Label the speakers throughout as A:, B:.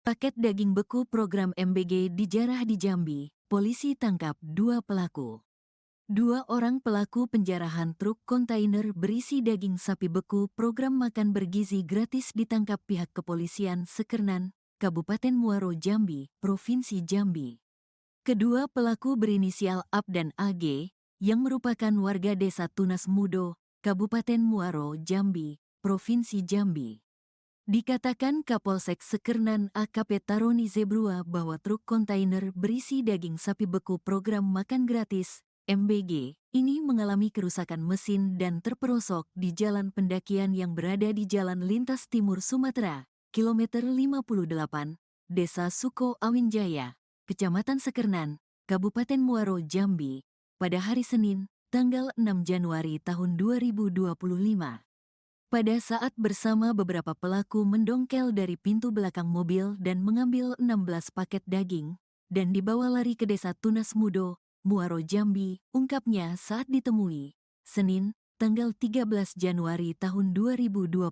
A: Paket daging beku program MBG dijarah di Jambi, polisi tangkap 2 pelaku. 2 orang pelaku penjarahan truk kontainer berisi daging sapi beku program makan bergizi gratis ditangkap pihak kepolisian Sekernan, Kabupaten Muaro Jambi, Provinsi Jambi. Kedua pelaku berinisial AB dan AG, yang merupakan warga desa Tunas Mudo, Kabupaten Muaro Jambi, Provinsi Jambi. Dikatakan Kapolsek Sekernan AKP Taroni Zebrua bahwa truk kontainer berisi daging sapi beku program makan gratis, MBG, ini mengalami kerusakan mesin dan terperosok di jalan pendakian yang berada di Jalan Lintas Timur Sumatera, kilometer 58, Desa Suko Awinjaya, Kecamatan Sekernan, Kabupaten Muaro Jambi, pada hari Senin, tanggal 6 Januari tahun 2025. Pada saat bersama beberapa pelaku mendongkel dari pintu belakang mobil dan mengambil 16 paket daging, dan dibawa lari ke desa Tunas Mudo, Muaro Jambi, ungkapnya saat ditemui, Senin, tanggal 13 Januari tahun 2025.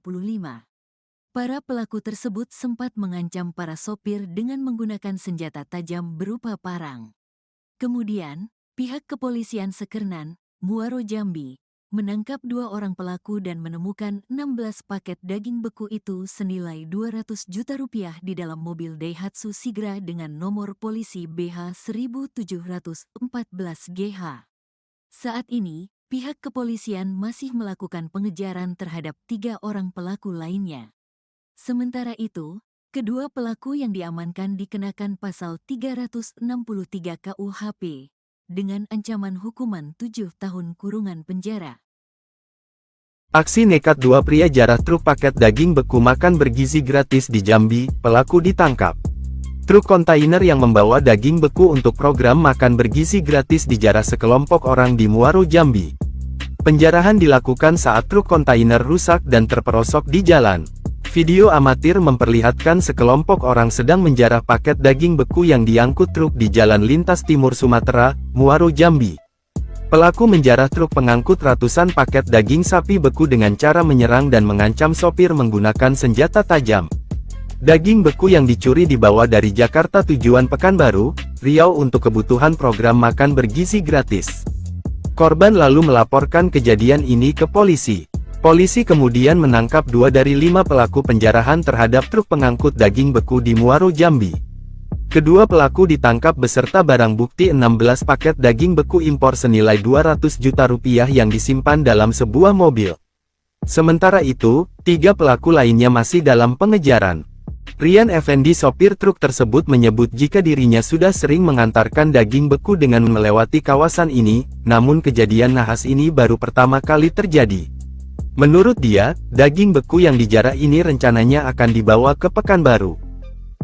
A: Para pelaku tersebut sempat mengancam para sopir dengan menggunakan senjata tajam berupa parang. Kemudian, pihak kepolisian Sekernan, Muaro Jambi, menangkap 2 orang pelaku dan menemukan 16 paket daging beku itu senilai 200 juta rupiah di dalam mobil Daihatsu Sigra dengan nomor polisi BH 1714 GH. Saat ini, pihak kepolisian masih melakukan pengejaran terhadap 3 orang pelaku lainnya. Sementara itu, kedua pelaku yang diamankan dikenakan pasal 363 KUHP, dengan ancaman hukuman 7 tahun kurungan penjara.
B: Aksi nekat 2 pria jarah truk paket daging beku makan bergizi gratis di Jambi, pelaku ditangkap. Truk kontainer yang membawa daging beku untuk program makan bergizi gratis dijarah sekelompok orang di Muaro Jambi. Penjarahan dilakukan saat truk kontainer rusak dan terperosok di jalan. Video amatir memperlihatkan sekelompok orang sedang menjarah paket daging beku yang diangkut truk di Jalan Lintas Timur Sumatera, Muaro Jambi. Pelaku menjarah truk pengangkut ratusan paket daging sapi beku dengan cara menyerang dan mengancam sopir menggunakan senjata tajam. Daging beku yang dicuri dibawa dari Jakarta tujuan Pekanbaru, Riau untuk kebutuhan program makan bergizi gratis. Korban lalu melaporkan kejadian ini ke polisi. Polisi kemudian menangkap 2 dari 5 pelaku penjarahan terhadap truk pengangkut daging beku di Muaro Jambi. Kedua pelaku ditangkap beserta barang bukti 16 paket daging beku impor senilai 200 juta rupiah yang disimpan dalam sebuah mobil. Sementara itu, 3 pelaku lainnya masih dalam pengejaran. Rian Effendi, sopir truk tersebut, menyebut jika dirinya sudah sering mengantarkan daging beku dengan melewati kawasan ini, namun kejadian nahas ini baru pertama kali terjadi. Menurut dia, daging beku yang dijarah ini rencananya akan dibawa ke Pekanbaru.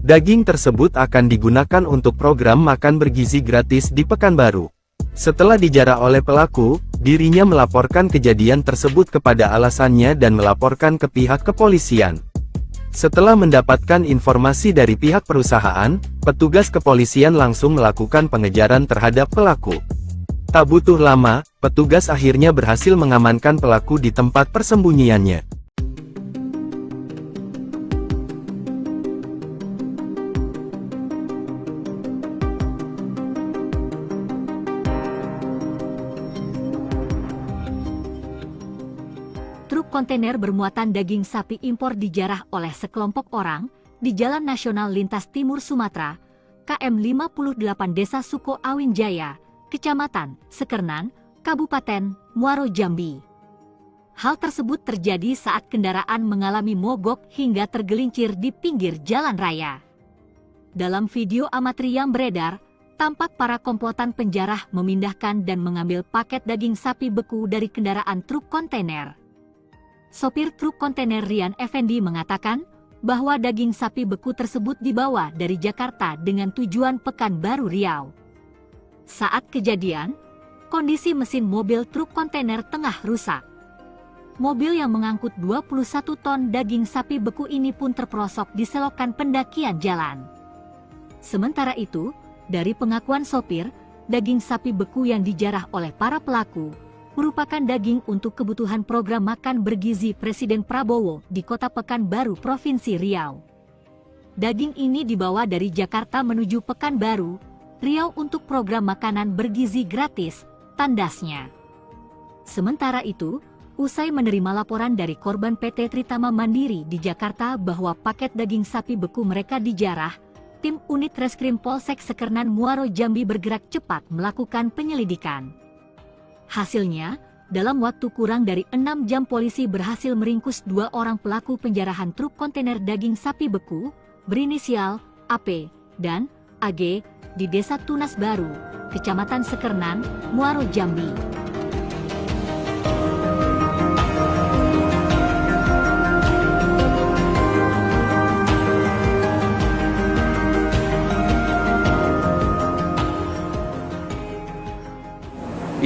B: Daging tersebut akan digunakan untuk program makan bergizi gratis di Pekanbaru. Setelah dijarah oleh pelaku, dirinya melaporkan kejadian tersebut kepada alasannya dan melaporkan ke pihak kepolisian. Setelah mendapatkan informasi dari pihak perusahaan, petugas kepolisian langsung melakukan pengejaran terhadap pelaku. Tak butuh lama, petugas akhirnya berhasil mengamankan pelaku di tempat persembunyiannya.
C: Truk kontainer bermuatan daging sapi impor dijarah oleh sekelompok orang di Jalan Nasional Lintas Timur Sumatera, KM 58 Desa Suko Awinjaya, Kecamatan Sekernan, Kabupaten Muaro Jambi. Hal tersebut terjadi saat kendaraan mengalami mogok hingga tergelincir di pinggir jalan raya. Dalam video amatir yang beredar, tampak para komplotan penjarah memindahkan dan mengambil paket daging sapi beku dari kendaraan truk kontainer. Sopir truk kontainer Rian Effendi mengatakan bahwa daging sapi beku tersebut dibawa dari Jakarta dengan tujuan Pekanbaru Riau. Saat kejadian, kondisi mesin mobil truk kontainer tengah rusak. Mobil yang mengangkut 21 ton daging sapi beku ini pun terperosok di selokan pendakian jalan. Sementara itu, dari pengakuan sopir, daging sapi beku yang dijarah oleh para pelaku merupakan daging untuk kebutuhan program makan bergizi Presiden Prabowo di Kota Pekanbaru, Provinsi Riau. Daging ini dibawa dari Jakarta menuju Pekanbaru, Riau untuk program makanan bergizi gratis, tandasnya. Sementara itu, usai menerima laporan dari korban PT Tritama Mandiri di Jakarta bahwa paket daging sapi beku mereka dijarah, tim unit Reskrim Polsek Sekernan Muaro Jambi bergerak cepat melakukan penyelidikan. Hasilnya, dalam waktu kurang dari 6 jam polisi berhasil meringkus 2 orang pelaku penjarahan truk kontainer daging sapi beku, berinisial AP dan AG, di Desa Tunas Baru, Kecamatan Sekernan, Muaro Jambi.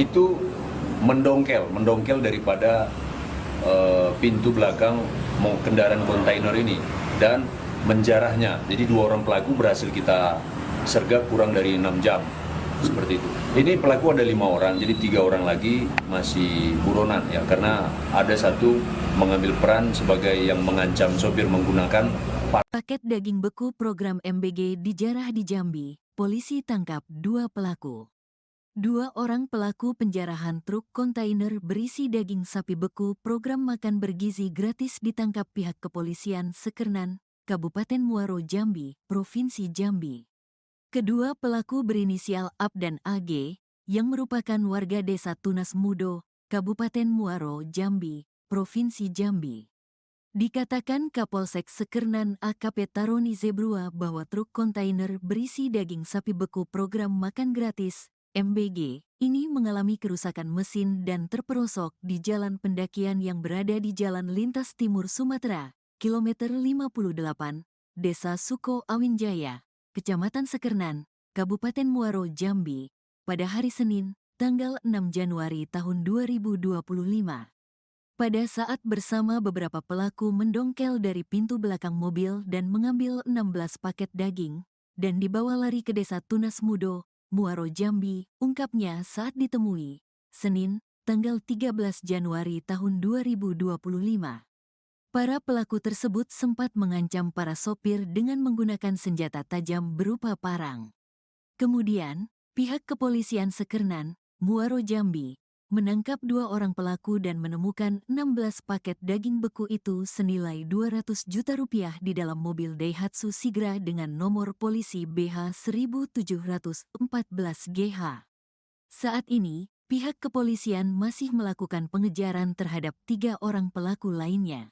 D: Itu mendongkel daripada pintu belakang kendaraan kontainer ini dan menjarahnya. Jadi 2 orang pelaku berhasil kita sergap kurang dari 6 jam, seperti itu. Ini pelaku ada 5 orang, jadi 3 orang lagi masih buronan ya, karena ada satu mengambil peran sebagai yang mengancam sopir menggunakan
A: Paket daging beku program MBG dijarah di Jambi, polisi tangkap 2 pelaku. 2 orang pelaku penjarahan truk kontainer berisi daging sapi beku program makan bergizi gratis ditangkap pihak kepolisian Sekernan, Kabupaten Muaro Jambi, Provinsi Jambi. Kedua pelaku berinisial AP dan AG, yang merupakan warga Desa Tunas Mudo, Kabupaten Muaro Jambi, Provinsi Jambi. Dikatakan Kapolsek Sekernan AKP Taroni Zebrua bahwa truk kontainer berisi daging sapi beku program makan gratis MBG, ini mengalami kerusakan mesin dan terperosok di jalan pendakian yang berada di Jalan Lintas Timur Sumatera, kilometer 58, Desa Suko Awinjaya, Kecamatan Sekernan, Kabupaten Muaro Jambi, pada hari Senin, tanggal 6 Januari tahun 2025. Pada saat bersama beberapa pelaku mendongkel dari pintu belakang mobil dan mengambil 16 paket daging, dan dibawa lari ke Desa Tunas Mudo, Muaro Jambi, ungkapnya saat ditemui, Senin, tanggal 13 Januari tahun 2025. Para pelaku tersebut sempat mengancam para sopir dengan menggunakan senjata tajam berupa parang. Kemudian, pihak kepolisian Sekernan, Muaro Jambi, menangkap 2 orang pelaku dan menemukan 16 paket daging beku itu senilai 200 juta rupiah di dalam mobil Daihatsu Sigra dengan nomor polisi BH 1714GH. Saat ini, pihak kepolisian masih melakukan pengejaran terhadap 3 orang pelaku lainnya.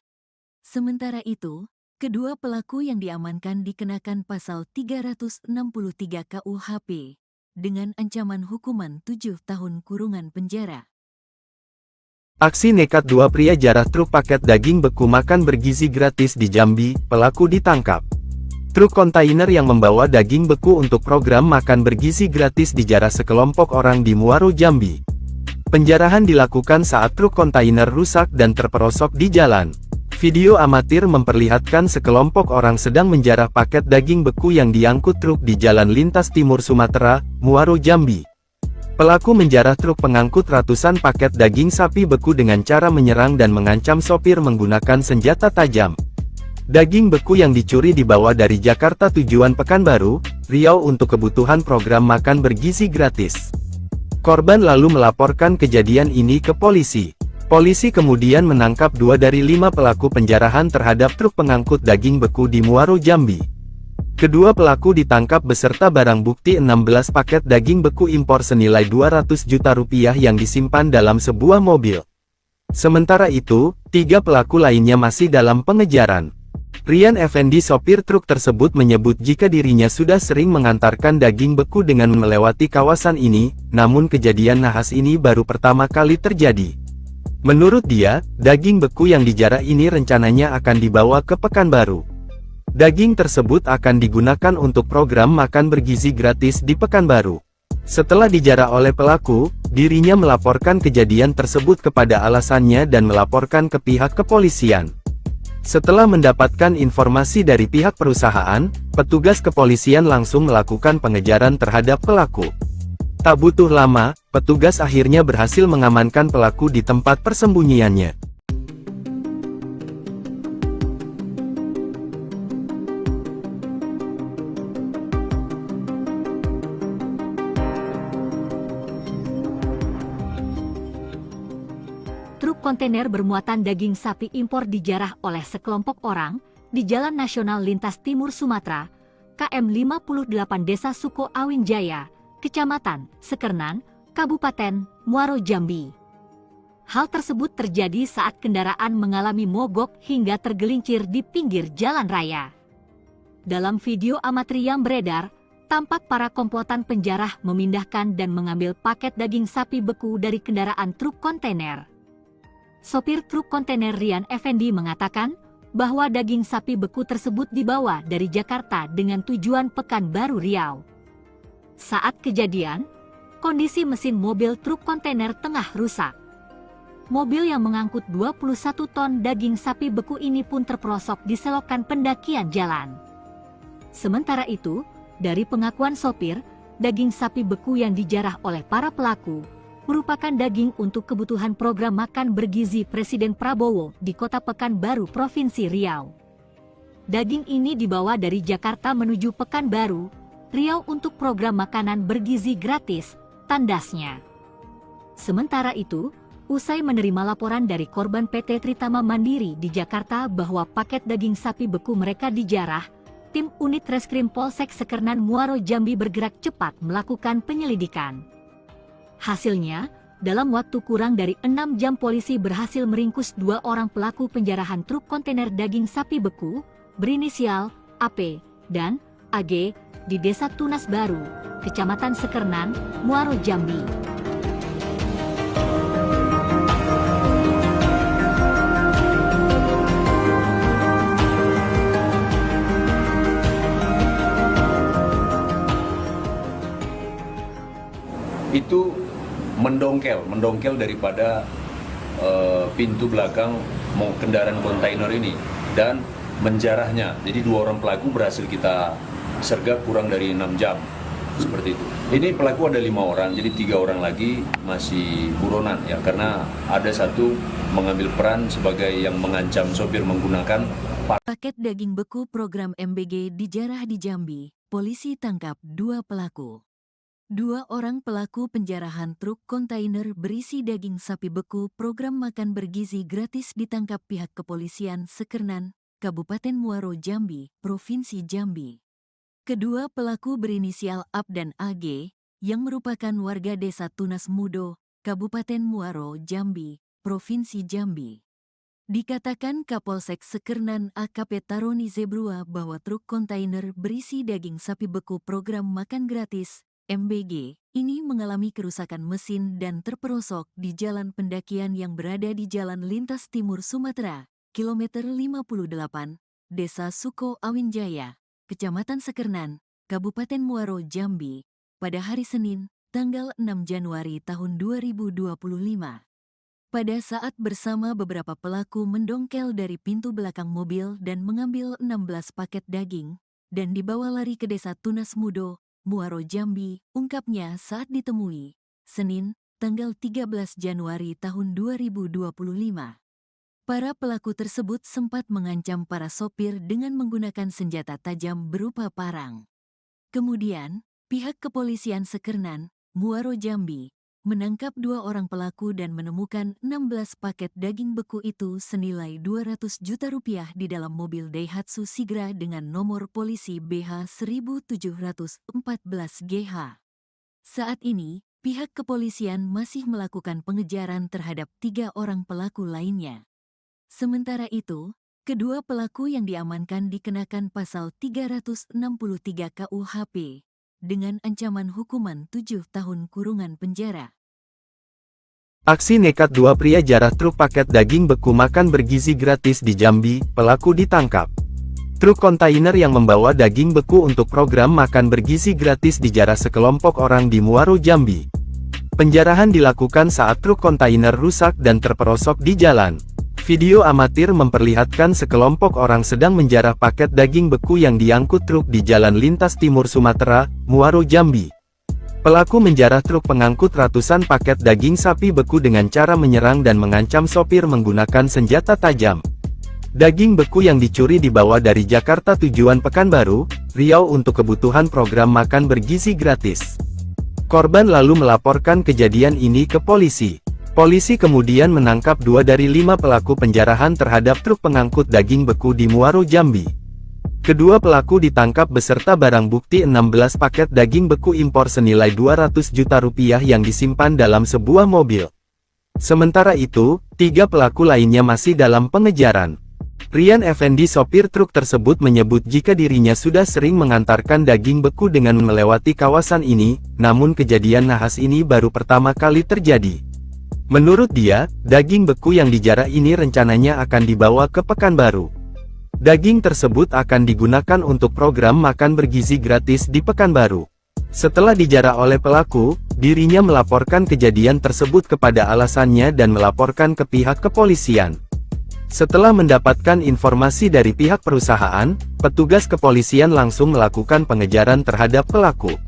A: Sementara itu, kedua pelaku yang diamankan dikenakan pasal 363 KUHP dengan ancaman hukuman 7 tahun kurungan penjara.
B: Aksi nekat 2 pria jarah truk paket daging beku makan bergizi gratis di Jambi, pelaku ditangkap. Truk kontainer yang membawa daging beku untuk program makan bergizi gratis dijarah sekelompok orang di Muaro Jambi. Penjarahan dilakukan saat truk kontainer rusak dan terperosok di jalan. Video amatir memperlihatkan sekelompok orang sedang menjarah paket daging beku yang diangkut truk di Jalan Lintas Timur Sumatera, Muaro Jambi. Pelaku menjarah truk pengangkut ratusan paket daging sapi beku dengan cara menyerang dan mengancam sopir menggunakan senjata tajam. Daging beku yang dicuri dibawa dari Jakarta tujuan Pekanbaru, Riau untuk kebutuhan program makan bergizi gratis. Korban lalu melaporkan kejadian ini ke polisi. Polisi kemudian menangkap 2 dari 5 pelaku penjarahan terhadap truk pengangkut daging beku di Muaro Jambi. Kedua pelaku ditangkap beserta barang bukti 16 paket daging beku impor senilai 200 juta rupiah yang disimpan dalam sebuah mobil. Sementara itu, 3 pelaku lainnya masih dalam pengejaran. Rian Effendi sopir truk tersebut menyebut jika dirinya sudah sering mengantarkan daging beku dengan melewati kawasan ini, namun kejadian nahas ini baru pertama kali terjadi. Menurut dia, daging beku yang dijarah ini rencananya akan dibawa ke Pekanbaru. Daging tersebut akan digunakan untuk program makan bergizi gratis di Pekanbaru. Setelah dijarah oleh pelaku, dirinya melaporkan kejadian tersebut kepada alasannya dan melaporkan ke pihak kepolisian. Setelah mendapatkan informasi dari pihak perusahaan, petugas kepolisian langsung melakukan pengejaran terhadap pelaku. Tak butuh lama, petugas akhirnya berhasil mengamankan pelaku di tempat persembunyiannya.
C: kontainer bermuatan daging sapi impor dijarah oleh sekelompok orang di Jalan Nasional Lintas Timur Sumatera, KM 58 Desa Suko Awin Jaya, Kecamatan Sekernan, Kabupaten Muaro Jambi. Hal tersebut terjadi saat kendaraan mengalami mogok hingga tergelincir di pinggir jalan raya. Dalam video amatir yang beredar, tampak para komplotan penjarah memindahkan dan mengambil paket daging sapi beku dari kendaraan truk kontainer. Sopir truk kontainer Rian Effendi mengatakan bahwa daging sapi beku tersebut dibawa dari Jakarta dengan tujuan Pekanbaru Riau. Saat kejadian, kondisi mesin mobil truk kontainer tengah rusak. Mobil yang mengangkut 21 ton daging sapi beku ini pun terperosok di selokan pendakian jalan. Sementara itu, dari pengakuan sopir, daging sapi beku yang dijarah oleh para pelaku merupakan daging untuk kebutuhan program makan bergizi Presiden Prabowo di Kota Pekanbaru, Provinsi Riau. Daging ini dibawa dari Jakarta menuju Pekanbaru, Riau untuk program makanan bergizi gratis, tandasnya. Sementara itu, usai menerima laporan dari korban PT Tritama Mandiri di Jakarta bahwa paket daging sapi beku mereka dijarah, tim unit Reskrim Polsek Sekernan Muaro Jambi bergerak cepat melakukan penyelidikan. Hasilnya, dalam waktu kurang dari 6 jam polisi berhasil meringkus 2 orang pelaku penjarahan truk kontainer daging sapi beku berinisial AP dan AG di Desa Tunas Baru, Kecamatan Sekernan, Muaro Jambi.
D: Itu mendongkel daripada pintu belakang kendaraan kontainer ini dan menjarahnya. Jadi 2 orang pelaku berhasil kita sergap kurang dari 6 jam, seperti itu. Ini pelaku ada 5 orang, jadi 3 orang lagi masih buronan ya, karena ada satu mengambil peran sebagai yang mengancam sopir menggunakan
A: Paket daging beku program MBG dijarah di Jambi, polisi tangkap 2 pelaku. 2 orang pelaku penjarahan truk kontainer berisi daging sapi beku program makan bergizi gratis ditangkap pihak kepolisian Sekernan, Kabupaten Muaro Jambi, Provinsi Jambi. Kedua pelaku berinisial AP dan AG, yang merupakan warga Desa Tunas Mudo, Kabupaten Muaro Jambi, Provinsi Jambi. Dikatakan Kapolsek Sekernan AKP Taroni Zebrua bahwa truk kontainer berisi daging sapi beku program makan gratis MBG ini mengalami kerusakan mesin dan terperosok di jalan pendakian yang berada di Jalan Lintas Timur Sumatera, kilometer 58, Desa Suko Awin Jaya, Kecamatan Sekernan, Kabupaten Muaro Jambi, pada hari Senin, tanggal 6 Januari tahun 2025. Pada saat bersama beberapa pelaku mendongkel dari pintu belakang mobil dan mengambil 16 paket daging, dan dibawa lari ke Desa Tunas Mudo, Muaro Jambi, ungkapnya saat ditemui, Senin, tanggal 13 Januari tahun 2025. Para pelaku tersebut sempat mengancam para sopir dengan menggunakan senjata tajam berupa parang. Kemudian, pihak kepolisian Sekernan, Muaro Jambi, menangkap 2 orang pelaku dan menemukan 16 paket daging beku itu senilai 200 juta rupiah di dalam mobil Daihatsu Sigra dengan nomor polisi BH 1714GH. Saat ini, pihak kepolisian masih melakukan pengejaran terhadap 3 orang pelaku lainnya. Sementara itu, kedua pelaku yang diamankan dikenakan pasal 363 KUHP dengan ancaman hukuman 7 tahun kurungan penjara.
B: Aksi nekat 2 pria jarah truk paket daging beku makan bergizi gratis di Jambi, pelaku ditangkap. Truk kontainer yang membawa daging beku untuk program makan bergizi gratis dijarah sekelompok orang di Muaro Jambi. Penjarahan dilakukan saat truk kontainer rusak dan terperosok di jalan. Video amatir memperlihatkan sekelompok orang sedang menjarah paket daging beku yang diangkut truk di Jalan Lintas Timur Sumatera, Muaro Jambi. Pelaku menjarah truk pengangkut ratusan paket daging sapi beku dengan cara menyerang dan mengancam sopir menggunakan senjata tajam. Daging beku yang dicuri dibawa dari Jakarta tujuan Pekanbaru, Riau untuk kebutuhan program makan bergizi gratis. Korban lalu melaporkan kejadian ini ke polisi. Polisi kemudian menangkap 2 dari 5 pelaku penjarahan terhadap truk pengangkut daging beku di Muaro, Jambi. Kedua pelaku ditangkap beserta barang bukti 16 paket daging beku impor senilai 200 juta rupiah yang disimpan dalam sebuah mobil. Sementara itu, 3 pelaku lainnya masih dalam pengejaran. Rian Effendi, sopir truk tersebut, menyebut jika dirinya sudah sering mengantarkan daging beku dengan melewati kawasan ini, namun kejadian nahas ini baru pertama kali terjadi. Menurut dia, daging beku yang dijarah ini rencananya akan dibawa ke Pekanbaru. Daging tersebut akan digunakan untuk program makan bergizi gratis di Pekanbaru. Setelah dijarah oleh pelaku, dirinya melaporkan kejadian tersebut kepada alasannya dan melaporkan ke pihak kepolisian. Setelah mendapatkan informasi dari pihak perusahaan, petugas kepolisian langsung melakukan pengejaran terhadap pelaku.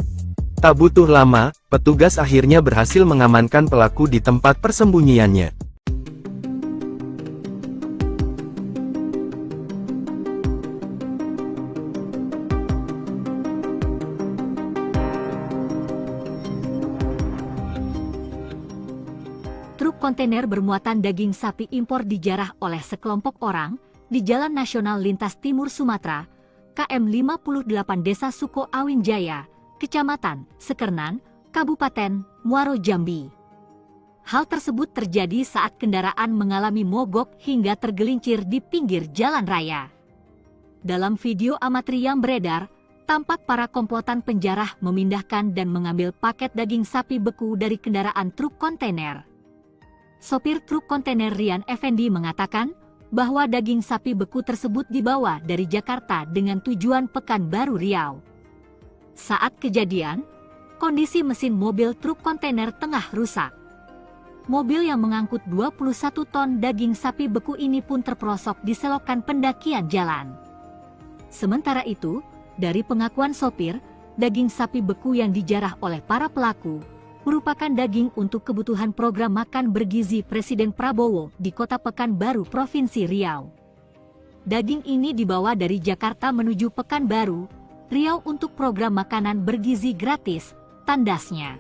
B: Tak butuh lama, petugas akhirnya berhasil mengamankan pelaku di tempat persembunyiannya.
C: Truk kontainer bermuatan daging sapi impor dijarah oleh sekelompok orang di Jalan Nasional Lintas Timur Sumatera, KM 58 Desa Suko Awin Jaya, Kecamatan Sekernan, Kabupaten Muaro, Jambi. Hal tersebut terjadi saat kendaraan mengalami mogok hingga tergelincir di pinggir jalan raya. Dalam video amatir yang beredar, tampak para komplotan penjarah memindahkan dan mengambil paket daging sapi beku dari kendaraan truk kontainer. Sopir truk kontainer Rian Effendi mengatakan bahwa daging sapi beku tersebut dibawa dari Jakarta dengan tujuan Pekanbaru, Riau. Saat kejadian, kondisi mesin mobil truk kontainer tengah rusak. Mobil yang mengangkut 21 ton daging sapi beku ini pun terperosok di selokan pendakian jalan. Sementara itu, dari pengakuan sopir, daging sapi beku yang dijarah oleh para pelaku merupakan daging untuk kebutuhan program makan bergizi Presiden Prabowo di Kota Pekanbaru, Provinsi Riau. Daging ini dibawa dari Jakarta menuju Pekanbaru, Riau untuk program makanan bergizi gratis, tandasnya.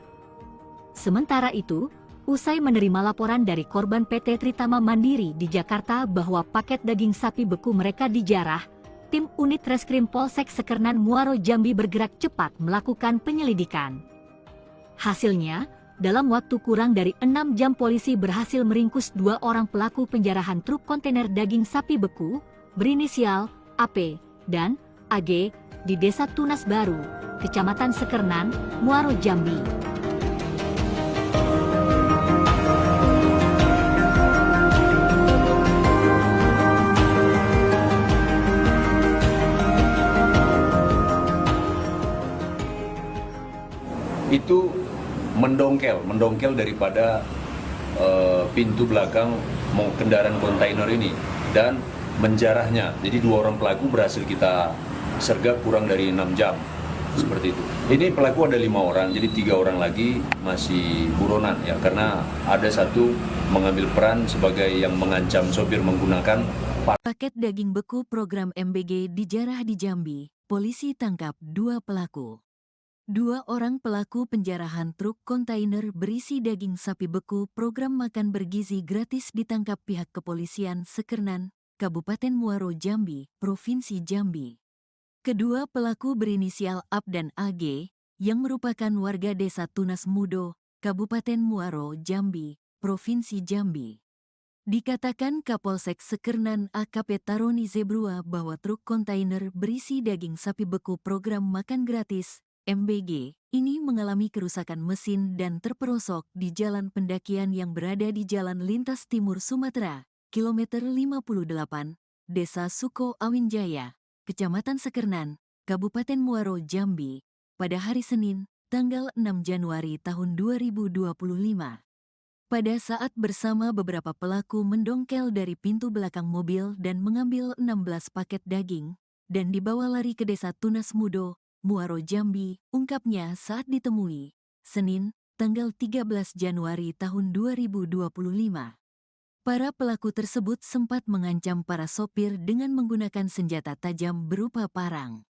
C: Sementara itu, usai menerima laporan dari korban PT Tritama Mandiri di Jakarta bahwa paket daging sapi beku mereka dijarah, tim unit Reskrim Polsek Sekernan Muaro, Jambi bergerak cepat melakukan penyelidikan. Hasilnya, dalam waktu kurang dari 6 jam polisi berhasil meringkus 2 orang pelaku penjarahan truk kontainer daging sapi beku, berinisial AP dan AG, di Desa Tunas Baru, Kecamatan Sekernan, Muaro, Jambi.
D: Itu mendongkel daripada pintu belakang kendaraan kontainer ini dan menjarahnya. Jadi 2 orang pelaku berhasil kita sergap kurang dari 6 jam, seperti itu. Ini pelaku ada 5 orang, jadi 3 orang lagi masih buronan ya, karena ada satu mengambil peran sebagai yang mengancam sopir menggunakan
A: Paket daging beku program MBG dijarah di Jambi. Polisi tangkap 2 pelaku. 2 orang pelaku penjarahan truk kontainer berisi daging sapi beku program makan bergizi gratis ditangkap pihak kepolisian Sekernan, Kabupaten Muaro, Jambi, Provinsi Jambi. Kedua pelaku berinisial AP dan AG, yang merupakan warga Desa Tunas Mudo, Kabupaten Muaro, Jambi, Provinsi Jambi. Dikatakan Kapolsek Sekernan AKP Taroni Zebrua bahwa truk kontainer berisi daging sapi beku program makan gratis, MBG, ini mengalami kerusakan mesin dan terperosok di jalan pendakian yang berada di Jalan Lintas Timur Sumatera, kilometer 58, Desa Suko Awin Jaya, Kecamatan Sekernan, Kabupaten Muaro, Jambi, pada hari Senin, tanggal 6 Januari tahun 2025. Pada saat bersama beberapa pelaku mendongkel dari pintu belakang mobil dan mengambil 16 paket daging, dan dibawa lari ke Desa Tunas Mudo, Muaro, Jambi, ungkapnya saat ditemui, Senin, tanggal 13 Januari tahun 2025. Para pelaku tersebut sempat mengancam para sopir dengan menggunakan senjata tajam berupa parang.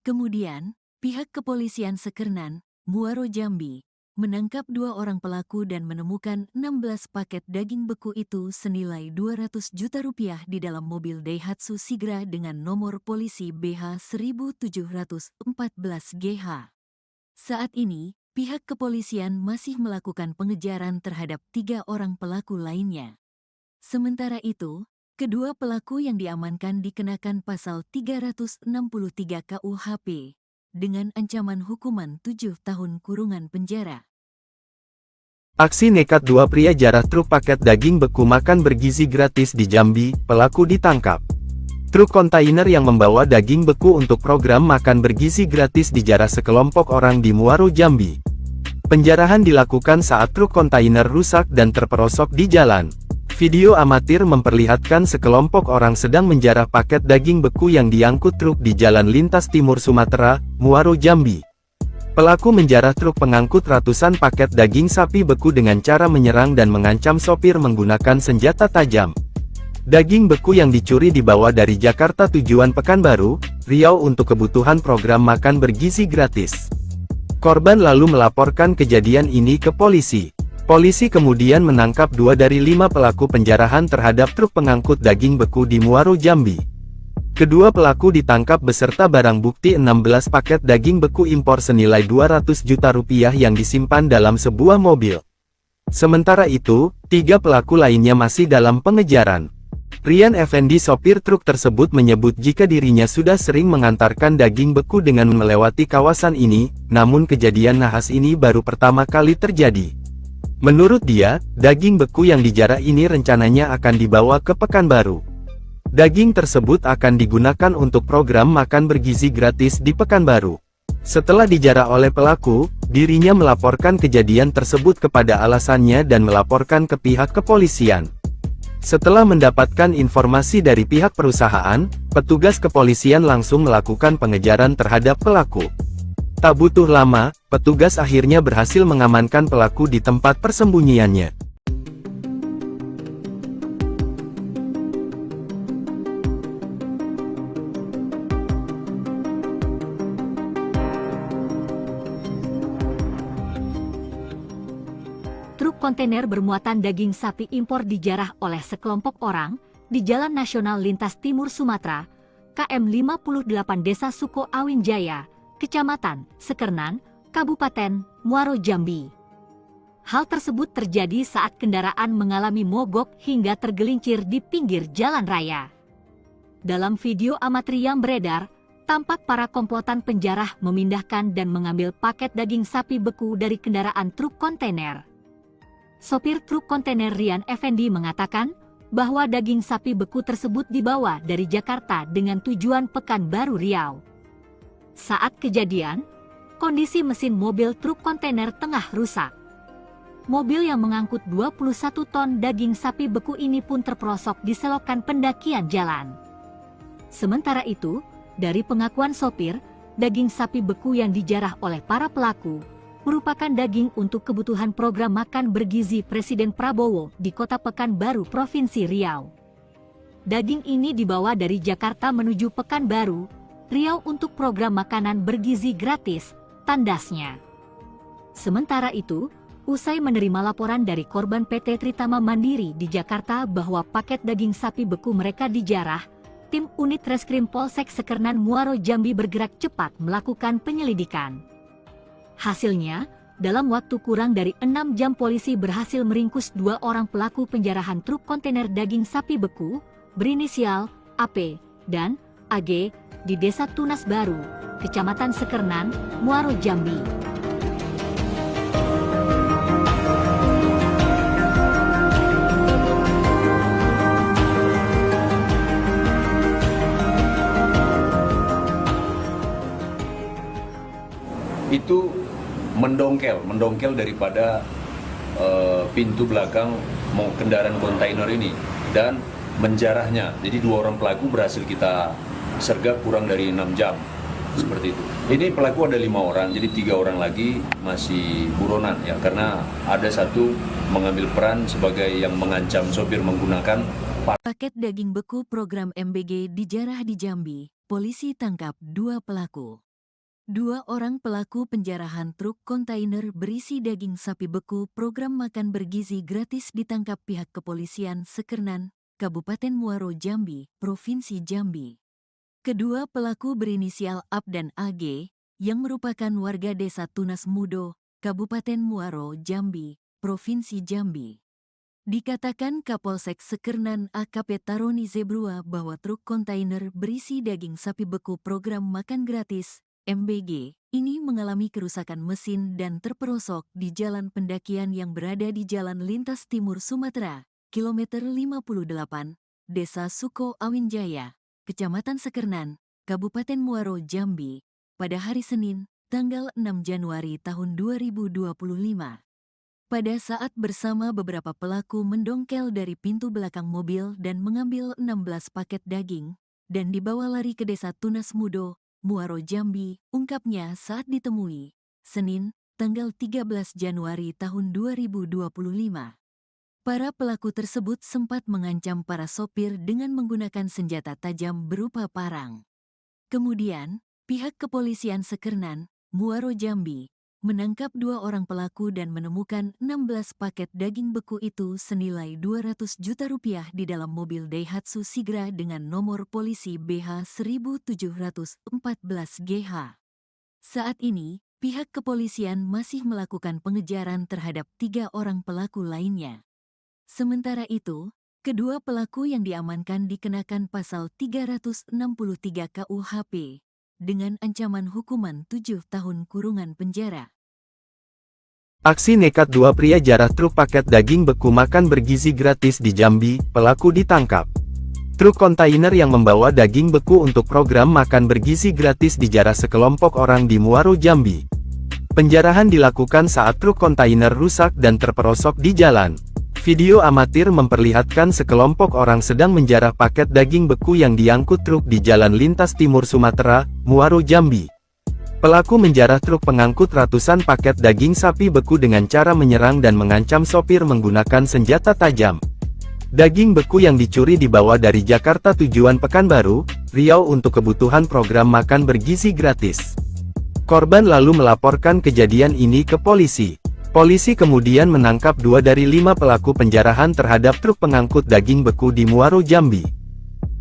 A: Kemudian, pihak kepolisian Sekernan, Muaro, Jambi, menangkap 2 orang pelaku dan menemukan 16 paket daging beku itu senilai 200 juta rupiah di dalam mobil Daihatsu Sigra dengan nomor polisi BH 1714 GH. Saat ini, pihak kepolisian masih melakukan pengejaran terhadap 3 orang pelaku lainnya. Sementara itu, kedua pelaku yang diamankan dikenakan pasal 363 KUHP dengan ancaman hukuman 7 tahun kurungan penjara.
B: Aksi nekat 2 pria jarah truk paket daging beku makan bergizi gratis di Jambi, pelaku ditangkap. Truk kontainer yang membawa daging beku untuk program makan bergizi gratis dijarah sekelompok orang di Muaro, Jambi. Penjarahan dilakukan saat truk kontainer rusak dan terperosok di jalan. Video amatir memperlihatkan sekelompok orang sedang menjarah paket daging beku yang diangkut truk di Jalan Lintas Timur Sumatera, Muaro, Jambi. Pelaku menjarah truk pengangkut ratusan paket daging sapi beku dengan cara menyerang dan mengancam sopir menggunakan senjata tajam. Daging beku yang dicuri dibawa dari Jakarta tujuan Pekanbaru, Riau untuk kebutuhan program makan bergizi gratis. Korban lalu melaporkan kejadian ini ke polisi. Polisi kemudian menangkap 2 dari 5 pelaku penjarahan terhadap truk pengangkut daging beku di Muaro, Jambi. Kedua pelaku ditangkap beserta barang bukti 16 paket daging beku impor senilai 200 juta rupiah yang disimpan dalam sebuah mobil. Sementara itu, 3 pelaku lainnya masih dalam pengejaran. Rian Effendi, sopir truk tersebut, menyebut jika dirinya sudah sering mengantarkan daging beku dengan melewati kawasan ini, namun kejadian nahas ini baru pertama kali terjadi. Menurut dia, daging beku yang dijarah ini rencananya akan dibawa ke Pekanbaru. Daging tersebut akan digunakan untuk program makan bergizi gratis di Pekanbaru. Setelah dijarah oleh pelaku, dirinya melaporkan kejadian tersebut kepada alasannya dan melaporkan ke pihak kepolisian. Setelah mendapatkan informasi dari pihak perusahaan, petugas kepolisian langsung melakukan pengejaran terhadap pelaku. Tak butuh lama, petugas akhirnya berhasil mengamankan pelaku di tempat persembunyiannya.
C: Truk kontainer bermuatan daging sapi impor dijarah oleh sekelompok orang di Jalan Nasional Lintas Timur Sumatera, KM 58 Desa Suko Awin Jaya, Kecamatan Sekernan, Kabupaten Muaro, Jambi. Hal tersebut terjadi saat kendaraan mengalami mogok hingga tergelincir di pinggir jalan raya. Dalam video amatir yang beredar, tampak para komplotan penjarah memindahkan dan mengambil paket daging sapi beku dari kendaraan truk kontainer. Sopir truk kontainer Rian Effendi mengatakan bahwa daging sapi beku tersebut dibawa dari Jakarta dengan tujuan Pekanbaru, Riau. Saat kejadian, kondisi mesin mobil truk kontainer tengah rusak. Mobil yang mengangkut 21 ton daging sapi beku ini pun terperosok di selokan pendakian jalan. Sementara itu, dari pengakuan sopir, daging sapi beku yang dijarah oleh para pelaku merupakan daging untuk kebutuhan program makan bergizi Presiden Prabowo di Kota Pekanbaru, Provinsi Riau. Daging ini dibawa dari Jakarta menuju Pekanbaru, Riau untuk program makanan bergizi gratis, tandasnya. Sementara itu, usai menerima laporan dari korban PT Tritama Mandiri di Jakarta bahwa paket daging sapi beku mereka dijarah, tim unit Reskrim Polsek Sekernan Muaro, Jambi bergerak cepat melakukan penyelidikan. Hasilnya, dalam waktu kurang dari 6 jam polisi berhasil meringkus 2 orang pelaku penjarahan truk kontainer daging sapi beku, berinisial AP dan AG, di Desa Tunas Baru, Kecamatan Sekernan, Muaro, Jambi.
D: Itu mendongkel daripada pintu belakang kendaraan kontainer ini dan menjarahnya. Jadi 2 orang pelaku berhasil kita sergap kurang dari 6 jam, seperti itu. Ini pelaku ada 5 orang, jadi 3 orang lagi masih buronan ya, karena ada satu mengambil peran sebagai yang mengancam sopir menggunakan
A: paket daging beku program MBG dijarah di Jambi. Polisi tangkap 2 pelaku. Dua orang pelaku penjarahan truk kontainer berisi daging sapi beku program makan bergizi gratis ditangkap pihak kepolisian Sekernan, Kabupaten Muaro Jambi, Provinsi Jambi. Kedua pelaku berinisial AB dan AG, yang merupakan warga desa Tunas Mudo, Kabupaten Muaro Jambi, Provinsi Jambi. Dikatakan Kapolsek Sekernan AKP Taroni Zebrua bahwa truk kontainer berisi daging sapi beku program makan gratis MBG, ini mengalami kerusakan mesin dan terperosok di jalan pendakian yang berada di Jalan Lintas Timur Sumatera, kilometer 58, Desa Suko Awinjaya, Kecamatan Sekernan, Kabupaten Muaro Jambi, pada hari Senin, tanggal 6 Januari tahun 2025. Pada saat bersama beberapa pelaku mendongkel dari pintu belakang mobil dan mengambil 16 paket daging, dan dibawa lari ke Desa Tunas Mudo, Muaro Jambi, ungkapnya saat ditemui, Senin, tanggal 13 Januari tahun 2025. Para pelaku tersebut sempat mengancam para sopir dengan menggunakan senjata tajam berupa parang. Kemudian, pihak kepolisian Sekernan, Muaro Jambi, menangkap dua orang pelaku dan menemukan 16 paket daging beku itu senilai 200 juta rupiah di dalam mobil Daihatsu Sigra dengan nomor polisi BH 1714GH. Saat ini, pihak kepolisian masih melakukan pengejaran terhadap 3 orang pelaku lainnya. Sementara itu, kedua pelaku yang diamankan dikenakan pasal 363 KUHP dengan ancaman hukuman 7 tahun kurungan penjara.
B: Aksi nekat dua pria jarah truk paket daging beku makan bergizi gratis di Jambi, pelaku ditangkap. Truk kontainer yang membawa daging beku untuk program makan bergizi gratis dijarah sekelompok orang di Muaro Jambi. Penjarahan dilakukan saat truk kontainer rusak dan terperosok di jalan. Video amatir memperlihatkan sekelompok orang sedang menjarah paket daging beku yang diangkut truk di Jalan Lintas Timur Sumatera, Muaro Jambi. Pelaku menjarah truk pengangkut ratusan paket daging sapi beku dengan cara menyerang dan mengancam sopir menggunakan senjata tajam. Daging beku yang dicuri dibawa dari Jakarta tujuan Pekanbaru, Riau untuk kebutuhan program makan bergizi gratis. Korban lalu melaporkan kejadian ini ke polisi. Polisi kemudian menangkap 2 dari 5 pelaku penjarahan terhadap truk pengangkut daging beku di Muaro Jambi.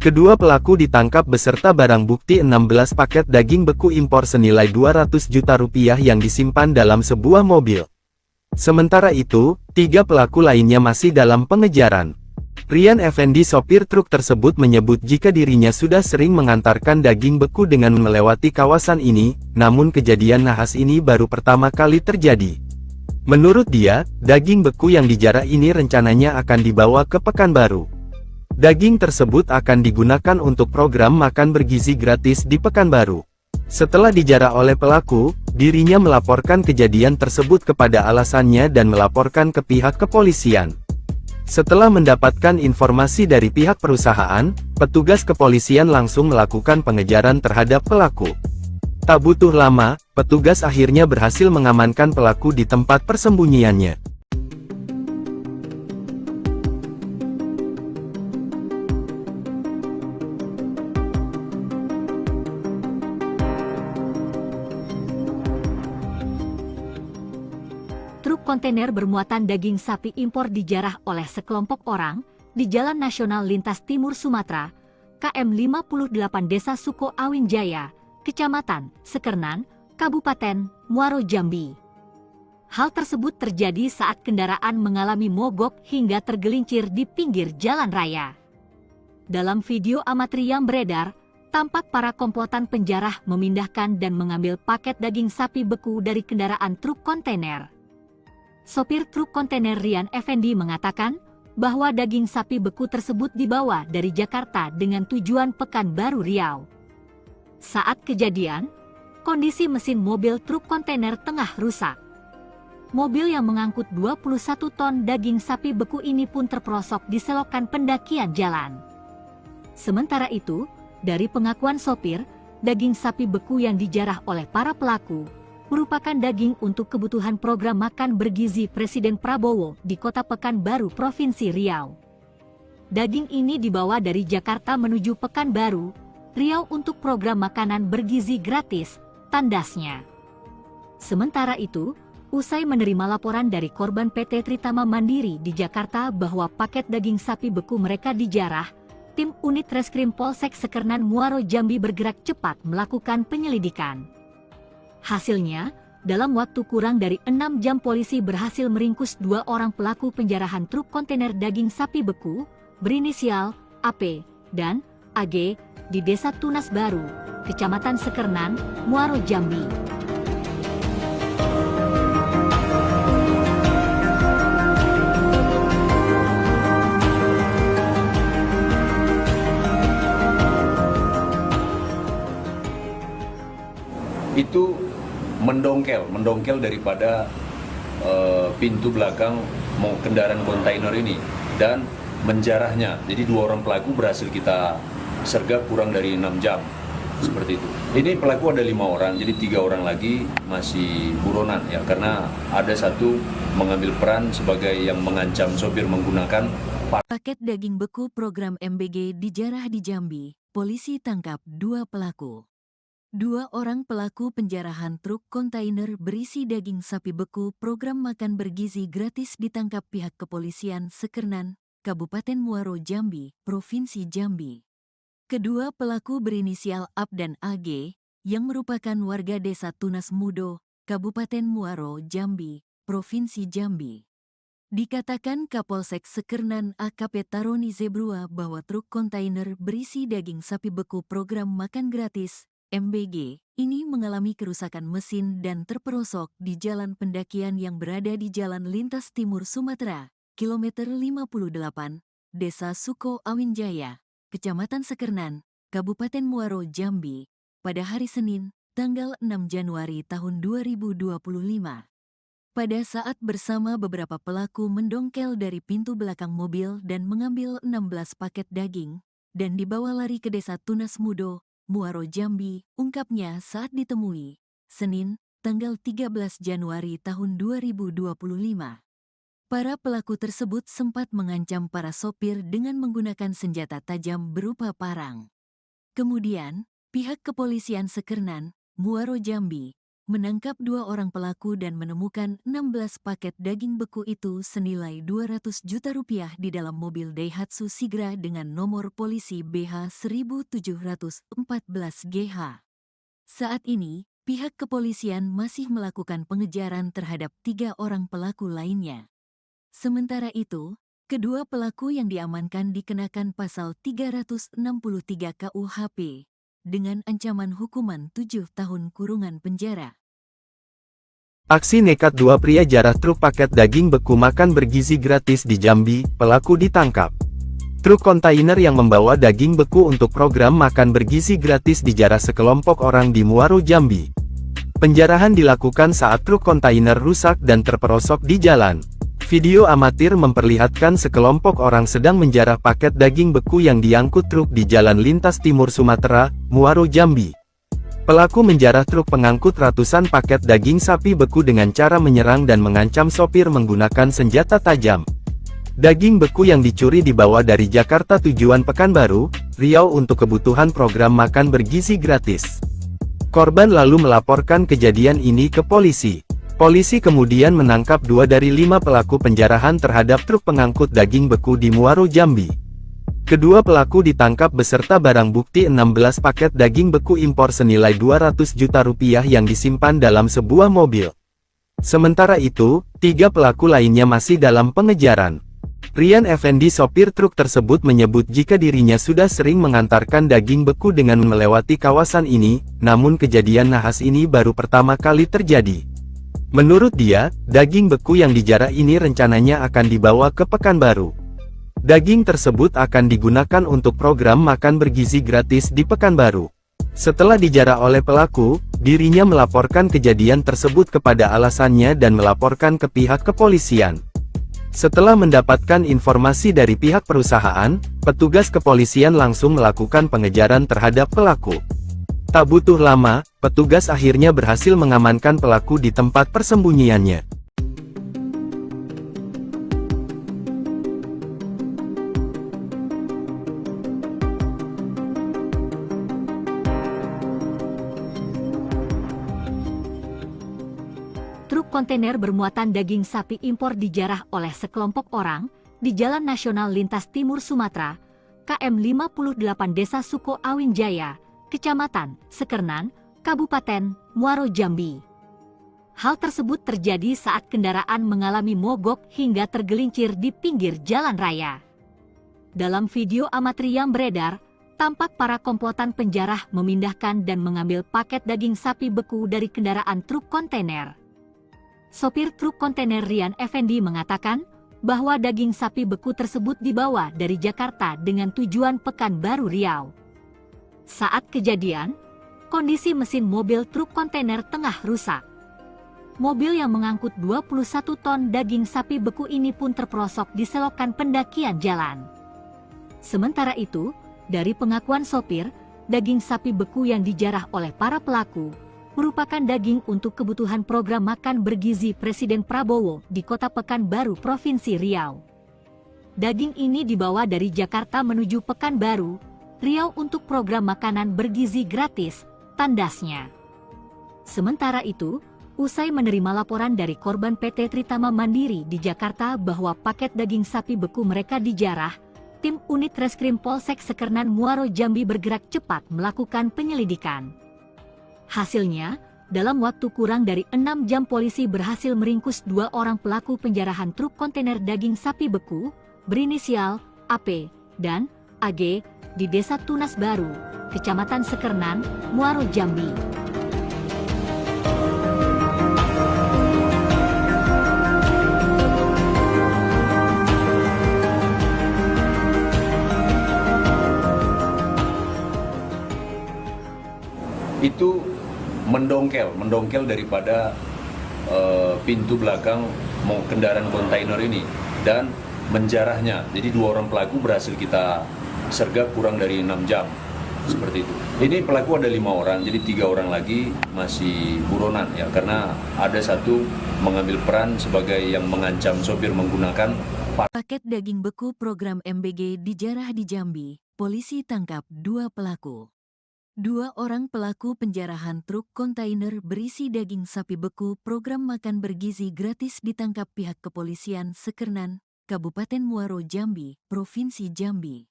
B: Kedua pelaku ditangkap beserta barang bukti 16 paket daging beku impor senilai 200 juta rupiah yang disimpan dalam sebuah mobil. Sementara itu, 3 pelaku lainnya masih dalam pengejaran. Rian Effendi sopir truk tersebut menyebut jika dirinya sudah sering mengantarkan daging beku dengan melewati kawasan ini, namun kejadian nahas ini baru pertama kali terjadi. Menurut dia, daging beku yang dijarah ini rencananya akan dibawa ke Pekanbaru. Daging tersebut akan digunakan untuk program makan bergizi gratis di Pekanbaru. Setelah dijarah oleh pelaku, dirinya melaporkan kejadian tersebut kepada alasannya dan melaporkan ke pihak kepolisian. Setelah mendapatkan informasi dari pihak perusahaan, petugas kepolisian langsung melakukan pengejaran terhadap pelaku. Tak butuh lama, petugas akhirnya berhasil mengamankan pelaku di tempat persembunyiannya.
C: Truk kontainer bermuatan daging sapi impor dijarah oleh sekelompok orang di Jalan Nasional Lintas Timur Sumatera, KM 58 Desa Suko Awinjaya, Kecamatan Sekernan, Kabupaten Muaro Jambi. Hal tersebut terjadi saat kendaraan mengalami mogok hingga tergelincir di pinggir jalan raya. Dalam video amatir yang beredar, tampak para komplotan penjarah memindahkan dan mengambil paket daging sapi beku dari kendaraan truk kontainer. Sopir truk kontainer Rian Effendi mengatakan bahwa daging sapi beku tersebut dibawa dari Jakarta dengan tujuan Pekanbaru Riau. Saat kejadian, kondisi mesin mobil truk kontainer tengah rusak. Mobil yang mengangkut 21 ton daging sapi beku ini pun terperosok di selokan pendakian jalan. Sementara itu, dari pengakuan sopir, daging sapi beku yang dijarah oleh para pelaku merupakan daging untuk kebutuhan program makan bergizi Presiden Prabowo di Kota Pekanbaru, Provinsi Riau. Daging ini dibawa dari Jakarta menuju Pekanbaru, Riau untuk program makanan bergizi gratis, tandasnya. Sementara itu, usai menerima laporan dari korban PT Tritama Mandiri di Jakarta bahwa paket daging sapi beku mereka dijarah, tim unit Reskrim Polsek Sekernan Muaro Jambi bergerak cepat melakukan penyelidikan. Hasilnya, dalam waktu kurang dari 6 jam polisi berhasil meringkus 2 orang pelaku penjarahan truk kontainer daging sapi beku berinisial AP dan AG di Desa Tunas Baru, Kecamatan Sekernan, Muaro Jambi.
D: Itu mendongkel daripada pintu belakang kendaraan kontainer ini dan menjarahnya. Jadi 2 orang pelaku berhasil kita sergap kurang dari 6 jam, seperti itu. Ini pelaku ada 5 orang, jadi 3 orang lagi masih buronan ya, karena ada satu mengambil peran sebagai yang mengancam sopir menggunakan
A: Paket daging beku program MBG dijarah di Jambi, polisi tangkap 2 pelaku. 2 orang pelaku penjarahan truk kontainer berisi daging sapi beku program makan bergizi gratis ditangkap pihak kepolisian Sekernan, Kabupaten Muaro Jambi, Provinsi Jambi. Kedua pelaku berinisial AP dan AG, yang merupakan warga Desa Tunas Mudo, Kabupaten Muaro Jambi, Provinsi Jambi. Dikatakan Kapolsek Sekernan AKP Taroni Zebrua bahwa truk kontainer berisi daging sapi beku program makan gratis MBG ini mengalami kerusakan mesin dan terperosok di jalan pendakian yang berada di Jalan Lintas Timur Sumatera, kilometer 58, Desa Suko Awinjaya, Kecamatan Sekernan, Kabupaten Muaro Jambi, pada hari Senin, tanggal 6 Januari tahun 2025. Pada saat bersama beberapa pelaku mendongkel dari pintu belakang mobil dan mengambil 16 paket daging, dan dibawa lari ke Desa Tunas Mudo, Muaro Jambi, ungkapnya saat ditemui, Senin, tanggal 13 Januari tahun 2025. Para pelaku tersebut sempat mengancam para sopir dengan menggunakan senjata tajam berupa parang. Kemudian, pihak kepolisian Sekernan, Muaro Jambi, menangkap 2 orang pelaku dan menemukan 16 paket daging beku itu senilai 200 juta rupiah di dalam mobil Daihatsu Sigra dengan nomor polisi BH 1714GH. Saat ini, pihak kepolisian masih melakukan pengejaran terhadap 3 orang pelaku lainnya. Sementara itu, kedua pelaku yang diamankan dikenakan pasal 363 KUHP dengan ancaman hukuman 7 tahun kurungan penjara.
B: Aksi nekat 2 pria jarah truk paket daging beku makan bergizi gratis di Jambi, pelaku ditangkap. Truk kontainer yang membawa daging beku untuk program makan bergizi gratis dijarah sekelompok orang di Muaro Jambi. Penjarahan dilakukan saat truk kontainer rusak dan terperosok di jalan. Video amatir memperlihatkan sekelompok orang sedang menjarah paket daging beku yang diangkut truk di Jalan Lintas Timur Sumatera, Muaro Jambi. Pelaku menjarah truk pengangkut ratusan paket daging sapi beku dengan cara menyerang dan mengancam sopir menggunakan senjata tajam. Daging beku yang dicuri dibawa dari Jakarta tujuan Pekanbaru, Riau untuk kebutuhan program makan bergizi gratis. Korban lalu melaporkan kejadian ini ke polisi. Polisi kemudian menangkap 2 dari 5 pelaku penjarahan terhadap truk pengangkut daging beku di Muaro Jambi. Kedua pelaku ditangkap beserta barang bukti 16 paket daging beku impor senilai 200 juta rupiah yang disimpan dalam sebuah mobil. Sementara itu, 3 pelaku lainnya masih dalam pengejaran. Rian Effendi sopir truk tersebut menyebut jika dirinya sudah sering mengantarkan daging beku dengan melewati kawasan ini, namun kejadian nahas ini baru pertama kali terjadi. Menurut dia, daging beku yang dijarah ini rencananya akan dibawa ke Pekanbaru. Daging tersebut akan digunakan untuk program makan bergizi gratis di Pekanbaru. Setelah dijarah oleh pelaku, dirinya melaporkan kejadian tersebut kepada alasannya dan melaporkan ke pihak kepolisian. Setelah mendapatkan informasi dari pihak perusahaan, petugas kepolisian langsung melakukan pengejaran terhadap pelaku. Tak butuh lama, petugas akhirnya berhasil mengamankan pelaku di tempat persembunyiannya.
C: kontainer bermuatan daging sapi impor dijarah oleh sekelompok orang di Jalan Nasional Lintas Timur Sumatera, KM 58 Desa Suko Awin Jaya, Kecamatan Sekernan, Kabupaten Muaro Jambi. Hal tersebut terjadi saat kendaraan mengalami mogok hingga tergelincir di pinggir jalan raya. Dalam video amatir yang beredar, tampak para komplotan penjarah memindahkan dan mengambil paket daging sapi beku dari kendaraan truk kontainer. Sopir truk kontainer Rian Effendi mengatakan bahwa daging sapi beku tersebut dibawa dari Jakarta dengan tujuan Pekanbaru Riau. Saat kejadian, kondisi mesin mobil truk kontainer tengah rusak. Mobil yang mengangkut 21 ton daging sapi beku ini pun terperosok di selokan pendakian jalan. Sementara itu, dari pengakuan sopir, daging sapi beku yang dijarah oleh para pelaku merupakan daging untuk kebutuhan program makan bergizi Presiden Prabowo di Kota Pekanbaru, Provinsi Riau. Daging ini dibawa dari Jakarta menuju Pekanbaru, Riau untuk program makanan bergizi gratis, tandasnya. Sementara itu, usai menerima laporan dari korban PT Tritama Mandiri di Jakarta bahwa paket daging sapi beku mereka dijarah, tim unit Reskrim Polsek Sekernan Muaro Jambi bergerak cepat melakukan penyelidikan. Hasilnya, dalam waktu kurang dari 6 jam polisi berhasil meringkus 2 orang pelaku penjarahan truk kontainer daging sapi beku berinisial AP dan AG di Desa Tunas Baru, Kecamatan Sekernan, Muaro Jambi.
D: Itu mendongkel daripada pintu belakang kendaraan kontainer ini dan menjarahnya. Jadi 2 orang pelaku berhasil kita sergap kurang dari 6 jam, seperti itu. Ini pelaku ada 5 orang, jadi 3 orang lagi masih buronan ya, karena ada satu mengambil peran sebagai yang mengancam sopir menggunakan
A: Paket daging beku program MBG dijarah di Jambi, polisi tangkap 2 pelaku. 2 orang pelaku penjarahan truk kontainer berisi daging sapi beku program makan bergizi gratis ditangkap pihak kepolisian Sekernan, Kabupaten Muaro Jambi, Provinsi Jambi.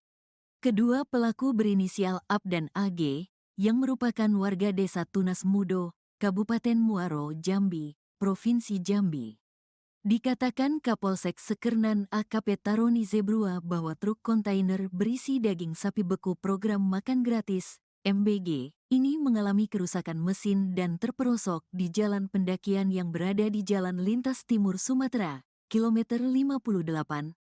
A: Kedua pelaku berinisial AP dan AG, yang merupakan warga Desa Tunas Mudo, Kabupaten Muaro Jambi, Provinsi Jambi. Dikatakan Kapolsek Sekernan AKP Taroni Zebrua bahwa truk kontainer berisi daging sapi beku program makan gratis MBG, ini mengalami kerusakan mesin dan terperosok di jalan pendakian yang berada di Jalan Lintas Timur Sumatera, kilometer 58,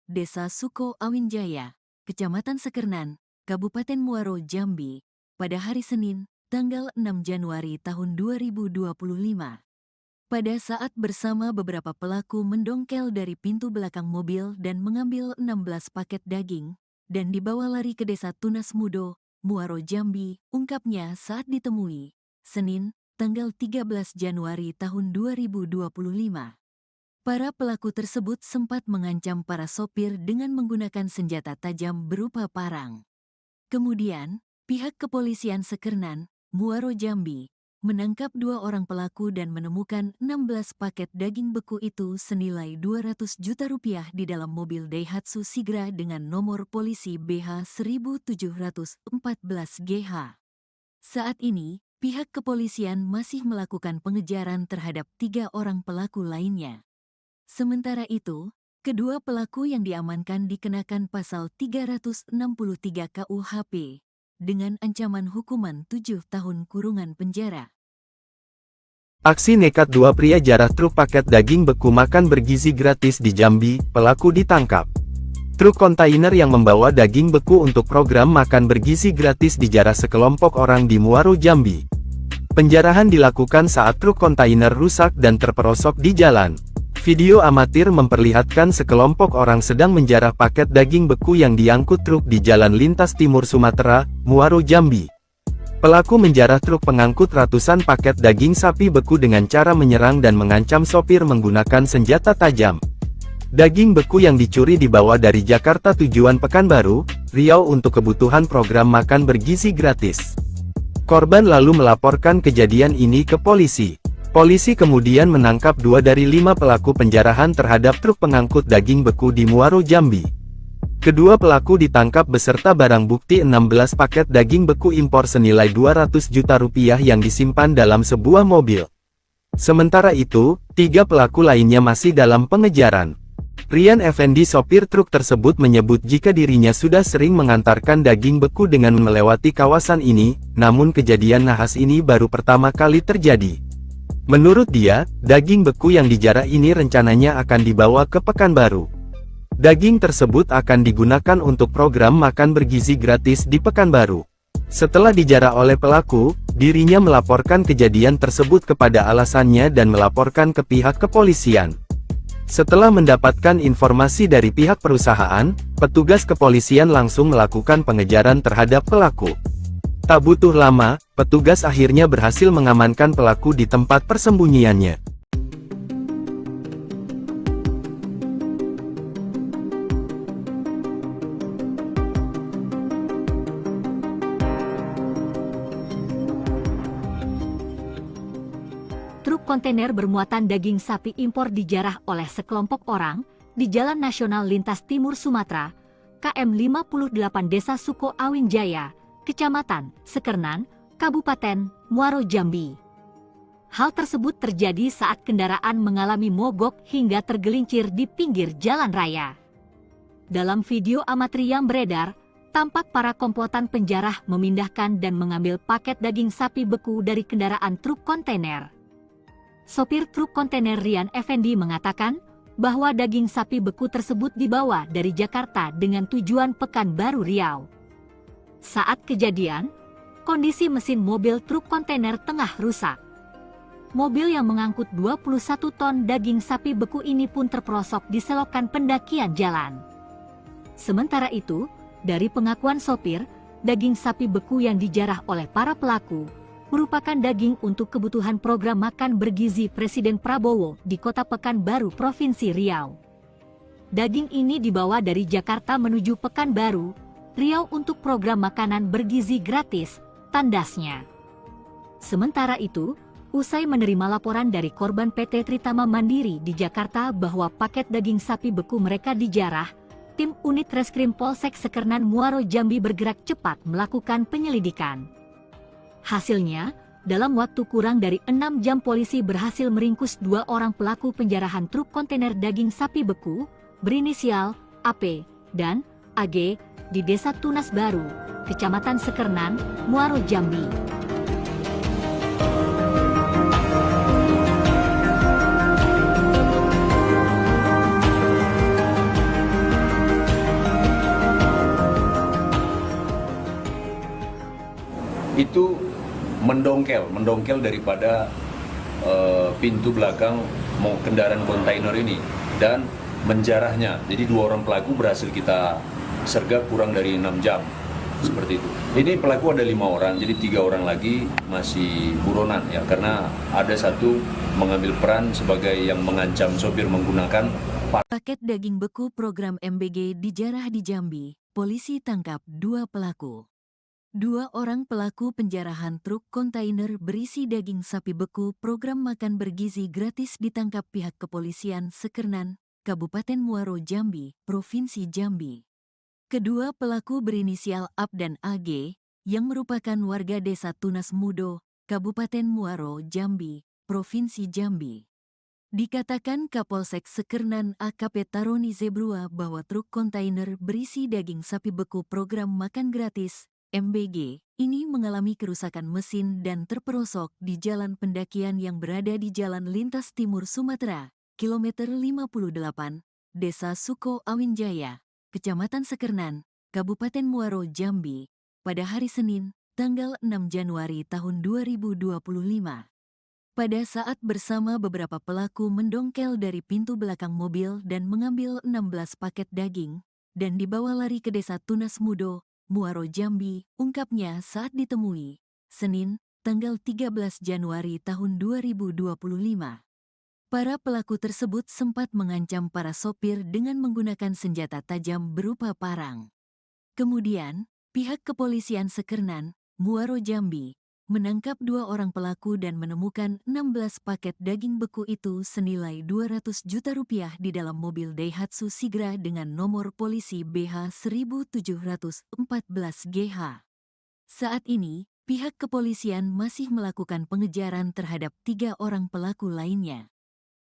A: Desa Suko Awin Jaya, Kecamatan Sekernan, Kabupaten Muaro Jambi, pada hari Senin, tanggal 6 Januari tahun 2025. Pada saat bersama beberapa pelaku mendongkel dari pintu belakang mobil dan mengambil 16 paket daging, dan dibawa lari ke Desa Tunas Mudo, Muaro Jambi, ungkapnya saat ditemui, Senin, tanggal 13 Januari tahun 2025. Para pelaku tersebut sempat mengancam para sopir dengan menggunakan senjata tajam berupa parang. Kemudian, pihak kepolisian Sekernan, Muaro Jambi, menangkap 2 orang pelaku dan menemukan 16 paket daging beku itu senilai 200 juta rupiah di dalam mobil Daihatsu Sigra dengan nomor polisi BH 1714GH. Saat ini, pihak kepolisian masih melakukan pengejaran terhadap 3 orang pelaku lainnya. Sementara itu, kedua pelaku yang diamankan dikenakan pasal 363 KUHP dengan ancaman hukuman 7 tahun kurungan penjara.
B: Aksi nekat 2 pria jarah truk paket daging beku makan bergizi gratis di Jambi, pelaku ditangkap. Truk kontainer yang membawa daging beku untuk program makan bergizi gratis dijarah sekelompok orang di Muaro Jambi. Penjarahan dilakukan saat truk kontainer rusak dan terperosok di jalan. Video amatir memperlihatkan sekelompok orang sedang menjarah paket daging beku yang diangkut truk di Jalan Lintas Timur Sumatera, Muaro Jambi. Pelaku menjarah truk pengangkut ratusan paket daging sapi beku dengan cara menyerang dan mengancam sopir menggunakan senjata tajam. Daging beku yang dicuri dibawa dari Jakarta tujuan Pekanbaru, Riau untuk kebutuhan program makan bergizi gratis. Korban lalu melaporkan kejadian ini ke polisi. Polisi kemudian menangkap 2 dari 5 pelaku penjarahan terhadap truk pengangkut daging beku di Muaro, Jambi. Kedua pelaku ditangkap beserta barang bukti 16 paket daging beku impor senilai 200 juta rupiah yang disimpan dalam sebuah mobil. Sementara itu, 3 pelaku lainnya masih dalam pengejaran. Rian Effendi, sopir truk tersebut, menyebut jika dirinya sudah sering mengantarkan daging beku dengan melewati kawasan ini, namun kejadian nahas ini baru pertama kali terjadi. Menurut dia, daging beku yang dijarah ini rencananya akan dibawa ke Pekanbaru. Daging tersebut akan digunakan untuk program makan bergizi gratis di Pekanbaru. Setelah dijarah oleh pelaku, dirinya melaporkan kejadian tersebut kepada alasannya dan melaporkan ke pihak kepolisian. Setelah mendapatkan informasi dari pihak perusahaan, petugas kepolisian langsung melakukan pengejaran terhadap pelaku. Tak butuh lama, petugas akhirnya berhasil mengamankan pelaku di tempat persembunyiannya.
C: Truk kontainer bermuatan daging sapi impor dijarah oleh sekelompok orang di Jalan Nasional Lintas Timur Sumatera, KM 58 Desa Suko Awin Jaya, Kecamatan Sekernan, Kabupaten Muaro, Jambi. Hal tersebut terjadi saat kendaraan mengalami mogok hingga tergelincir di pinggir jalan raya. Dalam video amatir yang beredar, tampak para komplotan penjarah memindahkan dan mengambil paket daging sapi beku dari kendaraan truk kontainer. Sopir truk kontainer Rian Effendi mengatakan bahwa daging sapi beku tersebut dibawa dari Jakarta dengan tujuan Pekanbaru, Riau. Saat kejadian, kondisi mesin mobil truk kontainer tengah rusak. Mobil yang mengangkut 21 ton daging sapi beku ini pun terperosok di selokan pendakian jalan. Sementara itu, dari pengakuan sopir, daging sapi beku yang dijarah oleh para pelaku merupakan daging untuk kebutuhan program makan bergizi Presiden Prabowo di Kota Pekanbaru, Provinsi Riau. Daging ini dibawa dari Jakarta menuju Pekanbaru, Riau untuk program makanan bergizi gratis, tandasnya. Sementara itu, usai menerima laporan dari korban PT Tritama Mandiri di Jakarta bahwa paket daging sapi beku mereka dijarah, tim unit Reskrim Polsek Sekernan Muaro, Jambi bergerak cepat melakukan penyelidikan. Hasilnya, dalam waktu kurang dari 6 jam polisi berhasil meringkus 2 orang pelaku penjarahan truk kontainer daging sapi beku, berinisial AP dan AG, di Desa Tunas Baru, Kecamatan Sekernan, Muaro, Jambi.
D: Itu mendongkel daripada pintu belakang kendaraan kontainer ini dan menjarahnya. Jadi 2 orang pelaku berhasil kita sergap kurang dari 6 jam, seperti itu. Ini pelaku ada 5 orang, jadi 3 orang lagi masih buronan ya, karena ada satu mengambil peran sebagai yang mengancam sopir menggunakan
A: Paket daging beku program MBG dijarah di Jambi. Polisi tangkap 2 pelaku. 2 orang pelaku penjarahan truk kontainer berisi daging sapi beku program makan bergizi gratis ditangkap pihak kepolisian Sekernan, Kabupaten Muaro, Jambi, Provinsi Jambi. Kedua pelaku berinisial AP dan AG, yang merupakan warga Desa Tunas Mudo, Kabupaten Muaro, Jambi, Provinsi Jambi. Dikatakan Kapolsek Sekernan AKP Taroni Zebrua bahwa truk kontainer berisi daging sapi beku program makan gratis, MBG, ini mengalami kerusakan mesin dan terperosok di jalan pendakian yang berada di Jalan Lintas Timur Sumatera, kilometer 58, Desa Suko Awin Jaya, Kecamatan Sekernan, Kabupaten Muaro, Jambi, pada hari Senin, tanggal 6 Januari tahun 2025. Pada saat bersama beberapa pelaku mendongkel dari pintu belakang mobil dan mengambil 16 paket daging, dan dibawa lari ke Desa Tunas Mudo, Muaro, Jambi, ungkapnya saat ditemui, Senin, tanggal 13 Januari tahun 2025. Para pelaku tersebut sempat mengancam para sopir dengan menggunakan senjata tajam berupa parang. Kemudian, pihak kepolisian Sekernan, Muaro, Jambi, menangkap 2 orang pelaku dan menemukan 16 paket daging beku itu senilai 200 juta rupiah di dalam mobil Daihatsu Sigra dengan nomor polisi BH 1714GH. Saat ini, pihak kepolisian masih melakukan pengejaran terhadap 3 orang pelaku lainnya.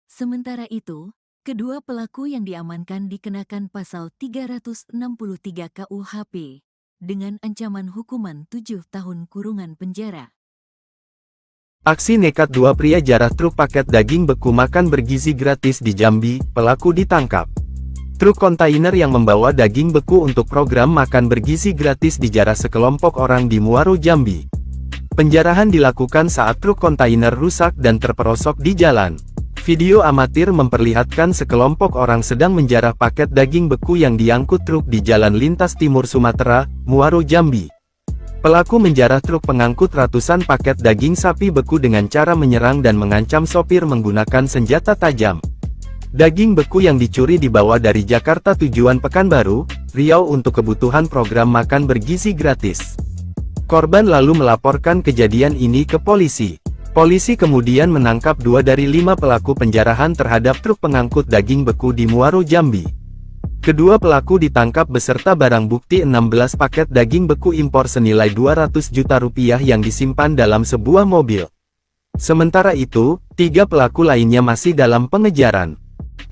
A: Sementara itu, kedua pelaku yang diamankan dikenakan pasal 363 KUHP dengan ancaman hukuman 7 tahun kurungan penjara.
B: Aksi nekat 2 pria jarah truk paket daging beku makan bergizi gratis di Jambi, pelaku ditangkap. Truk kontainer yang membawa daging beku untuk program makan bergizi gratis dijarah sekelompok orang di Muaro, Jambi. Penjarahan dilakukan saat truk kontainer rusak dan terperosok di jalan. Video amatir memperlihatkan sekelompok orang sedang menjarah paket daging beku yang diangkut truk di Jalan Lintas Timur Sumatera, Muaro, Jambi. Pelaku menjarah truk pengangkut ratusan paket daging sapi beku dengan cara menyerang dan mengancam sopir menggunakan senjata tajam. Daging beku yang dicuri dibawa dari Jakarta tujuan Pekanbaru, Riau untuk kebutuhan program makan bergizi gratis. Korban lalu melaporkan kejadian ini ke polisi. Polisi kemudian menangkap 2 dari 5 pelaku penjarahan terhadap truk pengangkut daging beku di Muaro, Jambi. Kedua pelaku ditangkap beserta barang bukti 16 paket daging beku impor senilai 200 juta rupiah yang disimpan dalam sebuah mobil. Sementara itu, 3 pelaku lainnya masih dalam pengejaran.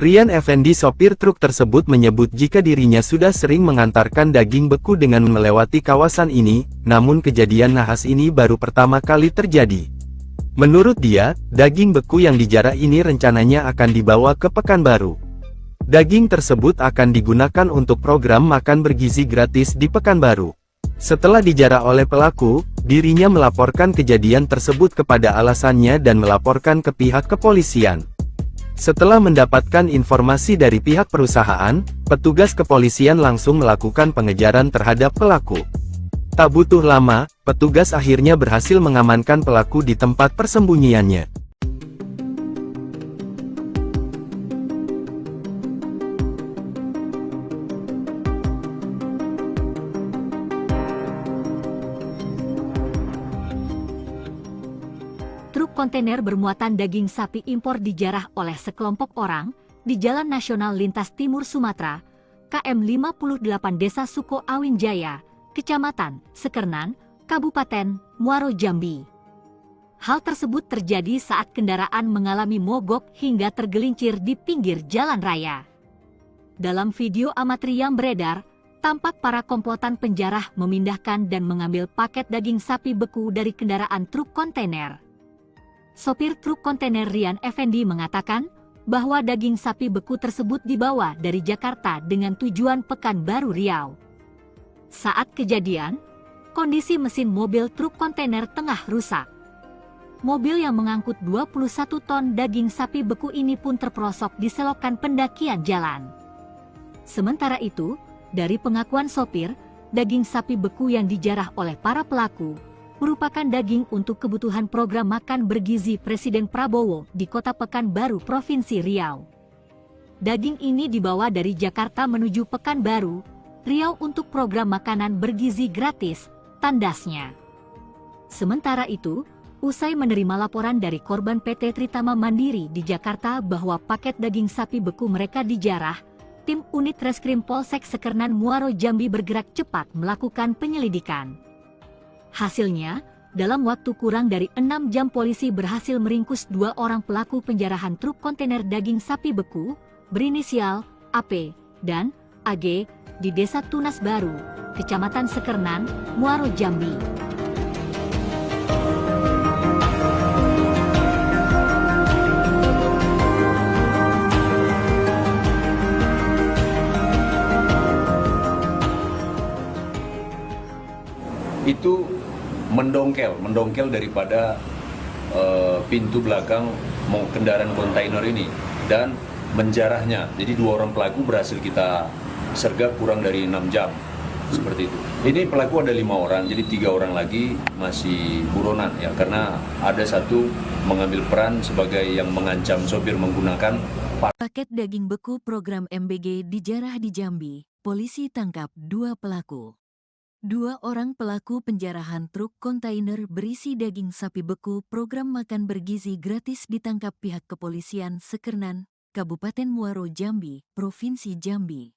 B: Rian Effendi, sopir truk tersebut, menyebut jika dirinya sudah sering mengantarkan daging beku dengan melewati kawasan ini, namun kejadian nahas ini baru pertama kali terjadi. Menurut dia, daging beku yang dijarah ini rencananya akan dibawa ke Pekanbaru. Daging tersebut akan digunakan untuk program makan bergizi gratis di Pekanbaru. Setelah dijarah oleh pelaku, dirinya melaporkan kejadian tersebut kepada alasannya dan melaporkan ke pihak kepolisian. Setelah mendapatkan informasi dari pihak perusahaan, petugas kepolisian langsung melakukan pengejaran terhadap pelaku. Tak butuh lama, petugas akhirnya berhasil mengamankan pelaku di tempat persembunyiannya.
C: Truk kontainer bermuatan daging sapi impor dijarah oleh sekelompok orang di Jalan Nasional Lintas Timur Sumatera, KM 58 Desa Suko Awin Jaya, Kecamatan Sekernan, Kabupaten Muaro, Jambi. Hal tersebut terjadi saat kendaraan mengalami mogok hingga tergelincir di pinggir jalan raya. Dalam video amatir yang beredar, tampak para komplotan penjarah memindahkan dan mengambil paket daging sapi beku dari kendaraan truk kontainer. Sopir truk kontainer Rian Effendi mengatakan bahwa daging sapi beku tersebut dibawa dari Jakarta dengan tujuan Pekanbaru, Riau. Saat kejadian, kondisi mesin mobil truk kontainer tengah rusak. Mobil yang mengangkut 21 ton daging sapi beku ini pun terperosok di selokan pendakian jalan. Sementara itu, dari pengakuan sopir, daging sapi beku yang dijarah oleh para pelaku merupakan daging untuk kebutuhan program makan bergizi Presiden Prabowo di Kota Pekanbaru, Provinsi Riau. Daging ini dibawa dari Jakarta menuju Pekanbaru, Riau untuk program makanan bergizi gratis, tandasnya. Sementara itu, usai menerima laporan dari korban PT Tritama Mandiri di Jakarta bahwa paket daging sapi beku mereka dijarah, tim unit Reskrim Polsek Sekernan Muaro, Jambi bergerak cepat melakukan penyelidikan. Hasilnya, dalam waktu kurang dari 6 jam polisi berhasil meringkus 2 orang pelaku penjarahan truk kontainer daging sapi beku, berinisial AP dan AG, di Desa Tunas Baru, Kecamatan Sekernan, Muaro, Jambi.
D: Itu mendongkel daripada pintu belakang kendaraan kontainer ini dan menjarahnya. Jadi 2 orang pelaku berhasil kita sergap kurang dari 6 jam, seperti itu. Ini pelaku ada 5 orang, jadi 3 orang lagi masih buronan ya, karena ada 1 mengambil peran sebagai yang mengancam sopir menggunakan
A: paket daging beku program MBG dijarah di Jambi. Polisi tangkap 2 pelaku. Dua orang pelaku penjarahan truk kontainer berisi daging sapi beku program makan bergizi gratis ditangkap pihak kepolisian Sekernan, Kabupaten Muaro Jambi, Provinsi Jambi.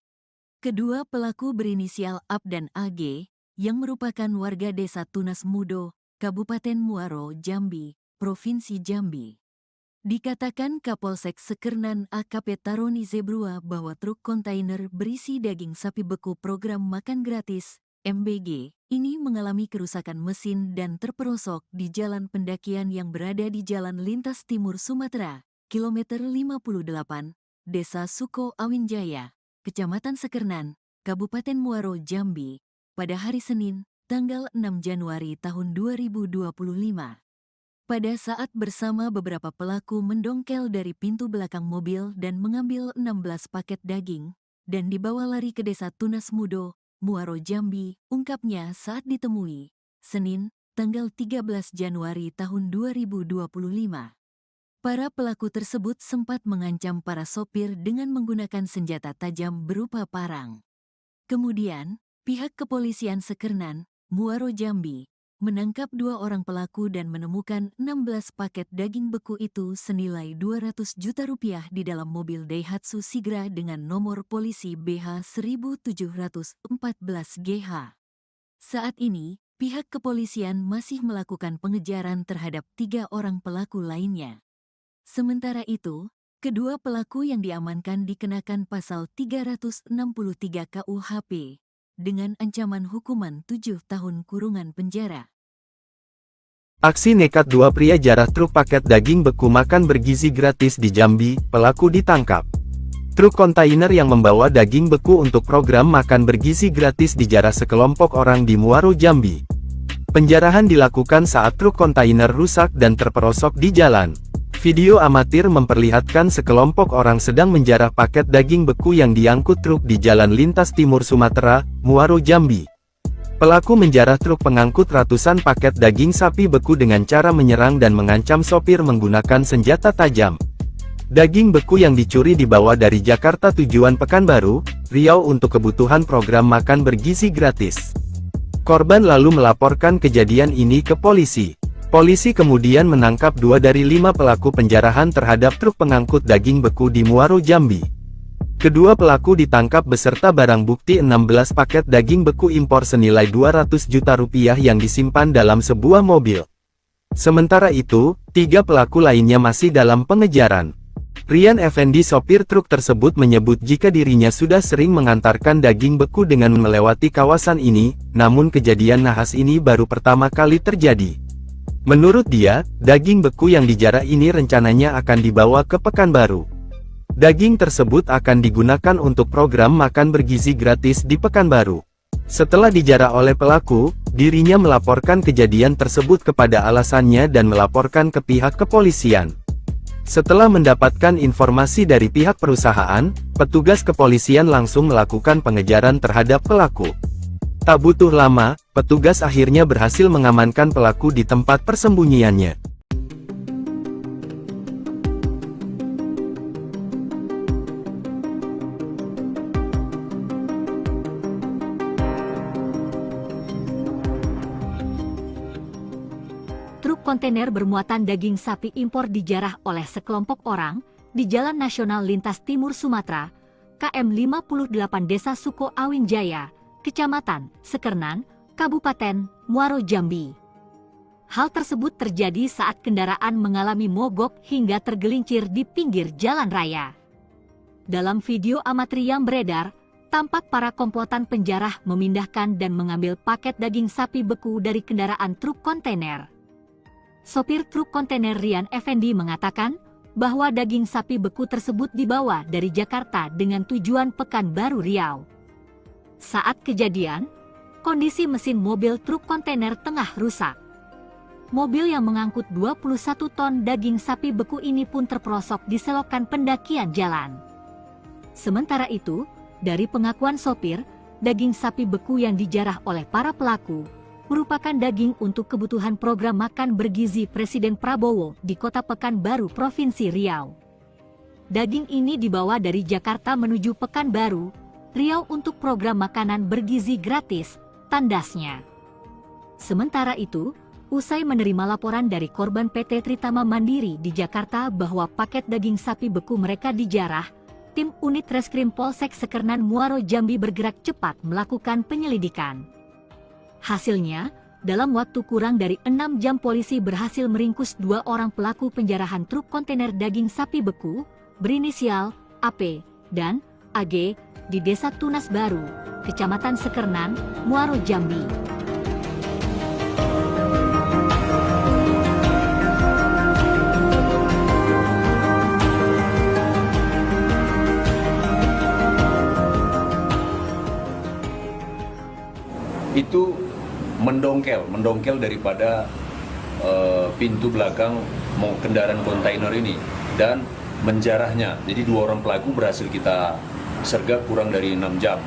A: Kedua pelaku berinisial AB dan AG, yang merupakan warga desa Tunas Mudo, Kabupaten Muaro Jambi, Provinsi Jambi. Dikatakan Kapolsek Sekernan AKP Taroni Zebrua bahwa truk kontainer berisi daging sapi beku program makan gratis MBG, ini mengalami kerusakan mesin dan terperosok di jalan pendakian yang berada di Jalan Lintas Timur Sumatera, kilometer 58, Desa Suko Awinjaya, Kecamatan Sekernan, Kabupaten Muaro Jambi, pada hari Senin, tanggal 6 Januari tahun 2025. Pada saat bersama beberapa pelaku mendongkel dari pintu belakang mobil dan mengambil 16 paket daging, dan dibawa lari ke Desa Tunas Mudo, Muaro Jambi, ungkapnya saat ditemui, Senin, tanggal 13 Januari tahun 2025. Para pelaku tersebut sempat mengancam para sopir dengan menggunakan senjata tajam berupa parang. Kemudian, pihak kepolisian Sekernan, Muaro Jambi, menangkap dua orang pelaku dan menemukan 16 paket daging beku itu senilai 200 juta rupiah di dalam mobil Daihatsu Sigra dengan nomor polisi BH 1714GH. Saat ini, pihak kepolisian masih melakukan pengejaran terhadap 3 orang pelaku lainnya. Sementara itu, kedua pelaku yang diamankan dikenakan pasal 363 KUHP dengan ancaman hukuman 7 tahun kurungan penjara.
B: Aksi nekat dua pria jarah truk paket daging beku makan bergizi gratis di Jambi, pelaku ditangkap. Truk kontainer yang membawa daging beku untuk program makan bergizi gratis dijarah sekelompok orang di Muaro Jambi. Penjarahan dilakukan saat truk kontainer rusak dan terperosok di jalan. Video amatir memperlihatkan sekelompok orang sedang menjarah paket daging beku yang diangkut truk di Jalan Lintas Timur Sumatera, Muaro Jambi. Pelaku menjarah truk pengangkut ratusan paket daging sapi beku dengan cara menyerang dan mengancam sopir menggunakan senjata tajam. Daging beku yang dicuri dibawa dari Jakarta tujuan Pekanbaru, Riau untuk kebutuhan program makan bergizi gratis. Korban lalu melaporkan kejadian ini ke polisi. Polisi kemudian menangkap 2 dari 5 pelaku penjarahan terhadap truk pengangkut daging beku di Muaro Jambi. Kedua pelaku ditangkap beserta barang bukti 16 paket daging beku impor senilai 200 juta rupiah yang disimpan dalam sebuah mobil. Sementara itu, 3 pelaku lainnya masih dalam pengejaran. Rian Effendi sopir truk tersebut menyebut jika dirinya sudah sering mengantarkan daging beku dengan melewati kawasan ini, namun kejadian nahas ini baru pertama kali terjadi. Menurut dia, daging beku yang dijarah ini rencananya akan dibawa ke Pekanbaru. Daging tersebut akan digunakan untuk program makan bergizi gratis di Pekanbaru. Setelah dijarah oleh pelaku, dirinya melaporkan kejadian tersebut kepada alasannya dan melaporkan ke pihak kepolisian. Setelah mendapatkan informasi dari pihak perusahaan, petugas kepolisian langsung melakukan pengejaran terhadap pelaku. Tak butuh lama, petugas akhirnya berhasil mengamankan pelaku di tempat persembunyiannya.
C: Truk kontainer bermuatan daging sapi impor dijarah oleh sekelompok orang di Jalan Nasional Lintas Timur Sumatera, KM 58 Desa Suko Awinjaya, Kecamatan Sekernan, Kabupaten Muaro Jambi. Hal tersebut terjadi saat kendaraan mengalami mogok hingga tergelincir di pinggir jalan raya. Dalam video amatir yang beredar, tampak para komplotan penjarah memindahkan dan mengambil paket daging sapi beku dari kendaraan truk kontainer. Sopir truk kontainer Rian Effendi mengatakan bahwa daging sapi beku tersebut dibawa dari Jakarta dengan tujuan Pekanbaru Riau. Saat kejadian, kondisi mesin mobil truk kontainer tengah rusak. Mobil yang mengangkut 21 ton daging sapi beku ini pun terperosok di selokan pendakian jalan. Sementara itu, dari pengakuan sopir, daging sapi beku yang dijarah oleh para pelaku merupakan daging untuk kebutuhan program makan bergizi Presiden Prabowo di Kota Pekanbaru, Provinsi Riau. Daging ini dibawa dari Jakarta menuju Pekanbaru, Riau untuk program makanan bergizi gratis tandasnya. Sementara itu, usai menerima laporan dari korban PT Tritama Mandiri di Jakarta bahwa paket daging sapi beku mereka dijarah, tim unit Reskrim Polsek Sekernan Muaro Jambi bergerak cepat melakukan penyelidikan. Hasilnya, dalam waktu kurang dari 6 jam polisi berhasil meringkus 2 orang pelaku penjarahan truk kontainer daging sapi beku berinisial AP dan AG di Desa Tunas Baru, Kecamatan Sekernan, Muaro Jambi.
D: Itu mendongkel daripada pintu belakang kendaraan kontainer ini dan menjarahnya. Jadi 2 orang pelaku berhasil kita sergap kurang dari 6 jam,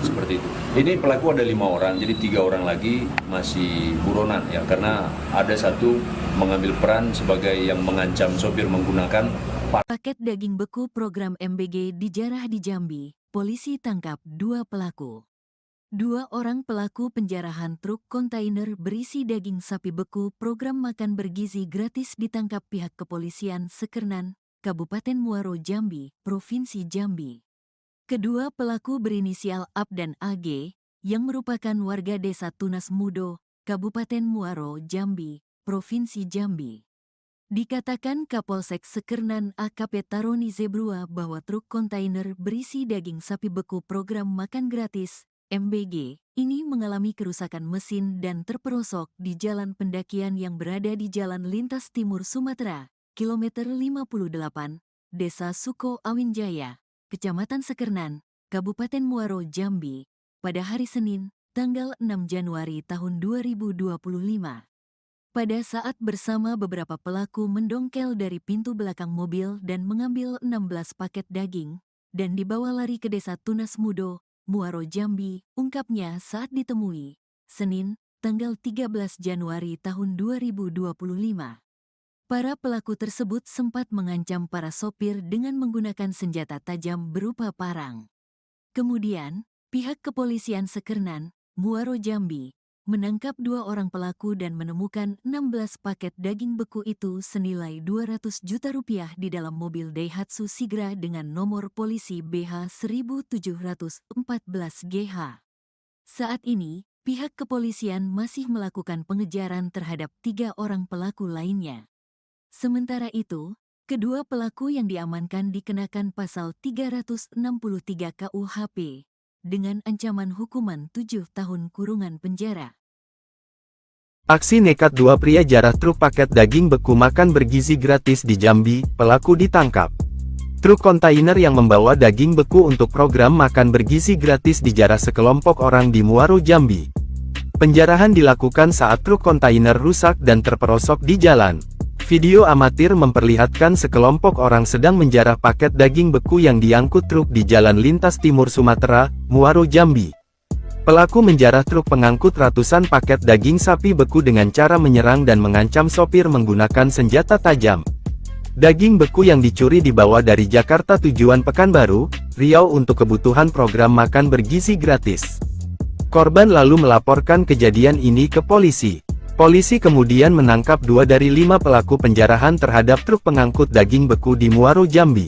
D: seperti itu. Ini pelaku ada 5 orang, jadi 3 orang lagi masih buronan ya, karena ada satu mengambil peran sebagai yang mengancam sopir menggunakan
A: Paket daging beku program MBG dijarah di Jambi, polisi tangkap 2 pelaku. 2 orang pelaku penjarahan truk kontainer berisi daging sapi beku program makan bergizi gratis ditangkap pihak kepolisian Sekernan, Kabupaten Muaro Jambi, Provinsi Jambi. Kedua pelaku berinisial AP dan AG, yang merupakan warga Desa Tunas Mudo, Kabupaten Muaro Jambi, Provinsi Jambi. Dikatakan Kapolsek Sekernan AKP Taroni Zebrua bahwa truk kontainer berisi daging sapi beku program makan gratis MBG ini mengalami kerusakan mesin dan terperosok di jalan pendakian yang berada di Jalan Lintas Timur Sumatera, kilometer 58, Desa Suko Awinjaya, Kecamatan Sekernan, Kabupaten Muaro Jambi, pada hari Senin, tanggal 6 Januari tahun 2025. Pada saat bersama beberapa pelaku mendongkel dari pintu belakang mobil dan mengambil 16 paket daging, dan dibawa lari ke Desa Tunas Mudo, Muaro Jambi, ungkapnya saat ditemui, Senin, tanggal 13 Januari tahun 2025. Para pelaku tersebut sempat mengancam para sopir dengan menggunakan senjata tajam berupa parang. Kemudian, pihak kepolisian Sekernan, Muaro Jambi, menangkap 2 orang pelaku dan menemukan 16 paket daging beku itu senilai 200 juta rupiah di dalam mobil Daihatsu Sigra dengan nomor polisi BH 1714GH. Saat ini, pihak kepolisian masih melakukan pengejaran terhadap 3 orang pelaku lainnya. Sementara itu, kedua pelaku yang diamankan dikenakan pasal 363 KUHP dengan ancaman hukuman 7 tahun kurungan penjara.
B: Aksi nekat 2 pria jarah truk paket daging beku makan bergizi gratis di Jambi, pelaku ditangkap. Truk kontainer yang membawa daging beku untuk program makan bergizi gratis dijarah sekelompok orang di Muaro Jambi. Penjarahan dilakukan saat truk kontainer rusak dan terperosok di jalan. Video amatir memperlihatkan sekelompok orang sedang menjarah paket daging beku yang diangkut truk di Jalan Lintas Timur Sumatera, Muaro Jambi. Pelaku menjarah truk pengangkut ratusan paket daging sapi beku dengan cara menyerang dan mengancam sopir menggunakan senjata tajam. Daging beku yang dicuri dibawa dari Jakarta tujuan Pekanbaru, Riau untuk kebutuhan program makan bergizi gratis. Korban lalu melaporkan kejadian ini ke polisi. Polisi kemudian menangkap 2 dari 5 pelaku penjarahan terhadap truk pengangkut daging beku di Muaro Jambi.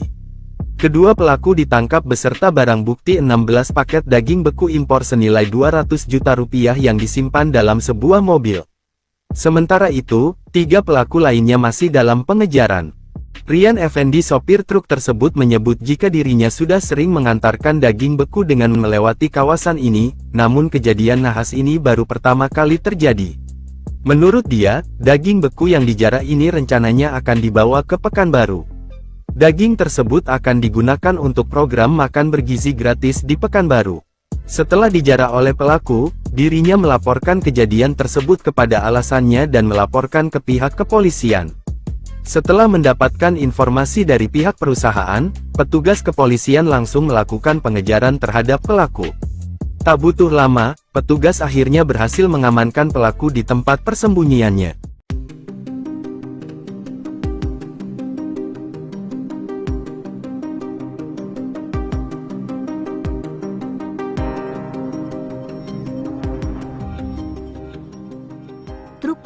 B: Kedua pelaku ditangkap beserta barang bukti 16 paket daging beku impor senilai 200 juta rupiah yang disimpan dalam sebuah mobil. Sementara itu, 3 pelaku lainnya masih dalam pengejaran. Rian Effendi sopir truk tersebut menyebut jika dirinya sudah sering mengantarkan daging beku dengan melewati kawasan ini, namun kejadian nahas ini baru pertama kali terjadi. Menurut dia, daging beku yang dijarah ini rencananya akan dibawa ke Pekanbaru. Daging tersebut akan digunakan untuk program makan bergizi gratis di Pekanbaru. Setelah dijarah oleh pelaku, dirinya melaporkan kejadian tersebut kepada alasannya dan melaporkan ke pihak kepolisian. Setelah mendapatkan informasi dari pihak perusahaan, petugas kepolisian langsung melakukan pengejaran terhadap pelaku. Tak butuh lama, petugas akhirnya berhasil mengamankan pelaku di tempat persembunyiannya.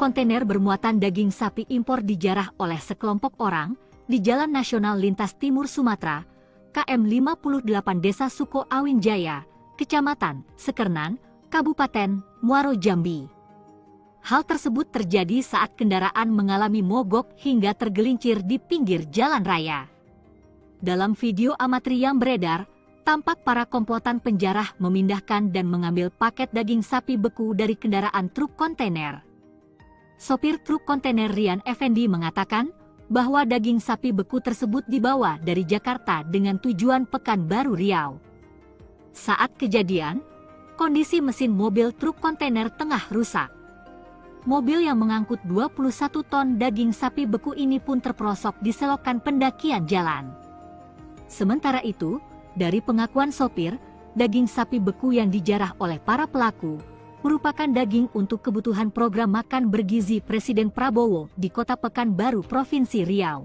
C: kontainer bermuatan daging sapi impor dijarah oleh sekelompok orang di Jalan Nasional Lintas Timur Sumatera, KM 58 Desa Suko Awin Jaya, Kecamatan Sekernan, Kabupaten Muaro Jambi. Hal tersebut terjadi saat kendaraan mengalami mogok hingga tergelincir di pinggir jalan raya. Dalam video amatir yang beredar, tampak para komplotan penjarah memindahkan dan mengambil paket daging sapi beku dari kendaraan truk kontainer. Sopir truk kontainer Rian Effendi mengatakan bahwa daging sapi beku tersebut dibawa dari Jakarta dengan tujuan Pekanbaru Riau. Saat kejadian, kondisi mesin mobil truk kontainer tengah rusak. Mobil yang mengangkut 21 ton daging sapi beku ini pun terperosok di selokan pendakian jalan. Sementara itu, dari pengakuan sopir, daging sapi beku yang dijarah oleh para pelaku merupakan daging untuk kebutuhan program makan bergizi Presiden Prabowo di Kota Pekanbaru, Provinsi Riau.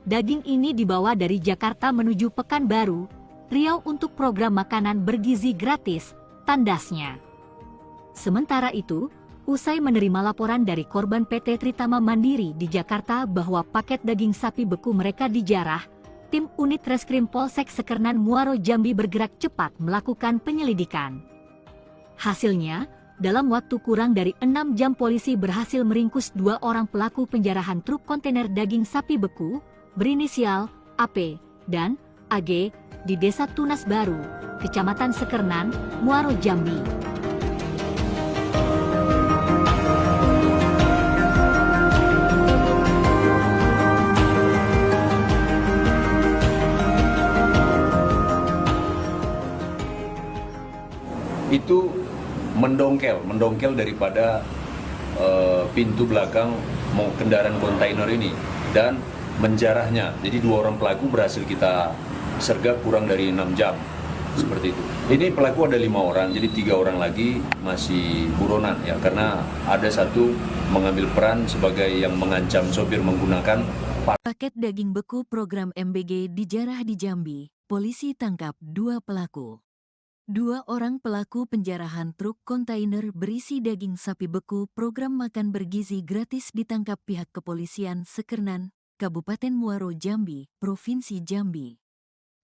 C: Daging ini dibawa dari Jakarta menuju Pekanbaru, Riau untuk program makanan bergizi gratis, tandasnya. Sementara itu, usai menerima laporan dari korban PT Tritama Mandiri di Jakarta bahwa paket daging sapi beku mereka dijarah, tim unit Reskrim Polsek Sekernan Muaro Jambi bergerak cepat melakukan penyelidikan. Hasilnya, dalam waktu kurang dari 6 jam polisi berhasil meringkus 2 orang pelaku penjarahan truk kontainer daging sapi beku berinisial AP dan AG di Desa Tunas Baru, Kecamatan Sekernan, Muaro Jambi.
D: Itu mendongkel daripada pintu belakang kendaraan kontainer ini dan menjarahnya. Jadi 2 orang pelaku berhasil kita sergap kurang dari 6 jam, seperti itu. Ini pelaku ada 5 orang, jadi 3 orang lagi masih buronan ya, karena ada satu mengambil peran sebagai yang mengancam sopir menggunakan
A: paket daging beku program MBG dijarah di Jambi. Polisi tangkap 2 pelaku. 2 orang pelaku penjarahan truk kontainer berisi daging sapi beku program makan bergizi gratis ditangkap pihak kepolisian Sekernan, Kabupaten Muaro Jambi, Provinsi Jambi.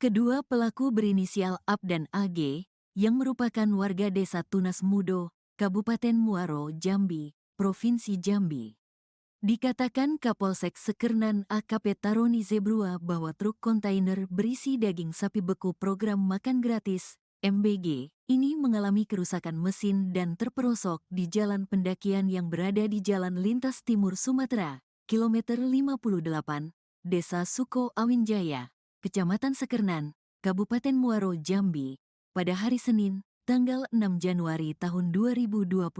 A: Kedua pelaku berinisial AP dan AG, yang merupakan warga Desa Tunas Mudo, Kabupaten Muaro Jambi, Provinsi Jambi. Dikatakan Kapolsek Sekernan AKP Taroni Zebrua bahwa truk kontainer berisi daging sapi beku program makan gratis MBG, ini mengalami kerusakan mesin dan terperosok di jalan pendakian yang berada di Jalan Lintas Timur Sumatera, kilometer 58, Desa Suko Awin Jaya, Kecamatan Sekernan, Kabupaten Muaro Jambi, pada hari Senin, tanggal 6 Januari tahun 2025.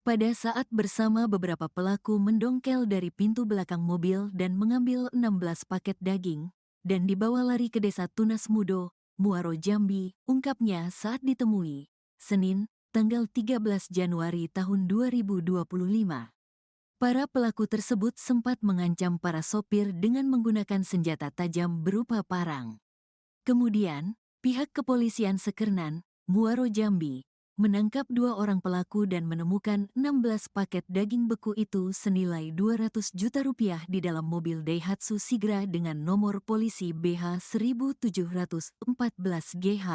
A: Pada saat bersama beberapa pelaku mendongkel dari pintu belakang mobil dan mengambil 16 paket daging, dan dibawa lari ke Desa Tunas Mudo, Muaro Jambi, ungkapnya saat ditemui, Senin, tanggal 13 Januari tahun 2025. Para pelaku tersebut sempat mengancam para sopir dengan menggunakan senjata tajam berupa parang. Kemudian, pihak kepolisian Sekernan, Muaro Jambi, menangkap 2 orang pelaku dan menemukan 16 paket daging beku itu senilai 200 juta rupiah di dalam mobil Daihatsu Sigra dengan nomor polisi BH 1714GH.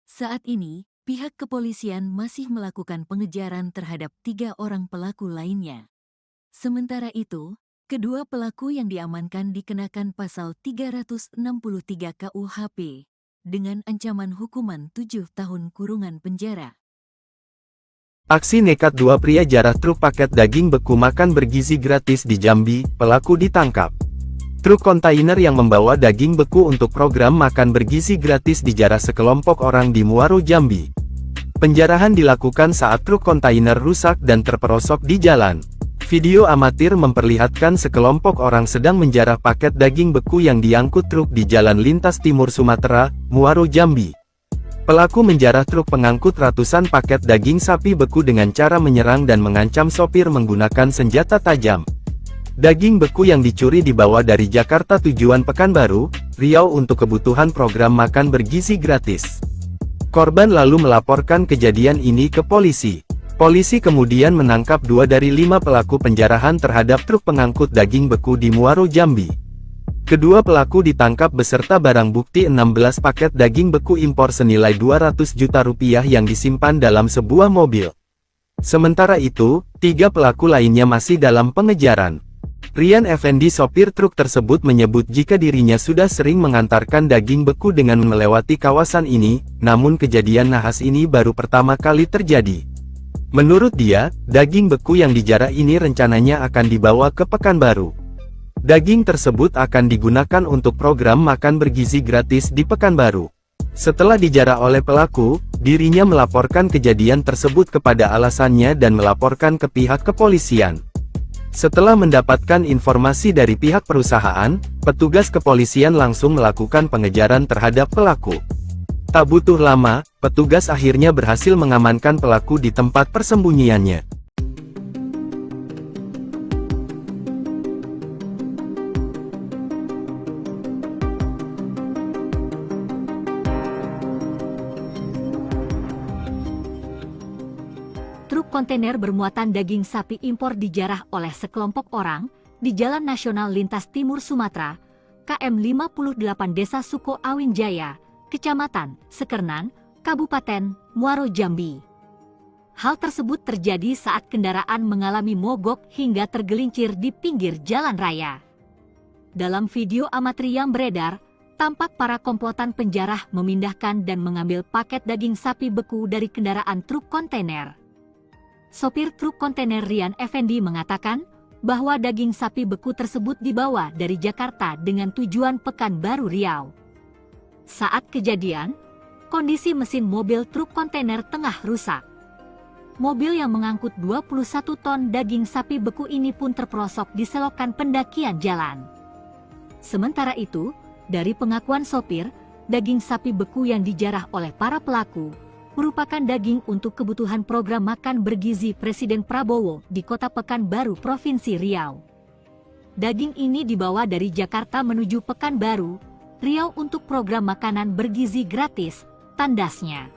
A: Saat ini, pihak kepolisian masih melakukan pengejaran terhadap 3 orang pelaku lainnya. Sementara itu, kedua pelaku yang diamankan dikenakan pasal 363 KUHP dengan ancaman hukuman 7 tahun kurungan penjara.
B: Aksi nekat 2 pria jarah truk paket daging beku makan bergizi gratis di Jambi, pelaku ditangkap. Truk kontainer yang membawa daging beku untuk program makan bergizi gratis dijarah sekelompok orang di Muaro Jambi. Penjarahan dilakukan saat truk kontainer rusak dan terperosok di jalan. Video amatir memperlihatkan sekelompok orang sedang menjarah paket daging beku yang diangkut truk di Jalan Lintas Timur Sumatera, Muaro Jambi. Pelaku menjarah truk pengangkut ratusan paket daging sapi beku dengan cara menyerang dan mengancam sopir menggunakan senjata tajam. Daging beku yang dicuri dibawa dari Jakarta tujuan Pekanbaru, Riau untuk kebutuhan program makan bergizi gratis. Korban lalu melaporkan kejadian ini ke polisi. Polisi kemudian menangkap 2 dari 5 pelaku penjarahan terhadap truk pengangkut daging beku di Muaro, Jambi. Kedua pelaku ditangkap beserta barang bukti 16 paket daging beku impor senilai 200 juta rupiah yang disimpan dalam sebuah mobil. Sementara itu, 3 pelaku lainnya masih dalam pengejaran. Rian Effendi, sopir truk tersebut, menyebut jika dirinya sudah sering mengantarkan daging beku dengan melewati kawasan ini, namun kejadian nahas ini baru pertama kali terjadi. Menurut dia, daging beku yang dijarah ini rencananya akan dibawa ke Pekanbaru. Daging tersebut akan digunakan untuk program makan bergizi gratis di Pekanbaru. Setelah dijarah oleh pelaku, dirinya melaporkan kejadian tersebut kepada alasannya dan melaporkan ke pihak kepolisian. Setelah mendapatkan informasi dari pihak perusahaan, petugas kepolisian langsung melakukan pengejaran terhadap pelaku. Tak butuh lama, petugas akhirnya berhasil mengamankan pelaku di tempat persembunyiannya.
C: Truk kontainer bermuatan daging sapi impor dijarah oleh sekelompok orang di Jalan Nasional Lintas Timur Sumatera, KM 58 Desa Suko Awin Jaya, Kecamatan Sekernan, Kabupaten Muaro, Jambi. Hal tersebut terjadi saat kendaraan mengalami mogok hingga tergelincir di pinggir jalan raya. Dalam video amatir yang beredar, tampak para komplotan penjarah memindahkan dan mengambil paket daging sapi beku dari kendaraan truk kontainer. Sopir truk kontainer Rian Effendi mengatakan bahwa daging sapi beku tersebut dibawa dari Jakarta dengan tujuan Pekanbaru, Riau. Saat kejadian, kondisi mesin mobil truk kontainer tengah rusak. Mobil yang mengangkut 21 ton daging sapi beku ini pun terperosok di selokan pendakian jalan. Sementara itu, dari pengakuan sopir, daging sapi beku yang dijarah oleh para pelaku merupakan daging untuk kebutuhan program makan bergizi Presiden Prabowo di Kota Pekanbaru, Provinsi Riau. Daging ini dibawa dari Jakarta menuju Pekanbaru, Riau untuk program makanan bergizi gratis, tandasnya.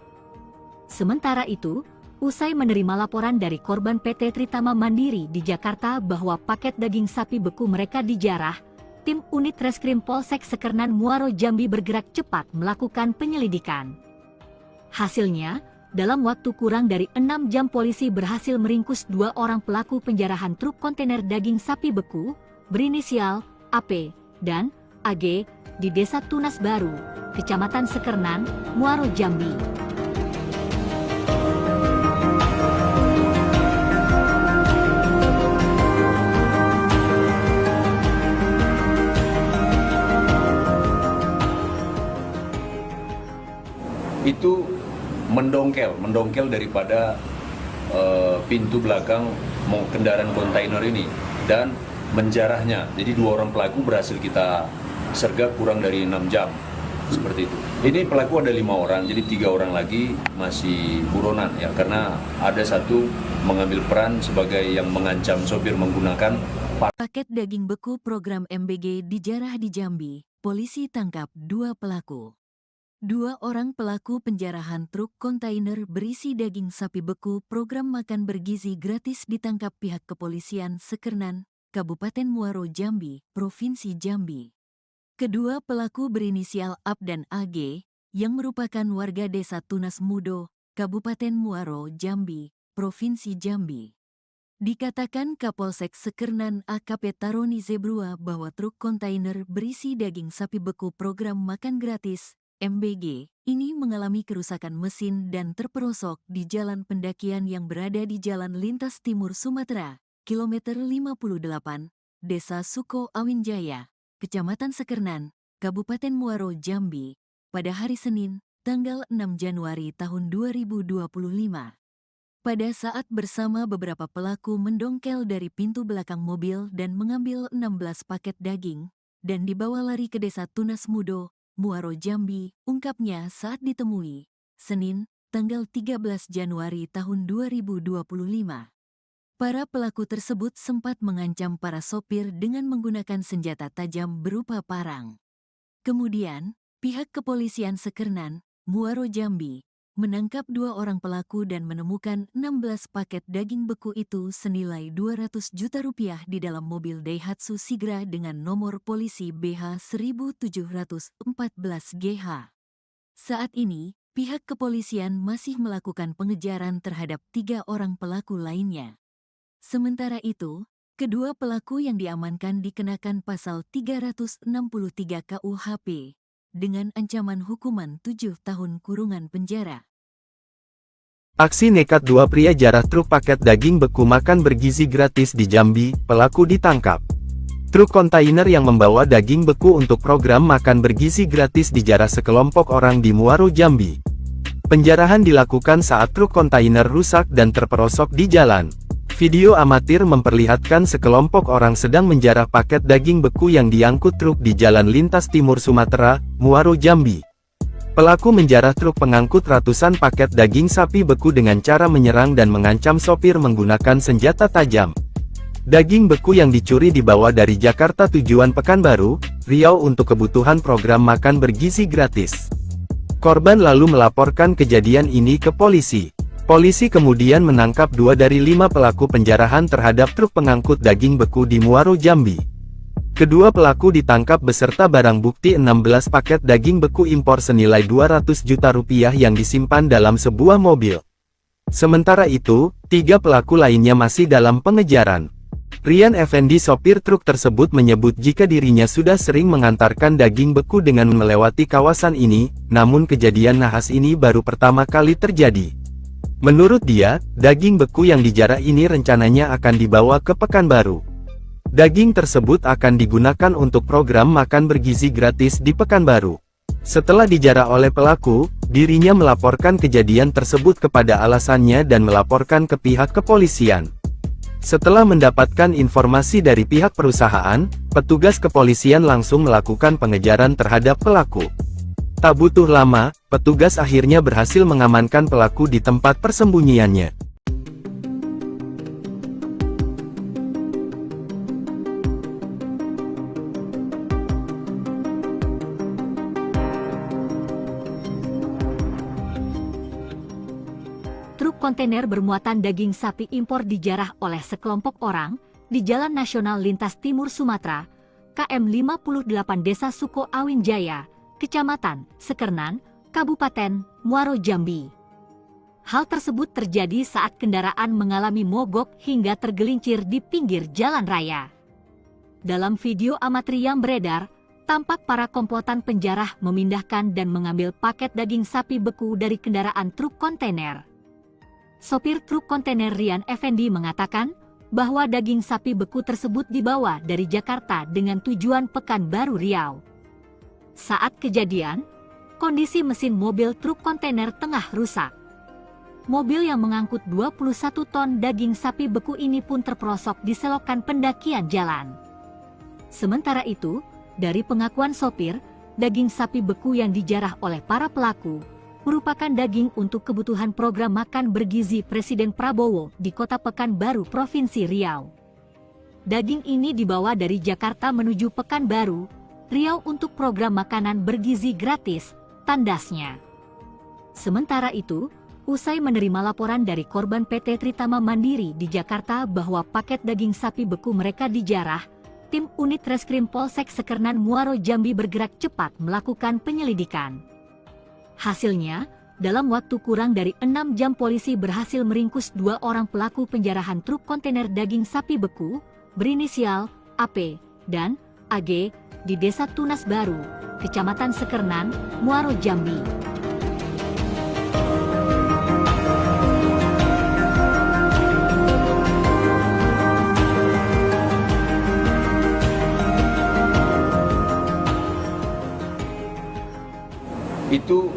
C: Sementara itu, usai menerima laporan dari korban PT Tritama Mandiri di Jakarta bahwa paket daging sapi beku mereka dijarah, tim unit Reskrim Polsek Sekernan Muaro, Jambi bergerak cepat melakukan penyelidikan. Hasilnya, dalam waktu kurang dari 6 jam polisi berhasil meringkus 2 orang pelaku penjarahan truk kontainer daging sapi beku, berinisial AP dan AG, di Desa Tunas Baru, Kecamatan Sekernan, Muaro, Jambi.
D: Itu mendongkel daripada pintu belakang kendaraan kontainer ini dan menjarahnya. Jadi 2 orang pelaku berhasil kita sergap kurang dari 6 jam, seperti itu. Ini pelaku ada 5 orang, jadi 3 orang lagi masih buronan ya, karena ada satu mengambil peran sebagai yang mengancam sopir menggunakan
A: Paket daging beku program MBG dijarah di Jambi. Polisi tangkap 2 pelaku. 2 orang pelaku penjarahan truk kontainer berisi daging sapi beku program makan bergizi gratis ditangkap pihak kepolisian Sekernan, Kabupaten Muaro, Jambi, Provinsi Jambi. Kedua pelaku berinisial AP dan AG, yang merupakan warga Desa Tunas Mudo, Kabupaten Muaro, Jambi, Provinsi Jambi. Dikatakan Kapolsek Sekernan AKP Taroni Zebrua bahwa truk kontainer berisi daging sapi beku program makan gratis, MBG, ini mengalami kerusakan mesin dan terperosok di jalan pendakian yang berada di Jalan Lintas Timur Sumatera, kilometer 58, Desa Suko Awin Jaya, Kecamatan Sekernan, Kabupaten Muaro, Jambi, pada hari Senin, tanggal 6 Januari tahun 2025. Pada saat bersama beberapa pelaku mendongkel dari pintu belakang mobil dan mengambil 16 paket daging, dan dibawa lari ke Desa Tunas Mudo, Muaro, Jambi, ungkapnya saat ditemui, Senin, tanggal 13 Januari tahun 2025. Para pelaku tersebut sempat mengancam para sopir dengan menggunakan senjata tajam berupa parang. Kemudian, pihak kepolisian Sekernan, Muaro, Jambi, menangkap 2 orang pelaku dan menemukan 16 paket daging beku itu senilai 200 juta rupiah di dalam mobil Daihatsu Sigra dengan nomor polisi BH 1714 GH. Saat ini, pihak kepolisian masih melakukan pengejaran terhadap 3 orang pelaku lainnya. Sementara itu, kedua pelaku yang diamankan dikenakan pasal 363 KUHP dengan ancaman hukuman 7 tahun kurungan penjara.
B: Aksi nekat 2 pria jarah truk paket daging beku makan bergizi gratis di Jambi, pelaku ditangkap. Truk kontainer yang membawa daging beku untuk program makan bergizi gratis dijarah sekelompok orang di Muaro, Jambi. Penjarahan dilakukan saat truk kontainer rusak dan terperosok di jalan. Video amatir memperlihatkan sekelompok orang sedang menjarah paket daging beku yang diangkut truk di Jalan Lintas Timur Sumatera, Muaro, Jambi. Pelaku menjarah truk pengangkut ratusan paket daging sapi beku dengan cara menyerang dan mengancam sopir menggunakan senjata tajam. Daging beku yang dicuri dibawa dari Jakarta tujuan Pekanbaru, Riau untuk kebutuhan program makan bergizi gratis. Korban lalu melaporkan kejadian ini ke polisi. Polisi kemudian menangkap 2 dari 5 pelaku penjarahan terhadap truk pengangkut daging beku di Muaro, Jambi. Kedua pelaku ditangkap beserta barang bukti 16 paket daging beku impor senilai 200 juta rupiah yang disimpan dalam sebuah mobil. Sementara itu, 3 pelaku lainnya masih dalam pengejaran. Rian Effendi, sopir truk tersebut, menyebut jika dirinya sudah sering mengantarkan daging beku dengan melewati kawasan ini, namun kejadian nahas ini baru pertama kali terjadi. Menurut dia, daging beku yang dijarah ini rencananya akan dibawa ke Pekanbaru. Daging tersebut akan digunakan untuk program makan bergizi gratis di Pekanbaru. Setelah dijarah oleh pelaku, dirinya melaporkan kejadian tersebut kepada alasannya dan melaporkan ke pihak kepolisian. Setelah mendapatkan informasi dari pihak perusahaan, petugas kepolisian langsung melakukan pengejaran terhadap pelaku. Tak butuh lama, petugas akhirnya berhasil mengamankan pelaku di tempat persembunyiannya.
C: Truk kontainer bermuatan daging sapi impor dijarah oleh sekelompok orang di Jalan Nasional Lintas Timur Sumatera, KM 58 Desa Suko Awin Jaya, Kecamatan Sekernan, Kabupaten Muaro, Jambi. Hal tersebut terjadi saat kendaraan mengalami mogok hingga tergelincir di pinggir jalan raya. Dalam video amatir yang beredar, tampak para komplotan penjarah memindahkan dan mengambil paket daging sapi beku dari kendaraan truk kontainer. Sopir truk kontainer Rian Effendi mengatakan bahwa daging sapi beku tersebut dibawa dari Jakarta dengan tujuan Pekanbaru, Riau. Saat kejadian, kondisi mesin mobil truk kontainer tengah rusak. Mobil yang mengangkut 21 ton daging sapi beku ini pun terperosok di selokan pendakian jalan. Sementara itu, dari pengakuan sopir, daging sapi beku yang dijarah oleh para pelaku merupakan daging untuk kebutuhan program makan bergizi Presiden Prabowo di Kota Pekanbaru, Provinsi Riau. Daging ini dibawa dari Jakarta menuju Pekanbaru, Riau untuk program makanan bergizi gratis, tandasnya. Sementara itu, usai menerima laporan dari korban PT Tritama Mandiri di Jakarta bahwa paket daging sapi beku mereka dijarah, tim unit Reskrim Polsek Sekernan Muaro, Jambi bergerak cepat melakukan penyelidikan. Hasilnya, dalam waktu kurang dari 6 jam polisi berhasil meringkus 2 orang pelaku penjarahan truk kontainer daging sapi beku, berinisial AP dan AG, di Desa Tunas Baru, Kecamatan Sekernan, Muaro, Jambi.
D: Itu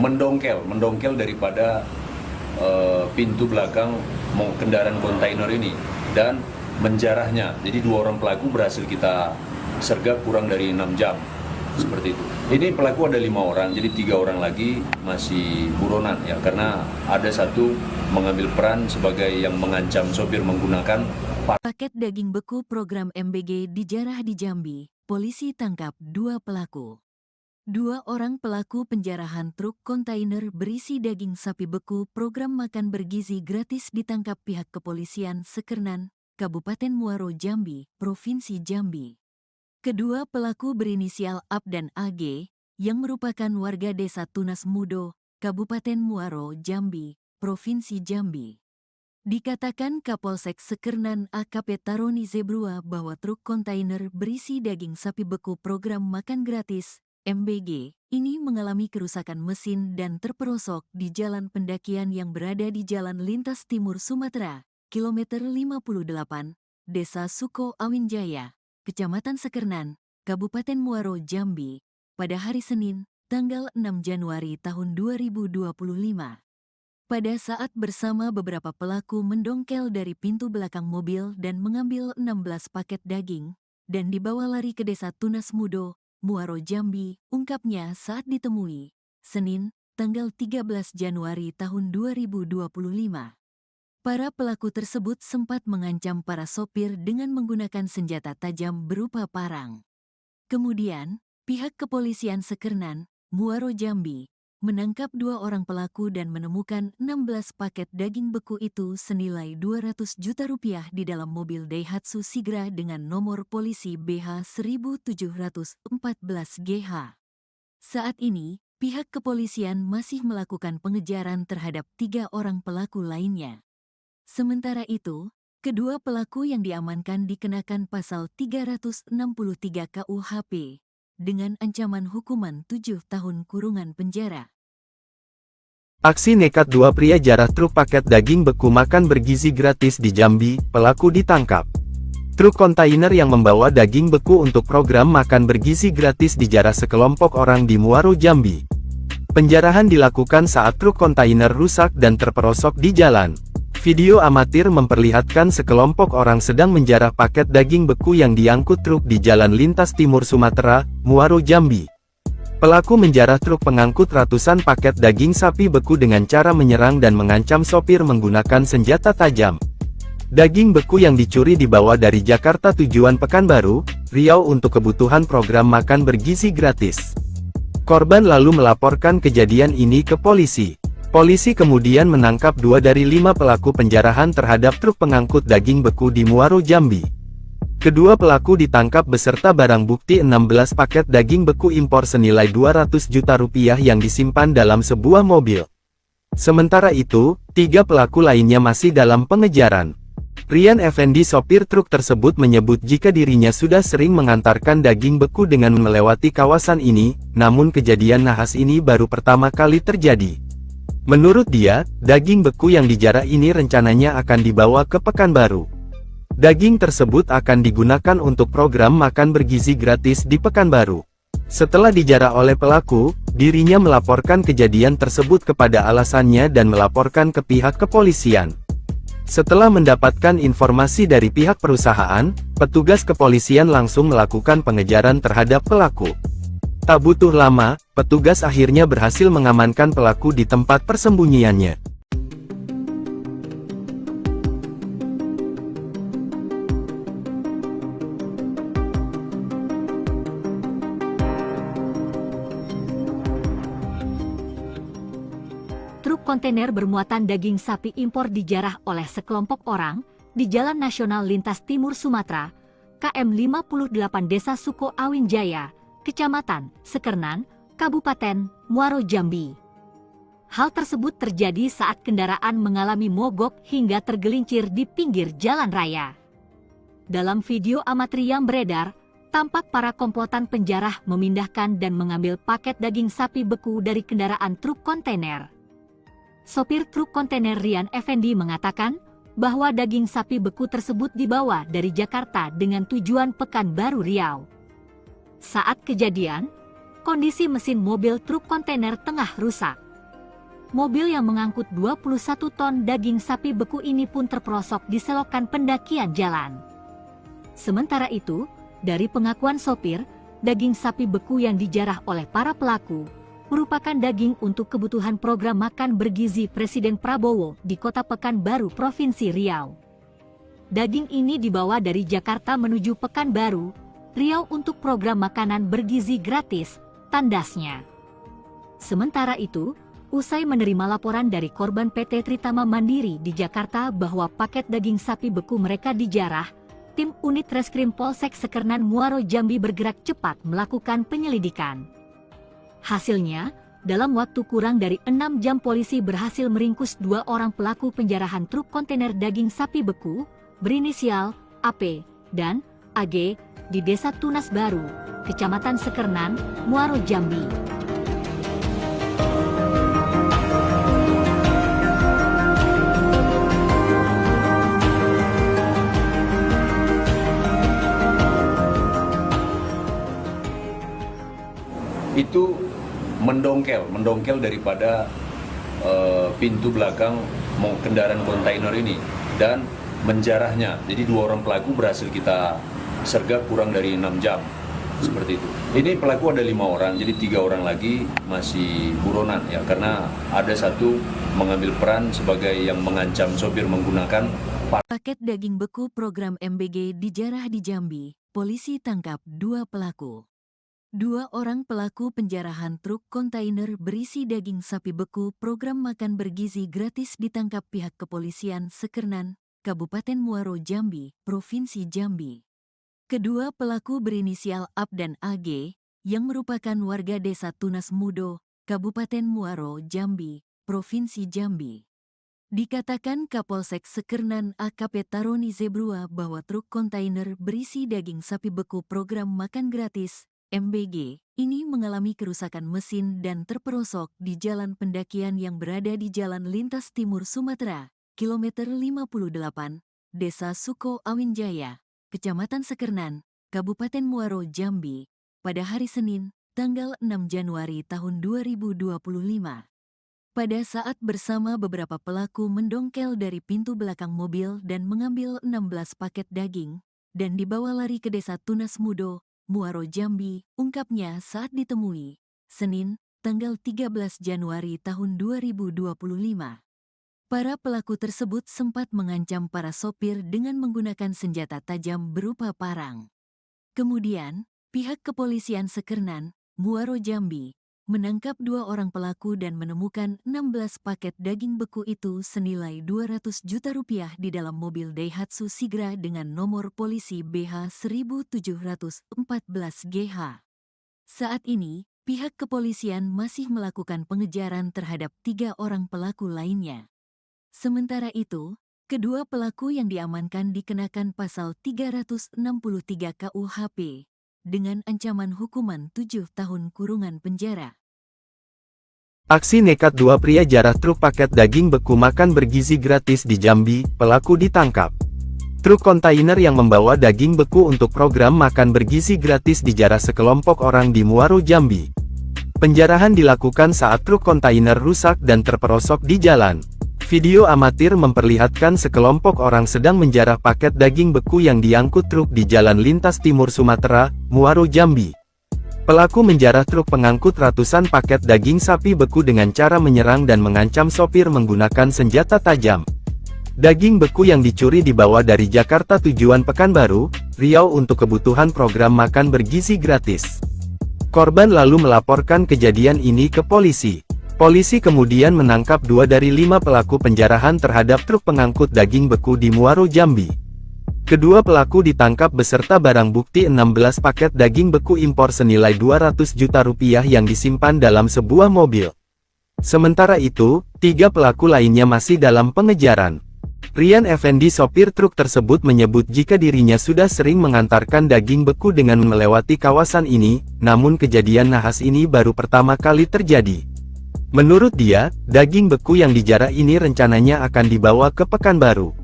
D: mendongkel daripada pintu belakang kendaraan kontainer ini dan menjarahnya. Jadi 2 orang pelaku berhasil kita sergap kurang dari 6 jam, seperti itu. Ini pelaku ada 5 orang, jadi 3 orang lagi masih buronan ya, karena ada 1 mengambil peran sebagai yang mengancam sopir menggunakan
A: paket daging beku program MBG dijarah di Jambi. Polisi tangkap 2 pelaku. Dua orang pelaku penjarahan truk kontainer berisi daging sapi beku program makan bergizi gratis ditangkap pihak kepolisian Sekernan, Kabupaten Muaro Jambi, Provinsi Jambi. Kedua pelaku berinisial AB dan AG, yang merupakan warga desa Tunas Mudo, Kabupaten Muaro Jambi, Provinsi Jambi. Dikatakan Kapolsek Sekernan AKP Taroni Zebrua bahwa truk kontainer berisi daging sapi beku program makan gratis MBG, ini mengalami kerusakan mesin dan terperosok di jalan pendakian yang berada di Jalan Lintas Timur Sumatera, kilometer 58, Desa Suko Awinjaya, Kecamatan Sekernan, Kabupaten Muaro Jambi, pada hari Senin, tanggal 6 Januari tahun 2025. Pada saat bersama beberapa pelaku mendongkel dari pintu belakang mobil dan mengambil 16 paket daging, dan dibawa lari ke Desa Tunas Mudo, Muaro Jambi, ungkapnya saat ditemui, Senin, tanggal 13 Januari tahun 2025. Para pelaku tersebut sempat mengancam para sopir dengan menggunakan senjata tajam berupa parang. Kemudian, pihak kepolisian Sekernan, Muaro Jambi, menangkap dua orang pelaku dan menemukan 16 paket daging beku itu senilai 200 juta rupiah di dalam mobil Daihatsu Sigra dengan nomor polisi BH 1714GH. Saat ini, pihak kepolisian masih melakukan pengejaran terhadap 3 orang pelaku lainnya. Sementara itu, kedua pelaku yang diamankan dikenakan pasal 363 KUHP dengan ancaman hukuman 7 tahun kurungan penjara.
B: Aksi nekat dua pria jarah truk paket daging beku makan bergizi gratis di Jambi, pelaku ditangkap. Truk kontainer yang membawa daging beku untuk program makan bergizi gratis dijarah sekelompok orang di Muaro Jambi. Penjarahan dilakukan saat truk kontainer rusak dan terperosok di jalan. Video amatir memperlihatkan sekelompok orang sedang menjarah paket daging beku yang diangkut truk di Jalan Lintas Timur Sumatera, Muaro Jambi. Pelaku menjarah truk pengangkut ratusan paket daging sapi beku dengan cara menyerang dan mengancam sopir menggunakan senjata tajam. Daging beku yang dicuri dibawa dari Jakarta tujuan Pekanbaru, Riau untuk kebutuhan program makan bergizi gratis. Korban lalu melaporkan kejadian ini ke polisi. Polisi kemudian menangkap 2 dari 5 pelaku penjarahan terhadap truk pengangkut daging beku di Muaro Jambi. Kedua pelaku ditangkap beserta barang bukti 16 paket daging beku impor senilai 200 juta rupiah yang disimpan dalam sebuah mobil. Sementara itu, 3 pelaku lainnya masih dalam pengejaran. Rian Effendi sopir truk tersebut menyebut jika dirinya sudah sering mengantarkan daging beku dengan melewati kawasan ini, namun kejadian nahas ini baru pertama kali terjadi. Menurut dia, daging beku yang dijarah ini rencananya akan dibawa ke Pekanbaru. Daging tersebut akan digunakan untuk program makan bergizi gratis di Pekanbaru. Setelah dijarah oleh pelaku, dirinya melaporkan kejadian tersebut kepada alasannya dan melaporkan ke pihak kepolisian. Setelah mendapatkan informasi dari pihak perusahaan, petugas kepolisian langsung melakukan pengejaran terhadap pelaku. Tak butuh lama, petugas akhirnya berhasil mengamankan pelaku di tempat persembunyiannya.
C: Truk kontainer bermuatan daging sapi impor dijarah oleh sekelompok orang di Jalan Nasional Lintas Timur Sumatera, KM 58 Desa Suko Awinjaya, Kecamatan Sekernan, Kabupaten Muaro Jambi. Hal tersebut terjadi saat kendaraan mengalami mogok hingga tergelincir di pinggir jalan raya. Dalam video amatir yang beredar, tampak para komplotan penjarah memindahkan dan mengambil paket daging sapi beku dari kendaraan truk kontainer. Sopir truk kontainer Rian Effendi mengatakan bahwa daging sapi beku tersebut dibawa dari Jakarta dengan tujuan Pekanbaru Riau. Saat kejadian, kondisi mesin mobil truk kontainer tengah rusak. Mobil yang mengangkut 21 ton daging sapi beku ini pun terperosok di selokan pendakian jalan. Sementara itu, dari pengakuan sopir, daging sapi beku yang dijarah oleh para pelaku merupakan daging untuk kebutuhan program makan bergizi Presiden Prabowo di Kota Pekanbaru, Provinsi Riau. Daging ini dibawa dari Jakarta menuju Pekanbaru, Riau untuk program makanan bergizi gratis tandasnya. Sementara itu, usai menerima laporan dari korban PT Tritama Mandiri di Jakarta bahwa paket daging sapi beku mereka dijarah, tim unit Reskrim Polsek Sekernan Muaro Jambi bergerak cepat melakukan penyelidikan. Hasilnya, dalam waktu kurang dari 6 jam polisi berhasil meringkus 2 orang pelaku penjarahan truk kontainer daging sapi beku berinisial AP dan AG di Desa Tunas Baru, Kecamatan Sekernan, Muaro Jambi.
D: Itu mendongkel daripada pintu belakang kendaraan kontainer ini dan menjarahnya. Jadi 2 orang pelaku berhasil kita sergap kurang dari 6 jam, seperti itu. Ini pelaku ada 5 orang, jadi 3 orang lagi masih buronan ya, karena ada satu mengambil peran sebagai yang mengancam sopir menggunakan
A: Paket daging beku program MBG dijarah di Jambi, polisi tangkap 2 pelaku. 2 orang pelaku penjarahan truk kontainer berisi daging sapi beku program makan bergizi gratis ditangkap pihak kepolisian Sekernan, Kabupaten Muaro Jambi, Provinsi Jambi. Kedua pelaku berinisial AP dan AG, yang merupakan warga Desa Tunas Mudo, Kabupaten Muaro Jambi, Provinsi Jambi. Dikatakan Kapolsek Sekernan AKP Taroni Zebrua bahwa truk kontainer berisi daging sapi beku program makan gratis MBG ini mengalami kerusakan mesin dan terperosok di jalan pendakian yang berada di Jalan Lintas Timur Sumatera, kilometer 58, Desa Suko Awinjaya, Kecamatan Sekernan, Kabupaten Muaro Jambi, pada hari Senin, tanggal 6 Januari tahun 2025. Pada saat bersama beberapa pelaku mendongkel dari pintu belakang mobil dan mengambil 16 paket daging, dan dibawa lari ke Desa Tunas Mudo, Muaro Jambi, ungkapnya saat ditemui, Senin, tanggal 13 Januari tahun 2025. Para pelaku tersebut sempat mengancam para sopir dengan menggunakan senjata tajam berupa parang. Kemudian, pihak kepolisian Sekernan, Muaro Jambi, menangkap 2 orang pelaku dan menemukan 16 paket daging beku itu senilai 200 juta rupiah di dalam mobil Daihatsu Sigra dengan nomor polisi BH 1714GH. Saat ini, pihak kepolisian masih melakukan pengejaran terhadap 3 orang pelaku lainnya. Sementara itu, kedua pelaku yang diamankan dikenakan pasal 363 KUHP dengan ancaman hukuman 7 tahun kurungan penjara.
B: Aksi nekat 2 pria jarah truk paket daging beku makan bergizi gratis di Jambi, pelaku ditangkap. Truk kontainer yang membawa daging beku untuk program makan bergizi gratis dijarah sekelompok orang di Muaro Jambi. Penjarahan dilakukan saat truk kontainer rusak dan terperosok di jalan. Video amatir memperlihatkan sekelompok orang sedang menjarah paket daging beku yang diangkut truk di Jalan Lintas Timur Sumatera, Muaro Jambi. Pelaku menjarah truk pengangkut ratusan paket daging sapi beku dengan cara menyerang dan mengancam sopir menggunakan senjata tajam. Daging beku yang dicuri dibawa dari Jakarta tujuan Pekanbaru, Riau untuk kebutuhan program makan bergizi gratis. Korban lalu melaporkan kejadian ini ke polisi. Polisi kemudian menangkap 2 dari 5 pelaku penjarahan terhadap truk pengangkut daging beku di Muaro Jambi. Kedua pelaku ditangkap beserta barang bukti 16 paket daging beku impor senilai 200 juta rupiah yang disimpan dalam sebuah mobil. Sementara itu, 3 pelaku lainnya masih dalam pengejaran. Rian Effendi sopir truk tersebut menyebut jika dirinya sudah sering mengantarkan daging beku dengan melewati kawasan ini, namun kejadian nahas ini baru pertama kali terjadi. Menurut dia, daging beku yang dijarah ini rencananya akan dibawa ke Pekanbaru.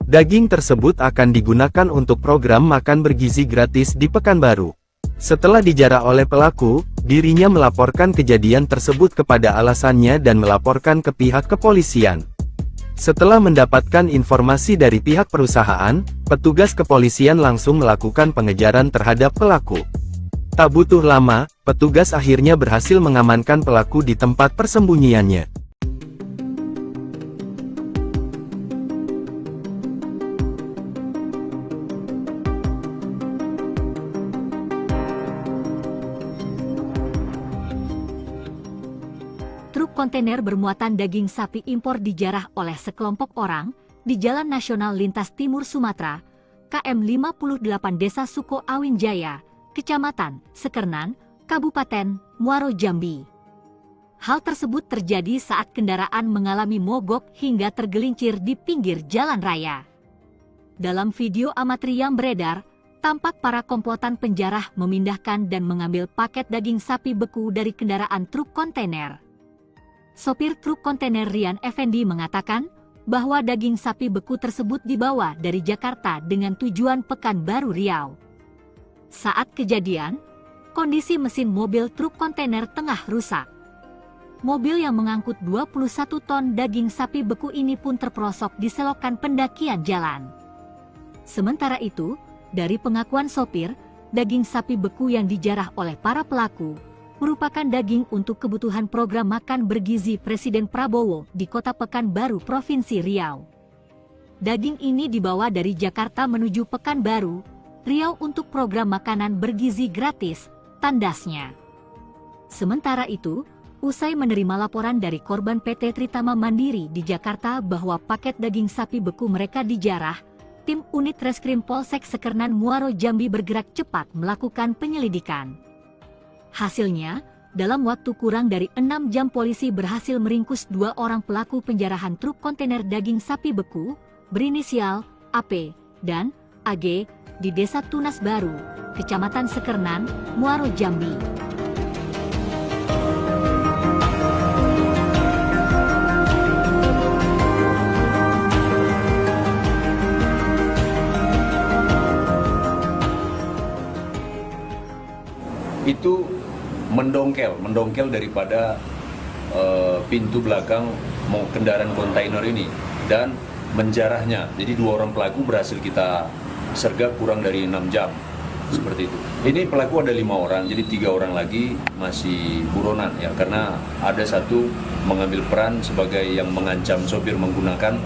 B: Daging tersebut akan digunakan untuk program makan bergizi gratis di Pekanbaru. Setelah dijarah oleh pelaku, dirinya melaporkan kejadian tersebut kepada alasannya dan melaporkan ke pihak kepolisian. Setelah mendapatkan informasi dari pihak perusahaan, petugas kepolisian langsung melakukan pengejaran terhadap pelaku. Tak butuh lama, petugas akhirnya berhasil mengamankan pelaku di tempat persembunyiannya.
C: kontainer bermuatan daging sapi impor dijarah oleh sekelompok orang di Jalan Nasional Lintas Timur Sumatera, KM 58 Desa Suko Awin Jaya, Kecamatan Sekernan, Kabupaten Muaro Jambi. Hal tersebut terjadi saat kendaraan mengalami mogok hingga tergelincir di pinggir jalan raya. Dalam video amatir yang beredar, tampak para komplotan penjarah memindahkan dan mengambil paket daging sapi beku dari kendaraan truk kontainer. Sopir truk kontainer Rian Effendi mengatakan bahwa daging sapi beku tersebut dibawa dari Jakarta dengan tujuan Pekanbaru Riau. Saat kejadian, kondisi mesin mobil truk kontainer tengah rusak. Mobil yang mengangkut 21 ton daging sapi beku ini pun terperosok di selokan pendakian jalan. Sementara itu, dari pengakuan sopir, daging sapi beku yang dijarah oleh para pelaku merupakan daging untuk kebutuhan program makan bergizi Presiden Prabowo di Kota Pekanbaru, Provinsi Riau. Daging ini dibawa dari Jakarta menuju Pekanbaru, Riau untuk program makanan bergizi gratis, tandasnya. Sementara itu, usai menerima laporan dari korban PT Tritama Mandiri di Jakarta bahwa paket daging sapi beku mereka dijarah, tim unit Reskrim Polsek Sekernan Muaro Jambi bergerak cepat melakukan penyelidikan. Hasilnya, dalam waktu kurang dari 6 jam polisi berhasil meringkus 2 orang pelaku penjarahan truk kontainer daging sapi beku, berinisial AP dan AG, di Desa Tunas Baru, Kecamatan Sekernan, Muaro Jambi.
D: Itu mendongkel daripada pintu belakang kendaraan kontainer ini dan menjarahnya. Jadi 2 orang pelaku berhasil kita sergap kurang dari 6 jam, seperti itu. Ini pelaku ada 5 orang, jadi 3 orang lagi masih buronan ya, karena ada satu mengambil peran sebagai yang mengancam sopir menggunakan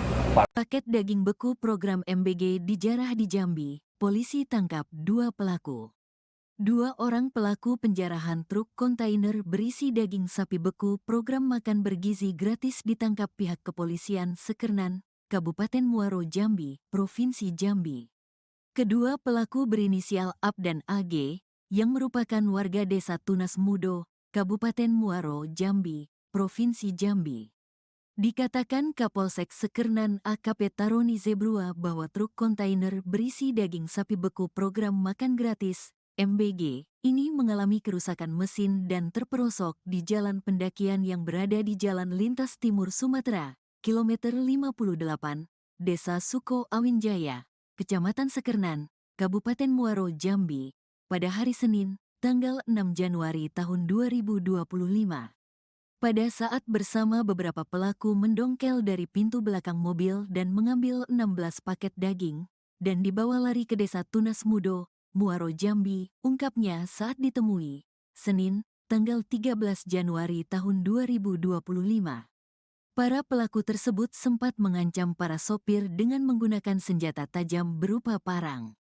A: paket daging beku program MBG dijarah di Jambi. Polisi tangkap 2 pelaku. 2 orang pelaku penjarahan truk kontainer berisi daging sapi beku program makan bergizi gratis ditangkap pihak kepolisian Sekernan, Kabupaten Muaro Jambi, Provinsi Jambi. Kedua pelaku berinisial AP dan AG, yang merupakan warga Desa Tunas Mudo, Kabupaten Muaro Jambi, Provinsi Jambi. Dikatakan Kapolsek Sekernan AKP Taroni Zebrua bahwa truk kontainer berisi daging sapi beku program makan gratis MBG ini mengalami kerusakan mesin dan terperosok di jalan pendakian yang berada di Jalan Lintas Timur Sumatera, kilometer 58, Desa Suko Awin Jaya, Kecamatan Sekernan, Kabupaten Muaro Jambi, pada hari Senin, tanggal 6 Januari tahun 2025. Pada saat bersama beberapa pelaku mendongkel dari pintu belakang mobil dan mengambil 16 paket daging, dan dibawa lari ke Desa Tunas Mudo, Muaro Jambi, ungkapnya saat ditemui, Senin, tanggal 13 Januari tahun 2025. Para pelaku tersebut sempat mengancam para sopir dengan menggunakan senjata tajam berupa parang.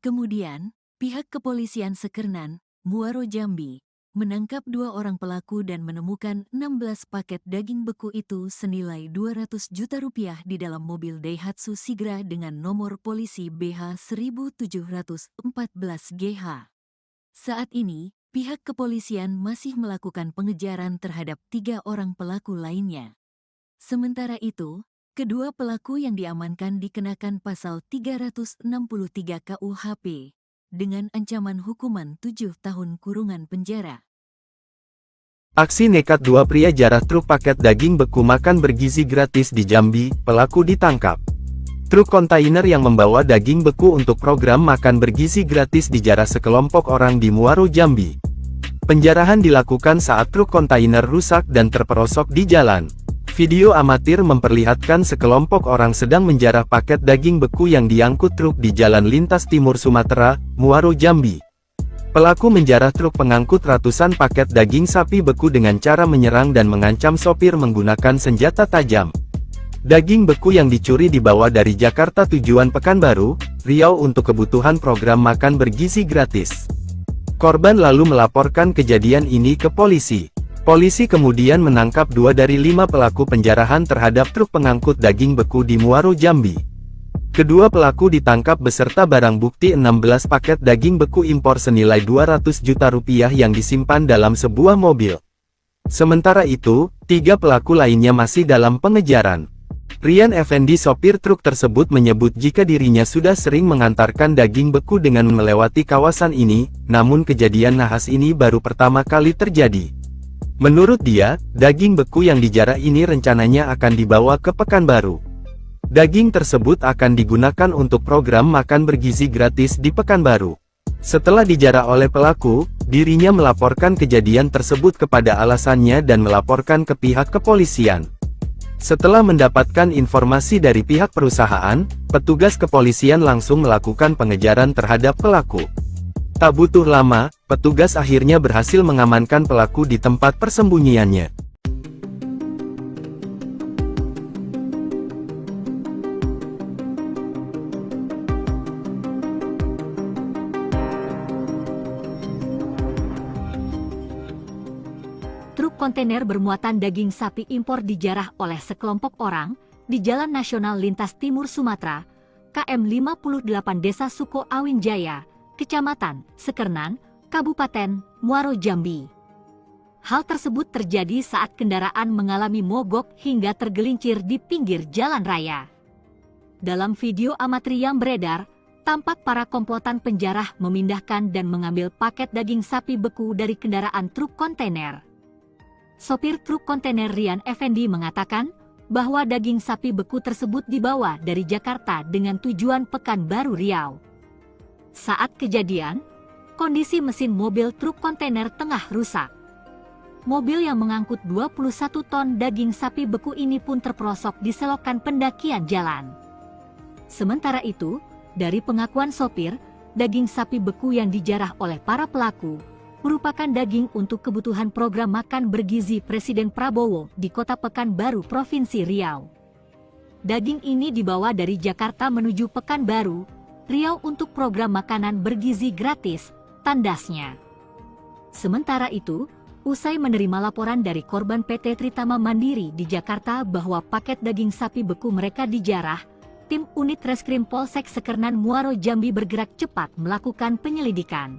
A: Kemudian, pihak kepolisian Sekernan, Muaro Jambi, menangkap 2 orang pelaku dan menemukan 16 paket daging beku itu senilai 200 juta rupiah di dalam mobil Daihatsu Sigra dengan nomor polisi BH 1714GH. Saat ini, pihak kepolisian masih melakukan pengejaran terhadap 3 orang pelaku lainnya. Sementara itu, kedua pelaku yang diamankan dikenakan pasal 363 KUHP, dengan ancaman hukuman 7 tahun kurungan penjara.
B: Aksi nekat 2 pria jarah truk paket daging beku makan bergizi gratis di Jambi, pelaku ditangkap. Truk kontainer yang membawa daging beku untuk program makan bergizi gratis dijarah sekelompok orang di Muaro Jambi. Penjarahan dilakukan saat truk kontainer rusak dan terperosok di jalan. Video amatir memperlihatkan sekelompok orang sedang menjarah paket daging beku yang diangkut truk di Jalan Lintas Timur Sumatera, Muaro Jambi. Pelaku menjarah truk pengangkut ratusan paket daging sapi beku dengan cara menyerang dan mengancam sopir menggunakan senjata tajam. Daging beku yang dicuri dibawa dari Jakarta tujuan Pekanbaru, Riau untuk kebutuhan program makan bergizi gratis. Korban lalu melaporkan kejadian ini ke polisi. Polisi kemudian menangkap 2 dari 5 pelaku penjarahan terhadap truk pengangkut daging beku di Muaro, Jambi. Kedua pelaku ditangkap beserta barang bukti 16 paket daging beku impor senilai 200 juta rupiah yang disimpan dalam sebuah mobil. Sementara itu, 3 pelaku lainnya masih dalam pengejaran. Rian Effendi, sopir truk tersebut, menyebut jika dirinya sudah sering mengantarkan daging beku dengan melewati kawasan ini, namun kejadian nahas ini baru pertama kali terjadi. Menurut dia, daging beku yang dijarah ini rencananya akan dibawa ke Pekanbaru. Daging tersebut akan digunakan untuk program makan bergizi gratis di Pekanbaru. Setelah dijarah oleh pelaku, dirinya melaporkan kejadian tersebut kepada alasannya dan melaporkan ke pihak kepolisian. Setelah mendapatkan informasi dari pihak perusahaan, petugas kepolisian langsung melakukan pengejaran terhadap pelaku. Tak butuh lama, petugas akhirnya berhasil mengamankan pelaku di tempat persembunyiannya.
C: Truk kontainer bermuatan daging sapi impor dijarah oleh sekelompok orang di Jalan Nasional Lintas Timur Sumatera, KM 58 Desa Suko Awin Jaya, Kecamatan Sekernan, Kabupaten Muaro, Jambi. Hal tersebut terjadi saat kendaraan mengalami mogok hingga tergelincir di pinggir jalan raya. Dalam video amatir yang beredar, tampak para komplotan penjarah memindahkan dan mengambil paket daging sapi beku dari kendaraan truk kontainer. Sopir truk kontainer Rian Effendi mengatakan bahwa daging sapi beku tersebut dibawa dari Jakarta dengan tujuan Pekanbaru, Riau. Saat kejadian, kondisi mesin mobil truk kontainer tengah rusak. Mobil yang mengangkut 21 ton daging sapi beku ini pun terperosok di selokan pendakian jalan. Sementara itu, dari pengakuan sopir, daging sapi beku yang dijarah oleh para pelaku merupakan daging untuk kebutuhan program makan bergizi Presiden Prabowo di Kota Pekanbaru, Provinsi Riau. Daging ini dibawa dari Jakarta menuju Pekanbaru, Riau untuk program makanan bergizi gratis, tandasnya. Sementara itu, usai menerima laporan dari korban PT Tritama Mandiri di Jakarta bahwa paket daging sapi beku mereka dijarah, tim unit Reskrim Polsek Sekernan Muaro, Jambi bergerak cepat melakukan penyelidikan.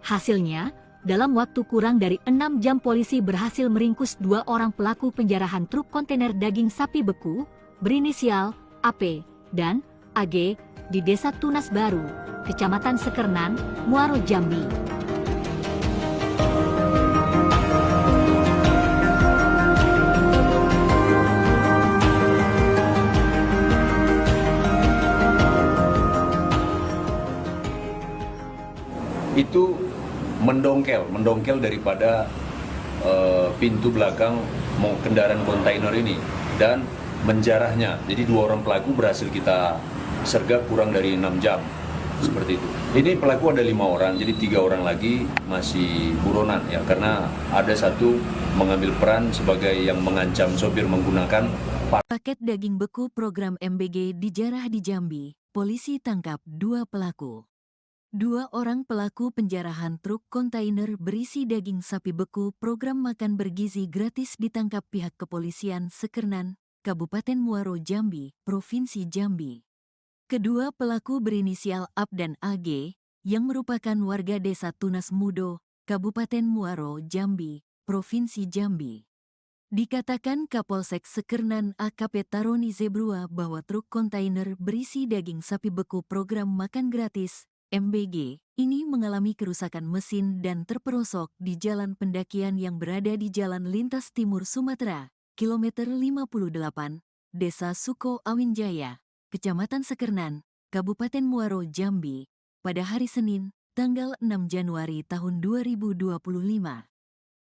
C: Hasilnya, dalam waktu kurang dari 6 jam polisi berhasil meringkus 2 orang pelaku penjarahan truk kontainer daging sapi beku berinisial AP dan AG di Desa Tunas Baru, Kecamatan Sekernan, Muaro, Jambi.
D: Itu mendongkel daripada pintu belakang kendaraan kontainer ini dan menjarahnya. Jadi 2 orang pelaku berhasil kita sergap kurang dari 6 jam, seperti itu. Ini pelaku ada 5 orang, jadi 3 orang lagi masih buronan ya, karena ada 1 mengambil peran sebagai yang mengancam sopir menggunakan
A: Paket daging beku program MBG dijarah di Jambi. Polisi tangkap 2 pelaku. 2 orang pelaku penjarahan truk kontainer berisi daging sapi beku program makan bergizi gratis ditangkap pihak kepolisian Sekernan, Kabupaten Muaro, Jambi, Provinsi Jambi. Kedua pelaku berinisial AP dan AG, yang merupakan warga Desa Tunas Mudo, Kabupaten Muaro, Jambi, Provinsi Jambi. Dikatakan Kapolsek Sekernan AKP Taroni Zebrua bahwa truk kontainer berisi daging sapi beku program makan gratis MBG, ini mengalami kerusakan mesin dan terperosok di jalan pendakian yang berada di Jalan Lintas Timur Sumatera, kilometer 58, Desa Suko Awin Jaya, Kecamatan Sekernan, Kabupaten Muaro, Jambi, pada hari Senin, tanggal 6 Januari tahun 2025.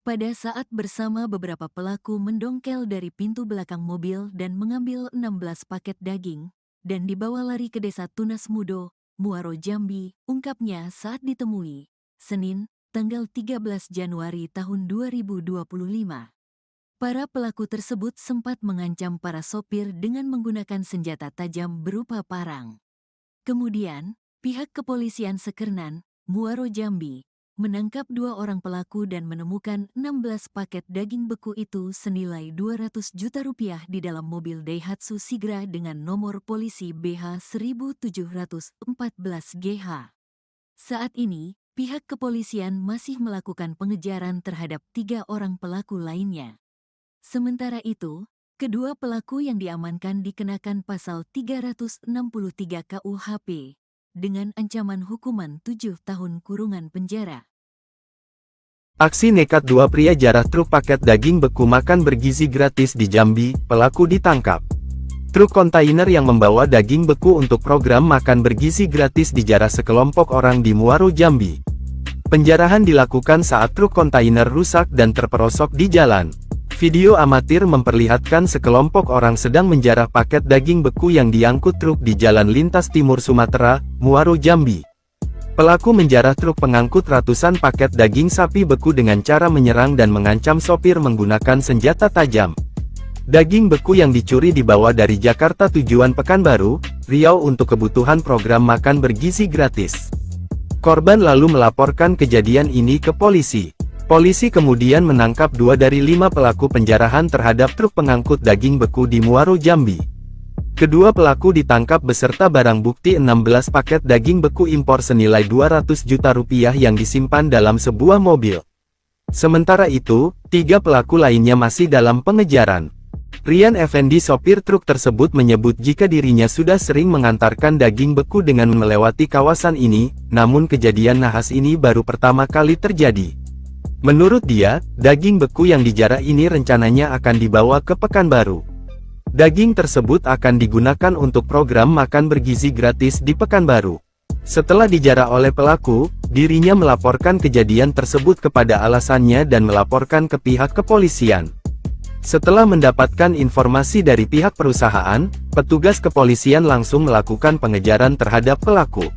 A: Pada saat bersama beberapa pelaku mendongkel dari pintu belakang mobil dan mengambil 16 paket daging, dan dibawa lari ke Desa Tunas Mudo, Muaro, Jambi, ungkapnya saat ditemui, Senin, tanggal 13 Januari tahun 2025. Para pelaku tersebut sempat mengancam para sopir dengan menggunakan senjata tajam berupa parang. Kemudian, pihak kepolisian Sekernan, Muaro, Jambi, menangkap 2 orang pelaku dan menemukan 16 paket daging beku itu senilai 200 juta rupiah di dalam mobil Daihatsu Sigra dengan nomor polisi BH 1714 GH. Saat ini, pihak kepolisian masih melakukan pengejaran terhadap 3 orang pelaku lainnya. Sementara itu, kedua pelaku yang diamankan dikenakan pasal 363 KUHP dengan ancaman hukuman 7 tahun kurungan penjara.
B: Aksi nekat 2 pria jarah truk paket daging beku makan bergizi gratis di Jambi, pelaku ditangkap. Truk kontainer yang membawa daging beku untuk program makan bergizi gratis dijarah sekelompok orang di Muaro, Jambi. Penjarahan dilakukan saat truk kontainer rusak dan terperosok di jalan. Video amatir memperlihatkan sekelompok orang sedang menjarah paket daging beku yang diangkut truk di Jalan Lintas Timur Sumatera, Muaro, Jambi. Pelaku menjarah truk pengangkut ratusan paket daging sapi beku dengan cara menyerang dan mengancam sopir menggunakan senjata tajam. Daging beku yang dicuri dibawa dari Jakarta tujuan Pekanbaru, Riau untuk kebutuhan program makan bergizi gratis. Korban lalu melaporkan kejadian ini ke polisi. Polisi kemudian menangkap 2 dari 5 pelaku penjarahan terhadap truk pengangkut daging beku di Muaro, Jambi. Kedua pelaku ditangkap beserta barang bukti 16 paket daging beku impor senilai 200 juta rupiah yang disimpan dalam sebuah mobil. Sementara itu, 3 pelaku lainnya masih dalam pengejaran. Rian Effendi, sopir truk tersebut, menyebut jika dirinya sudah sering mengantarkan daging beku dengan melewati kawasan ini, namun kejadian nahas ini baru pertama kali terjadi. Menurut dia, daging beku yang dijarah ini rencananya akan dibawa ke Pekanbaru. Daging tersebut akan digunakan untuk program makan bergizi gratis di Pekanbaru. Setelah dijarah oleh pelaku, dirinya melaporkan kejadian tersebut kepada alasannya dan melaporkan ke pihak kepolisian. Setelah mendapatkan informasi dari pihak perusahaan, petugas kepolisian langsung melakukan pengejaran terhadap pelaku.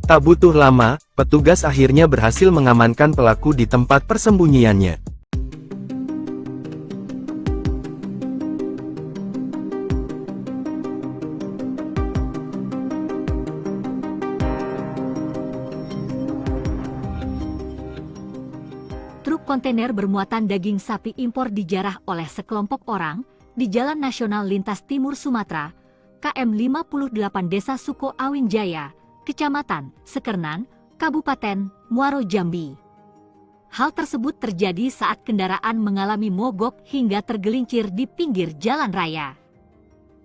B: Tak butuh lama, petugas akhirnya berhasil mengamankan pelaku di tempat persembunyiannya.
C: Truk kontainer bermuatan daging sapi impor dijarah oleh sekelompok orang di Jalan Nasional Lintas Timur Sumatera, KM 58 Desa Suko Awin Jaya, Kecamatan Sekernan, Kabupaten Muaro, Jambi. Hal tersebut terjadi saat kendaraan mengalami mogok hingga tergelincir di pinggir jalan raya.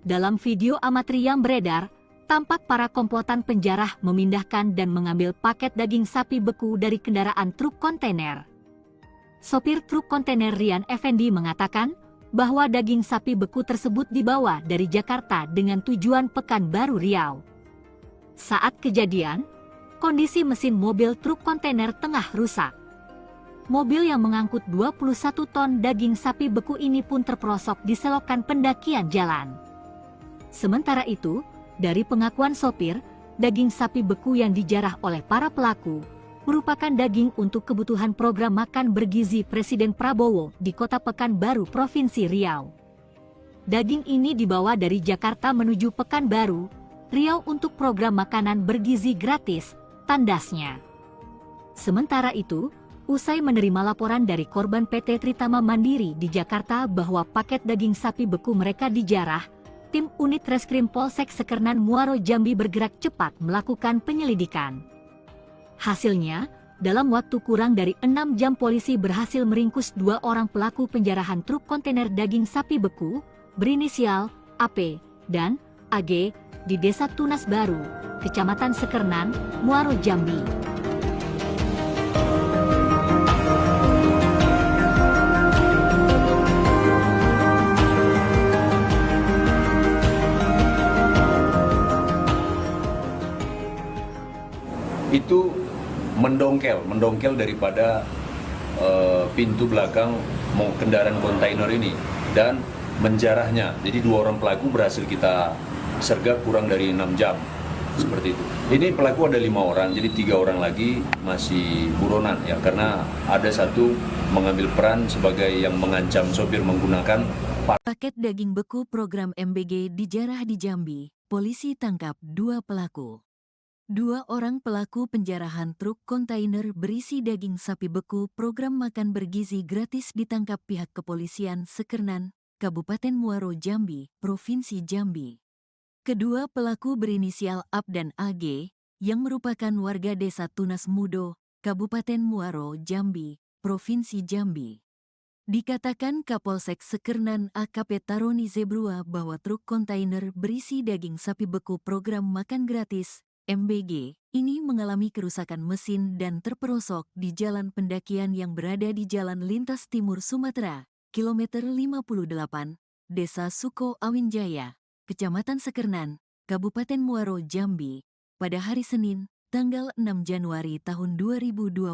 C: Dalam video amatir yang beredar, tampak para komplotan penjarah memindahkan dan mengambil paket daging sapi beku dari kendaraan truk kontainer. Sopir truk kontainer Rian Effendi mengatakan bahwa daging sapi beku tersebut dibawa dari Jakarta dengan tujuan Pekanbaru, Riau. Saat kejadian, kondisi mesin mobil truk kontainer tengah rusak. Mobil yang mengangkut 21 ton daging sapi beku ini pun terperosok di selokan pendakian jalan. Sementara itu, dari pengakuan sopir, daging sapi beku yang dijarah oleh para pelaku merupakan daging untuk kebutuhan program makan bergizi Presiden Prabowo di Kota Pekanbaru, Provinsi Riau. Daging ini dibawa dari Jakarta menuju Pekanbaru, Riau untuk program makanan bergizi gratis, tandasnya. Sementara itu, usai menerima laporan dari korban PT Tritama Mandiri di Jakarta bahwa paket daging sapi beku mereka dijarah, tim unit Reskrim Polsek Sekernan Muaro, Jambi bergerak cepat melakukan penyelidikan. Hasilnya, dalam waktu kurang dari 6 jam polisi berhasil meringkus 2 orang pelaku penjarahan truk kontainer daging sapi beku, berinisial AP dan AG, di Desa Tunas Baru, Kecamatan Sekernan, Muaro, Jambi.
D: Itu mendongkel daripada pintu belakang kendaraan kontainer ini dan menjarahnya. Jadi 2 orang pelaku berhasil kita sergap kurang dari 6 jam, seperti itu. Ini pelaku ada 5 orang, jadi 3 orang lagi masih buronan ya, karena ada satu mengambil peran sebagai yang mengancam sopir menggunakan
A: paket daging beku program MBG dijarah di Jambi. Polisi tangkap 2 pelaku. Dua orang pelaku penjarahan truk kontainer berisi daging sapi beku program makan bergizi gratis ditangkap pihak kepolisian Sekernan, Kabupaten Muaro Jambi, Provinsi Jambi. Kedua pelaku berinisial AB dan AG, yang merupakan warga desa Tunas Mudo, Kabupaten Muaro Jambi, Provinsi Jambi. Dikatakan Kapolsek Sekernan AKP Taroni Zebrua bahwa truk kontainer berisi daging sapi beku program makan gratis MBG, ini mengalami kerusakan mesin dan terperosok di jalan pendakian yang berada di Jalan Lintas Timur Sumatera, kilometer 58, Desa Suko Awinjaya, Kecamatan Sekernan, Kabupaten Muaro Jambi, pada hari Senin, tanggal 6 Januari tahun 2025.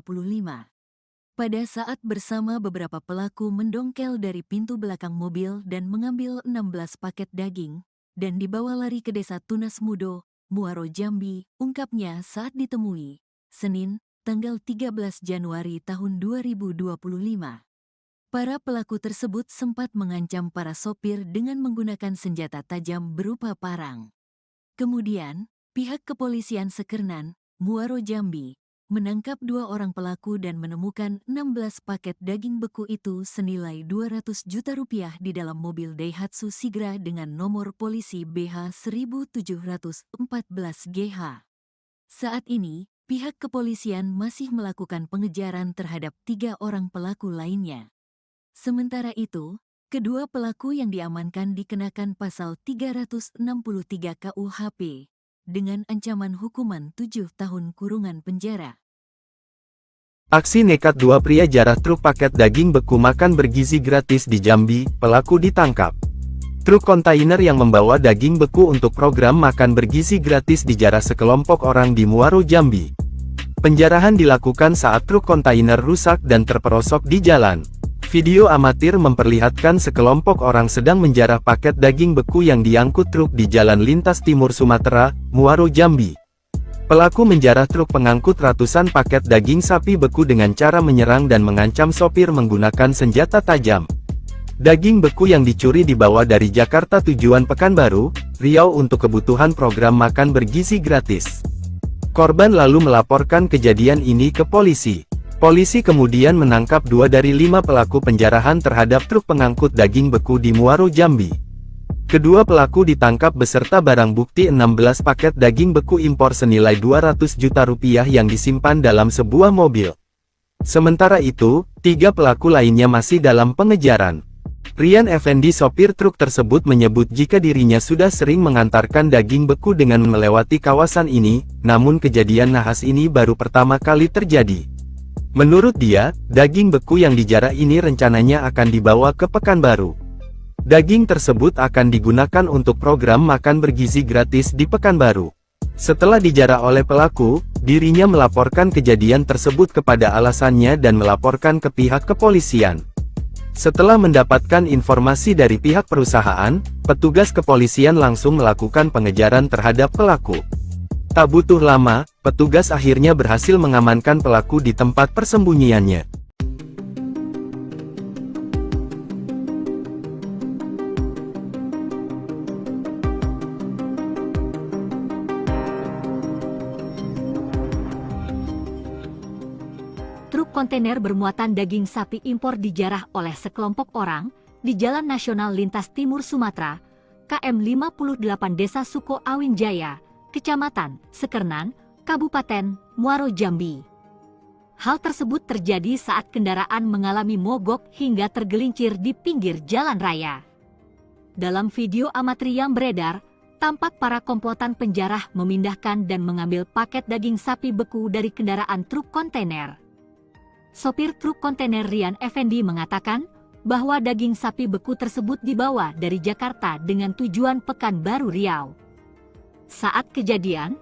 A: Pada saat bersama beberapa pelaku mendongkel dari pintu belakang mobil dan mengambil 16 paket daging, dan dibawa lari ke Desa Tunas Mudo, Muaro Jambi, ungkapnya saat ditemui, Senin, tanggal 13 Januari tahun 2025. Para pelaku tersebut sempat mengancam para sopir dengan menggunakan senjata tajam berupa parang. Kemudian, pihak kepolisian Sekernan, Muaro Jambi, menangkap dua orang pelaku dan menemukan 16 paket daging beku itu senilai 200 juta rupiah di dalam mobil Daihatsu Sigra dengan nomor polisi BH 1714GH. Saat ini, pihak kepolisian masih melakukan pengejaran terhadap 3 orang pelaku lainnya. Sementara itu, kedua pelaku yang diamankan dikenakan pasal 363 KUHP dengan ancaman hukuman 7 tahun kurungan penjara.
B: Aksi nekat dua pria jarah truk paket daging beku makan bergizi gratis di Jambi, pelaku ditangkap. Truk kontainer yang membawa daging beku untuk program makan bergizi gratis dijarah sekelompok orang di Muaro Jambi. Penjarahan dilakukan saat truk kontainer rusak dan terperosok di jalan. Video amatir memperlihatkan sekelompok orang sedang menjarah paket daging beku yang diangkut truk di Jalan Lintas Timur Sumatera, Muaro Jambi. Pelaku menjarah truk pengangkut ratusan paket daging sapi beku dengan cara menyerang dan mengancam sopir menggunakan senjata tajam. Daging beku yang dicuri dibawa dari Jakarta tujuan Pekanbaru, Riau untuk kebutuhan program makan bergizi gratis. Korban lalu melaporkan kejadian ini ke polisi. Polisi kemudian menangkap 2 dari 5 pelaku penjarahan terhadap truk pengangkut daging beku di Muaro Jambi. Kedua pelaku ditangkap beserta barang bukti 16 paket daging beku impor senilai 200 juta rupiah yang disimpan dalam sebuah mobil. Sementara itu, 3 pelaku lainnya masih dalam pengejaran. Rian Effendi sopir truk tersebut menyebut jika dirinya sudah sering mengantarkan daging beku dengan melewati kawasan ini, namun kejadian nahas ini baru pertama kali terjadi. Menurut dia, daging beku yang dijarah ini rencananya akan dibawa ke Pekanbaru. Daging tersebut akan digunakan untuk program makan bergizi gratis di Pekanbaru. Setelah dijarah oleh pelaku, dirinya melaporkan kejadian tersebut kepada alasannya dan melaporkan ke pihak kepolisian. Setelah mendapatkan informasi dari pihak perusahaan, petugas kepolisian langsung melakukan pengejaran terhadap pelaku. Tak butuh lama, petugas akhirnya berhasil mengamankan pelaku di tempat persembunyiannya.
C: Truk kontainer bermuatan daging sapi impor dijarah oleh sekelompok orang di Jalan Nasional Lintas Timur Sumatera, KM 58 Desa Suko Awinjaya, Kecamatan Sekernan, Kabupaten Muaro Jambi. Hal tersebut terjadi saat kendaraan mengalami mogok hingga tergelincir di pinggir jalan raya. Dalam video amatir yang beredar, tampak para komplotan penjarah memindahkan dan mengambil paket daging sapi beku dari kendaraan truk kontainer. Sopir truk kontainer Rian Effendi mengatakan bahwa daging sapi beku tersebut dibawa dari Jakarta dengan tujuan Pekanbaru Riau. Saat kejadian,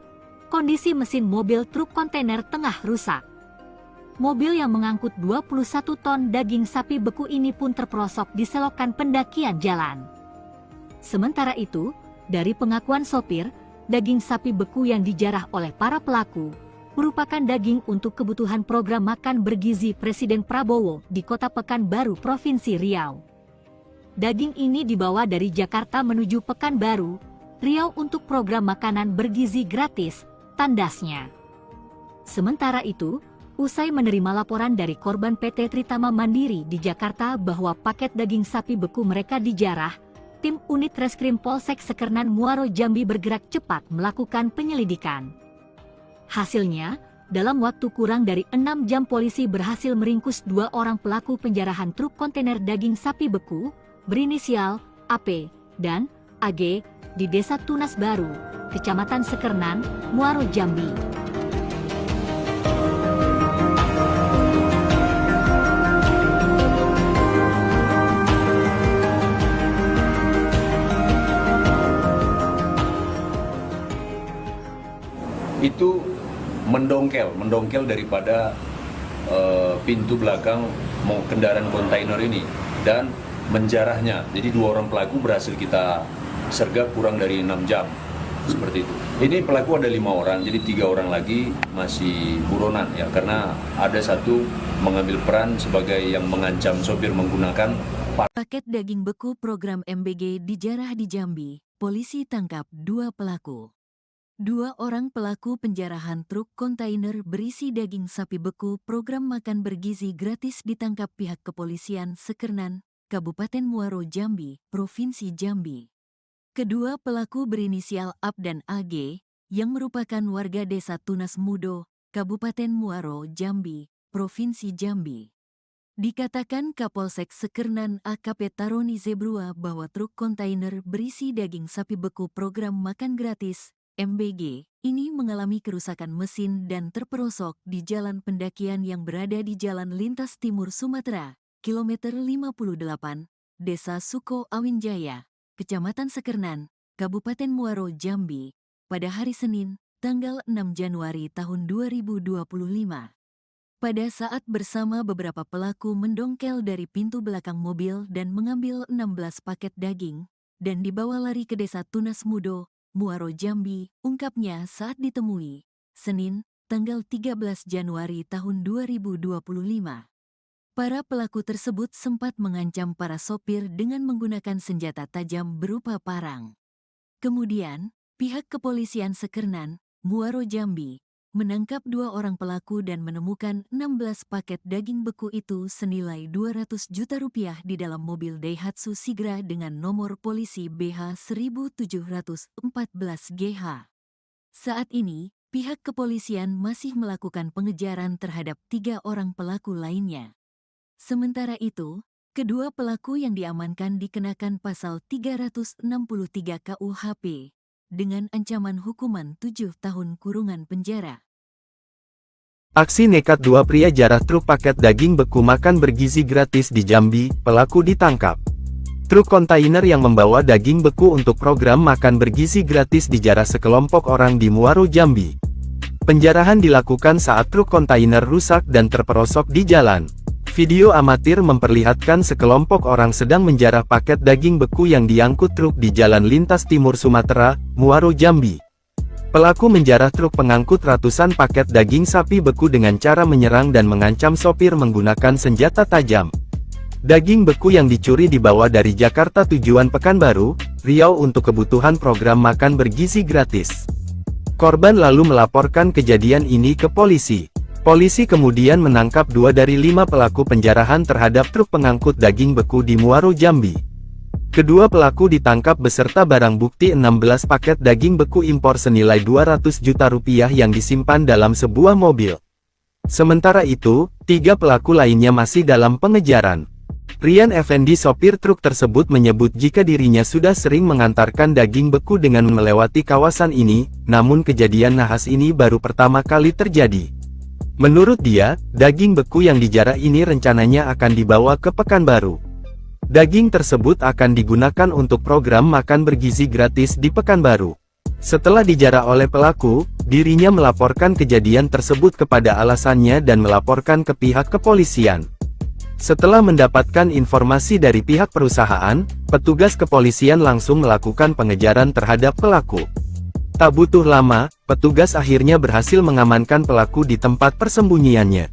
C: kondisi mesin mobil truk kontainer tengah rusak. Mobil yang mengangkut 21 ton daging sapi beku ini pun terperosok di selokan pendakian jalan. Sementara itu, dari pengakuan sopir, daging sapi beku yang dijarah oleh para pelaku merupakan daging untuk kebutuhan program makan bergizi Presiden Prabowo di Kota Pekanbaru, Provinsi Riau. Daging ini dibawa dari Jakarta menuju Pekanbaru, Riau untuk program makanan bergizi gratis tandasnya. Sementara itu, usai menerima laporan dari korban PT Tritama Mandiri di Jakarta bahwa paket daging sapi beku mereka dijarah, tim unit Reskrim Polsek Sekernan Muaro Jambi bergerak cepat melakukan penyelidikan. Hasilnya, dalam waktu kurang dari 6 jam polisi berhasil meringkus 2 orang pelaku penjarahan truk kontainer daging sapi beku berinisial AP dan AG di Desa Tunas Baru, Kecamatan Sekernan, Muaro Jambi.
D: Itu mendongkel daripada pintu belakang kendaraan kontainer ini dan menjarahnya. Jadi 2 orang pelaku berhasil kita sergap kurang dari 6 jam, seperti itu. Ini pelaku ada 5 orang, jadi 3 orang lagi masih buronan ya, karena ada satu mengambil peran sebagai yang mengancam sopir menggunakan
A: Paket daging beku program MBG dijarah di Jambi. Polisi tangkap 2 pelaku. 2 orang pelaku penjarahan truk kontainer berisi daging sapi beku program makan bergizi gratis ditangkap pihak kepolisian Sekernan, Kabupaten Muaro Jambi, Provinsi Jambi. Kedua pelaku berinisial AB dan AG, yang merupakan warga Desa Tunas Mudo, Kabupaten Muaro Jambi, Provinsi Jambi. Dikatakan Kapolsek Sekernan AKP Taroni Zebrua bahwa truk kontainer berisi daging sapi beku program makan gratis MBG ini mengalami kerusakan mesin dan terperosok di jalan pendakian yang berada di Jalan Lintas Timur Sumatera, kilometer 58, Desa Suko Awinjaya, Kecamatan Sekernan, Kabupaten Muaro Jambi, pada hari Senin, tanggal 6 Januari tahun 2025. Pada saat bersama beberapa pelaku mendongkel dari pintu belakang mobil dan mengambil 16 paket daging, dan dibawa lari ke Desa Tunas Mudo, Muaro Jambi, ungkapnya saat ditemui, Senin, tanggal 13 Januari tahun 2025. Para pelaku tersebut sempat mengancam para sopir dengan menggunakan senjata tajam berupa parang. Kemudian, pihak kepolisian Sekernan, Muaro Jambi, menangkap 2 orang pelaku dan menemukan 16 paket daging beku itu senilai 200 juta rupiah di dalam mobil Daihatsu Sigra dengan nomor polisi BH 1714 GH. Saat ini, pihak kepolisian masih melakukan pengejaran terhadap 3 orang pelaku lainnya. Sementara itu, kedua pelaku yang diamankan dikenakan pasal 363 KUHP dengan ancaman hukuman 7 tahun kurungan penjara.
B: Aksi nekat 2 pria jarah truk paket daging beku makan bergizi gratis di Jambi, pelaku ditangkap. Truk kontainer yang membawa daging beku untuk program makan bergizi gratis dijarah sekelompok orang di Muaro Jambi. Penjarahan dilakukan saat truk kontainer rusak dan terperosok di jalan. Video amatir memperlihatkan sekelompok orang sedang menjarah paket daging beku yang diangkut truk di Jalan Lintas Timur Sumatera, Muaro Jambi. Pelaku menjarah truk pengangkut ratusan paket daging sapi beku dengan cara menyerang dan mengancam sopir menggunakan senjata tajam. Daging beku yang dicuri dibawa dari Jakarta tujuan Pekanbaru, Riau untuk kebutuhan program makan bergizi gratis. Korban lalu melaporkan kejadian ini ke polisi. Polisi kemudian menangkap 2 dari 5 pelaku penjarahan terhadap truk pengangkut daging beku di Muaro Jambi. Kedua pelaku ditangkap beserta barang bukti 16 paket daging beku impor senilai 200 juta rupiah yang disimpan dalam sebuah mobil. Sementara itu, 3 pelaku lainnya masih dalam pengejaran. Rian Effendi sopir truk tersebut menyebut jika dirinya sudah sering mengantarkan daging beku dengan melewati kawasan ini, namun kejadian nahas ini baru pertama kali terjadi. Menurut dia, daging beku yang dijarah ini rencananya akan dibawa ke Pekanbaru. Daging tersebut akan digunakan untuk program makan bergizi gratis di Pekanbaru. Setelah dijarah oleh pelaku, dirinya melaporkan kejadian tersebut kepada alasannya dan melaporkan ke pihak kepolisian. Setelah mendapatkan informasi dari pihak perusahaan, petugas kepolisian langsung melakukan pengejaran terhadap pelaku. Tak butuh lama, petugas akhirnya berhasil mengamankan pelaku di tempat persembunyiannya.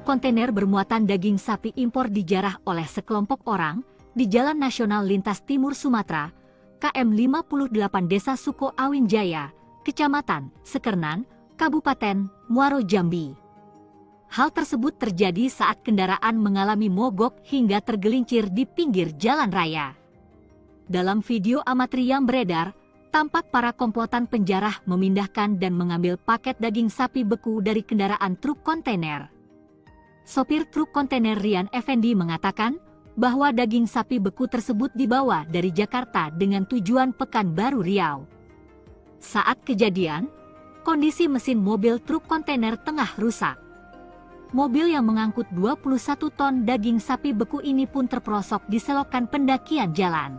C: kontainer bermuatan daging sapi impor dijarah oleh sekelompok orang di Jalan Nasional Lintas Timur Sumatera, KM 58 Desa Suko Awin Jaya, Kecamatan Sekernan, Kabupaten Muaro Jambi. Hal tersebut terjadi saat kendaraan mengalami mogok hingga tergelincir di pinggir jalan raya. Dalam video amatir yang beredar, tampak para komplotan penjarah memindahkan dan mengambil paket daging sapi beku dari kendaraan truk kontainer. Sopir truk kontainer Rian Effendi mengatakan bahwa daging sapi beku tersebut dibawa dari Jakarta dengan tujuan Pekanbaru Riau. Saat kejadian, kondisi mesin mobil truk kontainer tengah rusak. Mobil yang mengangkut 21 ton daging sapi beku ini pun terperosok di selokan pendakian jalan.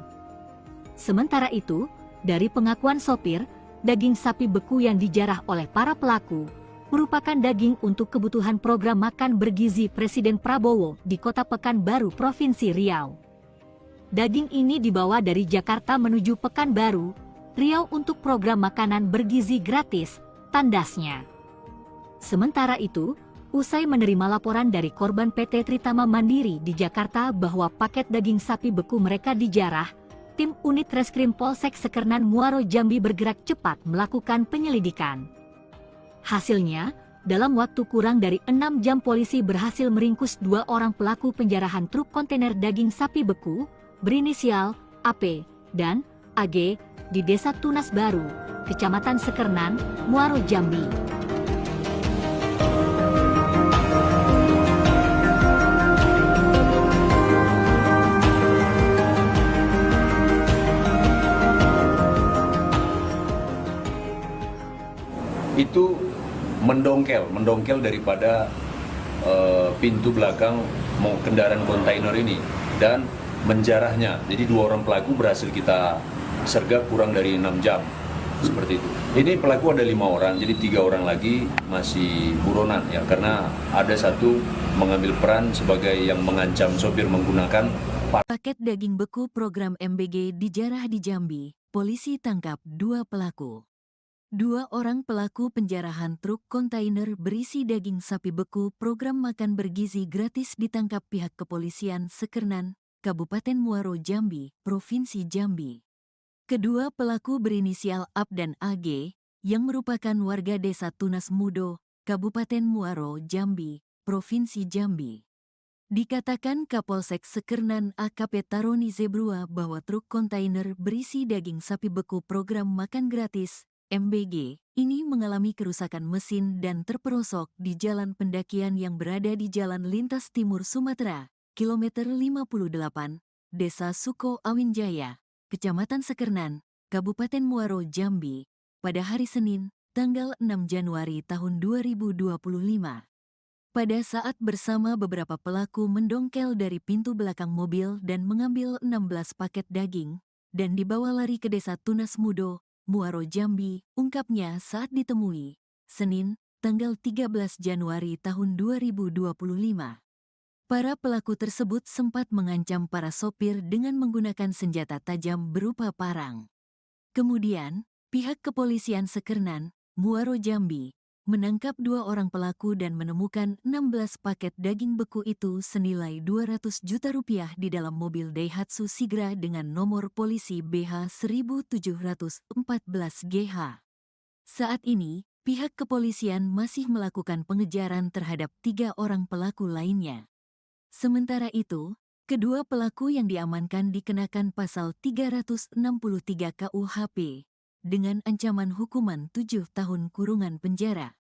C: Sementara itu, dari pengakuan sopir, daging sapi beku yang dijarah oleh para pelaku merupakan daging untuk kebutuhan program makan bergizi Presiden Prabowo di Kota Pekanbaru, Provinsi Riau. Daging ini dibawa dari Jakarta menuju Pekanbaru, Riau untuk program makanan bergizi gratis, tandasnya. Sementara itu, usai menerima laporan dari korban PT Tritama Mandiri di Jakarta bahwa paket daging sapi beku mereka dijarah, tim unit Reskrim Polsek Sekernan Muaro Jambi bergerak cepat melakukan penyelidikan. Hasilnya, dalam waktu kurang dari 6 jam polisi berhasil meringkus 2 orang pelaku penjarahan truk kontainer daging sapi beku berinisial AP dan AG di Desa Tunas Baru, Kecamatan Sekernan, Muaro Jambi.
D: Itu mendongkel daripada pintu belakang kendaraan kontainer ini dan menjarahnya. Jadi 2 orang pelaku berhasil kita sergap kurang dari 6 jam, seperti itu. Ini pelaku ada 5 orang, jadi 3 orang lagi masih buronan ya, karena ada satu mengambil peran sebagai yang mengancam sopir menggunakan
A: Paket daging beku program MBG dijarah di Jambi. Polisi tangkap 2 pelaku. 2 orang pelaku penjarahan truk kontainer berisi daging sapi beku program makan bergizi gratis ditangkap pihak kepolisian Sekernan, Kabupaten Muaro Jambi, Provinsi Jambi. Kedua pelaku berinisial AP dan AG, yang merupakan warga Desa Tunas Mudo, Kabupaten Muaro Jambi, Provinsi Jambi. Dikatakan Kapolsek Sekernan AKP Taroni Zebrua bahwa truk kontainer berisi daging sapi beku program makan gratis MBG ini mengalami kerusakan mesin dan terperosok di jalan pendakian yang berada di Jalan Lintas Timur Sumatera, kilometer 58, Desa Suko Awin Jaya, Kecamatan Sekernan, Kabupaten Muaro Jambi, pada hari Senin, tanggal 6 Januari tahun 2025. Pada saat bersama beberapa pelaku mendongkel dari pintu belakang mobil dan mengambil 16 paket daging, dan dibawa lari ke Desa Tunas Mudo, Muaro Jambi, ungkapnya saat ditemui, Senin, tanggal 13 Januari tahun 2025. Para pelaku tersebut sempat mengancam para sopir dengan menggunakan senjata tajam berupa parang. Kemudian, pihak kepolisian Sekernan, Muaro Jambi, menangkap 2 orang pelaku dan menemukan 16 paket daging beku itu senilai 200 juta rupiah di dalam mobil Daihatsu Sigra dengan nomor polisi BH 1714GH. Saat ini, pihak kepolisian masih melakukan pengejaran terhadap 3 orang pelaku lainnya. Sementara itu, kedua pelaku yang diamankan dikenakan pasal 363 KUHP dengan ancaman hukuman 7 tahun kurungan penjara.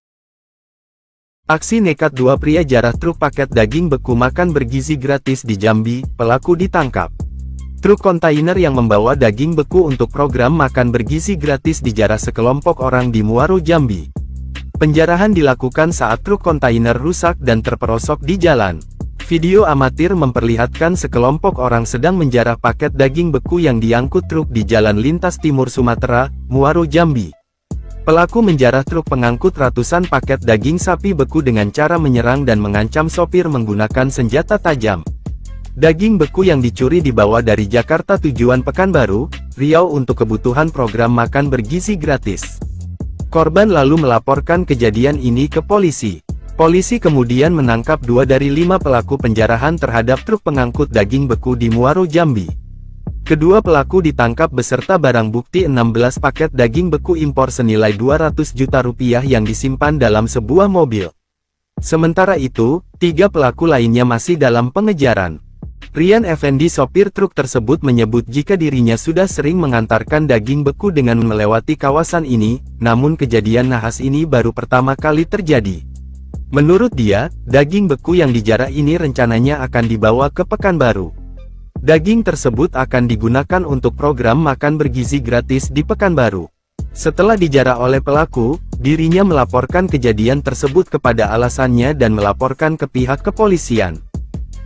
B: Aksi nekat 2 pria jarah truk paket daging beku makan bergizi gratis di Jambi, pelaku ditangkap. Truk kontainer yang membawa daging beku untuk program makan bergizi gratis dijarah sekelompok orang di Muaro Jambi. Penjarahan dilakukan saat truk kontainer rusak dan terperosok di jalan. Video amatir memperlihatkan sekelompok orang sedang menjarah paket daging beku yang diangkut truk di Jalan Lintas Timur Sumatera, Muaro Jambi. Pelaku menjarah truk pengangkut ratusan paket daging sapi beku dengan cara menyerang dan mengancam sopir menggunakan senjata tajam. Daging beku yang dicuri dibawa dari Jakarta tujuan Pekanbaru, Riau untuk kebutuhan program makan bergizi gratis. Korban lalu melaporkan kejadian ini ke polisi. Polisi kemudian menangkap 2 dari 5 pelaku penjarahan terhadap truk pengangkut daging beku di Muaro, Jambi. Kedua pelaku ditangkap beserta barang bukti 16 paket daging beku impor senilai 200 juta rupiah yang disimpan dalam sebuah mobil. Sementara itu, 3 pelaku lainnya masih dalam pengejaran. Rian Effendi, sopir truk tersebut, menyebut jika dirinya sudah sering mengantarkan daging beku dengan melewati kawasan ini, namun kejadian nahas ini baru pertama kali terjadi. Menurut dia, daging beku yang dijarah ini rencananya akan dibawa ke Pekanbaru. Daging tersebut akan digunakan untuk program makan bergizi gratis di Pekanbaru. Setelah dijarah oleh pelaku, dirinya melaporkan kejadian tersebut kepada alasannya dan melaporkan ke pihak kepolisian.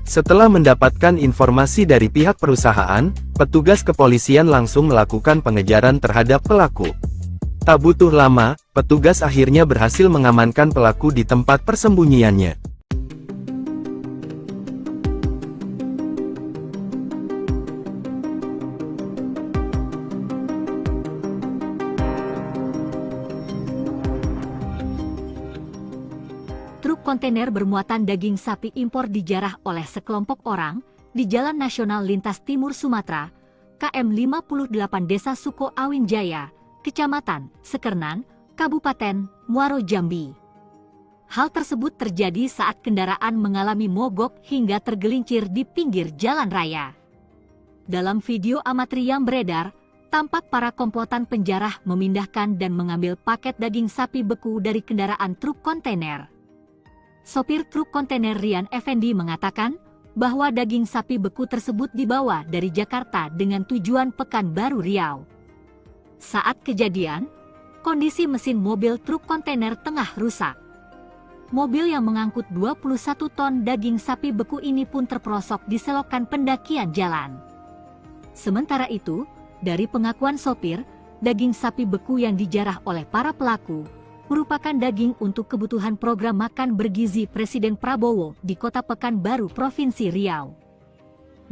B: Setelah mendapatkan informasi dari pihak perusahaan, petugas kepolisian langsung melakukan pengejaran terhadap pelaku. Tak butuh lama, petugas akhirnya berhasil mengamankan pelaku di tempat persembunyiannya.
C: Truk kontainer bermuatan daging sapi impor dijarah oleh sekelompok orang di Jalan Nasional Lintas Timur Sumatera, KM 58 Desa Suko Awin Jaya, Kecamatan Sekernan, Kabupaten Muaro, Jambi. Hal tersebut terjadi saat kendaraan mengalami mogok hingga tergelincir di pinggir jalan raya. Dalam video amatir yang beredar, tampak para komplotan penjarah memindahkan dan mengambil paket daging sapi beku dari kendaraan truk kontainer. Sopir truk kontainer Rian Effendi mengatakan bahwa daging sapi beku tersebut dibawa dari Jakarta dengan tujuan Pekanbaru, Riau. Saat kejadian, kondisi mesin mobil truk kontainer tengah rusak. Mobil yang mengangkut 21 ton daging sapi beku ini pun terperosok di selokan pendakian jalan. Sementara itu, dari pengakuan sopir, daging sapi beku yang dijarah oleh para pelaku merupakan daging untuk kebutuhan program makan bergizi Presiden Prabowo di Kota Pekanbaru, Provinsi Riau.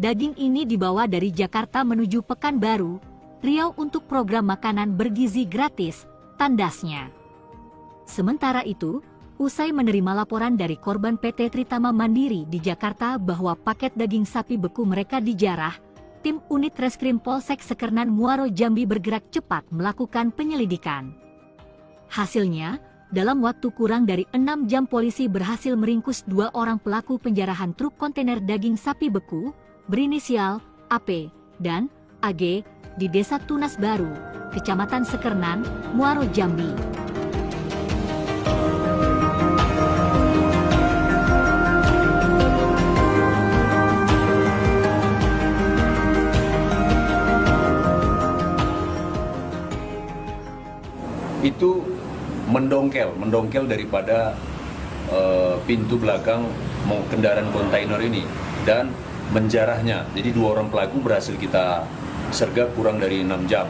C: Daging ini dibawa dari Jakarta menuju Pekanbaru, Riau untuk program makanan bergizi gratis, tandasnya. Sementara itu, usai menerima laporan dari korban PT Tritama Mandiri di Jakarta bahwa paket daging sapi beku mereka dijarah, tim unit Reskrim Polsek Sekernan Muaro, Jambi bergerak cepat melakukan penyelidikan. Hasilnya, dalam waktu kurang dari 6 jam polisi berhasil meringkus 2 orang pelaku penjarahan truk kontainer daging sapi beku, berinisial AP dan AG, di Desa Tunas Baru, Kecamatan Sekernan, Muaro, Jambi.
D: Itu mendongkel daripada pintu belakang kendaraan kontainer ini dan menjarahnya. Jadi 2 orang pelaku berhasil kita sergap kurang dari 6 jam,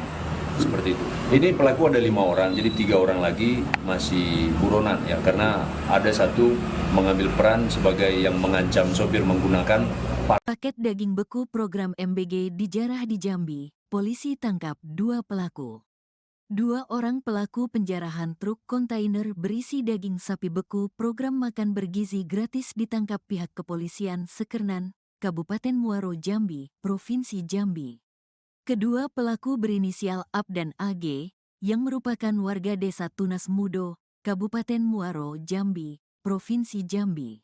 D: seperti itu. Ini pelaku ada 5 orang, jadi 3 orang lagi masih buronan ya, karena ada satu mengambil peran sebagai yang mengancam sopir menggunakan
A: Paket daging beku program MBG dijarah di Jambi. Polisi tangkap 2 pelaku. 2 orang pelaku penjarahan truk kontainer berisi daging sapi beku program makan bergizi gratis ditangkap pihak kepolisian Sekernan, Kabupaten Muaro, Jambi, Provinsi Jambi. Kedua pelaku berinisial AP dan AG, yang merupakan warga Desa Tunas Mudo, Kabupaten Muaro, Jambi, Provinsi Jambi.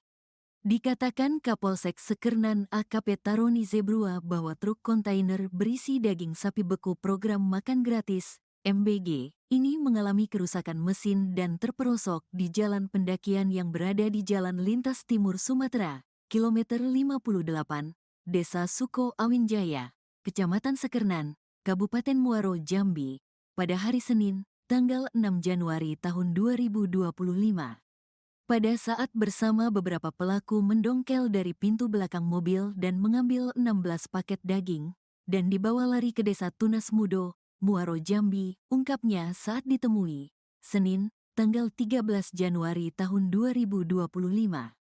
A: Dikatakan Kapolsek Sekernan AKP Taroni Zebrua bahwa truk kontainer berisi daging sapi beku program makan gratis, MBG, ini mengalami kerusakan mesin dan terperosok di jalan pendakian yang berada di Jalan Lintas Timur Sumatera, kilometer 58, Desa Suko Awin Jaya, Kecamatan Sekernan, Kabupaten Muaro, Jambi, pada hari Senin, tanggal 6 Januari tahun 2025. Pada saat bersama beberapa pelaku mendongkel dari pintu belakang mobil dan mengambil 16 paket daging, dan dibawa lari ke Desa Tunas Mudo, Muaro, Jambi, ungkapnya saat ditemui, Senin, tanggal 13 Januari tahun 2025.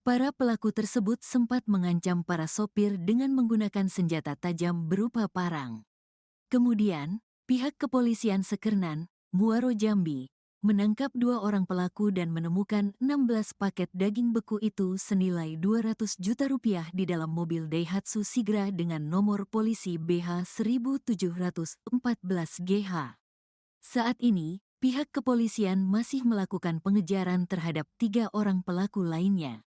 A: Para pelaku tersebut sempat mengancam para sopir dengan menggunakan senjata tajam berupa parang. Kemudian, pihak kepolisian Sekernan, Muaro, Jambi, menangkap 2 orang pelaku dan menemukan 16 paket daging beku itu senilai 200 juta rupiah di dalam mobil Daihatsu Sigra dengan nomor polisi BH 1714 GH. Saat ini, pihak kepolisian masih melakukan pengejaran terhadap 3 orang pelaku lainnya.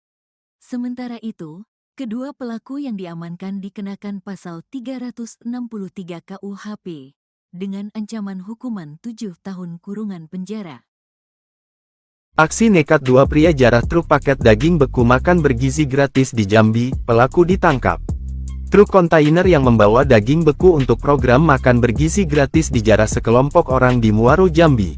A: Sementara itu, kedua pelaku yang diamankan dikenakan pasal 363 KUHP dengan ancaman hukuman 7 tahun kurungan penjara.
B: Aksi nekat 2 pria jarah truk paket daging beku makan bergizi gratis di Jambi, pelaku ditangkap. Truk kontainer yang membawa daging beku untuk program makan bergizi gratis dijarah sekelompok orang di Muaro, Jambi.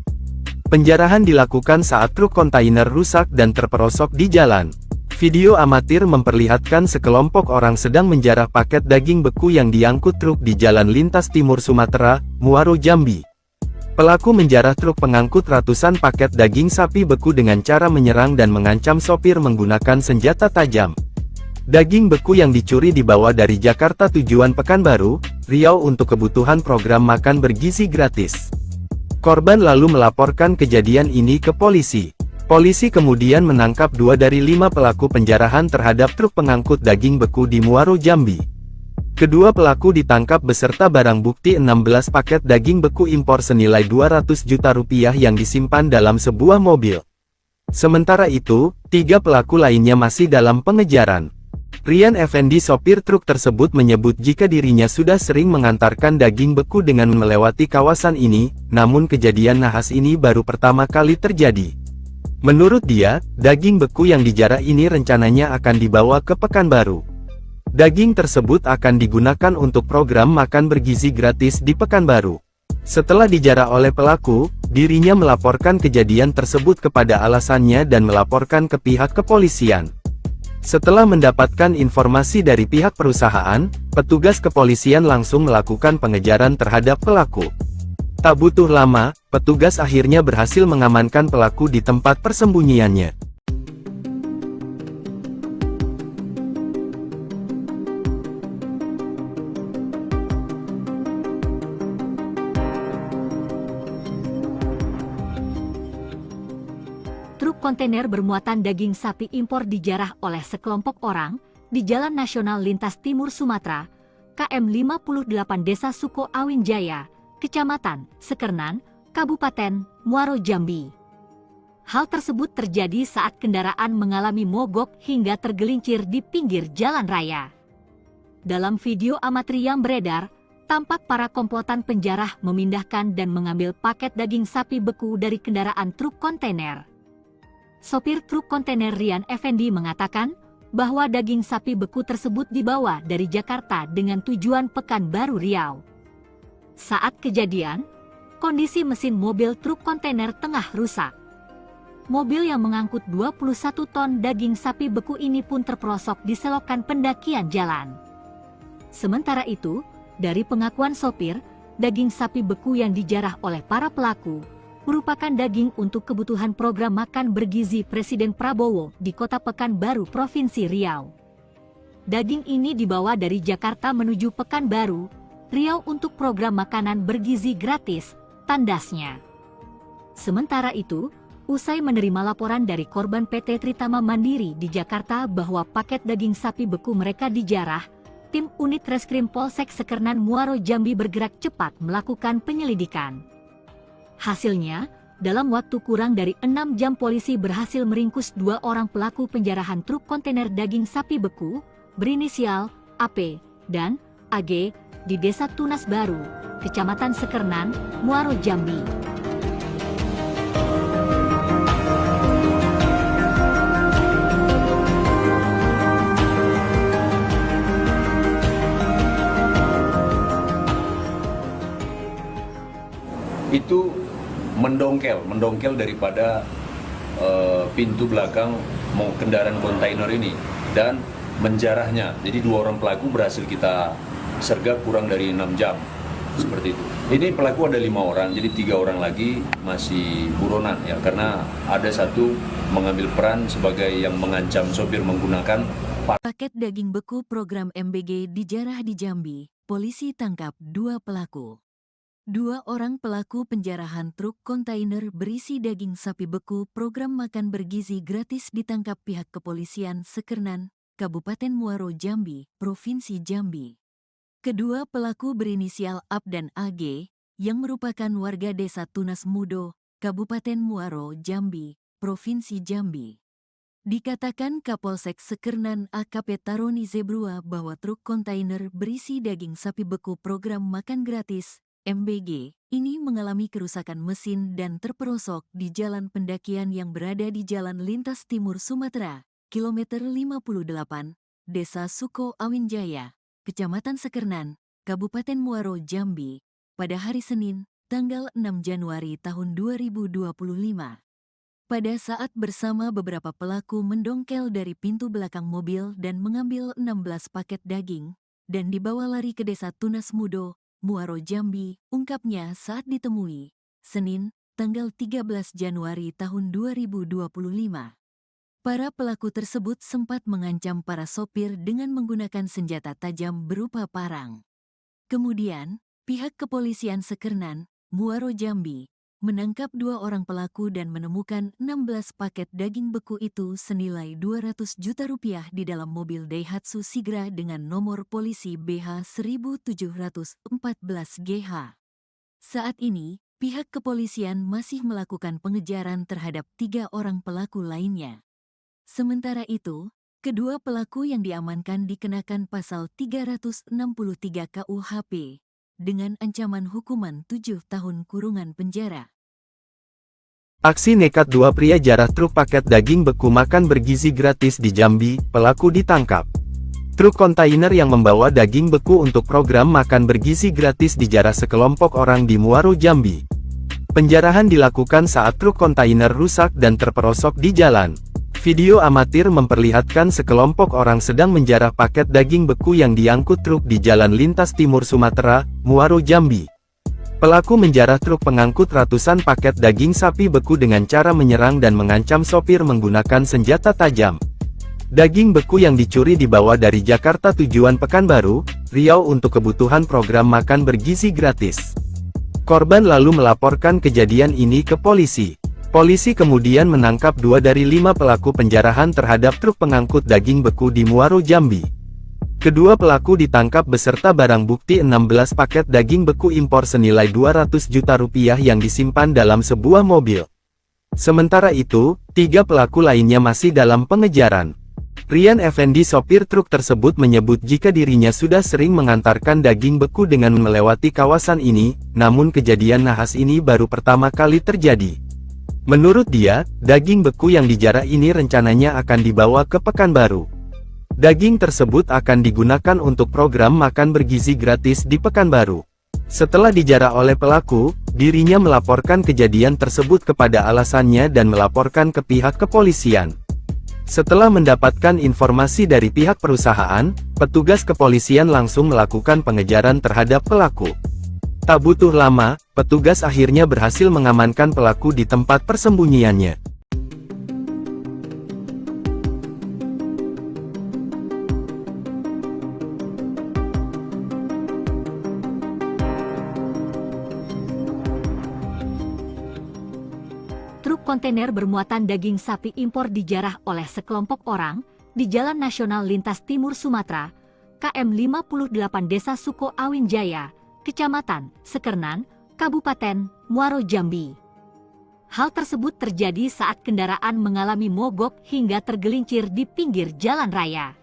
B: Penjarahan dilakukan saat truk kontainer rusak dan terperosok di jalan. Video amatir memperlihatkan sekelompok orang sedang menjarah paket daging beku yang diangkut truk di Jalan Lintas Timur Sumatera, Muaro, Jambi. Pelaku menjarah truk pengangkut ratusan paket daging sapi beku dengan cara menyerang dan mengancam sopir menggunakan senjata tajam. Daging beku yang dicuri dibawa dari Jakarta tujuan Pekanbaru, Riau untuk kebutuhan program makan bergizi gratis. Korban lalu melaporkan kejadian ini ke polisi. Polisi kemudian menangkap 2 dari 5 pelaku penjarahan terhadap truk pengangkut daging beku di Muaro, Jambi. Kedua pelaku ditangkap beserta barang bukti 16 paket daging beku impor senilai 200 juta rupiah yang disimpan dalam sebuah mobil. Sementara itu, 3 pelaku lainnya masih dalam pengejaran. Rian Effendi, sopir truk tersebut, menyebut jika dirinya sudah sering mengantarkan daging beku dengan melewati kawasan ini, namun kejadian nahas ini baru pertama kali terjadi. Menurut dia, daging beku yang dijarah ini rencananya akan dibawa ke Pekanbaru. Daging tersebut akan digunakan untuk program makan bergizi gratis di Pekanbaru. Setelah dijarah oleh pelaku, dirinya melaporkan kejadian tersebut kepada alasannya dan melaporkan ke pihak kepolisian. Setelah mendapatkan informasi dari pihak perusahaan, petugas kepolisian langsung melakukan pengejaran terhadap pelaku. Tak butuh lama, petugas akhirnya berhasil mengamankan pelaku di tempat persembunyiannya.
C: Truk kontainer bermuatan daging sapi impor dijarah oleh sekelompok orang di Jalan Nasional Lintas Timur Sumatera, KM 58 Desa Suko Awin Jaya, Kecamatan Sekernan, Kabupaten Muaro, Jambi. Hal tersebut terjadi saat kendaraan mengalami mogok hingga tergelincir di pinggir jalan raya. Dalam video amatir yang beredar, tampak para komplotan penjarah memindahkan dan mengambil paket daging sapi beku dari kendaraan truk kontainer. Sopir truk kontainer Rian Effendi mengatakan bahwa daging sapi beku tersebut dibawa dari Jakarta dengan tujuan Pekanbaru, Riau. Saat kejadian, kondisi mesin mobil truk kontainer tengah rusak. Mobil yang mengangkut 21 ton daging sapi beku ini pun terperosok di selokan pendakian jalan. Sementara itu, dari pengakuan sopir, daging sapi beku yang dijarah oleh para pelaku merupakan daging untuk kebutuhan program makan bergizi Presiden Prabowo di Kota Pekanbaru, Provinsi Riau. Daging ini dibawa dari Jakarta menuju Pekanbaru, Riau untuk program makanan bergizi gratis, tandasnya. Sementara itu, usai menerima laporan dari korban PT Tritama Mandiri di Jakarta bahwa paket daging sapi beku mereka dijarah, tim unit Reskrim Polsek Sekernan Muaro, Jambi bergerak cepat melakukan penyelidikan. Hasilnya, dalam waktu kurang dari 6 jam polisi berhasil meringkus 2 orang pelaku penjarahan truk kontainer daging sapi beku, berinisial AP dan AG, di Desa Tunas Baru, Kecamatan Sekernan, Muaro, Jambi.
D: Itu mendongkel daripada pintu belakang kendaraan kontainer ini dan menjarahnya. Jadi 2 orang pelaku berhasil kita sergap kurang dari 6 jam, seperti itu. Ini pelaku ada 5 orang, jadi 3 orang lagi masih buronan ya, karena ada satu mengambil peran sebagai yang mengancam sopir menggunakan
A: paket daging beku program MBG dijarah di Jambi. Polisi tangkap 2 pelaku. 2 orang pelaku penjarahan truk kontainer berisi daging sapi beku program makan bergizi gratis ditangkap pihak kepolisian Sekernan, Kabupaten Muaro Jambi, Provinsi Jambi. Kedua pelaku berinisial AB dan AG, yang merupakan warga desa Tunas Mudo, Kabupaten Muaro Jambi, Provinsi Jambi. Dikatakan Kapolsek Sekernan AKP Taroni Zebrua bahwa truk kontainer berisi daging sapi beku program makan gratis MBG ini mengalami kerusakan mesin dan terperosok di jalan pendakian yang berada di Jalan Lintas Timur Sumatera, kilometer 58, Desa Suko Awinjaya, Kecamatan Sekernan, Kabupaten Muaro Jambi, pada hari Senin, tanggal 6 Januari tahun 2025. Pada saat bersama beberapa pelaku mendongkel dari pintu belakang mobil dan mengambil 16 paket daging, dan dibawa lari ke Desa Tunas Mudo, Muaro Jambi, ungkapnya saat ditemui, Senin, tanggal 13 Januari tahun 2025. Para pelaku tersebut sempat mengancam para sopir dengan menggunakan senjata tajam berupa parang. Kemudian, pihak kepolisian Sekernan, Muaro Jambi, menangkap 2 orang pelaku dan menemukan 16 paket daging beku itu senilai 200 juta rupiah di dalam mobil Daihatsu Sigra dengan nomor polisi BH 1714GH. Saat ini, pihak kepolisian masih melakukan pengejaran terhadap 3 orang pelaku lainnya. Sementara itu, kedua pelaku yang diamankan dikenakan pasal 363 KUHP dengan ancaman hukuman 7 tahun kurungan penjara.
B: Aksi nekat 2 pria jarah truk paket daging beku makan bergizi gratis di Jambi, pelaku ditangkap. Truk kontainer yang membawa daging beku untuk program makan bergizi gratis dijarah sekelompok orang di Muaro Jambi. Penjarahan dilakukan saat truk kontainer rusak dan terperosok di jalan. Video amatir memperlihatkan sekelompok orang sedang menjarah paket daging beku yang diangkut truk di Jalan Lintas Timur Sumatera, Muaro Jambi. Pelaku menjarah truk pengangkut ratusan paket daging sapi beku dengan cara menyerang dan mengancam sopir menggunakan senjata tajam. Daging beku yang dicuri dibawa dari Jakarta tujuan Pekanbaru, Riau untuk kebutuhan program makan bergizi gratis. Korban lalu melaporkan kejadian ini ke polisi. Polisi kemudian menangkap 2 dari 5 pelaku penjarahan terhadap truk pengangkut daging beku di Muaro Jambi. Kedua pelaku ditangkap beserta barang bukti 16 paket daging beku impor senilai 200 juta rupiah yang disimpan dalam sebuah mobil. Sementara itu, 3 pelaku lainnya masih dalam pengejaran. Rian Effendi sopir truk tersebut menyebut jika dirinya sudah sering mengantarkan daging beku dengan melewati kawasan ini, namun kejadian nahas ini baru pertama kali terjadi. Menurut dia, daging beku yang dijarah ini rencananya akan dibawa ke Pekanbaru. Daging tersebut akan digunakan untuk program makan bergizi gratis di Pekanbaru. Setelah dijarah oleh pelaku, dirinya melaporkan kejadian tersebut kepada alasannya dan melaporkan ke pihak kepolisian. Setelah mendapatkan informasi dari pihak perusahaan, petugas kepolisian langsung melakukan pengejaran terhadap pelaku. Tak butuh lama, petugas akhirnya berhasil mengamankan pelaku di tempat persembunyiannya.
C: Truk kontainer bermuatan daging sapi impor dijarah oleh sekelompok orang di Jalan Nasional Lintas Timur Sumatera, KM 58 Desa Suko Awinjaya, Kecamatan Sekernan, Kabupaten Muaro Jambi. Hal tersebut terjadi saat kendaraan mengalami mogok hingga tergelincir di pinggir jalan raya.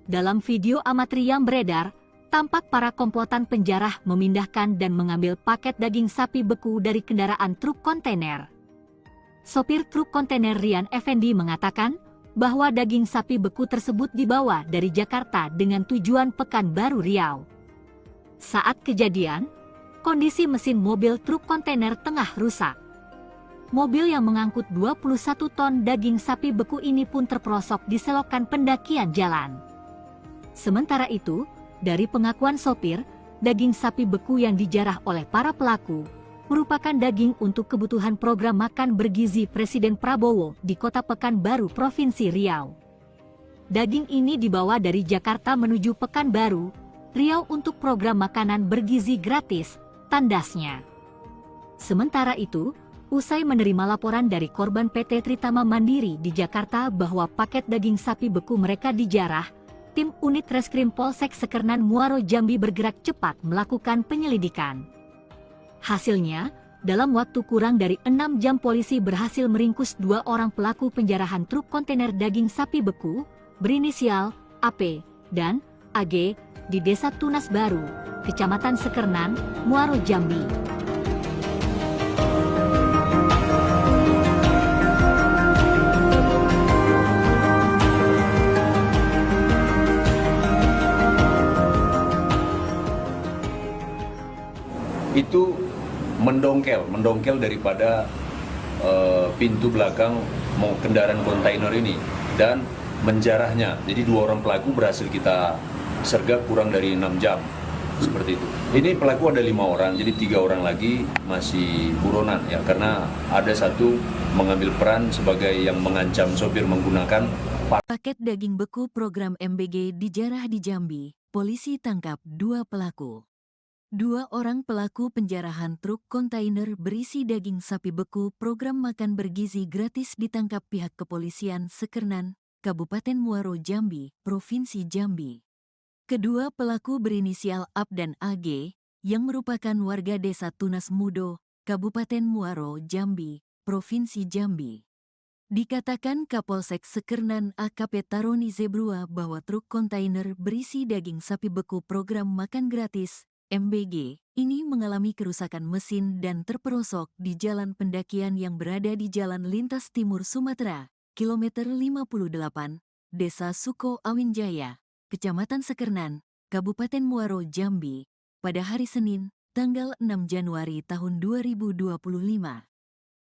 C: Dalam video amatir yang beredar, tampak para komplotan penjarah memindahkan dan mengambil paket daging sapi beku dari kendaraan truk kontainer. Sopir truk kontainer Rian Effendi mengatakan bahwa daging sapi beku tersebut dibawa dari Jakarta dengan tujuan Pekanbaru Riau. Saat kejadian, kondisi mesin mobil truk kontainer tengah rusak. Mobil yang mengangkut 21 ton daging sapi beku ini pun terperosok di selokan pendakian jalan. Sementara itu, dari pengakuan sopir, daging sapi beku yang dijarah oleh para pelaku merupakan daging untuk kebutuhan program makan bergizi Presiden Prabowo di Kota Pekanbaru, Provinsi Riau. Daging ini dibawa dari Jakarta menuju Pekanbaru, Riau untuk program makanan bergizi gratis tandasnya. Sementara itu, usai menerima laporan dari korban PT Tritama Mandiri di Jakarta bahwa paket daging sapi beku mereka dijarah, tim unit Reskrim Polsek Sekernan Muaro Jambi bergerak cepat melakukan penyelidikan. Hasilnya, dalam waktu kurang dari 6 jam polisi berhasil meringkus 2 orang pelaku penjarahan truk kontainer daging sapi beku berinisial AP dan AG di Desa Tunas Baru, Kecamatan Sekernan, Muaro Jambi.
D: Itu mendongkel daripada pintu belakang kendaraan kontainer ini dan menjarahnya. Jadi 2 orang pelaku berhasil kita sergap kurang dari 6 jam, seperti itu. Ini pelaku ada 5 orang, jadi 3 orang lagi masih buronan ya, karena ada satu mengambil peran sebagai yang mengancam sopir menggunakan
A: Paket daging beku program MBG dijarah di Jambi. Polisi tangkap 2 pelaku. 2 orang pelaku penjarahan truk kontainer berisi daging sapi beku program makan bergizi gratis ditangkap pihak kepolisian Sekernan, Kabupaten Muaro Jambi, Provinsi Jambi. Kedua pelaku berinisial AB dan AG, yang merupakan warga Desa Tunas Mudo, Kabupaten Muaro Jambi, Provinsi Jambi. Dikatakan Kapolsek Sekernan AKP Taroni Zebrua bahwa truk kontainer berisi daging sapi beku program makan gratis MBG ini mengalami kerusakan mesin dan terperosok di jalan pendakian yang berada di Jalan Lintas Timur Sumatera, kilometer 58, Desa Suko Awinjaya, Kecamatan Sekernan, Kabupaten Muaro Jambi, pada hari Senin, tanggal 6 Januari tahun 2025.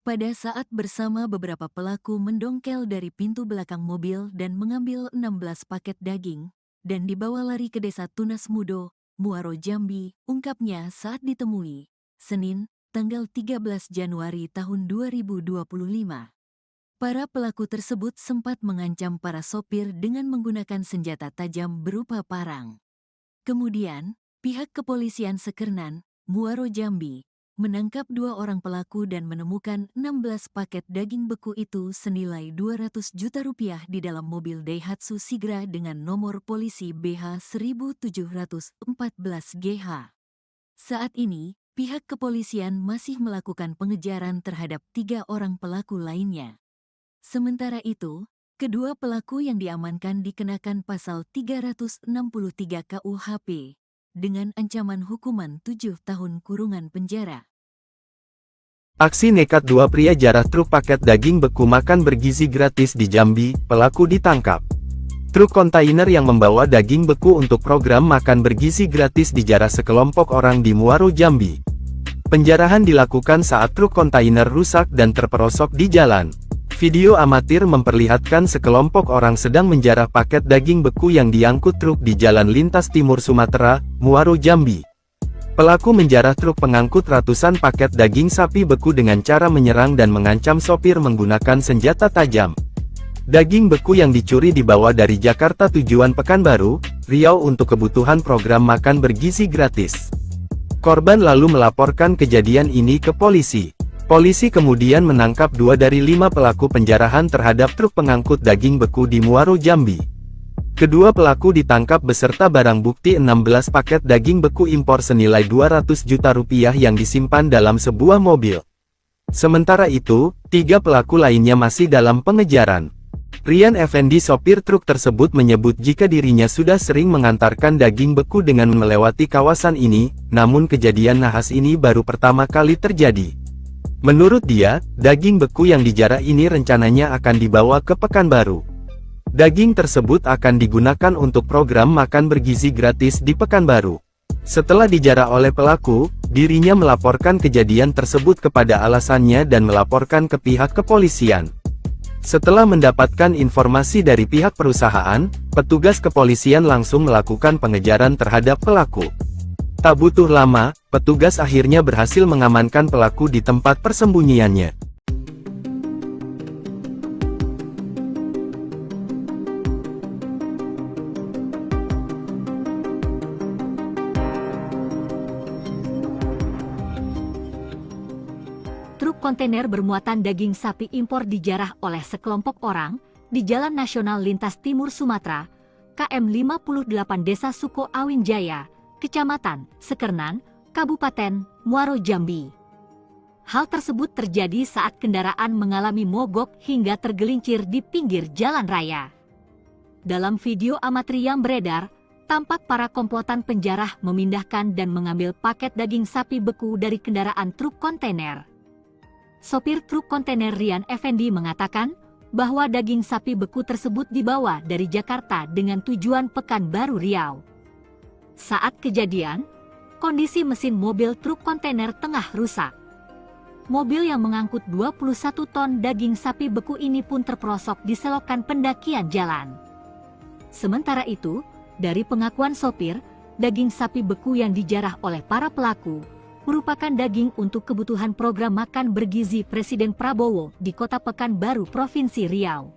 A: Pada saat bersama beberapa pelaku mendongkel dari pintu belakang mobil dan mengambil 16 paket daging, dan dibawa lari ke Desa Tunas Mudo, Muaro Jambi, ungkapnya saat ditemui, Senin, tanggal 13 Januari tahun 2025. Para pelaku tersebut sempat mengancam para sopir dengan menggunakan senjata tajam berupa parang. Kemudian, pihak kepolisian Sekernan, Muaro Jambi, menangkap 2 orang pelaku dan menemukan 16 paket daging beku itu senilai 200 juta rupiah di dalam mobil Daihatsu Sigra dengan nomor polisi BH 1714 GH. Saat ini, pihak kepolisian masih melakukan pengejaran terhadap 3 orang pelaku lainnya. Sementara itu, kedua pelaku yang diamankan dikenakan pasal 363 KUHP, dengan ancaman hukuman 7 tahun kurungan penjara.
B: Aksi nekat 2 pria jarah truk paket daging beku makan bergizi gratis di Jambi, pelaku ditangkap. Truk kontainer yang membawa daging beku untuk program makan bergizi gratis dijarah sekelompok orang di Muaro Jambi. Penjarahan dilakukan saat truk kontainer rusak dan terperosok di jalan. Video amatir memperlihatkan sekelompok orang sedang menjarah paket daging beku yang diangkut truk di Jalan Lintas Timur Sumatera, Muaro Jambi. Pelaku menjarah truk pengangkut ratusan paket daging sapi beku dengan cara menyerang dan mengancam sopir menggunakan senjata tajam. Daging beku yang dicuri dibawa dari Jakarta tujuan Pekanbaru, Riau untuk kebutuhan program makan bergizi gratis. Korban lalu melaporkan kejadian ini ke polisi. Polisi kemudian menangkap 2 dari 5 pelaku penjarahan terhadap truk pengangkut daging beku di Muaro Jambi. Kedua pelaku ditangkap beserta barang bukti 16 paket daging beku impor senilai 200 juta rupiah yang disimpan dalam sebuah mobil. Sementara itu, 3 pelaku lainnya masih dalam pengejaran. Rian Effendi sopir truk tersebut menyebut jika dirinya sudah sering mengantarkan daging beku dengan melewati kawasan ini, namun kejadian nahas ini baru pertama kali terjadi. Menurut dia, daging beku yang dijarah ini rencananya akan dibawa ke Pekanbaru. Daging tersebut akan digunakan untuk program makan bergizi gratis di Pekanbaru. Setelah dijarah oleh pelaku, dirinya melaporkan kejadian tersebut kepada alasannya dan melaporkan ke pihak kepolisian. Setelah mendapatkan informasi dari pihak perusahaan, petugas kepolisian langsung melakukan pengejaran terhadap pelaku. Tak butuh lama, petugas akhirnya berhasil mengamankan pelaku di tempat persembunyiannya.
C: kontainer bermuatan daging sapi impor dijarah oleh sekelompok orang di Jalan Nasional Lintas Timur Sumatera, KM 58 Desa Suko Awin Jaya, Kecamatan Sekernan, Kabupaten Muaro Jambi. Hal tersebut terjadi saat kendaraan mengalami mogok hingga tergelincir di pinggir jalan raya. Dalam video amatir yang beredar, tampak para komplotan penjarah memindahkan dan mengambil paket daging sapi beku dari kendaraan truk kontainer. Sopir truk kontainer Rian Effendi mengatakan bahwa daging sapi beku tersebut dibawa dari Jakarta dengan tujuan Pekanbaru Riau. Saat kejadian, kondisi mesin mobil truk kontainer tengah rusak. Mobil yang mengangkut 21 ton daging sapi beku ini pun terperosok di selokan pendakian jalan. Sementara itu, dari pengakuan sopir, daging sapi beku yang dijarah oleh para pelaku merupakan daging untuk kebutuhan program makan bergizi Presiden Prabowo di Kota Pekanbaru, Provinsi Riau.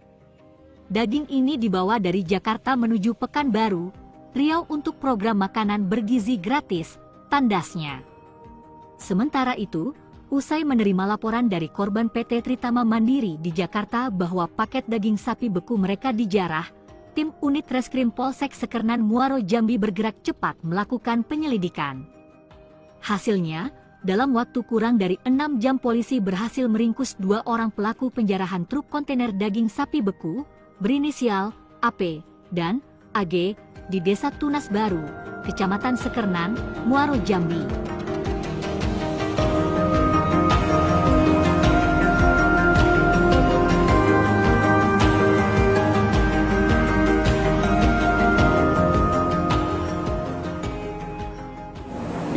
C: Daging ini dibawa dari Jakarta menuju Pekanbaru, Riau untuk program makanan bergizi gratis, tandasnya. Sementara itu, usai menerima laporan dari korban PT Tritama Mandiri di Jakarta bahwa paket daging sapi beku mereka dijarah, tim unit Reskrim Polsek Sekernan Muaro Jambi bergerak cepat melakukan penyelidikan. Hasilnya, dalam waktu kurang dari 6 jam polisi berhasil meringkus 2 orang pelaku penjarahan truk kontainer daging sapi beku berinisial AP dan AG di Desa Tunas Baru, Kecamatan Sekernan, Muaro Jambi.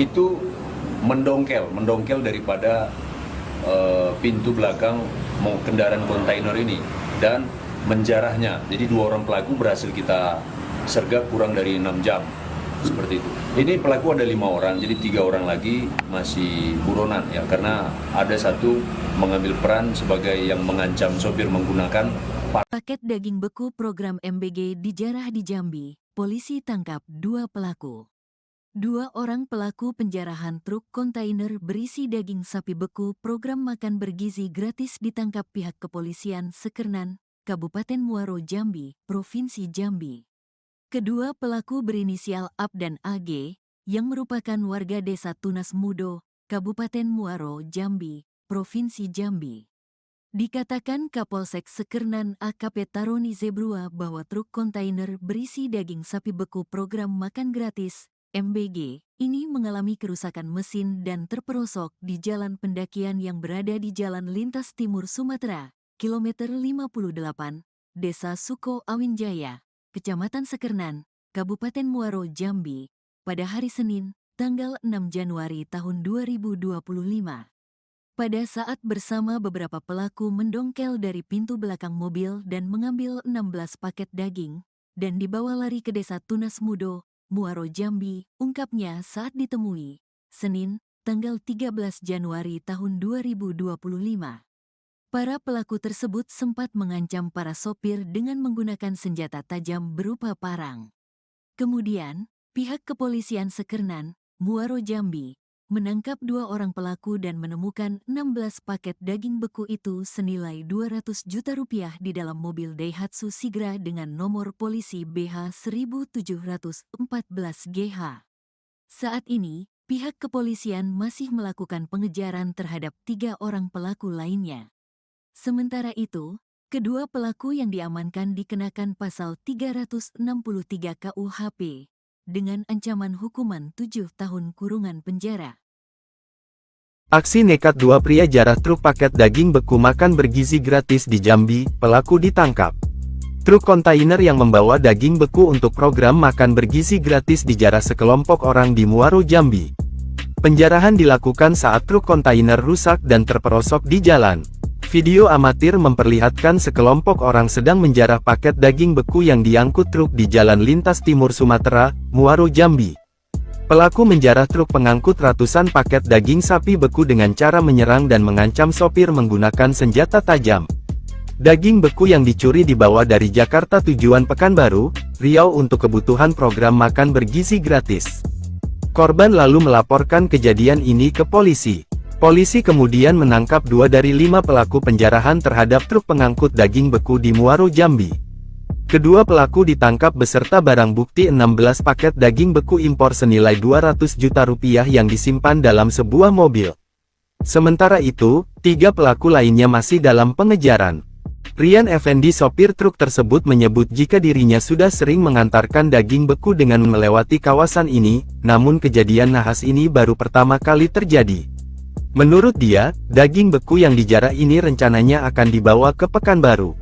D: Itu mendongkel daripada pintu belakang kendaraan kontainer ini dan menjarahnya. Jadi 2 orang pelaku berhasil kita sergap kurang dari 6 jam, seperti itu. Ini pelaku ada 5 orang, jadi 3 orang lagi masih buronan ya, karena ada satu mengambil peran sebagai yang mengancam sopir menggunakan
A: Paket daging beku program MBG dijarah di Jambi. Polisi tangkap 2 pelaku. 2 orang pelaku penjarahan truk kontainer berisi daging sapi beku program makan bergizi gratis ditangkap pihak kepolisian Sekernan, Kabupaten Muaro Jambi, Provinsi Jambi. Kedua pelaku berinisial AP dan AG, yang merupakan warga Desa Tunas Mudo, Kabupaten Muaro Jambi, Provinsi Jambi. Dikatakan Kapolsek Sekernan AKP Taroni Zebrua bahwa truk kontainer berisi daging sapi beku program makan gratis MBG, ini mengalami kerusakan mesin dan terperosok di jalan pendakian yang berada di Jalan Lintas Timur Sumatera, kilometer 58, Desa Suko Awin Jaya, Kecamatan Sekernan, Kabupaten Muaro Jambi, pada hari Senin, tanggal 6 Januari tahun 2025. Pada saat bersama beberapa pelaku mendongkel dari pintu belakang mobil dan mengambil 16 paket daging, dan dibawa lari ke Desa Tunas Mudo, Muaro Jambi, ungkapnya saat ditemui, Senin, tanggal 13 Januari tahun 2025. Para pelaku tersebut sempat mengancam para sopir dengan menggunakan senjata tajam berupa parang. Kemudian, pihak kepolisian Sekernan, Muaro Jambi, menangkap 2 orang pelaku dan menemukan 16 paket daging beku itu senilai 200 juta rupiah di dalam mobil Daihatsu Sigra dengan nomor polisi BH 1714GH. Saat ini, pihak kepolisian masih melakukan pengejaran terhadap 3 orang pelaku lainnya. Sementara itu, kedua pelaku yang diamankan dikenakan pasal 363 KUHP dengan ancaman hukuman 7 tahun kurungan penjara.
B: Aksi nekat 2 pria jarah truk paket daging beku makan bergizi gratis di Jambi, pelaku ditangkap. Truk kontainer yang membawa daging beku untuk program makan bergizi gratis dijarah sekelompok orang di Muaro Jambi. Penjarahan dilakukan saat truk kontainer rusak dan terperosok di jalan. Video amatir memperlihatkan sekelompok orang sedang menjarah paket daging beku yang diangkut truk di Jalan Lintas Timur Sumatera, Muaro Jambi. Pelaku menjarah truk pengangkut ratusan paket daging sapi beku dengan cara menyerang dan mengancam sopir menggunakan senjata tajam. Daging beku yang dicuri dibawa dari Jakarta tujuan Pekanbaru, Riau untuk kebutuhan program makan bergizi gratis. Korban lalu melaporkan kejadian ini ke polisi. Polisi kemudian menangkap 2 dari 5 pelaku penjarahan terhadap truk pengangkut daging beku di Muaro, Jambi. Kedua pelaku ditangkap beserta barang bukti 16 paket daging beku impor senilai 200 juta rupiah yang disimpan dalam sebuah mobil. Sementara itu, 3 pelaku lainnya masih dalam pengejaran. Rian Effendi, sopir truk tersebut, menyebut jika dirinya sudah sering mengantarkan daging beku dengan melewati kawasan ini, namun kejadian nahas ini baru pertama kali terjadi. Menurut dia, daging beku yang dijarah ini rencananya akan dibawa ke Pekanbaru.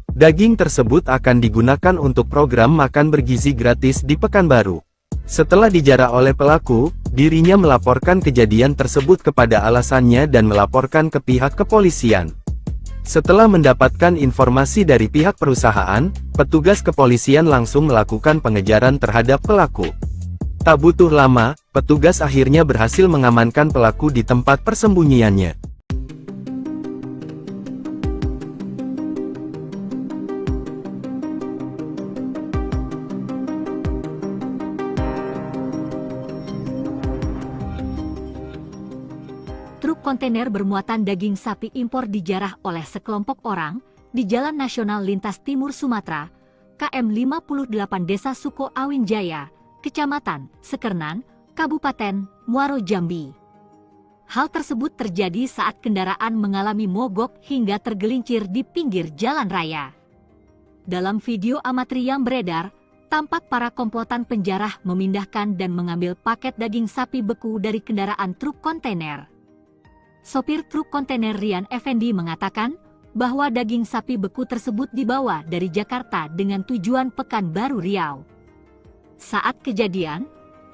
B: Daging tersebut akan digunakan untuk program makan bergizi gratis di Pekanbaru. Setelah dijarah oleh pelaku, dirinya melaporkan kejadian tersebut kepada alasannya dan melaporkan ke pihak kepolisian. Setelah mendapatkan informasi dari pihak perusahaan, petugas kepolisian langsung melakukan pengejaran terhadap pelaku. Tak butuh lama, petugas akhirnya berhasil mengamankan pelaku di tempat persembunyiannya.
C: Truk kontainer bermuatan daging sapi impor dijarah oleh sekelompok orang di Jalan Nasional Lintas Timur Sumatera, KM 58 Desa Suko Awin Jaya, Kecamatan Sekernan, Kabupaten Muaro, Jambi. Hal tersebut terjadi saat kendaraan mengalami mogok hingga tergelincir di pinggir jalan raya. Dalam video amatir yang beredar, tampak para komplotan penjarah memindahkan dan mengambil paket daging sapi beku dari kendaraan truk kontainer. Sopir truk kontainer Rian Effendi mengatakan bahwa daging sapi beku tersebut dibawa dari Jakarta dengan tujuan Pekanbaru, Riau. Saat kejadian,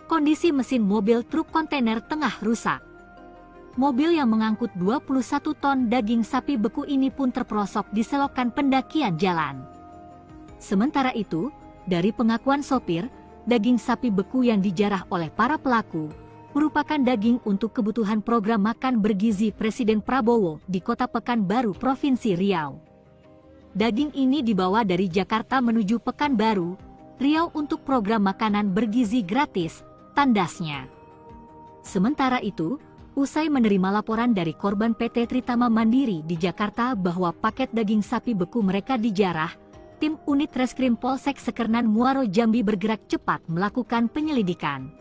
C: kondisi mesin mobil truk kontainer tengah rusak. Mobil yang mengangkut 21 ton daging sapi beku ini pun terperosok di selokan pendakian jalan. Sementara itu, dari pengakuan sopir, daging sapi beku yang dijarah oleh para pelaku merupakan daging untuk kebutuhan program makan bergizi Presiden Prabowo di Kota Pekanbaru, Provinsi Riau. Daging ini dibawa dari Jakarta menuju Pekanbaru, Riau untuk program makanan bergizi gratis, tandasnya. Sementara itu, usai menerima laporan dari korban PT Tritama Mandiri di Jakarta bahwa paket daging sapi beku mereka dijarah, tim unit Reskrim Polsek Sekernan Muaro, Jambi bergerak cepat melakukan penyelidikan.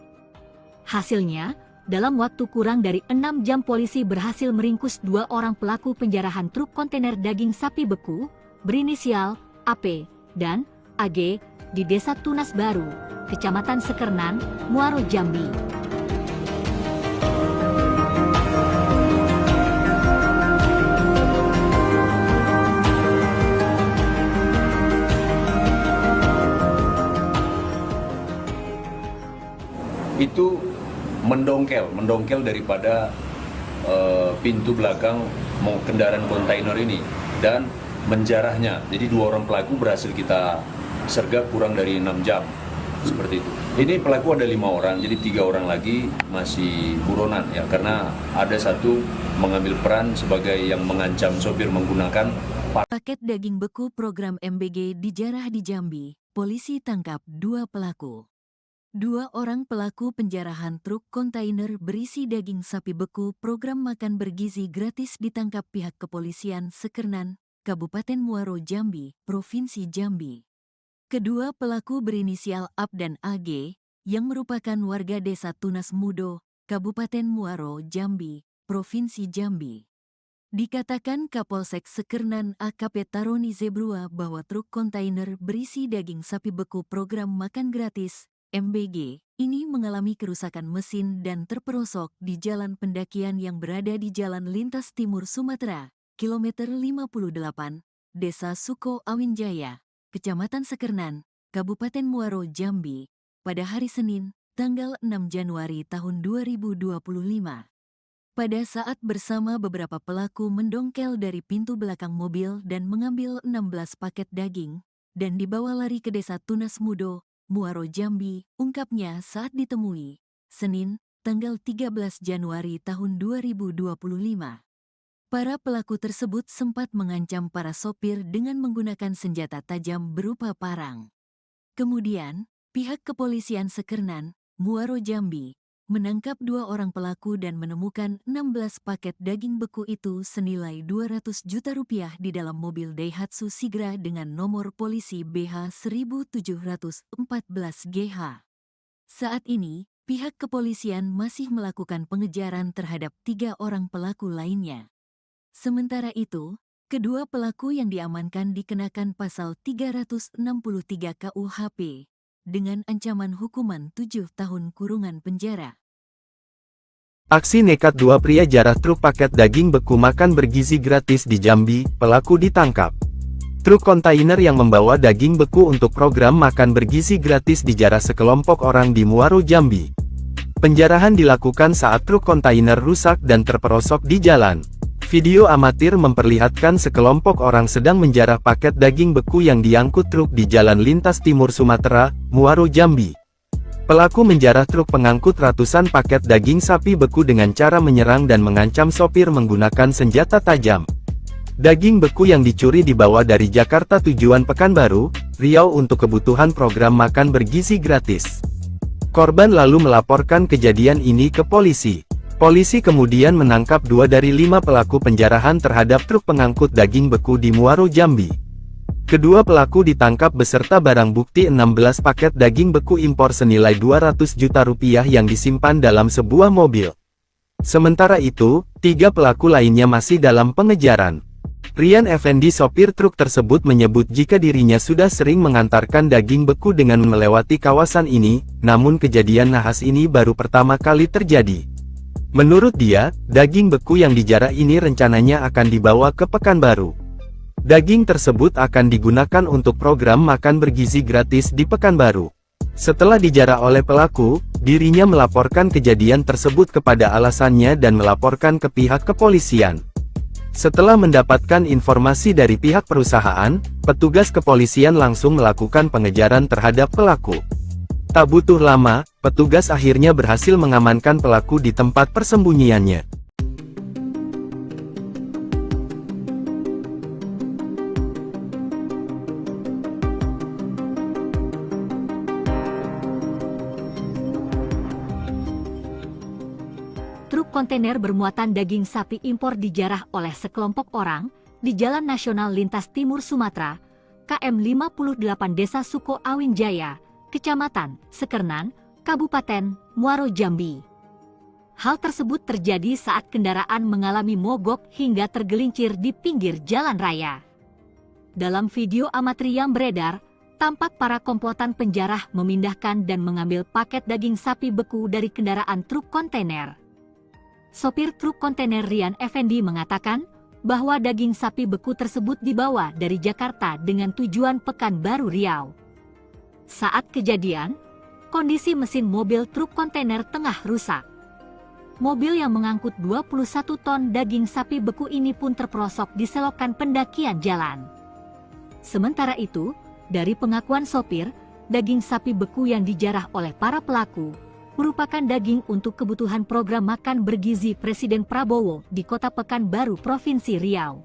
C: Hasilnya, dalam waktu kurang dari 6 jam polisi berhasil meringkus 2 orang pelaku penjarahan truk kontainer daging sapi beku, berinisial AP dan AG, di Desa Tunas Baru, Kecamatan Sekernan, Muaro, Jambi.
D: Itu mendongkel daripada pintu belakang kendaraan kontainer ini dan menjarahnya. Jadi 2 orang pelaku berhasil kita sergap kurang dari 6 jam, seperti itu. Ini pelaku ada 5 orang, jadi 3 orang lagi masih buronan ya, karena ada satu mengambil peran sebagai yang mengancam sopir menggunakan
A: Paket daging beku program MBG dijarah di Jambi. Polisi tangkap 2 pelaku. 2 orang pelaku penjarahan truk kontainer berisi daging sapi beku program makan bergizi gratis ditangkap pihak kepolisian Sekernan, Kabupaten Muaro, Jambi, Provinsi Jambi. Kedua pelaku berinisial AP dan AG, yang merupakan warga Desa Tunas Mudo, Kabupaten Muaro, Jambi, Provinsi Jambi. Dikatakan Kapolsek Sekernan AKP Taroni Zebrua bahwa truk kontainer berisi daging sapi beku program makan gratis, MBG, ini mengalami kerusakan mesin dan terperosok di jalan pendakian yang berada di Jalan Lintas Timur Sumatera, kilometer 58, Desa Suko Awin Jaya, Kecamatan Sekernan, Kabupaten Muaro, Jambi, pada hari Senin, tanggal 6 Januari tahun 2025. Pada saat bersama beberapa pelaku mendongkel dari pintu belakang mobil dan mengambil 16 paket daging, dan dibawa lari ke Desa Tunas Mudo, Muaro, Jambi, ungkapnya saat ditemui, Senin, tanggal 13 Januari tahun 2025. Para pelaku tersebut sempat mengancam para sopir dengan menggunakan senjata tajam berupa parang. Kemudian, pihak kepolisian Sekernan, Muaro, Jambi, menangkap 2 orang pelaku dan menemukan 16 paket daging beku itu senilai 200 juta rupiah di dalam mobil Daihatsu Sigra dengan nomor polisi BH 1714 GH. Saat ini, pihak kepolisian masih melakukan pengejaran terhadap 3 orang pelaku lainnya. Sementara itu, kedua pelaku yang diamankan dikenakan pasal 363 KUHP dengan ancaman hukuman 7 tahun kurungan penjara.
B: Aksi nekat 2 pria jarah truk paket daging beku makan bergizi gratis di Jambi, pelaku ditangkap. Truk kontainer yang membawa daging beku untuk program makan bergizi gratis dijarah sekelompok orang di Muaro, Jambi. Penjarahan dilakukan saat truk kontainer rusak dan terperosok di jalan. Video amatir memperlihatkan sekelompok orang sedang menjarah paket daging beku yang diangkut truk di Jalan Lintas Timur Sumatera, Muaro, Jambi. Pelaku menjarah truk pengangkut ratusan paket daging sapi beku dengan cara menyerang dan mengancam sopir menggunakan senjata tajam. Daging beku yang dicuri dibawa dari Jakarta tujuan Pekanbaru, Riau untuk kebutuhan program makan bergizi gratis. Korban lalu melaporkan kejadian ini ke polisi. Polisi kemudian menangkap 2 dari 5 pelaku penjarahan terhadap truk pengangkut daging beku di Muaro, Jambi. Kedua pelaku ditangkap beserta barang bukti 16 paket daging beku impor senilai 200 juta rupiah yang disimpan dalam sebuah mobil. Sementara itu, 3 pelaku lainnya masih dalam pengejaran. Rian Effendi, sopir truk tersebut, menyebut jika dirinya sudah sering mengantarkan daging beku dengan melewati kawasan ini, namun kejadian nahas ini baru pertama kali terjadi. Menurut dia, daging beku yang dijarah ini rencananya akan dibawa ke Pekanbaru. Daging tersebut akan digunakan untuk program makan bergizi gratis di Pekanbaru. Setelah dijarah oleh pelaku, dirinya melaporkan kejadian tersebut kepada alasannya dan melaporkan ke pihak kepolisian. Setelah mendapatkan informasi dari pihak perusahaan, petugas kepolisian langsung melakukan pengejaran terhadap pelaku. Tak butuh lama, petugas akhirnya berhasil mengamankan pelaku di tempat persembunyiannya.
C: Truk kontainer bermuatan daging sapi impor dijarah oleh sekelompok orang di Jalan Nasional Lintas Timur Sumatera, KM 58 Desa Suko Awin Jaya, Kecamatan Sekernan, Kabupaten Muaro, Jambi. Hal tersebut terjadi saat kendaraan mengalami mogok hingga tergelincir di pinggir jalan raya. Dalam video amatir yang beredar, tampak para komplotan penjarah memindahkan dan mengambil paket daging sapi beku dari kendaraan truk kontainer. Sopir truk kontainer Rian Effendi mengatakan bahwa daging sapi beku tersebut dibawa dari Jakarta dengan tujuan Pekanbaru, Riau. Saat kejadian, kondisi mesin mobil truk kontainer tengah rusak. Mobil yang mengangkut 21 ton daging sapi beku ini pun terperosok di selokan pendakian jalan. Sementara itu, dari pengakuan sopir, daging sapi beku yang dijarah oleh para pelaku merupakan daging untuk kebutuhan program makan bergizi Presiden Prabowo di Kota Pekanbaru, Provinsi Riau.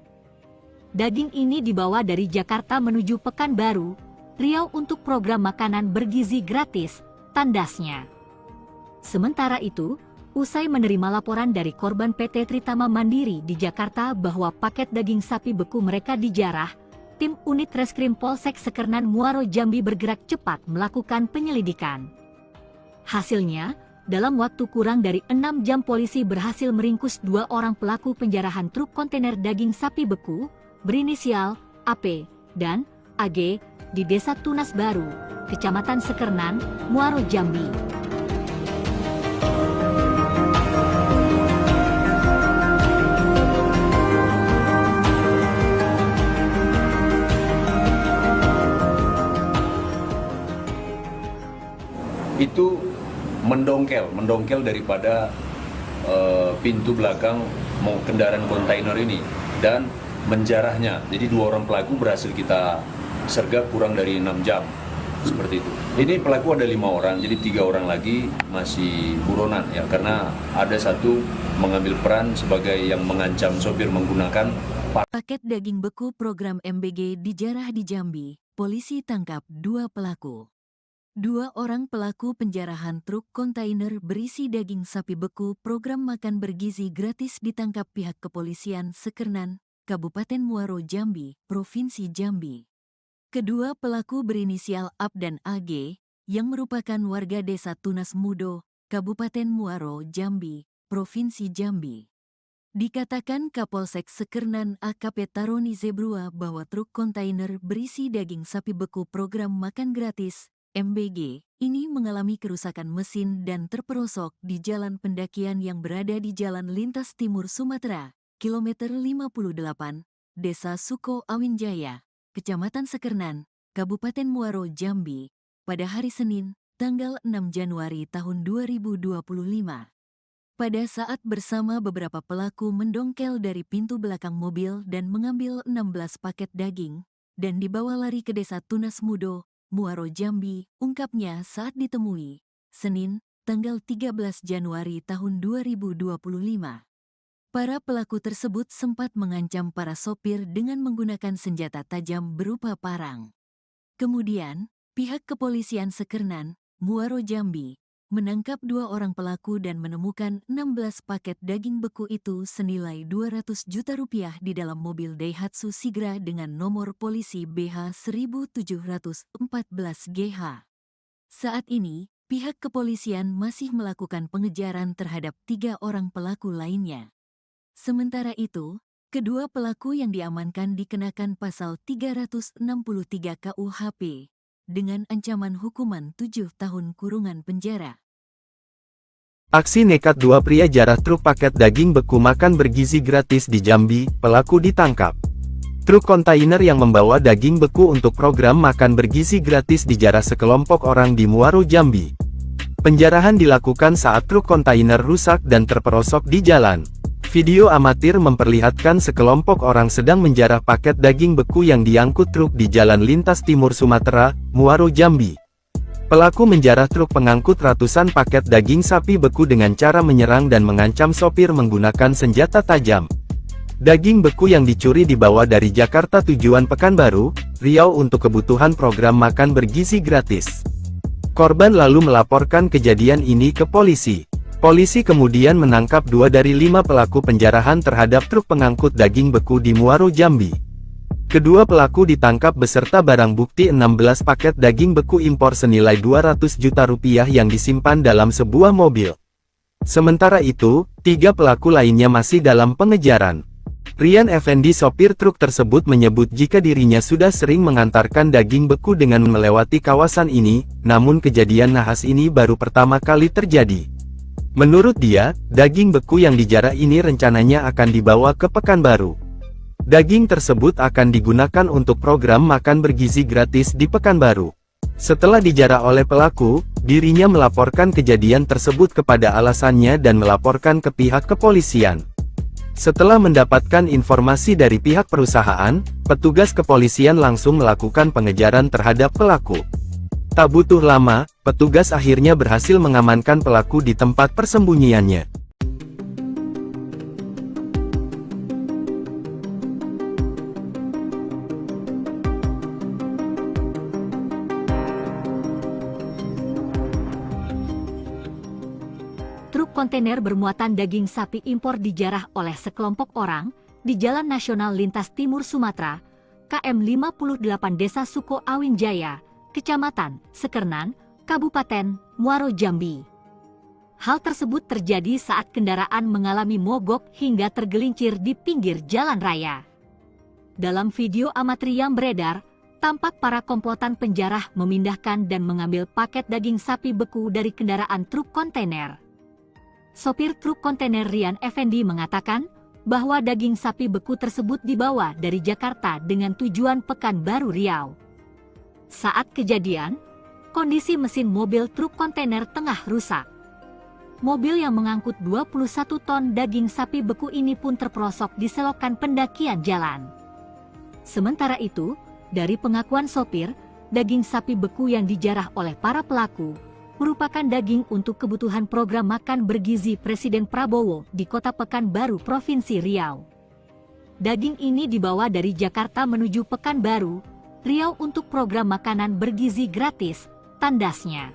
C: Daging ini dibawa dari Jakarta menuju Pekanbaru, Riau untuk program makanan bergizi gratis, tandasnya. Sementara itu, usai menerima laporan dari korban PT Tritama Mandiri di Jakarta bahwa paket daging sapi beku mereka dijarah, tim unit Reskrim Polsek Sekernan Muaro, Jambi bergerak cepat melakukan penyelidikan. Hasilnya, dalam waktu kurang dari 6 jam polisi berhasil meringkus 2 orang pelaku penjarahan truk kontainer daging sapi beku, berinisial AP dan AG, di Desa Tunas Baru, Kecamatan Sekernan, Muaro, Jambi.
D: Itu mendongkel daripada pintu belakang kendaraan kontainer ini dan menjarahnya. Jadi 2 orang pelaku berhasil kita sergap kurang dari 6 jam, seperti itu. Ini pelaku ada 5 orang, jadi 3 orang lagi masih buronan ya, karena ada satu mengambil peran sebagai yang mengancam sopir menggunakan
A: paket daging beku program MBG dijarah di Jambi. Polisi tangkap 2 pelaku. 2 orang pelaku penjarahan truk kontainer berisi daging sapi beku program makan bergizi gratis ditangkap pihak kepolisian Sekernan, Kabupaten Muaro Jambi, Provinsi Jambi. Kedua pelaku berinisial AB dan AG, yang merupakan warga desa Tunas Mudo, Kabupaten Muaro Jambi, Provinsi Jambi. Dikatakan Kapolsek Sekernan AKP Taroni Zebrua bahwa truk kontainer berisi daging sapi beku program makan gratis MBG ini mengalami kerusakan mesin dan terperosok di jalan pendakian yang berada di Jalan Lintas Timur Sumatera, kilometer 58, Desa Suko Awinjaya, Kecamatan Sekernan, Kabupaten Muaro Jambi, pada hari Senin, tanggal 6 Januari tahun 2025. Pada saat bersama beberapa pelaku mendongkel dari pintu belakang mobil dan mengambil 16 paket daging, dan dibawa lari ke Desa Tunas Mudo, Muaro Jambi, ungkapnya saat ditemui, Senin, tanggal 13 Januari tahun 2025. Para pelaku tersebut sempat mengancam para sopir dengan menggunakan senjata tajam berupa parang. Kemudian, pihak kepolisian Sekernan, Muaro Jambi, menangkap 2 orang pelaku dan menemukan 16 paket daging beku itu senilai 200 juta rupiah di dalam mobil Daihatsu Sigra dengan nomor polisi BH 1714GH. Saat ini, pihak kepolisian masih melakukan pengejaran terhadap 3 orang pelaku lainnya. Sementara itu, kedua pelaku yang diamankan dikenakan pasal 363 KUHP dengan ancaman hukuman 7 tahun kurungan penjara.
B: Aksi nekat 2 pria jarah truk paket daging beku makan bergizi gratis di Jambi, pelaku ditangkap. Truk kontainer yang membawa daging beku untuk program makan bergizi gratis dijarah sekelompok orang di Muaro Jambi. Penjarahan dilakukan saat truk kontainer rusak dan terperosok di jalan. Video amatir memperlihatkan sekelompok orang sedang menjarah paket daging beku yang diangkut truk di Jalan Lintas Timur Sumatera, Muaro Jambi. Pelaku menjarah truk pengangkut ratusan paket daging sapi beku dengan cara menyerang dan mengancam sopir menggunakan senjata tajam. Daging beku yang dicuri dibawa dari Jakarta tujuan Pekanbaru, Riau untuk kebutuhan program makan bergizi gratis. Korban lalu melaporkan kejadian ini ke polisi. Polisi kemudian menangkap 2 dari 5 pelaku penjarahan terhadap truk pengangkut daging beku di Muaro Jambi. Kedua pelaku ditangkap beserta barang bukti 16 paket daging beku impor senilai 200 juta rupiah yang disimpan dalam sebuah mobil. Sementara itu, 3 pelaku lainnya masih dalam pengejaran. Rian Effendi sopir truk tersebut menyebut jika dirinya sudah sering mengantarkan daging beku dengan melewati kawasan ini, namun kejadian nahas ini baru pertama kali terjadi. Menurut dia, daging beku yang dijarah ini rencananya akan dibawa ke Pekanbaru. Daging tersebut akan digunakan untuk program makan bergizi gratis di Pekanbaru. Setelah dijarah oleh pelaku, dirinya melaporkan kejadian tersebut kepada alasannya dan melaporkan ke pihak kepolisian. Setelah mendapatkan informasi dari pihak perusahaan, petugas kepolisian langsung melakukan pengejaran terhadap pelaku. Tak butuh lama, petugas akhirnya berhasil mengamankan pelaku di tempat persembunyiannya.
C: Truk kontainer bermuatan daging sapi impor dijarah oleh sekelompok orang di Jalan Nasional Lintas Timur Sumatera, KM 58 Desa Suko Awinjaya, Kecamatan Sekernan, Kabupaten Muaro Jambi. Hal tersebut terjadi saat kendaraan mengalami mogok hingga tergelincir di pinggir jalan raya. Dalam video amatir yang beredar, tampak para komplotan penjarah memindahkan dan mengambil paket daging sapi beku dari kendaraan truk kontainer. Sopir truk kontainer Rian Effendi mengatakan bahwa daging sapi beku tersebut dibawa dari Jakarta dengan tujuan Pekanbaru Riau. Saat kejadian, kondisi mesin mobil truk kontainer tengah rusak. Mobil yang mengangkut 21 ton daging sapi beku ini pun terperosok di selokan pendakian jalan. Sementara itu, dari pengakuan sopir, daging sapi beku yang dijarah oleh para pelaku merupakan daging untuk kebutuhan program makan bergizi Presiden Prabowo di Kota Pekanbaru, Provinsi Riau. Daging ini dibawa dari Jakarta menuju Pekanbaru, Riau untuk program makanan bergizi gratis, tandasnya.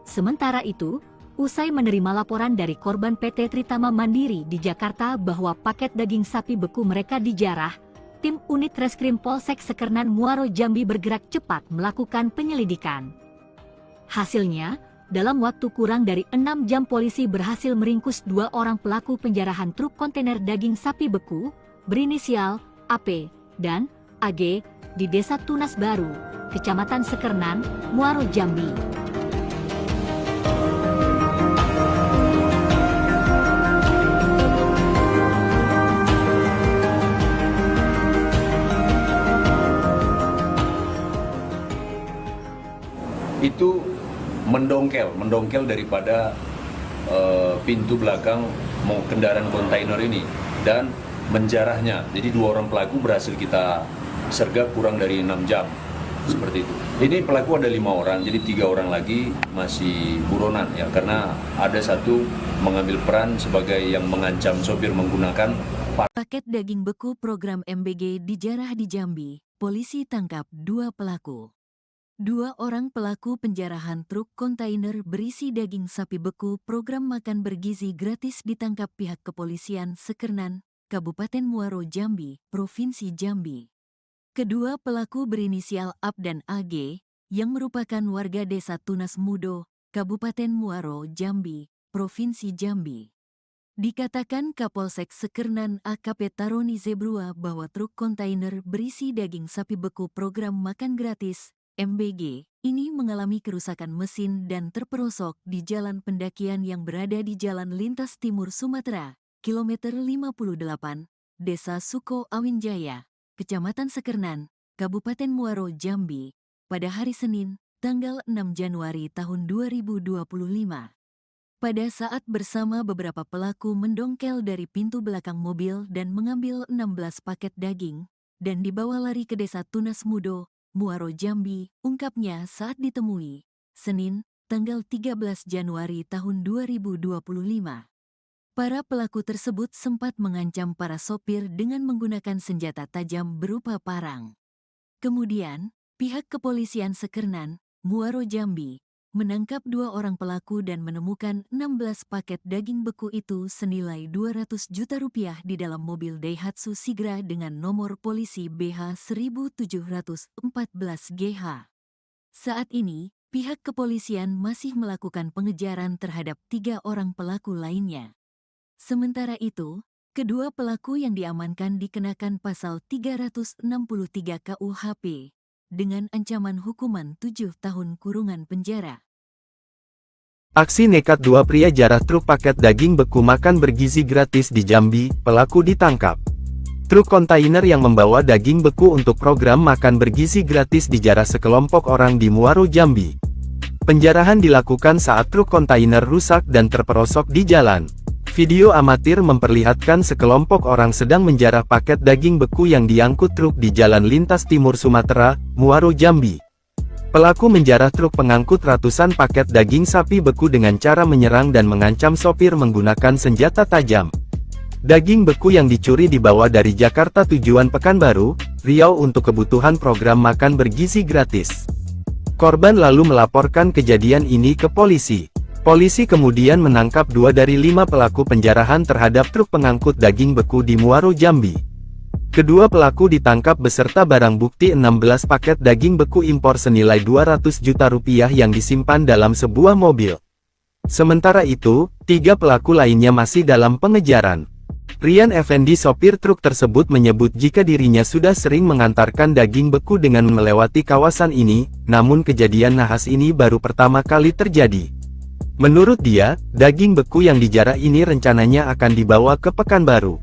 C: Sementara itu, usai menerima laporan dari korban PT Tritama Mandiri di Jakarta bahwa paket daging sapi beku mereka dijarah, tim unit Reskrim Polsek Sekernan Muaro Jambi bergerak cepat melakukan penyelidikan. Hasilnya, dalam waktu kurang dari 6 jam polisi berhasil meringkus 2 orang pelaku penjarahan truk kontainer daging sapi beku berinisial AP dan AG di Desa Tunas Baru, Kecamatan Sekernan, Muaro Jambi.
D: Itu mendongkel daripada pintu belakang kendaraan kontainer ini dan menjarahnya. Jadi 2 orang pelaku berhasil kita sergap kurang dari 6 jam, seperti itu. Ini pelaku ada 5 orang, jadi 3 orang lagi masih buronan ya, karena ada satu mengambil peran sebagai yang mengancam sopir menggunakan
A: Paket daging beku program MBG dijarah di Jambi, polisi tangkap 2 pelaku. 2 orang pelaku penjarahan truk kontainer berisi daging sapi beku program makan bergizi gratis ditangkap pihak kepolisian Sekernan, Kabupaten Muaro Jambi, Provinsi Jambi. Kedua pelaku berinisial AP dan AG, yang merupakan warga Desa Tunas Mudo, Kabupaten Muaro Jambi, Provinsi Jambi. Dikatakan Kapolsek Sekernan AKP Taroni Zebrua bahwa truk kontainer berisi daging sapi beku program makan gratis MBG ini mengalami kerusakan mesin dan terperosok di jalan pendakian yang berada di Jalan Lintas Timur Sumatera, kilometer 58, Desa Suko Awinjaya, Kecamatan Sekernan, Kabupaten Muaro Jambi, pada hari Senin, tanggal 6 Januari tahun 2025. Pada saat bersama beberapa pelaku mendongkel dari pintu belakang mobil dan mengambil 16 paket daging, dan dibawa lari ke Desa Tunas Mudo, Muaro Jambi, ungkapnya saat ditemui, Senin, tanggal 13 Januari tahun 2025. Para pelaku tersebut sempat mengancam para sopir dengan menggunakan senjata tajam berupa parang. Kemudian, pihak kepolisian Sekernan, Muaro Jambi, menangkap 2 orang pelaku dan menemukan 16 paket daging beku itu senilai 200 juta rupiah di dalam mobil Daihatsu Sigra dengan nomor polisi BH 1714GH. Saat ini, pihak kepolisian masih melakukan pengejaran terhadap 3 orang pelaku lainnya. Sementara itu, kedua pelaku yang diamankan dikenakan pasal 363 KUHP dengan ancaman hukuman 7 tahun kurungan penjara.
B: Aksi nekat 2 pria jarah truk paket daging beku makan bergizi gratis di Jambi, pelaku ditangkap. Truk kontainer yang membawa daging beku untuk program makan bergizi gratis dijarah sekelompok orang di Muaro Jambi. Penjarahan dilakukan saat truk kontainer rusak dan terperosok di jalan. Video amatir memperlihatkan sekelompok orang sedang menjarah paket daging beku yang diangkut truk di Jalan Lintas Timur Sumatera, Muaro Jambi. Pelaku menjarah truk pengangkut ratusan paket daging sapi beku dengan cara menyerang dan mengancam sopir menggunakan senjata tajam. Daging beku yang dicuri dibawa dari Jakarta tujuan Pekanbaru, Riau untuk kebutuhan program makan bergizi gratis. Korban lalu melaporkan kejadian ini ke polisi. Polisi kemudian menangkap 2 dari 5 pelaku penjarahan terhadap truk pengangkut daging beku di Muaro Jambi. Kedua pelaku ditangkap beserta barang bukti 16 paket daging beku impor senilai 200 juta rupiah yang disimpan dalam sebuah mobil. Sementara itu, 3 pelaku lainnya masih dalam pengejaran. Rian Effendi sopir truk tersebut menyebut jika dirinya sudah sering mengantarkan daging beku dengan melewati kawasan ini, namun kejadian nahas ini baru pertama kali terjadi. Menurut dia, daging beku yang dijarah ini rencananya akan dibawa ke Pekanbaru.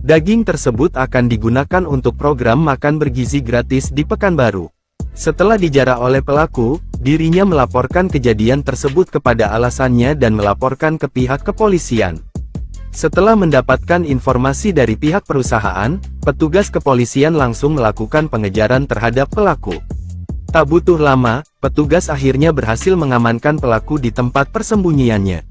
B: Daging tersebut akan digunakan untuk program makan bergizi gratis di Pekanbaru. Setelah dijarah oleh pelaku, dirinya melaporkan kejadian tersebut kepada alasannya dan melaporkan ke pihak kepolisian. Setelah mendapatkan informasi dari pihak perusahaan, petugas kepolisian langsung melakukan pengejaran terhadap pelaku. Tak butuh lama, petugas akhirnya berhasil mengamankan pelaku di tempat persembunyiannya.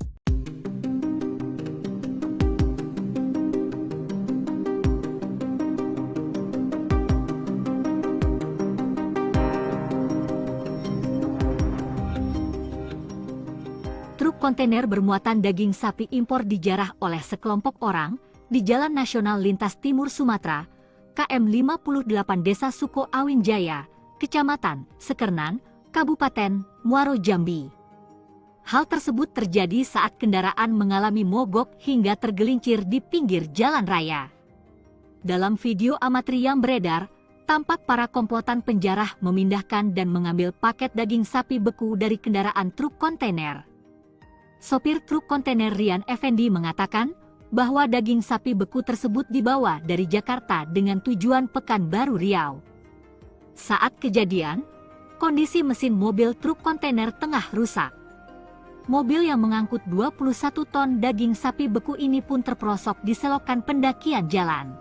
C: kontainer bermuatan daging sapi impor dijarah oleh sekelompok orang di Jalan Nasional Lintas Timur Sumatera, KM 58 Desa Suko Awin Jaya, Kecamatan Sekernan, Kabupaten Muaro Jambi. Hal tersebut terjadi saat kendaraan mengalami mogok hingga tergelincir di pinggir jalan raya. Dalam video amatir yang beredar, tampak para komplotan penjarah memindahkan dan mengambil paket daging sapi beku dari kendaraan truk kontainer. Sopir truk kontainer Rian Effendi mengatakan bahwa daging sapi beku tersebut dibawa dari Jakarta dengan tujuan Pekanbaru Riau. Saat kejadian, kondisi mesin mobil truk kontainer tengah rusak. Mobil yang mengangkut 21 ton daging sapi beku ini pun terperosok di selokan pendakian jalan.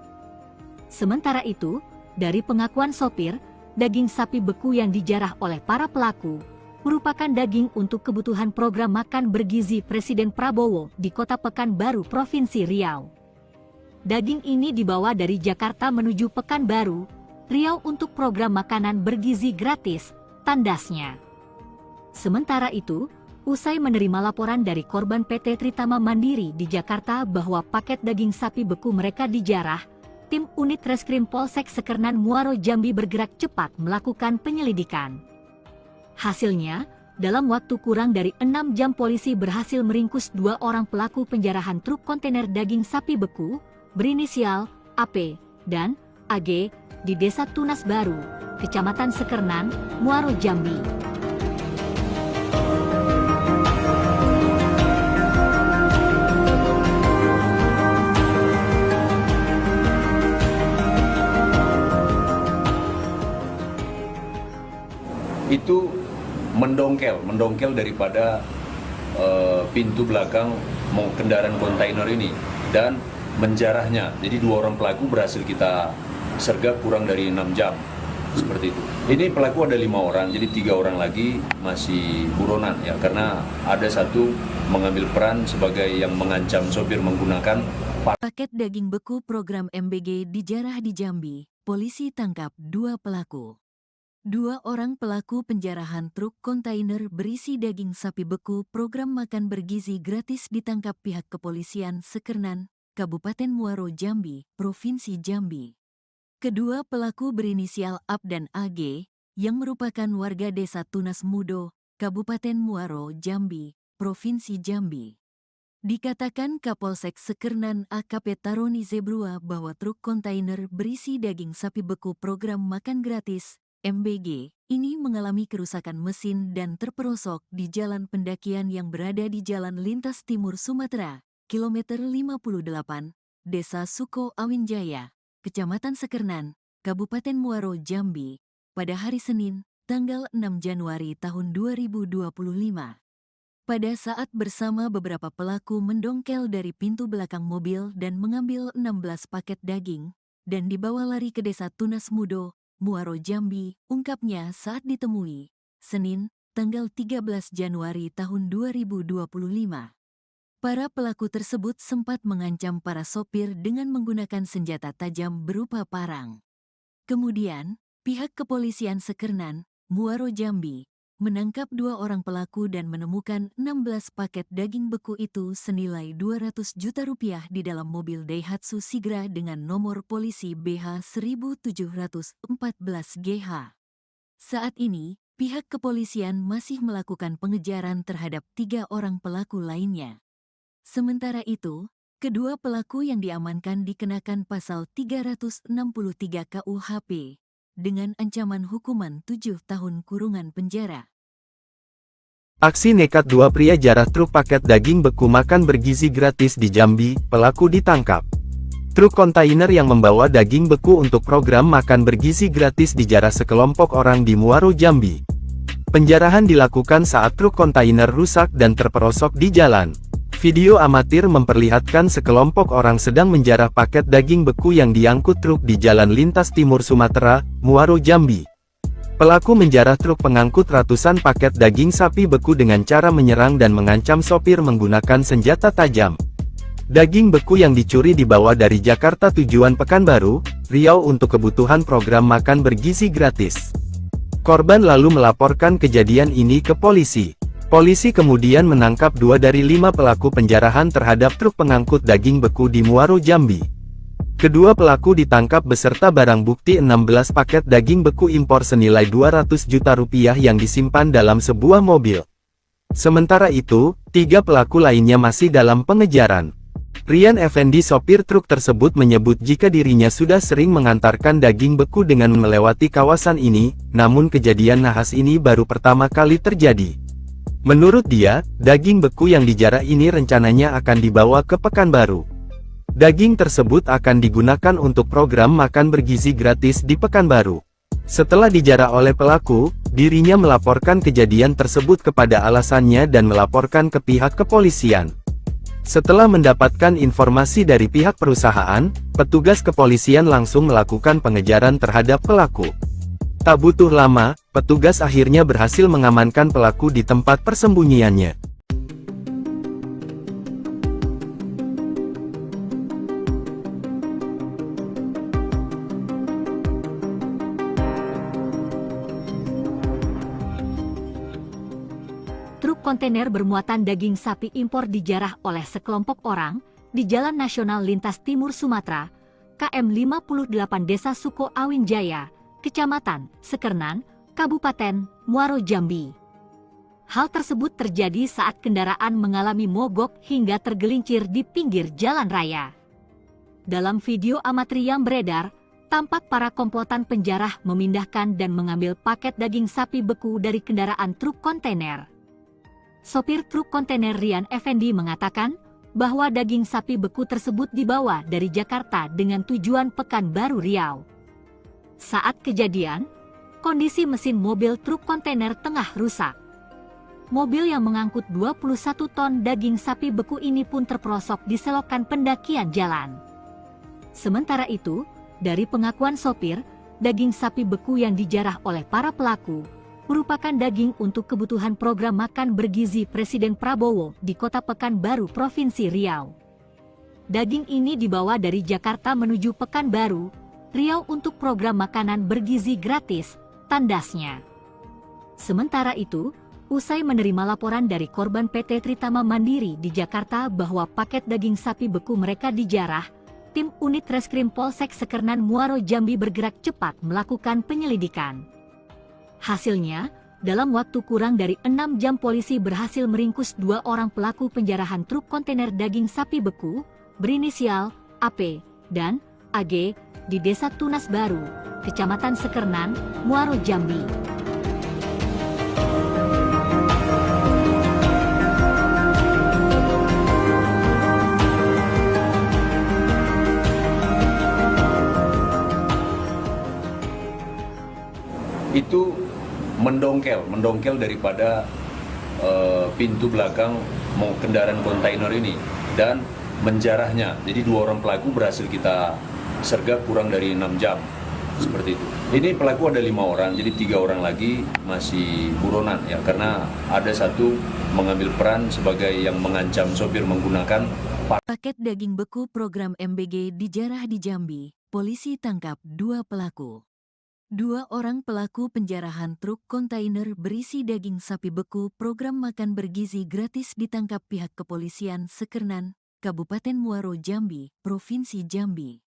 C: Sementara itu, dari pengakuan sopir, daging sapi beku yang dijarah oleh para pelaku merupakan daging untuk kebutuhan program makan bergizi Presiden Prabowo di Kota Pekanbaru, Provinsi Riau. Daging ini dibawa dari Jakarta menuju Pekanbaru, Riau untuk program makanan bergizi gratis, tandasnya. Sementara itu, usai menerima laporan dari korban PT Tritama Mandiri di Jakarta bahwa paket daging sapi beku mereka dijarah, tim unit Reskrim Polsek Sekernan Muaro Jambi bergerak cepat melakukan penyelidikan. Hasilnya, dalam waktu kurang dari 6 jam polisi berhasil meringkus 2 orang pelaku penjarahan truk kontainer daging sapi beku berinisial AP dan AG di Desa Tunas Baru, Kecamatan Sekernan, Muaro Jambi.
D: Itu mendongkel daripada pintu belakang kendaraan kontainer ini dan menjarahnya. Jadi 2 orang pelaku berhasil kita sergap kurang dari 6 jam, seperti itu. Ini pelaku ada 5 orang, jadi 3 orang lagi masih buronan ya, karena ada satu mengambil peran sebagai yang mengancam sopir menggunakan
A: Paket daging beku program MBG dijarah di Jambi. Polisi tangkap 2 pelaku. 2 orang pelaku penjarahan truk kontainer berisi daging sapi beku program makan bergizi gratis ditangkap pihak kepolisian Sekernan, Kabupaten Muaro Jambi, Provinsi Jambi. Kedua pelaku berinisial AP dan AG, yang merupakan warga Desa Tunas Mudo, Kabupaten Muaro Jambi, Provinsi Jambi. Dikatakan Kapolsek Sekernan AKP Taroni Zebrua bahwa truk kontainer berisi daging sapi beku program makan gratis MBG ini mengalami kerusakan mesin dan terperosok di jalan pendakian yang berada di Jalan Lintas Timur Sumatera, kilometer 58, Desa Suko Awin Jaya, Kecamatan Sekernan, Kabupaten Muaro Jambi, pada hari Senin, tanggal 6 Januari tahun 2025. Pada saat bersama beberapa pelaku mendongkel dari pintu belakang mobil dan mengambil 16 paket daging, dan dibawa lari ke Desa Tunas Mudo, Muaro Jambi, ungkapnya saat ditemui, Senin, tanggal 13 Januari tahun 2025. Para pelaku tersebut sempat mengancam para sopir dengan menggunakan senjata tajam berupa parang. Kemudian, pihak kepolisian Sekernan, Muaro Jambi, menangkap 2 orang pelaku dan menemukan 16 paket daging beku itu senilai 200 juta rupiah di dalam mobil Daihatsu Sigra dengan nomor polisi BH 1714GH. Saat ini, pihak kepolisian masih melakukan pengejaran terhadap 3 orang pelaku lainnya. Sementara itu, kedua pelaku yang diamankan dikenakan pasal 363 KUHP dengan ancaman hukuman 7 tahun kurungan penjara.
B: Aksi nekat 2 pria jarah truk paket daging beku makan bergizi gratis di Jambi, pelaku ditangkap. Truk kontainer yang membawa daging beku untuk program makan bergizi gratis dijarah sekelompok orang di Muaro Jambi. Penjarahan dilakukan saat truk kontainer rusak dan terperosok di jalan. Video amatir memperlihatkan sekelompok orang sedang menjarah paket daging beku yang diangkut truk di Jalan Lintas Timur Sumatera, Muaro Jambi. Pelaku menjarah truk pengangkut ratusan paket daging sapi beku dengan cara menyerang dan mengancam sopir menggunakan senjata tajam. Daging beku yang dicuri dibawa dari Jakarta tujuan Pekanbaru, Riau untuk kebutuhan program makan bergizi gratis. Korban lalu melaporkan kejadian ini ke polisi. Polisi kemudian menangkap 2 dari 5 pelaku penjarahan terhadap truk pengangkut daging beku di Muaro, Jambi. Kedua pelaku ditangkap beserta barang bukti 16 paket daging beku impor senilai 200 juta rupiah yang disimpan dalam sebuah mobil. Sementara itu, 3 pelaku lainnya masih dalam pengejaran. Rian Effendi, sopir truk tersebut, menyebut jika dirinya sudah sering mengantarkan daging beku dengan melewati kawasan ini, namun kejadian nahas ini baru pertama kali terjadi. Menurut dia, daging beku yang dijarah ini rencananya akan dibawa ke Pekanbaru. Daging tersebut akan digunakan untuk program makan bergizi gratis di Pekanbaru. Setelah dijarah oleh pelaku, dirinya melaporkan kejadian tersebut kepada alasannya dan melaporkan ke pihak kepolisian. Setelah mendapatkan informasi dari pihak perusahaan, petugas kepolisian langsung melakukan pengejaran terhadap pelaku. Tak butuh lama, petugas akhirnya berhasil mengamankan pelaku di tempat persembunyiannya.
C: Truk kontainer bermuatan daging sapi impor dijarah oleh sekelompok orang di Jalan Nasional Lintas Timur Sumatera, KM 58 Desa Suko Awin Jaya, Kecamatan Sekernan, Kabupaten Muaro, Jambi. Hal tersebut terjadi saat kendaraan mengalami mogok hingga tergelincir di pinggir jalan raya. Dalam video amatir yang beredar, tampak para komplotan penjarah memindahkan dan mengambil paket daging sapi beku dari kendaraan truk kontainer. Sopir truk kontainer Rian Effendi mengatakan bahwa daging sapi beku tersebut dibawa dari Jakarta dengan tujuan Pekanbaru, Riau. Saat kejadian, kondisi mesin mobil truk kontainer tengah rusak. Mobil yang mengangkut 21 ton daging sapi beku ini pun terperosok di selokan pendakian jalan. Sementara itu, dari pengakuan sopir, daging sapi beku yang dijarah oleh para pelaku merupakan daging untuk kebutuhan program makan bergizi Presiden Prabowo di Kota Pekanbaru, Provinsi Riau. Daging ini dibawa dari Jakarta menuju Pekanbaru, Riau untuk program makanan bergizi gratis, tandasnya. Sementara itu, usai menerima laporan dari korban PT Tritama Mandiri di Jakarta bahwa paket daging sapi beku mereka dijarah, tim unit Reskrim Polsek Sekernan Muaro, Jambi bergerak cepat melakukan penyelidikan. Hasilnya, dalam waktu kurang dari 6 jam polisi berhasil meringkus 2 orang pelaku penjarahan truk kontainer daging sapi beku, berinisial AP dan AG, di Desa Tunas Baru, Kecamatan Sekernan, Muaro, Jambi.
D: Itu mendongkel daripada pintu belakang kendaraan kontainer ini dan menjarahnya. Jadi 2 orang pelaku berhasil kita sergap kurang dari 6 jam, seperti itu. Ini pelaku ada 5 orang, jadi 3 orang lagi masih buronan ya, karena ada satu mengambil peran sebagai yang mengancam sopir menggunakan
A: Paket daging beku program MBG dijarah di Jambi. Polisi tangkap 2 pelaku. 2 orang pelaku penjarahan truk kontainer berisi daging sapi beku program makan bergizi gratis ditangkap pihak kepolisian Sekernan, Kabupaten Muaro, Jambi, Provinsi Jambi.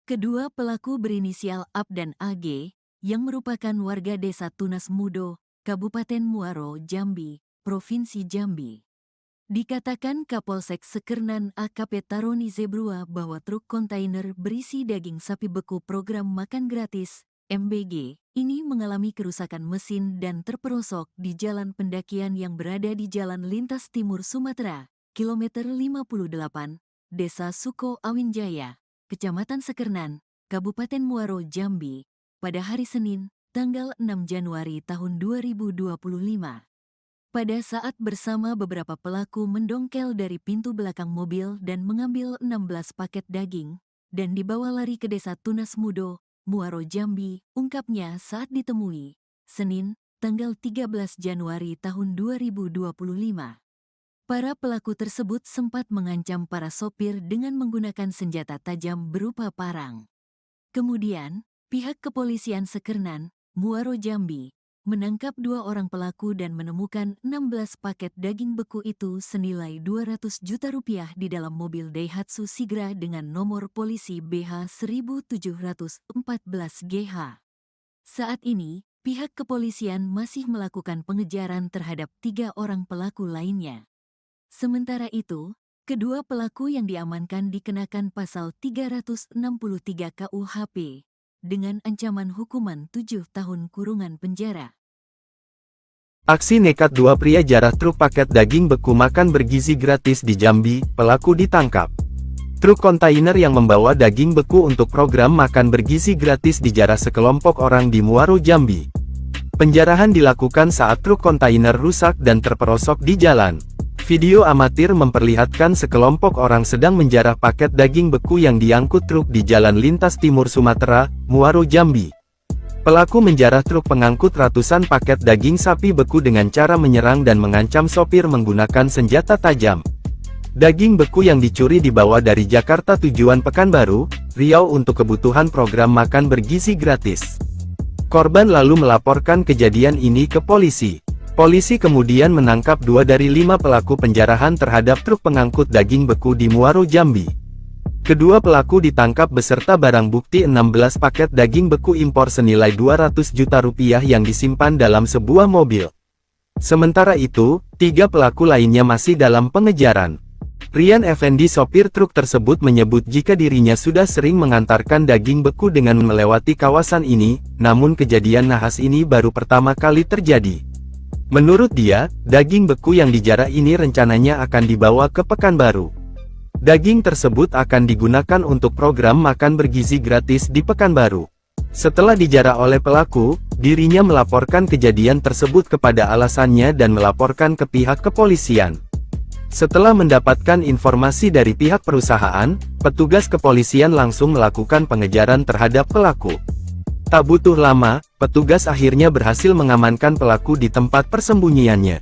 A: Kedua pelaku berinisial AP dan AG, yang merupakan warga Desa Tunas Mudo, Kabupaten Muaro, Jambi, Provinsi Jambi. Dikatakan Kapolsek Sekernan AKP Taroni Zebrua bahwa truk kontainer berisi daging sapi beku program makan gratis, MBG, ini mengalami kerusakan mesin dan terperosok di jalan pendakian yang berada di Jalan Lintas Timur Sumatera, kilometer 58, Desa Suko Awin Jaya, Kecamatan Sekernan, Kabupaten Muaro, Jambi, pada hari Senin, tanggal 6 Januari tahun 2025. Pada saat bersama beberapa pelaku mendongkel dari pintu belakang mobil dan mengambil 16 paket daging, dan dibawa lari ke Desa Tunas Mudo, Muaro, Jambi, ungkapnya saat ditemui, Senin, tanggal 13 Januari tahun 2025. Para pelaku tersebut sempat mengancam para sopir dengan menggunakan senjata tajam berupa parang. Kemudian, pihak kepolisian Sekernan, Muaro, Jambi, menangkap 2 orang pelaku dan menemukan 16 paket daging beku itu senilai 200 juta rupiah di dalam mobil Daihatsu Sigra dengan nomor polisi BH 1714GH. Saat ini, pihak kepolisian masih melakukan pengejaran terhadap 3 orang pelaku lainnya. Sementara itu, kedua pelaku yang diamankan dikenakan pasal 363 KUHP dengan ancaman hukuman 7 tahun kurungan penjara.
B: Aksi nekat 2 pria jarah truk paket daging beku makan bergizi gratis di Jambi, pelaku ditangkap. Truk kontainer yang membawa daging beku untuk program makan bergizi gratis dijarah sekelompok orang di Muaro, Jambi. Penjarahan dilakukan saat truk kontainer rusak dan terperosok di jalan. Video amatir memperlihatkan sekelompok orang sedang menjarah paket daging beku yang diangkut truk di Jalan Lintas Timur Sumatera, Muaro, Jambi. Pelaku menjarah truk pengangkut ratusan paket daging sapi beku dengan cara menyerang dan mengancam sopir menggunakan senjata tajam. Daging beku yang dicuri dibawa dari Jakarta tujuan Pekanbaru, Riau untuk kebutuhan program makan bergizi gratis. Korban lalu melaporkan kejadian ini ke polisi. Polisi kemudian menangkap 2 dari 5 pelaku penjarahan terhadap truk pengangkut daging beku di Muaro, Jambi. Kedua pelaku ditangkap beserta barang bukti 16 paket daging beku impor senilai 200 juta rupiah yang disimpan dalam sebuah mobil. Sementara itu, 3 pelaku lainnya masih dalam pengejaran. Rian Effendi, sopir truk tersebut, menyebut jika dirinya sudah sering mengantarkan daging beku dengan melewati kawasan ini, namun kejadian nahas ini baru pertama kali terjadi. Menurut dia, daging beku yang dijarah ini rencananya akan dibawa ke Pekanbaru. Daging tersebut akan digunakan untuk program makan bergizi gratis di Pekanbaru. Setelah dijarah oleh pelaku, dirinya melaporkan kejadian tersebut kepada alasannya dan melaporkan ke pihak kepolisian. Setelah mendapatkan informasi dari pihak perusahaan, petugas kepolisian langsung melakukan pengejaran terhadap pelaku. Tak butuh lama, petugas akhirnya berhasil mengamankan pelaku di tempat persembunyiannya.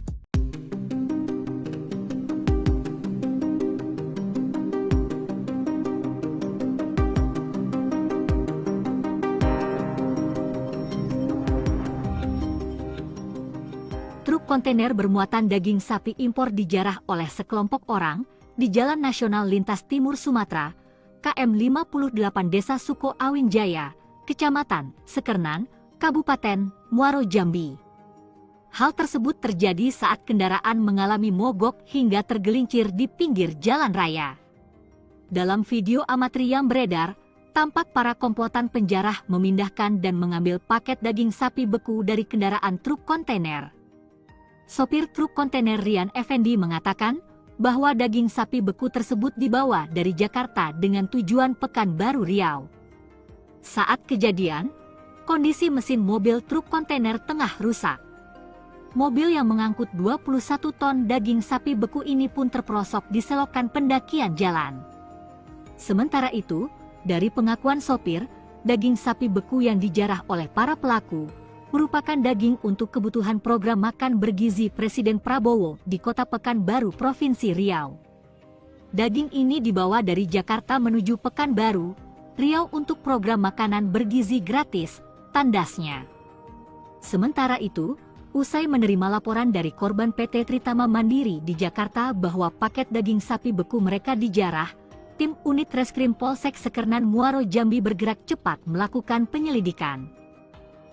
C: Truk kontainer bermuatan daging sapi impor dijarah oleh sekelompok orang di Jalan Nasional Lintas Timur Sumatera, KM 58 Desa Suko Awin Jaya, Kecamatan Sekernan, Kabupaten Muaro, Jambi. Hal tersebut terjadi saat kendaraan mengalami mogok hingga tergelincir di pinggir jalan raya. Dalam video amatir yang beredar, tampak para komplotan penjarah memindahkan dan mengambil paket daging sapi beku dari kendaraan truk kontainer. Sopir truk kontainer Rian Effendi mengatakan bahwa daging sapi beku tersebut dibawa dari Jakarta dengan tujuan Pekanbaru, Riau. Saat kejadian, kondisi mesin mobil truk kontainer tengah rusak. Mobil yang mengangkut 21 ton daging sapi beku ini pun terperosok di selokan pendakian jalan. Sementara itu, dari pengakuan sopir, daging sapi beku yang dijarah oleh para pelaku merupakan daging untuk kebutuhan program makan bergizi Presiden Prabowo di Kota Pekanbaru, Provinsi Riau. Daging ini dibawa dari Jakarta menuju Pekanbaru, Riau untuk program makanan bergizi gratis, tandasnya. Sementara itu, usai menerima laporan dari korban PT Tritama Mandiri di Jakarta bahwa paket daging sapi beku mereka dijarah, tim unit Reskrim Polsek Sekernan Muaro, Jambi bergerak cepat melakukan penyelidikan.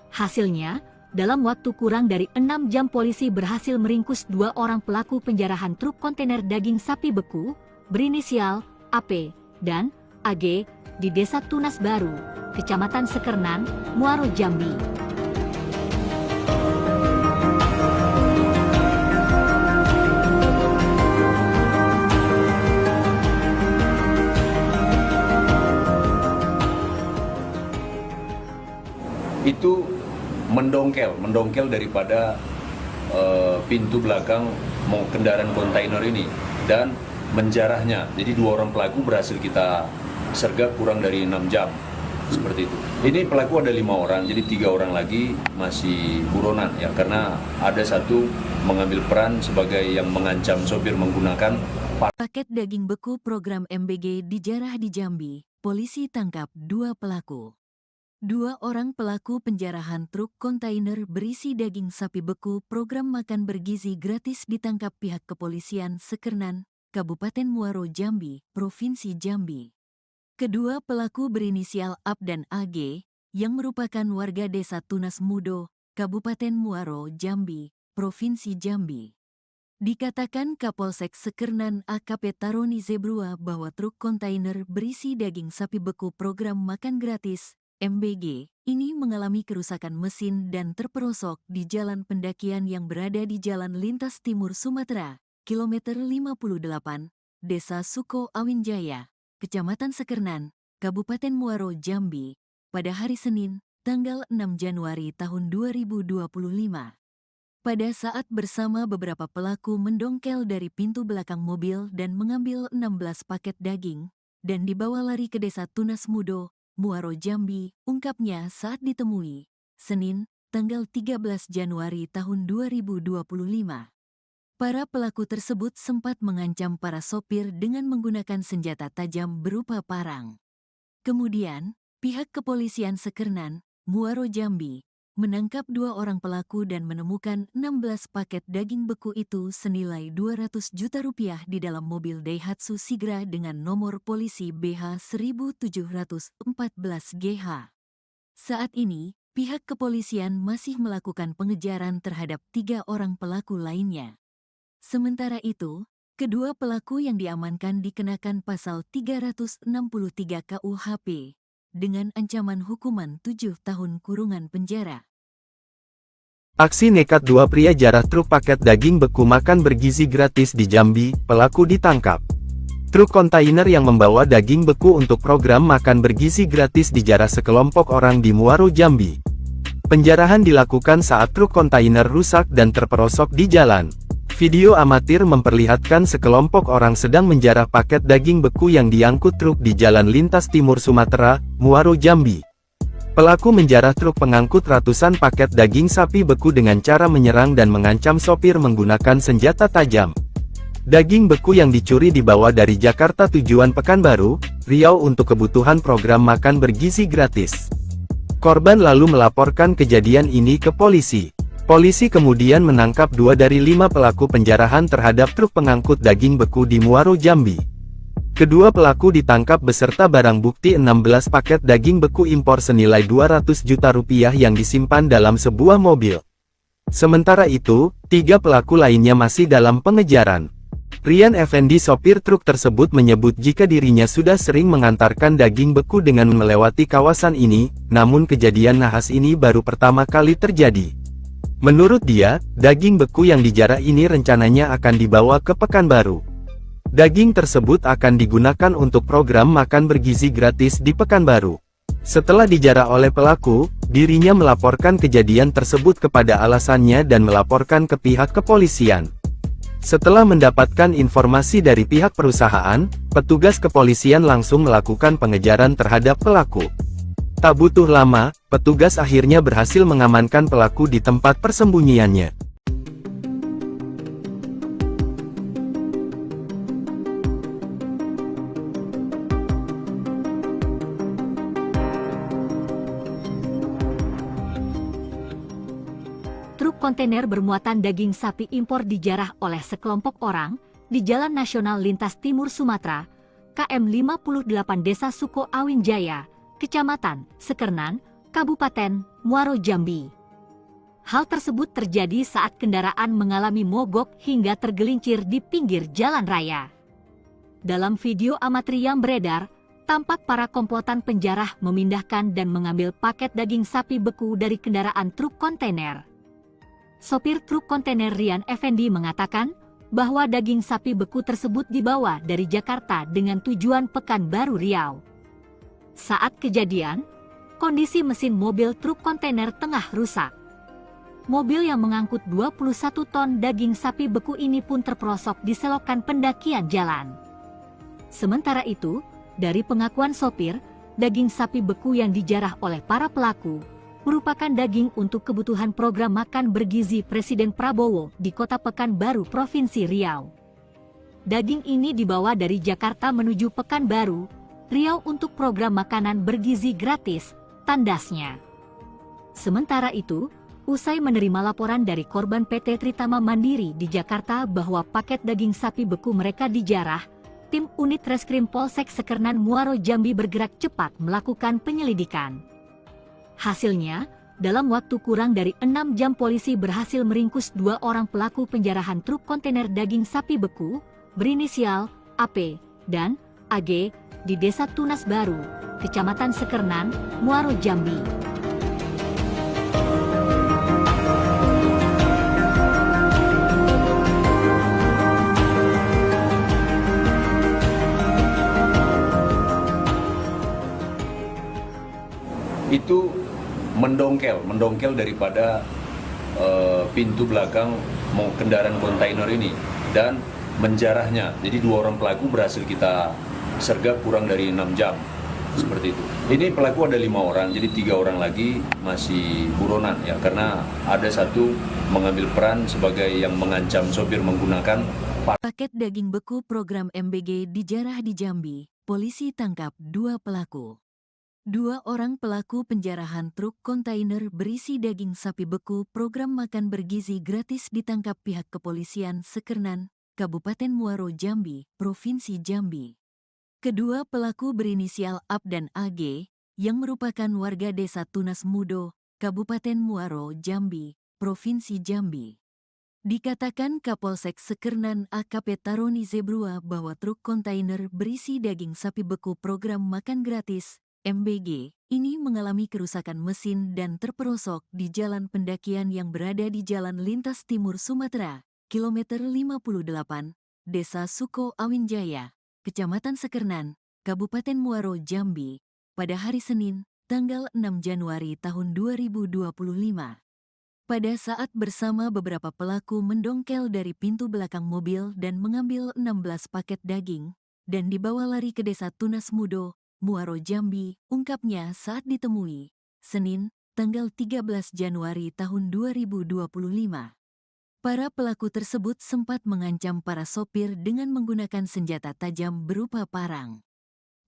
C: Hasilnya, dalam waktu kurang dari 6 jam polisi berhasil meringkus 2 orang pelaku penjarahan truk kontainer daging sapi beku, berinisial AP dan AG, di Desa Tunas Baru, Kecamatan Sekernan, Muaro, Jambi.
D: Itu mendongkel daripada pintu belakang kendaraan kontainer ini dan menjarahnya. Jadi 2 orang pelaku berhasil kita sergap kurang dari 6 jam, seperti itu. Ini pelaku ada 5 orang, jadi 3 orang lagi masih buronan ya, karena ada satu mengambil peran sebagai yang mengancam sopir menggunakan
A: paket daging beku program MBG dijarah di Jambi. Polisi tangkap 2 pelaku. Dua orang pelaku penjarahan truk kontainer berisi daging sapi beku program makan bergizi gratis ditangkap pihak kepolisian Sekernan, Kabupaten Muaro Jambi, Provinsi Jambi. Kedua pelaku berinisial AB dan AG, yang merupakan warga desa Tunas Mudo, Kabupaten Muaro Jambi, Provinsi Jambi. Dikatakan Kapolsek Sekernan AKP Taroni Zebrua bahwa truk kontainer berisi daging sapi beku program makan gratis MBG, ini mengalami kerusakan mesin dan terperosok di jalan pendakian yang berada di Jalan Lintas Timur Sumatera, kilometer 58, Desa Suko Awinjaya, Kecamatan Sekernan, Kabupaten Muaro Jambi, pada hari Senin, tanggal 6 Januari tahun 2025. Pada saat bersama beberapa pelaku mendongkel dari pintu belakang mobil dan mengambil 16 paket daging, dan dibawa lari ke Desa Tunas Mudo, Muaro Jambi, ungkapnya saat ditemui, Senin, tanggal 13 Januari tahun 2025. Para pelaku tersebut sempat mengancam para sopir dengan menggunakan senjata tajam berupa parang. Kemudian, pihak kepolisian Sekernan, Muaro Jambi, menangkap dua orang pelaku dan menemukan 16 paket daging beku itu senilai 200 juta rupiah di dalam mobil Daihatsu Sigra dengan nomor polisi BH 1714GH. Saat ini, pihak kepolisian masih melakukan pengejaran terhadap 3 orang pelaku lainnya. Sementara itu, kedua pelaku yang diamankan dikenakan pasal 363 KUHP dengan ancaman hukuman 7 tahun kurungan penjara.
B: Aksi nekat dua pria jarah truk paket daging beku makan bergizi gratis di Jambi, pelaku ditangkap. Truk kontainer yang membawa daging beku untuk program makan bergizi gratis dijarah sekelompok orang di Muaro Jambi. Penjarahan dilakukan saat truk kontainer rusak dan terperosok di jalan. Video amatir memperlihatkan sekelompok orang sedang menjarah paket daging beku yang diangkut truk di Jalan Lintas Timur Sumatera, Muaro Jambi. Pelaku menjarah truk pengangkut ratusan paket daging sapi beku dengan cara menyerang dan mengancam sopir menggunakan senjata tajam. Daging beku yang dicuri dibawa dari Jakarta tujuan Pekanbaru, Riau untuk kebutuhan program makan bergizi gratis. Korban lalu melaporkan kejadian ini ke polisi. Polisi kemudian menangkap 2 dari 5 pelaku penjarahan terhadap truk pengangkut daging beku di Muaro Jambi. Kedua pelaku ditangkap beserta barang bukti 16 paket daging beku impor senilai 200 juta rupiah yang disimpan dalam sebuah mobil. Sementara itu, 3 pelaku lainnya masih dalam pengejaran. Rian Effendi sopir truk tersebut menyebut jika dirinya sudah sering mengantarkan daging beku dengan melewati kawasan ini, namun kejadian nahas ini baru pertama kali terjadi. Menurut dia, daging beku yang dijarah ini rencananya akan dibawa ke Pekanbaru. Daging tersebut akan digunakan untuk program makan bergizi gratis di Pekanbaru. Setelah dijarah oleh pelaku, dirinya melaporkan kejadian tersebut kepada alasannya dan melaporkan ke pihak kepolisian. Setelah mendapatkan informasi dari pihak perusahaan, petugas kepolisian langsung melakukan pengejaran terhadap pelaku. Tak butuh lama, petugas akhirnya berhasil mengamankan pelaku di tempat persembunyiannya.
C: Truk kontainer bermuatan daging sapi impor dijarah oleh sekelompok orang di Jalan Nasional Lintas Timur Sumatera, KM 58 Desa Suko Awinjaya, Kecamatan Sekernan, Kabupaten Muaro Jambi. Hal tersebut terjadi saat kendaraan mengalami mogok hingga tergelincir di pinggir jalan raya. Dalam video amatir yang beredar, tampak para komplotan penjarah memindahkan dan mengambil paket daging sapi beku dari kendaraan truk kontainer. Sopir truk kontainer Rian Effendi mengatakan bahwa daging sapi beku tersebut dibawa dari Jakarta dengan tujuan Pekanbaru Riau. Saat kejadian, kondisi mesin mobil truk kontainer tengah rusak. Mobil yang mengangkut 21 ton daging sapi beku ini pun terperosok di selokan pendakian jalan. Sementara itu, dari pengakuan sopir, daging sapi beku yang dijarah oleh para pelaku merupakan daging untuk kebutuhan program makan bergizi Presiden Prabowo di Kota Pekanbaru, Provinsi Riau. Daging ini dibawa dari Jakarta menuju Pekanbaru, Riau untuk program makanan bergizi gratis tandasnya. Sementara itu, usai menerima laporan dari korban PT Tritama Mandiri di Jakarta bahwa paket daging sapi beku mereka dijarah, tim unit Reskrim Polsek Sekernan Muaro Jambi bergerak cepat melakukan penyelidikan. Hasilnya, dalam waktu kurang dari 6 jam polisi berhasil meringkus 2 orang pelaku penjarahan truk kontainer daging sapi beku berinisial AP dan AG di Desa Tunas Baru, Kecamatan Sekernan, Muaro Jambi.
D: Itu mendongkel daripada pintu belakang kendaraan kontainer ini dan menjarahnya. Jadi 2 orang pelaku berhasil kita sergap kurang dari 6 jam, seperti itu. Ini pelaku ada 5 orang, jadi 3 orang lagi masih buronan ya, karena ada satu mengambil peran sebagai yang mengancam sopir menggunakan
A: Paket daging beku program MBG dijarah di Jambi, polisi tangkap 2 pelaku. 2 orang pelaku penjarahan truk kontainer berisi daging sapi beku program makan bergizi gratis ditangkap pihak kepolisian Sekernan, Kabupaten Muaro Jambi, Provinsi Jambi. Kedua pelaku berinisial AP dan AG, yang merupakan warga Desa Tunas Mudo, Kabupaten Muaro Jambi, Provinsi Jambi. Dikatakan Kapolsek Sekernan AKP Taroni Zebrua bahwa truk kontainer berisi daging sapi beku program makan gratis MBG ini mengalami kerusakan mesin dan terperosok di jalan pendakian yang berada di Jalan Lintas Timur Sumatera, kilometer 58, Desa Suko Awinjaya, Kecamatan Sekernan, Kabupaten Muaro Jambi, pada hari Senin, tanggal 6 Januari tahun 2025. Pada saat bersama beberapa pelaku mendongkel dari pintu belakang mobil dan mengambil 16 paket daging, dan dibawa lari ke Desa Tunas Mudo, Muaro Jambi, ungkapnya saat ditemui, Senin, tanggal 13 Januari tahun 2025. Para pelaku tersebut sempat mengancam para sopir dengan menggunakan senjata tajam berupa parang.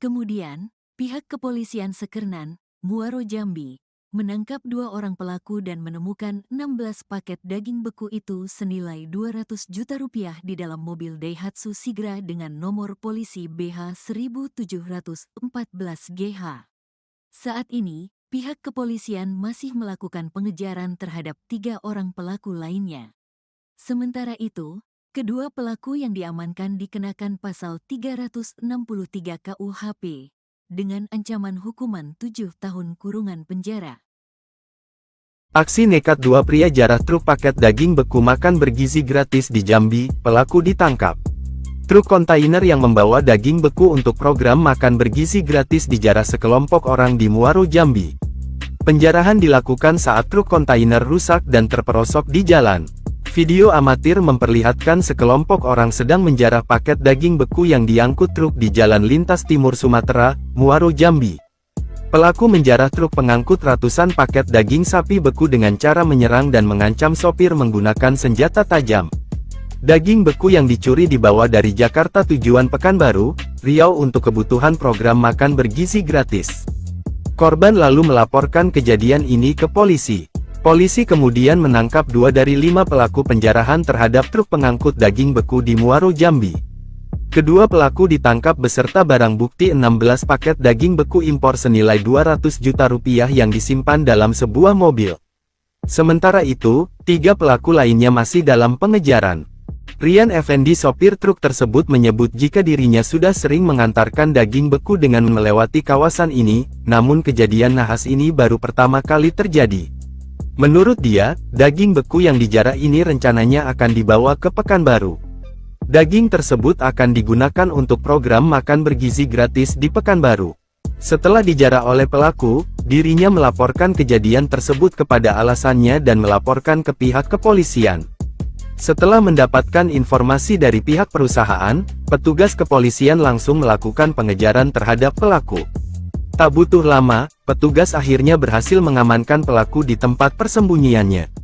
A: Kemudian, pihak kepolisian Sekernan, Muaro Jambi, menangkap 2 orang pelaku dan menemukan 16 paket daging beku itu senilai 200 juta rupiah di dalam mobil Daihatsu Sigra dengan nomor polisi BH 1714GH. Saat ini, pihak kepolisian masih melakukan pengejaran terhadap 3 orang pelaku lainnya. Sementara itu, kedua pelaku yang diamankan dikenakan pasal 363 KUHP dengan ancaman hukuman 7 tahun kurungan penjara.
B: Aksi nekat 2 pria jarah truk paket daging beku makan bergizi gratis di Jambi, pelaku ditangkap. Truk kontainer yang membawa daging beku untuk program makan bergizi gratis dijarah sekelompok orang di Muaro Jambi. Penjarahan dilakukan saat truk kontainer rusak dan terperosok di jalan. Video amatir memperlihatkan sekelompok orang sedang menjarah paket daging beku yang diangkut truk di Jalan Lintas Timur Sumatera, Muaro Jambi. Pelaku menjarah truk pengangkut ratusan paket daging sapi beku dengan cara menyerang dan mengancam sopir menggunakan senjata tajam. Daging beku yang dicuri dibawa dari Jakarta tujuan Pekanbaru, Riau untuk kebutuhan program makan bergizi gratis. Korban lalu melaporkan kejadian ini ke polisi. Polisi kemudian menangkap 2 dari 5 pelaku penjarahan terhadap truk pengangkut daging beku di Muaro Jambi. Kedua pelaku ditangkap beserta barang bukti 16 paket daging beku impor senilai 200 juta rupiah yang disimpan dalam sebuah mobil. Sementara itu, 3 pelaku lainnya masih dalam pengejaran. Rian Effendi sopir truk tersebut menyebut jika dirinya sudah sering mengantarkan daging beku dengan melewati kawasan ini, namun kejadian nahas ini baru pertama kali terjadi. Menurut dia, daging beku yang dijarah ini rencananya akan dibawa ke Pekanbaru. Daging tersebut akan digunakan untuk program makan bergizi gratis di Pekanbaru. Setelah dijarah oleh pelaku, dirinya melaporkan kejadian tersebut kepada alasannya dan melaporkan ke pihak kepolisian. Setelah mendapatkan informasi dari pihak perusahaan, petugas kepolisian langsung melakukan pengejaran terhadap pelaku. Tak butuh lama, petugas akhirnya berhasil mengamankan pelaku di tempat persembunyiannya.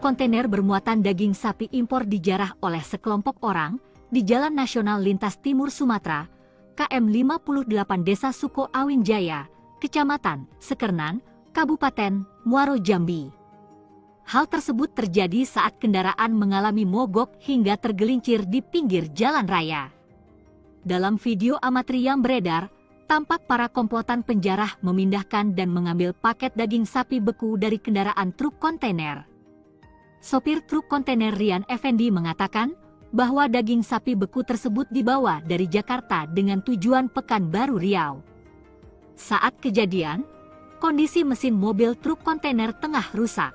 C: kontainer bermuatan daging sapi impor dijarah oleh sekelompok orang di Jalan Nasional Lintas Timur Sumatera, KM 58 Desa Suko Awin Jaya, Kecamatan Sekernan, Kabupaten Muaro Jambi. Hal tersebut terjadi saat kendaraan mengalami mogok hingga tergelincir di pinggir jalan raya. Dalam video amatir yang beredar, tampak para komplotan penjarah memindahkan dan mengambil paket daging sapi beku dari kendaraan truk kontainer. Sopir truk kontainer Rian Effendi mengatakan bahwa daging sapi beku tersebut dibawa dari Jakarta dengan tujuan Pekanbaru Riau. Saat kejadian, kondisi mesin mobil truk kontainer tengah rusak.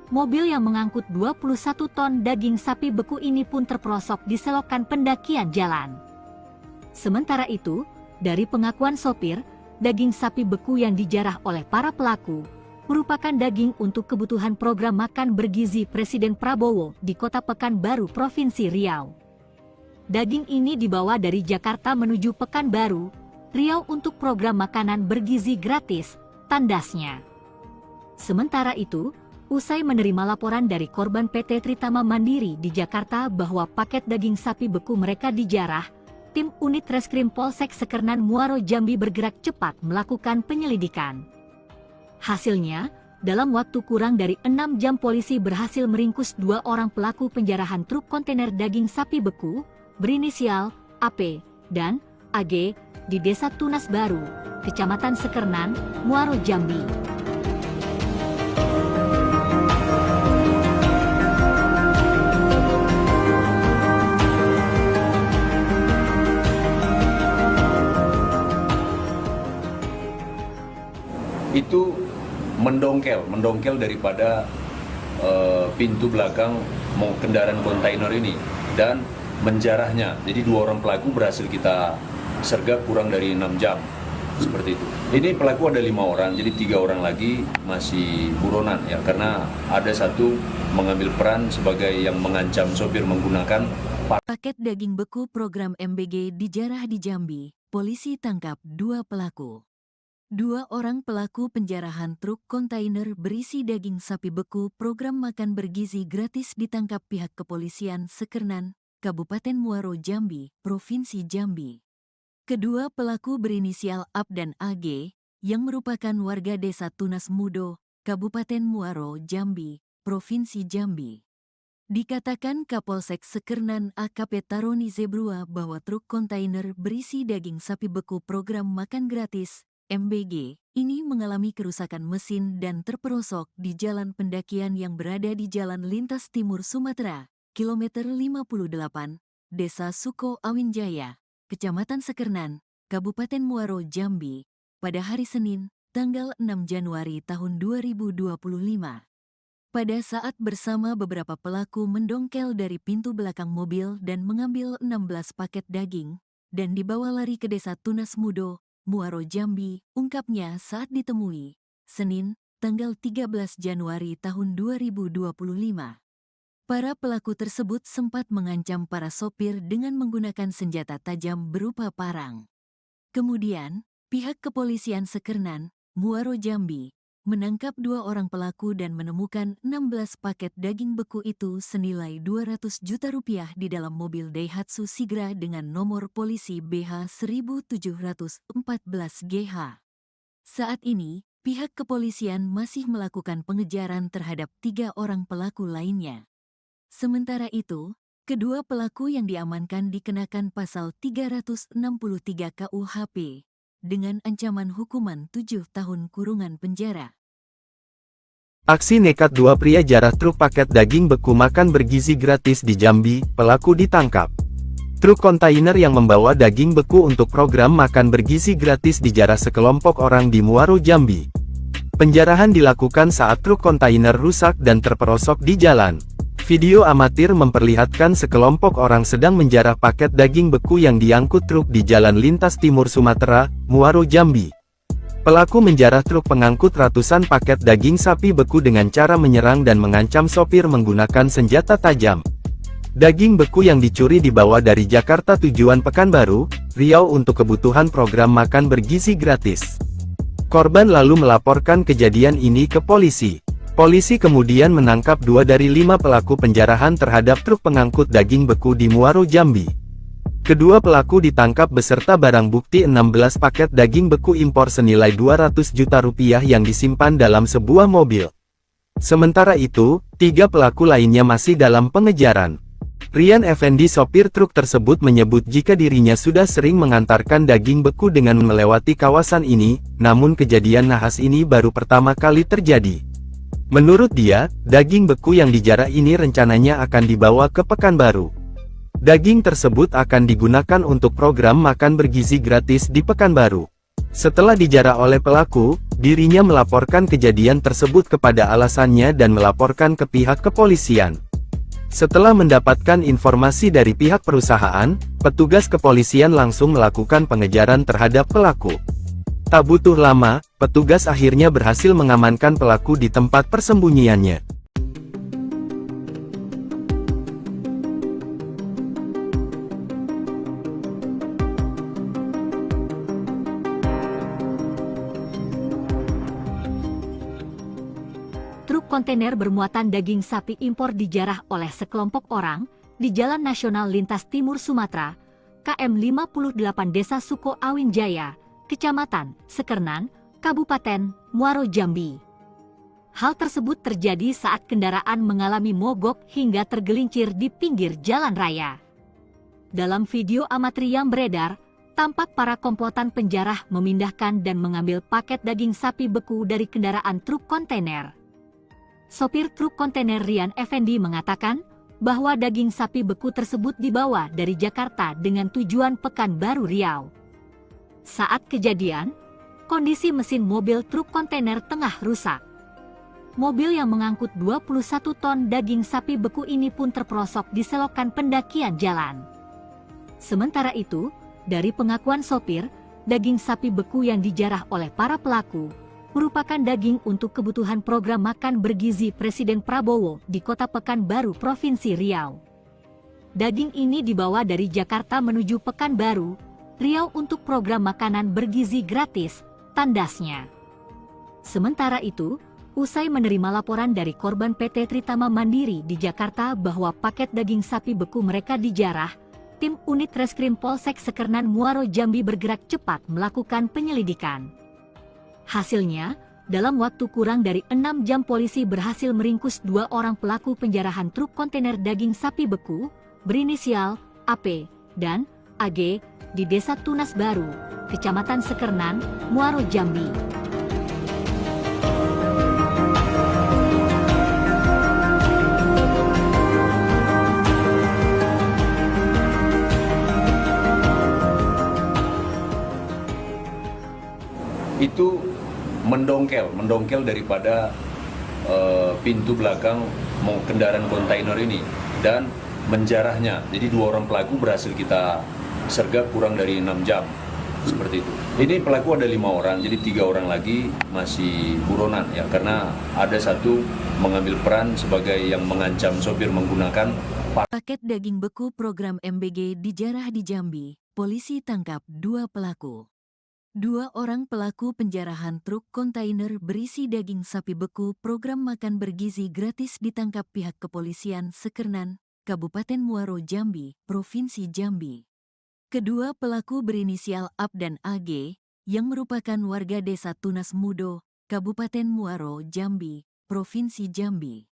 C: Mobil yang mengangkut 21 ton daging sapi beku ini pun terperosok di selokan pendakian jalan. Sementara itu, dari pengakuan sopir, daging sapi beku yang dijarah oleh para pelaku merupakan daging untuk kebutuhan program makan bergizi Presiden Prabowo di Kota Pekanbaru, Provinsi Riau. Daging ini dibawa dari Jakarta menuju Pekanbaru, Riau untuk program makanan bergizi gratis, tandasnya. Sementara itu, usai menerima laporan dari korban PT Tritama Mandiri di Jakarta bahwa paket daging sapi beku mereka dijarah, tim unit Reskrim Polsek Sekernan Muaro Jambi bergerak cepat melakukan penyelidikan. Hasilnya, dalam waktu kurang dari 6 jam polisi berhasil meringkus 2 orang pelaku penjarahan truk kontainer daging sapi beku berinisial AP dan AG di Desa Tunas Baru, Kecamatan Sekernan, Muaro Jambi.
D: Itu mendongkel daripada pintu belakang kendaraan kontainer ini dan menjarahnya. Jadi 2 orang pelaku berhasil kita sergap kurang dari 6 jam, seperti itu. Ini pelaku ada 5 orang, jadi 3 orang lagi masih buronan ya, karena ada satu mengambil peran sebagai yang mengancam sopir menggunakan
A: Paket daging beku program MBG dijarah di Jambi. Polisi tangkap 2 pelaku. 2 orang pelaku penjarahan truk kontainer berisi daging sapi beku program makan bergizi gratis ditangkap pihak kepolisian Sekernan, Kabupaten Muaro Jambi, Provinsi Jambi. Kedua pelaku berinisial AP dan AG, yang merupakan warga Desa Tunas Mudo, Kabupaten Muaro Jambi, Provinsi Jambi. Dikatakan Kapolsek Sekernan AKP Taroni Zebrua bahwa truk kontainer berisi daging sapi beku program makan gratis MBG, ini mengalami kerusakan mesin dan terperosok di jalan pendakian yang berada di Jalan Lintas Timur Sumatera, kilometer 58, Desa Suko Awin Jaya, Kecamatan Sekernan, Kabupaten Muaro Jambi, pada hari Senin, tanggal 6 Januari tahun 2025. Pada saat bersama beberapa pelaku mendongkel dari pintu belakang mobil dan mengambil 16 paket daging, dan dibawa lari ke Desa Tunas Mudo, Muaro Jambi, ungkapnya saat ditemui, Senin, tanggal 13 Januari tahun 2025. Para pelaku tersebut sempat mengancam para sopir dengan menggunakan senjata tajam berupa parang. Kemudian, pihak kepolisian Sekernan, Muaro Jambi, menangkap 2 orang pelaku dan menemukan 16 paket daging beku itu senilai 200 juta rupiah di dalam mobil Daihatsu Sigra dengan nomor polisi BH 1714GH. Saat ini, pihak kepolisian masih melakukan pengejaran terhadap 3 orang pelaku lainnya. Sementara itu, kedua pelaku yang diamankan dikenakan pasal 363 KUHP dengan ancaman hukuman 7 tahun kurungan penjara.
B: Aksi nekat 2 pria jarah truk paket daging beku makan bergizi gratis di Jambi, pelaku ditangkap. Truk kontainer yang membawa daging beku untuk program makan bergizi gratis dijarah sekelompok orang di Muaro Jambi. Penjarahan dilakukan saat truk kontainer rusak dan terperosok di jalan. Video amatir memperlihatkan sekelompok orang sedang menjarah paket daging beku yang diangkut truk di Jalan Lintas Timur Sumatera, Muaro Jambi. Pelaku menjarah truk pengangkut ratusan paket daging sapi beku dengan cara menyerang dan mengancam sopir menggunakan senjata tajam. Daging beku yang dicuri dibawa dari Jakarta tujuan Pekanbaru, Riau untuk kebutuhan program makan bergizi gratis. Korban lalu melaporkan kejadian ini ke polisi. Polisi kemudian menangkap 2 dari 5 pelaku penjarahan terhadap truk pengangkut daging beku di Muaro, Jambi. Kedua pelaku ditangkap beserta barang bukti 16 paket daging beku impor senilai 200 juta rupiah yang disimpan dalam sebuah mobil. Sementara itu, 3 pelaku lainnya masih dalam pengejaran. Rian Effendi, sopir truk tersebut, menyebut jika dirinya sudah sering mengantarkan daging beku dengan melewati kawasan ini, namun kejadian nahas ini baru pertama kali terjadi. Menurut dia, daging beku yang dijarah ini rencananya akan dibawa ke Pekanbaru. Daging tersebut akan digunakan untuk program makan bergizi gratis di Pekanbaru. Setelah dijarah oleh pelaku, dirinya melaporkan kejadian tersebut kepada alasannya dan melaporkan ke pihak kepolisian. Setelah mendapatkan informasi dari pihak perusahaan, petugas kepolisian langsung melakukan pengejaran terhadap pelaku. Tak butuh lama, petugas akhirnya berhasil mengamankan pelaku di tempat persembunyiannya.
C: Truk kontainer bermuatan daging sapi impor dijarah oleh sekelompok orang di Jalan Nasional Lintas Timur Sumatera, KM 58 Desa Suko Awin Jaya, Kecamatan Sekernan, Kabupaten Muaro, Jambi. Hal tersebut terjadi saat kendaraan mengalami mogok hingga tergelincir di pinggir jalan raya. Dalam video amatir yang beredar, tampak para komplotan penjarah memindahkan dan mengambil paket daging sapi beku dari kendaraan truk kontainer. Sopir truk kontainer Rian Effendi mengatakan bahwa daging sapi beku tersebut dibawa dari Jakarta dengan tujuan Pekanbaru, Riau. Saat kejadian, kondisi mesin mobil truk kontainer tengah rusak. Mobil yang mengangkut 21 ton daging sapi beku ini pun terperosok di selokan pendakian jalan. Sementara itu, dari pengakuan sopir, daging sapi beku yang dijarah oleh para pelaku merupakan daging untuk kebutuhan program makan bergizi Presiden Prabowo di Kota Pekanbaru, Provinsi Riau. Daging ini dibawa dari Jakarta menuju Pekanbaru, Riau untuk program makanan bergizi gratis, tandasnya. Sementara itu, usai menerima laporan dari korban PT Tritama Mandiri di Jakarta bahwa paket daging sapi beku mereka dijarah, tim unit Reskrim Polsek Sekernan Muaro, Jambi bergerak cepat melakukan penyelidikan. Hasilnya, dalam waktu kurang dari 6 jam polisi berhasil meringkus 2 orang pelaku penjarahan truk kontainer daging sapi beku, berinisial AP dan AG, di Desa Tunas Baru, Kecamatan Sekernan, Muaro, Jambi.
D: Itu mendongkel daripada pintu belakang kendaraan kontainer ini dan menjarahnya. Jadi 2 orang pelaku berhasil kita sergap kurang dari 6 jam, seperti itu. Ini pelaku ada 5 orang, jadi 3 orang lagi masih buronan ya, karena ada satu mengambil peran sebagai yang mengancam sopir menggunakan
A: Paket daging beku program MBG dijarah di Jambi. Polisi tangkap 2 pelaku. 2 orang pelaku penjarahan truk kontainer berisi daging sapi beku program makan bergizi gratis ditangkap pihak kepolisian Sekernan, Kabupaten Muaro, Jambi, Provinsi Jambi. Kedua pelaku berinisial AP dan AG, yang merupakan warga Desa Tunas Mudo, Kabupaten Muaro, Jambi, Provinsi Jambi.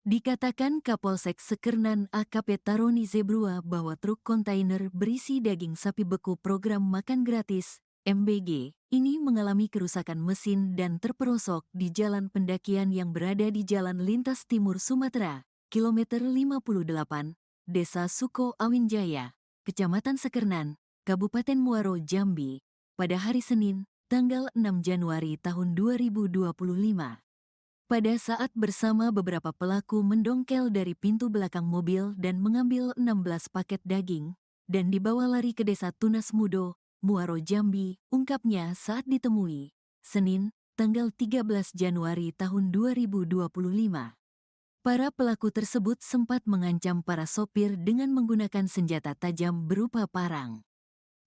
A: Dikatakan Kapolsek Sekernan AKP Taroni Zebrua bahwa truk kontainer berisi daging sapi beku program makan gratis, MBG, ini mengalami kerusakan mesin dan terperosok di jalan pendakian yang berada di Jalan Lintas Timur Sumatera, kilometer 58, Desa Suko Awin Jaya, Kecamatan Sekernan, Kabupaten Muaro, Jambi, pada hari Senin, tanggal 6 Januari tahun 2025. Pada saat bersama beberapa pelaku mendongkel dari pintu belakang mobil dan mengambil 16 paket daging, dan dibawa lari ke Desa Tunas Mudo, Muaro, Jambi, ungkapnya saat ditemui, Senin, tanggal 13 Januari tahun 2025. Para pelaku tersebut sempat mengancam para sopir dengan menggunakan senjata tajam berupa parang.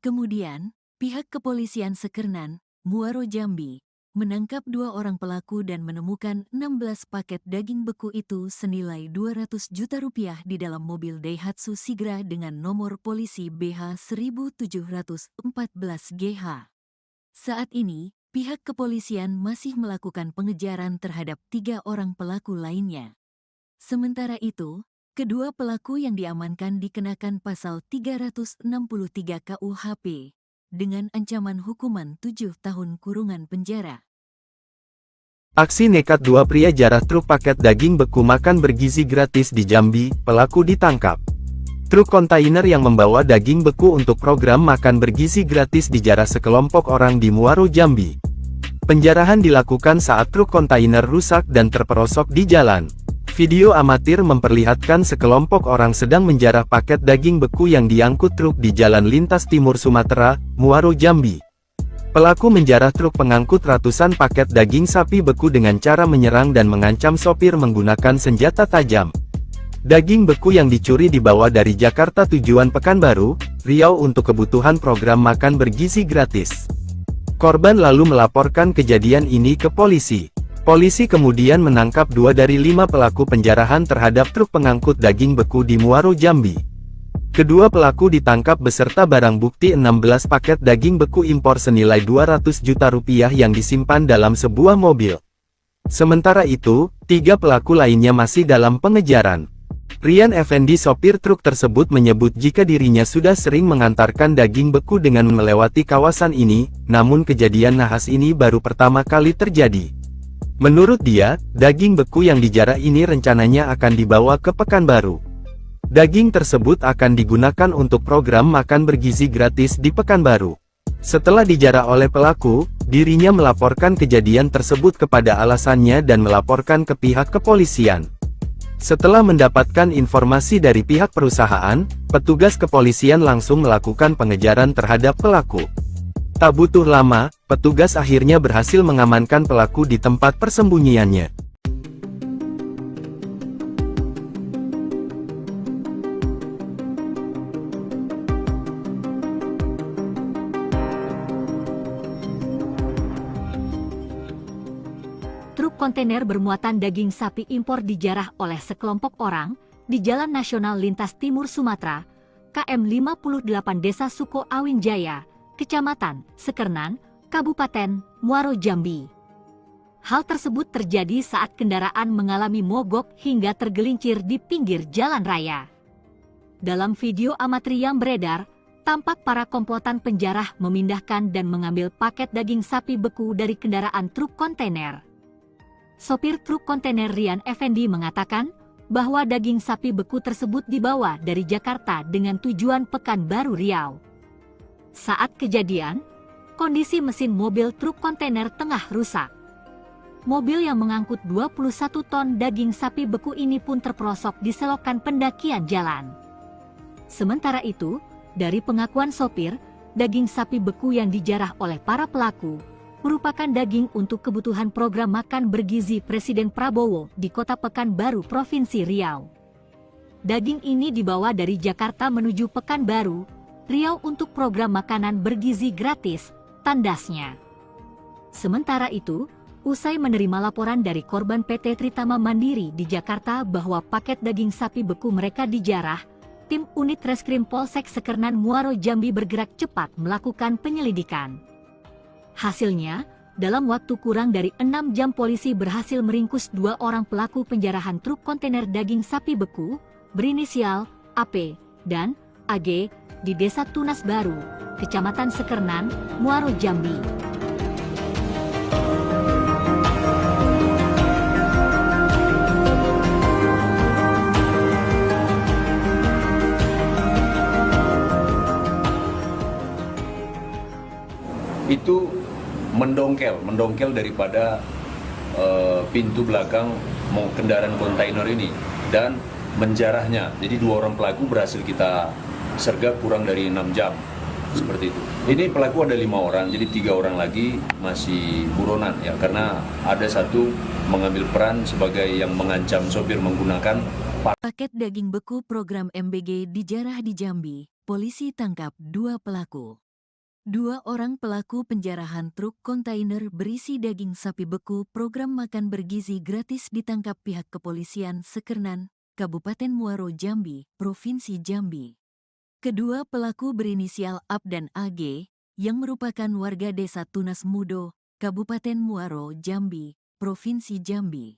A: Kemudian, pihak kepolisian Sekernan, Muaro, Jambi, menangkap 2 orang pelaku dan menemukan 16 paket daging beku itu senilai 200 juta rupiah di dalam mobil Daihatsu Sigra dengan nomor polisi BH 1714GH. Saat ini, pihak kepolisian masih melakukan pengejaran terhadap 3 orang pelaku lainnya. Sementara itu, kedua pelaku yang diamankan dikenakan pasal 363 KUHP dengan ancaman hukuman 7 tahun kurungan penjara.
B: Aksi nekat 2 pria jarah truk paket daging beku makan bergizi gratis di Jambi, pelaku ditangkap. Truk kontainer yang membawa daging beku untuk program makan bergizi gratis dijarah sekelompok orang di Muaro, Jambi. Penjarahan dilakukan saat truk kontainer rusak dan terperosok di jalan. Video amatir memperlihatkan sekelompok orang sedang menjarah paket daging beku yang diangkut truk di Jalan Lintas Timur Sumatera, Muaro, Jambi. Pelaku menjarah truk pengangkut ratusan paket daging sapi beku dengan cara menyerang dan mengancam sopir menggunakan senjata tajam. Daging beku yang dicuri dibawa dari Jakarta tujuan Pekanbaru, Riau untuk kebutuhan program makan bergizi gratis. Korban lalu melaporkan kejadian ini ke polisi. Polisi kemudian menangkap 2 dari 5 pelaku penjarahan terhadap truk pengangkut daging beku di Muaro, Jambi. Kedua pelaku ditangkap beserta barang bukti 16 paket daging beku impor senilai 200 juta rupiah yang disimpan dalam sebuah mobil. Sementara itu, 3 pelaku lainnya masih dalam pengejaran. Rian Effendi, sopir truk tersebut, menyebut jika dirinya sudah sering mengantarkan daging beku dengan melewati kawasan ini, namun kejadian nahas ini baru pertama kali terjadi. Menurut dia, daging beku yang dijarah ini rencananya akan dibawa ke Pekanbaru. Daging tersebut akan digunakan untuk program makan bergizi gratis di Pekanbaru. Setelah dijarah oleh pelaku, dirinya melaporkan kejadian tersebut kepada alasannya dan melaporkan ke pihak kepolisian. Setelah mendapatkan informasi dari pihak perusahaan, petugas kepolisian langsung melakukan pengejaran terhadap pelaku. Tak butuh lama, petugas akhirnya berhasil mengamankan pelaku di tempat persembunyiannya.
C: Truk kontainer bermuatan daging sapi impor dijarah oleh sekelompok orang di Jalan Nasional Lintas Timur Sumatera, KM 58 Desa Suko Awin Jaya, Kecamatan Sekernan, Kabupaten Muaro, Jambi. Hal tersebut terjadi saat kendaraan mengalami mogok hingga tergelincir di pinggir jalan raya. Dalam video amatir yang beredar, tampak para komplotan penjarah memindahkan dan mengambil paket daging sapi beku dari kendaraan truk kontainer. Sopir truk kontainer Rian Effendi mengatakan bahwa daging sapi beku tersebut dibawa dari Jakarta dengan tujuan Pekanbaru, Riau. Saat kejadian, kondisi mesin mobil truk kontainer tengah rusak. Mobil yang mengangkut 21 ton daging sapi beku ini pun terperosok di selokan pendakian jalan. Sementara itu, dari pengakuan sopir, daging sapi beku yang dijarah oleh para pelaku merupakan daging untuk kebutuhan program makan bergizi Presiden Prabowo di Kota Pekanbaru, Provinsi Riau. Daging ini dibawa dari Jakarta menuju Pekanbaru, Riau untuk program makanan bergizi gratis, tandasnya. Sementara itu, usai menerima laporan dari korban PT Tritama Mandiri di Jakarta bahwa paket daging sapi beku mereka dijarah, tim unit Reskrim Polsek Sekernan Muaro, Jambi bergerak cepat melakukan penyelidikan. Hasilnya, dalam waktu kurang dari 6 jam polisi berhasil meringkus 2 orang pelaku penjarahan truk kontainer daging sapi beku, berinisial AP dan AG, di Desa Tunas Baru, Kecamatan Sekernan, Muaro, Jambi.
D: Itu mendongkel daripada pintu belakang kendaraan kontainer ini dan menjarahnya. Jadi 2 orang pelaku berhasil kita sergap kurang dari 6 jam, seperti itu. Ini pelaku ada 5 orang, jadi 3 orang lagi masih buronan ya, karena ada 1 mengambil peran sebagai yang mengancam sopir menggunakan
A: paket daging beku program MBG dijarah di Jambi. Polisi tangkap 2 pelaku. Dua orang pelaku penjarahan truk kontainer berisi daging sapi beku program makan bergizi gratis ditangkap pihak kepolisian Sekernan, Kabupaten Muaro Jambi, Provinsi Jambi. Kedua pelaku berinisial AB dan AG, yang merupakan warga desa Tunas Mudo, Kabupaten Muaro Jambi, Provinsi Jambi.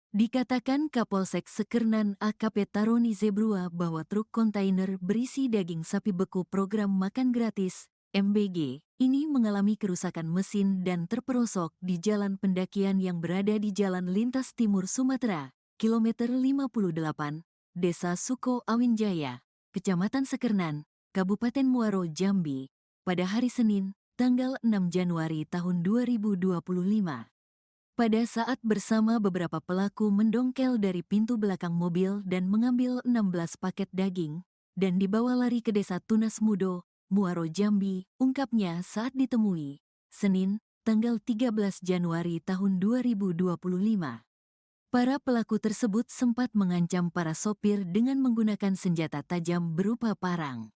A: Dikatakan Kapolsek Sekernan AKP Taroni Zebrua bahwa truk kontainer berisi daging sapi beku program makan gratis MBG, ini mengalami kerusakan mesin dan terperosok di jalan pendakian yang berada di Jalan Lintas Timur Sumatera, kilometer 58, Desa Suko Awinjaya, Kecamatan Sekernan, Kabupaten Muaro Jambi, pada hari Senin, tanggal 6 Januari tahun 2025. Pada saat bersama beberapa pelaku mendongkel dari pintu belakang mobil dan mengambil 16 paket daging, dan dibawa lari ke Desa Tunas Mudo, Muaro Jambi, ungkapnya saat ditemui, Senin, tanggal 13 Januari tahun 2025. Para pelaku tersebut sempat mengancam para sopir dengan menggunakan senjata tajam berupa parang.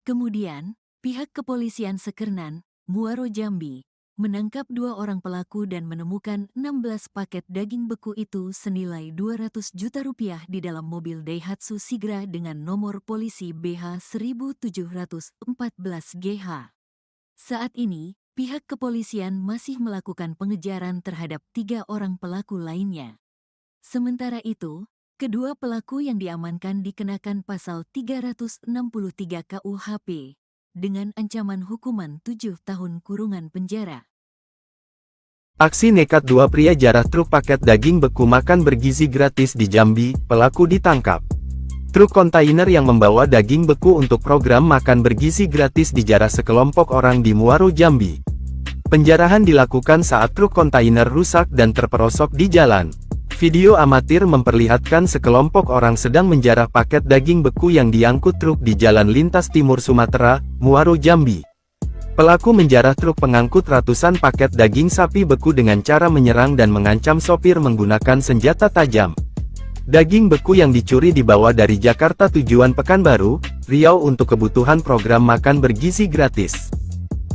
A: Kemudian, pihak kepolisian Sekernan, Muaro Jambi, menangkap dua orang pelaku dan menemukan 16 paket daging beku itu senilai 200 juta rupiah di dalam mobil Daihatsu Sigra dengan nomor polisi BH 1714GH. Saat ini, pihak kepolisian masih melakukan pengejaran terhadap 3 orang pelaku lainnya. Sementara itu, kedua pelaku yang diamankan dikenakan pasal 363 KUHP dengan ancaman hukuman 7 tahun kurungan penjara.
B: Aksi nekat dua pria jarah truk paket daging beku makan bergizi gratis di Jambi, pelaku ditangkap. Truk kontainer yang membawa daging beku untuk program makan bergizi gratis dijarah sekelompok orang di Muaro Jambi. Penjarahan dilakukan saat truk kontainer rusak dan terperosok di jalan. Video amatir memperlihatkan sekelompok orang sedang menjarah paket daging beku yang diangkut truk di Jalan Lintas Timur Sumatera, Muaro Jambi. Pelaku menjarah truk pengangkut ratusan paket daging sapi beku dengan cara menyerang dan mengancam sopir menggunakan senjata tajam. Daging beku yang dicuri dibawa dari Jakarta tujuan Pekanbaru, Riau untuk kebutuhan program makan bergizi gratis.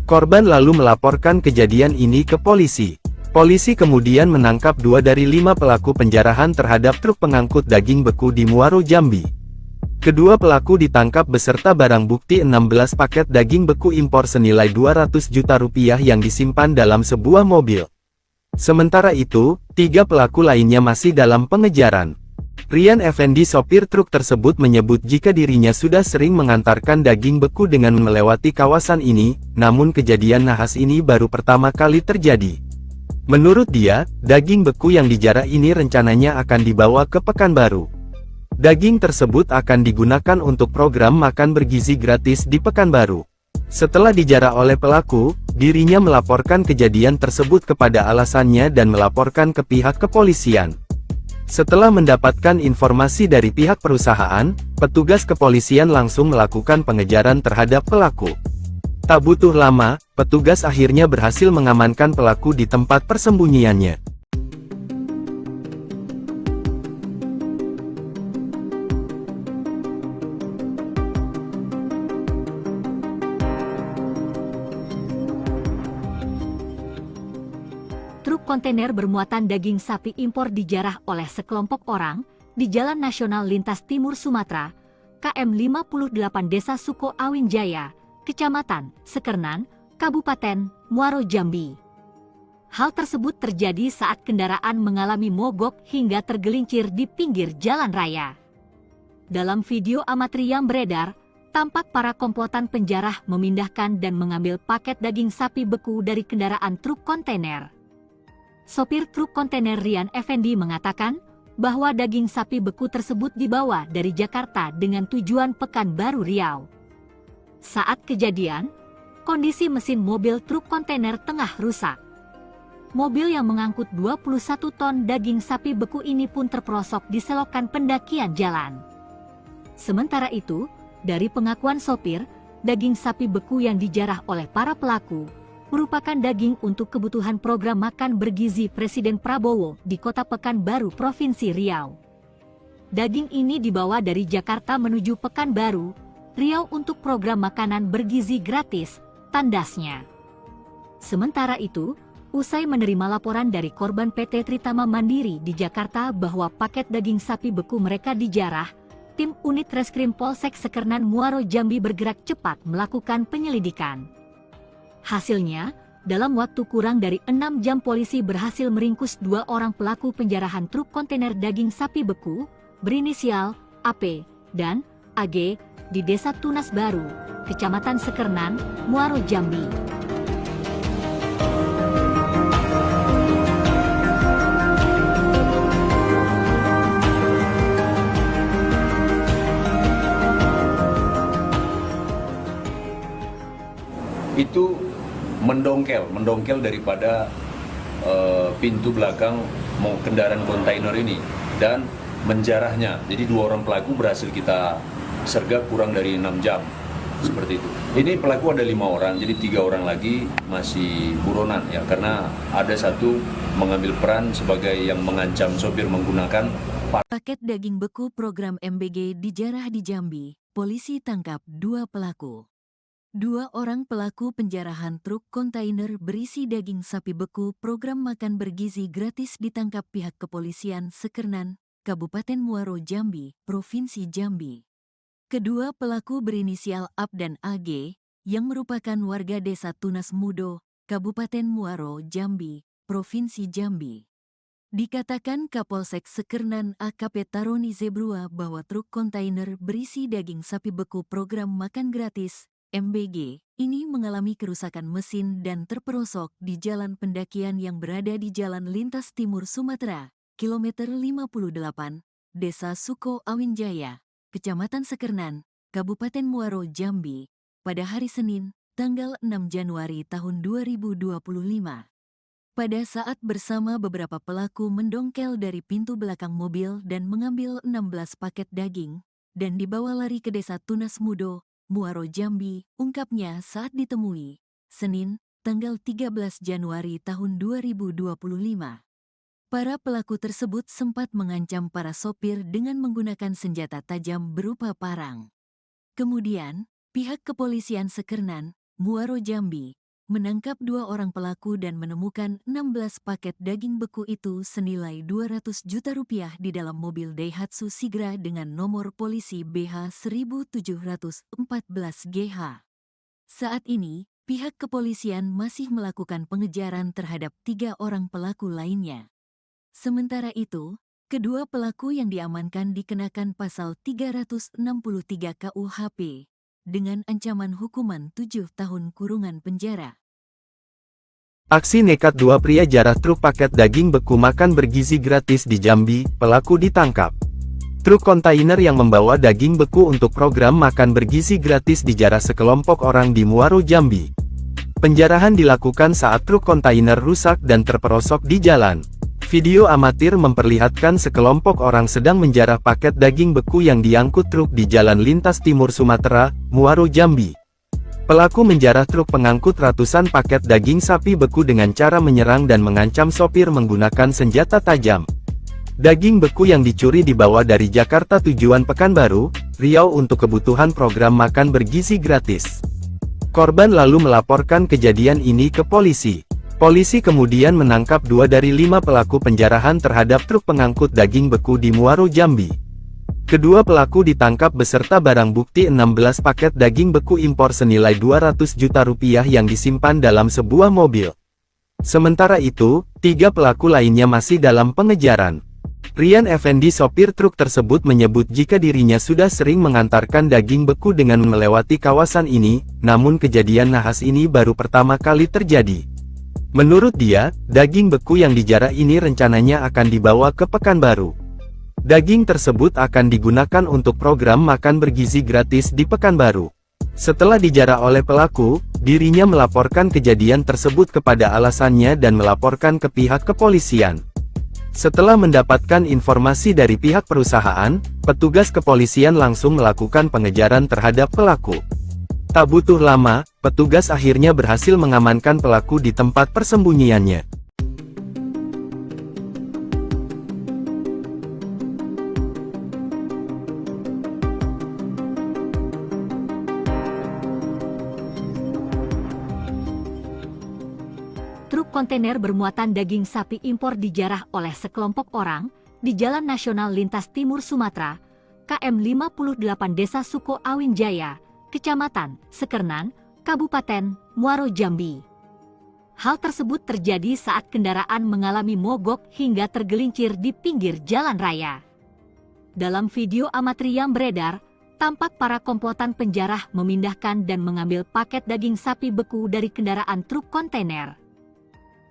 B: Korban lalu melaporkan kejadian ini ke polisi. Polisi kemudian menangkap 2 dari 5 pelaku penjarahan terhadap truk pengangkut daging beku di Muaro Jambi. Kedua pelaku ditangkap beserta barang bukti 16 paket daging beku impor senilai 200 juta rupiah yang disimpan dalam sebuah mobil. Sementara itu, 3 pelaku lainnya masih dalam pengejaran. Rian Effendi sopir truk tersebut menyebut jika dirinya sudah sering mengantarkan daging beku dengan melewati kawasan ini, namun kejadian nahas ini baru pertama kali terjadi. Menurut dia, daging beku yang dijarah ini rencananya akan dibawa ke Pekanbaru. Daging tersebut akan digunakan untuk program makan bergizi gratis di Pekanbaru. Setelah dijarah oleh pelaku, dirinya melaporkan kejadian tersebut kepada alasannya dan melaporkan ke pihak kepolisian. Setelah mendapatkan informasi dari pihak perusahaan, petugas kepolisian langsung melakukan pengejaran terhadap pelaku. Tak butuh lama, petugas akhirnya berhasil mengamankan pelaku di tempat persembunyiannya.
C: Truk kontainer bermuatan daging sapi impor dijarah oleh sekelompok orang di Jalan Nasional Lintas Timur Sumatera, KM 58 Desa Suko Awinjaya, Kecamatan Sekernan, Kabupaten Muaro Jambi. Hal tersebut terjadi saat kendaraan mengalami mogok hingga tergelincir di pinggir jalan raya. Dalam video amatir yang beredar, tampak para komplotan penjarah memindahkan dan mengambil paket daging sapi beku dari kendaraan truk kontainer. Sopir truk kontainer Rian Effendi mengatakan bahwa daging sapi beku tersebut dibawa dari Jakarta dengan tujuan Pekanbaru Riau. Saat kejadian, kondisi mesin mobil truk kontainer tengah rusak. Mobil yang mengangkut 21 ton daging sapi beku ini pun terperosok di selokan pendakian jalan. Sementara itu, dari pengakuan sopir, daging sapi beku yang dijarah oleh para pelaku merupakan daging untuk kebutuhan program makan bergizi Presiden Prabowo di Kota Pekanbaru, Provinsi Riau. Daging ini dibawa dari Jakarta menuju Pekanbaru, Riau untuk program makanan bergizi gratis tandasnya. Sementara itu, usai menerima laporan dari korban PT Tritama Mandiri di Jakarta bahwa paket daging sapi beku mereka dijarah, tim unit Reskrim Polsek Sekernan Muaro Jambi bergerak cepat melakukan penyelidikan. Hasilnya, dalam waktu kurang dari 6 jam polisi berhasil meringkus 2 orang pelaku penjarahan truk kontainer daging sapi beku berinisial AP dan AG di Desa Tunas Baru, Kecamatan Sekernan, Muaro Jambi.
D: Itu mendongkel daripada pintu belakang kendaraan kontainer ini dan menjarahnya. Jadi 2 orang pelaku berhasil kita sergap kurang dari 6 jam, seperti itu. Ini pelaku ada 5 orang, jadi 3 orang lagi masih buronan ya, karena ada satu mengambil peran sebagai yang mengancam sopir menggunakan
A: Paket daging beku program MBG dijarah di Jambi, polisi tangkap 2 pelaku. 2 orang pelaku penjarahan truk kontainer berisi daging sapi beku program makan bergizi gratis ditangkap pihak kepolisian Sekernan, Kabupaten Muaro Jambi, Provinsi Jambi. Kedua pelaku berinisial AP dan AG, yang merupakan warga Desa Tunas Mudo, Kabupaten Muaro Jambi, Provinsi Jambi. Dikatakan Kapolsek Sekernan AKP Taroni Zebrua bahwa truk kontainer berisi daging sapi beku program makan gratis MBG ini mengalami kerusakan mesin dan terperosok di jalan pendakian yang berada di Jalan Lintas Timur Sumatera, kilometer 58, Desa Suko Awinjaya, Kecamatan Sekernan, Kabupaten Muaro Jambi, pada hari Senin, tanggal 6 Januari tahun 2025. Pada saat bersama beberapa pelaku mendongkel dari pintu belakang mobil dan mengambil 16 paket daging, dan dibawa lari ke Desa Tunas Mudo, Muaro Jambi, ungkapnya saat ditemui, Senin, tanggal 13 Januari tahun 2025. Para pelaku tersebut sempat mengancam para sopir dengan menggunakan senjata tajam berupa parang. Kemudian, pihak kepolisian Sekernan, Muaro Jambi, menangkap 2 orang pelaku dan menemukan 16 paket daging beku itu senilai 200 juta rupiah di dalam mobil Daihatsu Sigra dengan nomor polisi BH 1714GH. Saat ini, pihak kepolisian masih melakukan pengejaran terhadap 3 orang pelaku lainnya. Sementara itu, kedua pelaku yang diamankan dikenakan pasal 363 KUHP dengan ancaman hukuman 7 tahun kurungan penjara.
B: Aksi nekat 2 pria jarah truk paket daging beku makan bergizi gratis di Jambi, pelaku ditangkap. Truk kontainer yang membawa daging beku untuk program makan bergizi gratis dijarah sekelompok orang di Muaro Jambi. Penjarahan dilakukan saat truk kontainer rusak dan terperosok di jalan. Video amatir memperlihatkan sekelompok orang sedang menjarah paket daging beku yang diangkut truk di Jalan Lintas Timur Sumatera, Muaro Jambi. Pelaku menjarah truk pengangkut ratusan paket daging sapi beku dengan cara menyerang dan mengancam sopir menggunakan senjata tajam. Daging beku yang dicuri dibawa dari Jakarta tujuan Pekanbaru, Riau untuk kebutuhan program makan bergizi gratis. Korban lalu melaporkan kejadian ini ke polisi. Polisi kemudian menangkap 2 dari 5 pelaku penjarahan terhadap truk pengangkut daging beku di Muaro Jambi. Kedua pelaku ditangkap beserta barang bukti 16 paket daging beku impor senilai 200 juta rupiah yang disimpan dalam sebuah mobil. Sementara itu, 3 pelaku lainnya masih dalam pengejaran. Rian Effendi sopir truk tersebut menyebut jika dirinya sudah sering mengantarkan daging beku dengan melewati kawasan ini, namun kejadian nahas ini baru pertama kali terjadi. Menurut dia, daging beku yang dijarah ini rencananya akan dibawa ke Pekanbaru. Daging tersebut akan digunakan untuk program makan bergizi gratis di Pekanbaru. Setelah dijarah oleh pelaku, dirinya melaporkan kejadian tersebut kepada alasannya dan melaporkan ke pihak kepolisian. Setelah mendapatkan informasi dari pihak perusahaan, petugas kepolisian langsung melakukan pengejaran terhadap pelaku. Tak butuh lama, petugas akhirnya berhasil mengamankan pelaku di tempat persembunyiannya.
C: kontainer bermuatan daging sapi impor dijarah oleh sekelompok orang di Jalan Nasional Lintas Timur Sumatera, KM 58 Desa Suko Awin Jaya, Kecamatan Sekernan, Kabupaten Muaro Jambi. Hal tersebut terjadi saat kendaraan mengalami mogok hingga tergelincir di pinggir jalan raya. Dalam video amatir yang beredar, tampak para komplotan penjarah memindahkan dan mengambil paket daging sapi beku dari kendaraan truk kontainer.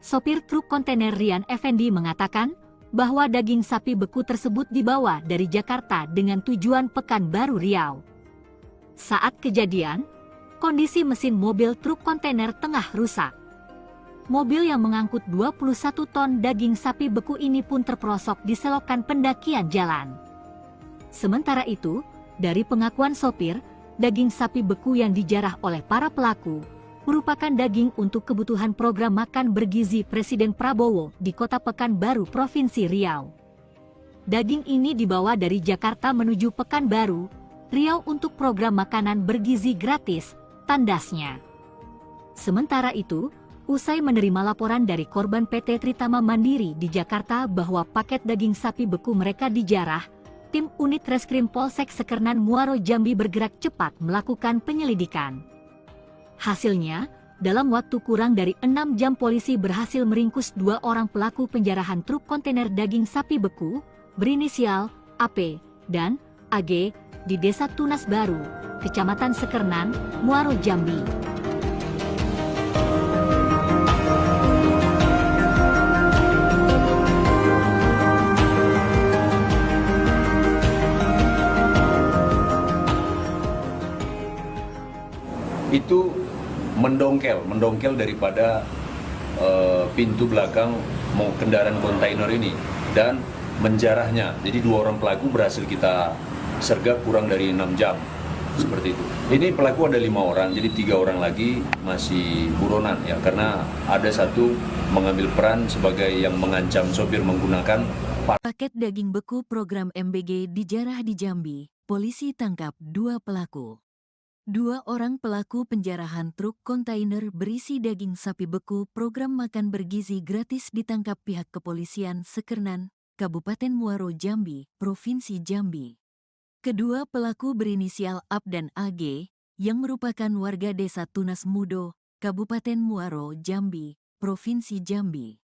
C: Sopir truk kontainer Rian Effendi mengatakan bahwa daging sapi beku tersebut dibawa dari Jakarta dengan tujuan Pekanbaru Riau. Saat kejadian, kondisi mesin mobil truk kontainer tengah rusak. Mobil yang mengangkut 21 ton daging sapi beku ini pun terperosok di selokan pendakian jalan. Sementara itu, dari pengakuan sopir, daging sapi beku yang dijarah oleh para pelaku merupakan daging untuk kebutuhan program makan bergizi Presiden Prabowo di Kota Pekanbaru, Provinsi Riau. Daging ini dibawa dari Jakarta menuju Pekanbaru, Riau untuk program makanan bergizi gratis, tandasnya. Sementara itu, usai menerima laporan dari korban PT Tritama Mandiri di Jakarta bahwa paket daging sapi beku mereka dijarah, tim unit Reskrim Polsek Sekernan Muaro Jambi bergerak cepat melakukan penyelidikan. Hasilnya, dalam waktu kurang dari 6 jam polisi berhasil meringkus 2 orang pelaku penjarahan truk kontainer daging sapi beku, berinisial AP dan AG, di Desa Tunas Baru, Kecamatan Sekernan, Muaro Jambi.
D: Itu mendongkel daripada pintu belakang kendaraan kontainer ini dan menjarahnya. Jadi 2 orang pelaku berhasil kita sergap kurang dari 6 jam, seperti itu. Ini pelaku ada 5 orang, jadi 3 orang lagi masih buronan ya, karena ada satu mengambil peran sebagai yang mengancam sopir menggunakan
A: paket daging beku program MBG dijarah di Jambi. Polisi tangkap 2 pelaku. 2 orang pelaku penjarahan truk kontainer berisi daging sapi beku program makan bergizi gratis ditangkap pihak kepolisian Sekernan, Kabupaten Muaro Jambi, Provinsi Jambi. Kedua pelaku berinisial AP dan AG, yang merupakan warga Desa Tunas Mudo, Kabupaten Muaro Jambi, Provinsi Jambi.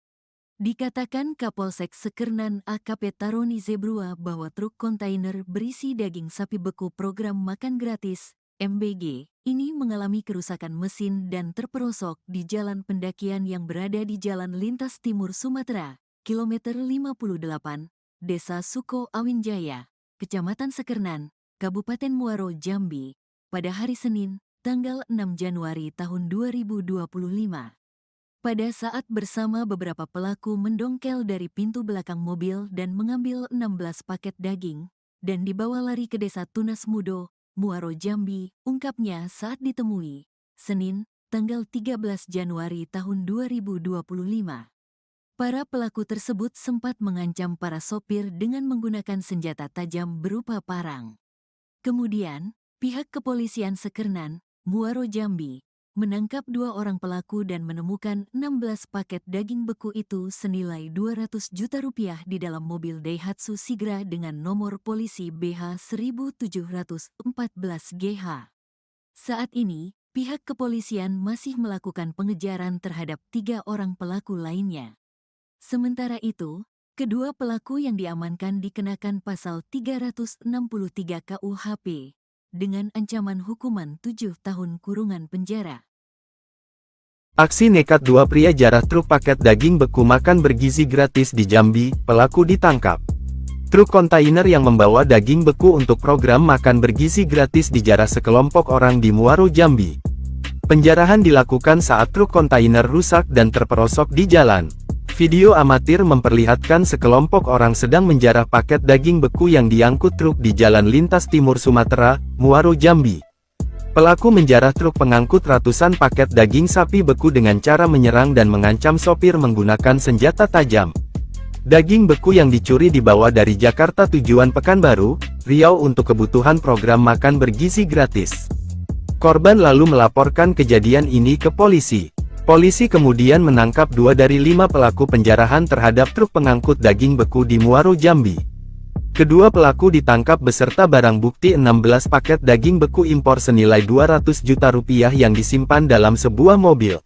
A: Dikatakan Kapolsek Sekernan AKP Taroni Zebrua bahwa truk kontainer berisi daging sapi beku program makan gratis MBG, ini mengalami kerusakan mesin dan terperosok di jalan pendakian yang berada di Jalan Lintas Timur Sumatera, kilometer 58, Desa Suko Awin Jaya, Kecamatan Sekernan, Kabupaten Muaro Jambi, pada hari Senin, tanggal 6 Januari tahun 2025. Pada saat bersama beberapa pelaku mendongkel dari pintu belakang mobil dan mengambil 16 paket daging, dan dibawa lari ke Desa Tunas Mudo, Muaro Jambi, ungkapnya saat ditemui, Senin, tanggal 13 Januari tahun 2025. Para pelaku tersebut sempat mengancam para sopir dengan menggunakan senjata tajam berupa parang. Kemudian, pihak kepolisian Sekernan, Muaro Jambi, menangkap 2 orang pelaku dan menemukan 16 paket daging beku itu senilai 200 juta rupiah di dalam mobil Daihatsu Sigra dengan nomor polisi BH 1714GH. Saat ini, pihak kepolisian masih melakukan pengejaran terhadap 3 orang pelaku lainnya. Sementara itu, kedua pelaku yang diamankan dikenakan pasal 363 KUHP, dengan ancaman hukuman 7 tahun kurungan penjara.
B: Aksi nekat 2 pria jarah truk paket daging beku makan bergizi gratis di Jambi, pelaku ditangkap. Truk kontainer yang membawa daging beku untuk program makan bergizi gratis dijarah sekelompok orang di Muaro Jambi. Penjarahan dilakukan saat truk kontainer rusak dan terperosok di jalan. Video amatir memperlihatkan sekelompok orang sedang menjarah paket daging beku yang diangkut truk di Jalan Lintas Timur Sumatera, Muaro Jambi. Pelaku menjarah truk pengangkut ratusan paket daging sapi beku dengan cara menyerang dan mengancam sopir menggunakan senjata tajam. Daging beku yang dicuri dibawa dari Jakarta tujuan Pekanbaru, Riau untuk kebutuhan program makan bergizi gratis. Korban lalu melaporkan kejadian ini ke polisi. Polisi kemudian menangkap 2 dari 5 pelaku penjarahan terhadap truk pengangkut daging beku di Muaro, Jambi. Kedua pelaku ditangkap beserta barang bukti 16 paket daging beku impor senilai 200 juta rupiah yang disimpan dalam sebuah mobil.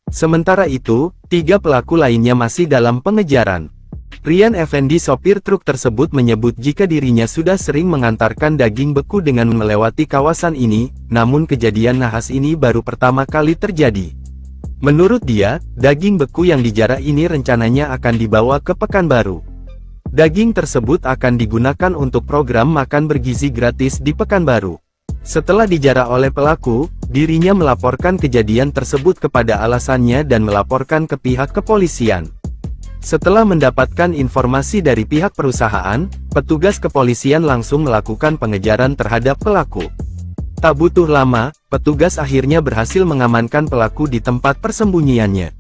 B: Sementara itu, 3 pelaku lainnya masih dalam pengejaran. Rian Effendi, sopir truk tersebut, menyebut jika dirinya sudah sering mengantarkan daging beku dengan melewati kawasan ini, namun kejadian nahas ini baru pertama kali terjadi. Menurut dia, daging beku yang dijarah ini rencananya akan dibawa ke Pekanbaru. Daging tersebut akan digunakan untuk program makan bergizi gratis di Pekanbaru. Setelah dijarah oleh pelaku, dirinya melaporkan kejadian tersebut kepada alasannya dan melaporkan ke pihak kepolisian. Setelah mendapatkan informasi dari pihak perusahaan, petugas kepolisian langsung melakukan pengejaran terhadap pelaku. Tak butuh lama, petugas akhirnya berhasil mengamankan pelaku di tempat persembunyiannya.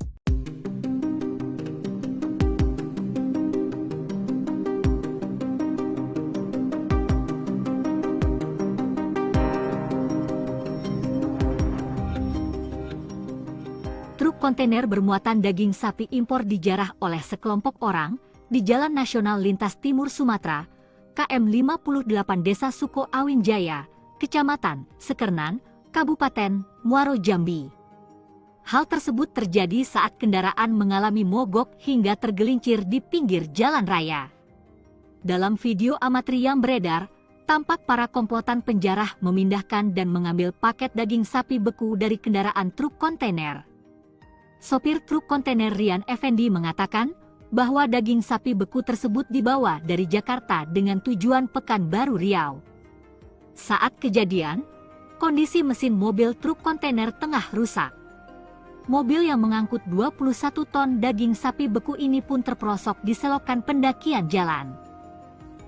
C: Truk kontainer bermuatan daging sapi impor dijarah oleh sekelompok orang di Jalan Nasional Lintas Timur Sumatera, KM 58 Desa Suko Awin Jaya, Kecamatan Sekernan, Kabupaten Muaro, Jambi. Hal tersebut terjadi saat kendaraan mengalami mogok hingga tergelincir di pinggir jalan raya. Dalam video amatir yang beredar, tampak para komplotan penjarah memindahkan dan mengambil paket daging sapi beku dari kendaraan truk kontainer. Sopir truk kontainer Rian Effendi mengatakan bahwa daging sapi beku tersebut dibawa dari Jakarta dengan tujuan Pekanbaru, Riau. Saat kejadian, kondisi mesin mobil truk kontainer tengah rusak. Mobil yang mengangkut 21 ton daging sapi beku ini pun terperosok di selokan pendakian jalan.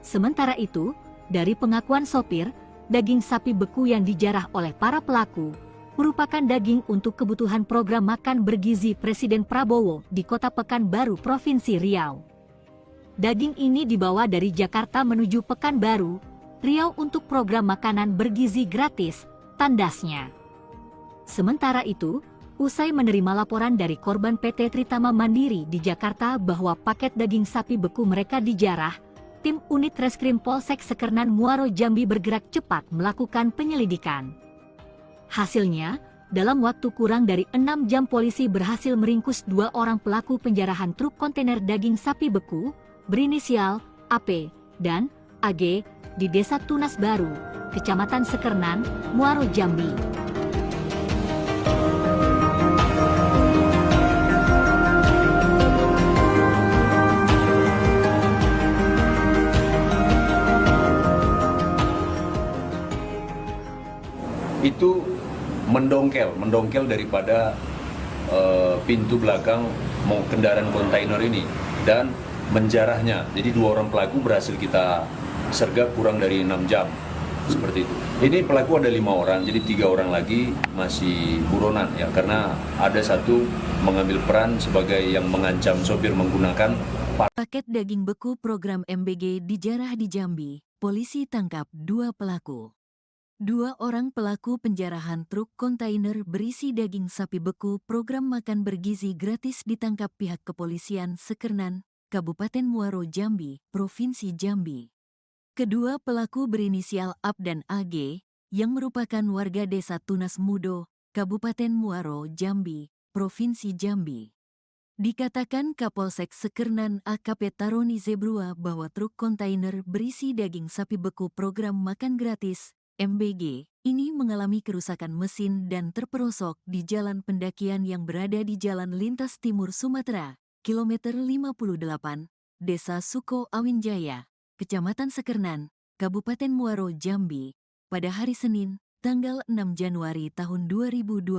C: Sementara itu, dari pengakuan sopir, daging sapi beku yang dijarah oleh para pelaku merupakan daging untuk kebutuhan program makan bergizi Presiden Prabowo di Kota Pekanbaru, Provinsi Riau. Daging ini dibawa dari Jakarta menuju Pekanbaru, Riau untuk program makanan bergizi gratis, tandasnya. Sementara itu, usai menerima laporan dari korban PT Tritama Mandiri di Jakarta bahwa paket daging sapi beku mereka dijarah, tim unit Reskrim Polsek Sekernan Muaro, Jambi bergerak cepat melakukan penyelidikan. Hasilnya, dalam waktu kurang dari 6 jam polisi berhasil meringkus 2 orang pelaku penjarahan truk kontainer daging sapi beku, berinisial AP dan AG, di Desa Tunas Baru, Kecamatan Sekernan, Muaro, Jambi.
D: Itu mendongkel daripada pintu belakang kendaraan kontainer ini dan menjarahnya. Jadi 2 orang pelaku berhasil kita sergap kurang dari 6 jam, seperti itu. Ini pelaku ada 5 orang, jadi 3 orang lagi masih buronan ya, karena ada satu mengambil peran sebagai yang mengancam sopir menggunakan
A: Paket daging beku program MBG dijarah di Jambi. Polisi tangkap 2 pelaku. 2 orang pelaku penjarahan truk kontainer berisi daging sapi beku program makan bergizi gratis ditangkap pihak kepolisian Sekernan, Kabupaten Muaro, Jambi, Provinsi Jambi. Kedua pelaku berinisial AP dan AG, yang merupakan warga Desa Tunas Mudo, Kabupaten Muaro, Jambi, Provinsi Jambi. Dikatakan Kapolsek Sekernan AKP Taroni Zebrua bahwa truk kontainer berisi daging sapi beku program makan gratis, MBG, ini mengalami kerusakan mesin dan terperosok di jalan pendakian yang berada di Jalan Lintas Timur Sumatera, kilometer 58, Desa Suko Awin Jaya, Kecamatan Sekernan, Kabupaten Muaro, Jambi, pada hari Senin, tanggal 6 Januari tahun 2025.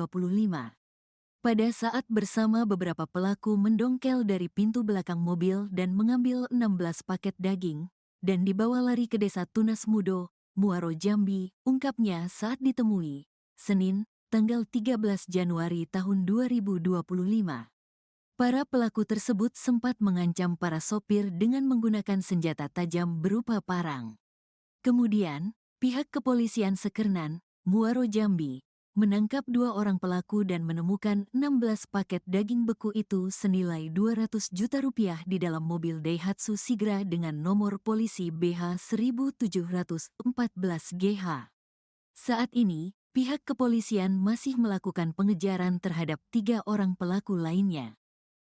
A: Pada saat bersama beberapa pelaku mendongkel dari pintu belakang mobil dan mengambil 16 paket daging, dan dibawa lari ke Desa Tunas Mudo, Muaro, Jambi, ungkapnya saat ditemui, Senin, tanggal 13 Januari tahun 2025. Para pelaku tersebut sempat mengancam para sopir dengan menggunakan senjata tajam berupa parang. Kemudian, pihak kepolisian Sekernan, Muaro, Jambi, menangkap 2 orang pelaku dan menemukan 16 paket daging beku itu senilai 200 juta rupiah di dalam mobil Daihatsu Sigra dengan nomor polisi BH 1714 GH. Saat ini, pihak kepolisian masih melakukan pengejaran terhadap 3 orang pelaku lainnya.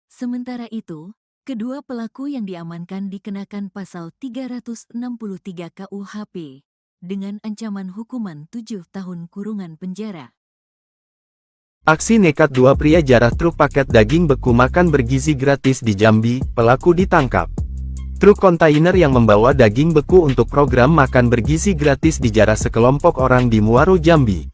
A: Sementara itu, kedua pelaku yang diamankan dikenakan pasal 363 KUHP dengan ancaman hukuman 7 tahun kurungan penjara.
B: Aksi nekat 2 pria jarah truk paket daging beku makan bergizi gratis di Jambi, pelaku ditangkap. Truk kontainer yang membawa daging beku untuk program makan bergizi gratis dijarah sekelompok orang di Muaro, Jambi.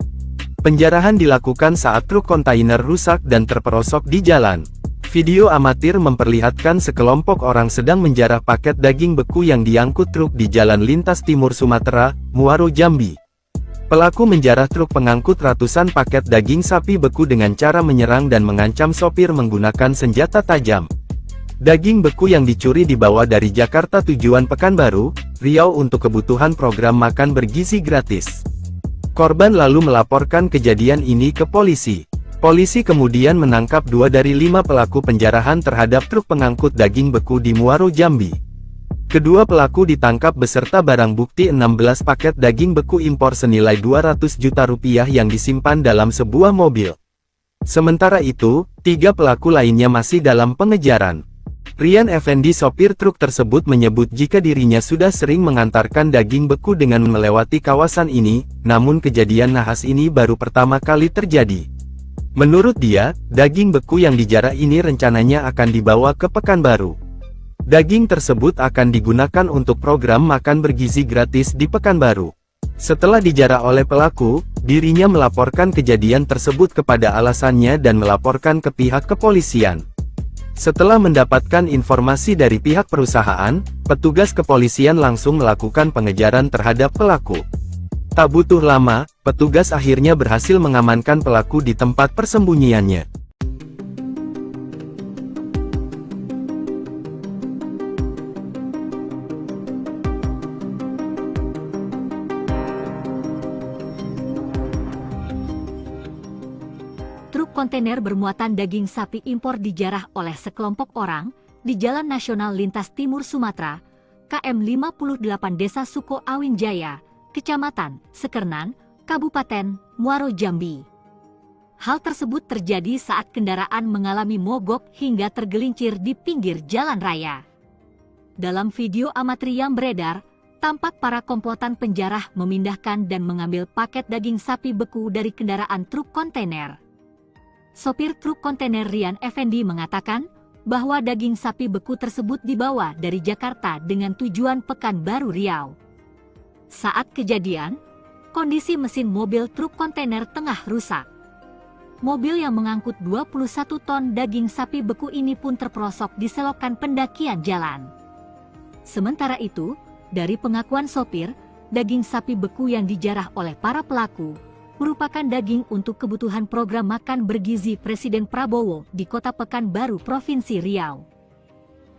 B: Penjarahan dilakukan saat truk kontainer rusak dan terperosok di jalan. Video amatir memperlihatkan sekelompok orang sedang menjarah paket daging beku yang diangkut truk di Jalan Lintas Timur Sumatera, Muaro, Jambi. Pelaku menjarah truk pengangkut ratusan paket daging sapi beku dengan cara menyerang dan mengancam sopir menggunakan senjata tajam. Daging beku yang dicuri dibawa dari Jakarta tujuan Pekanbaru, Riau untuk kebutuhan program makan bergizi gratis. Korban lalu melaporkan kejadian ini ke polisi. Polisi kemudian menangkap 2 dari 5 pelaku penjarahan terhadap truk pengangkut daging beku di Muaro, Jambi. Kedua pelaku ditangkap beserta barang bukti 16 paket daging beku impor senilai 200 juta rupiah yang disimpan dalam sebuah mobil. Sementara itu, 3 pelaku lainnya masih dalam pengejaran. Rian Effendi, sopir truk tersebut, menyebut jika dirinya sudah sering mengantarkan daging beku dengan melewati kawasan ini, namun kejadian nahas ini baru pertama kali terjadi. Menurut dia, daging beku yang dijarah ini rencananya akan dibawa ke Pekanbaru. Daging tersebut akan digunakan untuk program makan bergizi gratis di Pekanbaru. Setelah dijarah oleh pelaku, dirinya melaporkan kejadian tersebut kepada alasannya dan melaporkan ke pihak kepolisian. Setelah mendapatkan informasi dari pihak perusahaan, petugas kepolisian langsung melakukan pengejaran terhadap pelaku. Tak butuh lama, petugas akhirnya berhasil mengamankan pelaku di tempat persembunyiannya.
C: Truk kontainer bermuatan daging sapi impor dijarah oleh sekelompok orang di Jalan Nasional Lintas Timur Sumatera, KM 58 Desa Suko Awin Jaya, Kecamatan Sekernan, Kabupaten Muaro, Jambi. Hal tersebut terjadi saat kendaraan mengalami mogok hingga tergelincir di pinggir jalan raya. Dalam video amatir yang beredar, tampak para komplotan penjarah memindahkan dan mengambil paket daging sapi beku dari kendaraan truk kontainer. Sopir truk kontainer Rian Effendi mengatakan bahwa daging sapi beku tersebut dibawa dari Jakarta dengan tujuan Pekanbaru, Riau. Saat kejadian, kondisi mesin mobil truk kontainer tengah rusak. Mobil yang mengangkut 21 ton daging sapi beku ini pun terperosok di selokan pendakian jalan. Sementara itu, dari pengakuan sopir, daging sapi beku yang dijarah oleh para pelaku merupakan daging untuk kebutuhan program makan bergizi Presiden Prabowo di Kota Pekanbaru, Provinsi Riau.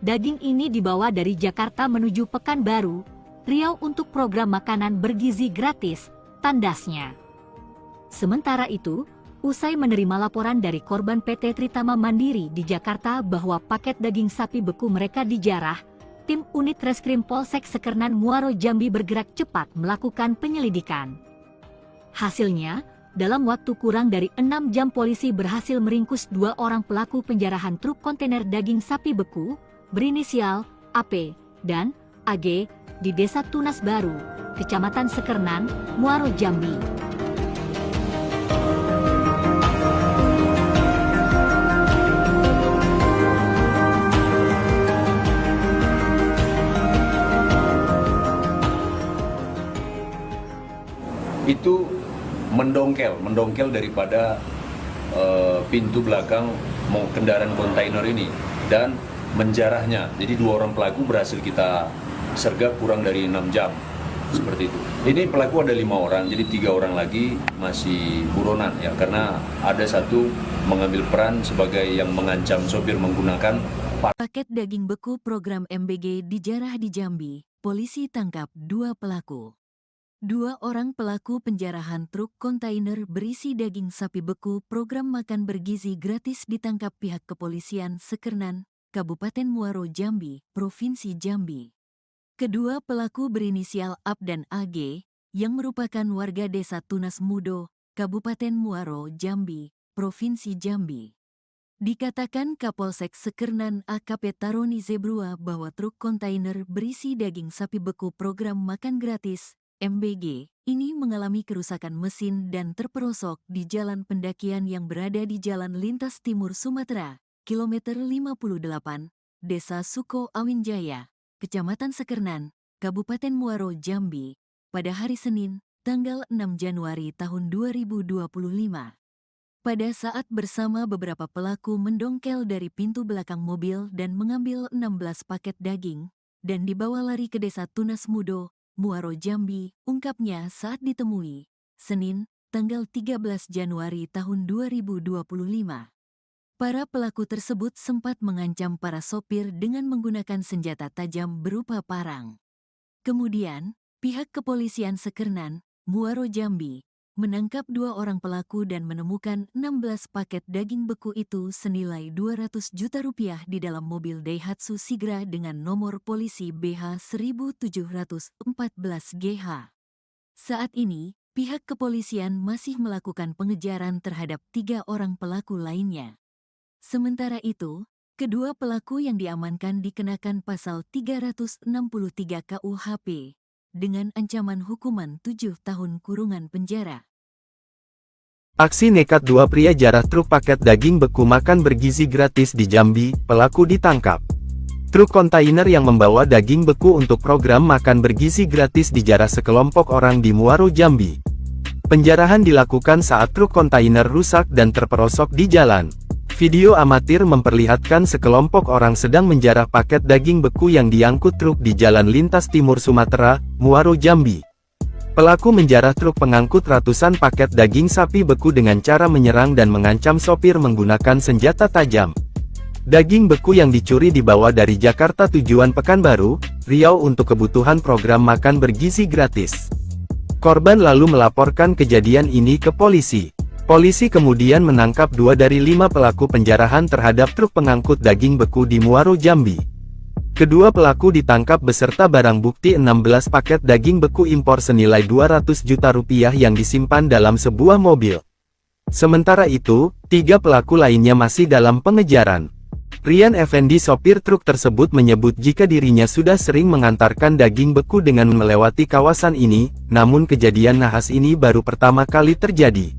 C: Daging ini dibawa dari Jakarta menuju Pekanbaru, Riau untuk program makanan bergizi gratis, tandasnya. Sementara itu, usai menerima laporan dari korban PT Tritama Mandiri di Jakarta bahwa paket daging sapi beku mereka dijarah, tim unit Reskrim Polsek Sekernan Muaro, Jambi bergerak cepat melakukan penyelidikan. Hasilnya, dalam waktu kurang dari 6 jam polisi berhasil meringkus 2 orang pelaku penjarahan truk kontainer daging sapi beku, berinisial AP dan AG, di Desa Tunas Baru, Kecamatan Sekernan, Muaro, Jambi.
D: Itu mendongkel daripada pintu belakang kendaraan kontainer ini dan menjarahnya. Jadi 2 orang pelaku berhasil kita sergap kurang dari 6 jam, seperti itu. Ini pelaku ada 5 orang, jadi 3 orang lagi masih buronan ya, karena ada satu mengambil peran sebagai yang mengancam sopir menggunakan
A: paket daging beku program MBG dijarah di Jambi. Polisi tangkap 2 pelaku. Dua orang pelaku penjarahan truk kontainer berisi daging sapi beku program makan bergizi gratis ditangkap pihak kepolisian Sekernan, Kabupaten Muaro Jambi, Provinsi Jambi. Kedua pelaku berinisial AB dan AG, yang merupakan warga desa Tunas Mudo, Kabupaten Muaro Jambi, Provinsi Jambi. Dikatakan Kapolsek Sekernan AKP Taroni Zebrua bahwa truk kontainer berisi daging sapi beku program makan gratis MBG, ini mengalami kerusakan mesin dan terperosok di jalan pendakian yang berada di Jalan Lintas Timur Sumatera, kilometer 58, Desa Suko Awinjaya, Kecamatan Sekernan, Kabupaten Muaro Jambi, pada hari Senin, tanggal 6 Januari tahun 2025. Pada saat bersama beberapa pelaku mendongkel dari pintu belakang mobil dan mengambil 16 paket daging, dan dibawa lari ke Desa Tunas Mudo, Muaro Jambi, ungkapnya saat ditemui, Senin, tanggal 13 Januari tahun 2025. Para pelaku tersebut sempat mengancam para sopir dengan menggunakan senjata tajam berupa parang. Kemudian, pihak kepolisian Sekernan, Muaro Jambi, menangkap dua orang pelaku dan menemukan 16 paket daging beku itu senilai 200 juta rupiah di dalam mobil Daihatsu Sigra dengan nomor polisi BH 1714GH. Saat ini, pihak kepolisian masih melakukan pengejaran terhadap 3 orang pelaku lainnya. Sementara itu, kedua pelaku yang diamankan dikenakan pasal 363 KUHP, dengan ancaman hukuman 7 tahun kurungan penjara.
B: Aksi nekat dua pria jarah truk paket daging beku makan bergizi gratis di Jambi, pelaku ditangkap. Truk kontainer yang membawa daging beku untuk program makan bergizi gratis dijarah sekelompok orang di Muaro Jambi. Penjarahan dilakukan saat truk kontainer rusak dan terperosok di jalan. Video amatir memperlihatkan sekelompok orang sedang menjarah paket daging beku yang diangkut truk di Jalan Lintas Timur Sumatera, Muaro Jambi. Pelaku menjarah truk pengangkut ratusan paket daging sapi beku dengan cara menyerang dan mengancam sopir menggunakan senjata tajam. Daging beku yang dicuri dibawa dari Jakarta tujuan Pekanbaru, Riau untuk kebutuhan program makan bergizi gratis. Korban lalu melaporkan kejadian ini ke polisi. Polisi kemudian menangkap 2 dari 5 pelaku penjarahan terhadap truk pengangkut daging beku di Muaro Jambi. Kedua pelaku ditangkap beserta barang bukti 16 paket daging beku impor senilai 200 juta rupiah yang disimpan dalam sebuah mobil. Sementara itu, 3 pelaku lainnya masih dalam pengejaran. Rian Effendi sopir truk tersebut menyebut jika dirinya sudah sering mengantarkan daging beku dengan melewati kawasan ini, namun kejadian nahas ini baru pertama kali terjadi.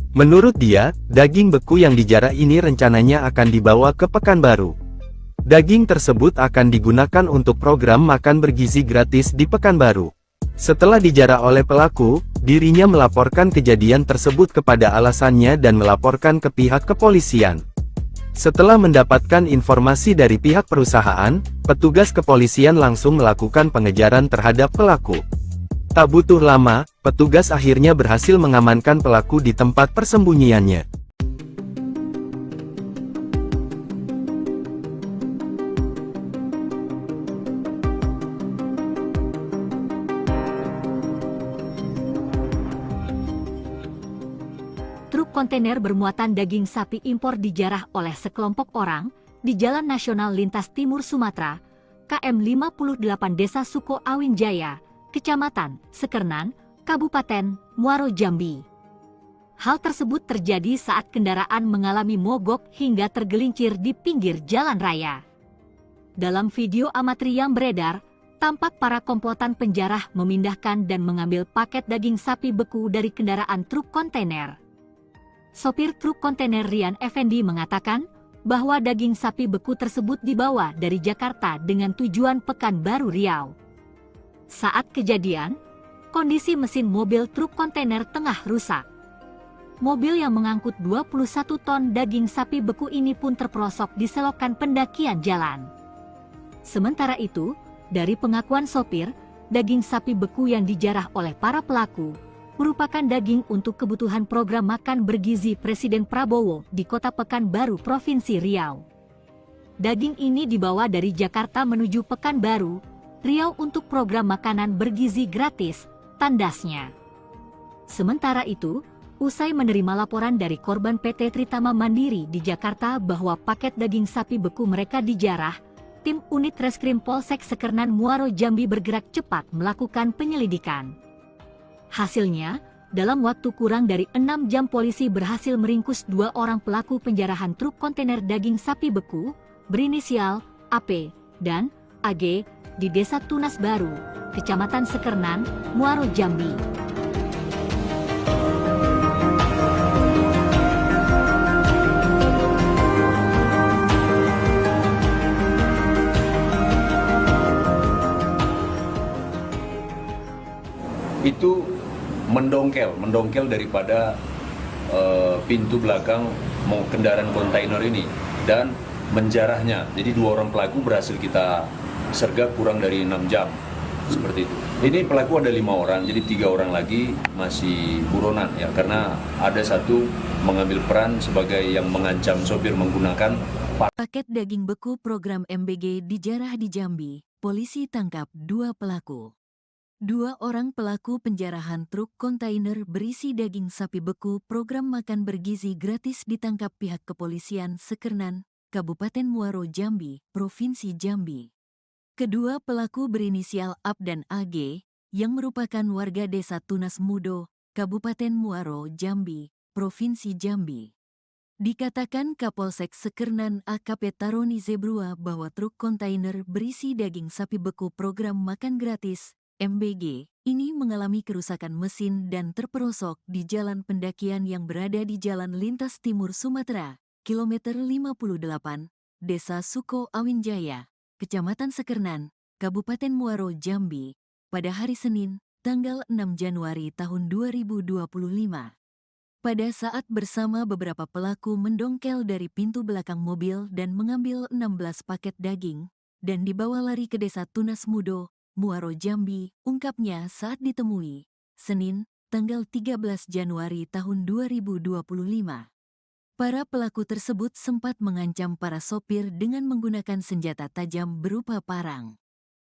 B: Menurut dia, daging beku yang dijarah ini rencananya akan dibawa ke Pekanbaru. Daging tersebut akan digunakan untuk program makan bergizi gratis di Pekanbaru. Setelah dijarah oleh pelaku, dirinya melaporkan kejadian tersebut kepada alasannya dan melaporkan ke pihak kepolisian. Setelah mendapatkan informasi dari pihak perusahaan, petugas kepolisian langsung melakukan pengejaran terhadap pelaku. Tak butuh lama, petugas akhirnya berhasil mengamankan pelaku di tempat persembunyiannya.
C: Truk kontainer bermuatan daging sapi impor dijarah oleh sekelompok orang di Jalan Nasional Lintas Timur Sumatera, KM 58 Desa Suko Awinjaya, Kecamatan Sekernan, Kabupaten Muaro Jambi. Hal tersebut terjadi saat kendaraan mengalami mogok hingga tergelincir di pinggir jalan raya. Dalam video amatir yang beredar, tampak para komplotan penjarah memindahkan dan mengambil paket daging sapi beku dari kendaraan truk kontainer. Sopir truk kontainer Rian Effendi mengatakan bahwa daging sapi beku tersebut dibawa dari Jakarta dengan tujuan Pekanbaru Riau. Saat kejadian, kondisi mesin mobil truk kontainer tengah rusak. Mobil yang mengangkut 21 ton daging sapi beku ini pun terperosok di selokan pendakian jalan. Sementara itu, dari pengakuan sopir, daging sapi beku yang dijarah oleh para pelaku merupakan daging untuk kebutuhan program makan bergizi Presiden Prabowo di Kota Pekanbaru, Provinsi Riau. Daging ini dibawa dari Jakarta menuju Pekanbaru, Riau untuk program makanan bergizi gratis tandasnya. Sementara itu, usai menerima laporan dari korban PT Tritama Mandiri di Jakarta bahwa paket daging sapi beku mereka dijarah, tim unit Reskrim Polsek Sekernan Muaro Jambi bergerak cepat melakukan penyelidikan. Hasilnya, dalam waktu kurang dari 6 jam polisi berhasil meringkus 2 orang pelaku penjarahan truk kontainer daging sapi beku berinisial AP dan AG di Desa Tunas Baru, Kecamatan Sekernan, Muaro Jambi.
D: Itu mendongkel daripada pintu belakang kendaraan kontainer ini dan menjarahnya. Jadi 2 orang pelaku berhasil kita sergap kurang dari 6 jam, seperti itu. Ini pelaku ada 5 orang, jadi 3 orang lagi masih buronan ya, karena ada satu mengambil peran sebagai yang mengancam sopir menggunakan
A: Paket daging beku program MBG dijarah di Jambi, polisi tangkap 2 pelaku. 2 orang pelaku penjarahan truk kontainer berisi daging sapi beku program makan bergizi gratis ditangkap pihak kepolisian Sekernan, Kabupaten Muaro Jambi, Provinsi Jambi. Kedua pelaku berinisial AP dan AG, yang merupakan warga Desa Tunas Mudo, Kabupaten Muaro Jambi, Provinsi Jambi. Dikatakan Kapolsek Sekernan AKP Taroni Zebrua bahwa truk kontainer berisi daging sapi beku program makan gratis MBG ini mengalami kerusakan mesin dan terperosok di jalan pendakian yang berada di Jalan Lintas Timur Sumatera, kilometer 58, Desa Suko Awinjaya, Kecamatan Sekernan, Kabupaten Muaro Jambi, pada hari Senin, tanggal 6 Januari tahun 2025. Pada saat bersama beberapa pelaku mendongkel dari pintu belakang mobil dan mengambil 16 paket daging, dan dibawa lari ke Desa Tunas Mudo, Muaro Jambi, ungkapnya saat ditemui, Senin, tanggal 13 Januari tahun 2025. Para pelaku tersebut sempat mengancam para sopir dengan menggunakan senjata tajam berupa parang.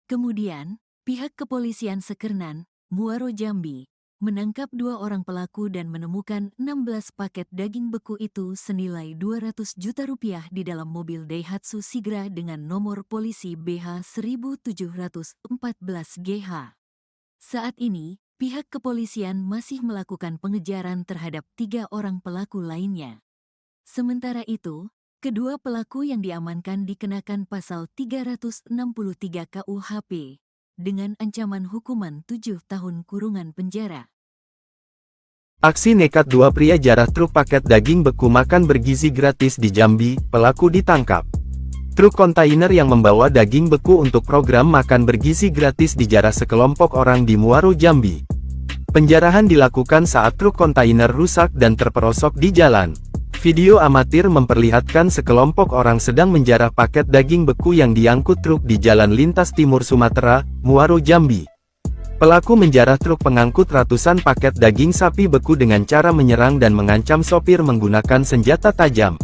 A: Kemudian, pihak kepolisian Sekernan, Muaro Jambi, menangkap 2 orang pelaku dan menemukan 16 paket daging beku itu senilai 200 juta rupiah di dalam mobil Daihatsu Sigra dengan nomor polisi BH 1714GH. Saat ini, pihak kepolisian masih melakukan pengejaran terhadap 3 orang pelaku lainnya. Sementara itu, kedua pelaku yang diamankan dikenakan pasal 363 KUHP dengan ancaman hukuman 7 tahun kurungan penjara.
B: Aksi nekat 2 pria jarah truk paket daging beku makan bergizi gratis di Jambi, pelaku ditangkap. Truk kontainer yang membawa daging beku untuk program makan bergizi gratis dijarah sekelompok orang di Muaro Jambi. Penjarahan dilakukan saat truk kontainer rusak dan terperosok di jalan. Video amatir memperlihatkan sekelompok orang sedang menjarah paket daging beku yang diangkut truk di Jalan Lintas Timur Sumatera, Muaro Jambi. Pelaku menjarah truk pengangkut ratusan paket daging sapi beku dengan cara menyerang dan mengancam sopir menggunakan senjata tajam.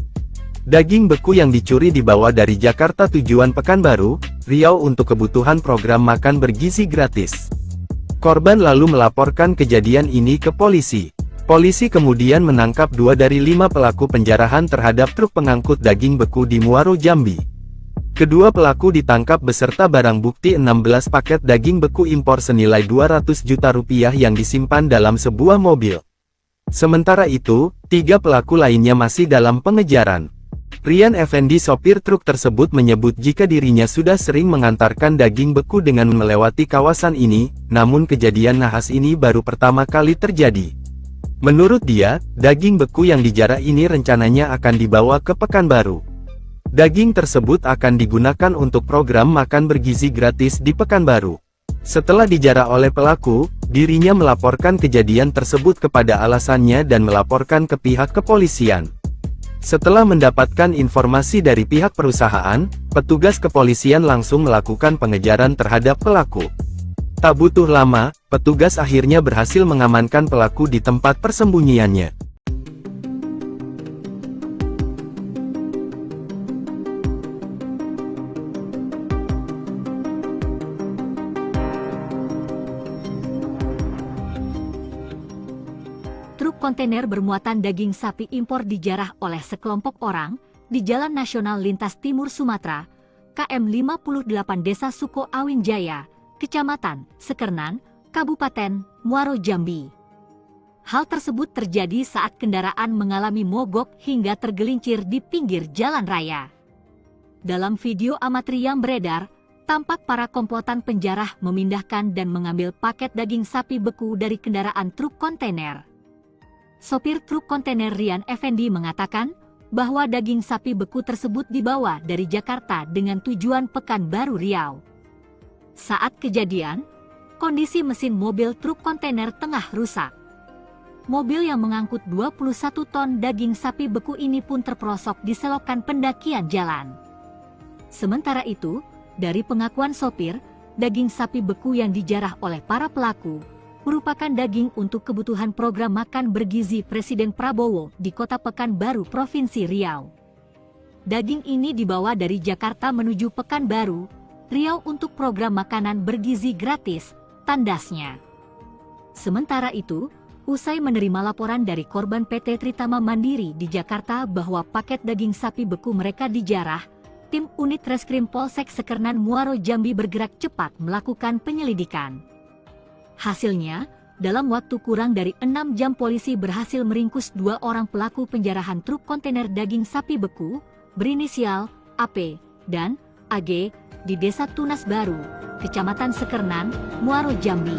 B: Daging beku yang dicuri dibawa dari Jakarta tujuan Pekanbaru, Riau untuk kebutuhan program makan bergizi gratis. Korban lalu melaporkan kejadian ini ke polisi. Polisi kemudian menangkap 2 dari 5 pelaku penjarahan terhadap truk pengangkut daging beku di Muaro Jambi. Kedua pelaku ditangkap beserta barang bukti 16 paket daging beku impor senilai 200 juta rupiah yang disimpan dalam sebuah mobil. Sementara itu, 3 pelaku lainnya masih dalam pengejaran. Rian Effendi sopir truk tersebut menyebut jika dirinya sudah sering mengantarkan daging beku dengan melewati kawasan ini, namun kejadian nahas ini baru pertama kali terjadi. Menurut dia, daging beku yang dijarah ini rencananya akan dibawa ke Pekanbaru. Daging tersebut akan digunakan untuk program makan bergizi gratis di Pekanbaru. Setelah dijarah oleh pelaku, dirinya melaporkan kejadian tersebut kepada alasannya dan melaporkan ke pihak kepolisian. Setelah mendapatkan informasi dari pihak perusahaan, petugas kepolisian langsung melakukan pengejaran terhadap pelaku. Tak butuh lama, petugas akhirnya berhasil mengamankan pelaku di tempat persembunyiannya.
C: kontainer bermuatan daging sapi impor dijarah oleh sekelompok orang di Jalan Nasional Lintas Timur Sumatera, KM 58 Desa Suko Awin Jaya, Kecamatan Sekernan, Kabupaten Muaro Jambi. Hal tersebut terjadi saat kendaraan mengalami mogok hingga tergelincir di pinggir jalan raya. Dalam video amatir yang beredar, tampak para komplotan penjarah memindahkan dan mengambil paket daging sapi beku dari kendaraan truk kontainer. Sopir truk kontainer Rian Effendi mengatakan bahwa daging sapi beku tersebut dibawa dari Jakarta dengan tujuan Pekanbaru Riau. Saat kejadian, kondisi mesin mobil truk kontainer tengah rusak. Mobil yang mengangkut 21 ton daging sapi beku ini pun terperosok di selokan pendakian jalan. Sementara itu, dari pengakuan sopir, daging sapi beku yang dijarah oleh para pelaku merupakan daging untuk kebutuhan program makan bergizi Presiden Prabowo di Kota Pekanbaru, Provinsi Riau. Daging ini dibawa dari Jakarta menuju Pekanbaru, Riau untuk program makanan bergizi gratis, tandasnya. Sementara itu, usai menerima laporan dari korban PT Tritama Mandiri di Jakarta bahwa paket daging sapi beku mereka dijarah, tim unit Reskrim Polsek Sekernan Muaro Jambi bergerak cepat melakukan penyelidikan. Hasilnya, dalam waktu kurang dari 6 jam polisi berhasil meringkus 2 orang pelaku penjarahan truk kontainer daging sapi beku berinisial AP dan AG di Desa Tunas Baru, Kecamatan Sekernan, Muaro Jambi.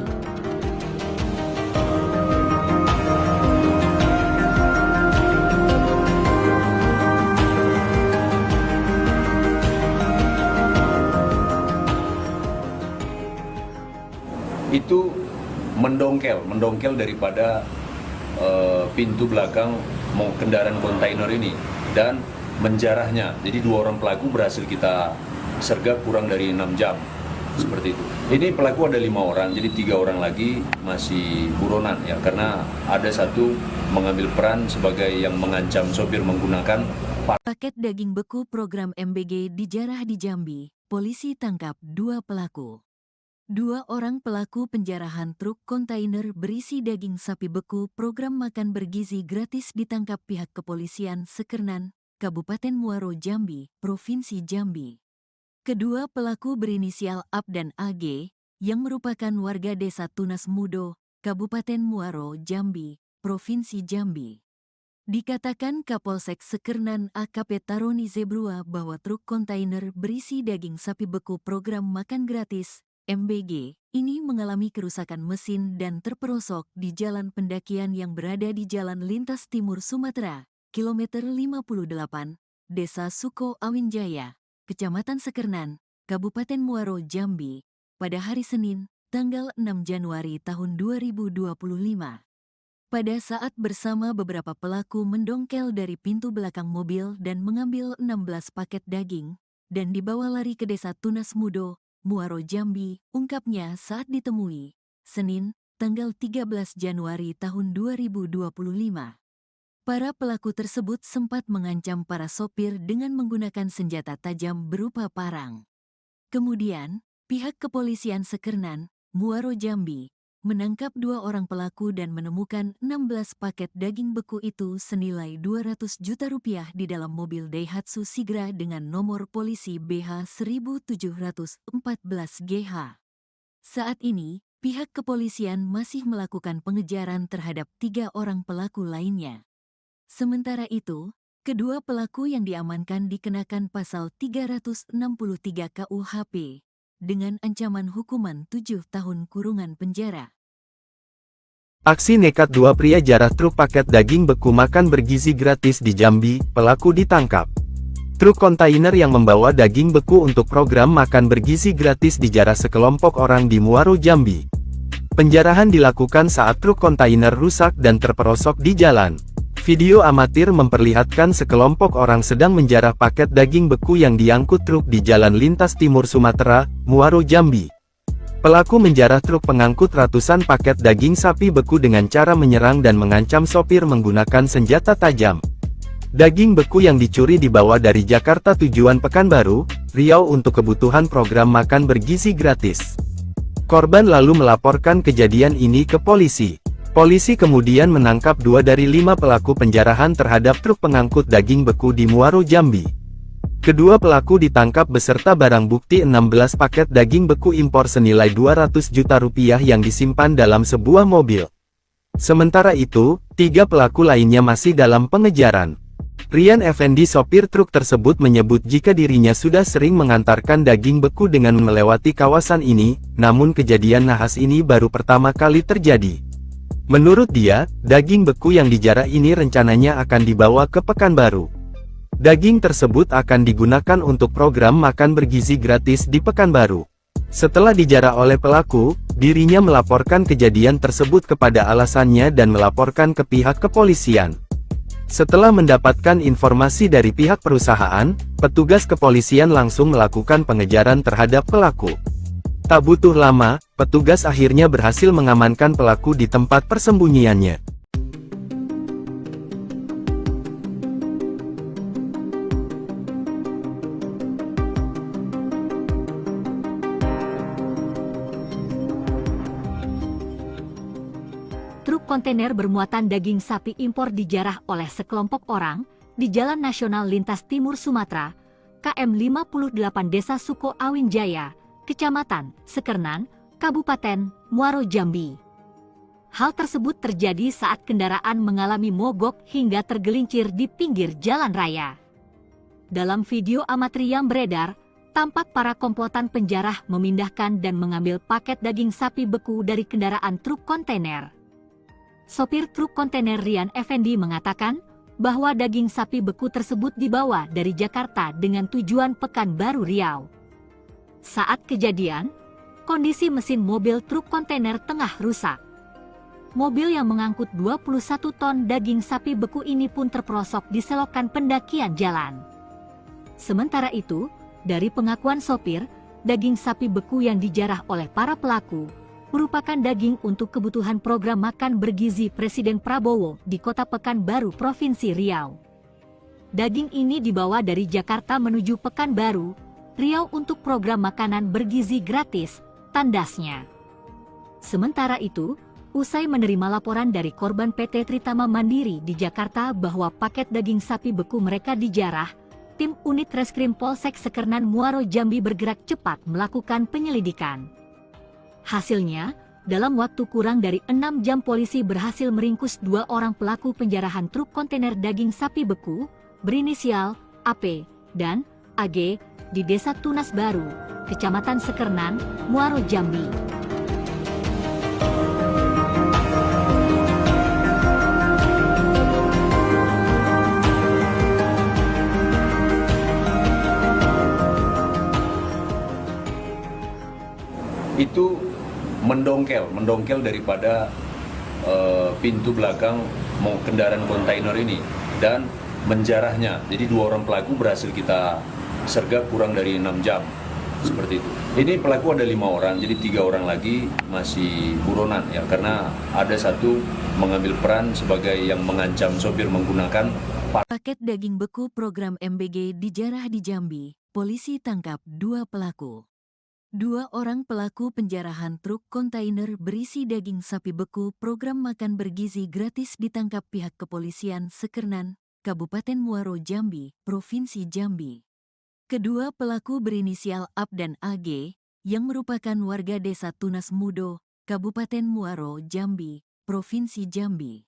D: Itu mendongkel daripada pintu belakang kendaraan kontainer ini dan menjarahnya. Jadi 2 orang pelaku berhasil kita sergap kurang dari 6 jam, seperti itu. Ini pelaku ada 5 orang, jadi 3 orang lagi masih buronan ya, karena ada satu mengambil peran sebagai yang mengancam sopir menggunakan
A: Paket daging beku program MBG dijarah di Jambi, polisi tangkap 2 pelaku. 2 orang pelaku penjarahan truk kontainer berisi daging sapi beku program makan bergizi gratis ditangkap pihak kepolisian Sekernan, Kabupaten Muaro Jambi, Provinsi Jambi. Kedua pelaku berinisial AP dan AG, yang merupakan warga Desa Tunas Mudo, Kabupaten Muaro Jambi, Provinsi Jambi. Dikatakan Kapolsek Sekernan AKP Taroni Zebrua bahwa truk kontainer berisi daging sapi beku program makan gratis MBG ini mengalami kerusakan mesin dan terperosok di jalan pendakian yang berada di Jalan Lintas Timur Sumatera, kilometer 58, Desa Suko Awin Jaya, Kecamatan Sekernan, Kabupaten Muaro Jambi, pada hari Senin, tanggal 6 Januari tahun 2025. Pada saat bersama beberapa pelaku mendongkel dari pintu belakang mobil dan mengambil 16 paket daging, dan dibawa lari ke Desa Tunas Mudo, Muaro Jambi, ungkapnya saat ditemui, Senin, tanggal 13 Januari tahun 2025. Para pelaku tersebut sempat mengancam para sopir dengan menggunakan senjata tajam berupa parang. Kemudian, pihak kepolisian Sekernan, Muaro Jambi, menangkap 2 orang pelaku dan menemukan 16 paket daging beku itu senilai 200 juta rupiah di dalam mobil Daihatsu Sigra dengan nomor polisi BH 1714 GH. Saat ini, pihak kepolisian masih melakukan pengejaran terhadap 3 orang pelaku lainnya. Sementara itu, kedua pelaku yang diamankan dikenakan pasal 363 KUHP, dengan ancaman hukuman 7 tahun kurungan penjara.
B: Aksi nekat 2 pria jarah truk paket daging beku makan bergizi gratis di Jambi, pelaku ditangkap. Truk kontainer yang membawa daging beku untuk program makan bergizi gratis dijarah sekelompok orang di Muaro Jambi. Penjarahan dilakukan saat truk kontainer rusak dan terperosok di jalan. Video amatir memperlihatkan sekelompok orang sedang menjarah paket daging beku yang diangkut truk di Jalan Lintas Timur Sumatera, Muaro Jambi. Pelaku menjarah truk pengangkut ratusan paket daging sapi beku dengan cara menyerang dan mengancam sopir menggunakan senjata tajam. Daging beku yang dicuri dibawa dari Jakarta tujuan Pekanbaru, Riau untuk kebutuhan program makan bergizi gratis. Korban lalu melaporkan kejadian ini ke polisi. Polisi kemudian menangkap 2 dari 5 pelaku penjarahan terhadap truk pengangkut daging beku di Muaro, Jambi. Kedua pelaku ditangkap beserta barang bukti 16 paket daging beku impor senilai 200 juta rupiah yang disimpan dalam sebuah mobil. Sementara itu, 3 pelaku lainnya masih dalam pengejaran. Rian Effendi, sopir truk tersebut, menyebut jika dirinya sudah sering mengantarkan daging beku dengan melewati kawasan ini, namun kejadian nahas ini baru pertama kali terjadi. Menurut dia, daging beku yang dijarah ini rencananya akan dibawa ke Pekanbaru. Daging tersebut akan digunakan untuk program makan bergizi gratis di Pekanbaru. Setelah dijarah oleh pelaku, dirinya melaporkan kejadian tersebut kepada alasannya dan melaporkan ke pihak kepolisian. Setelah mendapatkan informasi dari pihak perusahaan, petugas kepolisian langsung melakukan pengejaran terhadap pelaku. Tak butuh lama, petugas akhirnya berhasil mengamankan pelaku di tempat persembunyiannya.
C: Truk kontainer bermuatan daging sapi impor dijarah oleh sekelompok orang di Jalan Nasional Lintas Timur Sumatera, KM 58 Desa Suko Awin Jaya, Kecamatan Sekernan, Kabupaten Muaro, Jambi. Hal tersebut terjadi saat kendaraan mengalami mogok hingga tergelincir di pinggir jalan raya. Dalam video amatir yang beredar, tampak para komplotan penjarah memindahkan dan mengambil paket daging sapi beku dari kendaraan truk kontainer. Sopir truk kontainer Rian Effendi mengatakan bahwa daging sapi beku tersebut dibawa dari Jakarta dengan tujuan Pekanbaru, Riau. Saat kejadian, kondisi mesin mobil truk kontainer tengah rusak. Mobil yang mengangkut 21 ton daging sapi beku ini pun terperosok di selokan pendakian jalan. Sementara itu, dari pengakuan sopir, daging sapi beku yang dijarah oleh para pelaku merupakan daging untuk kebutuhan program makan bergizi Presiden Prabowo di Kota Pekanbaru, Provinsi Riau. Daging ini dibawa dari Jakarta menuju Pekanbaru, Riau untuk program makanan bergizi gratis, tandasnya. Sementara itu, usai menerima laporan dari korban PT Tritama Mandiri di Jakarta bahwa paket daging sapi beku mereka dijarah, tim unit Reskrim Polsek Sekernan Muaro, Jambi bergerak cepat melakukan penyelidikan. Hasilnya, dalam waktu kurang dari 6 jam polisi berhasil meringkus 2 orang pelaku penjarahan truk kontainer daging sapi beku, berinisial AP dan AG, di Desa Tunas Baru, Kecamatan Sekernan, Muaro, Jambi.
D: Itu mendongkel daripada pintu belakang kendaraan kontainer ini dan menjarahnya. Jadi 2 orang pelaku berhasil kita sergap kurang dari 6 jam, seperti itu. Ini pelaku ada 5 orang, jadi 3 orang lagi masih buronan ya, karena ada satu mengambil peran sebagai yang mengancam sopir menggunakan
A: Paket daging beku program MBG dijarah di Jambi. Polisi tangkap 2 pelaku. 2 orang pelaku penjarahan truk kontainer berisi daging sapi beku program makan bergizi gratis ditangkap pihak kepolisian Sekernan, Kabupaten Muaro, Jambi, Provinsi Jambi. Kedua pelaku berinisial AP dan AG, yang merupakan warga Desa Tunas Mudo, Kabupaten Muaro, Jambi, Provinsi Jambi.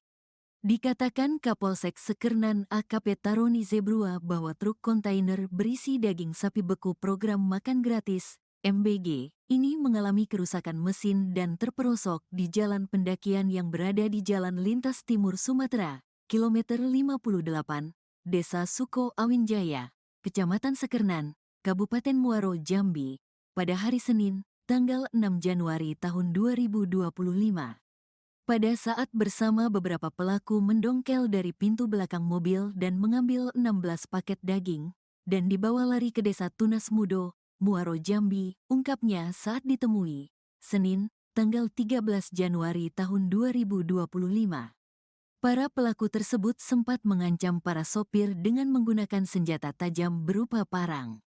A: Dikatakan Kapolsek Sekernan AKP Taroni Zebrua bahwa truk kontainer berisi daging sapi beku program makan gratis, MBG, ini mengalami kerusakan mesin dan terperosok di jalan pendakian yang berada di Jalan Lintas Timur Sumatera, kilometer 58, Desa Suko Awin Jaya, Kecamatan Sekernan, Kabupaten Muaro, Jambi, pada hari Senin, tanggal 6 Januari tahun 2025. Pada saat bersama beberapa pelaku mendongkel dari pintu belakang mobil dan mengambil 16 paket daging, dan dibawa lari ke Desa Tunas Mudo, Muaro, Jambi, ungkapnya saat ditemui, Senin, tanggal 13 Januari tahun 2025. Para pelaku tersebut sempat mengancam para sopir dengan menggunakan senjata tajam berupa parang.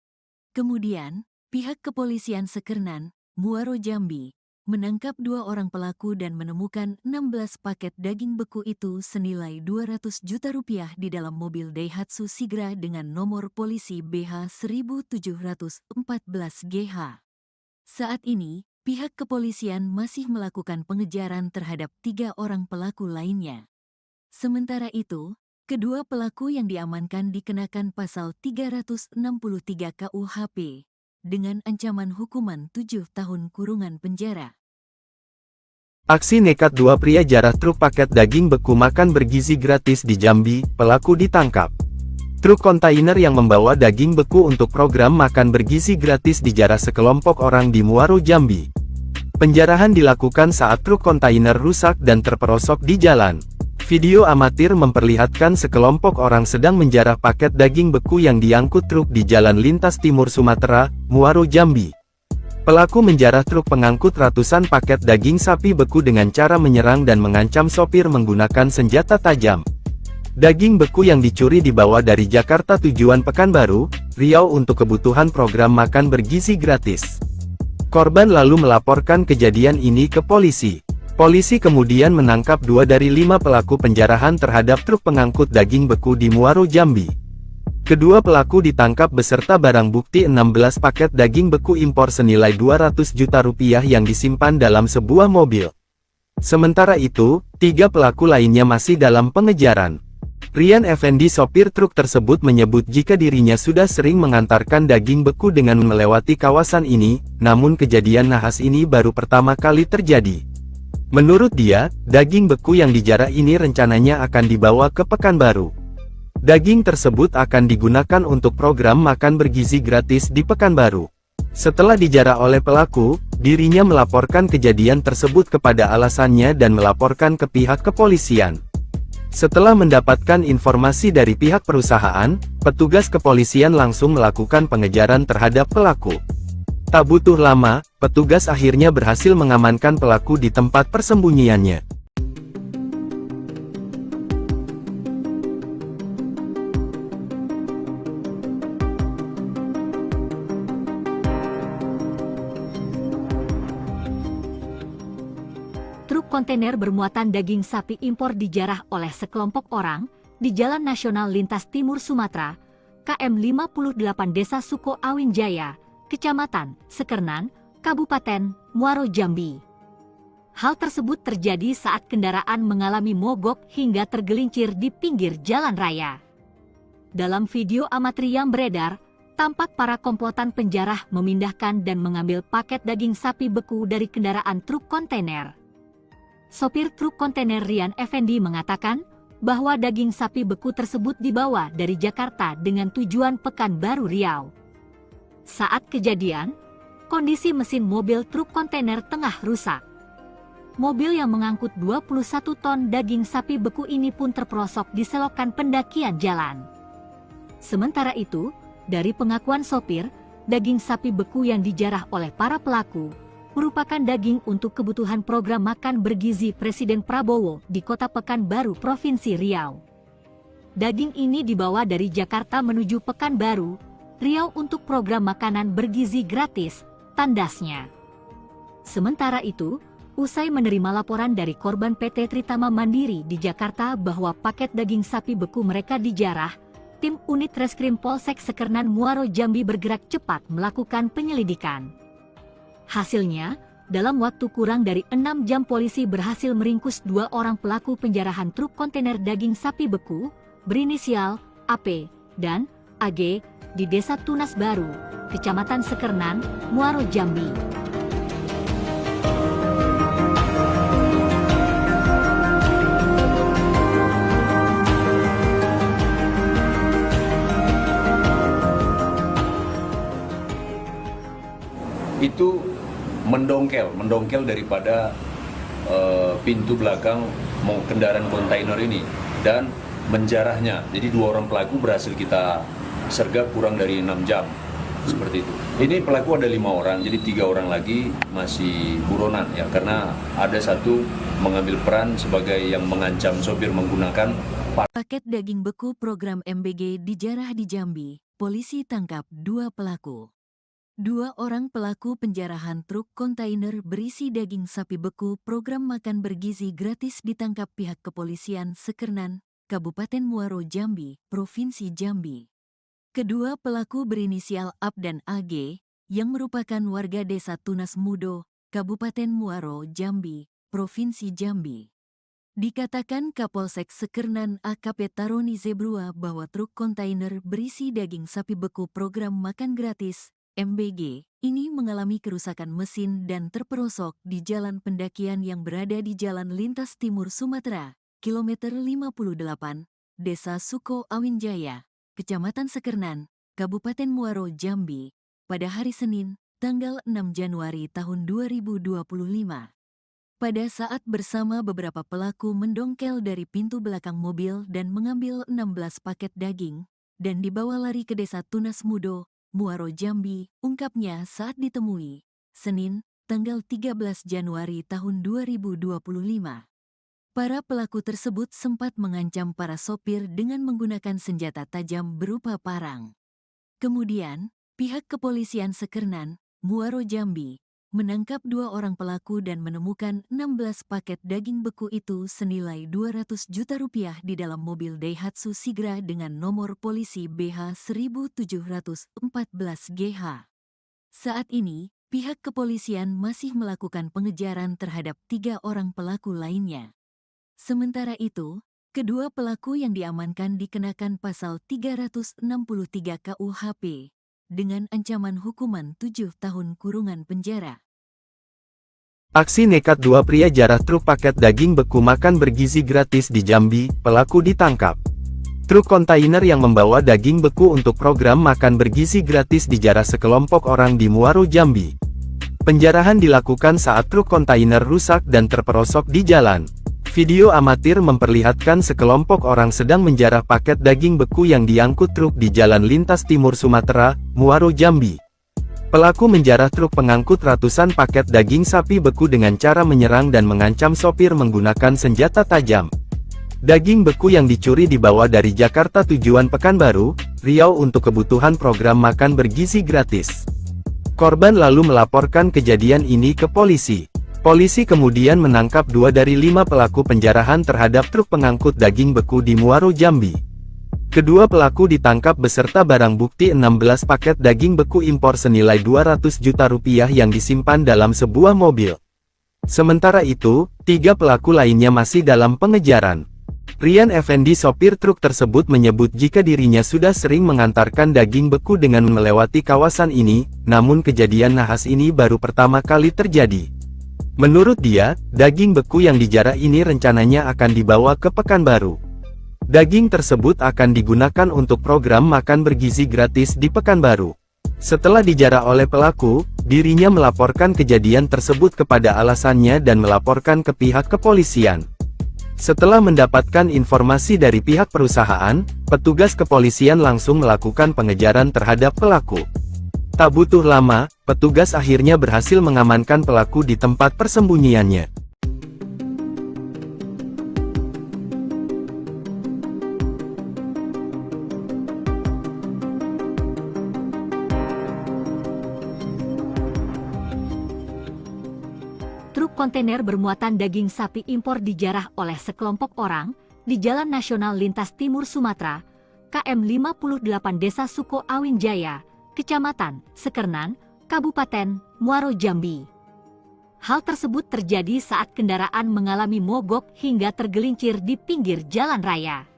A: Kemudian, pihak kepolisian Sekernan, Muaro, Jambi, menangkap 2 orang pelaku dan menemukan 16 paket daging beku itu senilai 200 juta rupiah di dalam mobil Daihatsu Sigra dengan nomor polisi BH 1714GH. Saat ini, pihak kepolisian masih melakukan pengejaran terhadap 3 orang pelaku lainnya. Sementara itu, kedua pelaku yang diamankan dikenakan pasal 363 KUHP dengan ancaman hukuman 7 tahun kurungan penjara.
B: Aksi nekat 2 pria jarah truk paket daging beku makan bergizi gratis di Jambi, pelaku ditangkap. Truk kontainer yang membawa daging beku untuk program makan bergizi gratis dijarah sekelompok orang di Muaro, Jambi. Penjarahan dilakukan saat truk kontainer rusak dan terperosok di jalan. Video amatir memperlihatkan sekelompok orang sedang menjarah paket daging beku yang diangkut truk di Jalan Lintas Timur Sumatera, Muaro, Jambi. Pelaku menjarah truk pengangkut ratusan paket daging sapi beku dengan cara menyerang dan mengancam sopir menggunakan senjata tajam. Daging beku yang dicuri dibawa dari Jakarta tujuan Pekanbaru, Riau untuk kebutuhan program makan bergizi gratis. Korban lalu melaporkan kejadian ini ke polisi. Polisi kemudian menangkap 2 dari 5 pelaku penjarahan terhadap truk pengangkut daging beku di Muaro, Jambi. Kedua pelaku ditangkap beserta barang bukti 16 paket daging beku impor senilai 200 juta rupiah yang disimpan dalam sebuah mobil. Sementara itu, 3 pelaku lainnya masih dalam pengejaran. Rian Effendi, sopir truk tersebut, menyebut jika dirinya sudah sering mengantarkan daging beku dengan melewati kawasan ini, namun kejadian nahas ini baru pertama kali terjadi. Menurut dia, daging beku yang dijarah ini rencananya akan dibawa ke Pekanbaru. Daging tersebut akan digunakan untuk program makan bergizi gratis di Pekanbaru. Setelah dijarah oleh pelaku, dirinya melaporkan kejadian tersebut kepada alasannya dan melaporkan ke pihak kepolisian. Setelah mendapatkan informasi dari pihak perusahaan, petugas kepolisian langsung melakukan pengejaran terhadap pelaku. Tak butuh lama, petugas akhirnya berhasil mengamankan pelaku di tempat persembunyiannya.
C: Truk kontainer bermuatan daging sapi impor dijarah oleh sekelompok orang di Jalan Nasional Lintas Timur Sumatera, KM 58 Desa Suko Awin Jaya, Kecamatan Sekernan, Kabupaten Muaro, Jambi. Hal tersebut terjadi saat kendaraan mengalami mogok hingga tergelincir di pinggir jalan raya. Dalam video amatir yang beredar, tampak para komplotan penjarah memindahkan dan mengambil paket daging sapi beku dari kendaraan truk kontainer. Sopir truk kontainer Rian Effendi mengatakan bahwa daging sapi beku tersebut dibawa dari Jakarta dengan tujuan Pekanbaru, Riau. Saat kejadian, kondisi mesin mobil truk kontainer tengah rusak. Mobil yang mengangkut 21 ton daging sapi beku ini pun terperosok di selokan pendakian jalan. Sementara itu, dari pengakuan sopir, daging sapi beku yang dijarah oleh para pelaku merupakan daging untuk kebutuhan program makan bergizi Presiden Prabowo di Kota Pekanbaru, Provinsi Riau. Daging ini dibawa dari Jakarta menuju Pekanbaru, Riau untuk program makanan bergizi gratis, tandasnya. Sementara itu, usai menerima laporan dari korban PT Tritama Mandiri di Jakarta bahwa paket daging sapi beku mereka dijarah, tim unit Reskrim Polsek Sekernan Muaro, Jambi bergerak cepat melakukan penyelidikan. Hasilnya, dalam waktu kurang dari 6 jam polisi berhasil meringkus 2 orang pelaku penjarahan truk kontainer daging sapi beku, berinisial AP dan AG, di Desa Tunas Baru, Kecamatan Sekernan, Muaro, Jambi.
D: Itu mendongkel daripada pintu belakang kendaraan kontainer ini dan menjarahnya. Jadi 2 orang pelaku berhasil kita sergap kurang dari 6 jam, seperti itu. Ini pelaku ada 5 orang, jadi 3 orang lagi masih buronan ya, karena ada 1 mengambil peran sebagai yang mengancam sopir menggunakan
A: paket daging beku program MBG dijarah di Jambi. Polisi tangkap 2 pelaku. 2 orang pelaku penjarahan truk kontainer berisi daging sapi beku program makan bergizi gratis ditangkap pihak kepolisian Sekernan, Kabupaten Muaro Jambi, Provinsi Jambi. Kedua pelaku berinisial Ab dan AG, yang merupakan warga desa Tunas Mudo, Kabupaten Muaro Jambi, Provinsi Jambi. Dikatakan Kapolsek Sekernan AKP Taroni Zebrua bahwa truk kontainer berisi daging sapi beku program makan gratis MBG, ini mengalami kerusakan mesin dan terperosok di jalan pendakian yang berada di Jalan Lintas Timur Sumatera, kilometer 58, Desa Suko Awinjaya, Kecamatan Sekernan, Kabupaten Muaro Jambi, pada hari Senin, tanggal 6 Januari tahun 2025. Pada saat bersama beberapa pelaku mendongkel dari pintu belakang mobil dan mengambil 16 paket daging, dan dibawa lari ke Desa Tunas Mudo, Muaro Jambi, ungkapnya saat ditemui, Senin, tanggal 13 Januari tahun 2025. Para pelaku tersebut sempat mengancam para sopir dengan menggunakan senjata tajam berupa parang. Kemudian, pihak kepolisian Sekernan, Muaro Jambi, menangkap 2 orang pelaku dan menemukan 16 paket daging beku itu senilai 200 juta rupiah di dalam mobil Daihatsu Sigra dengan nomor polisi BH 1714 GH. Saat ini, pihak kepolisian masih melakukan pengejaran terhadap 3 orang pelaku lainnya. Sementara itu, kedua pelaku yang diamankan dikenakan pasal 363 KUHP, dengan ancaman hukuman 7 tahun kurungan penjara.
B: Aksi nekat 2 pria jarah truk paket daging beku makan bergizi gratis di Jambi, pelaku ditangkap. Truk kontainer yang membawa daging beku untuk program makan bergizi gratis dijarah sekelompok orang di Muaro Jambi. Penjarahan dilakukan saat truk kontainer rusak dan terperosok di jalan. Video amatir memperlihatkan sekelompok orang sedang menjarah paket daging beku yang diangkut truk di Jalan Lintas Timur Sumatera, Muaro Jambi. Pelaku menjarah truk pengangkut ratusan paket daging sapi beku dengan cara menyerang dan mengancam sopir menggunakan senjata tajam. Daging beku yang dicuri dibawa dari Jakarta tujuan Pekanbaru, Riau untuk kebutuhan program makan bergizi gratis. Korban lalu melaporkan kejadian ini ke polisi. Polisi kemudian menangkap 2 dari 5 pelaku penjarahan terhadap truk pengangkut daging beku di Muaro Jambi. Kedua pelaku ditangkap beserta barang bukti 16 paket daging beku impor senilai 200 juta rupiah yang disimpan dalam sebuah mobil. Sementara itu, 3 pelaku lainnya masih dalam pengejaran. Rian Effendi sopir truk tersebut menyebut jika dirinya sudah sering mengantarkan daging beku dengan melewati kawasan ini, namun kejadian nahas ini baru pertama kali terjadi. Menurut dia, daging beku yang dijarah ini rencananya akan dibawa ke Pekanbaru. Daging tersebut akan digunakan untuk program makan bergizi gratis di Pekanbaru. Setelah dijarah oleh pelaku, dirinya melaporkan kejadian tersebut kepada alasannya dan melaporkan ke pihak kepolisian. Setelah mendapatkan informasi dari pihak perusahaan, petugas kepolisian langsung melakukan pengejaran terhadap pelaku. Tak butuh lama, petugas akhirnya berhasil mengamankan pelaku di tempat persembunyiannya.
C: Truk kontainer bermuatan daging sapi impor dijarah oleh sekelompok orang di Jalan Nasional Lintas Timur Sumatera, KM 58 Desa Suko Awinjaya, Kecamatan Sekernan, Kabupaten Muaro Jambi. Hal tersebut terjadi saat kendaraan mengalami mogok hingga tergelincir di pinggir jalan raya.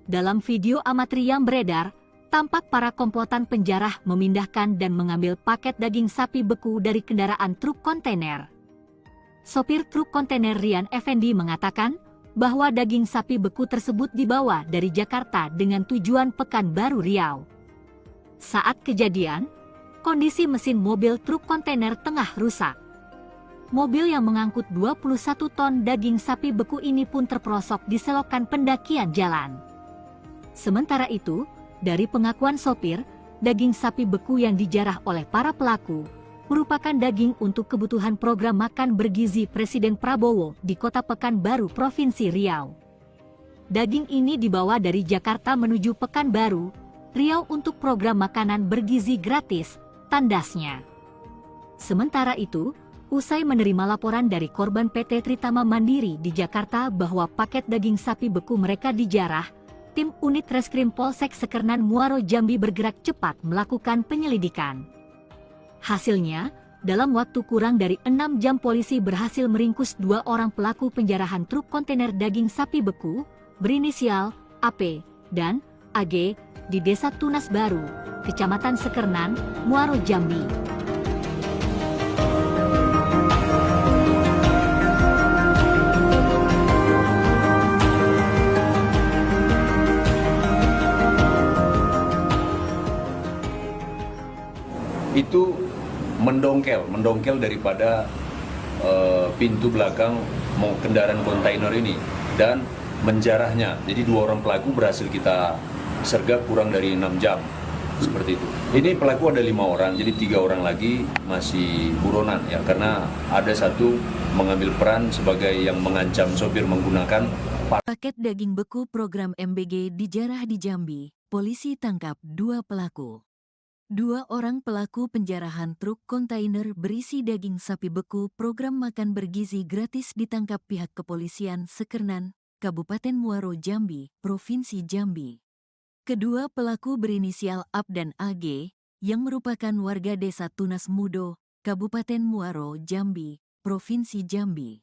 C: Dalam video amatir yang beredar, tampak para komplotan penjarah memindahkan dan mengambil paket daging sapi beku dari kendaraan truk kontainer. Sopir truk kontainer Rian Effendi mengatakan bahwa daging sapi beku tersebut dibawa dari Jakarta dengan tujuan Pekanbaru Riau. Saat kejadian, kondisi mesin mobil truk kontainer tengah rusak. Mobil yang mengangkut 21 ton daging sapi beku ini pun terperosok di selokan pendakian jalan. Sementara itu, dari pengakuan sopir, daging sapi beku yang dijarah oleh para pelaku merupakan daging untuk kebutuhan program makan bergizi Presiden Prabowo di Kota Pekanbaru, Provinsi Riau. Daging ini dibawa dari Jakarta menuju Pekanbaru, Riau untuk program makanan bergizi gratis tandasnya. Sementara itu, usai menerima laporan dari korban PT Tritama Mandiri di Jakarta bahwa paket daging sapi beku mereka dijarah, tim unit Reskrim Polsek Sekernan Muaro Jambi bergerak cepat melakukan penyelidikan. Hasilnya, dalam waktu kurang dari 6 jam polisi berhasil meringkus 2 orang pelaku penjarahan truk kontainer daging sapi beku berinisial AP dan AG di Desa Tunas Baru, Kecamatan Sekernan, Muaro Jambi.
D: Itu mendongkel daripada pintu belakang kendaraan kontainer ini dan menjarahnya. Jadi 2 orang pelaku berhasil kita sergap kurang dari 6 jam, seperti itu. Ini pelaku ada 5 orang, jadi 3 orang lagi masih buronan ya, karena ada satu mengambil peran sebagai yang mengancam sopir menggunakan
A: Paket daging beku program MBG dijarah di Jambi, polisi tangkap 2 pelaku. 2 orang pelaku penjarahan truk kontainer berisi daging sapi beku program makan bergizi gratis ditangkap pihak kepolisian Sekernan, Kabupaten Muaro Jambi, Provinsi Jambi. Kedua pelaku berinisial AP dan AG, yang merupakan warga Desa Tunas Mudo, Kabupaten Muaro Jambi, Provinsi Jambi.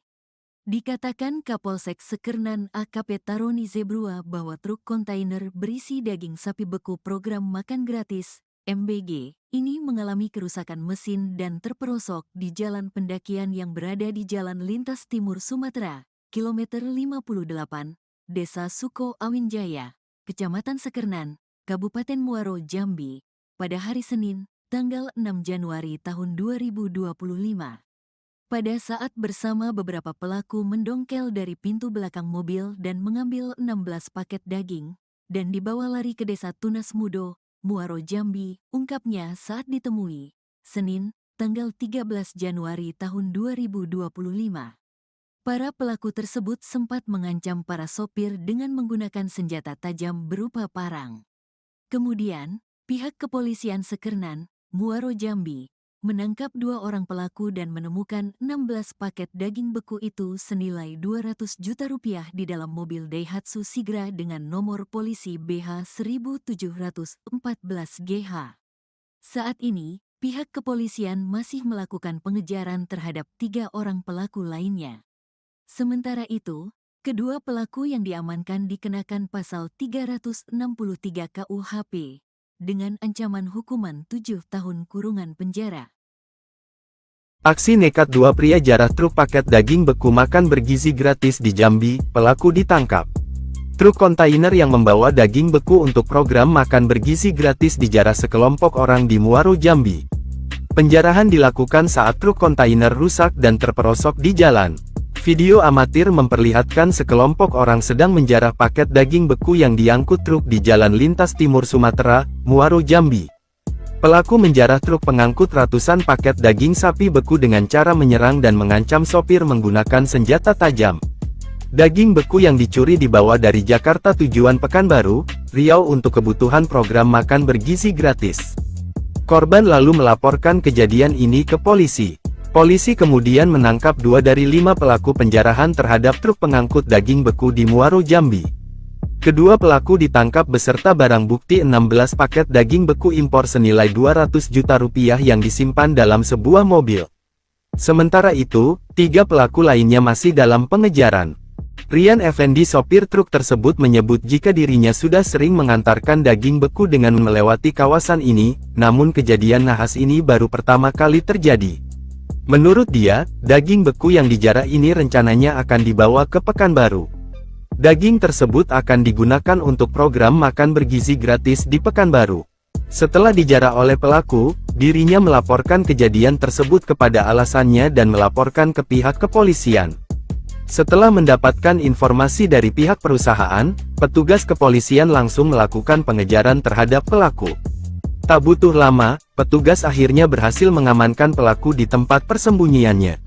A: Dikatakan Kapolsek Sekernan AKP Taroni Zebrua bahwa truk kontainer berisi daging sapi beku program makan gratis MBG ini mengalami kerusakan mesin dan terperosok di jalan pendakian yang berada di Jalan Lintas Timur Sumatera, kilometer 58, Desa Suko Awinjaya, Kecamatan Sekernan, Kabupaten Muaro Jambi, pada hari Senin, tanggal 6 Januari tahun 2025. Pada saat bersama beberapa pelaku mendongkel dari pintu belakang mobil dan mengambil 16 paket daging, dan dibawa lari ke Desa Tunas Mudo, Muaro Jambi, ungkapnya saat ditemui, Senin, tanggal 13 Januari tahun 2025. Para pelaku tersebut sempat mengancam para sopir dengan menggunakan senjata tajam berupa parang. Kemudian, pihak kepolisian Sekernan, Muaro Jambi, menangkap 2 orang pelaku dan menemukan 16 paket daging beku itu senilai 200 juta rupiah di dalam mobil Daihatsu Sigra dengan nomor polisi BH 1714GH. Saat ini, pihak kepolisian masih melakukan pengejaran terhadap 3 orang pelaku lainnya. Sementara itu, kedua pelaku yang diamankan dikenakan pasal 363 KUHP dengan ancaman hukuman 7 tahun kurungan penjara.
B: Aksi nekat 2 pria jarah truk paket daging beku makan bergizi gratis di Jambi, pelaku ditangkap. Truk kontainer yang membawa daging beku untuk program makan bergizi gratis dijarah sekelompok orang di Muaro Jambi. Penjarahan dilakukan saat truk kontainer rusak dan terperosok di jalan. Video amatir memperlihatkan sekelompok orang sedang menjarah paket daging beku yang diangkut truk di Jalan Lintas Timur Sumatera, Muaro Jambi. Pelaku menjarah truk pengangkut ratusan paket daging sapi beku dengan cara menyerang dan mengancam sopir menggunakan senjata tajam. Daging beku yang dicuri dibawa dari Jakarta tujuan Pekanbaru, Riau untuk kebutuhan program makan bergizi gratis. Korban lalu melaporkan kejadian ini ke polisi. Polisi kemudian menangkap 2 dari 5 pelaku penjarahan terhadap truk pengangkut daging beku di Muaro Jambi. Kedua pelaku ditangkap beserta barang bukti 16 paket daging beku impor senilai 200 juta rupiah yang disimpan dalam sebuah mobil. Sementara itu, 3 pelaku lainnya masih dalam pengejaran. Rian Effendi sopir truk tersebut menyebut jika dirinya sudah sering mengantarkan daging beku dengan melewati kawasan ini, namun kejadian nahas ini baru pertama kali terjadi. Menurut dia, daging beku yang dijarah ini rencananya akan dibawa ke Pekanbaru. Daging tersebut akan digunakan untuk program makan bergizi gratis di Pekanbaru. Setelah dijarah oleh pelaku, dirinya melaporkan kejadian tersebut kepada alasannya dan melaporkan ke pihak kepolisian. Setelah mendapatkan informasi dari pihak perusahaan, petugas kepolisian langsung melakukan pengejaran terhadap pelaku. Tak butuh lama, petugas akhirnya berhasil mengamankan pelaku di tempat persembunyiannya.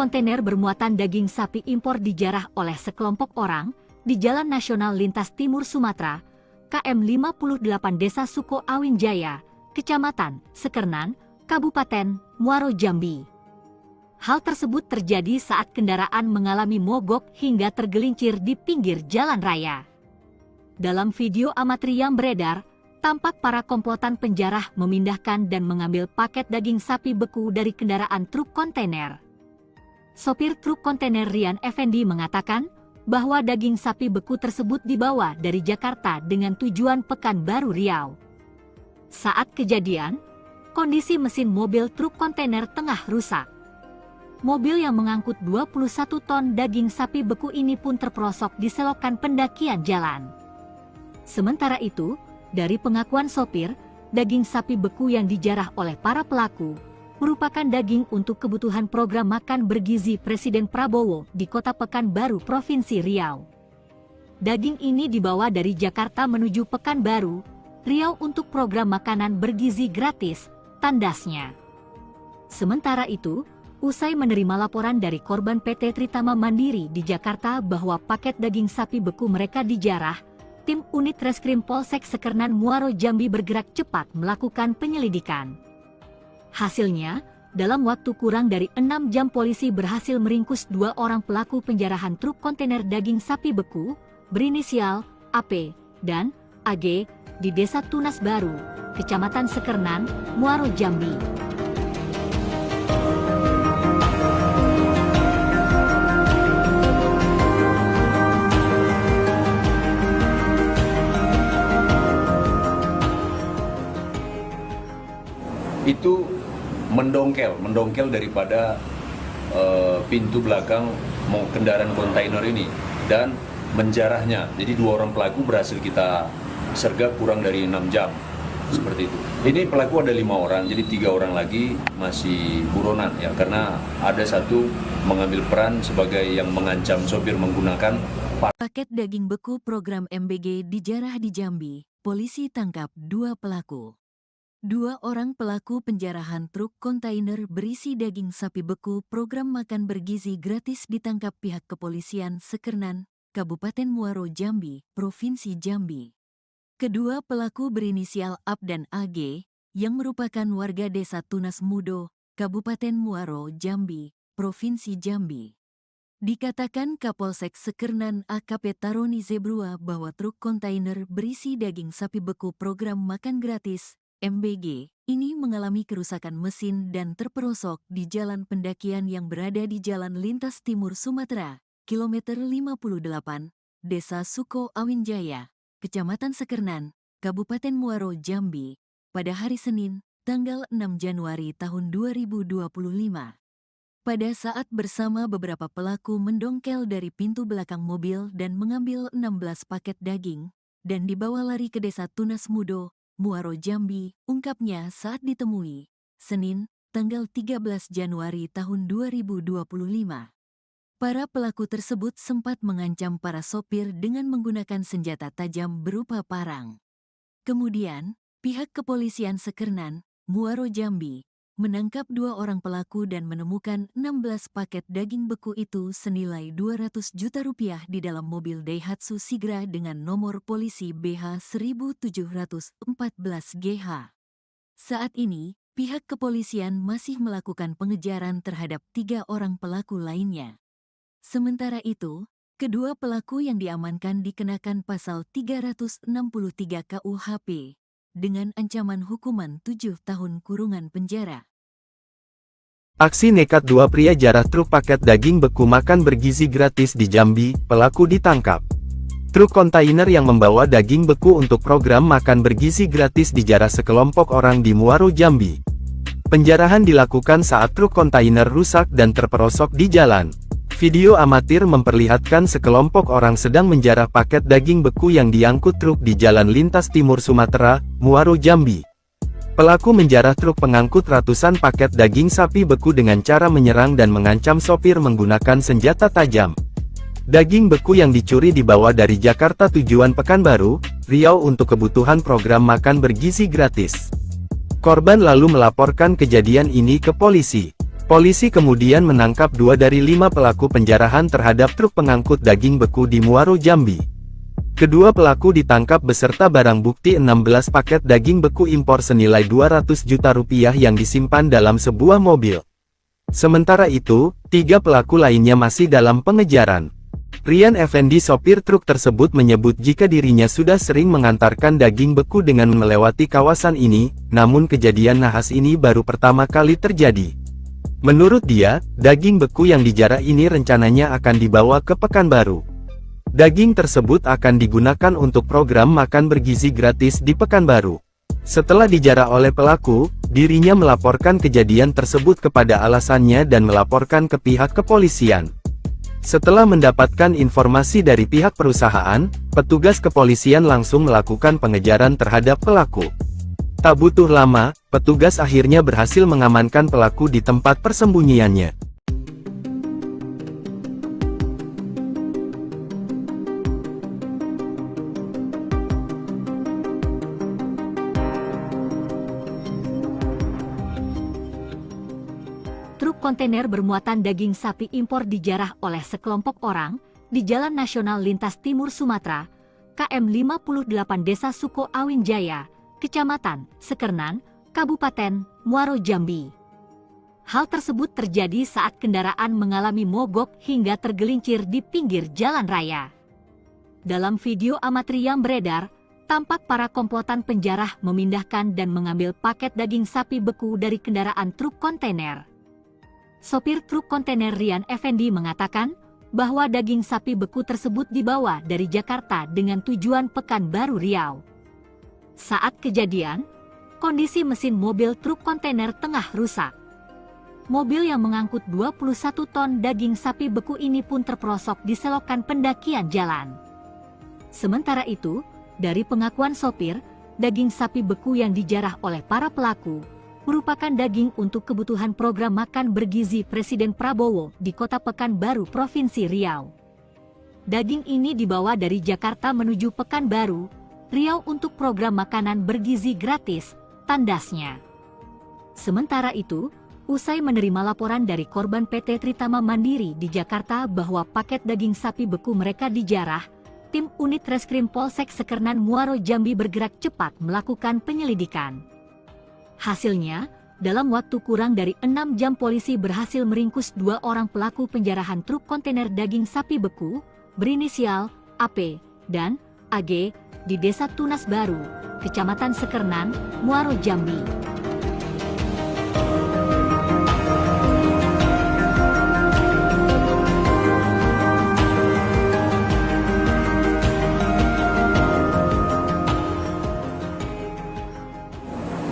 C: kontainer bermuatan daging sapi impor dijarah oleh sekelompok orang di Jalan Nasional Lintas Timur Sumatera, KM 58 Desa Suko Awin Jaya, Kecamatan Sekernan, Kabupaten Muaro Jambi. Hal tersebut terjadi saat kendaraan mengalami mogok hingga tergelincir di pinggir jalan raya. Dalam video amatir yang beredar, tampak para komplotan penjarah memindahkan dan mengambil paket daging sapi beku dari kendaraan truk kontainer. Sopir truk kontainer Rian Effendi mengatakan bahwa daging sapi beku tersebut dibawa dari Jakarta dengan tujuan Pekanbaru Riau. Saat kejadian, kondisi mesin mobil truk kontainer tengah rusak. Mobil yang mengangkut 21 ton daging sapi beku ini pun terperosok di selokan pendakian jalan. Sementara itu, dari pengakuan sopir, daging sapi beku yang dijarah oleh para pelaku merupakan daging untuk kebutuhan program makan bergizi Presiden Prabowo di Kota Pekanbaru, Provinsi Riau. Daging ini dibawa dari Jakarta menuju Pekanbaru, Riau untuk program makanan bergizi gratis, tandasnya. Sementara itu, usai menerima laporan dari korban PT Tritama Mandiri di Jakarta bahwa paket daging sapi beku mereka dijarah, tim unit Reskrim Polsek Sekernan Muaro Jambi bergerak cepat melakukan penyelidikan. Hasilnya, dalam waktu kurang dari 6 jam polisi berhasil meringkus 2 orang pelaku penjarahan truk kontainer daging sapi beku, berinisial AP dan AG, di Desa Tunas Baru, Kecamatan Sekernan, Muaro Jambi.
D: Itu mendongkel daripada pintu belakang kendaraan kontainer ini dan menjarahnya. Jadi 2 orang pelaku berhasil kita sergap kurang dari 6 jam, seperti itu. Ini pelaku ada 5 orang, jadi 3 orang lagi masih buronan ya, karena ada satu mengambil peran sebagai yang mengancam sopir menggunakan
A: paket daging beku program MBG dijarah di Jambi. Polisi tangkap 2 pelaku. 2 orang pelaku penjarahan truk kontainer berisi daging sapi beku program makan bergizi gratis ditangkap pihak kepolisian Sekernan, Kabupaten Muaro Jambi, Provinsi Jambi. Kedua pelaku berinisial AP dan AG, yang merupakan warga Desa Tunas Mudo, Kabupaten Muaro Jambi, Provinsi Jambi. Dikatakan Kapolsek Sekernan AKP Taroni Zebrua bahwa truk kontainer berisi daging sapi beku program makan gratis MBG ini mengalami kerusakan mesin dan terperosok di jalan pendakian yang berada di Jalan Lintas Timur Sumatera, kilometer 58, Desa Suko Awin Jaya, Kecamatan Sekernan, Kabupaten Muaro Jambi, pada hari Senin, tanggal 6 Januari tahun 2025. Pada saat bersama beberapa pelaku mendongkel dari pintu belakang mobil dan mengambil 16 paket daging, dan dibawa lari ke Desa Tunas Mudo, Muaro Jambi, ungkapnya saat ditemui, Senin, tanggal 13 Januari tahun 2025. Para pelaku tersebut sempat mengancam para sopir dengan menggunakan senjata tajam berupa parang. Kemudian, pihak kepolisian Sekernan, Muaro Jambi, menangkap 2 orang pelaku dan menemukan 16 paket daging beku itu senilai 200 juta rupiah di dalam mobil Daihatsu Sigra dengan nomor polisi BH 1714 GH. Saat ini, pihak kepolisian masih melakukan pengejaran terhadap 3 orang pelaku lainnya. Sementara itu, kedua pelaku yang diamankan dikenakan pasal 363 KUHP, dengan ancaman hukuman 7 tahun kurungan penjara.
B: Aksi nekat 2 pria jarah truk paket daging beku makan bergizi gratis di Jambi, pelaku ditangkap. Truk kontainer yang membawa daging beku untuk program makan bergizi gratis dijarah sekelompok orang di Muaro Jambi. Penjarahan dilakukan saat truk kontainer rusak dan terperosok di jalan. Video amatir memperlihatkan sekelompok orang sedang menjarah paket daging beku yang diangkut truk di Jalan Lintas Timur Sumatera, Muaro Jambi. Pelaku menjarah truk pengangkut ratusan paket daging sapi beku dengan cara menyerang dan mengancam sopir menggunakan senjata tajam. Daging beku yang dicuri dibawa dari Jakarta tujuan Pekanbaru, Riau untuk kebutuhan program makan bergizi gratis. Korban lalu melaporkan kejadian ini ke polisi. Polisi kemudian menangkap 2 dari 5 pelaku penjarahan terhadap truk pengangkut daging beku di Muaro, Jambi. Kedua pelaku ditangkap beserta barang bukti 16 paket daging beku impor senilai 200 juta rupiah yang disimpan dalam sebuah mobil. Sementara itu, 3 pelaku lainnya masih dalam pengejaran. Rian Effendi, sopir truk tersebut, menyebut jika dirinya sudah sering mengantarkan daging beku dengan melewati kawasan ini, namun kejadian nahas ini baru pertama kali terjadi. Menurut dia, daging beku yang dijarah ini rencananya akan dibawa ke Pekanbaru. Daging tersebut akan digunakan untuk program makan bergizi gratis di Pekanbaru. Setelah dijarah oleh pelaku, dirinya melaporkan kejadian tersebut kepada alasannya dan melaporkan ke pihak kepolisian. Setelah mendapatkan informasi dari pihak perusahaan, petugas kepolisian langsung melakukan pengejaran terhadap pelaku. Tak butuh lama, petugas akhirnya berhasil mengamankan pelaku di tempat persembunyiannya.
C: Truk kontainer bermuatan daging sapi impor dijarah oleh sekelompok orang di Jalan Nasional Lintas Timur Sumatera, KM 58 Desa Suko Awin Jaya, Kecamatan Sekernan, Kabupaten Muaro, Jambi. Hal tersebut terjadi saat kendaraan mengalami mogok hingga tergelincir di pinggir jalan raya. Dalam video amatir yang beredar, tampak para komplotan penjarah memindahkan dan mengambil paket daging sapi beku dari kendaraan truk kontainer. Sopir truk kontainer Rian Effendi mengatakan bahwa daging sapi beku tersebut dibawa dari Jakarta dengan tujuan Pekanbaru, Riau. Saat kejadian, kondisi mesin mobil truk kontainer tengah rusak. Mobil yang mengangkut 21 ton daging sapi beku ini pun terperosok di selokan pendakian jalan. Sementara itu, dari pengakuan sopir, daging sapi beku yang dijarah oleh para pelaku merupakan daging untuk kebutuhan program makan bergizi Presiden Prabowo di Kota Pekanbaru, Provinsi Riau. Daging ini dibawa dari Jakarta menuju Pekanbaru, Riau untuk program makanan bergizi gratis, tandasnya. Sementara itu, usai menerima laporan dari korban PT Tritama Mandiri di Jakarta bahwa paket daging sapi beku mereka dijarah, tim unit Reskrim Polsek Sekernan Muaro, Jambi bergerak cepat melakukan penyelidikan. Hasilnya, dalam waktu kurang dari 6 jam polisi berhasil meringkus 2 orang pelaku penjarahan truk kontainer daging sapi beku, berinisial AP dan AG, di Desa Tunas Baru, Kecamatan Sekernan, Muaro, Jambi.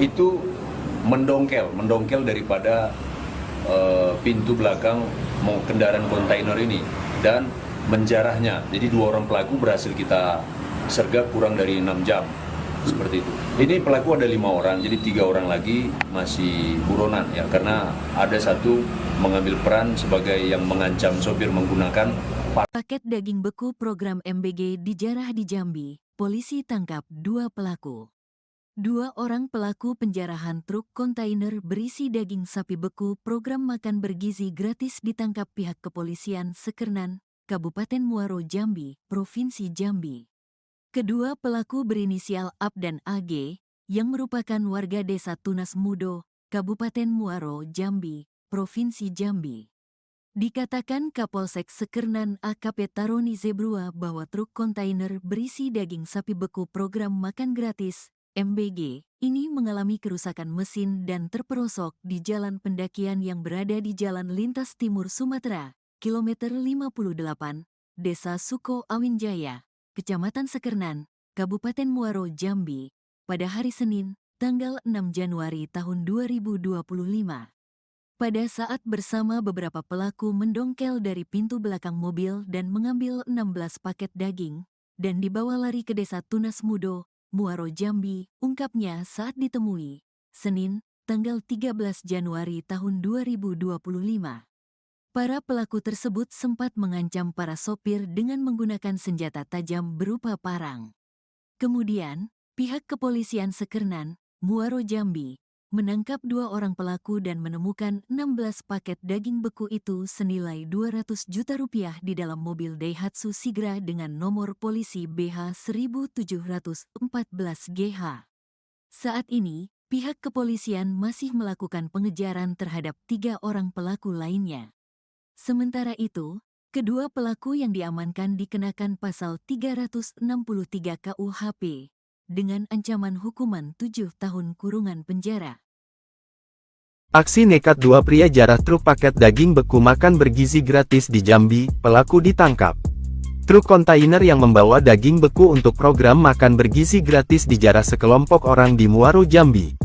D: Itu mendongkel daripada pintu belakang kendaraan kontainer ini dan menjarahnya. Jadi 2 orang pelaku berhasil kita sergap kurang dari 6 jam, seperti itu. Ini pelaku ada 5 orang, jadi 3 orang lagi masih buronan ya, karena ada satu mengambil peran sebagai yang mengancam sopir menggunakan
A: Paket daging beku program MBG dijarah di Jambi. Polisi tangkap 2 pelaku. 2 orang pelaku penjarahan truk kontainer berisi daging sapi beku program makan bergizi gratis ditangkap pihak kepolisian Sekernan, Kabupaten Muaro, Jambi, Provinsi Jambi. Kedua pelaku berinisial AP dan AG, yang merupakan warga Desa Tunas Mudo, Kabupaten Muaro, Jambi, Provinsi Jambi. Dikatakan Kapolsek Sekernan AKP Taroni Zebrua bahwa truk kontainer berisi daging sapi beku program makan gratis, MBG, ini mengalami kerusakan mesin dan terperosok di jalan pendakian yang berada di Jalan Lintas Timur Sumatera, kilometer 58, Desa Suko Awin Jaya, Kecamatan Sekernan, Kabupaten Muaro, Jambi, pada hari Senin, tanggal 6 Januari tahun 2025. Pada saat bersama beberapa pelaku mendongkel dari pintu belakang mobil dan mengambil 16 paket daging, dan dibawa lari ke Desa Tunas Mudo, Muaro, Jambi, ungkapnya saat ditemui, Senin, tanggal 13 Januari tahun 2025. Para pelaku tersebut sempat mengancam para sopir dengan menggunakan senjata tajam berupa parang. Kemudian, pihak kepolisian Sekernan, Muaro, Jambi, menangkap 2 orang pelaku dan menemukan 16 paket daging beku itu senilai 200 juta rupiah di dalam mobil Daihatsu Sigra dengan nomor polisi BH 1714 GH. Saat ini, pihak kepolisian masih melakukan pengejaran terhadap 3 orang pelaku lainnya. Sementara itu, kedua pelaku yang diamankan dikenakan pasal 363 KUHP dengan ancaman hukuman 7 tahun kurungan penjara.
B: Aksi nekat 2 pria jarah truk paket daging beku makan bergizi gratis di Jambi, pelaku ditangkap. Truk kontainer yang membawa daging beku untuk program makan bergizi gratis dijarah sekelompok orang di Muaro, Jambi.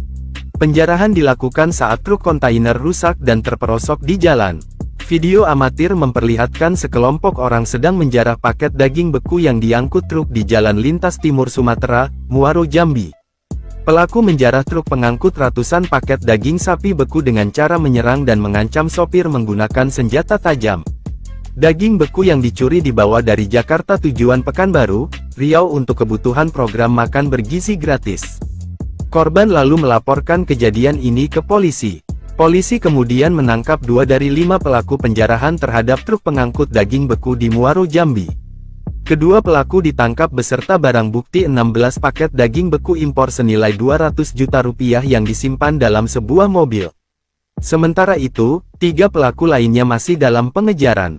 B: Penjarahan dilakukan saat truk kontainer rusak dan terperosok di jalan. Video amatir memperlihatkan sekelompok orang sedang menjarah paket daging beku yang diangkut truk di Jalan Lintas Timur Sumatera, Muaro, Jambi. Pelaku menjarah truk pengangkut ratusan paket daging sapi beku dengan cara menyerang dan mengancam sopir menggunakan senjata tajam. Daging beku yang dicuri dibawa dari Jakarta tujuan Pekanbaru, Riau untuk kebutuhan program makan bergizi gratis. Korban lalu melaporkan kejadian ini ke polisi. Polisi kemudian menangkap 2 dari 5 pelaku penjarahan terhadap truk pengangkut daging beku di Muaro, Jambi. Kedua pelaku ditangkap beserta barang bukti 16 paket daging beku impor senilai 200 juta rupiah yang disimpan dalam sebuah mobil. Sementara itu, 3 pelaku lainnya masih dalam pengejaran.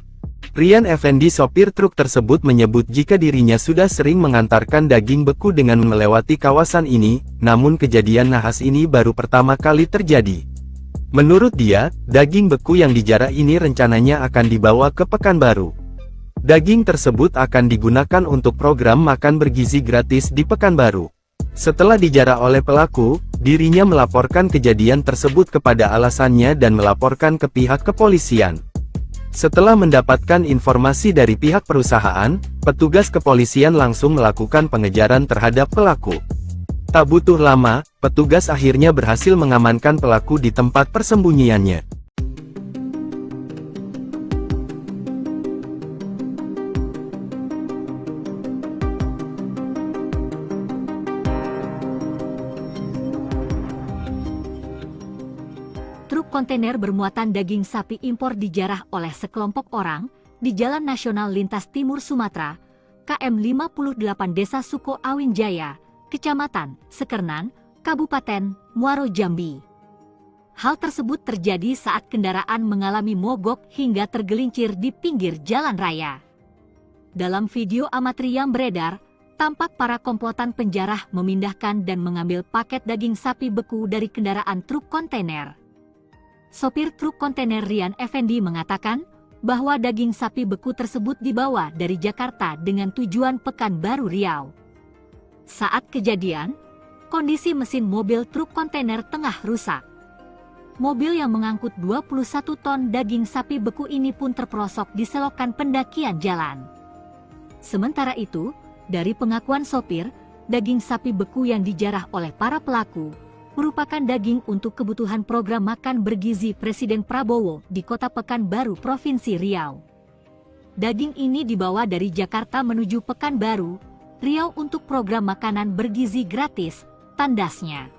B: Rian Effendi, sopir truk tersebut, menyebut jika dirinya sudah sering mengantarkan daging beku dengan melewati kawasan ini, namun kejadian nahas ini baru pertama kali terjadi. Menurut dia, daging beku yang dijarah ini rencananya akan dibawa ke Pekanbaru. Daging tersebut akan digunakan untuk program makan bergizi gratis di Pekanbaru. Setelah dijarah oleh pelaku, dirinya melaporkan kejadian tersebut kepada alasannya dan melaporkan ke pihak kepolisian. Setelah mendapatkan informasi dari pihak perusahaan, petugas kepolisian langsung melakukan pengejaran terhadap pelaku. Tak butuh lama, petugas akhirnya berhasil mengamankan pelaku di tempat persembunyiannya.
C: Truk kontainer bermuatan daging sapi impor dijarah oleh sekelompok orang di Jalan Nasional Lintas Timur Sumatera, KM 58 Desa Suko Awin Jaya, Kecamatan Sekernan, Kabupaten Muaro, Jambi. Hal tersebut terjadi saat kendaraan mengalami mogok hingga tergelincir di pinggir jalan raya. Dalam video amatir yang beredar, tampak para komplotan penjarah memindahkan dan mengambil paket daging sapi beku dari kendaraan truk kontainer. Sopir truk kontainer Rian Effendi mengatakan bahwa daging sapi beku tersebut dibawa dari Jakarta dengan tujuan Pekanbaru, Riau. Saat kejadian, kondisi mesin mobil truk kontainer tengah rusak. Mobil yang mengangkut 21 ton daging sapi beku ini pun terperosok di selokan pendakian jalan. Sementara itu, dari pengakuan sopir, daging sapi beku yang dijarah oleh para pelaku merupakan daging untuk kebutuhan program makan bergizi Presiden Prabowo di Kota Pekanbaru, Provinsi Riau. Daging ini dibawa dari Jakarta menuju Pekanbaru, Riau untuk program makanan bergizi gratis, tandasnya.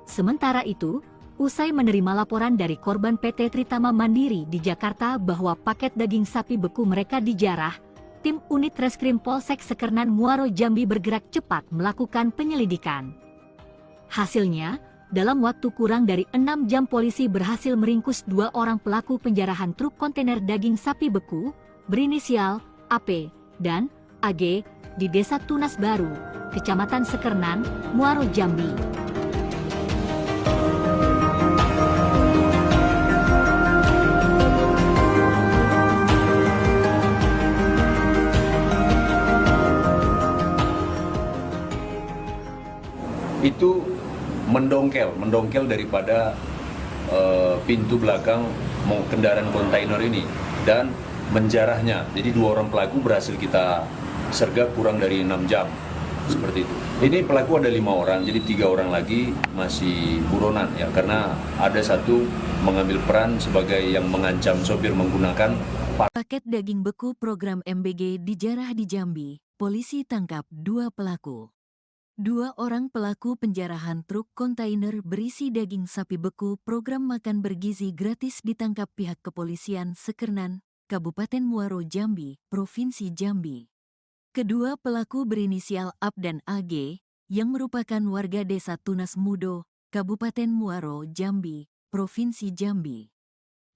C: Sementara itu, usai menerima laporan dari korban PT Tritama Mandiri di Jakarta bahwa paket daging sapi beku mereka dijarah, tim unit Reskrim Polsek Sekernan Muaro, Jambi bergerak cepat melakukan penyelidikan. Hasilnya, dalam waktu kurang dari 6 jam polisi berhasil meringkus 2 orang pelaku penjarahan truk kontainer daging sapi beku, berinisial AP dan AG, di Desa Tunas Baru, Kecamatan Sekernan, Muaro, Jambi.
D: Itu mendongkel daripada pintu belakang kendaraan kontainer ini dan menjarahnya. Jadi 2 orang pelaku berhasil kita sergap kurang dari 6 jam, seperti itu. Ini pelaku ada 5 orang, jadi 3 orang lagi masih buronan ya, karena ada satu mengambil peran sebagai yang mengancam sopir menggunakan
A: paket daging beku program MBG dijarah di Jambi. Polisi tangkap 2 pelaku. Dua orang pelaku penjarahan truk kontainer berisi daging sapi beku program makan bergizi gratis ditangkap pihak kepolisian Sekernan, Kabupaten Muaro Jambi, Provinsi Jambi. Kedua pelaku berinisial Ab dan AG, yang merupakan warga desa Tunas Mudo, Kabupaten Muaro Jambi, Provinsi Jambi.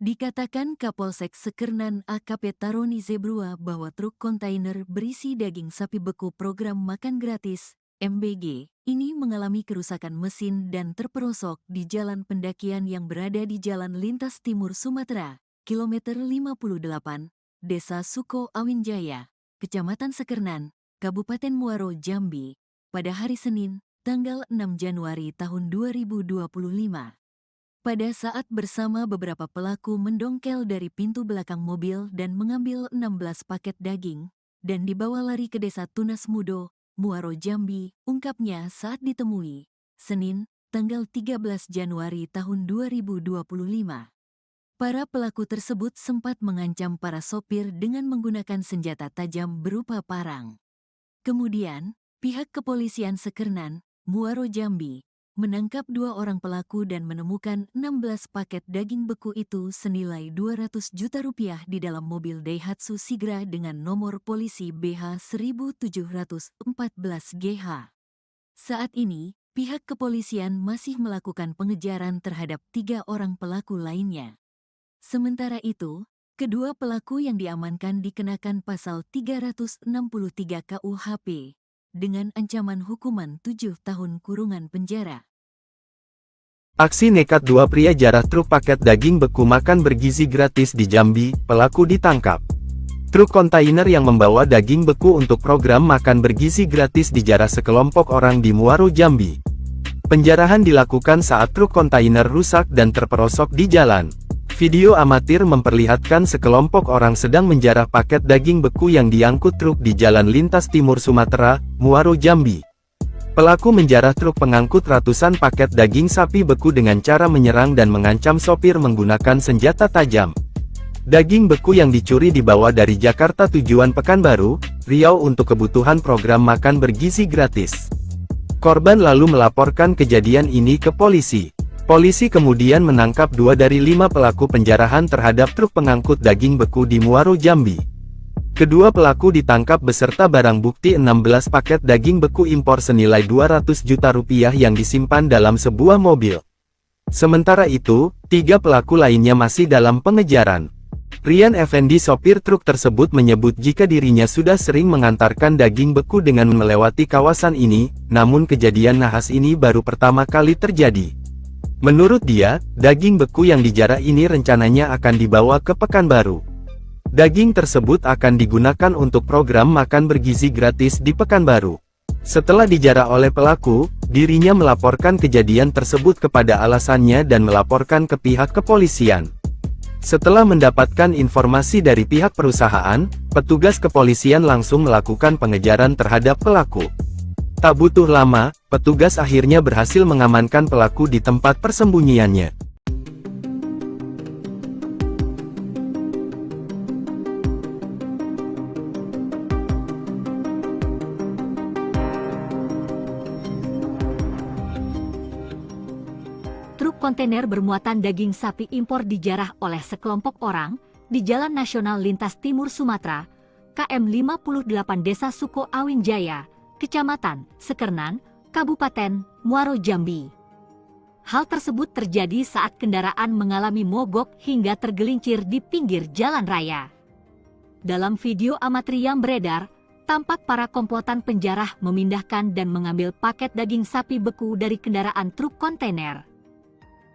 A: Dikatakan Kapolsek Sekernan AKP Taroni Zebrua bahwa truk kontainer berisi daging sapi beku program makan gratis MBG, ini mengalami kerusakan mesin dan terperosok di jalan pendakian yang berada di Jalan Lintas Timur Sumatera, kilometer 58, Desa Suko Awinjaya, Kecamatan Sekernan, Kabupaten Muaro Jambi, pada hari Senin, tanggal 6 Januari tahun 2025. Pada saat bersama beberapa pelaku mendongkel dari pintu belakang mobil dan mengambil 16 paket daging, dan dibawa lari ke Desa Tunas Mudo, Muaro Jambi, ungkapnya saat ditemui, Senin, tanggal 13 Januari tahun 2025. Para pelaku tersebut sempat mengancam para sopir dengan menggunakan senjata tajam berupa parang. Kemudian, pihak kepolisian Sekernan, Muaro Jambi, menangkap 2 orang pelaku dan menemukan 16 paket daging beku itu senilai 200 juta rupiah di dalam mobil Daihatsu Sigra dengan nomor polisi BH 1714 GH. Saat ini, pihak kepolisian masih melakukan pengejaran terhadap 3 orang pelaku lainnya. Sementara itu, kedua pelaku yang diamankan dikenakan pasal 363 KUHP, dengan ancaman hukuman 7 tahun kurungan penjara.
B: Aksi nekat 2 pria jarah truk paket daging beku makan bergizi gratis di Jambi, pelaku ditangkap. Truk kontainer yang membawa daging beku untuk program makan bergizi gratis dijarah sekelompok orang di Muaro Jambi. Penjarahan dilakukan saat truk kontainer rusak dan terperosok di jalan. Video amatir memperlihatkan sekelompok orang sedang menjarah paket daging beku yang diangkut truk di Jalan Lintas Timur Sumatera, Muaro Jambi. Pelaku menjarah truk pengangkut ratusan paket daging sapi beku dengan cara menyerang dan mengancam sopir menggunakan senjata tajam. Daging beku yang dicuri dibawa dari Jakarta tujuan Pekanbaru, Riau untuk kebutuhan program makan bergizi gratis. Korban lalu melaporkan kejadian ini ke polisi. Polisi kemudian menangkap 2 dari 5 pelaku penjarahan terhadap truk pengangkut daging beku di Muaro Jambi. Kedua pelaku ditangkap beserta barang bukti 16 paket daging beku impor senilai 200 juta rupiah yang disimpan dalam sebuah mobil. Sementara itu, 3 pelaku lainnya masih dalam pengejaran. Rian Effendi sopir truk tersebut menyebut jika dirinya sudah sering mengantarkan daging beku dengan melewati kawasan ini, namun kejadian nahas ini baru pertama kali terjadi. Menurut dia, daging beku yang dijarah ini rencananya akan dibawa ke Pekanbaru. Daging tersebut akan digunakan untuk program makan bergizi gratis di Pekanbaru. Setelah dijarah oleh pelaku, dirinya melaporkan kejadian tersebut kepada alasannya dan melaporkan ke pihak kepolisian. Setelah mendapatkan informasi dari pihak perusahaan, petugas kepolisian langsung melakukan pengejaran terhadap pelaku. Tak butuh lama, petugas akhirnya berhasil mengamankan pelaku di tempat persembunyiannya.
C: Truk kontainer bermuatan daging sapi impor dijarah oleh sekelompok orang di Jalan Nasional Lintas Timur Sumatera, KM 58 Desa Suko Awinjaya, Kecamatan Sekernan, Kabupaten Muaro Jambi. Hal tersebut terjadi saat kendaraan mengalami mogok hingga tergelincir di pinggir jalan raya. Dalam video amatir yang beredar, tampak para komplotan penjarah memindahkan dan mengambil paket daging sapi beku dari kendaraan truk kontainer.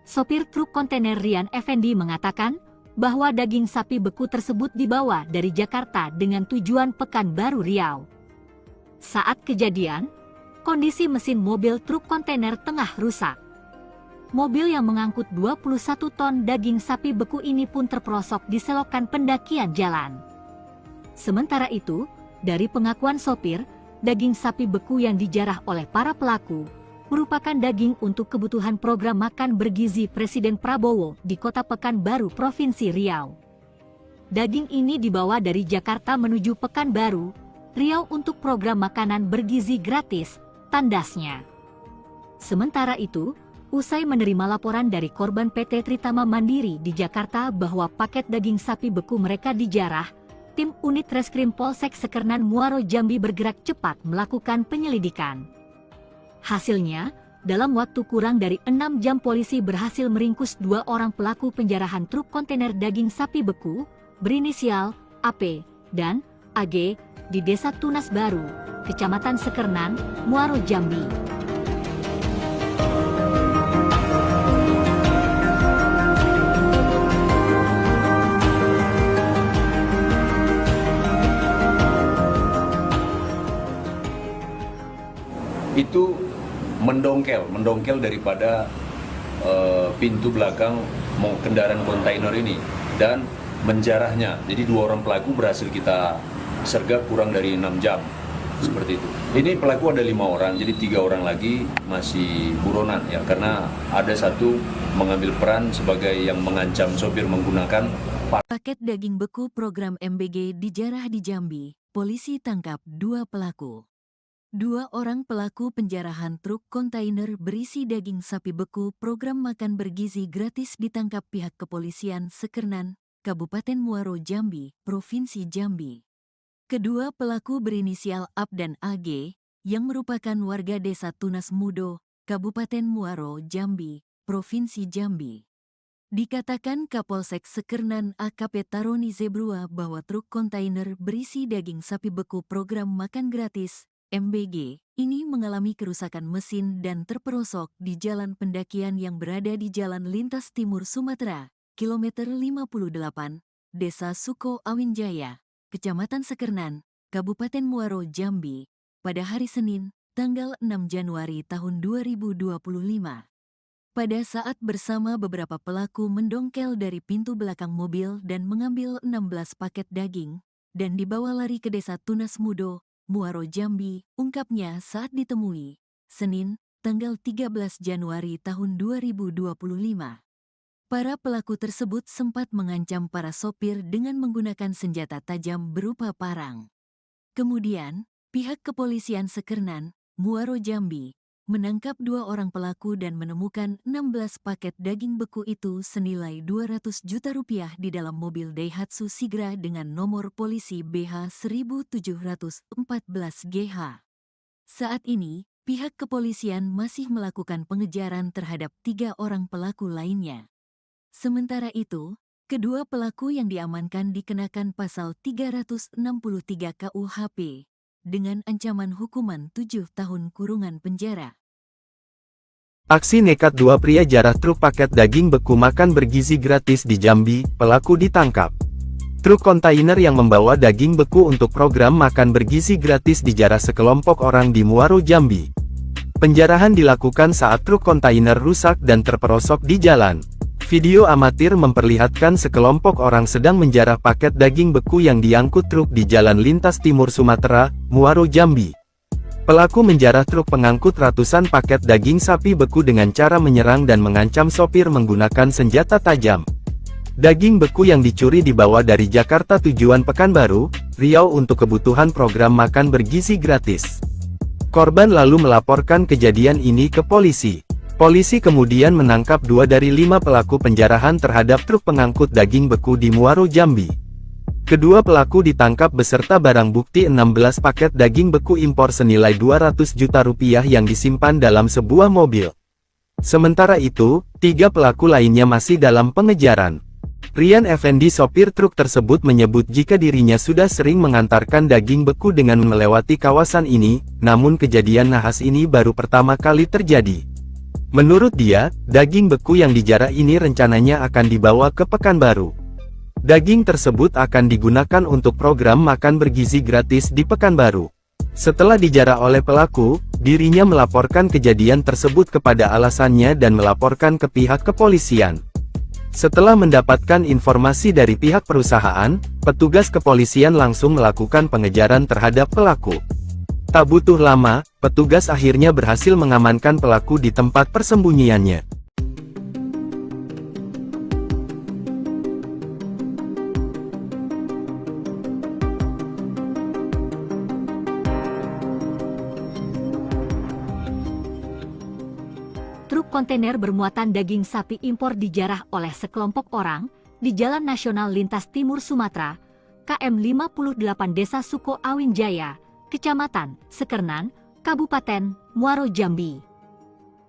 C: Sopir truk kontainer Rian Effendi mengatakan bahwa daging sapi beku tersebut dibawa dari Jakarta dengan tujuan Pekanbaru Riau. Saat kejadian, kondisi mesin mobil truk kontainer tengah rusak. Mobil yang mengangkut 21 ton daging sapi beku ini pun terperosok di selokan pendakian jalan. Sementara itu, dari pengakuan sopir, daging sapi beku yang dijarah oleh para pelaku merupakan daging untuk kebutuhan program makan bergizi Presiden Prabowo di Kota Pekanbaru, Provinsi Riau. Daging ini dibawa dari Jakarta menuju Pekanbaru, Riau untuk program makanan bergizi gratis tandasnya. Sementara itu, usai menerima laporan dari korban PT Tritama Mandiri di Jakarta bahwa paket daging sapi beku mereka dijarah, tim unit Reskrim Polsek Sekernan Muaro Jambi bergerak cepat melakukan penyelidikan. Hasilnya, dalam waktu kurang dari 6 jam polisi berhasil meringkus 2 orang pelaku penjarahan truk kontainer daging sapi beku berinisial AP dan AG di Desa Tunas Baru, Kecamatan Sekernan, Muaro Jambi.
D: Itu mendongkel daripada pintu belakang kendaraan kontainer ini dan menjarahnya. Jadi 2 orang pelaku berhasil kita sergap kurang dari 6 jam, seperti itu. Ini pelaku ada 5 orang, jadi 3 orang lagi masih buronan ya, karena ada satu mengambil peran sebagai yang mengancam sopir menggunakan
A: Paket daging beku program MBG dijarah di Jambi, polisi tangkap 2 pelaku. 2 orang pelaku penjarahan truk kontainer berisi daging sapi beku program makan bergizi gratis ditangkap pihak kepolisian Sekernan, Kabupaten Muaro Jambi, Provinsi Jambi. Kedua pelaku berinisial AP dan AG, yang merupakan warga Desa Tunas Mudo, Kabupaten Muaro Jambi, Provinsi Jambi. Dikatakan Kapolsek Sekernan AKP Taroni Zebrua bahwa truk kontainer berisi daging sapi beku program makan gratis MBG ini mengalami kerusakan mesin dan terperosok di jalan pendakian yang berada di Jalan Lintas Timur Sumatera, kilometer 58, Desa Suko Awinjaya, Kecamatan Sekernan, Kabupaten Muaro Jambi, pada hari Senin, tanggal 6 Januari tahun 2025. Pada saat bersama beberapa pelaku mendongkel dari pintu belakang mobil dan mengambil 16 paket daging, dan dibawa lari ke Desa Tunas Mudo, Muaro Jambi, ungkapnya saat ditemui, Senin, tanggal 13 Januari tahun 2025. Para pelaku tersebut sempat mengancam para sopir dengan menggunakan senjata tajam berupa parang. Kemudian, pihak kepolisian Sekernan, Muaro Jambi, menangkap 2 orang pelaku dan menemukan 16 paket daging beku itu senilai 200 juta rupiah di dalam mobil Daihatsu Sigra dengan nomor polisi BH 1714GH. Saat ini, pihak kepolisian masih melakukan pengejaran terhadap 3 orang pelaku lainnya. Sementara itu, kedua pelaku yang diamankan dikenakan pasal 363 KUHP dengan ancaman hukuman 7 tahun kurungan penjara.
B: Aksi nekat 2 pria jarah truk paket daging beku makan bergizi gratis di Jambi, pelaku ditangkap. Truk kontainer yang membawa daging beku untuk program makan bergizi gratis dijarah sekelompok orang di Muaro Jambi. Penjarahan dilakukan saat truk kontainer rusak dan terperosok di jalan. Video amatir memperlihatkan sekelompok orang sedang menjarah paket daging beku yang diangkut truk di Jalan Lintas Timur Sumatera, Muaro Jambi. Pelaku menjarah truk pengangkut ratusan paket daging sapi beku dengan cara menyerang dan mengancam sopir menggunakan senjata tajam. Daging beku yang dicuri dibawa dari Jakarta tujuan Pekanbaru, Riau untuk kebutuhan program makan bergizi gratis. Korban lalu melaporkan kejadian ini ke polisi. Polisi kemudian menangkap 2 dari 5 pelaku penjarahan terhadap truk pengangkut daging beku di Muaro Jambi. Kedua pelaku ditangkap beserta barang bukti 16 paket daging beku impor senilai 200 juta rupiah yang disimpan dalam sebuah mobil. Sementara itu, 3 pelaku lainnya masih dalam pengejaran. Rian Effendi sopir truk tersebut menyebut jika dirinya sudah sering mengantarkan daging beku dengan melewati kawasan ini, namun kejadian nahas ini baru pertama kali terjadi. Menurut dia, daging beku yang dijarah ini rencananya akan dibawa ke Pekanbaru. Daging tersebut akan digunakan untuk program makan bergizi gratis di Pekanbaru. Setelah dijarah oleh pelaku, dirinya melaporkan kejadian tersebut kepada alasannya dan melaporkan ke pihak kepolisian. Setelah mendapatkan informasi dari pihak perusahaan, petugas kepolisian langsung melakukan pengejaran terhadap pelaku. Tak butuh lama, petugas akhirnya berhasil mengamankan pelaku di tempat persembunyiannya.
C: truk kontainer bermuatan daging sapi impor dijarah oleh sekelompok orang di Jalan Nasional Lintas Timur Sumatera, KM 58 Desa Suko Awin Jaya, Kecamatan Sekernan, Kabupaten Muaro Jambi.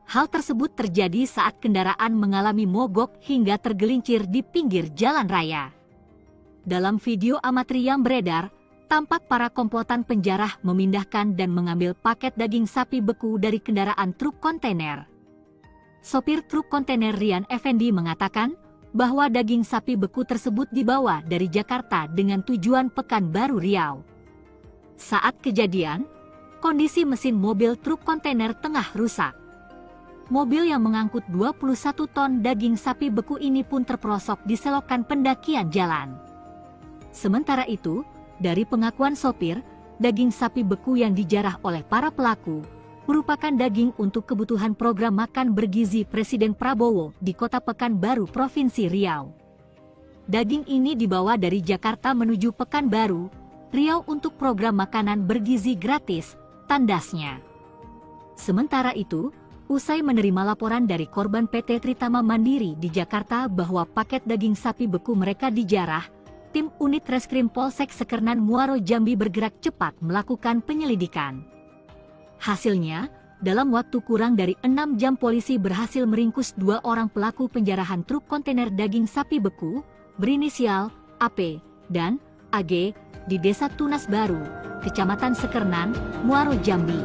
C: Hal tersebut terjadi saat kendaraan mengalami mogok hingga tergelincir di pinggir jalan raya. Dalam video amatir yang beredar, tampak para komplotan penjarah memindahkan dan mengambil paket daging sapi beku dari kendaraan truk kontainer. Sopir truk kontainer Rian Effendi mengatakan bahwa daging sapi beku tersebut dibawa dari Jakarta dengan tujuan Pekanbaru Riau. Saat kejadian, kondisi mesin mobil truk kontainer tengah rusak. Mobil yang mengangkut 21 ton daging sapi beku ini pun terperosok di selokan pendakian jalan. Sementara itu, dari pengakuan sopir, daging sapi beku yang dijarah oleh para pelaku merupakan daging untuk kebutuhan program makan bergizi Presiden Prabowo di Kota Pekanbaru, Provinsi Riau. Daging ini dibawa dari Jakarta menuju Pekanbaru, Riau untuk program makanan bergizi gratis, tandasnya. Sementara itu, usai menerima laporan dari korban PT Tritama Mandiri di Jakarta bahwa paket daging sapi beku mereka dijarah, tim unit Reskrim Polsek Sekernan Muaro Jambi bergerak cepat melakukan penyelidikan. Hasilnya, dalam waktu kurang dari 6 jam polisi berhasil meringkus 2 orang pelaku penjarahan truk kontainer daging sapi beku, berinisial AP dan AG, di Desa Tunas Baru, Kecamatan Sekernan, Muaro Jambi.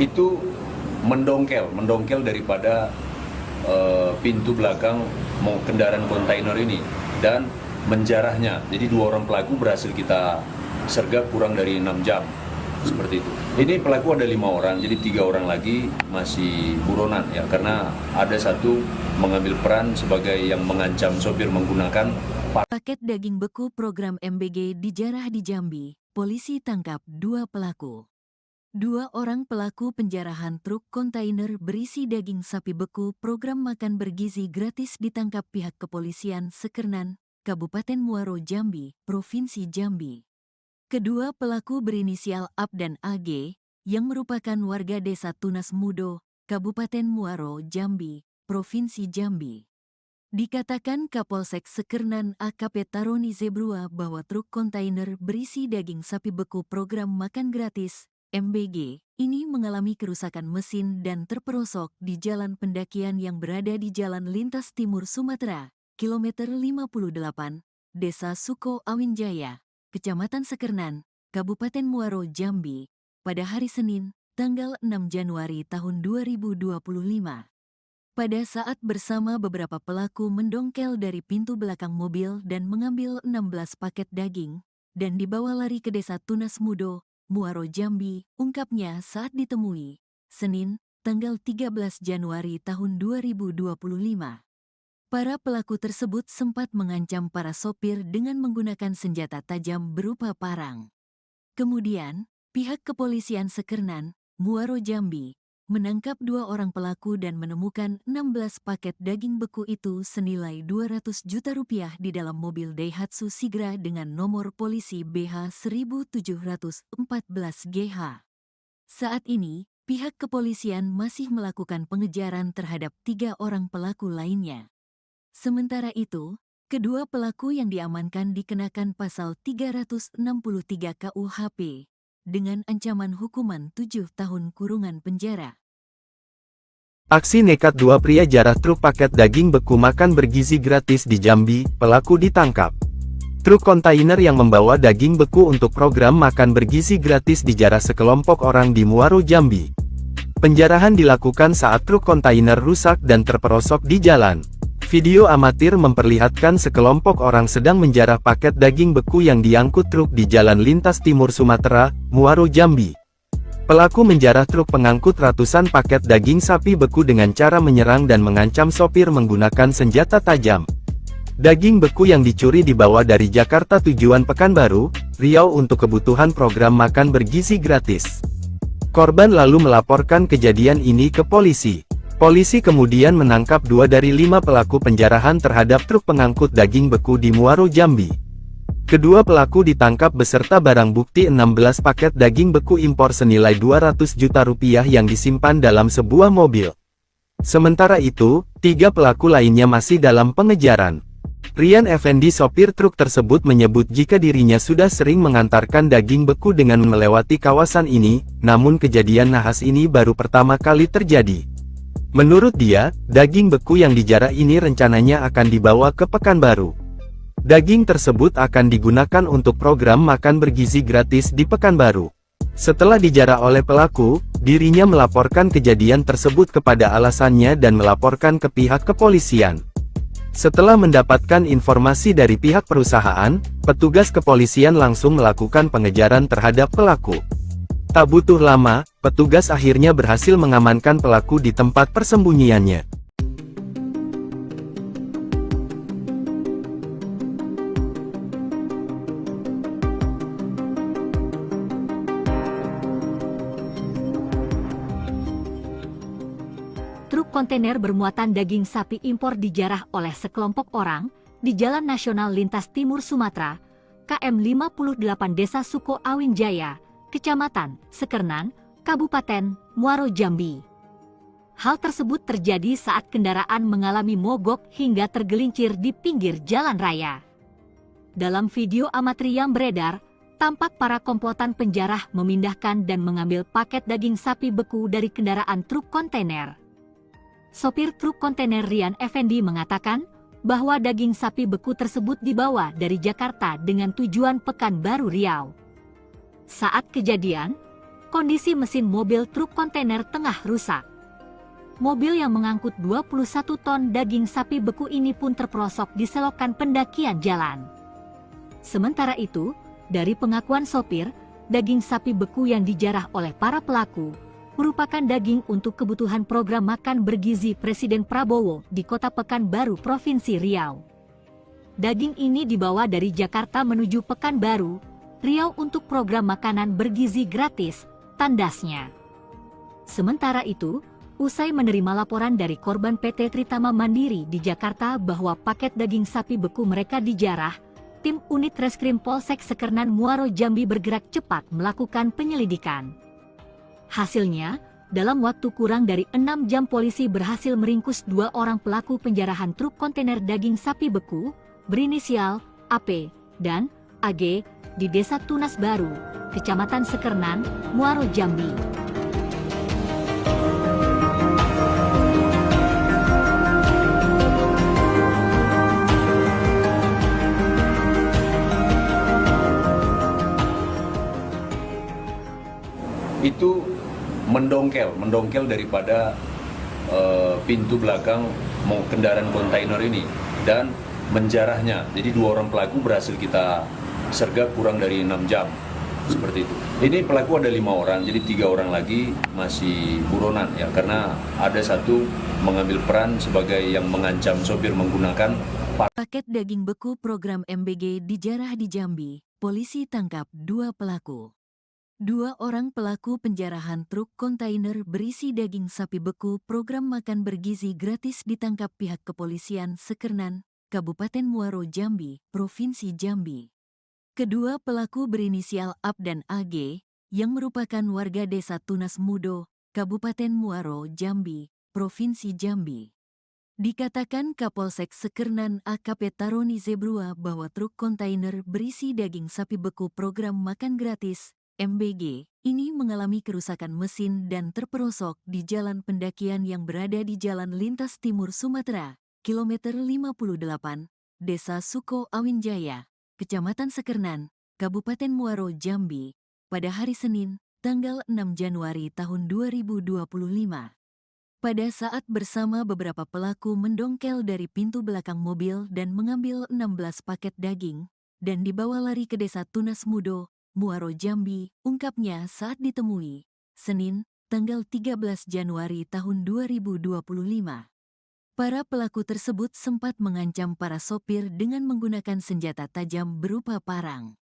D: Itu mendongkel daripada pintu belakang kendaraan kontainer ini dan menjarahnya. Jadi 2 orang pelaku berhasil kita sergap kurang dari 6 jam, seperti itu. Ini pelaku ada 5 orang, jadi 3 orang lagi masih buronan ya, karena ada satu mengambil peran sebagai yang mengancam sopir menggunakan
A: Paket daging beku program MBG dijarah di Jambi. Polisi tangkap 2 pelaku. 2 orang pelaku penjarahan truk kontainer berisi daging sapi beku program makan bergizi gratis ditangkap pihak kepolisian Sekernan, Kabupaten Muaro Jambi, Provinsi Jambi. Kedua pelaku berinisial AP dan AG, yang merupakan warga Desa Tunas Mudo, Kabupaten Muaro Jambi, Provinsi Jambi. Dikatakan Kapolsek Sekernan AKP Taroni Zebrua bahwa truk kontainer berisi daging sapi beku program makan gratis MBG ini mengalami kerusakan mesin dan terperosok di jalan pendakian yang berada di Jalan Lintas Timur Sumatera, kilometer 58, Desa Suko Awin Jaya, Kecamatan Sekernan, Kabupaten Muaro Jambi, pada hari Senin, tanggal 6 Januari tahun 2025. Pada saat bersama beberapa pelaku mendongkel dari pintu belakang mobil dan mengambil 16 paket daging, dan dibawa lari ke Desa Tunas Mudo, Muaro Jambi, ungkapnya saat ditemui, Senin, tanggal 13 Januari tahun 2025. Para pelaku tersebut sempat mengancam para sopir dengan menggunakan senjata tajam berupa parang. Kemudian, pihak kepolisian Sekernan, Muaro Jambi, menangkap 2 orang pelaku dan menemukan 16 paket daging beku itu senilai 200 juta rupiah di dalam mobil Daihatsu Sigra dengan nomor polisi BH 1714GH. Saat ini, pihak kepolisian masih melakukan pengejaran terhadap 3 orang pelaku lainnya. Sementara itu, kedua pelaku yang diamankan dikenakan pasal 363 KUHP, dengan ancaman hukuman 7 tahun kurungan penjara.
B: Aksi nekat 2 pria jarah truk paket daging beku makan bergizi gratis di Jambi, pelaku ditangkap. Truk kontainer yang membawa daging beku untuk program makan bergizi gratis dijarah sekelompok orang di Muaro Jambi. Penjarahan dilakukan saat truk kontainer rusak dan terperosok di jalan. Video amatir memperlihatkan sekelompok orang sedang menjarah paket daging beku yang diangkut truk di Jalan Lintas Timur Sumatera, Muaro Jambi. Pelaku menjarah truk pengangkut ratusan paket daging sapi beku dengan cara menyerang dan mengancam sopir menggunakan senjata tajam. Daging beku yang dicuri dibawa dari Jakarta tujuan Pekanbaru, Riau untuk kebutuhan program makan bergizi gratis. Korban lalu melaporkan kejadian ini ke polisi. Polisi kemudian menangkap 2 dari 5 pelaku penjarahan terhadap truk pengangkut daging beku di Muaro, Jambi. Kedua pelaku ditangkap beserta barang bukti 16 paket daging beku impor senilai 200 juta rupiah yang disimpan dalam sebuah mobil. Sementara itu, 3 pelaku lainnya masih dalam pengejaran. Rian Effendi, sopir truk tersebut, menyebut jika dirinya sudah sering mengantarkan daging beku dengan melewati kawasan ini, namun kejadian nahas ini baru pertama kali terjadi. Menurut dia, daging beku yang dijarah ini rencananya akan dibawa ke Pekanbaru. Daging tersebut akan digunakan untuk program makan bergizi gratis di Pekanbaru. Setelah dijarah oleh pelaku, dirinya melaporkan kejadian tersebut kepada alasannya dan melaporkan ke pihak kepolisian. Setelah mendapatkan informasi dari pihak perusahaan, petugas kepolisian langsung melakukan pengejaran terhadap pelaku. Tak butuh lama, petugas akhirnya berhasil mengamankan pelaku di tempat persembunyiannya.
C: Truk kontainer bermuatan daging sapi impor dijarah oleh sekelompok orang di Jalan Nasional Lintas Timur Sumatera, KM 58 Desa Suko Awin Jaya, Kecamatan Sekernan, Kabupaten Muaro, Jambi. Hal tersebut terjadi saat kendaraan mengalami mogok hingga tergelincir di pinggir jalan raya. Dalam video amatir yang beredar, tampak para komplotan penjarah memindahkan dan mengambil paket daging sapi beku dari kendaraan truk kontainer. Sopir truk kontainer Rian Effendi mengatakan bahwa daging sapi beku tersebut dibawa dari Jakarta dengan tujuan Pekanbaru, Riau. Saat kejadian, kondisi mesin mobil truk kontainer tengah rusak. Mobil yang mengangkut 21 ton daging sapi beku ini pun terperosok di selokan pendakian jalan. Sementara itu, dari pengakuan sopir, daging sapi beku yang dijarah oleh para pelaku merupakan daging untuk kebutuhan program makan bergizi Presiden Prabowo di Kota Pekanbaru, Provinsi Riau. Daging ini dibawa dari Jakarta menuju Pekanbaru, Riau untuk program makanan bergizi gratis, tandasnya. Sementara itu, usai menerima laporan dari korban PT Tritama Mandiri di Jakarta bahwa paket daging sapi beku mereka dijarah, tim unit Reskrim Polsek Sekernan Muaro, Jambi bergerak cepat melakukan penyelidikan. Hasilnya, dalam waktu kurang dari 6 jam polisi berhasil meringkus 2 orang pelaku penjarahan truk kontainer daging sapi beku berinisial AP dan AG di Desa Tunas Baru, Kecamatan Sekernan, Muaro, Jambi.
D: Itu mendongkel daripada pintu belakang kendaraan kontainer ini dan menjarahnya. Jadi 2 orang pelaku berhasil kita sergap kurang dari 6 jam, seperti itu. Ini pelaku ada 5 orang, jadi 3 orang lagi masih buronan ya, karena ada satu mengambil peran sebagai yang mengancam sopir menggunakan
A: Paket daging beku program MBG dijarah di Jambi. Polisi tangkap 2 pelaku. 2 orang pelaku penjarahan truk kontainer berisi daging sapi beku program makan bergizi gratis ditangkap pihak kepolisian Sekernan, Kabupaten Muaro, Jambi, Provinsi Jambi. Kedua pelaku berinisial AP dan AG, yang merupakan warga Desa Tunas Mudo, Kabupaten Muaro, Jambi, Provinsi Jambi. Dikatakan Kapolsek Sekernan AKP Taroni Zebrua bahwa truk kontainer berisi daging sapi beku program makan gratis, MBG, ini mengalami kerusakan mesin dan terperosok di jalan pendakian yang berada di Jalan Lintas Timur Sumatera, kilometer 58, Desa Suko Awin Jaya, Kecamatan Sekernan, Kabupaten Muaro, Jambi, pada hari Senin, tanggal 6 Januari tahun 2025. Pada saat bersama beberapa pelaku mendongkel dari pintu belakang mobil dan mengambil 16 paket daging, dan dibawa lari ke Desa Tunas Mudo, Muaro, Jambi, ungkapnya saat ditemui, Senin, tanggal 13 Januari tahun 2025. Para pelaku tersebut sempat mengancam para sopir dengan menggunakan senjata tajam berupa parang.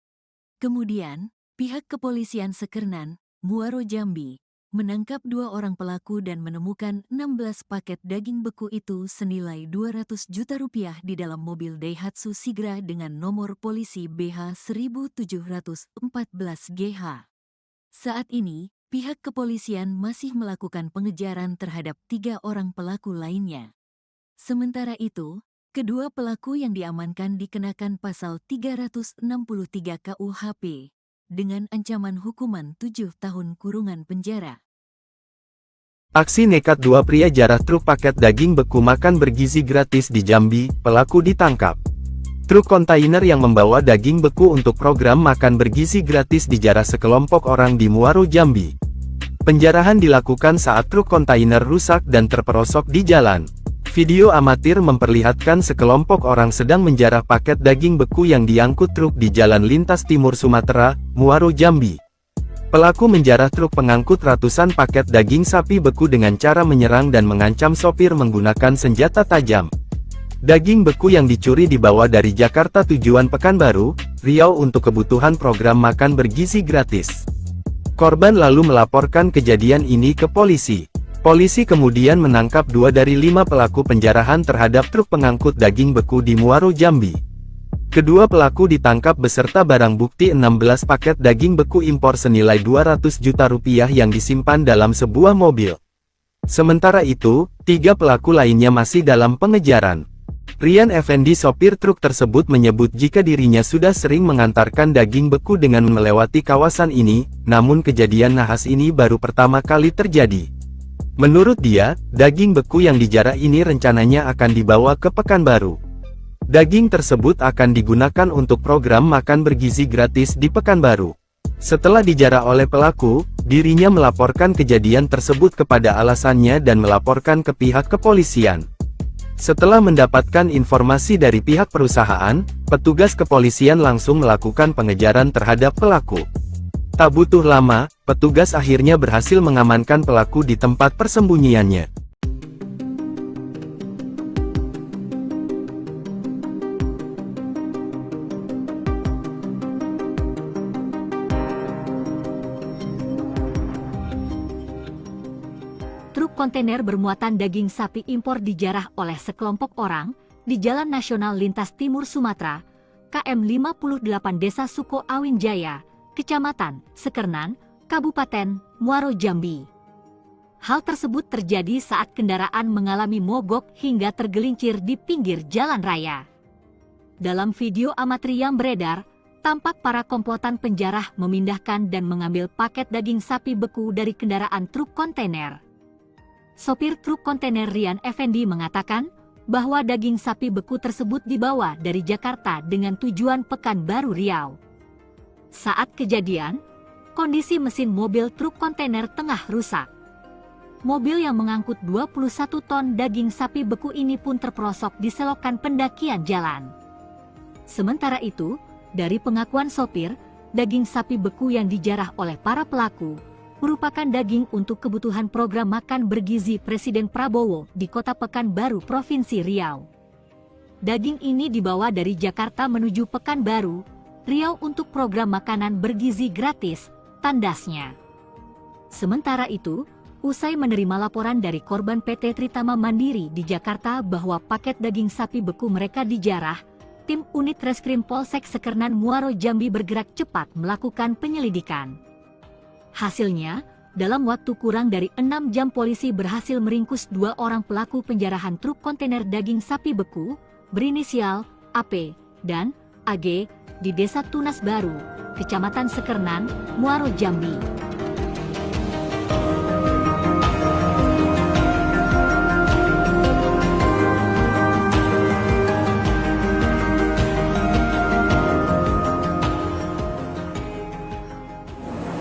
A: Kemudian, pihak kepolisian Sekernan, Muaro, Jambi, menangkap 2 orang pelaku dan menemukan 16 paket daging beku itu senilai 200 juta rupiah di dalam mobil Daihatsu Sigra dengan nomor polisi BH 1714 GH. Saat ini, pihak kepolisian masih melakukan pengejaran terhadap 3 orang pelaku lainnya. Sementara itu, kedua pelaku yang diamankan dikenakan pasal 363 KUHP dengan ancaman hukuman 7 tahun kurungan penjara.
B: Aksi nekat 2 pria jarah truk paket daging beku makan bergizi gratis di Jambi, pelaku ditangkap. Truk kontainer yang membawa daging beku untuk program makan bergizi gratis dijarah sekelompok orang di Muaro, Jambi. Penjarahan dilakukan saat truk kontainer rusak dan terperosok di jalan. Video amatir memperlihatkan sekelompok orang sedang menjarah paket daging beku yang diangkut truk di Jalan Lintas Timur Sumatera, Muaro, Jambi. Pelaku menjarah truk pengangkut ratusan paket daging sapi beku dengan cara menyerang dan mengancam sopir menggunakan senjata tajam. Daging beku yang dicuri dibawa dari Jakarta tujuan Pekanbaru, Riau untuk kebutuhan program makan bergizi gratis. Korban lalu melaporkan kejadian ini ke polisi. Polisi kemudian menangkap 2 dari 5 pelaku penjarahan terhadap truk pengangkut daging beku di Muaro, Jambi. Kedua pelaku ditangkap beserta barang bukti 16 paket daging beku impor senilai 200 juta rupiah yang disimpan dalam sebuah mobil. Sementara itu, 3 pelaku lainnya masih dalam pengejaran. Rian Effendi, sopir truk tersebut, menyebut jika dirinya sudah sering mengantarkan daging beku dengan melewati kawasan ini, namun kejadian nahas ini baru pertama kali terjadi. Menurut dia, daging beku yang dijarah ini rencananya akan dibawa ke Pekanbaru. Daging tersebut akan digunakan untuk program makan bergizi gratis di Pekanbaru. Setelah dijarah oleh pelaku, dirinya melaporkan kejadian tersebut kepada alasannya dan melaporkan ke pihak kepolisian. Setelah mendapatkan informasi dari pihak perusahaan, petugas kepolisian langsung melakukan pengejaran terhadap pelaku. Tak butuh lama, petugas akhirnya berhasil mengamankan pelaku di tempat persembunyiannya.
C: Truk kontainer bermuatan daging sapi impor dijarah oleh sekelompok orang di Jalan Nasional Lintas Timur Sumatera, KM 58 Desa Suko Awin Jaya, Kecamatan Sekernan, Kabupaten Muaro, Jambi. Hal tersebut terjadi saat kendaraan mengalami mogok hingga tergelincir di pinggir jalan raya. Dalam video amatir yang beredar, tampak para komplotan penjarah memindahkan dan mengambil paket daging sapi beku dari kendaraan truk kontainer. Sopir truk kontainer Rian Effendi mengatakan bahwa daging sapi beku tersebut dibawa dari Jakarta dengan tujuan Pekanbaru, Riau. Saat kejadian, kondisi mesin mobil truk kontainer tengah rusak. Mobil yang mengangkut 21 ton daging sapi beku ini pun terperosok di selokan pendakian jalan. Sementara itu, dari pengakuan sopir, daging sapi beku yang dijarah oleh para pelaku merupakan daging untuk kebutuhan program makan bergizi Presiden Prabowo di Kota Pekanbaru, Provinsi Riau. Daging ini dibawa dari Jakarta menuju Pekanbaru, Riau untuk program makanan bergizi gratis, tandasnya. Sementara itu, usai menerima laporan dari korban PT Tritama Mandiri di Jakarta bahwa paket daging sapi beku mereka dijarah, tim unit Reskrim Polsek Sekernan Muaro, Jambi bergerak cepat melakukan penyelidikan. Hasilnya, dalam waktu kurang dari 6 jam polisi berhasil meringkus 2 orang pelaku penjarahan truk kontainer daging sapi beku, berinisial AP dan AG, di Desa Tunas Baru, Kecamatan Sekernan, Muaro, Jambi.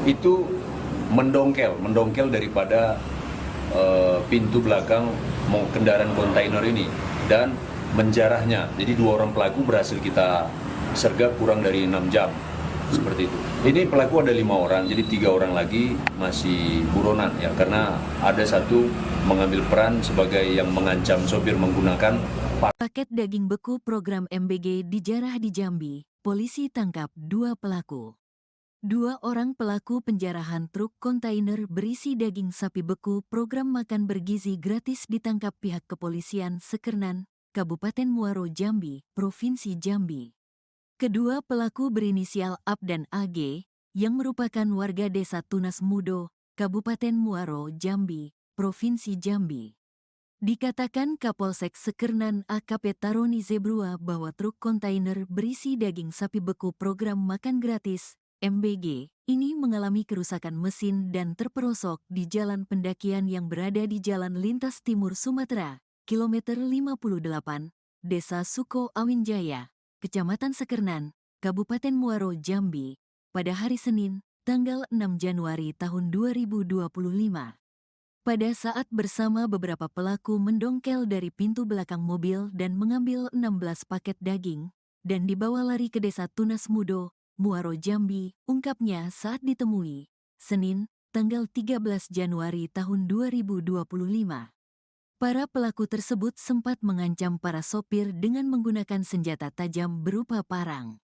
D: Itu mendongkel daripada pintu belakang kendaraan kontainer ini dan menjarahnya. Jadi 2 orang pelaku berhasil kita sergap kurang dari 6 jam, seperti itu. Ini pelaku ada 5 orang, jadi 3 orang lagi masih buronan ya, karena ada satu mengambil peran sebagai yang mengancam sopir menggunakan
A: paket daging beku program MBG dijarah di Jambi. Polisi tangkap 2 pelaku. Dua orang pelaku penjarahan truk kontainer berisi daging sapi beku program makan bergizi gratis ditangkap pihak kepolisian Sekernan, Kabupaten Muaro Jambi, Provinsi Jambi. Kedua pelaku berinisial AB dan AG, yang merupakan warga desa Tunas Mudo, Kabupaten Muaro Jambi, Provinsi Jambi. Dikatakan Kapolsek Sekernan AKP Taroni Zebrua bahwa truk kontainer berisi daging sapi beku program makan gratis MBG ini mengalami kerusakan mesin dan terperosok di jalan pendakian yang berada di Jalan Lintas Timur Sumatera, kilometer 58, Desa Suko Awinjaya, Kecamatan Sekernan, Kabupaten Muaro Jambi, pada hari Senin, tanggal 6 Januari tahun 2025. Pada saat bersama beberapa pelaku mendongkel dari pintu belakang mobil dan mengambil 16 paket daging, dan dibawa lari ke Desa Tunas Mudo, Muaro Jambi, ungkapnya saat ditemui, Senin, tanggal 13 Januari tahun 2025. Para pelaku tersebut sempat mengancam para sopir dengan menggunakan senjata tajam berupa parang.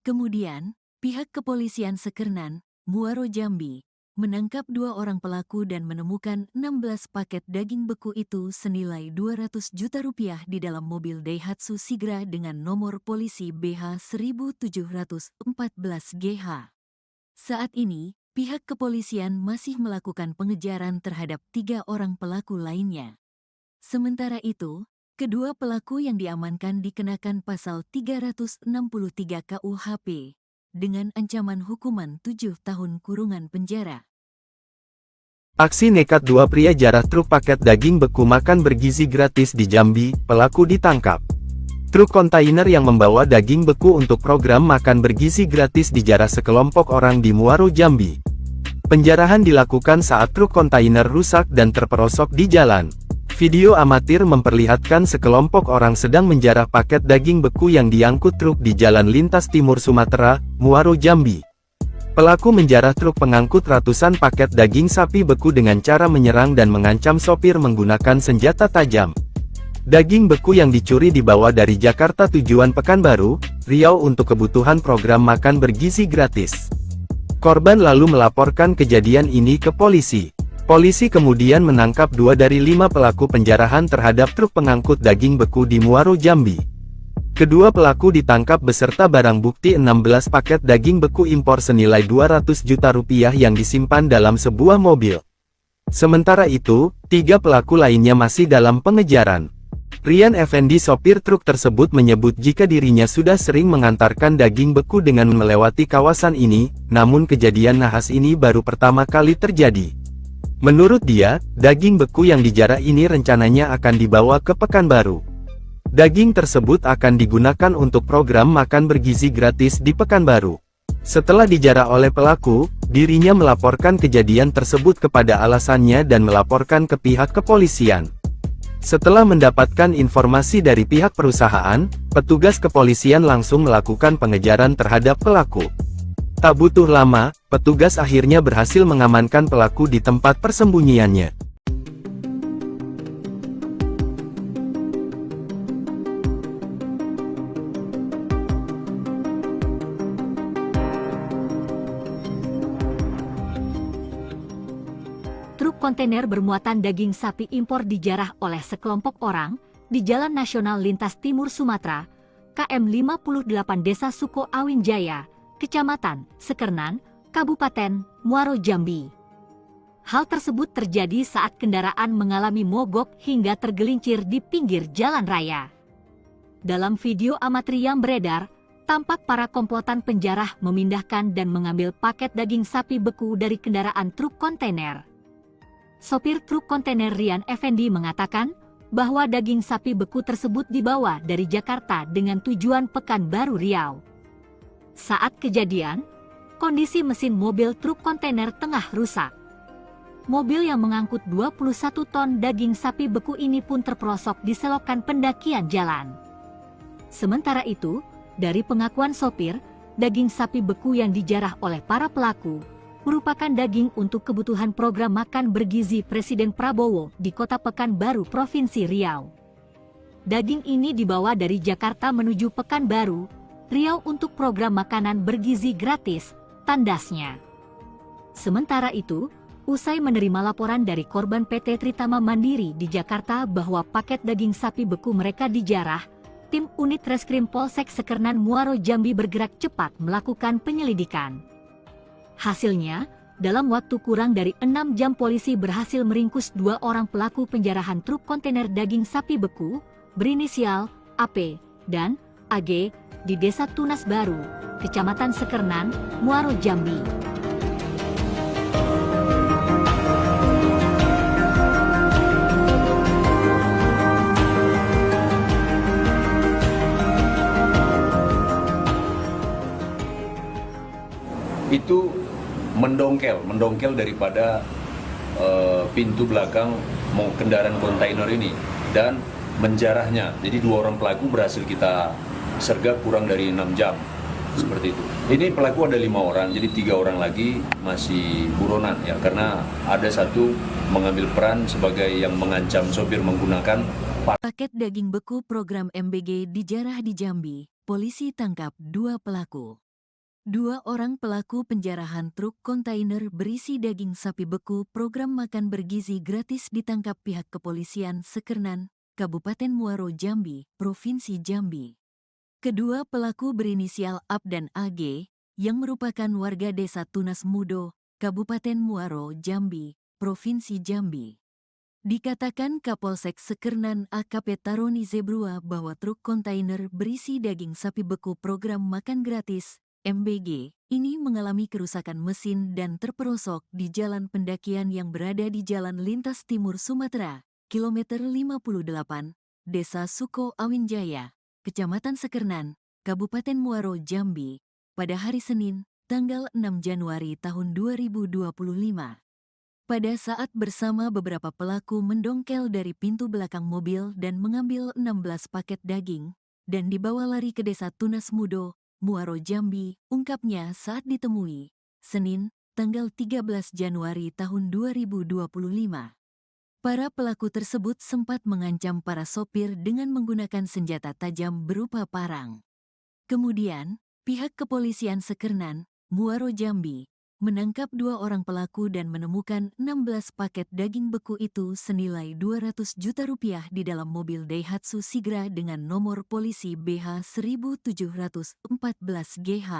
A: Kemudian, pihak kepolisian Sekernan, Muaro Jambi, menangkap dua orang pelaku dan menemukan 16 paket daging beku itu senilai 200 juta rupiah di dalam mobil Daihatsu Sigra dengan nomor polisi BH 1714GH. Saat ini, pihak kepolisian masih melakukan pengejaran terhadap 3 orang pelaku lainnya. Sementara itu, kedua pelaku yang diamankan dikenakan pasal 363 KUHP dengan ancaman hukuman 7 tahun kurungan penjara.
B: Aksi nekat dua pria jarah truk paket daging beku makan bergizi gratis di Jambi, pelaku ditangkap. Truk kontainer yang membawa daging beku untuk program makan bergizi gratis dijarah sekelompok orang di Muaro Jambi. Penjarahan dilakukan saat truk kontainer rusak dan terperosok di jalan. Video amatir memperlihatkan sekelompok orang sedang menjarah paket daging beku yang diangkut truk di Jalan Lintas Timur Sumatera, Muaro Jambi. Pelaku menjarah truk pengangkut ratusan paket daging sapi beku dengan cara menyerang dan mengancam sopir menggunakan senjata tajam. Daging beku yang dicuri dibawa dari Jakarta tujuan Pekanbaru, Riau untuk kebutuhan program makan bergizi gratis. Korban lalu melaporkan kejadian ini ke polisi. Polisi kemudian menangkap 2 dari 5 pelaku penjarahan terhadap truk pengangkut daging beku di Muaro Jambi. Kedua pelaku ditangkap beserta barang bukti 16 paket daging beku impor senilai 200 juta rupiah yang disimpan dalam sebuah mobil. Sementara itu, 3 pelaku lainnya masih dalam pengejaran. Rian Effendi sopir truk tersebut menyebut jika dirinya sudah sering mengantarkan daging beku dengan melewati kawasan ini, namun kejadian nahas ini baru pertama kali terjadi. Menurut dia, daging beku yang dijarah ini rencananya akan dibawa ke Pekanbaru. Daging tersebut akan digunakan untuk program makan bergizi gratis di Pekanbaru. Setelah dijarah oleh pelaku, dirinya melaporkan kejadian tersebut kepada alasannya dan melaporkan ke pihak kepolisian. Setelah mendapatkan informasi dari pihak perusahaan, petugas kepolisian langsung melakukan pengejaran terhadap pelaku. Tak butuh lama, petugas akhirnya berhasil mengamankan pelaku di tempat persembunyiannya.
C: Truk kontainer bermuatan daging sapi impor dijarah oleh sekelompok orang di Jalan Nasional Lintas Timur Sumatera, KM 58 Desa Suko Awinjaya, Kecamatan Sekernan, Kabupaten Muaro Jambi. Hal tersebut terjadi saat kendaraan mengalami mogok hingga tergelincir di pinggir jalan raya. Dalam video amatir yang beredar, tampak para komplotan penjarah memindahkan dan mengambil paket daging sapi beku dari kendaraan truk kontainer. Sopir truk kontainer Rian Effendi mengatakan bahwa daging sapi beku tersebut dibawa dari Jakarta dengan tujuan Pekanbaru Riau. Saat kejadian, kondisi mesin mobil truk kontainer tengah rusak. Mobil yang mengangkut 21 ton daging sapi beku ini pun terperosok di selokan pendakian jalan. Sementara itu, dari pengakuan sopir, daging sapi beku yang dijarah oleh para pelaku merupakan daging untuk kebutuhan program makan bergizi Presiden Prabowo di Kota Pekanbaru, Provinsi Riau. Daging ini dibawa dari Jakarta menuju Pekanbaru, Riau untuk program makanan bergizi gratis tandasnya. Sementara itu, usai menerima laporan dari korban PT Tritama Mandiri di Jakarta bahwa paket daging sapi beku mereka dijarah, tim unit Reskrim Polsek Sekernan Muaro Jambi bergerak cepat melakukan penyelidikan. Hasilnya, dalam waktu kurang dari 6 jam polisi berhasil meringkus 2 orang pelaku penjarahan truk kontainer daging sapi beku berinisial AP dan AG di Desa Tunas Baru, Kecamatan Sekernan, Muaro Jambi.
D: Itu mendongkel daripada pintu belakang kendaraan kontainer ini dan menjarahnya. Jadi 2 orang pelaku berhasil kita sergap kurang dari 6 jam, seperti itu. Ini pelaku ada 5 orang, jadi 3 orang lagi masih buronan ya, karena ada satu mengambil peran sebagai yang mengancam sopir menggunakan
A: Paket daging beku program MBG dijarah di Jambi, polisi tangkap 2 pelaku. 2 orang pelaku penjarahan truk kontainer berisi daging sapi beku program makan bergizi gratis ditangkap pihak kepolisian Sekernan, Kabupaten Muaro Jambi, Provinsi Jambi. Kedua pelaku berinisial AP dan AG, yang merupakan warga Desa Tunas Mudo, Kabupaten Muaro Jambi, Provinsi Jambi. Dikatakan Kapolsek Sekernan AKP Taroni Zebrua bahwa truk kontainer berisi daging sapi beku program makan gratis, MBG, ini mengalami kerusakan mesin dan terperosok di jalan pendakian yang berada di Jalan Lintas Timur Sumatera, kilometer 58, Desa Suko Awinjaya, Kecamatan Sekernan, Kabupaten Muaro Jambi, pada hari Senin, tanggal 6 Januari tahun 2025. Pada saat bersama beberapa pelaku mendongkel dari pintu belakang mobil dan mengambil 16 paket daging, dan dibawa lari ke Desa Tunas Mudo, Muaro Jambi, ungkapnya saat ditemui, Senin, tanggal 13 Januari tahun 2025. Para pelaku tersebut sempat mengancam para sopir dengan menggunakan senjata tajam berupa parang. Kemudian, pihak kepolisian Sekernan, Muaro Jambi, menangkap 2 orang pelaku dan menemukan 16 paket daging beku itu senilai 200 juta rupiah di dalam mobil Daihatsu Sigra dengan nomor polisi BH 1714GH.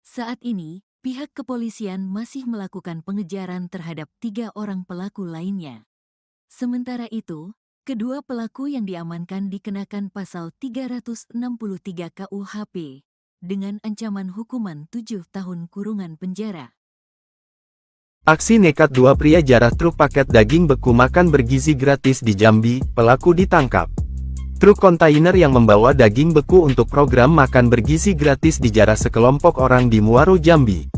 A: Saat ini, pihak kepolisian masih melakukan pengejaran terhadap 3 orang pelaku lainnya. Sementara itu, kedua pelaku yang diamankan dikenakan pasal 363 KUHP dengan ancaman hukuman 7 tahun kurungan penjara.
B: Aksi nekat 2 pria jarah truk paket daging beku makan bergizi gratis di Jambi, pelaku ditangkap. Truk kontainer yang membawa daging beku untuk program makan bergizi gratis dijarah sekelompok orang di Muaro Jambi.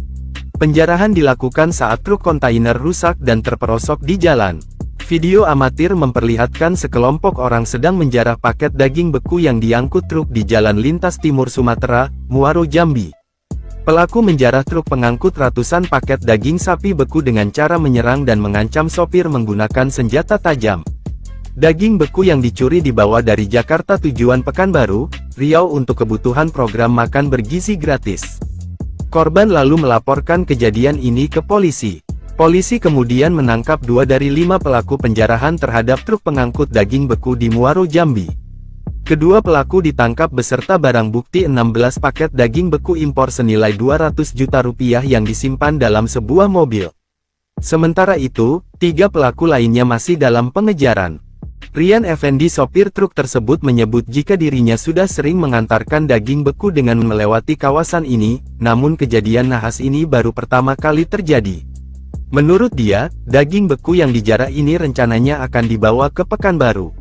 B: Penjarahan dilakukan saat truk kontainer rusak dan terperosok di jalan. Video amatir memperlihatkan sekelompok orang sedang menjarah paket daging beku yang diangkut truk di Jalan Lintas Timur Sumatera, Muaro Jambi. Pelaku menjarah truk pengangkut ratusan paket daging sapi beku dengan cara menyerang dan mengancam sopir menggunakan senjata tajam. Daging beku yang dicuri dibawa dari Jakarta tujuan Pekanbaru, Riau untuk kebutuhan program makan bergizi gratis. Korban lalu melaporkan kejadian ini ke polisi. Polisi kemudian menangkap 2 dari 5 pelaku penjarahan terhadap truk pengangkut daging beku di Muaro Jambi. Kedua pelaku ditangkap beserta barang bukti 16 paket daging beku impor senilai 200 juta rupiah yang disimpan dalam sebuah mobil. Sementara itu, 3 pelaku lainnya masih dalam pengejaran. Rian Effendi sopir truk tersebut menyebut jika dirinya sudah sering mengantarkan daging beku dengan melewati kawasan ini, namun kejadian nahas ini baru pertama kali terjadi. Menurut dia, daging beku yang dijarah ini rencananya akan dibawa ke Pekanbaru.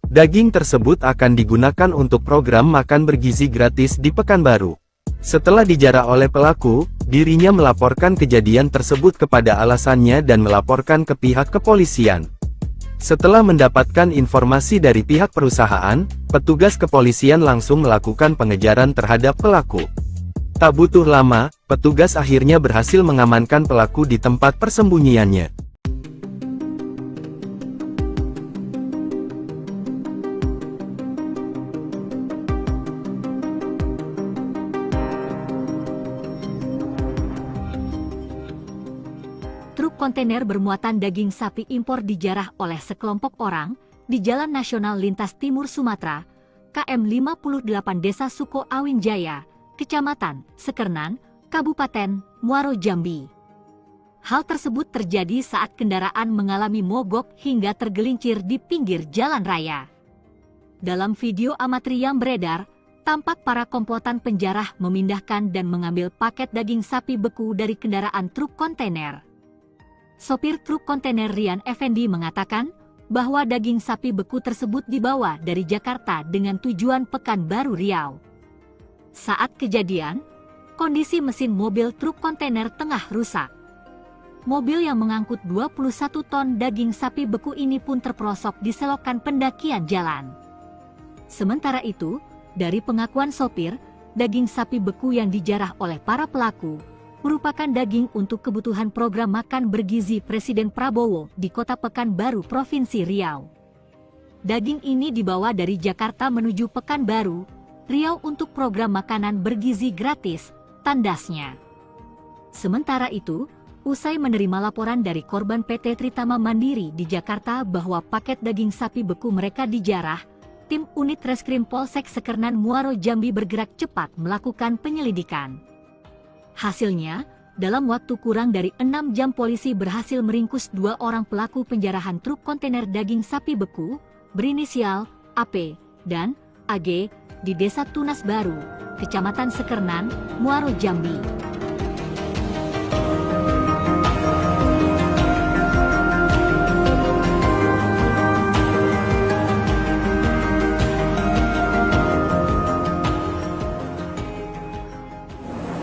B: Daging tersebut akan digunakan untuk program makan bergizi gratis di Pekanbaru. Setelah dijarah oleh pelaku, dirinya melaporkan kejadian tersebut kepada alasannya dan melaporkan ke pihak kepolisian. Setelah mendapatkan informasi dari pihak perusahaan, petugas kepolisian langsung melakukan pengejaran terhadap pelaku. Tak butuh lama, petugas akhirnya berhasil mengamankan pelaku di tempat persembunyiannya.
C: truk kontainer bermuatan daging sapi impor dijarah oleh sekelompok orang di Jalan Nasional Lintas Timur Sumatera, KM 58 Desa Suko Awin Jaya, Kecamatan Sekernan, Kabupaten Muaro Jambi. Hal tersebut terjadi saat kendaraan mengalami mogok hingga tergelincir di pinggir jalan raya. Dalam video amatir yang beredar, tampak para komplotan penjarah memindahkan dan mengambil paket daging sapi beku dari kendaraan truk kontainer. Sopir truk kontainer Rian Effendi mengatakan bahwa daging sapi beku tersebut dibawa dari Jakarta dengan tujuan Pekanbaru Riau. Saat kejadian, kondisi mesin mobil truk kontainer tengah rusak. Mobil yang mengangkut 21 ton daging sapi beku ini pun terperosok di selokan pendakian jalan. Sementara itu, dari pengakuan sopir, daging sapi beku yang dijarah oleh para pelaku merupakan daging untuk kebutuhan program makan bergizi Presiden Prabowo di Kota Pekanbaru, Provinsi Riau. Daging ini dibawa dari Jakarta menuju Pekanbaru, Riau untuk program makanan bergizi gratis, tandasnya. Sementara itu, usai menerima laporan dari korban PT Tritama Mandiri di Jakarta bahwa paket daging sapi beku mereka dijarah, tim unit Reskrim Polsek Sekernan Muaro Jambi bergerak cepat melakukan penyelidikan. Hasilnya, dalam waktu kurang dari 6 jam polisi berhasil meringkus 2 orang pelaku penjarahan truk kontainer daging sapi beku, berinisial AP dan AG, di Desa Tunas Baru, Kecamatan Sekernan, Muaro Jambi.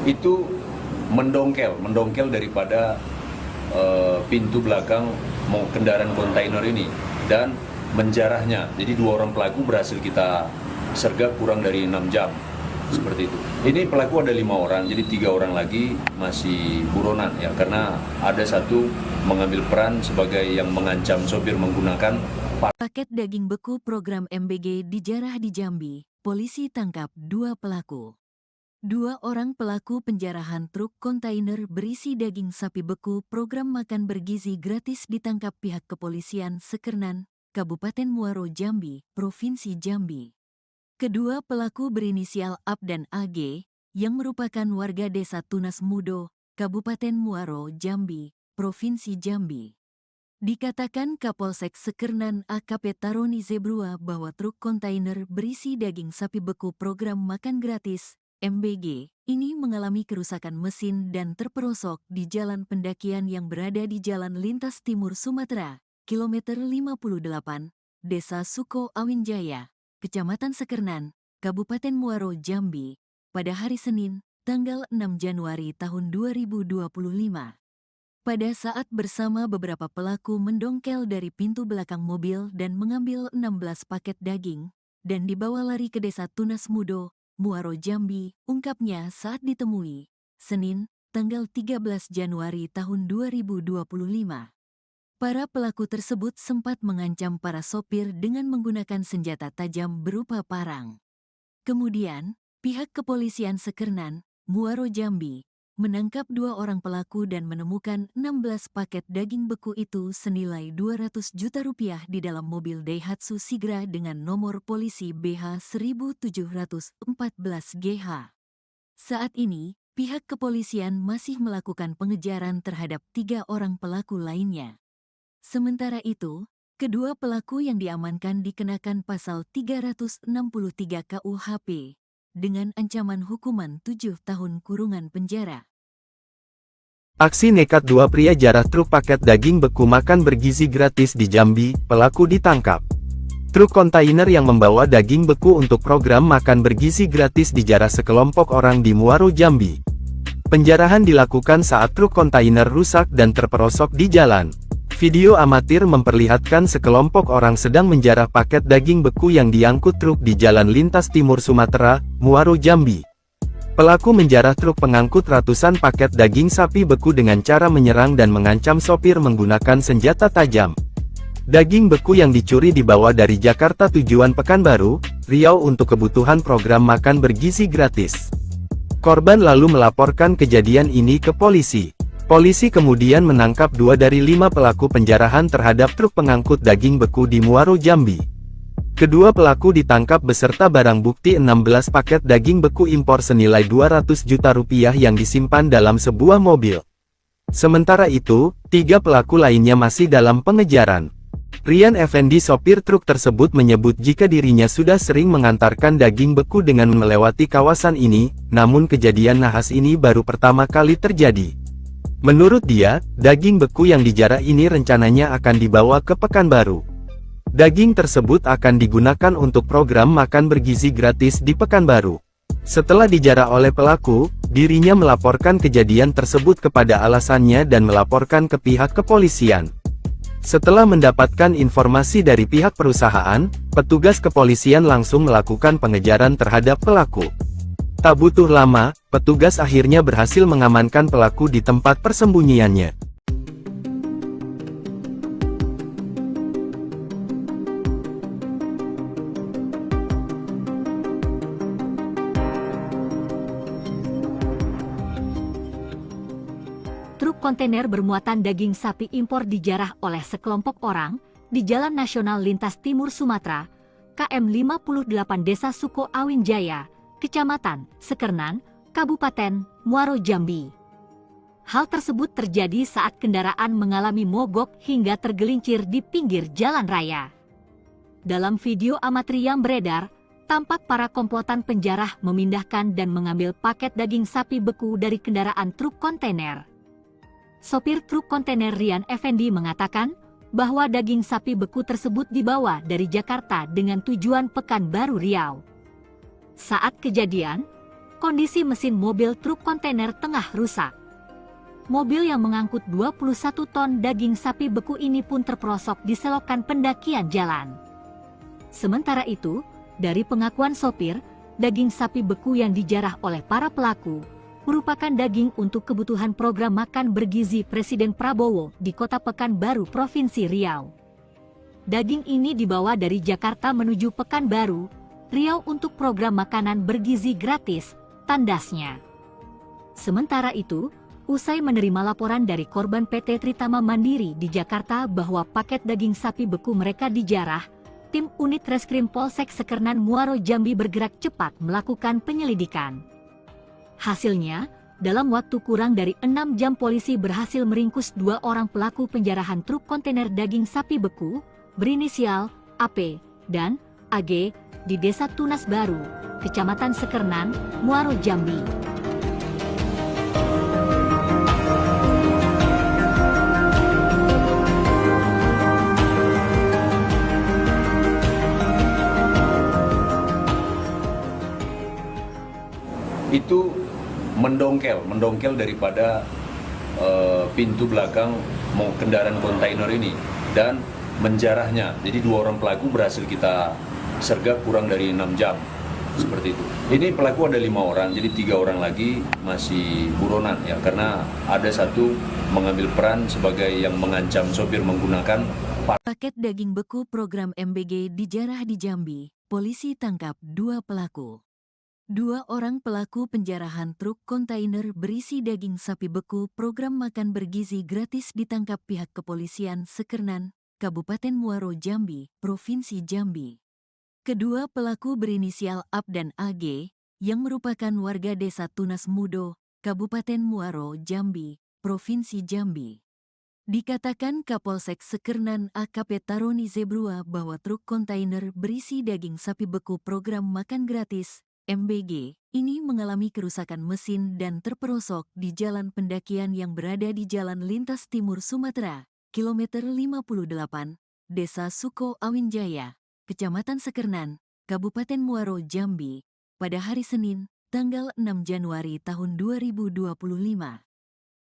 D: Itu mendongkel daripada pintu belakang kendaraan kontainer ini dan menjarahnya. Jadi 2 orang pelaku berhasil kita sergap kurang dari 6 jam, seperti itu. Ini pelaku ada 5 orang, jadi 3 orang lagi masih buronan ya, karena ada satu mengambil peran sebagai yang mengancam sopir menggunakan
A: Paket daging beku program MBG dijarah di Jambi, polisi tangkap 2 pelaku. 2 orang pelaku penjarahan truk kontainer berisi daging sapi beku program makan bergizi gratis ditangkap pihak kepolisian Sekernan, Kabupaten Muaro Jambi, Provinsi Jambi. Kedua pelaku berinisial AP dan AG, yang merupakan warga Desa Tunas Mudo, Kabupaten Muaro Jambi, Provinsi Jambi. Dikatakan Kapolsek Sekernan AKP Taroni Zebrua bahwa truk kontainer berisi daging sapi beku program makan gratis MBG ini mengalami kerusakan mesin dan terperosok di jalan pendakian yang berada di Jalan Lintas Timur Sumatera, kilometer 58, Desa Suko Awin Jaya, Kecamatan Sekernan, Kabupaten Muaro Jambi, pada hari Senin, tanggal 6 Januari tahun 2025. Pada saat bersama beberapa pelaku mendongkel dari pintu belakang mobil dan mengambil 16 paket daging, dan dibawa lari ke Desa Tunas Mudo, Muaro Jambi, ungkapnya saat ditemui, Senin, tanggal 13 Januari tahun 2025. Para pelaku tersebut sempat mengancam para sopir dengan menggunakan senjata tajam berupa parang. Kemudian, pihak kepolisian Sekernan, Muaro Jambi, menangkap 2 orang pelaku dan menemukan 16 paket daging beku itu senilai 200 juta rupiah di dalam mobil Daihatsu Sigra dengan nomor polisi BH 1714GH. Saat ini, pihak kepolisian masih melakukan pengejaran terhadap 3 orang pelaku lainnya. Sementara itu, kedua pelaku yang diamankan dikenakan pasal 363 KUHP dengan ancaman hukuman 7 tahun kurungan penjara.
B: Aksi nekat 2 pria jarah truk paket daging beku makan bergizi gratis di Jambi, pelaku ditangkap. Truk kontainer yang membawa daging beku untuk program makan bergizi gratis dijarah sekelompok orang di Muaro Jambi. Penjarahan dilakukan saat truk kontainer rusak dan terperosok di jalan. Video amatir memperlihatkan sekelompok orang sedang menjarah paket daging beku yang diangkut truk di Jalan Lintas Timur Sumatera, Muaro Jambi. Pelaku menjarah truk pengangkut ratusan paket daging sapi beku dengan cara menyerang dan mengancam sopir menggunakan senjata tajam. Daging beku yang dicuri dibawa dari Jakarta tujuan Pekanbaru, Riau untuk kebutuhan program makan bergizi gratis. Korban lalu melaporkan kejadian ini ke polisi. Polisi kemudian menangkap 2 dari 5 pelaku penjarahan terhadap truk pengangkut daging beku di Muaro, Jambi. Kedua pelaku ditangkap beserta barang bukti 16 paket daging beku impor senilai 200 juta rupiah yang disimpan dalam sebuah mobil. Sementara itu, 3 pelaku lainnya masih dalam pengejaran. Rian Effendi, sopir truk tersebut, menyebut jika dirinya sudah sering mengantarkan daging beku dengan melewati kawasan ini, namun kejadian nahas ini baru pertama kali terjadi. Menurut dia, daging beku yang dijarah ini rencananya akan dibawa ke Pekanbaru. Daging tersebut akan digunakan untuk program makan bergizi gratis di Pekanbaru. Setelah dijarah oleh pelaku, dirinya melaporkan kejadian tersebut kepada alasannya dan melaporkan ke pihak kepolisian. Setelah mendapatkan informasi dari pihak perusahaan, petugas kepolisian langsung melakukan pengejaran terhadap pelaku. Tak butuh lama, petugas akhirnya berhasil mengamankan pelaku di tempat persembunyiannya.
C: Truk kontainer bermuatan daging sapi impor dijarah oleh sekelompok orang di Jalan Nasional Lintas Timur Sumatera, KM 58 Desa Suko Awin Jaya, Kecamatan Sekernan, Kabupaten Muaro, Jambi. Hal tersebut terjadi saat kendaraan mengalami mogok hingga tergelincir di pinggir jalan raya. Dalam video amatir yang beredar, tampak para komplotan penjarah memindahkan dan mengambil paket daging sapi beku dari kendaraan truk kontainer. Sopir truk kontainer Rian Effendi mengatakan bahwa daging sapi beku tersebut dibawa dari Jakarta dengan tujuan Pekanbaru, Riau. Saat kejadian, kondisi mesin mobil truk kontainer tengah rusak. Mobil yang mengangkut 21 ton daging sapi beku ini pun terperosok di selokan pendakian jalan. Sementara itu, dari pengakuan sopir, daging sapi beku yang dijarah oleh para pelaku merupakan daging untuk kebutuhan program makan bergizi Presiden Prabowo di Kota Pekanbaru, Provinsi Riau. Daging ini dibawa dari Jakarta menuju Pekanbaru, Riau untuk program makanan bergizi gratis, tandasnya. Sementara itu, usai menerima laporan dari korban PT Tritama Mandiri di Jakarta bahwa paket daging sapi beku mereka dijarah, tim unit Reskrim Polsek Sekernan Muaro, Jambi bergerak cepat melakukan penyelidikan. Hasilnya, dalam waktu kurang dari 6 jam polisi berhasil meringkus 2 orang pelaku penjarahan truk kontainer daging sapi beku berinisial AP dan AG di Desa Tunas Baru, Kecamatan Sekernan, Muaro, Jambi.
D: Itu mendongkel daripada pintu belakang kendaraan kontainer ini dan menjarahnya. Jadi 2 orang pelaku berhasil kita sergap kurang dari 6 jam, seperti itu. Ini pelaku ada 5 orang, jadi 3 orang lagi masih buronan ya, karena ada satu mengambil peran sebagai yang mengancam sopir menggunakan
A: Paket daging beku program MBG dijarah di Jambi. Polisi tangkap 2 pelaku. 2 orang pelaku penjarahan truk kontainer berisi daging sapi beku program makan bergizi gratis ditangkap pihak kepolisian Sekernan, Kabupaten Muaro, Jambi, Provinsi Jambi. Kedua pelaku berinisial AP dan AG, yang merupakan warga Desa Tunas Mudo, Kabupaten Muaro, Jambi, Provinsi Jambi. Dikatakan Kapolsek Sekernan AKP Taroni Zebrua bahwa truk kontainer berisi daging sapi beku program makan gratis MBG, ini mengalami kerusakan mesin dan terperosok di jalan pendakian yang berada di Jalan Lintas Timur Sumatera, kilometer 58, Desa Suko Awin Jaya, Kecamatan Sekernan, Kabupaten Muaro, Jambi, pada hari Senin, tanggal 6 Januari tahun 2025.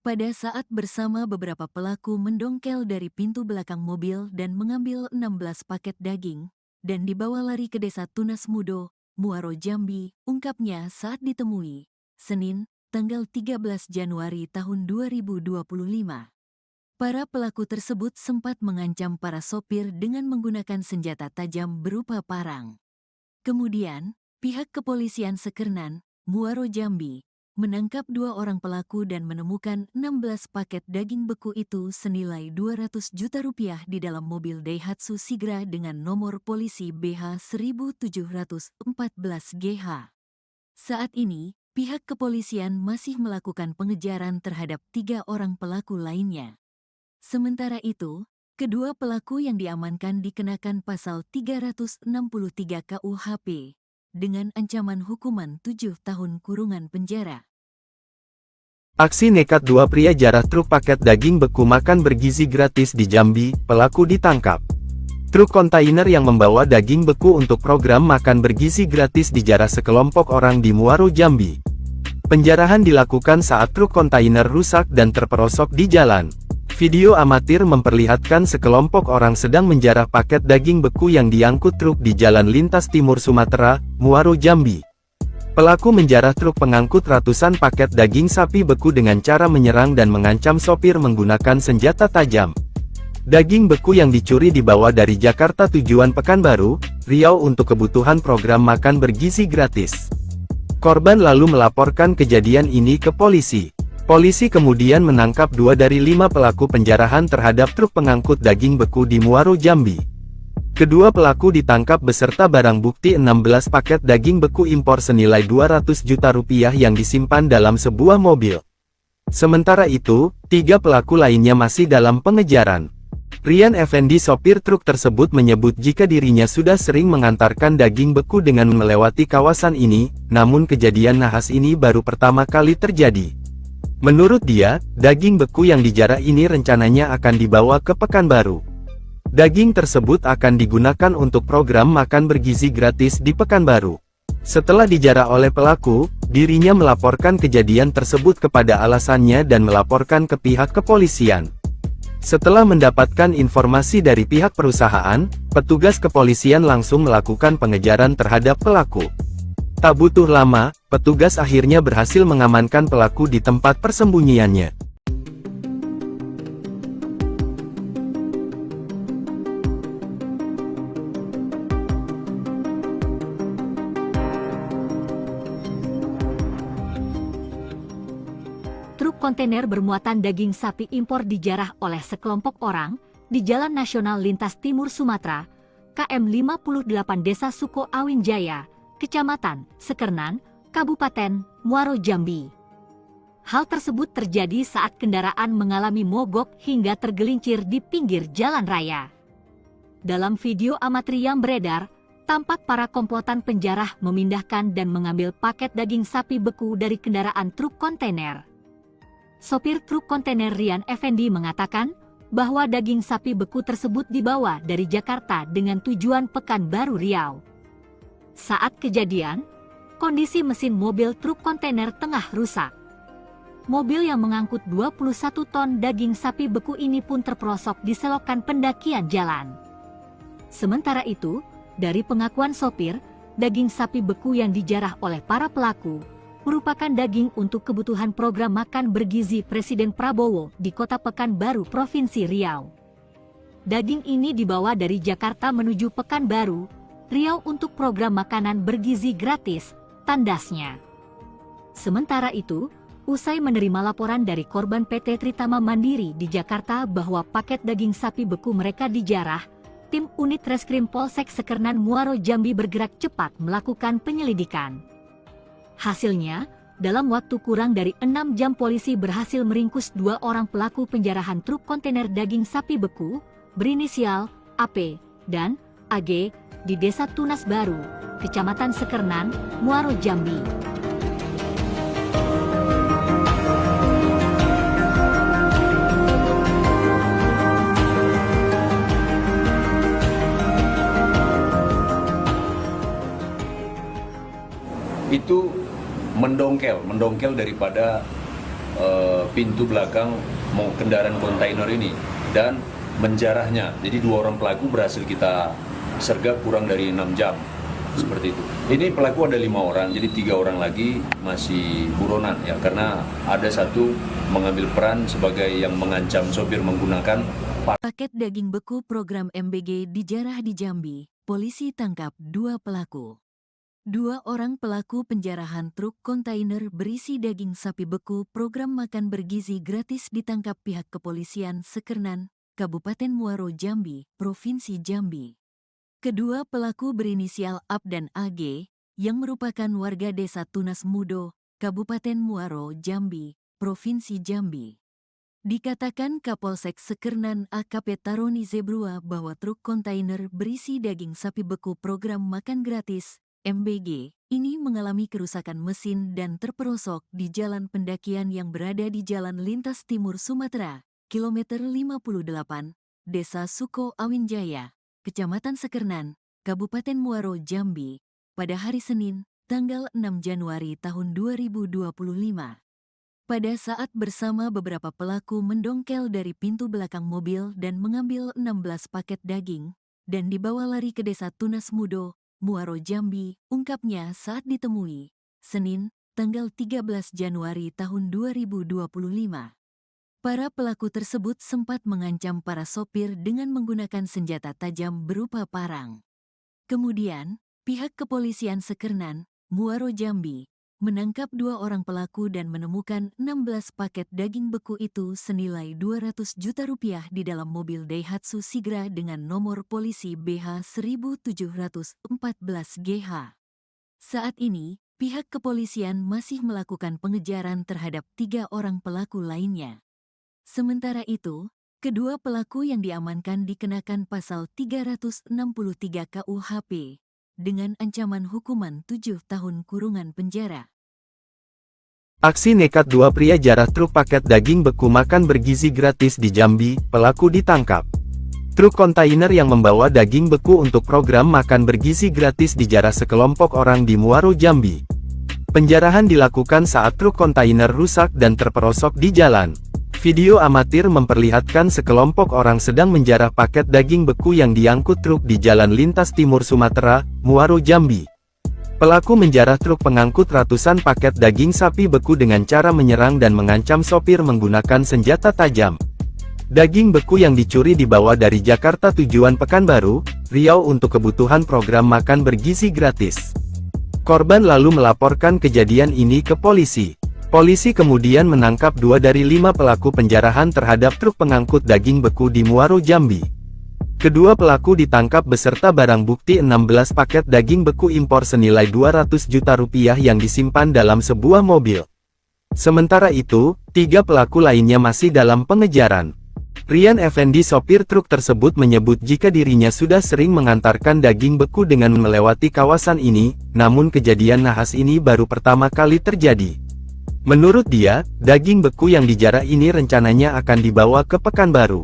A: Pada saat bersama beberapa pelaku mendongkel dari pintu belakang mobil dan mengambil 16 paket daging, dan dibawa lari ke Desa Tunas Mudo, Muaro, Jambi, ungkapnya saat ditemui, Senin, tanggal 13 Januari tahun 2025. Para pelaku tersebut sempat mengancam para sopir dengan menggunakan senjata tajam berupa parang. Kemudian, pihak kepolisian Sekernan, Muaro, Jambi, menangkap 2 orang pelaku dan menemukan 16 paket daging beku itu senilai 200 juta rupiah di dalam mobil Daihatsu Sigra dengan nomor polisi BH 1714 GH. Saat ini, pihak kepolisian masih melakukan pengejaran terhadap 3 orang pelaku lainnya. Sementara itu, kedua pelaku yang diamankan dikenakan pasal 363 KUHP dengan ancaman hukuman 7 tahun kurungan penjara.
B: Aksi nekat 2 pria jarah truk paket daging beku makan bergizi gratis di Jambi, pelaku ditangkap. Truk kontainer yang membawa daging beku untuk program makan bergizi gratis dijarah sekelompok orang di Muaro, Jambi. Penjarahan dilakukan saat truk kontainer rusak dan terperosok di jalan. Video amatir memperlihatkan sekelompok orang sedang menjarah paket daging beku yang diangkut truk di Jalan Lintas Timur Sumatera, Muaro, Jambi. Pelaku menjarah truk pengangkut ratusan paket daging sapi beku dengan cara menyerang dan mengancam sopir menggunakan senjata tajam. Daging beku yang dicuri dibawa dari Jakarta tujuan Pekanbaru, Riau untuk kebutuhan program makan bergizi gratis. Korban lalu melaporkan kejadian ini ke polisi. Polisi kemudian menangkap 2 dari 5 pelaku penjarahan terhadap truk pengangkut daging beku di Muaro, Jambi. Kedua pelaku ditangkap beserta barang bukti 16 paket daging beku impor senilai 200 juta rupiah yang disimpan dalam sebuah mobil. Sementara itu, 3 pelaku lainnya masih dalam pengejaran. Rian Effendi, sopir truk tersebut, menyebut jika dirinya sudah sering mengantarkan daging beku dengan melewati kawasan ini, namun kejadian nahas ini baru pertama kali terjadi. Menurut dia, daging beku yang dijarah ini rencananya akan dibawa ke Pekanbaru. Daging tersebut akan digunakan untuk program makan bergizi gratis di Pekanbaru. Setelah dijarah oleh pelaku, dirinya melaporkan kejadian tersebut kepada alasannya dan melaporkan ke pihak kepolisian. Setelah mendapatkan informasi dari pihak perusahaan, petugas kepolisian langsung melakukan pengejaran terhadap pelaku. Tak butuh lama, petugas akhirnya berhasil mengamankan pelaku di tempat persembunyiannya.
C: Truk kontainer bermuatan daging sapi impor dijarah oleh sekelompok orang di Jalan Nasional Lintas Timur Sumatera, KM 58 Desa Suko Awin Jaya, Kecamatan Sekernan, Kabupaten Muaro, Jambi. Hal tersebut terjadi saat kendaraan mengalami mogok hingga tergelincir di pinggir jalan raya. Dalam video amatir yang beredar, tampak para komplotan penjarah memindahkan dan mengambil paket daging sapi beku dari kendaraan truk kontainer. Sopir truk kontainer Rian Effendi mengatakan bahwa daging sapi beku tersebut dibawa dari Jakarta dengan tujuan Pekanbaru, Riau. Saat kejadian, kondisi mesin mobil truk kontainer tengah rusak. Mobil yang mengangkut 21 ton daging sapi beku ini pun terperosok di selokan pendakian jalan. Sementara itu, dari pengakuan sopir, daging sapi beku yang dijarah oleh para pelaku merupakan daging untuk kebutuhan program makan bergizi Presiden Prabowo di Kota Pekanbaru, Provinsi Riau. Daging ini dibawa dari Jakarta menuju Pekanbaru, Riau untuk program makanan bergizi gratis, tandasnya. Sementara itu, usai menerima laporan dari korban PT Tritama Mandiri di Jakarta bahwa paket daging sapi beku mereka dijarah, tim unit Reskrim Polsek Sekernan Muaro, Jambi bergerak cepat melakukan penyelidikan. Hasilnya, dalam waktu kurang dari 6 jam polisi berhasil meringkus 2 orang pelaku penjarahan truk kontainer daging sapi beku, berinisial AP dan AG, di Desa Tunas Baru, Kecamatan Sekernan, Muaro, Jambi.
D: Itu mendongkel daripada pintu belakang kendaraan kontainer ini dan menjarahnya. Jadi 2 orang pelaku berhasil kita sergap kurang dari 6 jam, seperti itu. Ini pelaku ada 5 orang, jadi 3 orang lagi masih buronan ya, karena ada satu mengambil peran sebagai yang mengancam sopir menggunakan
A: paket daging beku program MBG dijarah di Jambi. Polisi tangkap 2 pelaku. Dua orang pelaku penjarahan truk kontainer berisi daging sapi beku program makan bergizi gratis ditangkap pihak kepolisian Sekernan, Kabupaten Muaro Jambi, Provinsi Jambi. Kedua pelaku berinisial AB dan AG, yang merupakan warga desa Tunas Mudo, Kabupaten Muaro Jambi, Provinsi Jambi. Dikatakan Kapolsek Sekernan AKP Taroni Zebrua bahwa truk kontainer berisi daging sapi beku program makan gratis MBG ini mengalami kerusakan mesin dan terperosok di jalan pendakian yang berada di Jalan Lintas Timur Sumatera, kilometer 58, Desa Suko Awinjaya, Kecamatan Sekernan, Kabupaten Muaro Jambi, pada hari Senin, tanggal 6 Januari tahun 2025. Pada saat bersama beberapa pelaku mendongkel dari pintu belakang mobil dan mengambil 16 paket daging, dan dibawa lari ke Desa Tunas Mudo, Muaro Jambi, ungkapnya saat ditemui, Senin, tanggal 13 Januari tahun 2025. Para pelaku tersebut sempat mengancam para sopir dengan menggunakan senjata tajam berupa parang. Kemudian, pihak kepolisian Sekernan, Muaro Jambi, menangkap dua orang pelaku dan menemukan 16 paket daging beku itu senilai 200 juta rupiah di dalam mobil Daihatsu Sigra dengan nomor polisi BH 1714GH. Saat ini, pihak kepolisian masih melakukan pengejaran terhadap 3 orang pelaku lainnya. Sementara itu, kedua pelaku yang diamankan dikenakan pasal 363 KUHP, dengan ancaman hukuman 7 tahun kurungan penjara.
B: Aksi nekat dua pria jarah truk paket daging beku makan bergizi gratis di Jambi, pelaku ditangkap. Truk kontainer yang membawa daging beku untuk program makan bergizi gratis dijarah sekelompok orang di Muaro Jambi. Penjarahan dilakukan saat truk kontainer rusak dan terperosok di jalan. Video amatir memperlihatkan sekelompok orang sedang menjarah paket daging beku yang diangkut truk di Jalan Lintas Timur Sumatera, Muaro Jambi. Pelaku menjarah truk pengangkut ratusan paket daging sapi beku dengan cara menyerang dan mengancam sopir menggunakan senjata tajam. Daging beku yang dicuri dibawa dari Jakarta tujuan Pekanbaru, Riau untuk kebutuhan program makan bergizi gratis. Korban lalu melaporkan kejadian ini ke polisi. Polisi kemudian menangkap 2 dari 5 pelaku penjarahan terhadap truk pengangkut daging beku di Muaro Jambi. Kedua pelaku ditangkap beserta barang bukti 16 paket daging beku impor senilai 200 juta rupiah yang disimpan dalam sebuah mobil. Sementara itu, 3 pelaku lainnya masih dalam pengejaran. Rian Effendi sopir truk tersebut menyebut jika dirinya sudah sering mengantarkan daging beku dengan melewati kawasan ini, namun kejadian nahas ini baru pertama kali terjadi. Menurut dia, daging beku yang dijarah ini rencananya akan dibawa ke Pekanbaru.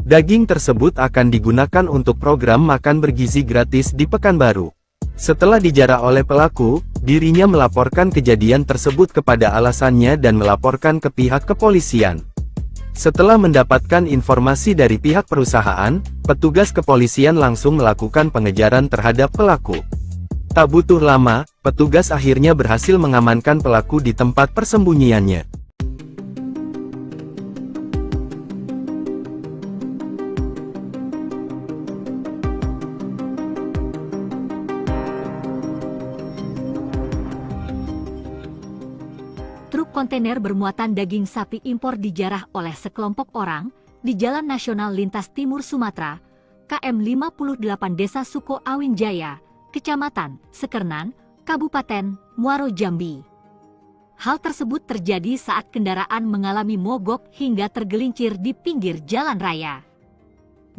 B: Daging tersebut akan digunakan untuk program makan bergizi gratis di Pekanbaru. Setelah dijarah oleh pelaku, dirinya melaporkan kejadian tersebut kepada alasannya dan melaporkan ke pihak kepolisian. Setelah mendapatkan informasi dari pihak perusahaan, petugas kepolisian langsung melakukan pengejaran terhadap pelaku. Tak butuh lama, petugas akhirnya berhasil mengamankan pelaku di tempat persembunyiannya.
C: Truk kontainer bermuatan daging sapi impor dijarah oleh sekelompok orang di Jalan Nasional Lintas Timur Sumatera, KM 58 Desa Suko Awinjaya, Kecamatan Sekernan, Kabupaten Muaro Jambi. Hal tersebut terjadi saat kendaraan mengalami mogok hingga tergelincir di pinggir jalan raya.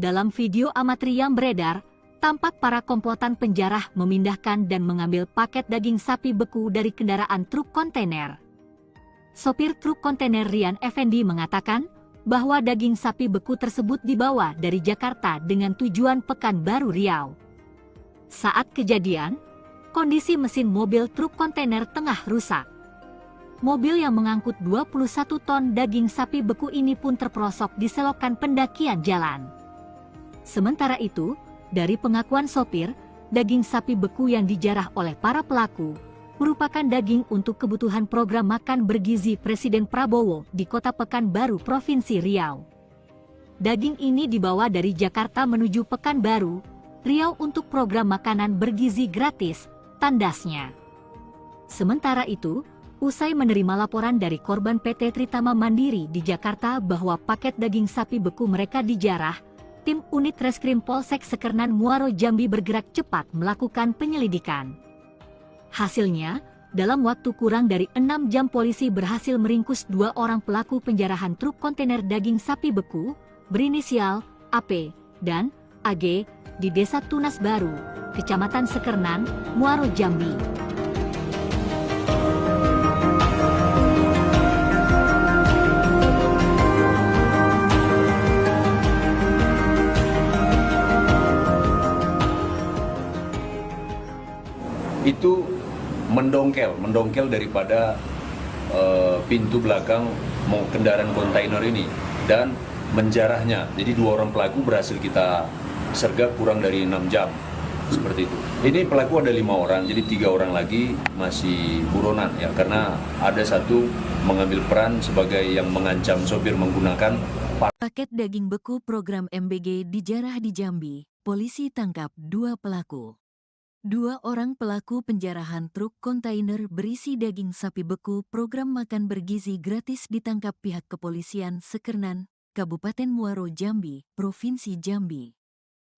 C: Dalam video amatir yang beredar, tampak para komplotan penjarah memindahkan dan mengambil paket daging sapi beku dari kendaraan truk kontainer. Sopir truk kontainer Rian Effendi mengatakan bahwa daging sapi beku tersebut dibawa dari Jakarta dengan tujuan Pekanbaru Riau. Saat kejadian, kondisi mesin mobil truk kontainer tengah rusak. Mobil yang mengangkut 21 ton daging sapi beku ini pun terperosok di selokan pendakian jalan. Sementara itu, dari pengakuan sopir, daging sapi beku yang dijarah oleh para pelaku merupakan daging untuk kebutuhan program makan bergizi Presiden Prabowo di Kota Pekanbaru, Provinsi Riau. Daging ini dibawa dari Jakarta menuju Pekanbaru, Riau untuk program makanan bergizi gratis tandasnya. Sementara itu, usai menerima laporan dari korban PT Tritama Mandiri di Jakarta bahwa paket daging sapi beku mereka dijarah, tim unit Reskrim Polsek Sekernan Muaro Jambi bergerak cepat melakukan penyelidikan. Hasilnya, dalam waktu kurang dari 6 jam polisi berhasil meringkus 2 orang pelaku penjarahan truk kontainer daging sapi beku berinisial AP dan AG di Desa Tunas Baru, Kecamatan Sekernan, Muaro Jambi.
D: Itu mendongkel daripada pintu belakang kendaraan kontainer ini dan menjarahnya. Jadi 2 orang pelaku berhasil kita sergap kurang dari 6 jam, seperti itu. Ini pelaku ada 5 orang, jadi 3 orang lagi masih buronan ya, karena ada satu mengambil peran sebagai yang mengancam sopir menggunakan
A: Paket daging beku program MBG dijarah di Jambi. Polisi tangkap 2 pelaku. 2 orang pelaku penjarahan truk kontainer berisi daging sapi beku program makan bergizi gratis ditangkap pihak kepolisian Sekernan, Kabupaten Muaro Jambi, Provinsi Jambi.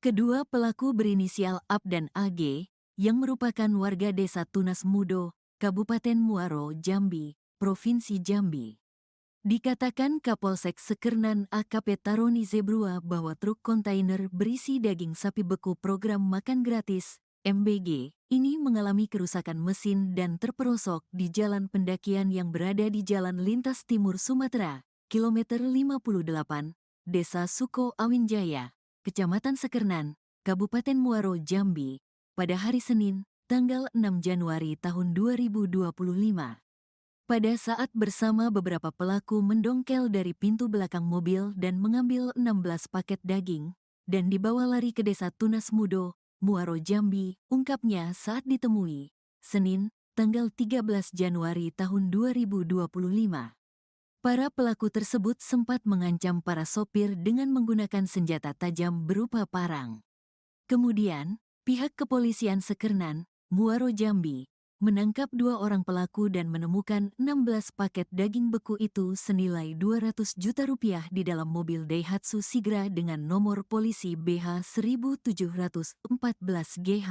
A: Kedua pelaku berinisial AP dan AG, yang merupakan warga Desa Tunas Mudo, Kabupaten Muaro Jambi, Provinsi Jambi. Dikatakan Kapolsek Sekernan AKP Taroni Zebrua bahwa truk kontainer berisi daging sapi beku program makan gratis MBG ini mengalami kerusakan mesin dan terperosok di jalan pendakian yang berada di Jalan Lintas Timur Sumatera, kilometer 58, Desa Suko Awinjaya, Kecamatan Sekernan, Kabupaten Muaro Jambi, pada hari Senin, tanggal 6 Januari tahun 2025. Pada saat bersama beberapa pelaku mendongkel dari pintu belakang mobil dan mengambil 16 paket daging, dan dibawa lari ke Desa Tunas Mudo, Muaro Jambi, ungkapnya saat ditemui, Senin, tanggal 13 Januari tahun 2025. Para pelaku tersebut sempat mengancam para sopir dengan menggunakan senjata tajam berupa parang. Kemudian, pihak kepolisian Sekernan, Muaro Jambi, menangkap 2 orang pelaku dan menemukan 16 paket daging beku itu senilai 200 juta rupiah di dalam mobil Daihatsu Sigra dengan nomor polisi BH 1714GH.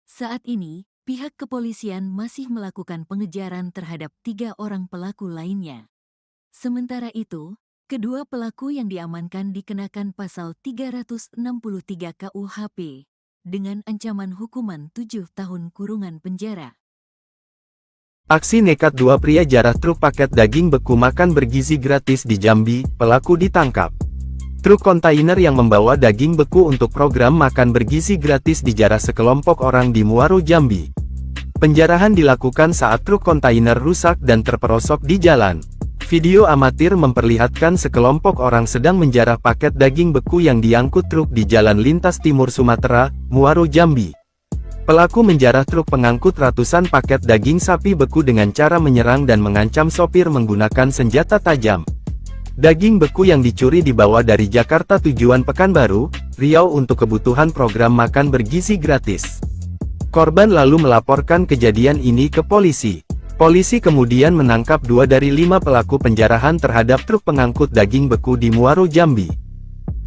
A: Saat ini, pihak kepolisian masih melakukan pengejaran terhadap 3 orang pelaku lainnya. Sementara itu, kedua pelaku yang diamankan dikenakan pasal 363 KUHP, dengan ancaman hukuman 7 tahun kurungan penjara.
B: Aksi nekat 2 pria jarah truk paket daging beku makan bergizi gratis di Jambi, pelaku ditangkap. Truk kontainer yang membawa daging beku untuk program makan bergizi gratis dijarah sekelompok orang di Muaro Jambi. Penjarahan dilakukan saat truk kontainer rusak dan terperosok di jalan. Video amatir memperlihatkan sekelompok orang sedang menjarah paket daging beku yang diangkut truk di Jalan Lintas Timur Sumatera, Muaro Jambi. Pelaku menjarah truk pengangkut ratusan paket daging sapi beku dengan cara menyerang dan mengancam sopir menggunakan senjata tajam. Daging beku yang dicuri dibawa dari Jakarta tujuan Pekanbaru, Riau untuk kebutuhan program makan bergizi gratis. Korban lalu melaporkan kejadian ini ke polisi. Polisi kemudian menangkap 2 dari 5 pelaku penjarahan terhadap truk pengangkut daging beku di Muaro Jambi.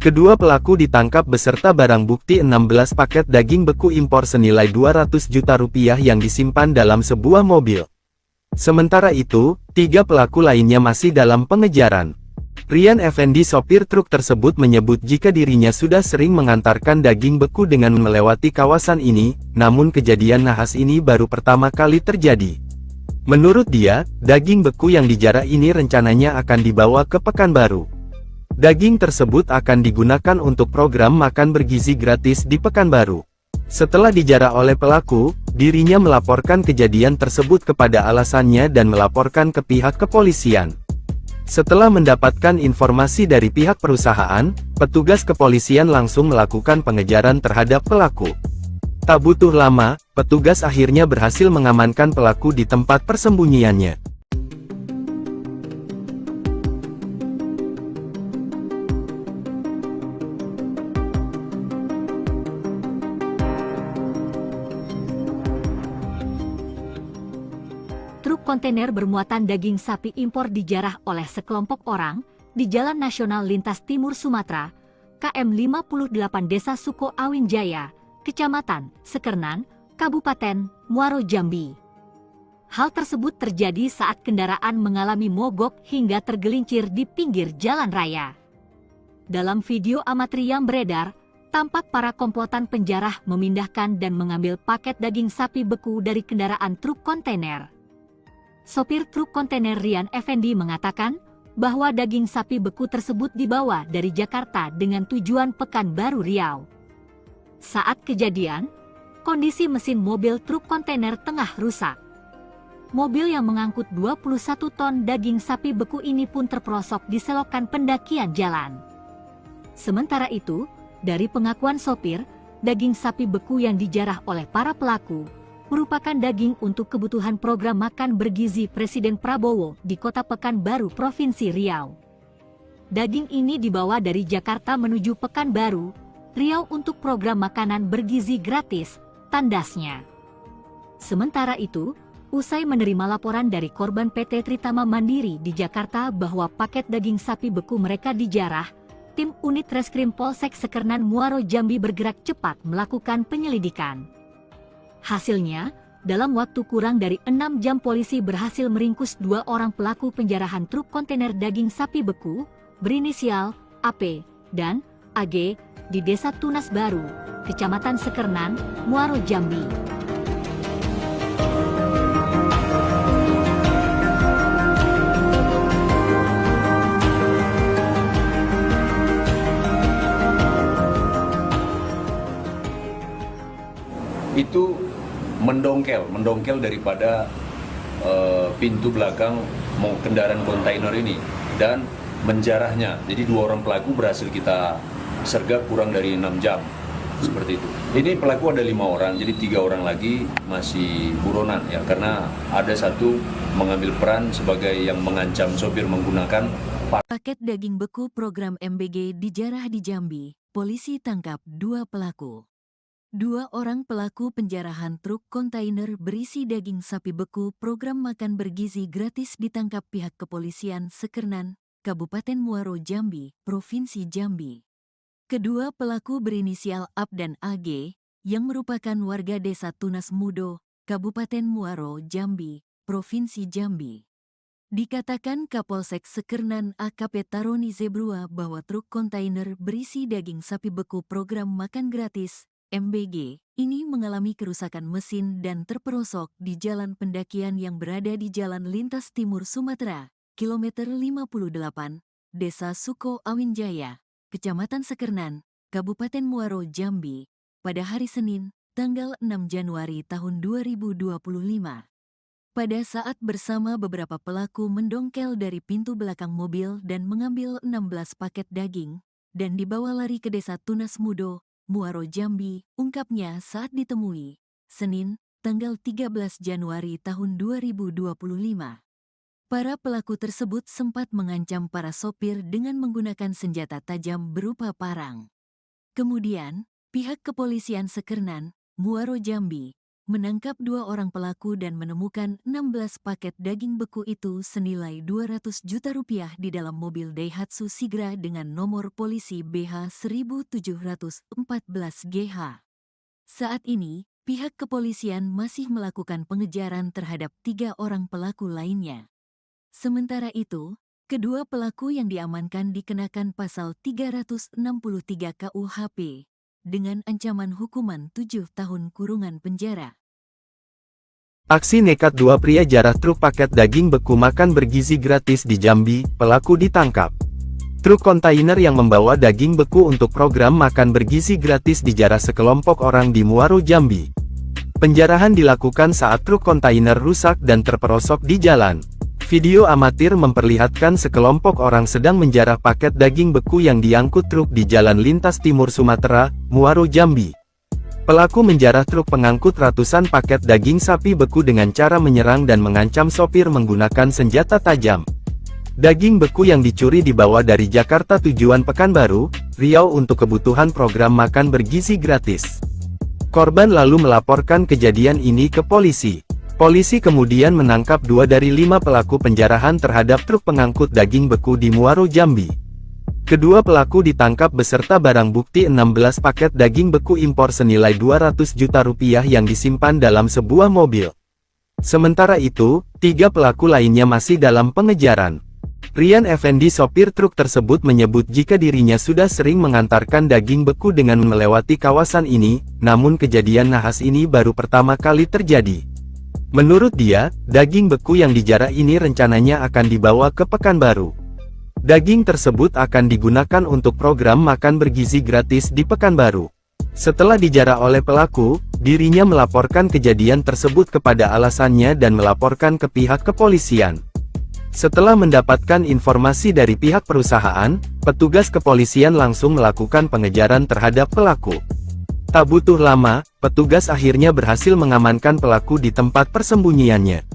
B: Kedua pelaku ditangkap beserta barang bukti 16 paket daging beku impor senilai 200 juta rupiah yang disimpan dalam sebuah mobil. Sementara itu, 3 pelaku lainnya masih dalam pengejaran. Rian Effendi sopir truk tersebut menyebut jika dirinya sudah sering mengantarkan daging beku dengan melewati kawasan ini, namun kejadian nahas ini baru pertama kali terjadi. Menurut dia, daging beku yang dijarah ini rencananya akan dibawa ke Pekanbaru. Daging tersebut akan digunakan untuk program makan bergizi gratis di Pekanbaru. Setelah dijarah oleh pelaku, dirinya melaporkan kejadian tersebut kepada alasannya dan melaporkan ke pihak kepolisian. Setelah mendapatkan informasi dari pihak perusahaan, petugas kepolisian langsung melakukan pengejaran terhadap pelaku. Tak butuh lama, petugas akhirnya berhasil mengamankan pelaku di tempat persembunyiannya.
C: kontainer bermuatan daging sapi impor dijarah oleh sekelompok orang di Jalan Nasional Lintas Timur Sumatera, KM 58 Desa Suko Awin Jaya, Kecamatan Sekernan, Kabupaten Muaro Jambi. Hal tersebut terjadi saat kendaraan mengalami mogok hingga tergelincir di pinggir jalan raya. Dalam video amatir yang beredar, tampak para komplotan penjarah memindahkan dan mengambil paket daging sapi beku dari kendaraan truk kontainer. Sopir truk kontainer Rian Effendi mengatakan bahwa daging sapi beku tersebut dibawa dari Jakarta dengan tujuan Pekanbaru Riau. Saat kejadian, kondisi mesin mobil truk kontainer tengah rusak. Mobil yang mengangkut 21 ton daging sapi beku ini pun terperosok di selokan pendakian jalan. Sementara itu, dari pengakuan sopir, daging sapi beku yang dijarah oleh para pelaku merupakan daging untuk kebutuhan program makan bergizi Presiden Prabowo di Kota Pekanbaru, Provinsi Riau. Daging ini dibawa dari Jakarta menuju Pekanbaru, Riau untuk program makanan bergizi gratis, tandasnya. Sementara itu, usai menerima laporan dari korban PT Tritama Mandiri di Jakarta bahwa paket daging sapi beku mereka dijarah, tim unit Reskrim Polsek Sekernan Muaro Jambi bergerak cepat melakukan penyelidikan. Hasilnya, dalam waktu kurang dari 6 jam polisi berhasil meringkus 2 orang pelaku penjarahan truk kontainer daging sapi beku berinisial AP dan AG di Desa Tunas Baru, Kecamatan Sekernan, Muaro Jambi.
D: Itu mendongkel daripada pintu belakang kendaraan kontainer ini dan menjarahnya. Jadi 2 orang pelaku berhasil kita sergap kurang dari 6 jam, seperti itu. Ini pelaku ada 5 orang, jadi 3 orang lagi masih buronan ya, karena ada satu mengambil peran sebagai yang mengancam sopir menggunakan
A: Paket daging beku program MBG dijarah di Jambi. Polisi tangkap 2 pelaku. 2 orang pelaku penjarahan truk kontainer berisi daging sapi beku program makan bergizi gratis ditangkap pihak kepolisian Sekernan, Kabupaten Muaro Jambi, Provinsi Jambi. Kedua pelaku berinisial AP dan AG, yang merupakan warga Desa Tunas Mudo, Kabupaten Muaro Jambi, Provinsi Jambi. Dikatakan Kapolsek Sekernan AKP Taroni Zebrua bahwa truk kontainer berisi daging sapi beku program makan gratis MBG ini mengalami kerusakan mesin dan terperosok di jalan pendakian yang berada di Jalan Lintas Timur Sumatera, kilometer 58, Desa Suko Awin Jaya, Kecamatan Sekernan, Kabupaten Muaro Jambi, pada hari Senin, tanggal 6 Januari tahun 2025. Pada saat bersama beberapa pelaku mendongkel dari pintu belakang mobil dan mengambil 16 paket daging, dan dibawa lari ke Desa Tunas Mudo, Muaro Jambi, ungkapnya saat ditemui, Senin, tanggal 13 Januari tahun 2025. Para pelaku tersebut sempat mengancam para sopir dengan menggunakan senjata tajam berupa parang. Kemudian, pihak kepolisian Sekernan, Muaro Jambi, menangkap 2 orang pelaku dan menemukan 16 paket daging beku itu senilai 200 juta rupiah di dalam mobil Daihatsu Sigra dengan nomor polisi BH 1714GH. Saat ini, pihak kepolisian masih melakukan pengejaran terhadap 3 orang pelaku lainnya. Sementara itu, kedua pelaku yang diamankan dikenakan pasal 363 KUHP dengan ancaman hukuman 7 tahun kurungan penjara.
B: Aksi nekat 2 pria jarah truk paket daging beku makan bergizi gratis di Jambi, pelaku ditangkap. Truk kontainer yang membawa daging beku untuk program makan bergizi gratis dijarah sekelompok orang di Muaro Jambi. Penjarahan dilakukan saat truk kontainer rusak dan terperosok di jalan. Video amatir memperlihatkan sekelompok orang sedang menjarah paket daging beku yang diangkut truk di Jalan Lintas Timur Sumatera, Muaro Jambi. Pelaku menjarah truk pengangkut ratusan paket daging sapi beku dengan cara menyerang dan mengancam sopir menggunakan senjata tajam. Daging beku yang dicuri dibawa dari Jakarta tujuan Pekanbaru, Riau untuk kebutuhan program makan bergizi gratis. Korban lalu melaporkan kejadian ini ke polisi. Polisi kemudian menangkap 2 dari 5 pelaku penjarahan terhadap truk pengangkut daging beku di Muaro, Jambi. Kedua pelaku ditangkap beserta barang bukti 16 paket daging beku impor senilai 200 juta rupiah yang disimpan dalam sebuah mobil. Sementara itu, 3 pelaku lainnya masih dalam pengejaran. Rian Effendi, sopir truk tersebut, menyebut jika dirinya sudah sering mengantarkan daging beku dengan melewati kawasan ini, namun kejadian nahas ini baru pertama kali terjadi. Menurut dia, daging beku yang dijarah ini rencananya akan dibawa ke Pekanbaru. Daging tersebut akan digunakan untuk program makan bergizi gratis di Pekanbaru. Setelah dijarah oleh pelaku, dirinya melaporkan kejadian tersebut kepada alasannya dan melaporkan ke pihak kepolisian. Setelah mendapatkan informasi dari pihak perusahaan, petugas kepolisian langsung melakukan pengejaran terhadap pelaku. Tak butuh lama, petugas akhirnya berhasil mengamankan pelaku di tempat persembunyiannya.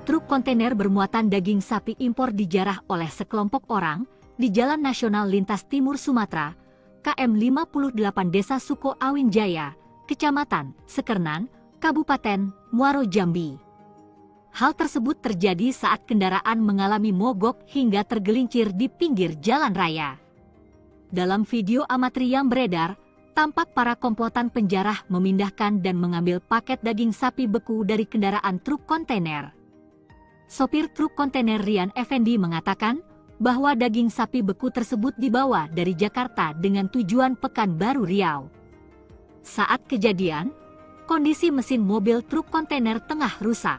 C: Truk kontainer bermuatan daging sapi impor dijarah oleh sekelompok orang di Jalan Nasional Lintas Timur Sumatera, KM 58 Desa Suko Awin Jaya, Kecamatan Sekernan, Kabupaten Muaro, Jambi. Hal tersebut terjadi saat kendaraan mengalami mogok hingga tergelincir di pinggir jalan raya. Dalam video amatir yang beredar, tampak para komplotan penjarah memindahkan dan mengambil paket daging sapi beku dari kendaraan truk kontainer. Sopir truk kontainer Rian Effendi mengatakan bahwa daging sapi beku tersebut dibawa dari Jakarta dengan tujuan Pekanbaru, Riau. Saat kejadian, kondisi mesin mobil truk kontainer tengah rusak.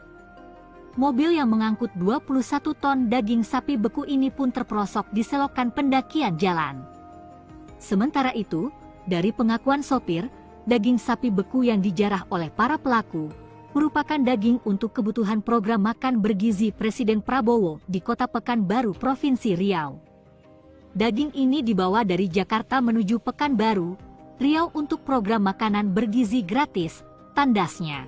C: Mobil yang mengangkut 21 ton daging sapi beku ini pun terperosok di selokan pendakian jalan. Sementara itu, dari pengakuan sopir, daging sapi beku yang dijarah oleh para pelaku merupakan daging untuk kebutuhan program makan bergizi Presiden Prabowo di Kota Pekanbaru, Provinsi Riau. Daging ini dibawa dari Jakarta menuju Pekanbaru, Riau untuk program makanan bergizi gratis, tandasnya.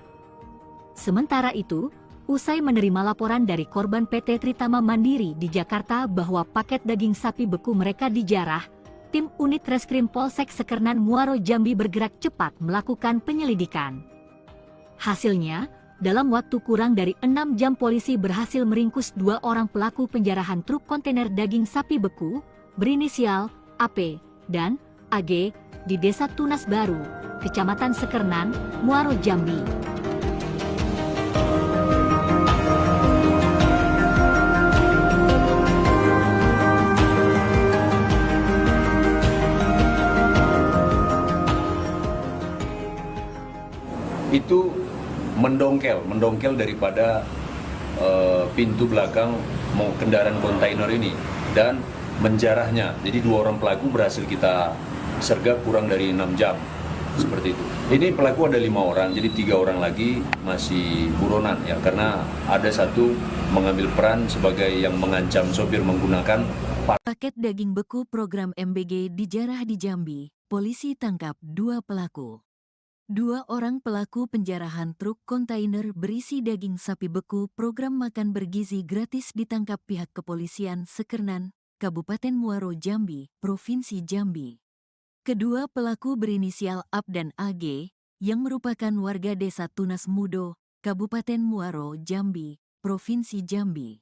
C: Sementara itu, usai menerima laporan dari korban PT Tritama Mandiri di Jakarta bahwa paket daging sapi beku mereka dijarah, tim unit Reskrim Polsek Sekernan Muaro, Jambi bergerak cepat melakukan penyelidikan. Hasilnya, dalam waktu kurang dari 6 jam polisi berhasil meringkus 2 orang pelaku penjarahan truk kontainer daging sapi beku, berinisial AP dan AG, di Desa Tunas Baru, Kecamatan Sekernan, Muaro, Jambi.
D: Itu mendongkel daripada pintu belakang kendaraan kontainer ini dan menjarahnya. Jadi 2 orang pelaku berhasil kita sergap kurang dari 6 jam, seperti itu. Ini pelaku ada 5 orang, jadi 3 orang lagi masih buronan ya, karena ada satu mengambil peran sebagai yang mengancam sopir menggunakan
A: Paket daging beku program MBG dijarah di Jambi. Polisi tangkap 2 pelaku. 2 orang pelaku penjarahan truk kontainer berisi daging sapi beku program makan bergizi gratis ditangkap pihak kepolisian Sekernan, Kabupaten Muaro, Jambi, Provinsi Jambi. Kedua pelaku berinisial AP dan AG, yang merupakan warga Desa Tunas Mudo, Kabupaten Muaro, Jambi, Provinsi Jambi.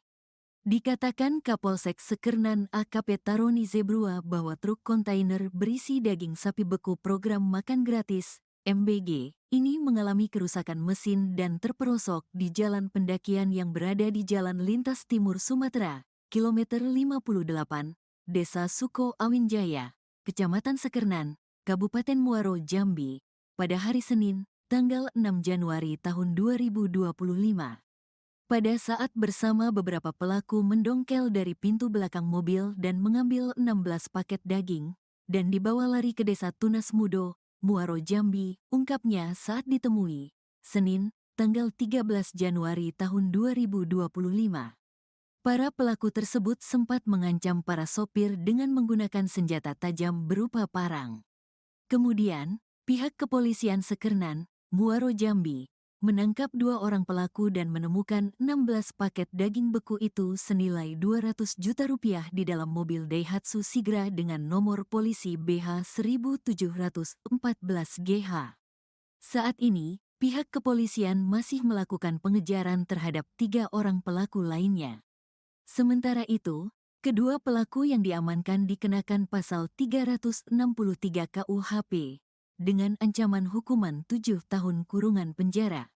A: Dikatakan Kapolsek Sekernan AKP Taroni Zebrua bahwa truk kontainer berisi daging sapi beku program makan gratis, MBG, ini mengalami kerusakan mesin dan terperosok di jalan pendakian yang berada di Jalan Lintas Timur Sumatera, kilometer 58, Desa Suko Awin Jaya, Kecamatan Sekernan, Kabupaten Muaro, Jambi, pada hari Senin, tanggal 6 Januari tahun 2025. Pada saat bersama beberapa pelaku mendongkel dari pintu belakang mobil dan mengambil 16 paket daging, dan dibawa lari ke Desa Tunas Mudo, Muaro, Jambi, ungkapnya saat ditemui, Senin, tanggal 13 Januari tahun 2025. Para pelaku tersebut sempat mengancam para sopir dengan menggunakan senjata tajam berupa parang. Kemudian, pihak kepolisian Sekernan, Muaro, Jambi, menangkap 2 orang pelaku dan menemukan 16 paket daging beku itu senilai 200 juta rupiah di dalam mobil Daihatsu Sigra dengan nomor polisi BH 1714GH. Saat ini, pihak kepolisian masih melakukan pengejaran terhadap 3 orang pelaku lainnya. Sementara itu, kedua pelaku yang diamankan dikenakan pasal 363 KUHP dengan ancaman hukuman 7 tahun kurungan penjara.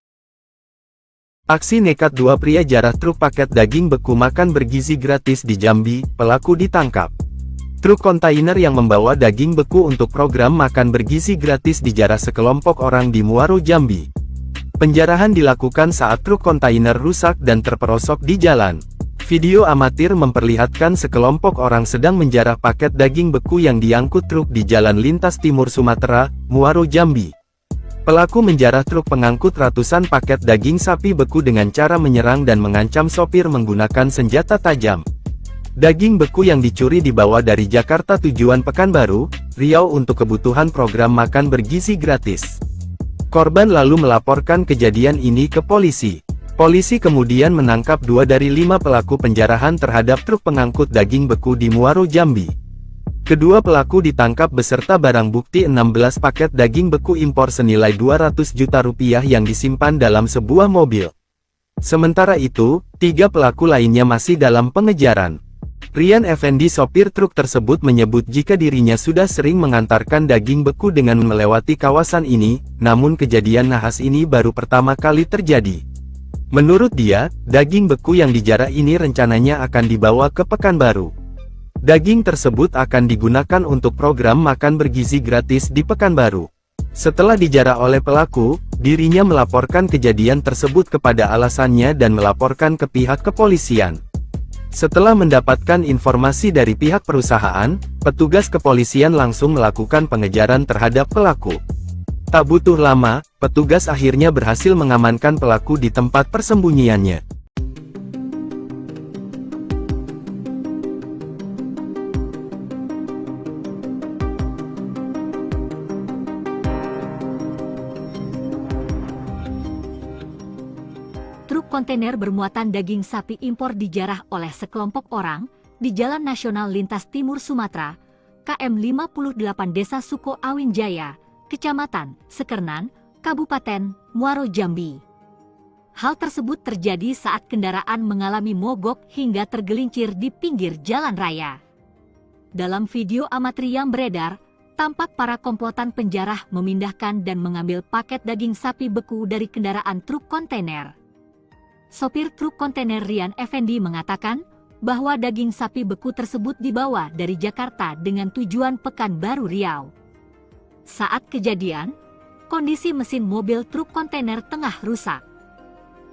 B: Aksi nekat 2 pria jarah truk paket daging beku makan bergizi gratis di Jambi, pelaku ditangkap. Truk kontainer yang membawa daging beku untuk program makan bergizi gratis dijarah sekelompok orang di Muaro, Jambi. Penjarahan dilakukan saat truk kontainer rusak dan terperosok di jalan. Video amatir memperlihatkan sekelompok orang sedang menjarah paket daging beku yang diangkut truk di Jalan Lintas Timur Sumatera, Muaro, Jambi. Pelaku menjarah truk pengangkut ratusan paket daging sapi beku dengan cara menyerang dan mengancam sopir menggunakan senjata tajam. Daging beku yang dicuri dibawa dari Jakarta tujuan Pekanbaru, Riau untuk kebutuhan program makan bergizi gratis. Korban lalu melaporkan kejadian ini ke polisi. Polisi kemudian menangkap 2 dari 5 pelaku penjarahan terhadap truk pengangkut daging beku di Muaro, Jambi. Kedua pelaku ditangkap beserta barang bukti 16 paket daging beku impor senilai 200 juta rupiah yang disimpan dalam sebuah mobil. Sementara itu, 3 pelaku lainnya masih dalam pengejaran. Rian Effendi, sopir truk tersebut, menyebut jika dirinya sudah sering mengantarkan daging beku dengan melewati kawasan ini, namun kejadian nahas ini baru pertama kali terjadi. Menurut dia, daging beku yang dijarah ini rencananya akan dibawa ke Pekanbaru. Daging tersebut akan digunakan untuk program makan bergizi gratis di Pekanbaru. Setelah dijarah oleh pelaku, dirinya melaporkan kejadian tersebut kepada alasannya dan melaporkan ke pihak kepolisian. Setelah mendapatkan informasi dari pihak perusahaan, petugas kepolisian langsung melakukan pengejaran terhadap pelaku. Tak butuh lama, petugas akhirnya berhasil mengamankan pelaku di tempat persembunyiannya.
C: Truk kontainer bermuatan daging sapi impor dijarah oleh sekelompok orang di Jalan Nasional Lintas Timur Sumatera, KM 58 Desa Suko Awin Jaya, Kecamatan Sekernan, Kabupaten Muaro, Jambi. Hal tersebut terjadi saat kendaraan mengalami mogok hingga tergelincir di pinggir jalan raya. Dalam video amatir yang beredar, tampak para komplotan penjarah memindahkan dan mengambil paket daging sapi beku dari kendaraan truk kontainer. Sopir truk kontainer Rian Effendi mengatakan bahwa daging sapi beku tersebut dibawa dari Jakarta dengan tujuan Pekanbaru, Riau. Saat kejadian, kondisi mesin mobil truk kontainer tengah rusak.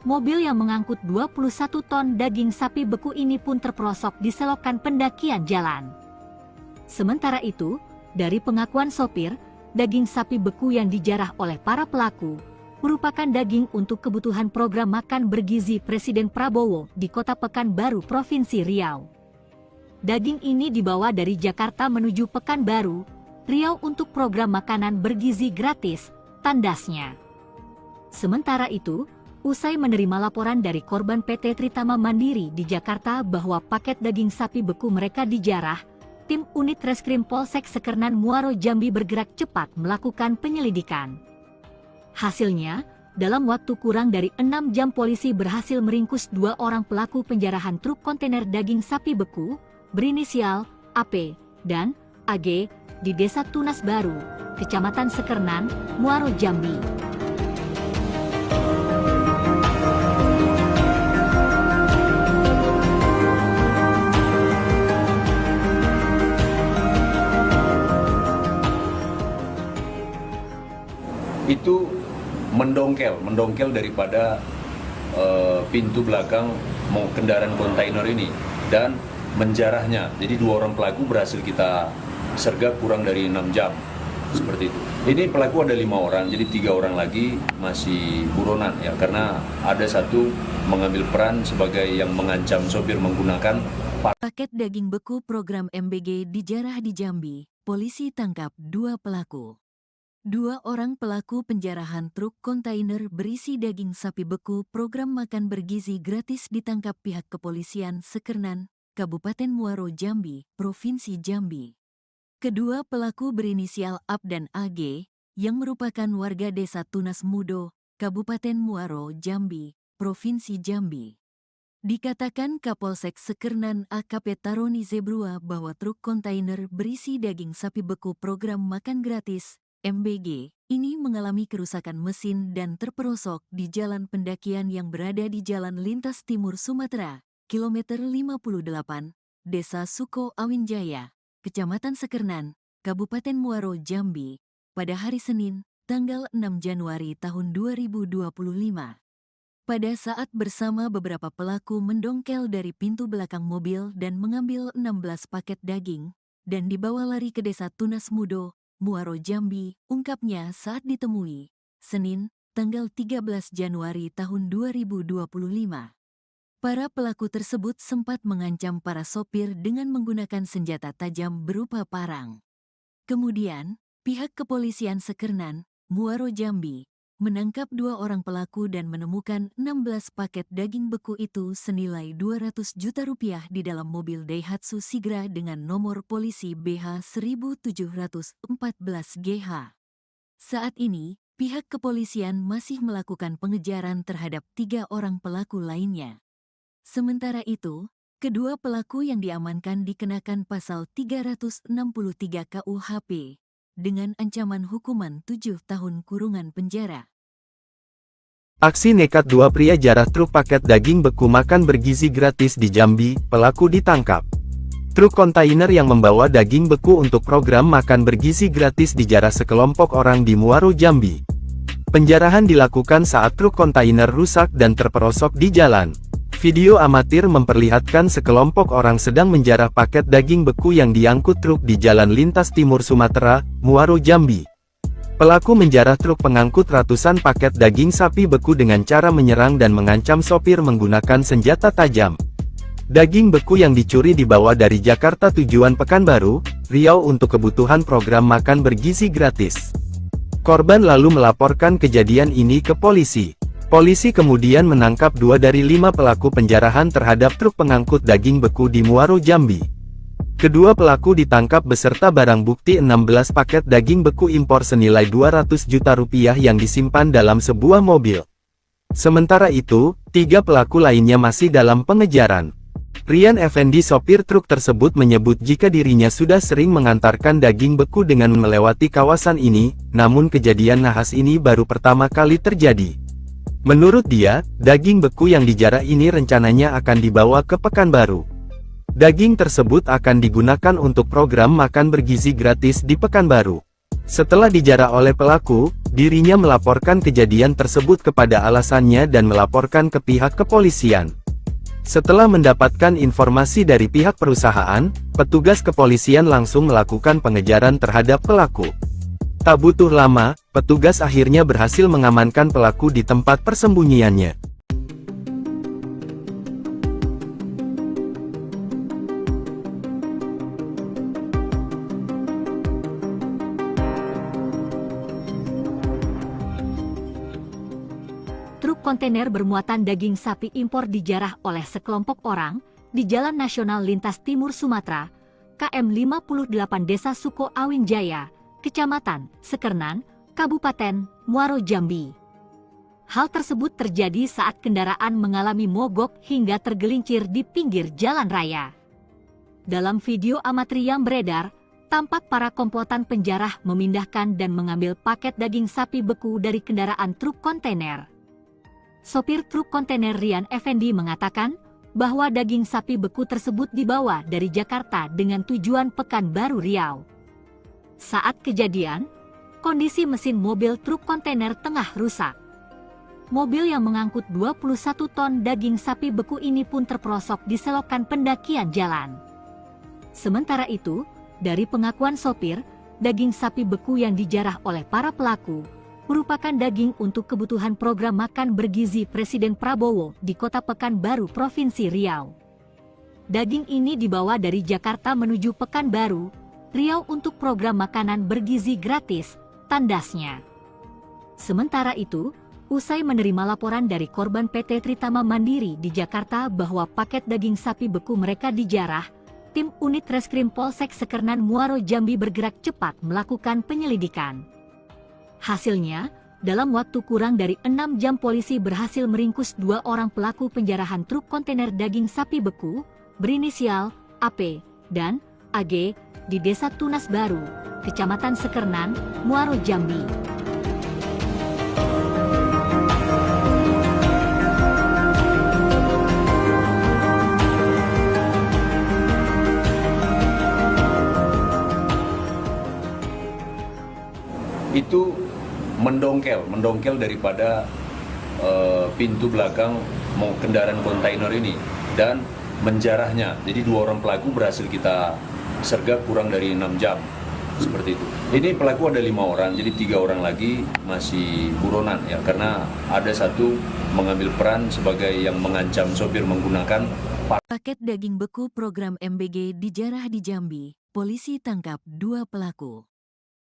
C: Mobil yang mengangkut 21 ton daging sapi beku ini pun terperosok di selokan pendakian jalan. Sementara itu, dari pengakuan sopir, daging sapi beku yang dijarah oleh para pelaku merupakan daging untuk kebutuhan program makan bergizi Presiden Prabowo di Kota Pekanbaru, Provinsi Riau. Daging ini dibawa dari Jakarta menuju Pekanbaru, Riau untuk program makanan bergizi gratis, tandasnya. Sementara itu, usai menerima laporan dari korban PT Tritama Mandiri di Jakarta bahwa paket daging sapi beku mereka dijarah, tim unit Reskrim Polsek Sekernan Muaro, Jambi bergerak cepat melakukan penyelidikan. Hasilnya, dalam waktu kurang dari 6 jam polisi berhasil meringkus 2 orang pelaku penjarahan truk kontainer daging sapi beku, berinisial AP dan AG, di Desa Tunas Baru, Kecamatan Sekernan, Muaro, Jambi.
D: Itu mendongkel daripada pintu belakang kendaraan kontainer ini dan menjarahnya. Jadi 2 orang pelaku berhasil kita sergap kurang dari 6 jam, seperti itu. Ini pelaku ada 5 orang, jadi 3 orang lagi masih buronan ya, karena ada 1 mengambil peran sebagai yang mengancam sopir menggunakan
A: paket daging beku program MBG dijarah di Jambi. Polisi tangkap 2 pelaku. Dua orang pelaku penjarahan truk kontainer berisi daging sapi beku program makan bergizi gratis ditangkap pihak kepolisian Sekernan, Kabupaten Muaro Jambi, Provinsi Jambi. Kedua pelaku berinisial AB dan AG, yang merupakan warga desa Tunas Mudo, Kabupaten Muaro Jambi, Provinsi Jambi. Dikatakan Kapolsek Sekernan AKP Taroni Zebrua bahwa truk kontainer berisi daging sapi beku program makan gratis MBG, ini mengalami kerusakan mesin dan terperosok di jalan pendakian yang berada di Jalan Lintas Timur Sumatera, kilometer 58, Desa Suko Awinjaya, Kecamatan Sekernan, Kabupaten Muaro Jambi, pada hari Senin, tanggal 6 Januari tahun 2025. Pada saat bersama beberapa pelaku mendongkel dari pintu belakang mobil dan mengambil 16 paket daging, dan dibawa lari ke Desa Tunas Mudo, Muaro Jambi, ungkapnya saat ditemui, Senin, tanggal 13 Januari tahun 2025. Para pelaku tersebut sempat mengancam para sopir dengan menggunakan senjata tajam berupa parang. Kemudian, pihak kepolisian Sekernan, Muaro Jambi, menangkap dua orang pelaku dan menemukan 16 paket daging beku itu senilai 200 juta rupiah di dalam mobil Daihatsu Sigra dengan nomor polisi BH 1714GH. Saat ini, pihak kepolisian masih melakukan pengejaran terhadap 3 orang pelaku lainnya. Sementara itu, kedua pelaku yang diamankan dikenakan pasal 363 KUHP, dengan ancaman hukuman 7 tahun kurungan penjara.
B: Aksi nekat dua pria jarah truk paket daging beku makan bergizi gratis di Jambi, pelaku ditangkap. Truk kontainer yang membawa daging beku untuk program makan bergizi gratis dijarah sekelompok orang di Muaro Jambi. Penjarahan dilakukan saat truk kontainer rusak dan terperosok di jalan. Video amatir memperlihatkan sekelompok orang sedang menjarah paket daging beku yang diangkut truk di Jalan Lintas Timur Sumatera, Muaro Jambi. Pelaku menjarah truk pengangkut ratusan paket daging sapi beku dengan cara menyerang dan mengancam sopir menggunakan senjata tajam. Daging beku yang dicuri dibawa dari Jakarta tujuan Pekanbaru, Riau untuk kebutuhan program makan bergizi gratis. Korban lalu melaporkan kejadian ini ke polisi. Polisi kemudian menangkap 2 dari 5 pelaku penjarahan terhadap truk pengangkut daging beku di Muaro Jambi. Kedua pelaku ditangkap beserta barang bukti 16 paket daging beku impor senilai 200 juta rupiah yang disimpan dalam sebuah mobil. Sementara itu, 3 pelaku lainnya masih dalam pengejaran. Rian Effendi sopir truk tersebut menyebut jika dirinya sudah sering mengantarkan daging beku dengan melewati kawasan ini, namun kejadian nahas ini baru pertama kali terjadi. Menurut dia, daging beku yang dijarah ini rencananya akan dibawa ke Pekanbaru. Daging tersebut akan digunakan untuk program makan bergizi gratis di Pekanbaru. Setelah dijarah oleh pelaku, dirinya melaporkan kejadian tersebut kepada alasannya dan melaporkan ke pihak kepolisian. Setelah mendapatkan informasi dari pihak perusahaan, petugas kepolisian langsung melakukan pengejaran terhadap pelaku. Tak butuh lama, petugas akhirnya berhasil mengamankan pelaku di tempat persembunyiannya.
C: Truk kontainer bermuatan daging sapi impor dijarah oleh sekelompok orang di Jalan Nasional Lintas Timur Sumatera, KM 58 Desa Suko Awinjaya, Kecamatan Sekernan, Kabupaten Muaro Jambi. Hal tersebut terjadi saat kendaraan mengalami mogok hingga tergelincir di pinggir jalan raya. Dalam video amatir yang beredar, tampak para komplotan penjarah memindahkan dan mengambil paket daging sapi beku dari kendaraan truk kontainer. Sopir truk kontainer Rian Effendi mengatakan bahwa daging sapi beku tersebut dibawa dari Jakarta dengan tujuan Pekanbaru Riau. Saat kejadian, kondisi mesin mobil truk kontainer tengah rusak. Mobil yang mengangkut 21 ton daging sapi beku ini pun terperosok di selokan pendakian jalan. Sementara itu, dari pengakuan sopir, daging sapi beku yang dijarah oleh para pelaku merupakan daging untuk kebutuhan program makan bergizi Presiden Prabowo di Kota Pekanbaru, Provinsi Riau. Daging ini dibawa dari Jakarta menuju Pekanbaru, Riau untuk program makanan bergizi gratis tandasnya. Sementara itu, usai menerima laporan dari korban PT Tritama Mandiri di Jakarta bahwa paket daging sapi beku mereka dijarah, tim unit Reskrim Polsek Sekernan Muaro Jambi bergerak cepat melakukan penyelidikan. Hasilnya, dalam waktu kurang dari 6 jam polisi berhasil meringkus 2 orang pelaku penjarahan truk kontainer daging sapi beku berinisial AP dan AG di Desa Tunas Baru, Kecamatan Sekernan, Muaro Jambi.
D: Itu mendongkel daripada pintu belakang kendaraan kontainer ini dan menjarahnya. Jadi 2 orang pelaku berhasil kita sergap kurang dari 6 jam, seperti itu. Ini pelaku ada 5 orang, jadi 3 orang lagi masih buronan ya, karena ada satu mengambil peran sebagai yang mengancam sopir menggunakan
A: Paket daging beku program MBG dijarah di Jambi, polisi tangkap 2 pelaku.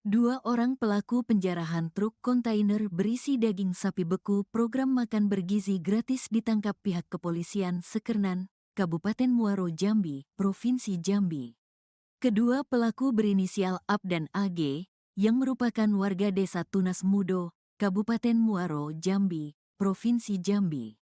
A: 2 orang pelaku penjarahan truk kontainer berisi daging sapi beku program makan bergizi gratis ditangkap pihak kepolisian Sekernan, Kabupaten Muaro Jambi, Provinsi Jambi. Kedua pelaku berinisial AP dan AG, yang merupakan warga Desa Tunas Mudo, Kabupaten Muaro Jambi, Provinsi Jambi.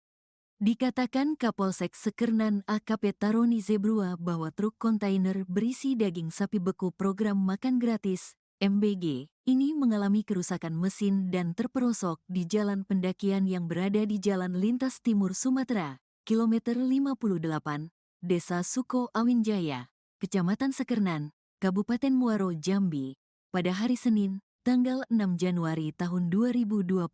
A: Dikatakan Kapolsek Sekernan AKP Taroni Zebrua bahwa truk kontainer berisi daging sapi beku program makan gratis MBG ini mengalami kerusakan mesin dan terperosok di jalan pendakian yang berada di Jalan Lintas Timur Sumatera, kilometer 58, Desa Suko Awinjaya, Kecamatan Sekernan, Kabupaten Muaro Jambi, pada hari Senin, tanggal 6 Januari tahun 2025.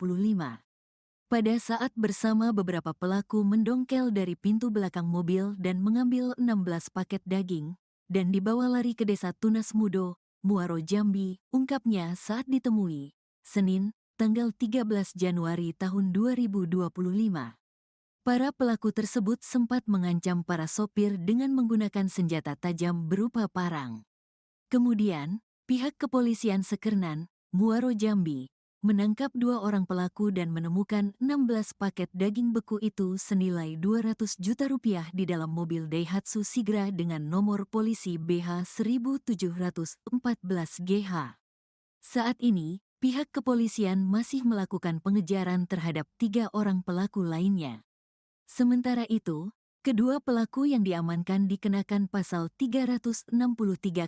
A: Pada saat bersama beberapa pelaku mendongkel dari pintu belakang mobil dan mengambil 16 paket daging, dan dibawa lari ke Desa Tunas Mudo, Muaro Jambi, ungkapnya saat ditemui, Senin, tanggal 13 Januari tahun 2025. Para pelaku tersebut sempat mengancam para sopir dengan menggunakan senjata tajam berupa parang. Kemudian, pihak kepolisian Sekernan, Muaro Jambi, menangkap 2 orang pelaku dan menemukan 16 paket daging beku itu senilai 200 juta rupiah di dalam mobil Daihatsu Sigra dengan nomor polisi BH 1714GH. Saat ini, pihak kepolisian masih melakukan pengejaran terhadap 3 orang pelaku lainnya. Sementara itu, kedua pelaku yang diamankan dikenakan pasal 363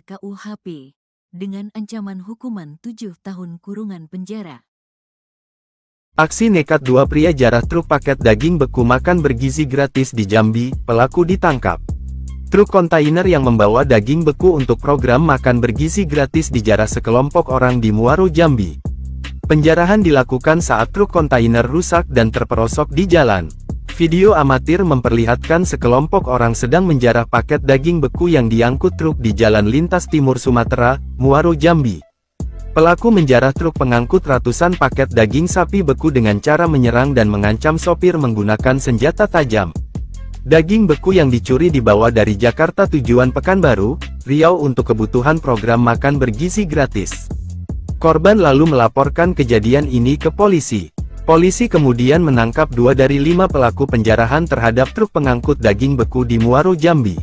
A: KUHP dengan ancaman hukuman 7 tahun kurungan penjara.
B: Aksi nekat 2 pria jarah truk paket daging beku makan bergizi gratis di Jambi, pelaku ditangkap. Truk kontainer yang membawa daging beku untuk program makan bergizi gratis dijarah sekelompok orang di Muaro Jambi. Penjarahan dilakukan saat truk kontainer rusak dan terperosok di jalan. Video amatir memperlihatkan sekelompok orang sedang menjarah paket daging beku yang diangkut truk di Jalan Lintas Timur Sumatera, Muaro Jambi. Pelaku menjarah truk pengangkut ratusan paket daging sapi beku dengan cara menyerang dan mengancam sopir menggunakan senjata tajam. Daging beku yang dicuri dibawa dari Jakarta tujuan Pekanbaru, Riau untuk kebutuhan program makan bergizi gratis. Korban lalu melaporkan kejadian ini ke polisi. Polisi kemudian menangkap 2 dari 5 pelaku penjarahan terhadap truk pengangkut daging beku di Muaro Jambi.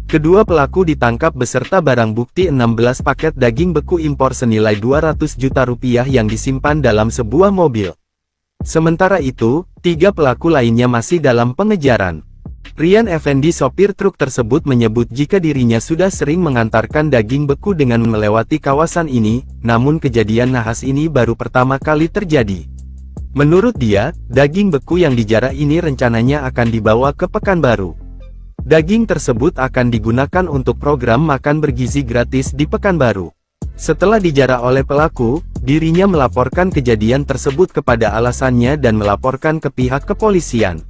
B: Kedua pelaku ditangkap beserta barang bukti 16 paket daging beku impor senilai 200 juta rupiah yang disimpan dalam sebuah mobil. Sementara itu, 3 pelaku lainnya masih dalam pengejaran. Rian Effendi sopir truk tersebut menyebut jika dirinya sudah sering mengantarkan daging beku dengan melewati kawasan ini, namun kejadian nahas ini baru pertama kali terjadi. Menurut dia, daging beku yang dijarah ini rencananya akan dibawa ke Pekanbaru. Daging tersebut akan digunakan untuk program makan bergizi gratis di Pekanbaru. Setelah dijarah oleh pelaku, dirinya melaporkan kejadian tersebut kepada alasannya dan melaporkan ke pihak kepolisian.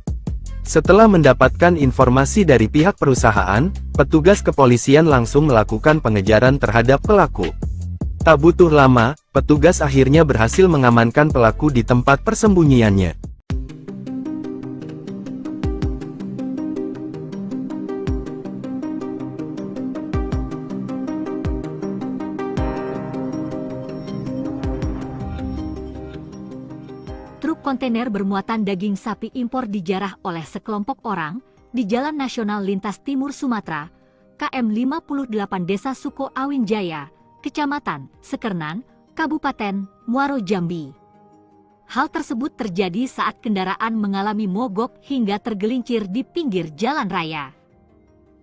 B: Setelah mendapatkan informasi dari pihak perusahaan, petugas kepolisian langsung melakukan pengejaran terhadap pelaku. Tak butuh lama, petugas akhirnya berhasil mengamankan pelaku di tempat persembunyiannya.
C: truk kontainer bermuatan daging sapi impor dijarah oleh sekelompok orang di Jalan Nasional Lintas Timur Sumatera, KM 58 Desa Suko Awin Jaya, Kecamatan Sekernan, Kabupaten Muaro Jambi. Hal tersebut terjadi saat kendaraan mengalami mogok hingga tergelincir di pinggir jalan raya.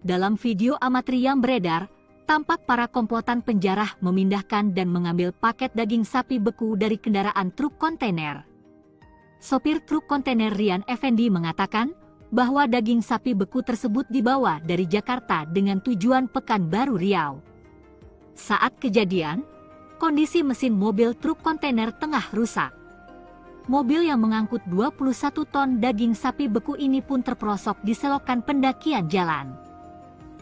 C: Dalam video amatir yang beredar, tampak para komplotan penjarah memindahkan dan mengambil paket daging sapi beku dari kendaraan truk kontainer. Sopir truk kontainer Rian Effendi mengatakan bahwa daging sapi beku tersebut dibawa dari Jakarta dengan tujuan Pekanbaru Riau. Saat kejadian, kondisi mesin mobil truk kontainer tengah rusak. Mobil yang mengangkut 21 ton daging sapi beku ini pun terperosok di selokan pendakian jalan.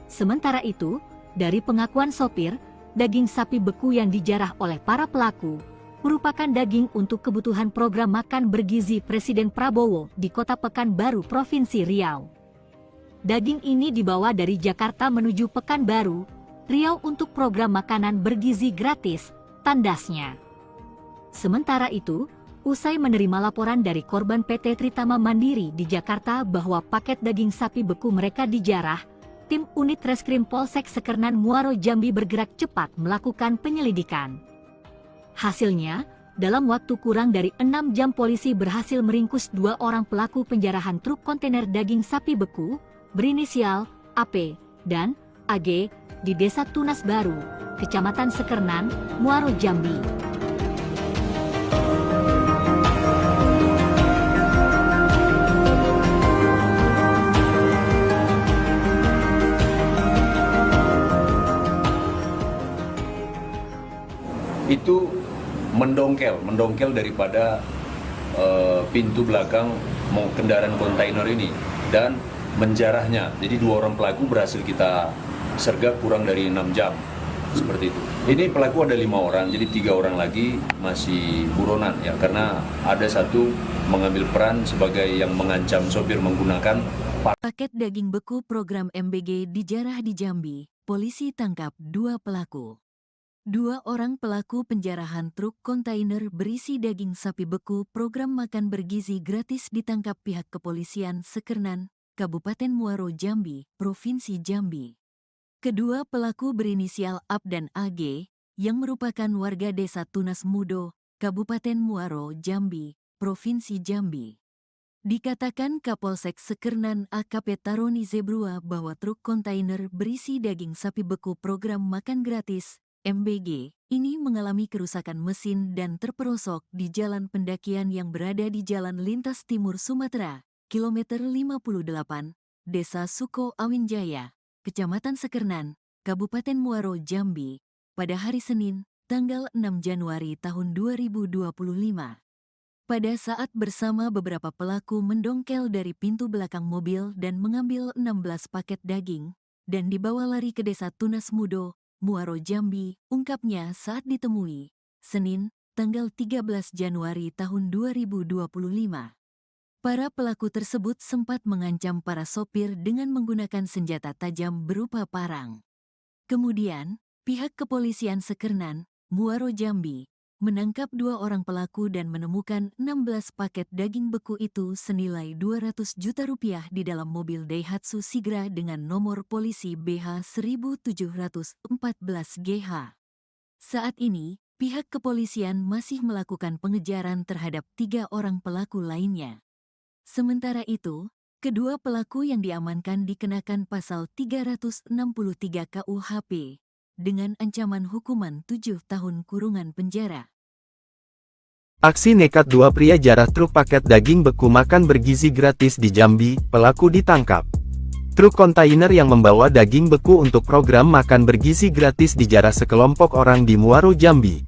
C: Sementara itu, dari pengakuan sopir, daging sapi beku yang dijarah oleh para pelaku merupakan daging untuk kebutuhan program makan bergizi Presiden Prabowo di Kota Pekanbaru, Provinsi Riau. Daging ini dibawa dari Jakarta menuju Pekanbaru, Riau untuk program makanan bergizi gratis, tandasnya. Sementara itu, usai menerima laporan dari korban PT Tritama Mandiri di Jakarta bahwa paket daging sapi beku mereka dijarah, tim unit Reskrim Polsek Sekernan Muaro Jambi bergerak cepat melakukan penyelidikan. Hasilnya, dalam waktu kurang dari 6 jam polisi berhasil meringkus 2 orang pelaku penjarahan truk kontainer daging sapi beku, berinisial AP dan AG, di Desa Tunas Baru, Kecamatan Sekernan, Muaro Jambi.
D: Itu mendongkel daripada pintu belakang kendaraan kontainer ini dan menjarahnya. Jadi 2 orang pelaku berhasil kita sergap kurang dari 6 jam, seperti itu. Ini pelaku ada 5 orang, jadi 3 orang lagi masih buronan ya, karena ada satu mengambil peran sebagai yang mengancam sopir menggunakan
A: Paket daging beku program MBG dijarah di Jambi, polisi tangkap 2 pelaku. 2 orang pelaku penjarahan truk kontainer berisi daging sapi beku program makan bergizi gratis ditangkap pihak kepolisian Sekernan, Kabupaten Muaro Jambi, Provinsi Jambi. Kedua pelaku berinisial AP dan AG, yang merupakan warga Desa Tunas Mudo, Kabupaten Muaro Jambi, Provinsi Jambi. Dikatakan Kapolsek Sekernan AKP Taroni Zebrua bahwa truk kontainer berisi daging sapi beku program makan gratis MBG ini mengalami kerusakan mesin dan terperosok di jalan pendakian yang berada di Jalan Lintas Timur Sumatera, kilometer 58, Desa Suko Awin Jaya, Kecamatan Sekernan, Kabupaten Muaro Jambi, pada hari Senin, tanggal 6 Januari tahun 2025. Pada saat bersama beberapa pelaku mendongkel dari pintu belakang mobil dan mengambil 16 paket daging, dan dibawa lari ke Desa Tunas Mudo, Muaro Jambi, ungkapnya saat ditemui, Senin, tanggal 13 Januari tahun 2025. Para pelaku tersebut sempat mengancam para sopir dengan menggunakan senjata tajam berupa parang. Kemudian, pihak kepolisian Sekernan, Muaro Jambi, menangkap 2 orang pelaku dan menemukan 16 paket daging beku itu senilai 200 juta rupiah di dalam mobil Daihatsu Sigra dengan nomor polisi BH 1714GH. Saat ini, pihak kepolisian masih melakukan pengejaran terhadap 3 orang pelaku lainnya. Sementara itu, kedua pelaku yang diamankan dikenakan pasal 363 KUHP, dengan ancaman hukuman 7 tahun kurungan penjara.
B: Aksi nekat 2 pria jarah truk paket daging beku makan bergizi gratis di Jambi, pelaku ditangkap. Truk kontainer yang membawa daging beku untuk program makan bergizi gratis dijarah sekelompok orang di Muaro Jambi.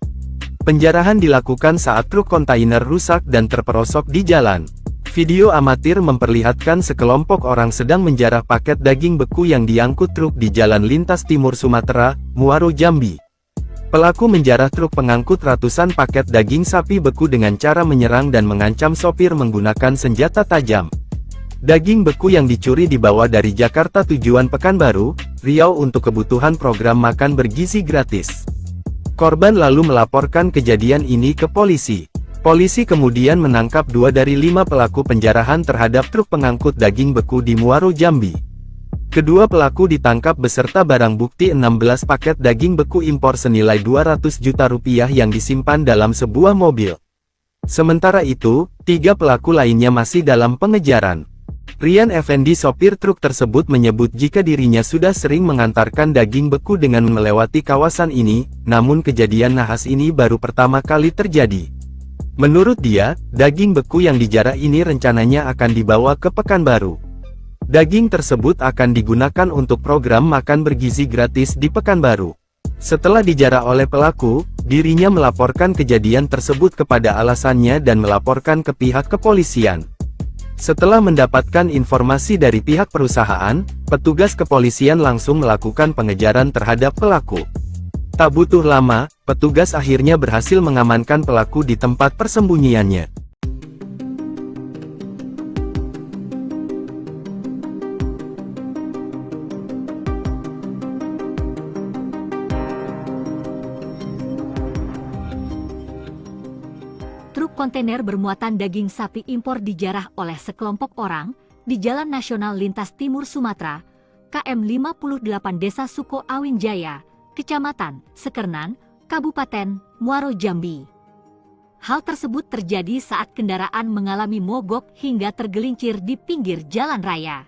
B: Penjarahan dilakukan saat truk kontainer rusak dan terperosok di jalan. Video amatir memperlihatkan sekelompok orang sedang menjarah paket daging beku yang diangkut truk di Jalan Lintas Timur Sumatera, Muaro Jambi. Pelaku menjarah truk pengangkut ratusan paket daging sapi beku dengan cara menyerang dan mengancam sopir menggunakan senjata tajam. Daging beku yang dicuri dibawa dari Jakarta tujuan Pekanbaru, Riau untuk kebutuhan program makan bergizi gratis. Korban lalu melaporkan kejadian ini ke polisi. Polisi kemudian menangkap 2 dari 5 pelaku penjarahan terhadap truk pengangkut daging beku di Muaro, Jambi. Kedua pelaku ditangkap beserta barang bukti 16 paket daging beku impor senilai 200 juta rupiah yang disimpan dalam sebuah mobil. Sementara itu, 3 pelaku lainnya masih dalam pengejaran. Rian Effendi, sopir truk tersebut, menyebut jika dirinya sudah sering mengantarkan daging beku dengan melewati kawasan ini, namun kejadian nahas ini baru pertama kali terjadi. Menurut dia, daging beku yang dijarah ini rencananya akan dibawa ke Pekanbaru. Daging tersebut akan digunakan untuk program makan bergizi gratis di Pekanbaru. Setelah dijarah oleh pelaku, dirinya melaporkan kejadian tersebut kepada alasannya dan melaporkan ke pihak kepolisian. Setelah mendapatkan informasi dari pihak perusahaan, petugas kepolisian langsung melakukan pengejaran terhadap pelaku. Tak butuh lama, petugas akhirnya berhasil mengamankan pelaku di tempat persembunyiannya.
C: Truk kontainer bermuatan daging sapi impor dijarah oleh sekelompok orang di Jalan Nasional Lintas Timur Sumatera, KM 58 Desa Suko Awin Jaya, Kecamatan Sekernan, Kabupaten Muaro, Jambi. Hal tersebut terjadi saat kendaraan mengalami mogok hingga tergelincir di pinggir jalan raya.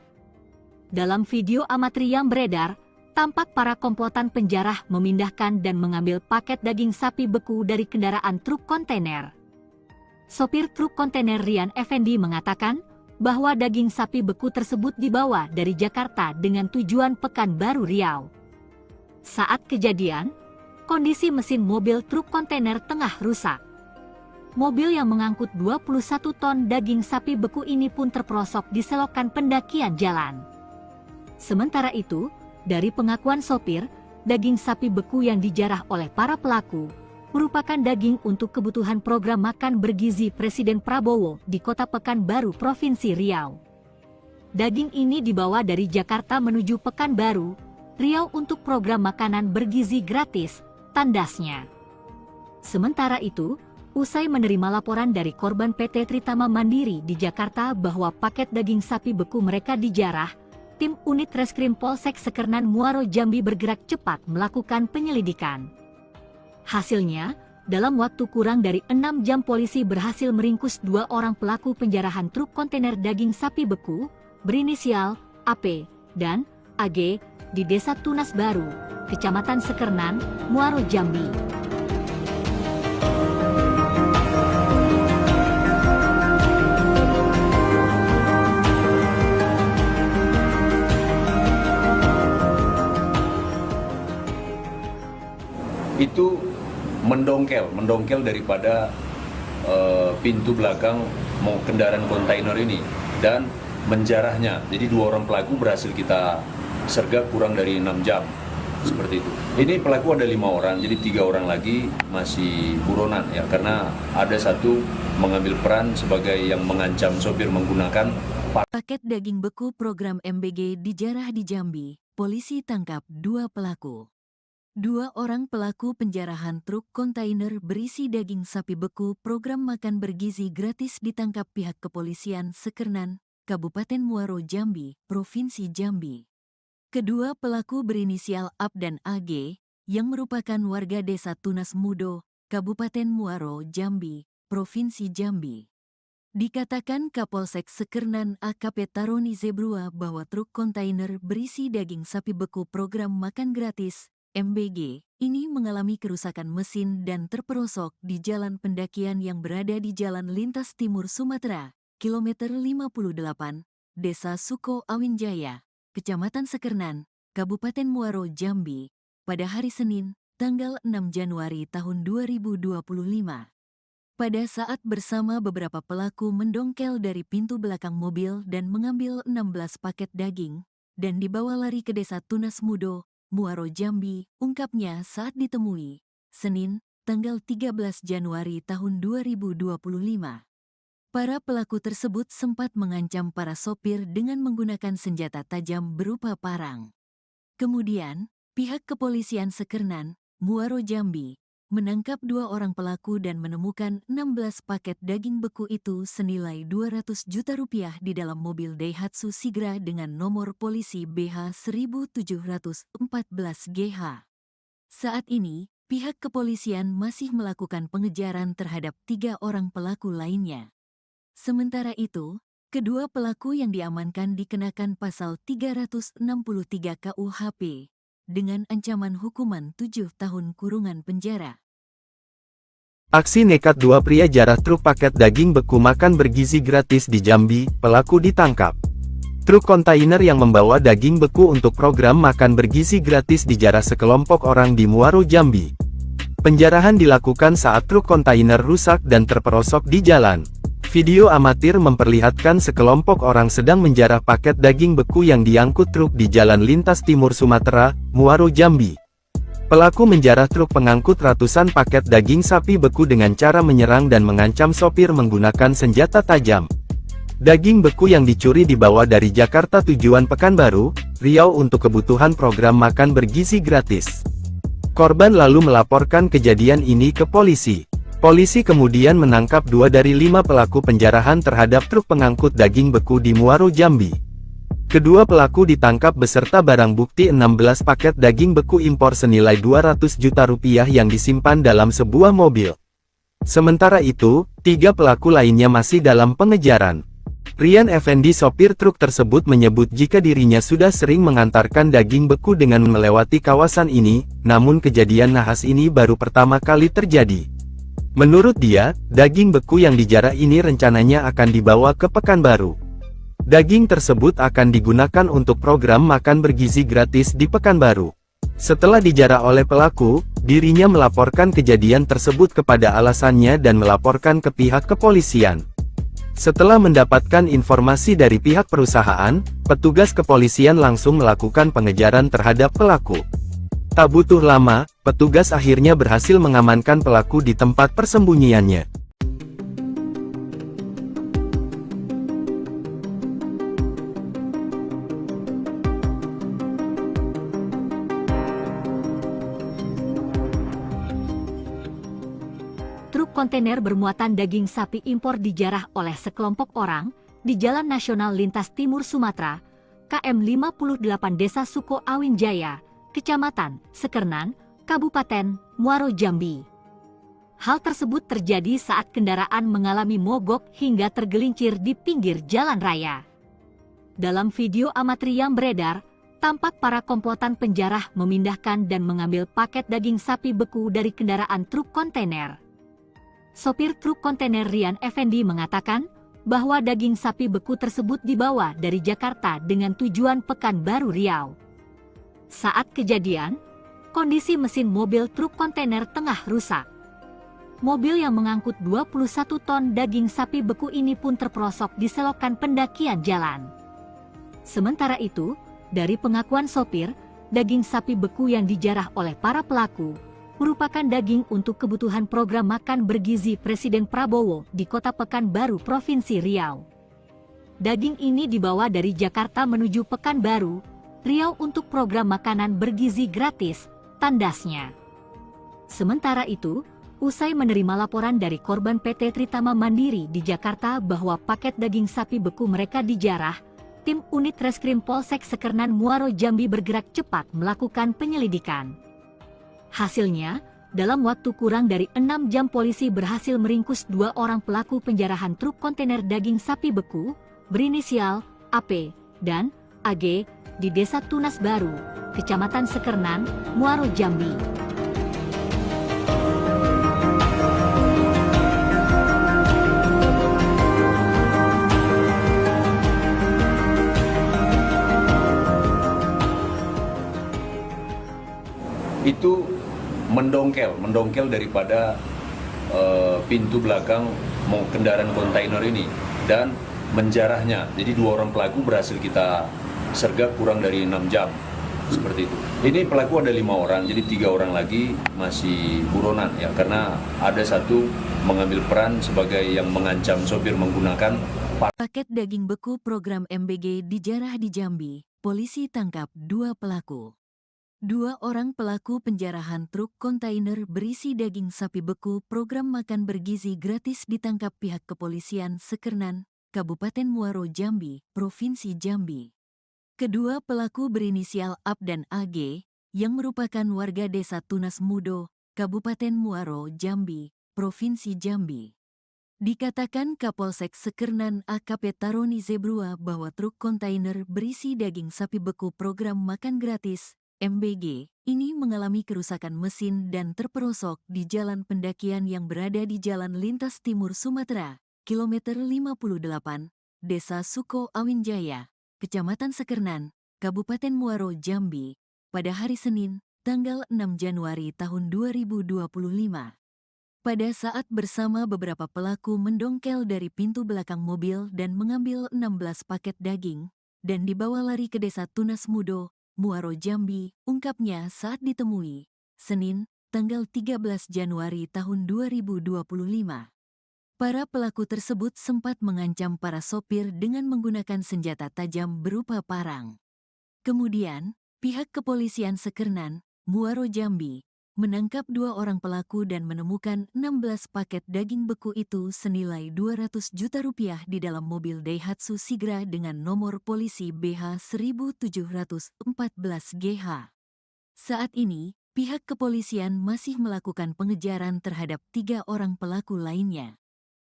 C: Dalam video amatir yang beredar, tampak para komplotan penjarah memindahkan dan mengambil paket daging sapi beku dari kendaraan truk kontainer. Sopir truk kontainer Rian Effendi mengatakan bahwa daging sapi beku tersebut dibawa dari Jakarta dengan tujuan Pekanbaru, Riau. Saat kejadian, kondisi mesin mobil truk kontainer tengah rusak. Mobil yang mengangkut 21 ton daging sapi beku ini pun terperosok di selokan pendakian jalan. Sementara itu, dari pengakuan sopir, daging sapi beku yang dijarah oleh para pelaku merupakan daging untuk kebutuhan program makan bergizi Presiden Prabowo di Kota Pekanbaru, Provinsi Riau. Daging ini dibawa dari Jakarta menuju Pekanbaru, Riau untuk program makanan bergizi gratis, tandasnya. Sementara itu, usai menerima laporan dari korban PT Tritama Mandiri di Jakarta bahwa paket daging sapi beku mereka dijarah, tim unit Reskrim Polsek Sekernan Muaro, Jambi bergerak cepat melakukan penyelidikan. Hasilnya, dalam waktu kurang dari 6 jam polisi berhasil meringkus 2 orang pelaku penjarahan truk kontainer daging sapi beku berinisial AP dan AG di Desa Tunas Baru, Kecamatan Sekernan, Muaro, Jambi.
D: Itu mendongkel daripada pintu belakang kendaraan kontainer ini dan menjarahnya. Jadi 2 orang pelaku berhasil kita sergap kurang dari 6 jam, seperti itu. Ini pelaku ada 5 orang, jadi 3 orang lagi masih buronan ya, karena ada 1 mengambil peran sebagai yang mengancam sopir menggunakan
A: paket daging beku program MBG dijarah di Jambi. Polisi tangkap 2 pelaku. 2 orang pelaku penjarahan truk kontainer berisi daging sapi beku program makan bergizi gratis ditangkap pihak kepolisian Sekernan, Kabupaten Muaro, Jambi, Provinsi Jambi. Kedua pelaku berinisial AP dan AG, yang merupakan warga Desa Tunas Mudo, Kabupaten Muaro, Jambi, Provinsi Jambi. Dikatakan Kapolsek Sekernan AKP Taroni Zebrua bahwa truk kontainer berisi daging sapi beku program makan gratis MBG, ini mengalami kerusakan mesin dan terperosok di jalan pendakian yang berada di Jalan Lintas Timur Sumatera, kilometer 58, Desa Suko Awin Jaya, Kecamatan Sekernan, Kabupaten Muaro, Jambi, pada hari Senin, tanggal 6 Januari tahun 2025. Pada saat bersama beberapa pelaku mendongkel dari pintu belakang mobil dan mengambil 16 paket daging, dan dibawa lari ke Desa Tunas Mudo, Muaro, Jambi, ungkapnya saat ditemui, Senin, tanggal 13 Januari tahun 2025. Para pelaku tersebut sempat mengancam para sopir dengan menggunakan senjata tajam berupa parang. Kemudian, pihak kepolisian Sekernan, Muaro, Jambi, menangkap 2 orang pelaku dan menemukan 16 paket daging beku itu senilai 200 juta rupiah di dalam mobil Daihatsu Sigra dengan nomor polisi BH 1714 GH. Saat ini, pihak kepolisian masih melakukan pengejaran terhadap 3 orang pelaku lainnya. Sementara itu, kedua pelaku yang diamankan dikenakan pasal 363 KUHP dengan ancaman hukuman 7 tahun kurungan penjara.
B: Aksi nekat 2 pria jarah truk paket daging beku makan bergizi gratis di Jambi, pelaku ditangkap. Truk kontainer yang membawa daging beku untuk program makan bergizi gratis dijarah sekelompok orang di Muaro, Jambi. Penjarahan dilakukan saat truk kontainer rusak dan terperosok di jalan. Video amatir memperlihatkan sekelompok orang sedang menjarah paket daging beku yang diangkut truk di Jalan Lintas Timur Sumatera, Muaro, Jambi. Pelaku menjarah truk pengangkut ratusan paket daging sapi beku dengan cara menyerang dan mengancam sopir menggunakan senjata tajam. Daging beku yang dicuri dibawa dari Jakarta tujuan Pekanbaru, Riau untuk kebutuhan program makan bergizi gratis. Korban lalu melaporkan kejadian ini ke polisi. Polisi kemudian menangkap 2 dari 5 pelaku penjarahan terhadap truk pengangkut daging beku di Muaro, Jambi. Kedua pelaku ditangkap beserta barang bukti 16 paket daging beku impor senilai 200 juta rupiah yang disimpan dalam sebuah mobil. Sementara itu, 3 pelaku lainnya masih dalam pengejaran. Rian Effendi, sopir truk tersebut, menyebut jika dirinya sudah sering mengantarkan daging beku dengan melewati kawasan ini, namun kejadian nahas ini baru pertama kali terjadi. Menurut dia, daging beku yang dijarah ini rencananya akan dibawa ke Pekanbaru. Daging tersebut akan digunakan untuk program makan bergizi gratis di Pekanbaru. Setelah dijarah oleh pelaku, dirinya melaporkan kejadian tersebut kepada alasannya dan melaporkan ke pihak kepolisian. Setelah mendapatkan informasi dari pihak perusahaan, petugas kepolisian langsung melakukan pengejaran terhadap pelaku. Tak butuh lama, petugas akhirnya berhasil mengamankan pelaku di tempat persembunyiannya.
C: Truk kontainer bermuatan daging sapi impor dijarah oleh sekelompok orang di Jalan Nasional Lintas Timur Sumatera, KM 58 Desa Suko Awin Jaya, Kecamatan Sekernan, Kabupaten Muaro, Jambi. Hal tersebut terjadi saat kendaraan mengalami mogok hingga tergelincir di pinggir jalan raya. Dalam video amatir yang beredar, tampak para komplotan penjarah memindahkan dan mengambil paket daging sapi beku dari kendaraan truk kontainer. Sopir truk kontainer Rian Effendi mengatakan bahwa daging sapi beku tersebut dibawa dari Jakarta dengan tujuan Pekanbaru, Riau. Saat kejadian, kondisi mesin mobil truk kontainer tengah rusak. Mobil yang mengangkut 21 ton daging sapi beku ini pun terperosok di selokan pendakian jalan. Sementara itu, dari pengakuan sopir, daging sapi beku yang dijarah oleh para pelaku merupakan daging untuk kebutuhan program makan bergizi Presiden Prabowo di Kota Pekanbaru, Provinsi Riau. Daging ini dibawa dari Jakarta menuju Pekanbaru, Riau untuk program makanan bergizi gratis, tandasnya. Sementara itu, usai menerima laporan dari korban PT Tritama Mandiri di Jakarta bahwa paket daging sapi beku mereka dijarah, tim unit Reskrim Polsek Sekernan Muaro, Jambi bergerak cepat melakukan penyelidikan. Hasilnya, dalam waktu kurang dari 6 jam polisi berhasil meringkus 2 orang pelaku penjarahan truk kontainer daging sapi beku, berinisial AP dan AG, di Desa Tunas Baru, Kecamatan Sekernan, Muaro, Jambi.
D: Itu mendongkel daripada pintu belakang kendaraan kontainer ini dan menjarahnya. Jadi 2 orang pelaku berhasil kita sergap kurang dari 6 jam, seperti itu. Ini pelaku ada 5 orang, jadi 3 orang lagi masih buronan ya, karena ada satu mengambil peran sebagai yang mengancam sopir menggunakan
A: paket daging beku program MBG dijarah di Jambi. Polisi tangkap 2 pelaku. Dua orang pelaku penjarahan truk kontainer berisi daging sapi beku program makan bergizi gratis ditangkap pihak kepolisian Sekernan, Kabupaten Muaro Jambi, Provinsi Jambi. Kedua pelaku berinisial AB dan AG, yang merupakan warga desa Tunas Mudo, Kabupaten Muaro Jambi, Provinsi Jambi. Dikatakan Kapolsek Sekernan AKP Taroni Zebrua bahwa truk kontainer berisi daging sapi beku program makan gratis MBG, ini mengalami kerusakan mesin dan terperosok di jalan pendakian yang berada di Jalan Lintas Timur Sumatera, kilometer 58, Desa Suko Awinjaya, Kecamatan Sekernan, Kabupaten Muaro Jambi, pada hari Senin, tanggal 6 Januari tahun 2025. Pada saat bersama beberapa pelaku mendongkel dari pintu belakang mobil dan mengambil 16 paket daging, dan dibawa lari ke Desa Tunas Mudo, Muaro Jambi, ungkapnya saat ditemui, Senin, tanggal 13 Januari tahun 2025. Para pelaku tersebut sempat mengancam para sopir dengan menggunakan senjata tajam berupa parang. Kemudian, pihak kepolisian Sekernan, Muaro Jambi, menangkap dua orang pelaku dan menemukan 16 paket daging beku itu senilai 200 juta rupiah di dalam mobil Daihatsu Sigra dengan nomor polisi BH 1714GH. Saat ini, pihak kepolisian masih melakukan pengejaran terhadap 3 orang pelaku lainnya.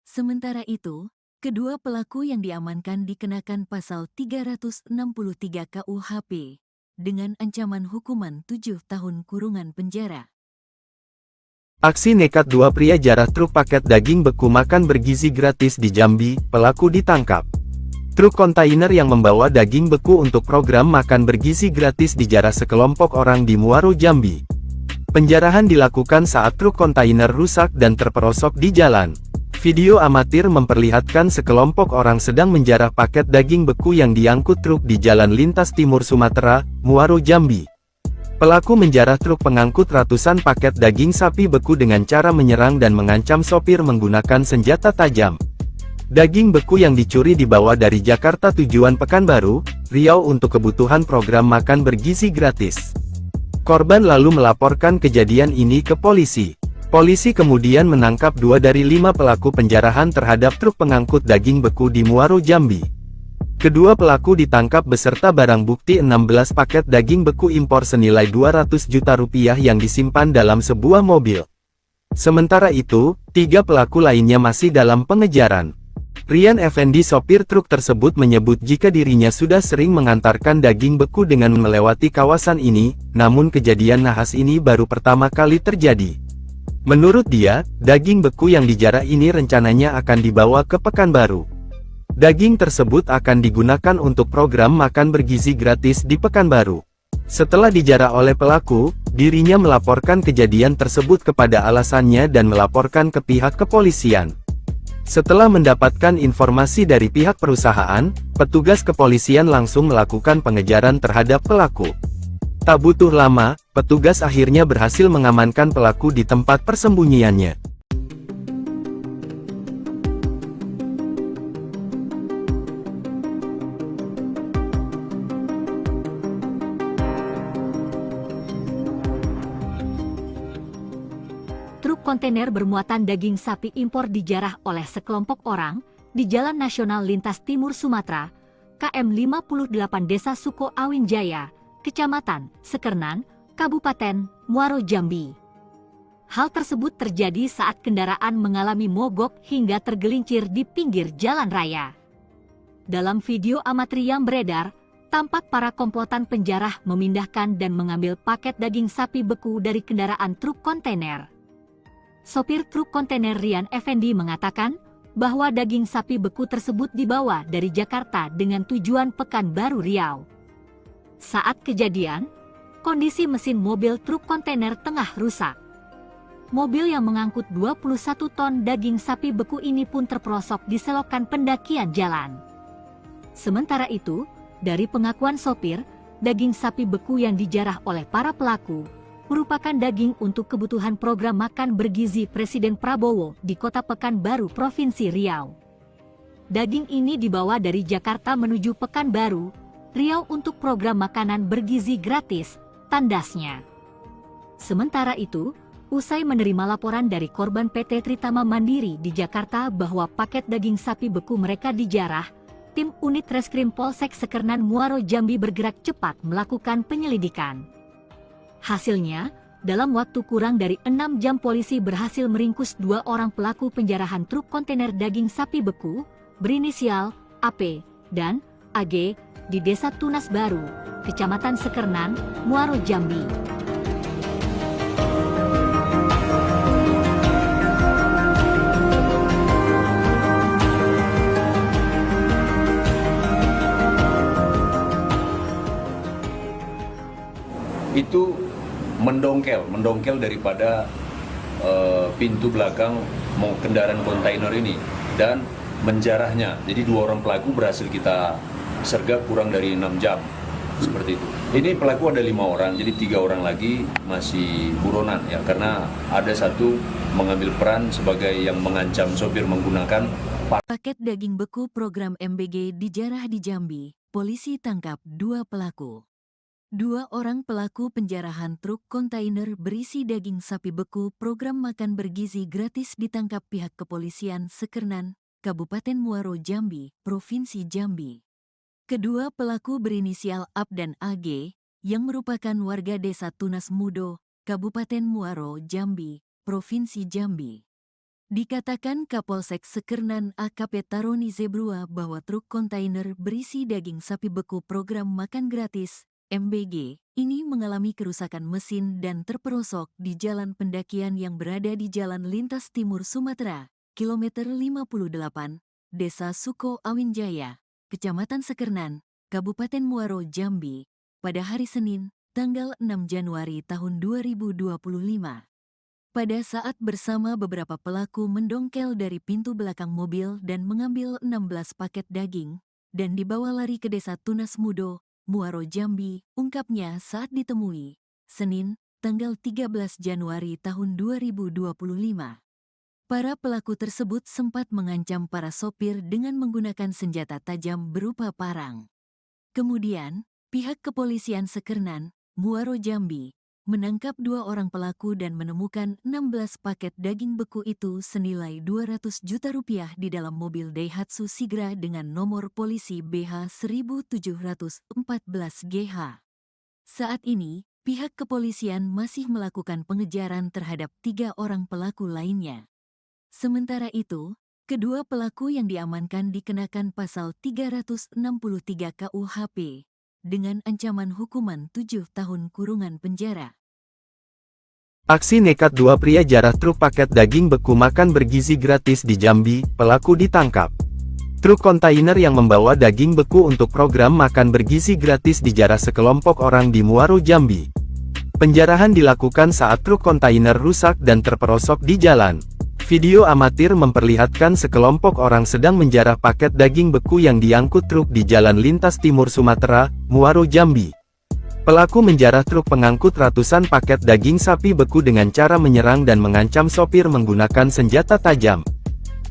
A: Sementara itu, kedua pelaku yang diamankan dikenakan pasal 363 KUHP dengan ancaman hukuman 7 tahun kurungan penjara.
B: Aksi nekat dua pria jarah truk paket daging beku makan bergizi gratis di Jambi, pelaku ditangkap. Truk kontainer yang membawa daging beku untuk program makan bergizi gratis dijarah sekelompok orang di Muaro Jambi. Penjarahan dilakukan saat truk kontainer rusak dan terperosok di jalan. Video amatir memperlihatkan sekelompok orang sedang menjarah paket daging beku yang diangkut truk di Jalan Lintas Timur Sumatera, Muaro Jambi. Pelaku menjarah truk pengangkut ratusan paket daging sapi beku dengan cara menyerang dan mengancam sopir menggunakan senjata tajam. Daging beku yang dicuri dibawa dari Jakarta tujuan Pekanbaru, Riau untuk kebutuhan program makan bergizi gratis. Korban lalu melaporkan kejadian ini ke polisi. Polisi kemudian menangkap 2 dari 5 pelaku penjarahan terhadap truk pengangkut daging beku di Muaro Jambi. Kedua pelaku ditangkap beserta barang bukti 16 paket daging beku impor senilai 200 juta rupiah yang disimpan dalam sebuah mobil. Sementara itu, 3 pelaku lainnya masih dalam pengejaran. Rian Effendi sopir truk tersebut menyebut jika dirinya sudah sering mengantarkan daging beku dengan melewati kawasan ini, namun kejadian nahas ini baru pertama kali terjadi. Menurut dia, daging beku yang dijarah ini rencananya akan dibawa ke Pekanbaru. Daging tersebut akan digunakan untuk program makan bergizi gratis di Pekanbaru. Setelah dijarah oleh pelaku, dirinya melaporkan kejadian tersebut kepada alasannya dan melaporkan ke pihak kepolisian. Setelah mendapatkan informasi dari pihak perusahaan, petugas kepolisian langsung melakukan pengejaran terhadap pelaku. Tak butuh lama, petugas akhirnya berhasil mengamankan pelaku di tempat persembunyiannya.
C: Truk kontainer bermuatan daging sapi impor dijarah oleh sekelompok orang di Jalan Nasional Lintas Timur Sumatera, KM 58 Desa Suko Awinjaya, Kecamatan Sekernan, Kabupaten Muaro Jambi. Hal tersebut terjadi saat kendaraan mengalami mogok hingga tergelincir di pinggir jalan raya. Dalam video amatir yang beredar, tampak para komplotan penjarah memindahkan dan mengambil paket daging sapi beku dari kendaraan truk kontainer. Sopir truk kontainer Rian Effendi mengatakan bahwa daging sapi beku tersebut dibawa dari Jakarta dengan tujuan Pekanbaru Riau. Saat kejadian, kondisi mesin mobil truk kontainer tengah rusak. Mobil yang mengangkut 21 ton daging sapi beku ini pun terperosok di selokan pendakian jalan. Sementara itu, dari pengakuan sopir, daging sapi beku yang dijarah oleh para pelaku merupakan daging untuk kebutuhan program makan bergizi Presiden Prabowo di Kota Pekanbaru, Provinsi Riau. Daging ini dibawa dari Jakarta menuju Pekanbaru, Riau untuk program makanan bergizi gratis tandasnya. Sementara itu, usai menerima laporan dari korban PT Tritama Mandiri di Jakarta bahwa paket daging sapi beku mereka dijarah, tim unit Reskrim Polsek Sekernan Muaro Jambi bergerak cepat melakukan penyelidikan. Hasilnya, dalam waktu kurang dari 6 jam polisi berhasil meringkus 2 orang pelaku penjarahan truk kontainer daging sapi beku, berinisial AP dan AG, di Desa Tunas Baru, Kecamatan Sekernan, Muaro Jambi.
D: Itu mendongkel daripada pintu belakang kendaraan kontainer ini dan menjarahnya. Jadi 2 orang pelaku berhasil kita sergap kurang dari 6 jam, seperti itu. Ini pelaku ada 5 orang, jadi 3 orang lagi masih buronan ya, karena ada satu mengambil peran sebagai yang mengancam sopir menggunakan
A: Paket daging beku program MBG dijarah di Jambi, polisi tangkap 2 pelaku. 2 orang pelaku penjarahan truk kontainer berisi daging sapi beku program makan bergizi gratis ditangkap pihak kepolisian Sekernan, Kabupaten Muaro Jambi, Provinsi Jambi. Kedua pelaku berinisial AB dan AG, yang merupakan warga Desa Tunas Mudo, Kabupaten Muaro Jambi, Provinsi Jambi. Dikatakan Kapolsek Sekernan AKP Taroni Zebrua bahwa truk kontainer berisi daging sapi beku program makan gratis MBG, ini mengalami kerusakan mesin dan terperosok di jalan pendakian yang berada di Jalan Lintas Timur Sumatera, kilometer 58, Desa Suko Awinjaya, Kecamatan Sekernan, Kabupaten Muaro Jambi, pada hari Senin, tanggal 6 Januari tahun 2025. Pada saat bersama beberapa pelaku mendongkel dari pintu belakang mobil dan mengambil 16 paket daging, dan dibawa lari ke Desa Tunas Mudo, Muaro Jambi, ungkapnya saat ditemui, Senin, tanggal 13 Januari tahun 2025. Para pelaku tersebut sempat mengancam para sopir dengan menggunakan senjata tajam berupa parang. Kemudian, pihak kepolisian Sekernan, Muaro Jambi, menangkap 2 orang pelaku dan menemukan 16 paket daging beku itu senilai 200 juta rupiah di dalam mobil Daihatsu Sigra dengan nomor polisi BH 1714 GH. Saat ini, pihak kepolisian masih melakukan pengejaran terhadap 3 orang pelaku lainnya. Sementara itu, kedua pelaku yang diamankan dikenakan pasal 363 KUHP, dengan ancaman hukuman 7 tahun kurungan penjara.
B: Aksi nekat 2 pria jarah truk paket daging beku makan bergizi gratis di Jambi, pelaku ditangkap. Truk kontainer yang membawa daging beku untuk program makan bergizi gratis dijarah sekelompok orang di Muaro Jambi. Penjarahan dilakukan saat truk kontainer rusak dan terperosok di jalan. Video amatir memperlihatkan sekelompok orang sedang menjarah paket daging beku yang diangkut truk di Jalan Lintas Timur Sumatera, Muaro Jambi. Pelaku menjarah truk pengangkut ratusan paket daging sapi beku dengan cara menyerang dan mengancam sopir menggunakan senjata tajam.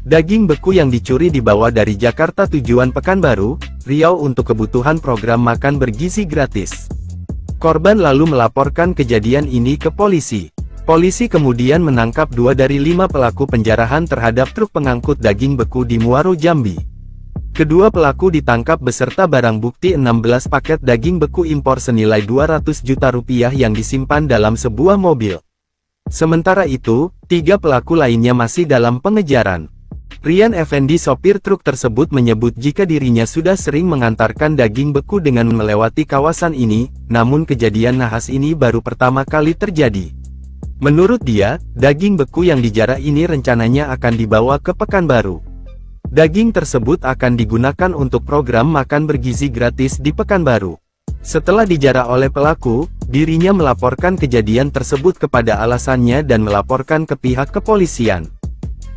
B: Daging beku yang dicuri dibawa dari Jakarta tujuan Pekanbaru, Riau untuk kebutuhan program makan bergizi gratis. Korban lalu melaporkan kejadian ini ke polisi. Polisi kemudian menangkap 2 dari 5 pelaku penjarahan terhadap truk pengangkut daging beku di Muaro Jambi. Kedua pelaku ditangkap beserta barang bukti 16 paket daging beku impor senilai 200 juta rupiah yang disimpan dalam sebuah mobil. Sementara itu, 3 pelaku lainnya masih dalam pengejaran. Rian Effendi sopir truk tersebut menyebut jika dirinya sudah sering mengantarkan daging beku dengan melewati kawasan ini, namun kejadian nahas ini baru pertama kali terjadi. Menurut dia, daging beku yang dijarah ini rencananya akan dibawa ke Pekanbaru. Daging tersebut akan digunakan untuk program makan bergizi gratis di Pekanbaru. Setelah dijarah oleh pelaku, dirinya melaporkan kejadian tersebut kepada alasannya dan melaporkan ke pihak kepolisian.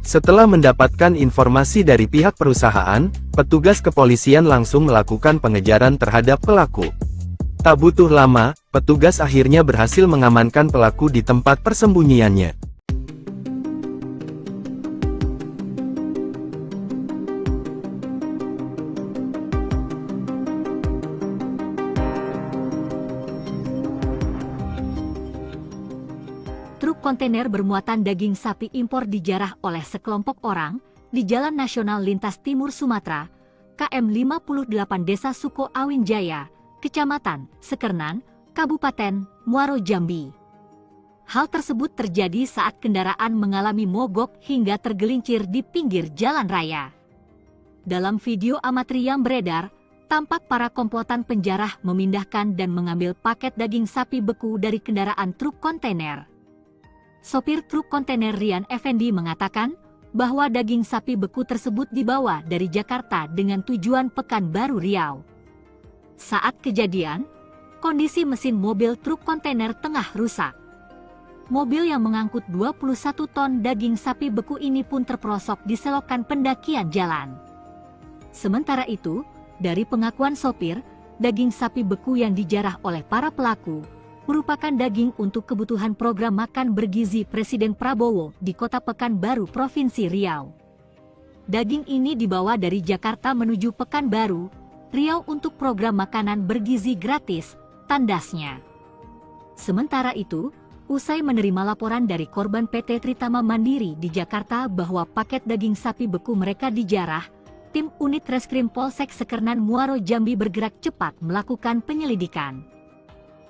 B: Setelah mendapatkan informasi dari pihak perusahaan, petugas kepolisian langsung melakukan pengejaran terhadap pelaku. Tak butuh lama, petugas akhirnya berhasil mengamankan pelaku di tempat persembunyiannya.
C: kontainer bermuatan daging sapi impor dijarah oleh sekelompok orang di Jalan Nasional Lintas Timur Sumatera, KM 58 Desa Suko Awin Jaya, Kecamatan Sekernan, Kabupaten Muaro Jambi. Hal tersebut terjadi saat kendaraan mengalami mogok hingga tergelincir di pinggir jalan raya. Dalam video amatir yang beredar, tampak para komplotan penjarah memindahkan dan mengambil paket daging sapi beku dari kendaraan truk kontainer. Sopir truk kontainer Rian Effendi mengatakan bahwa daging sapi beku tersebut dibawa dari Jakarta dengan tujuan Pekanbaru Riau. Saat kejadian, kondisi mesin mobil truk kontainer tengah rusak. Mobil yang mengangkut 21 ton daging sapi beku ini pun terperosok di selokan pendakian jalan. Sementara itu, dari pengakuan sopir, daging sapi beku yang dijarah oleh para pelaku merupakan daging untuk kebutuhan program makan bergizi Presiden Prabowo di Kota Pekanbaru, Provinsi Riau. Daging ini dibawa dari Jakarta menuju Pekanbaru, Riau untuk program makanan bergizi gratis, tandasnya. Sementara itu, usai menerima laporan dari korban PT Tritama Mandiri di Jakarta bahwa paket daging sapi beku mereka dijarah, tim unit Reskrim Polsek Sekernan Muaro Jambi bergerak cepat melakukan penyelidikan.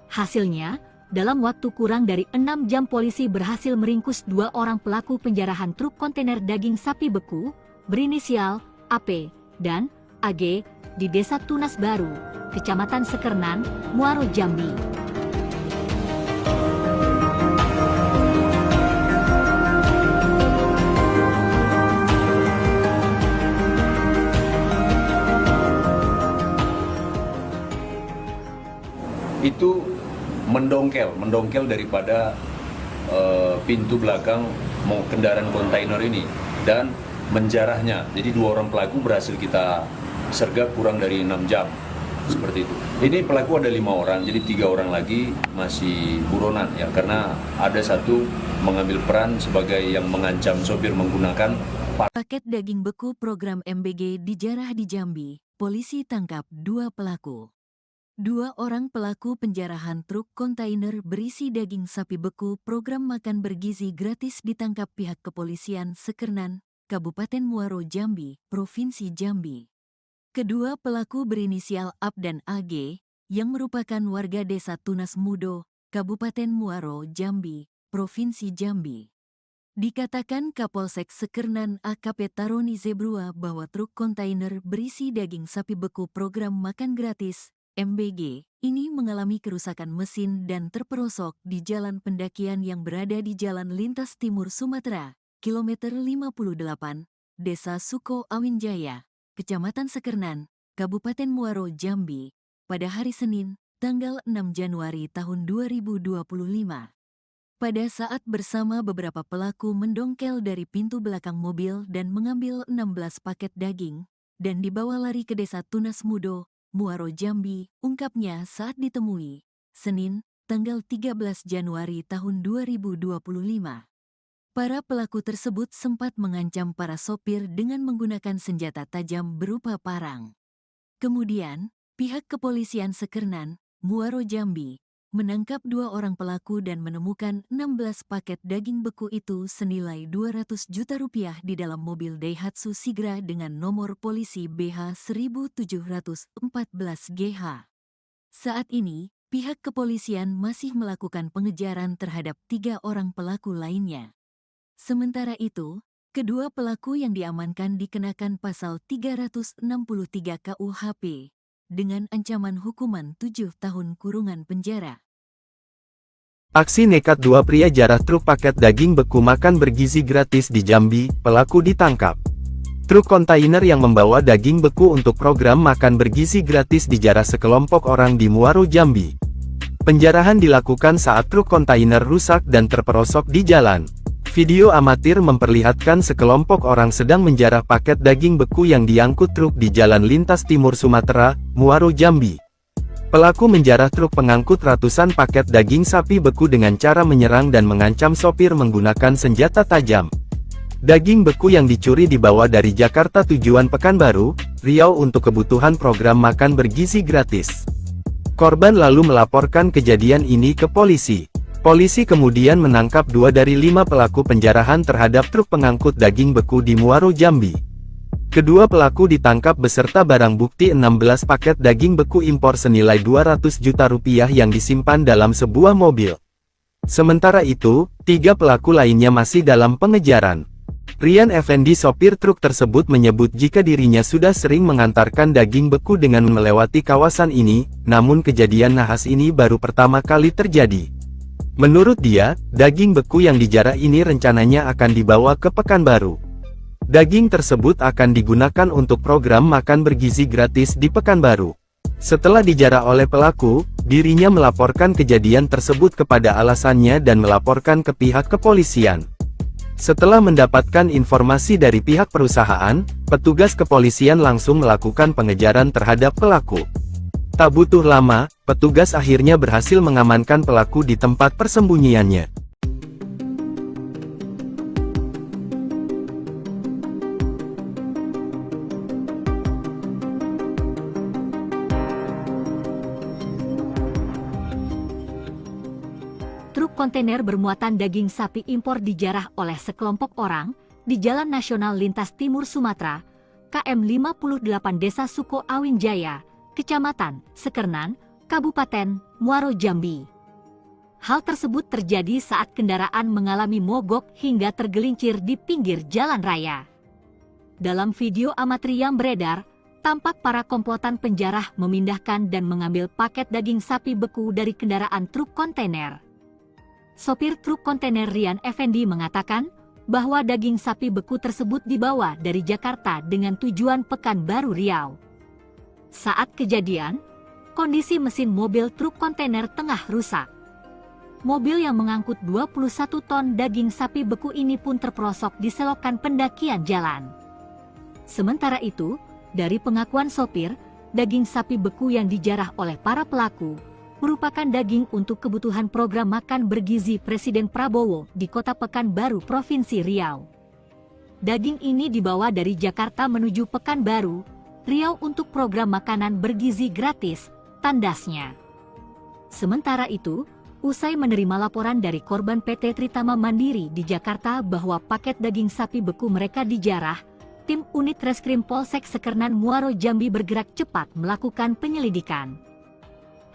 C: Hasilnya, dalam waktu kurang dari 6 jam polisi berhasil meringkus 2 orang pelaku penjarahan truk kontainer daging sapi beku berinisial AP dan AG di Desa Tunas Baru, Kecamatan Sekernan, Muaro Jambi.
D: Itu mendongkel daripada pintu belakang kendaraan kontainer ini dan menjarahnya. Jadi 2 orang pelaku berhasil kita sergap kurang dari 6 jam, seperti itu. Ini pelaku ada 5 orang, jadi 3 orang lagi masih buronan ya, karena ada satu mengambil peran sebagai yang mengancam sopir menggunakan
A: Paket daging beku program MBG dijarah di Jambi, polisi tangkap 2 pelaku. 2 orang pelaku penjarahan truk kontainer berisi daging sapi beku program makan bergizi gratis ditangkap pihak kepolisian Sekernan, Kabupaten Muaro Jambi, Provinsi Jambi. Kedua pelaku berinisial AP dan AG, yang merupakan warga Desa Tunas Mudo, Kabupaten Muaro Jambi, Provinsi Jambi. Dikatakan Kapolsek Sekernan AKP Taroni Zebrua bahwa truk kontainer berisi daging sapi beku program makan gratis MBG ini mengalami kerusakan mesin dan terperosok di jalan pendakian yang berada di Jalan Lintas Timur Sumatera, kilometer 58, Desa Suko Awin Jaya, Kecamatan Sekernan, Kabupaten Muaro Jambi, pada hari Senin, tanggal 6 Januari tahun 2025. Pada saat bersama beberapa pelaku mendongkel dari pintu belakang mobil dan mengambil 16 paket daging, dan dibawa lari ke Desa Tunas Mudo, Muaro Jambi, ungkapnya saat ditemui, Senin, tanggal 13 Januari tahun 2025. Para pelaku tersebut sempat mengancam para sopir dengan menggunakan senjata tajam berupa parang. Kemudian, pihak kepolisian Sekernan, Muaro Jambi, menangkap 2 orang pelaku dan menemukan 16 paket daging beku itu senilai 200 juta rupiah di dalam mobil Daihatsu Sigra dengan nomor polisi BH 1714GH. Saat ini, pihak kepolisian masih melakukan pengejaran terhadap 3 orang pelaku lainnya. Sementara itu, kedua pelaku yang diamankan dikenakan pasal 363 KUHP dengan ancaman hukuman 7 tahun kurungan penjara.
B: Aksi nekat 2 pria jarah truk paket daging beku makan bergizi gratis di Jambi, pelaku ditangkap. Truk kontainer yang membawa daging beku untuk program makan bergizi gratis dijarah sekelompok orang di Muaro Jambi. Penjarahan dilakukan saat truk kontainer rusak dan terperosok di jalan. Video amatir memperlihatkan sekelompok orang sedang menjarah paket daging beku yang diangkut truk di Jalan Lintas Timur Sumatera, Muaro Jambi. Pelaku menjarah truk pengangkut ratusan paket daging sapi beku dengan cara menyerang dan mengancam sopir menggunakan senjata tajam. Daging beku yang dicuri dibawa dari Jakarta tujuan Pekanbaru, Riau untuk kebutuhan program makan bergizi gratis. Korban lalu melaporkan kejadian ini ke polisi. Polisi kemudian menangkap 2 dari 5 pelaku penjarahan terhadap truk pengangkut daging beku di Muaro, Jambi. Kedua pelaku ditangkap beserta barang bukti 16 paket daging beku impor senilai 200 juta rupiah yang disimpan dalam sebuah mobil. Sementara itu, 3 pelaku lainnya masih dalam pengejaran. Rian Effendi, sopir truk tersebut, menyebut jika dirinya sudah sering mengantarkan daging beku dengan melewati kawasan ini, namun kejadian nahas ini baru pertama kali terjadi. Menurut dia, daging beku yang dijarah ini rencananya akan dibawa ke Pekanbaru. Daging tersebut akan digunakan untuk program makan bergizi gratis di Pekanbaru. Setelah dijarah oleh pelaku, dirinya melaporkan kejadian tersebut kepada alasannya dan melaporkan ke pihak kepolisian. Setelah mendapatkan informasi dari pihak perusahaan, petugas kepolisian langsung melakukan pengejaran terhadap pelaku. Tak butuh lama, petugas akhirnya berhasil mengamankan pelaku di tempat persembunyiannya.
C: Truk kontainer bermuatan daging sapi impor dijarah oleh sekelompok orang di Jalan Nasional Lintas Timur Sumatera, KM 58 Desa Suko Awin Jaya, Kecamatan Sekernan, Kabupaten Muaro, Jambi. Hal tersebut terjadi saat kendaraan mengalami mogok hingga tergelincir di pinggir jalan raya. Dalam video amatir yang beredar, tampak para komplotan penjarah memindahkan dan mengambil paket daging sapi beku dari kendaraan truk kontainer. Sopir truk kontainer Rian Effendi mengatakan bahwa daging sapi beku tersebut dibawa dari Jakarta dengan tujuan Pekanbaru, Riau. Saat kejadian, kondisi mesin mobil truk kontainer tengah rusak. Mobil yang mengangkut 21 ton daging sapi beku ini pun terperosok di selokan pendakian jalan. Sementara itu, dari pengakuan sopir, daging sapi beku yang dijarah oleh para pelaku merupakan daging untuk kebutuhan program makan bergizi Presiden Prabowo di Kota Pekanbaru, Provinsi Riau. Daging ini dibawa dari Jakarta menuju Pekanbaru, Riau untuk program makanan bergizi gratis, tandasnya. Sementara itu, usai menerima laporan dari korban PT Tritama Mandiri di Jakarta bahwa paket daging sapi beku mereka dijarah, tim unit Reskrim Polsek Sekernan Muaro, Jambi bergerak cepat melakukan penyelidikan.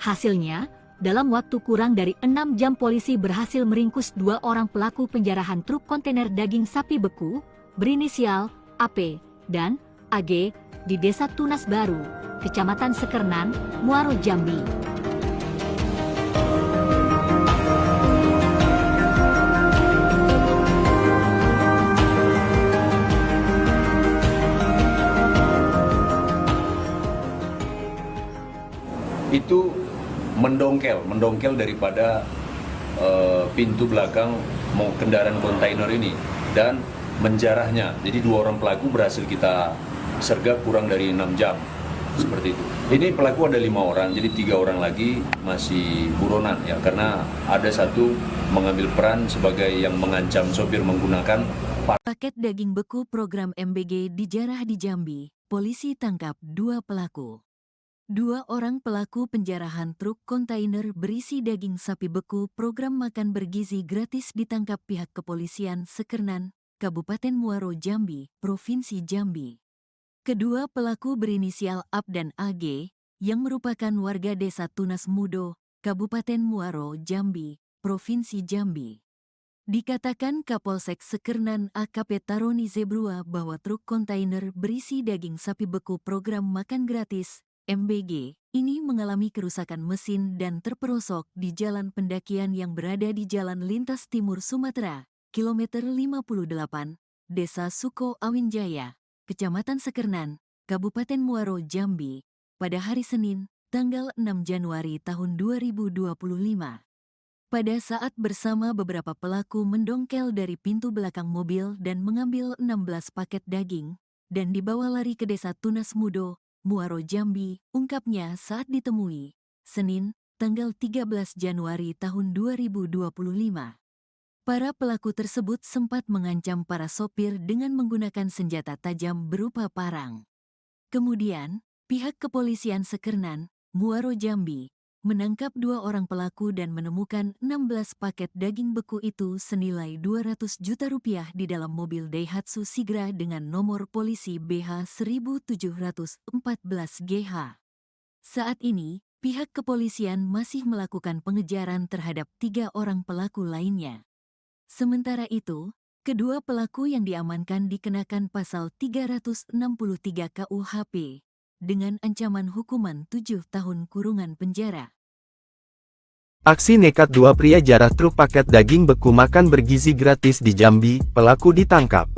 C: Hasilnya, dalam waktu kurang dari 6 jam polisi berhasil meringkus 2 orang pelaku penjarahan truk kontainer daging sapi beku, berinisial AP dan AG, di Desa Tunas Baru, Kecamatan Sekernan, Muaro, Jambi.
D: Itu mendongkel daripada pintu belakang kendaraan kontainer ini dan menjarahnya. Jadi 2 orang pelaku berhasil kita sergap kurang dari 6 jam, seperti itu. Ini pelaku ada 5 orang, jadi 3 orang lagi masih buronan ya, karena ada satu mengambil peran sebagai yang mengancam sopir menggunakan
A: Paket daging beku program MBG dijarah di Jambi. Polisi tangkap 2 pelaku. 2 orang pelaku penjarahan truk kontainer berisi daging sapi beku program makan bergizi gratis ditangkap pihak kepolisian Sekernan, Kabupaten Muaro, Jambi, Provinsi Jambi. Kedua pelaku berinisial AP dan AG, yang merupakan warga Desa Tunas Mudo, Kabupaten Muaro, Jambi, Provinsi Jambi. Dikatakan Kapolsek Sekernan AKP Taroni Zebrua bahwa truk kontainer berisi daging sapi beku program makan gratis, MBG, ini mengalami kerusakan mesin dan terperosok di jalan pendakian yang berada di Jalan Lintas Timur Sumatera, kilometer 58, Desa Suko Awin Jaya, Kecamatan Sekernan, Kabupaten Muaro, Jambi, pada hari Senin, tanggal 6 Januari tahun 2025. Pada saat bersama beberapa pelaku mendongkel dari pintu belakang mobil dan mengambil 16 paket daging, dan dibawa lari ke Desa Tunas Mudo, Muaro, Jambi, ungkapnya saat ditemui, Senin, tanggal 13 Januari tahun 2025. Para pelaku tersebut sempat mengancam para sopir dengan menggunakan senjata tajam berupa parang. Kemudian, pihak kepolisian Sekernan, Muaro, Jambi, menangkap 2 orang pelaku dan menemukan 16 paket daging beku itu senilai 200 juta rupiah di dalam mobil Daihatsu Sigra dengan nomor polisi BH 1714 GH. Saat ini, pihak kepolisian masih melakukan pengejaran terhadap 3 orang pelaku lainnya. Sementara itu, kedua pelaku yang diamankan dikenakan pasal 363 KUHP dengan ancaman hukuman 7 tahun kurungan penjara.
B: Aksi nekat 2 pria jarah truk paket daging beku makan bergizi gratis di Jambi, pelaku ditangkap.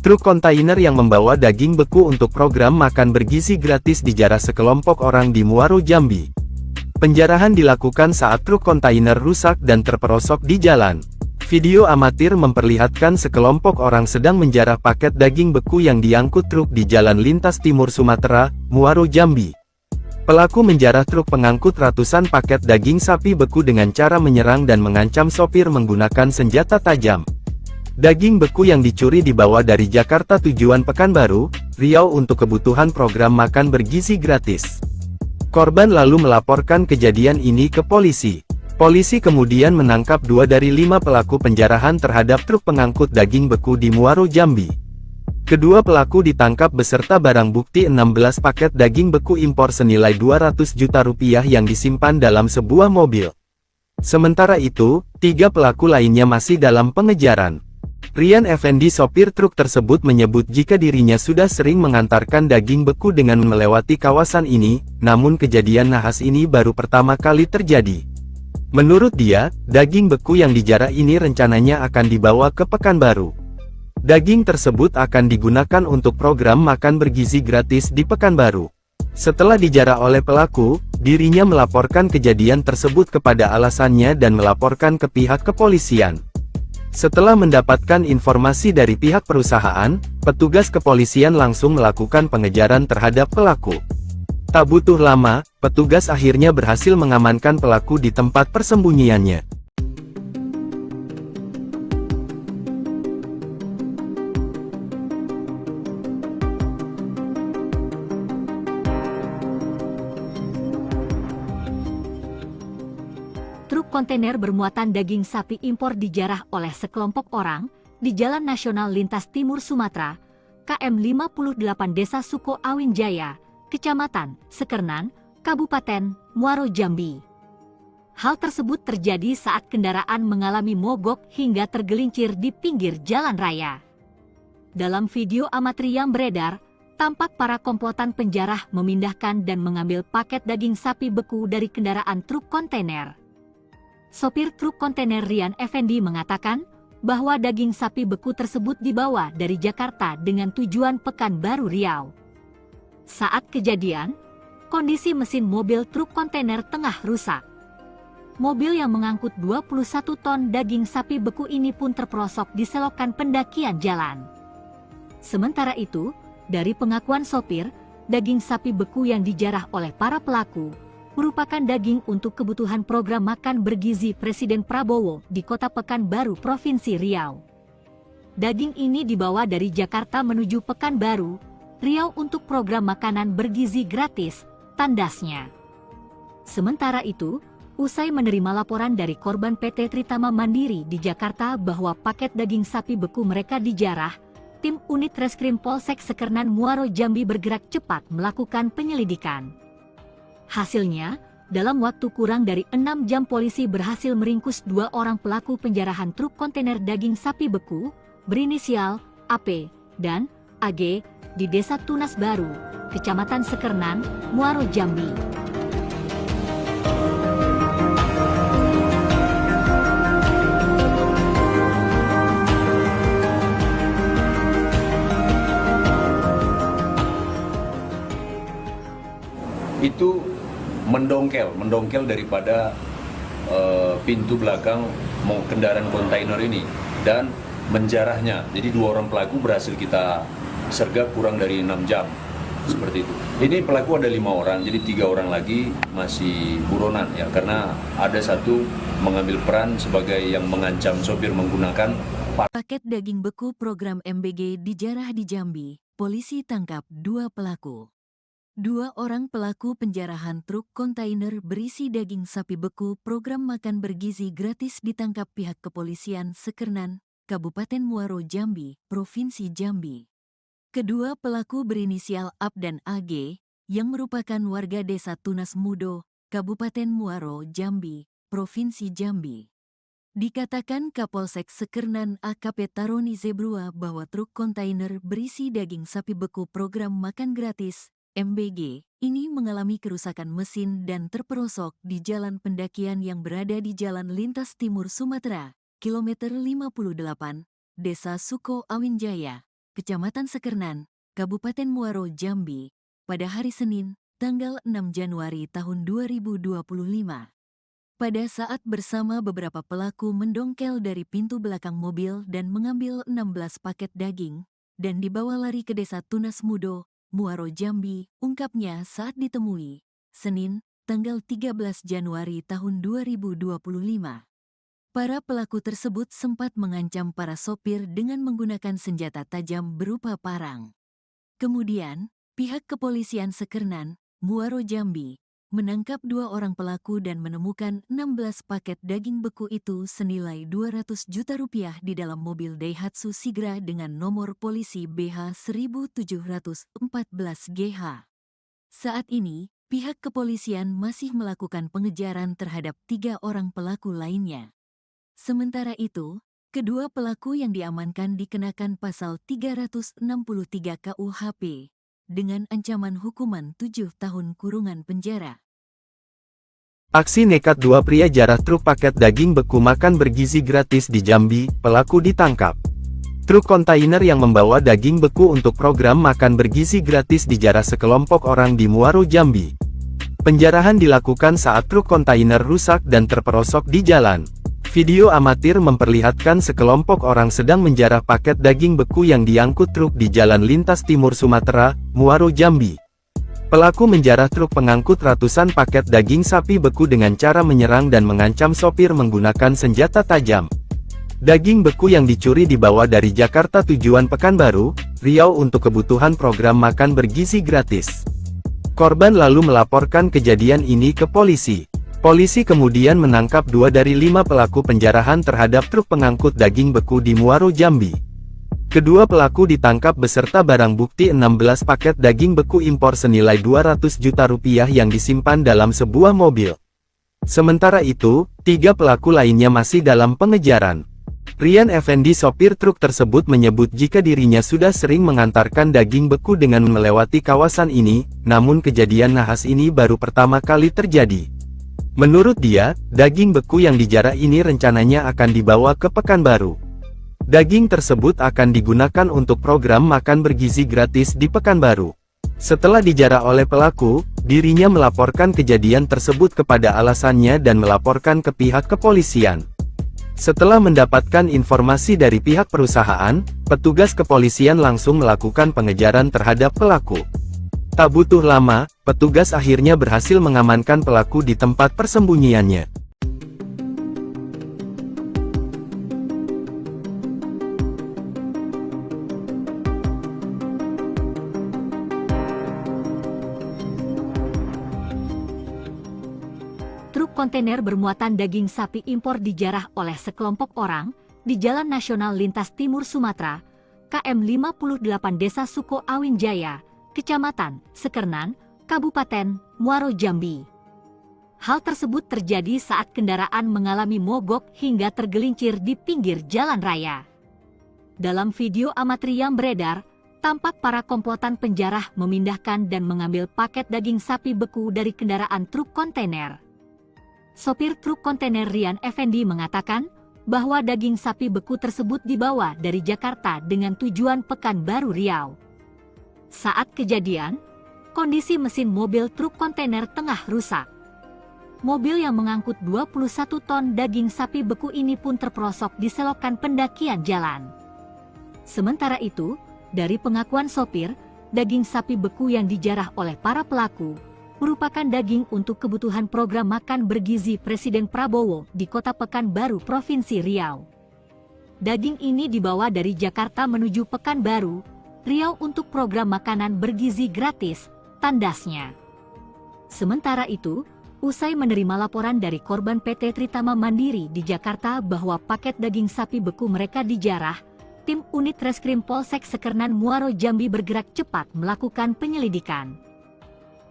B: Truk kontainer yang membawa daging beku untuk program makan bergizi gratis dijarah sekelompok orang di Muaro, Jambi. Penjarahan dilakukan saat truk kontainer rusak dan terperosok di jalan. Video amatir memperlihatkan sekelompok orang sedang menjarah paket daging beku yang diangkut truk di Jalan Lintas Timur Sumatera, Muaro, Jambi. Pelaku menjarah truk pengangkut ratusan paket daging sapi beku dengan cara menyerang dan mengancam sopir menggunakan senjata tajam. Daging beku yang dicuri dibawa dari Jakarta tujuan Pekanbaru, Riau untuk kebutuhan program makan bergizi gratis. Korban lalu melaporkan kejadian ini ke polisi. Polisi kemudian menangkap 2 dari 5 pelaku penjarahan terhadap truk pengangkut daging beku di Muaro, Jambi. Kedua pelaku ditangkap beserta barang bukti 16 paket daging beku impor senilai 200 juta rupiah yang disimpan dalam sebuah mobil. Sementara itu, 3 pelaku lainnya masih dalam pengejaran. Rian Effendi, sopir truk tersebut, menyebut jika dirinya sudah sering mengantarkan daging beku dengan melewati kawasan ini, namun kejadian nahas ini baru pertama kali terjadi. Menurut dia, daging beku yang dijarah ini rencananya akan dibawa ke Pekanbaru. Daging tersebut akan digunakan untuk program makan bergizi gratis di Pekanbaru. Setelah dijarah oleh pelaku, dirinya melaporkan kejadian tersebut kepada alasannya dan melaporkan ke pihak kepolisian. Setelah mendapatkan informasi dari pihak perusahaan, petugas kepolisian langsung melakukan pengejaran terhadap pelaku. Tak butuh lama, petugas akhirnya berhasil mengamankan pelaku di tempat persembunyiannya.
C: Truk kontainer bermuatan daging sapi impor dijarah oleh sekelompok orang di Jalan Nasional Lintas Timur Sumatera, KM 58 Desa Suko Awin Jaya, Kecamatan Sekernan, Kabupaten Muaro, Jambi. Hal tersebut terjadi saat kendaraan mengalami mogok hingga tergelincir di pinggir jalan raya. Dalam video amatir yang beredar, tampak para komplotan penjarah memindahkan dan mengambil paket daging sapi beku dari kendaraan truk kontainer. Sopir truk kontainer Rian Effendi mengatakan bahwa daging sapi beku tersebut dibawa dari Jakarta dengan tujuan Pekanbaru, Riau. Saat kejadian, kondisi mesin mobil truk kontainer tengah rusak. Mobil yang mengangkut 21 ton daging sapi beku ini pun terperosok di selokan pendakian jalan. Sementara itu, dari pengakuan sopir, daging sapi beku yang dijarah oleh para pelaku merupakan daging untuk kebutuhan program makan bergizi Presiden Prabowo di Kota Pekanbaru, Provinsi Riau. Daging ini dibawa dari Jakarta menuju Pekanbaru, Riau untuk program makanan bergizi gratis, tandasnya. Sementara itu, usai menerima laporan dari korban PT Tritama Mandiri di Jakarta bahwa paket daging sapi beku mereka dijarah, tim unit Reskrim Polsek Sekernan Muaro, Jambi bergerak cepat melakukan penyelidikan. Hasilnya, dalam waktu kurang dari 6 jam polisi berhasil meringkus 2 orang pelaku penjarahan truk kontainer daging sapi beku, berinisial AP dan AG, di Desa Tunas Baru, Kecamatan Sekernan, Muaro, Jambi.
D: Itu mendongkel daripada pintu belakang kendaraan kontainer ini dan menjarahnya. Jadi 2 orang pelaku berhasil kita sergap kurang dari 6 jam, seperti itu. Ini pelaku ada 5 orang, jadi 3 orang lagi masih buronan ya, karena ada satu mengambil peran sebagai yang mengancam sopir menggunakan
A: paket daging beku program MBG dijarah di Jambi. Polisi tangkap 2 pelaku. Dua orang pelaku penjarahan truk kontainer berisi daging sapi beku program makan bergizi gratis ditangkap pihak kepolisian Sekernan, Kabupaten Muaro Jambi, Provinsi Jambi. Kedua pelaku berinisial AB dan AG, yang merupakan warga desa Tunas Mudo, Kabupaten Muaro Jambi, Provinsi Jambi. Dikatakan Kapolsek Sekernan AKP Taroni Zebrua bahwa truk kontainer berisi daging sapi beku program makan gratis MBG, ini mengalami kerusakan mesin dan terperosok di jalan pendakian yang berada di Jalan Lintas Timur Sumatera, kilometer 58, Desa Suko Awinjaya, Kecamatan Sekernan, Kabupaten Muaro Jambi, pada hari Senin, tanggal 6 Januari tahun 2025. Pada saat bersama beberapa pelaku mendongkel dari pintu belakang mobil dan mengambil 16 paket daging, dan dibawa lari ke Desa Tunas Mudo, Muaro Jambi, ungkapnya saat ditemui, Senin, tanggal 13 Januari tahun 2025. Para pelaku tersebut sempat mengancam para sopir dengan menggunakan senjata tajam berupa parang. Kemudian, pihak kepolisian Sekernan, Muaro Jambi, menangkap dua orang pelaku dan menemukan 16 paket daging beku itu senilai 200 juta rupiah di dalam mobil Daihatsu Sigra dengan nomor polisi BH 1714GH. Saat ini, pihak kepolisian masih melakukan pengejaran terhadap 3 orang pelaku lainnya. Sementara itu, kedua pelaku yang diamankan dikenakan pasal 363 KUHP dengan ancaman hukuman 7 tahun kurungan penjara.
B: Aksi nekat dua pria jarah truk paket daging beku makan bergizi gratis di Jambi, pelaku ditangkap. Truk kontainer yang membawa daging beku untuk program makan bergizi gratis dijarah sekelompok orang di Muaro Jambi. Penjarahan dilakukan saat truk kontainer rusak dan terperosok di jalan. Video amatir memperlihatkan sekelompok orang sedang menjarah paket daging beku yang diangkut truk di Jalan Lintas Timur Sumatera, Muaro Jambi. Pelaku menjarah truk pengangkut ratusan paket daging sapi beku dengan cara menyerang dan mengancam sopir menggunakan senjata tajam. Daging beku yang dicuri dibawa dari Jakarta tujuan Pekanbaru, Riau untuk kebutuhan program makan bergizi gratis. Korban lalu melaporkan kejadian ini ke polisi. Polisi kemudian menangkap 2 dari 5 pelaku penjarahan terhadap truk pengangkut daging beku di Muaro Jambi. Kedua pelaku ditangkap beserta barang bukti 16 paket daging beku impor senilai 200 juta rupiah yang disimpan dalam sebuah mobil. Sementara itu, 3 pelaku lainnya masih dalam pengejaran. Rian Effendi sopir truk tersebut menyebut jika dirinya sudah sering mengantarkan daging beku dengan melewati kawasan ini, namun kejadian nahas ini baru pertama kali terjadi. Menurut dia, daging beku yang dijarah ini rencananya akan dibawa ke Pekanbaru. Daging tersebut akan digunakan untuk program makan bergizi gratis di Pekanbaru. Setelah dijarah oleh pelaku, dirinya melaporkan kejadian tersebut kepada alasannya dan melaporkan ke pihak kepolisian. Setelah mendapatkan informasi dari pihak perusahaan, petugas kepolisian langsung melakukan pengejaran terhadap pelaku. Tak butuh lama, petugas akhirnya berhasil mengamankan pelaku di tempat persembunyiannya.
C: Truk kontainer bermuatan daging sapi impor dijarah oleh sekelompok orang di Jalan Nasional Lintas Timur Sumatera, KM 58 Desa Suko Awinjaya, Kecamatan Sekernan, Kabupaten Muaro Jambi. Hal tersebut terjadi saat kendaraan mengalami mogok hingga tergelincir di pinggir jalan raya. Dalam video amatir yang beredar, tampak para komplotan penjarah memindahkan dan mengambil paket daging sapi beku dari kendaraan truk kontainer. Sopir truk kontainer Rian Effendi mengatakan bahwa daging sapi beku tersebut dibawa dari Jakarta dengan tujuan Pekanbaru Riau. Saat kejadian, kondisi mesin mobil truk kontainer tengah rusak. Mobil yang mengangkut 21 ton daging sapi beku ini pun terperosok di selokan pendakian jalan. Sementara itu, dari pengakuan sopir, daging sapi beku yang dijarah oleh para pelaku merupakan daging untuk kebutuhan program makan bergizi Presiden Prabowo di Kota Pekanbaru, Provinsi Riau. Daging ini dibawa dari Jakarta menuju Pekanbaru, Riau untuk program makanan bergizi gratis tandasnya. Sementara itu, usai menerima laporan dari korban PT Tritama Mandiri di Jakarta bahwa paket daging sapi beku mereka dijarah, tim unit Reskrim Polsek Sekernan Muaro Jambi bergerak cepat melakukan penyelidikan.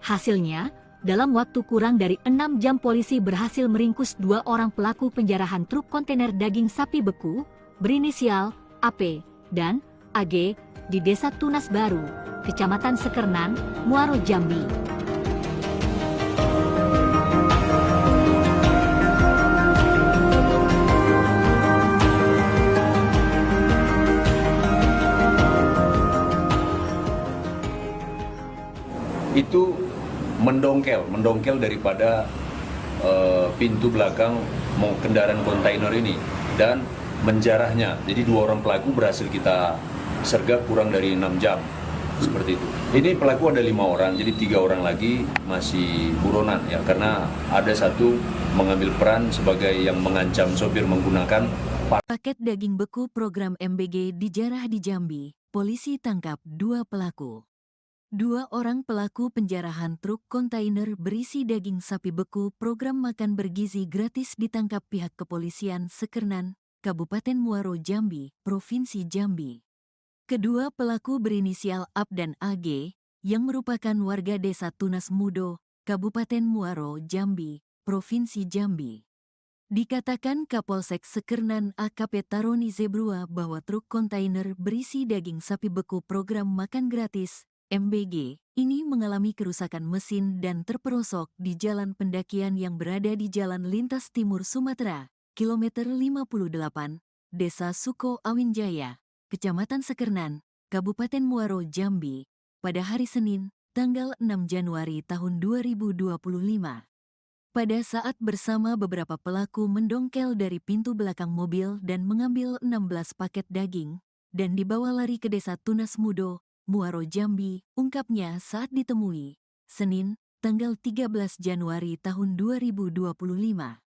C: Hasilnya, dalam waktu kurang dari 6 jam polisi berhasil meringkus 2 orang pelaku penjarahan truk kontainer daging sapi beku berinisial AP dan AG di Desa Tunas Baru, Kecamatan Sekernan, Muaro Jambi.
D: Itu mendongkel daripada pintu belakang kendaraan kontainer ini dan menjarahnya. Jadi 2 orang pelaku berhasil kita sergap kurang dari 6 jam, seperti itu. Ini pelaku ada 5 orang, jadi 3 orang lagi masih buronan ya, karena ada satu mengambil peran sebagai yang mengancam sopir menggunakan
A: Paket daging beku program MBG dijarah di Jambi. Polisi tangkap 2 pelaku. 2 orang pelaku penjarahan truk kontainer berisi daging sapi beku program makan bergizi gratis ditangkap pihak kepolisian Sekernan, Kabupaten Muaro Jambi, Provinsi Jambi. Kedua pelaku berinisial AB dan AG, yang merupakan warga Desa Tunas Mudo, Kabupaten Muaro Jambi, Provinsi Jambi. Dikatakan Kapolsek Sekernan AKP Taroni Zebrua bahwa truk kontainer berisi daging sapi beku program makan gratis, MBG, ini mengalami kerusakan mesin dan terperosok di jalan pendakian yang berada di Jalan Lintas Timur Sumatera, kilometer 58, Desa Suko Awinjaya, Kecamatan Sekernan, Kabupaten Muaro Jambi, pada hari Senin, tanggal 6 Januari tahun 2025. Pada saat bersama beberapa pelaku mendongkel dari pintu belakang mobil dan mengambil 16 paket daging, dan dibawa lari ke Desa Tunas Mudo, Muaro Jambi, ungkapnya saat ditemui, Senin, tanggal 13 Januari tahun 2025.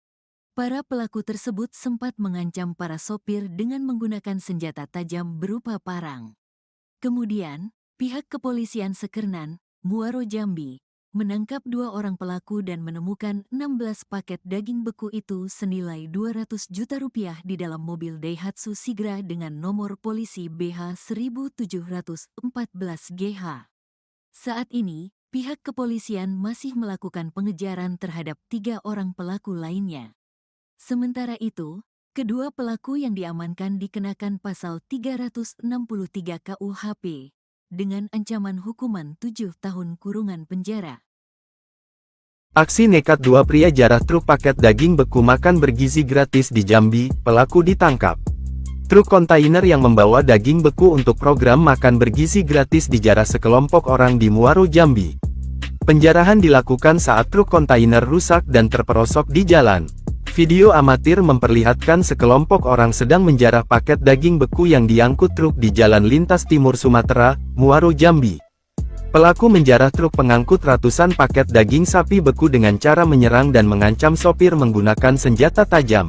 A: Para pelaku tersebut sempat mengancam para sopir dengan menggunakan senjata tajam berupa parang. Kemudian, pihak kepolisian Sekernan, Muaro Jambi, menangkap 2 orang pelaku dan menemukan 16 paket daging beku itu senilai 200 juta rupiah di dalam mobil Daihatsu Sigra dengan nomor polisi BH 1714 GH. Saat ini, pihak kepolisian masih melakukan pengejaran terhadap 3 orang pelaku lainnya. Sementara itu, kedua pelaku yang diamankan dikenakan pasal 363 KUHP dengan ancaman hukuman 7 tahun kurungan penjara.
B: Aksi nekat 2 pria jarah truk paket daging beku makan bergizi gratis di Jambi, pelaku ditangkap. Truk kontainer yang membawa daging beku untuk program makan bergizi gratis dijarah sekelompok orang di Muaro Jambi. Penjarahan dilakukan saat truk kontainer rusak dan terperosok di jalan. Video amatir memperlihatkan sekelompok orang sedang menjarah paket daging beku yang diangkut truk di Jalan Lintas Timur Sumatera, Muaro Jambi. Pelaku menjarah truk pengangkut ratusan paket daging sapi beku dengan cara menyerang dan mengancam sopir menggunakan senjata tajam.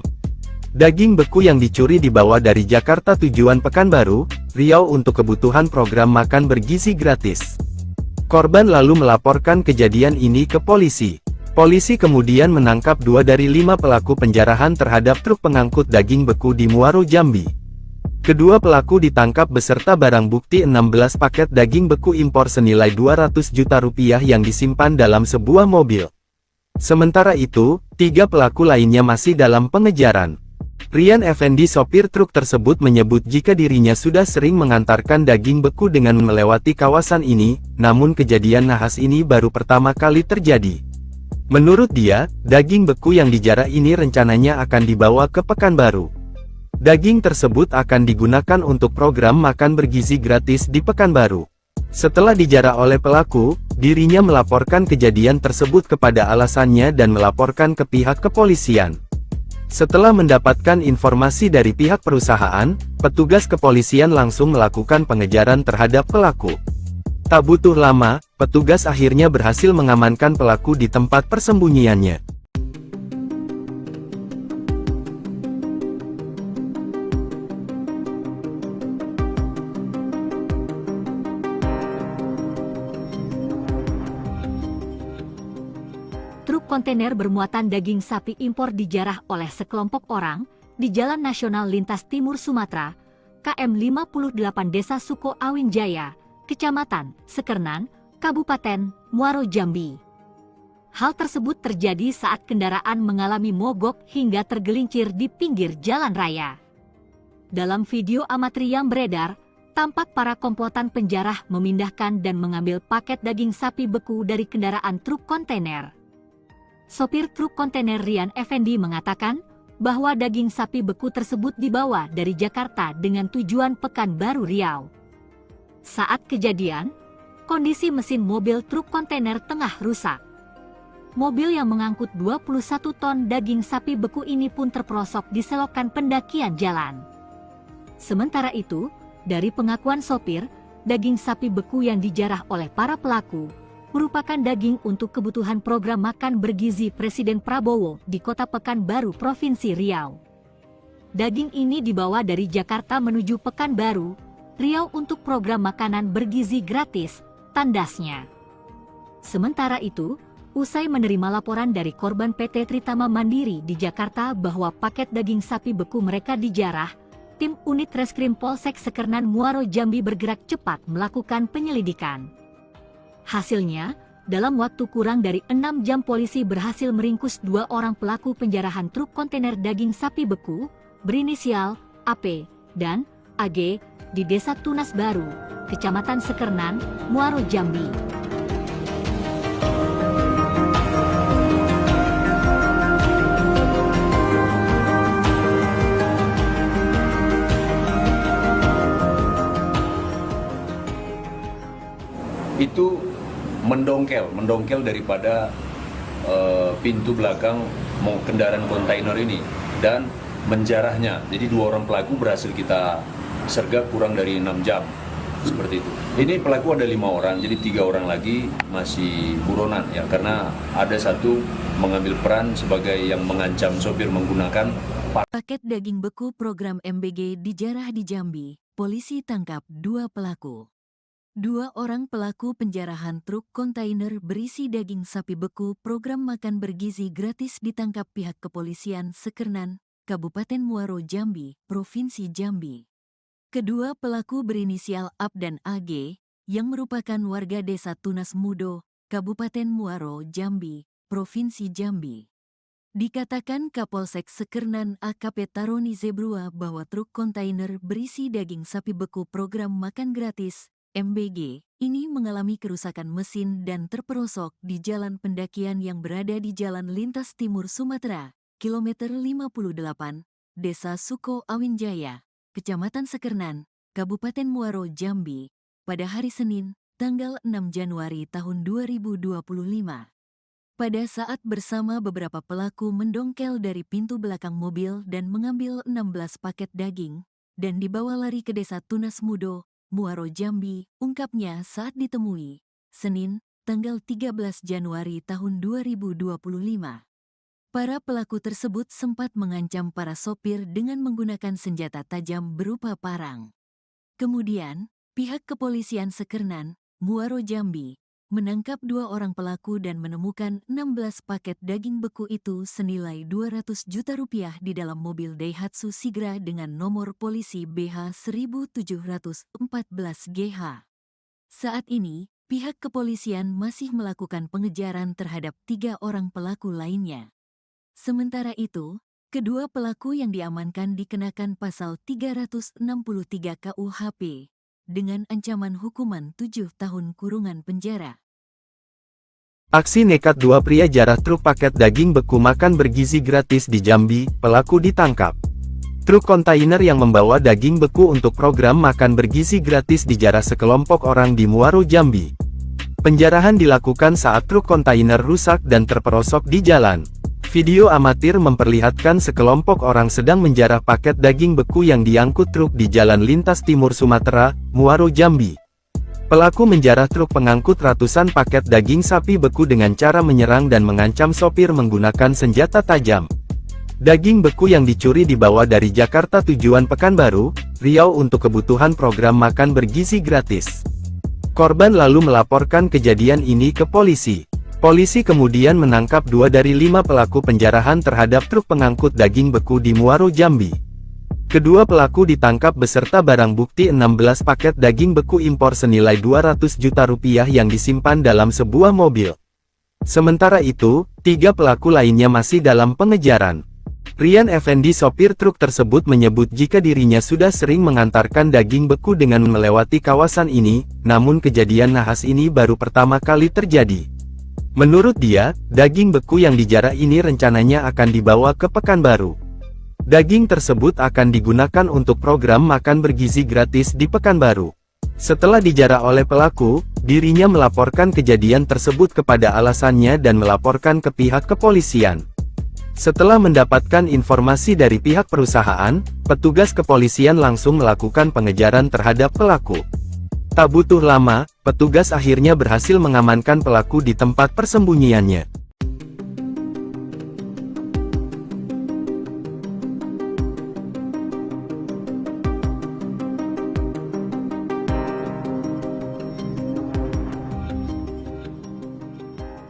B: Daging beku yang dicuri dibawa dari Jakarta tujuan Pekanbaru, Riau untuk kebutuhan program makan bergizi gratis. Korban lalu melaporkan kejadian ini ke polisi. Polisi kemudian menangkap 2 dari 5 pelaku penjarahan terhadap truk pengangkut daging beku di Muaro Jambi. Kedua pelaku ditangkap beserta barang bukti 16 paket daging beku impor senilai 200 juta rupiah yang disimpan dalam sebuah mobil. Sementara itu, 3 pelaku lainnya masih dalam pengejaran. Rian Effendi sopir truk tersebut menyebut jika dirinya sudah sering mengantarkan daging beku dengan melewati kawasan ini, namun kejadian nahas ini baru pertama kali terjadi. Menurut dia, daging beku yang dijarah ini rencananya akan dibawa ke Pekanbaru. Daging tersebut akan digunakan untuk program makan bergizi gratis di Pekanbaru. Setelah dijarah oleh pelaku, dirinya melaporkan kejadian tersebut kepada alasannya dan melaporkan ke pihak kepolisian. Setelah mendapatkan informasi dari pihak perusahaan, petugas kepolisian langsung melakukan pengejaran terhadap pelaku. Tak butuh lama, petugas akhirnya berhasil mengamankan pelaku di tempat persembunyiannya.
C: kontainer bermuatan daging sapi impor dijarah oleh sekelompok orang di Jalan Nasional Lintas Timur Sumatera, KM 58 Desa Suko Awin Jaya, Kecamatan Sekernan, Kabupaten Muaro Jambi. Hal tersebut terjadi saat kendaraan mengalami mogok hingga tergelincir di pinggir jalan raya. Dalam video amatir yang beredar, tampak para komplotan penjarah memindahkan dan mengambil paket daging sapi beku dari kendaraan truk kontainer. Sopir truk kontainer Rian Effendi mengatakan bahwa daging sapi beku tersebut dibawa dari Jakarta dengan tujuan Pekanbaru Riau. Saat kejadian, kondisi mesin mobil truk kontainer tengah rusak. Mobil yang mengangkut 21 ton daging sapi beku ini pun terperosok di selokan pendakian jalan. Sementara itu, dari pengakuan sopir, daging sapi beku yang dijarah oleh para pelaku merupakan daging untuk kebutuhan program makan bergizi Presiden Prabowo di Kota Pekanbaru, Provinsi Riau. Daging ini dibawa dari Jakarta menuju Pekanbaru, Riau untuk program makanan bergizi gratis, tandasnya. Sementara itu, usai menerima laporan dari korban PT Tritama Mandiri di Jakarta bahwa paket daging sapi beku mereka dijarah, tim unit Reskrim Polsek Sekernan Muaro Jambi bergerak cepat melakukan penyelidikan. Hasilnya, dalam waktu kurang dari 6 jam polisi berhasil meringkus 2 orang pelaku penjarahan truk kontainer daging sapi beku berinisial AP dan AG di Desa Tunas Baru, Kecamatan Sekernan, Muaro Jambi.
D: Itu mendongkel daripada pintu belakang kendaraan kontainer ini dan menjarahnya. Jadi 2 orang pelaku berhasil kita sergap kurang dari 6 jam, seperti itu. Ini pelaku ada 5 orang, jadi 3 orang lagi masih buronan ya, karena ada satu mengambil peran sebagai yang mengancam sopir menggunakan
A: Paket daging beku program MBG dijarah di Jambi. Polisi tangkap 2 pelaku. 2 orang pelaku penjarahan truk kontainer berisi daging sapi beku program makan bergizi gratis ditangkap pihak kepolisian Sekernan, Kabupaten Muaro Jambi, Provinsi Jambi. Kedua pelaku berinisial AP dan AG, yang merupakan warga Desa Tunas Mudo, Kabupaten Muaro Jambi, Provinsi Jambi. Dikatakan Kapolsek Sekernan AKP Taroni Zebrua bahwa truk kontainer berisi daging sapi beku program makan gratis MBG ini mengalami kerusakan mesin dan terperosok di jalan pendakian yang berada di Jalan Lintas Timur Sumatera, kilometer 58, Desa Suko Awin Jaya, Kecamatan Sekernan, Kabupaten Muaro Jambi, pada hari Senin, tanggal 6 Januari tahun 2025. Pada saat bersama beberapa pelaku mendongkel dari pintu belakang mobil dan mengambil 16 paket daging, dan dibawa lari ke Desa Tunas Mudo, Muaro Jambi, ungkapnya saat ditemui, Senin, tanggal 13 Januari tahun 2025. Para pelaku tersebut sempat mengancam para sopir dengan menggunakan senjata tajam berupa parang. Kemudian, pihak kepolisian Sekernan, Muaro Jambi, menangkap 2 orang pelaku dan menemukan 16 paket daging beku itu senilai 200 juta rupiah di dalam mobil Daihatsu Sigra dengan nomor polisi BH 1714GH. Saat ini, pihak kepolisian masih melakukan pengejaran terhadap 3 orang pelaku lainnya. Sementara itu, kedua pelaku yang diamankan dikenakan pasal 363 KUHP dengan ancaman hukuman 7 tahun kurungan penjara.
B: Aksi nekat 2 pria jarah truk paket daging beku makan bergizi gratis di Jambi, pelaku ditangkap. Truk kontainer yang membawa daging beku untuk program makan bergizi gratis dijarah sekelompok orang di Muaro Jambi. Penjarahan dilakukan saat truk kontainer rusak dan terperosok di jalan. Video amatir memperlihatkan sekelompok orang sedang menjarah paket daging beku yang diangkut truk di Jalan Lintas Timur Sumatera, Muaro Jambi. Pelaku menjarah truk pengangkut ratusan paket daging sapi beku dengan cara menyerang dan mengancam sopir menggunakan senjata tajam. Daging beku yang dicuri dibawa dari Jakarta tujuan Pekanbaru, Riau untuk kebutuhan program makan bergizi gratis. Korban lalu melaporkan kejadian ini ke polisi. Polisi kemudian menangkap 2 dari 5 pelaku penjarahan terhadap truk pengangkut daging beku di Muaro, Jambi. Kedua pelaku ditangkap beserta barang bukti 16 paket daging beku impor senilai 200 juta rupiah yang disimpan dalam sebuah mobil. Sementara itu, 3 pelaku lainnya masih dalam pengejaran. Rian Effendi, sopir truk tersebut, menyebut jika dirinya sudah sering mengantarkan daging beku dengan melewati kawasan ini, namun kejadian nahas ini baru pertama kali terjadi. Menurut dia, daging beku yang dijarah ini rencananya akan dibawa ke Pekanbaru. Daging tersebut akan digunakan untuk program makan bergizi gratis di Pekanbaru. Setelah dijarah oleh pelaku, dirinya melaporkan kejadian tersebut kepada alasannya dan melaporkan ke pihak kepolisian. Setelah mendapatkan informasi dari pihak perusahaan, petugas kepolisian langsung melakukan pengejaran terhadap pelaku. Tak butuh lama, petugas akhirnya berhasil mengamankan pelaku di tempat persembunyiannya.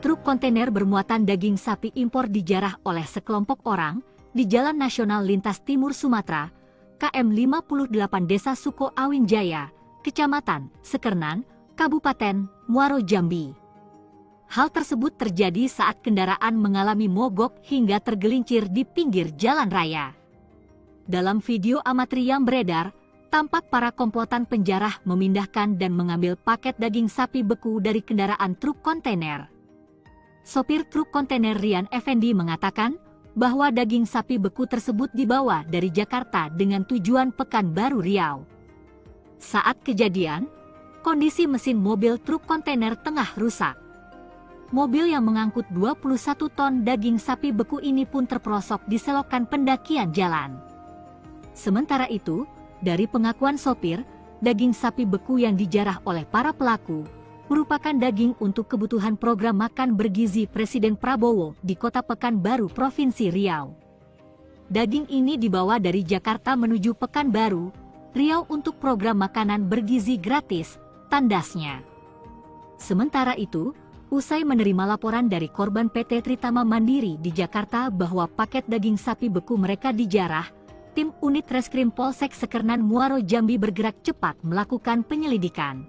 C: Truk kontainer bermuatan daging sapi impor dijarah oleh sekelompok orang di Jalan Nasional Lintas Timur Sumatera, KM 58 Desa Suko Awin Jaya, Kecamatan Sekernan, Kabupaten Muaro, Jambi. Hal tersebut terjadi saat kendaraan mengalami mogok hingga tergelincir di pinggir jalan raya. Dalam video amatir yang beredar, tampak para komplotan penjarah memindahkan dan mengambil paket daging sapi beku dari kendaraan truk kontainer. Sopir truk kontainer Rian Effendi mengatakan bahwa daging sapi beku tersebut dibawa dari Jakarta dengan tujuan Pekanbaru, Riau. Saat kejadian, kondisi mesin mobil truk kontainer tengah rusak. Mobil yang mengangkut 21 ton daging sapi beku ini pun terperosok di selokan pendakian jalan. Sementara itu, dari pengakuan sopir, daging sapi beku yang dijarah oleh para pelaku merupakan daging untuk kebutuhan program makan bergizi Presiden Prabowo di Kota Pekanbaru, Provinsi Riau. Daging ini dibawa dari Jakarta menuju Pekanbaru, Riau untuk program makanan bergizi gratis, tandasnya. Sementara itu, usai menerima laporan dari korban PT Tritama Mandiri di Jakarta bahwa paket daging sapi beku mereka dijarah, tim unit Reskrim Polsek Sekernan Muaro, Jambi bergerak cepat melakukan penyelidikan.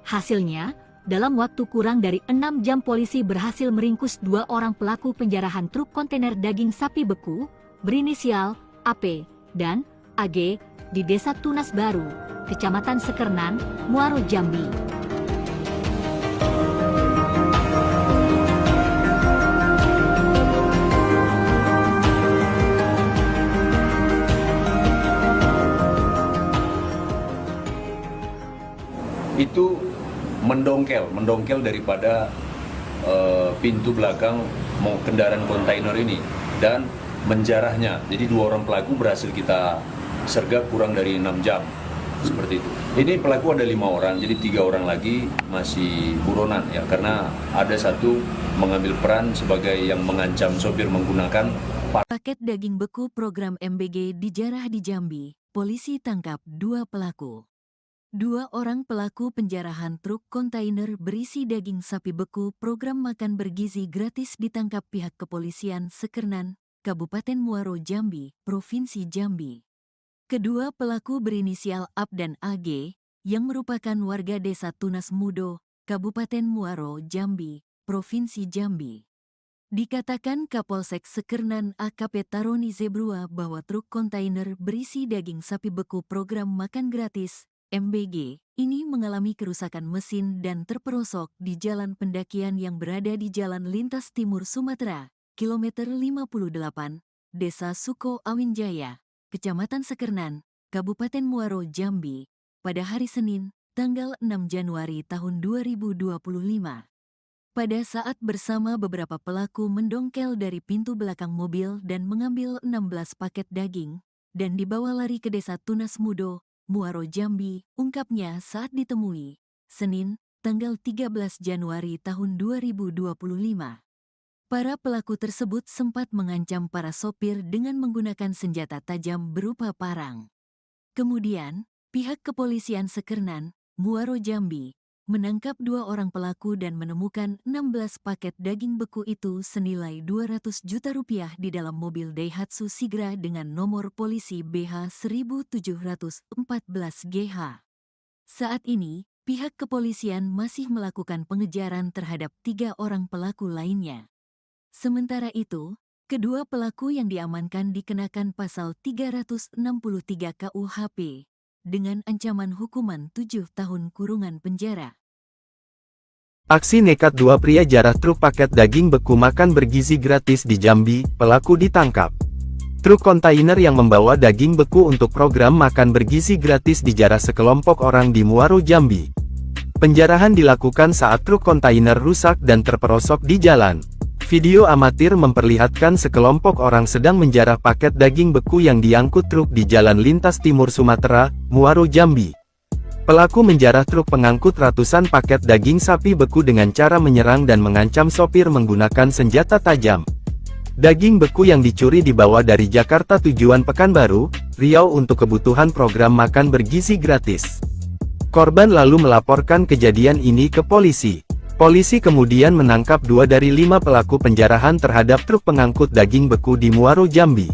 C: Hasilnya, dalam waktu kurang dari 6 jam polisi berhasil meringkus 2 orang pelaku penjarahan truk kontainer daging sapi beku, berinisial AP dan AG, di Desa Tunas Baru, Kecamatan Sekernan, Muaro, Jambi.
D: Itu mendongkel daripada pintu belakang kendaraan kontainer ini dan menjarahnya. Jadi 2 orang pelaku berhasil kita sergap kurang dari 6 jam, seperti itu. Ini pelaku ada 5 orang, jadi 3 orang lagi masih buronan ya, karena ada satu mengambil peran sebagai yang mengancam sopir menggunakan
A: Paket daging beku program MBG dijarah di Jambi. Polisi tangkap 2 pelaku. 2 orang pelaku penjarahan truk kontainer berisi daging sapi beku program makan bergizi gratis ditangkap pihak kepolisian Sekernan, Kabupaten Muaro, Jambi, Provinsi Jambi. Kedua pelaku berinisial AP dan AG, yang merupakan warga Desa Tunas Mudo, Kabupaten Muaro, Jambi, Provinsi Jambi. Dikatakan Kapolsek Sekernan AKP Taroni Zebrua bahwa truk kontainer berisi daging sapi beku program makan gratis, MBG, ini mengalami kerusakan mesin dan terperosok di jalan pendakian yang berada di Jalan Lintas Timur Sumatera, kilometer 58, Desa Suko Awin Jaya, Kecamatan Sekernan, Kabupaten Muaro, Jambi, pada hari Senin, tanggal 6 Januari tahun 2025. Pada saat bersama beberapa pelaku mendongkel dari pintu belakang mobil dan mengambil 16 paket daging, dan dibawa lari ke Desa Tunas Mudo, Muaro, Jambi, ungkapnya saat ditemui, Senin, tanggal 13 Januari tahun 2025. Para pelaku tersebut sempat mengancam para sopir dengan menggunakan senjata tajam berupa parang. Kemudian, pihak kepolisian Sekernan, Muaro, Jambi, menangkap 2 orang pelaku dan menemukan 16 paket daging beku itu senilai 200 juta rupiah di dalam mobil Daihatsu Sigra dengan nomor polisi BH 1714 GH. Saat ini, pihak kepolisian masih melakukan pengejaran terhadap 3 orang pelaku lainnya. Sementara itu, kedua pelaku yang diamankan dikenakan pasal 363 KUHP dengan ancaman hukuman 7 tahun kurungan penjara.
B: Aksi nekat 2 pria jarah truk paket daging beku makan bergizi gratis di Jambi, pelaku ditangkap. Truk kontainer yang membawa daging beku untuk program makan bergizi gratis dijarah sekelompok orang di Muaro, Jambi. Penjarahan dilakukan saat truk kontainer rusak dan terperosok di jalan. Video amatir memperlihatkan sekelompok orang sedang menjarah paket daging beku yang diangkut truk di Jalan Lintas Timur Sumatera, Muaro, Jambi. Pelaku menjarah truk pengangkut ratusan paket daging sapi beku dengan cara menyerang dan mengancam sopir menggunakan senjata tajam. Daging beku yang dicuri dibawa dari Jakarta tujuan Pekanbaru, Riau untuk kebutuhan program makan bergizi gratis. Korban lalu melaporkan kejadian ini ke polisi. Polisi kemudian menangkap 2 dari 5 pelaku penjarahan terhadap truk pengangkut daging beku di Muaro, Jambi.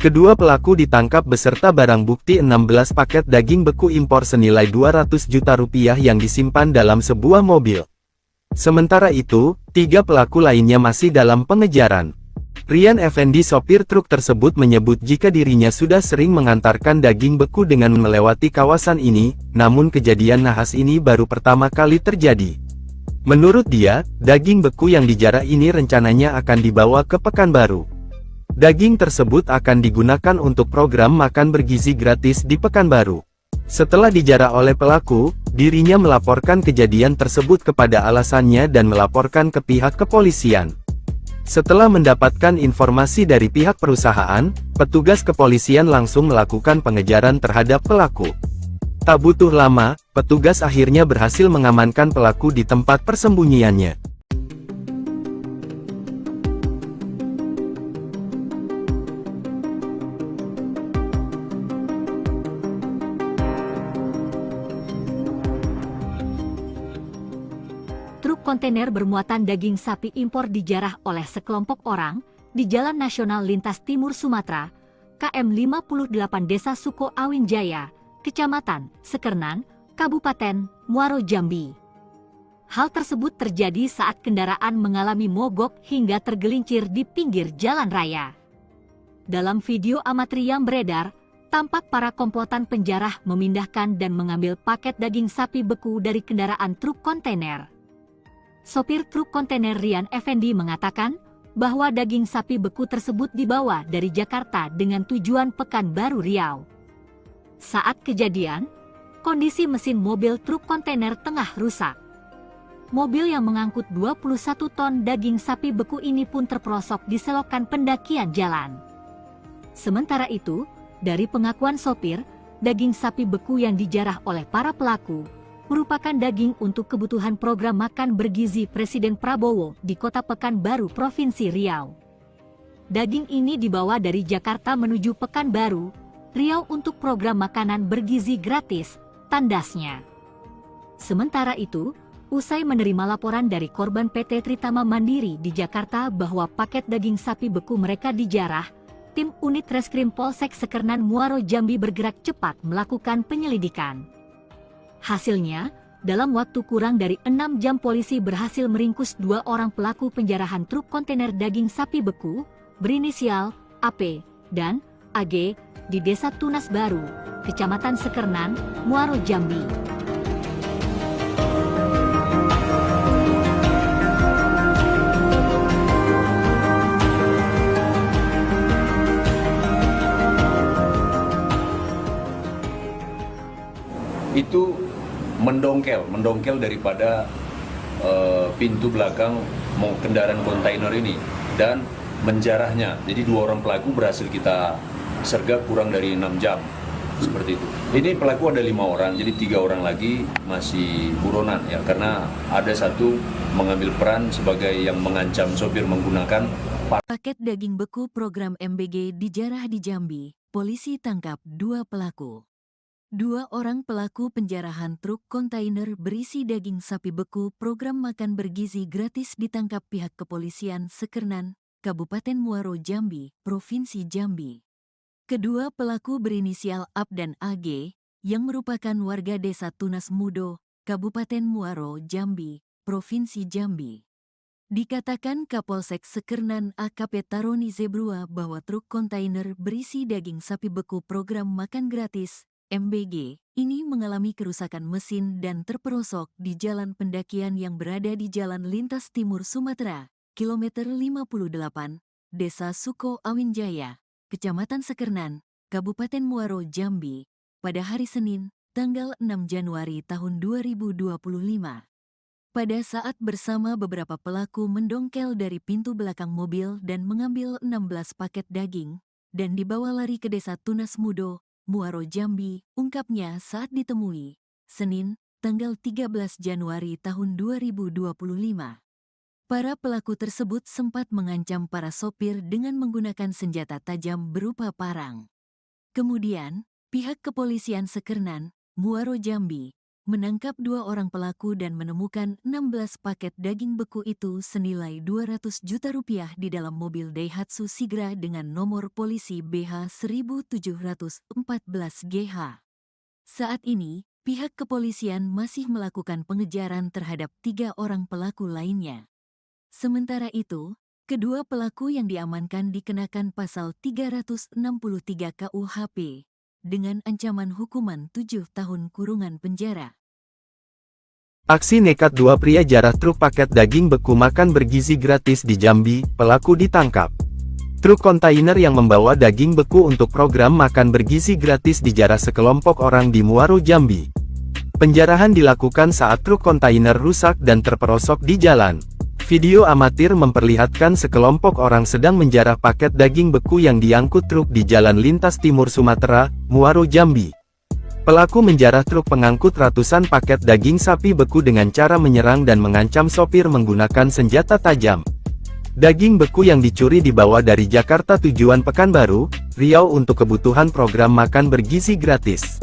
B: Kedua pelaku ditangkap beserta barang bukti 16 paket daging beku impor senilai 200 juta rupiah yang disimpan dalam sebuah mobil. Sementara itu, 3 pelaku lainnya masih dalam pengejaran. Rian Effendi, sopir truk tersebut, menyebut jika dirinya sudah sering mengantarkan daging beku dengan melewati kawasan ini, namun kejadian nahas ini baru pertama kali terjadi. Menurut dia, daging beku yang dijarah ini rencananya akan dibawa ke Pekanbaru. Daging tersebut akan digunakan untuk program makan bergizi gratis di Pekanbaru. Setelah dijarah oleh pelaku, dirinya melaporkan kejadian tersebut kepada alasannya dan melaporkan ke pihak kepolisian. Setelah mendapatkan informasi dari pihak perusahaan, petugas kepolisian langsung melakukan pengejaran terhadap pelaku. Tak butuh lama, petugas akhirnya berhasil mengamankan pelaku di tempat persembunyiannya.
C: Truk kontainer bermuatan daging sapi impor dijarah oleh sekelompok orang di Jalan Nasional Lintas Timur Sumatera, KM 58 Desa Suko Awin Jaya, Kecamatan Sekernan, Kabupaten Muaro, Jambi. Hal tersebut terjadi saat kendaraan mengalami mogok hingga tergelincir di pinggir jalan raya. Dalam video amatir yang beredar, tampak para komplotan penjarah memindahkan dan mengambil paket daging sapi beku dari kendaraan truk kontainer. Sopir truk kontainer Rian Effendi mengatakan bahwa daging sapi beku tersebut dibawa dari Jakarta dengan tujuan Pekanbaru, Riau. Saat kejadian, kondisi mesin mobil truk kontainer tengah rusak. Mobil yang mengangkut 21 ton daging sapi beku ini pun terperosok di selokan pendakian jalan. Sementara itu, dari pengakuan sopir, daging sapi beku yang dijarah oleh para pelaku merupakan daging untuk kebutuhan program makan bergizi Presiden Prabowo di Kota Pekanbaru, Provinsi Riau. Daging ini dibawa dari Jakarta menuju Pekanbaru, Riau untuk program makanan bergizi gratis, tandasnya. Sementara itu, usai menerima laporan dari korban PT Tritama Mandiri di Jakarta bahwa paket daging sapi beku mereka dijarah, tim unit Reskrim Polsek Sekernan Muaro, Jambi bergerak cepat melakukan penyelidikan. Hasilnya, dalam waktu kurang dari 6 jam polisi berhasil meringkus 2 orang pelaku penjarahan truk kontainer daging sapi beku, berinisial AP dan AG, di Desa Tunas Baru, Kecamatan Sekernan, Muaro, Jambi.
D: Itu mendongkel daripada pintu belakang kendaraan kontainer ini dan menjarahnya. Jadi 2 orang pelaku berhasil kita sergap kurang dari 6 jam, seperti itu. Ini pelaku ada 5 orang, jadi 3 orang lagi masih buronan ya, karena ada satu mengambil peran sebagai yang mengancam sopir menggunakan
A: paket daging beku program MBG dijarah di Jambi. Polisi tangkap 2 pelaku. 2 orang pelaku penjarahan truk kontainer berisi daging sapi beku program makan bergizi gratis ditangkap pihak kepolisian Sekernan, Kabupaten Muaro Jambi, Provinsi Jambi. Kedua pelaku berinisial AB dan AG, yang merupakan warga desa Tunas Mudo, Kabupaten Muaro Jambi, Provinsi Jambi. Dikatakan Kapolsek Sekernan AKP Taroni Zebrua bahwa truk kontainer berisi daging sapi beku program makan gratis MBG, ini mengalami kerusakan mesin dan terperosok di jalan pendakian yang berada di Jalan Lintas Timur Sumatera, kilometer 58, Desa Suko Awinjaya, Kecamatan Sekernan, Kabupaten Muaro Jambi, pada hari Senin, tanggal 6 Januari tahun 2025. Pada saat bersama beberapa pelaku mendongkel dari pintu belakang mobil dan mengambil 16 paket daging, dan dibawa lari ke Desa Tunas Mudo, Muaro Jambi, ungkapnya saat ditemui, Senin, tanggal 13 Januari tahun 2025. Para pelaku tersebut sempat mengancam para sopir dengan menggunakan senjata tajam berupa parang. Kemudian, pihak kepolisian Sekernan, Muaro Jambi, menangkap 2 orang pelaku dan menemukan 16 paket daging beku itu senilai 200 juta rupiah di dalam mobil Daihatsu Sigra dengan nomor polisi BH 1714GH. Saat ini, pihak kepolisian masih melakukan pengejaran terhadap 3 orang pelaku lainnya. Sementara itu, kedua pelaku yang diamankan dikenakan pasal 363 KUHP dengan ancaman hukuman 7 tahun kurungan penjara.
B: Aksi nekat 2 pria jarah truk paket daging beku makan bergizi gratis di Jambi, pelaku ditangkap. Truk kontainer yang membawa daging beku untuk program makan bergizi gratis dijarah sekelompok orang di Muaro Jambi. Penjarahan dilakukan saat truk kontainer rusak dan terperosok di jalan. Video amatir memperlihatkan sekelompok orang sedang menjarah paket daging beku yang diangkut truk di Jalan Lintas Timur Sumatera, Muaro Jambi. Pelaku menjarah truk pengangkut ratusan paket daging sapi beku dengan cara menyerang dan mengancam sopir menggunakan senjata tajam. Daging beku yang dicuri dibawa dari Jakarta tujuan Pekanbaru, Riau untuk kebutuhan program makan bergizi gratis.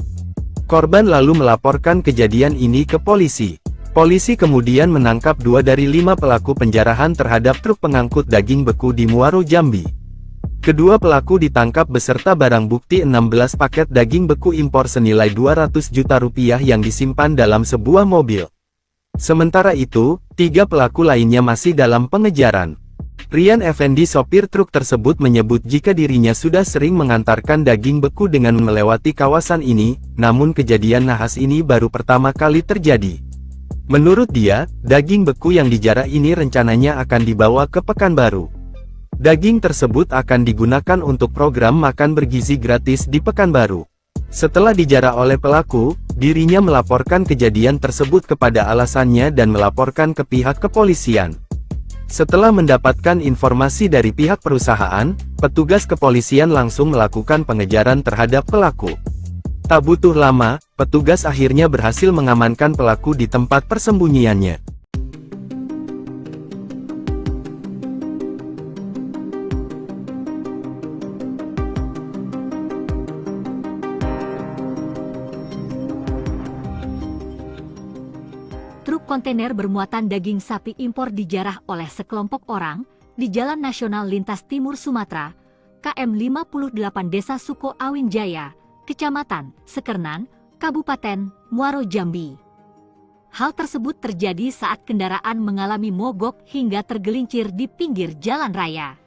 B: Korban lalu melaporkan kejadian ini ke polisi. Polisi kemudian menangkap 2 dari 5 pelaku penjarahan terhadap truk pengangkut daging beku di Muaro Jambi. Kedua pelaku ditangkap beserta barang bukti 16 paket daging beku impor senilai 200 juta rupiah yang disimpan dalam sebuah mobil. Sementara itu, 3 pelaku lainnya masih dalam pengejaran. Rian Effendi sopir truk tersebut menyebut jika dirinya sudah sering mengantarkan daging beku dengan melewati kawasan ini, namun kejadian nahas ini baru pertama kali terjadi. Menurut dia, daging beku yang dijarah ini rencananya akan dibawa ke Pekanbaru. Daging tersebut akan digunakan untuk program makan bergizi gratis di Pekanbaru. Setelah dijarah oleh pelaku, dirinya melaporkan kejadian tersebut kepada alasannya dan melaporkan ke pihak kepolisian. Setelah mendapatkan informasi dari pihak perusahaan, petugas kepolisian langsung melakukan pengejaran terhadap pelaku. Tak butuh lama, petugas akhirnya berhasil mengamankan pelaku di tempat persembunyiannya.
C: Truk kontainer bermuatan daging sapi impor dijarah oleh sekelompok orang di Jalan Nasional Lintas Timur Sumatera, KM 58 Desa Suko Awinjaya, Kecamatan Sekernan, Kabupaten Muaro Jambi. Hal tersebut terjadi saat kendaraan mengalami mogok hingga tergelincir di pinggir jalan raya.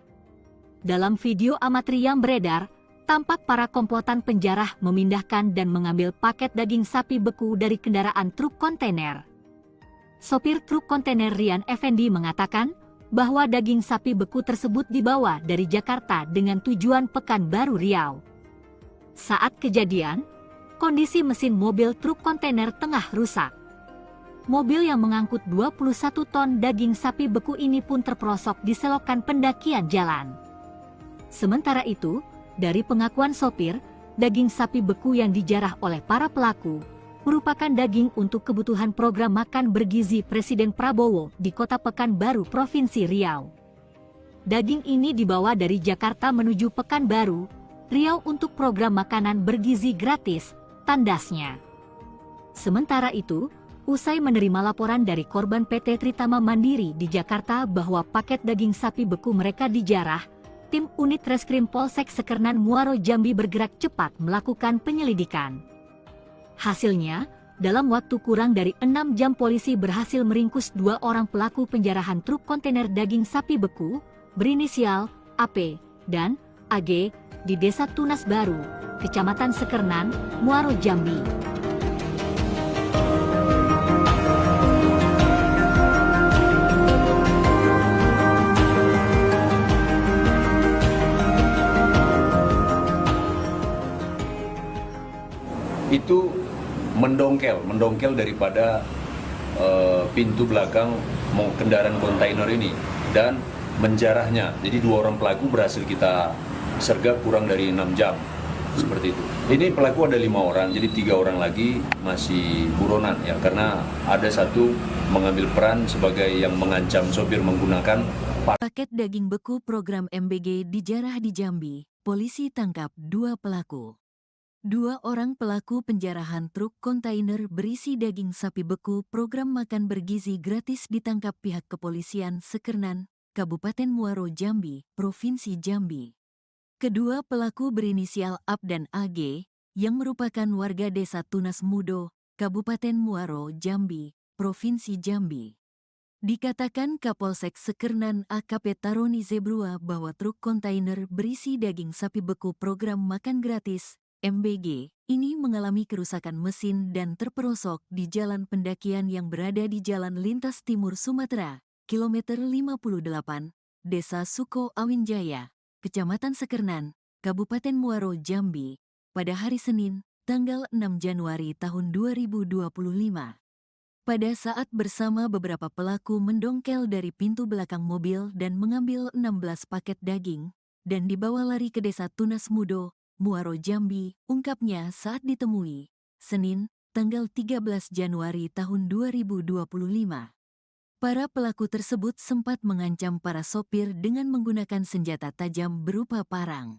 C: Dalam video amatir yang beredar, tampak para komplotan penjarah memindahkan dan mengambil paket daging sapi beku dari kendaraan truk kontainer. Sopir truk kontainer Rian Effendi mengatakan bahwa daging sapi beku tersebut dibawa dari Jakarta dengan tujuan Pekanbaru Riau. Saat kejadian, kondisi mesin mobil truk kontainer tengah rusak. Mobil yang mengangkut 21 ton daging sapi beku ini pun terperosok di selokan pendakian jalan. Sementara itu, dari pengakuan sopir, daging sapi beku yang dijarah oleh para pelaku merupakan daging untuk kebutuhan program makan bergizi Presiden Prabowo di Kota Pekanbaru, Provinsi Riau. Daging ini dibawa dari Jakarta menuju Pekanbaru, Riau untuk program makanan bergizi gratis, tandasnya. Sementara itu, usai menerima laporan dari korban PT Tritama Mandiri di Jakarta bahwa paket daging sapi beku mereka dijarah, tim unit Reskrim Polsek Sekernan Muaro Jambi bergerak cepat melakukan penyelidikan. Hasilnya, dalam waktu kurang dari 6 jam polisi berhasil meringkus 2 orang pelaku penjarahan truk kontainer daging sapi beku berinisial AP dan AG di Desa Tunas Baru, Kecamatan Sekernan, Muaro Jambi.
D: Itu mendongkel daripada pintu belakang kendaraan kontainer ini dan menjarahnya. Jadi 2 orang pelaku berhasil kita sergap kurang dari 6 jam, seperti itu. Ini pelaku ada 5 orang, jadi 3 orang lagi masih buronan ya, karena ada satu mengambil peran sebagai yang mengancam sopir menggunakan
A: Paket daging beku program MBG dijarah di Jambi, polisi tangkap 2 pelaku. 2 orang pelaku penjarahan truk kontainer berisi daging sapi beku program makan bergizi gratis ditangkap pihak kepolisian Sekernan, Kabupaten Muaro Jambi, Provinsi Jambi. Kedua pelaku berinisial AP dan AG, yang merupakan warga Desa Tunas Mudo, Kabupaten Muaro Jambi, Provinsi Jambi. Dikatakan Kapolsek Sekernan AKP Taroni Zebrua bahwa truk kontainer berisi daging sapi beku program makan gratis MBG ini mengalami kerusakan mesin dan terperosok di jalan pendakian yang berada di Jalan Lintas Timur Sumatera, kilometer 58, Desa Suko Awinjaya, Kecamatan Sekernan, Kabupaten Muaro Jambi, pada hari Senin, tanggal 6 Januari tahun 2025. Pada saat bersama beberapa pelaku mendongkel dari pintu belakang mobil dan mengambil 16 paket daging, dan dibawa lari ke Desa Tunas Mudo, Muaro Jambi, ungkapnya saat ditemui, Senin, tanggal 13 Januari tahun 2025. Para pelaku tersebut sempat mengancam para sopir dengan menggunakan senjata tajam berupa parang.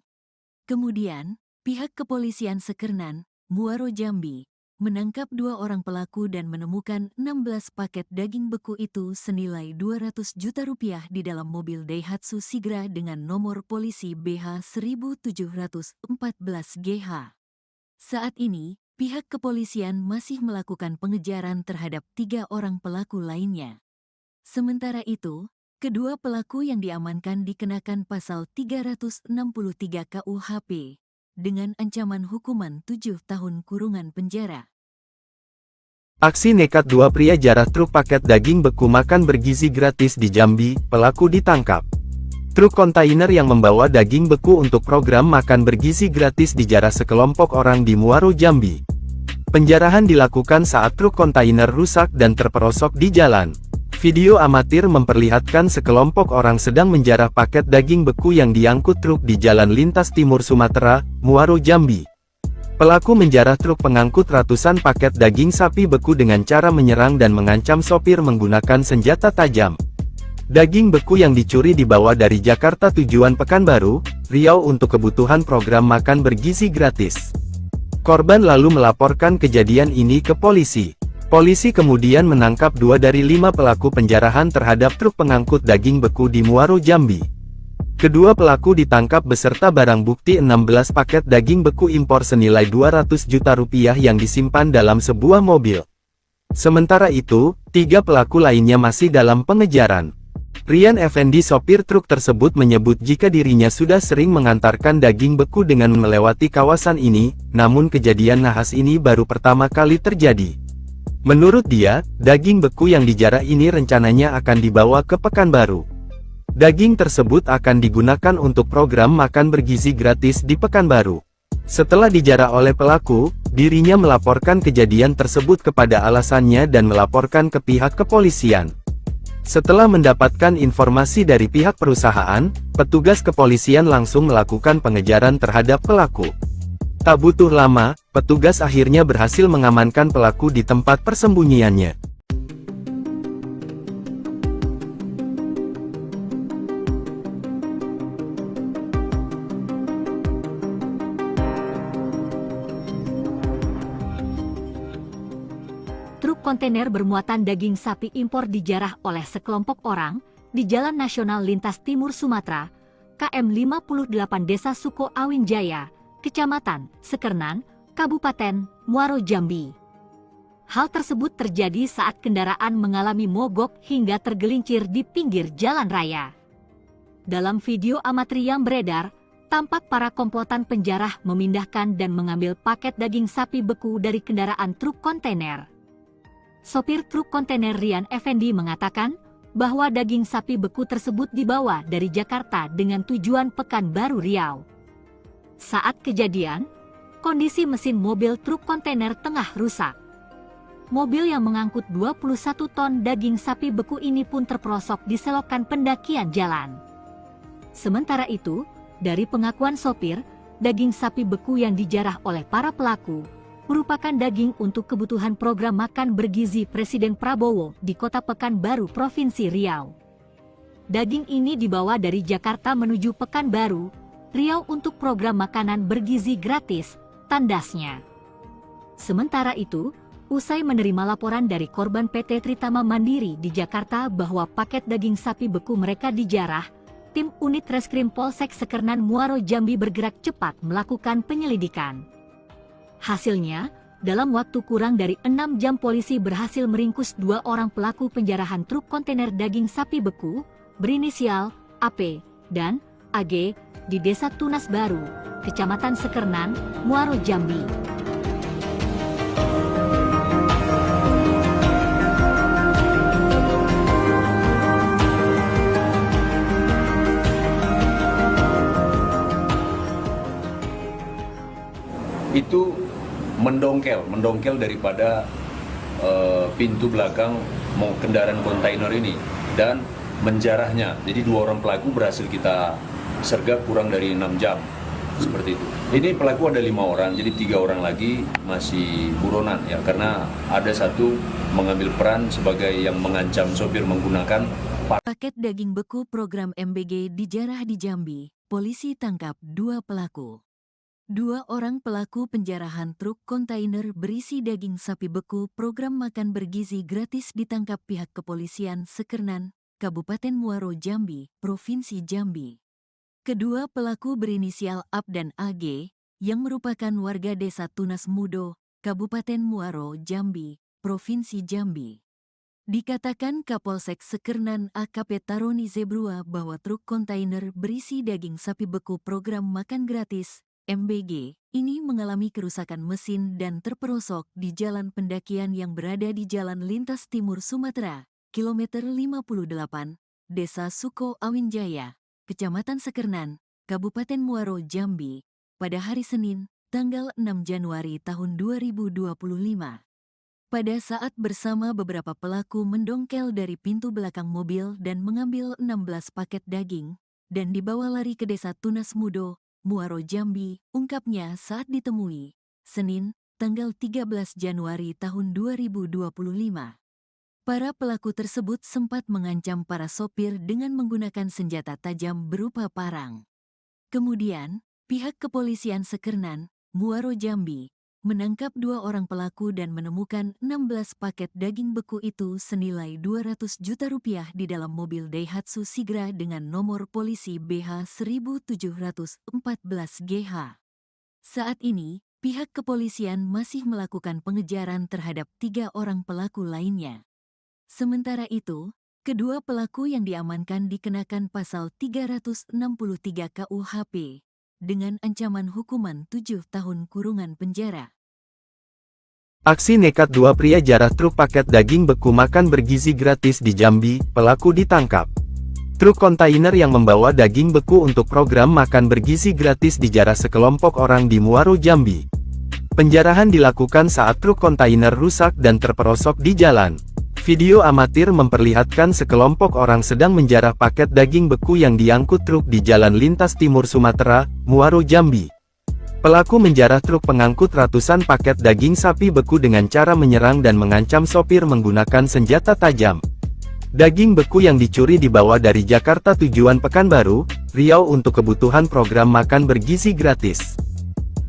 A: Kemudian, pihak kepolisian Sekernan, Muaro Jambi, menangkap 2 orang pelaku dan menemukan 16 paket daging beku itu senilai 200 juta rupiah di dalam mobil Daihatsu Sigra dengan nomor polisi BH 1714GH. Saat ini, pihak kepolisian masih melakukan pengejaran terhadap 3 orang pelaku lainnya. Sementara itu, kedua pelaku yang diamankan dikenakan pasal 363 KUHP dengan ancaman hukuman 7 tahun kurungan penjara.
B: Aksi nekat 2 pria jarah truk paket daging beku makan bergizi gratis di Jambi, pelaku ditangkap. Truk kontainer yang membawa daging beku untuk program makan bergizi gratis dijarah sekelompok orang di Muaro Jambi. Penjarahan dilakukan saat truk kontainer rusak dan terperosok di jalan. Video amatir memperlihatkan sekelompok orang sedang menjarah paket daging beku yang diangkut truk di Jalan Lintas Timur Sumatera, Muaro Jambi. Pelaku menjarah truk pengangkut ratusan paket daging sapi beku dengan cara menyerang dan mengancam sopir menggunakan senjata tajam. Daging beku yang dicuri dibawa dari Jakarta tujuan Pekanbaru, Riau untuk kebutuhan program makan bergizi gratis. Korban lalu melaporkan kejadian ini ke polisi. Polisi kemudian menangkap 2 dari 5 pelaku penjarahan terhadap truk pengangkut daging beku di Muaro Jambi. Kedua pelaku ditangkap beserta barang bukti 16 paket daging beku impor senilai 200 juta rupiah yang disimpan dalam sebuah mobil. Sementara itu, 3 pelaku lainnya masih dalam pengejaran. Rian Effendi sopir truk tersebut menyebut jika dirinya sudah sering mengantarkan daging beku dengan melewati kawasan ini, namun kejadian nahas ini baru pertama kali terjadi. Menurut dia, daging beku yang dijarah ini rencananya akan dibawa ke Pekanbaru. Daging tersebut akan digunakan untuk program makan bergizi gratis di Pekanbaru. Setelah dijarah oleh pelaku, dirinya melaporkan kejadian tersebut kepada alasannya dan melaporkan ke pihak kepolisian. Setelah mendapatkan informasi dari pihak perusahaan, petugas kepolisian langsung melakukan pengejaran terhadap pelaku. Tak butuh lama, petugas akhirnya berhasil mengamankan pelaku di tempat persembunyiannya.
C: kontainer bermuatan daging sapi impor dijarah oleh sekelompok orang di Jalan Nasional Lintas Timur Sumatera, KM 58 Desa Suko Awin Jaya, Kecamatan Sekernan, Kabupaten Muaro Jambi. Hal tersebut terjadi saat kendaraan mengalami mogok hingga tergelincir di pinggir jalan raya. Dalam video amatir yang beredar, tampak para komplotan penjarah memindahkan dan mengambil paket daging sapi beku dari kendaraan truk kontainer. Sopir truk kontainer Rian Effendi mengatakan bahwa daging sapi beku tersebut dibawa dari Jakarta dengan tujuan Pekanbaru Riau. Saat kejadian, kondisi mesin mobil truk kontainer tengah rusak. Mobil yang mengangkut 21 ton daging sapi beku ini pun terperosok di selokan pendakian jalan. Sementara itu, dari pengakuan sopir, daging sapi beku yang dijarah oleh para pelaku merupakan daging untuk kebutuhan program makan bergizi Presiden Prabowo di Kota Pekanbaru, Provinsi Riau. Daging ini dibawa dari Jakarta menuju Pekanbaru, Riau untuk program makanan bergizi gratis, tandasnya. Sementara itu, usai menerima laporan dari korban PT Tritama Mandiri di Jakarta bahwa paket daging sapi beku mereka dijarah, tim unit Reskrim Polsek Sekernan Muaro Jambi bergerak cepat melakukan penyelidikan. Hasilnya, dalam waktu kurang dari 6 jam polisi berhasil meringkus 2 orang pelaku penjarahan truk kontainer daging sapi beku berinisial AP dan AG di Desa Tunas Baru, Kecamatan Sekernan, Muaro Jambi.
D: Itu mendongkel daripada pintu belakang kendaraan kontainer ini dan menjarahnya. Jadi 2 orang pelaku berhasil kita sergap kurang dari 6 jam, seperti itu. Ini pelaku ada 5 orang, jadi 3 orang lagi masih buronan ya, karena ada satu mengambil peran sebagai yang mengancam sopir menggunakan
A: Paket daging beku program MBG dijarah di Jambi. Polisi tangkap 2 pelaku. 2 orang pelaku penjarahan truk kontainer berisi daging sapi beku program makan bergizi gratis ditangkap pihak kepolisian Sekernan, Kabupaten Muaro Jambi, Provinsi Jambi. Kedua pelaku berinisial AP dan AG, yang merupakan warga Desa Tunas Mudo, Kabupaten Muaro Jambi, Provinsi Jambi. Dikatakan Kapolsek Sekernan AKP Taroni Zebrua bahwa truk kontainer berisi daging sapi beku program makan gratis MBG ini mengalami kerusakan mesin dan terperosok di jalan pendakian yang berada di Jalan Lintas Timur Sumatera, kilometer 58, Desa Suko Awin Jaya, Kecamatan Sekernan, Kabupaten Muaro Jambi, pada hari Senin, tanggal 6 Januari tahun 2025. Pada saat bersama beberapa pelaku mendongkel dari pintu belakang mobil dan mengambil 16 paket daging, dan dibawa lari ke Desa Tunas Mudo, Muaro Jambi, ungkapnya saat ditemui, Senin, tanggal 13 Januari tahun 2025. Para pelaku tersebut sempat mengancam para sopir dengan menggunakan senjata tajam berupa parang. Kemudian, pihak kepolisian Sekernan, Muaro Jambi, menangkap 2 orang pelaku dan menemukan 16 paket daging beku itu senilai 200 juta rupiah di dalam mobil Daihatsu Sigra dengan nomor polisi BH 1714GH. Saat ini, pihak kepolisian masih melakukan pengejaran terhadap 3 orang pelaku lainnya. Sementara itu, kedua pelaku yang diamankan dikenakan pasal 363 KUHP dengan ancaman hukuman 7 tahun kurungan penjara.
B: Aksi nekat 2 pria jarah truk paket daging beku makan bergizi gratis di Jambi, pelaku ditangkap. Truk kontainer yang membawa daging beku untuk program makan bergizi gratis dijarah sekelompok orang di Muaro Jambi. Penjarahan dilakukan saat truk kontainer rusak dan terperosok di jalan. Video amatir memperlihatkan sekelompok orang sedang menjarah paket daging beku yang diangkut truk di Jalan Lintas Timur Sumatera, Muaro Jambi. Pelaku menjarah truk pengangkut ratusan paket daging sapi beku dengan cara menyerang dan mengancam sopir menggunakan senjata tajam. Daging beku yang dicuri dibawa dari Jakarta tujuan Pekanbaru, Riau untuk kebutuhan program makan bergizi gratis.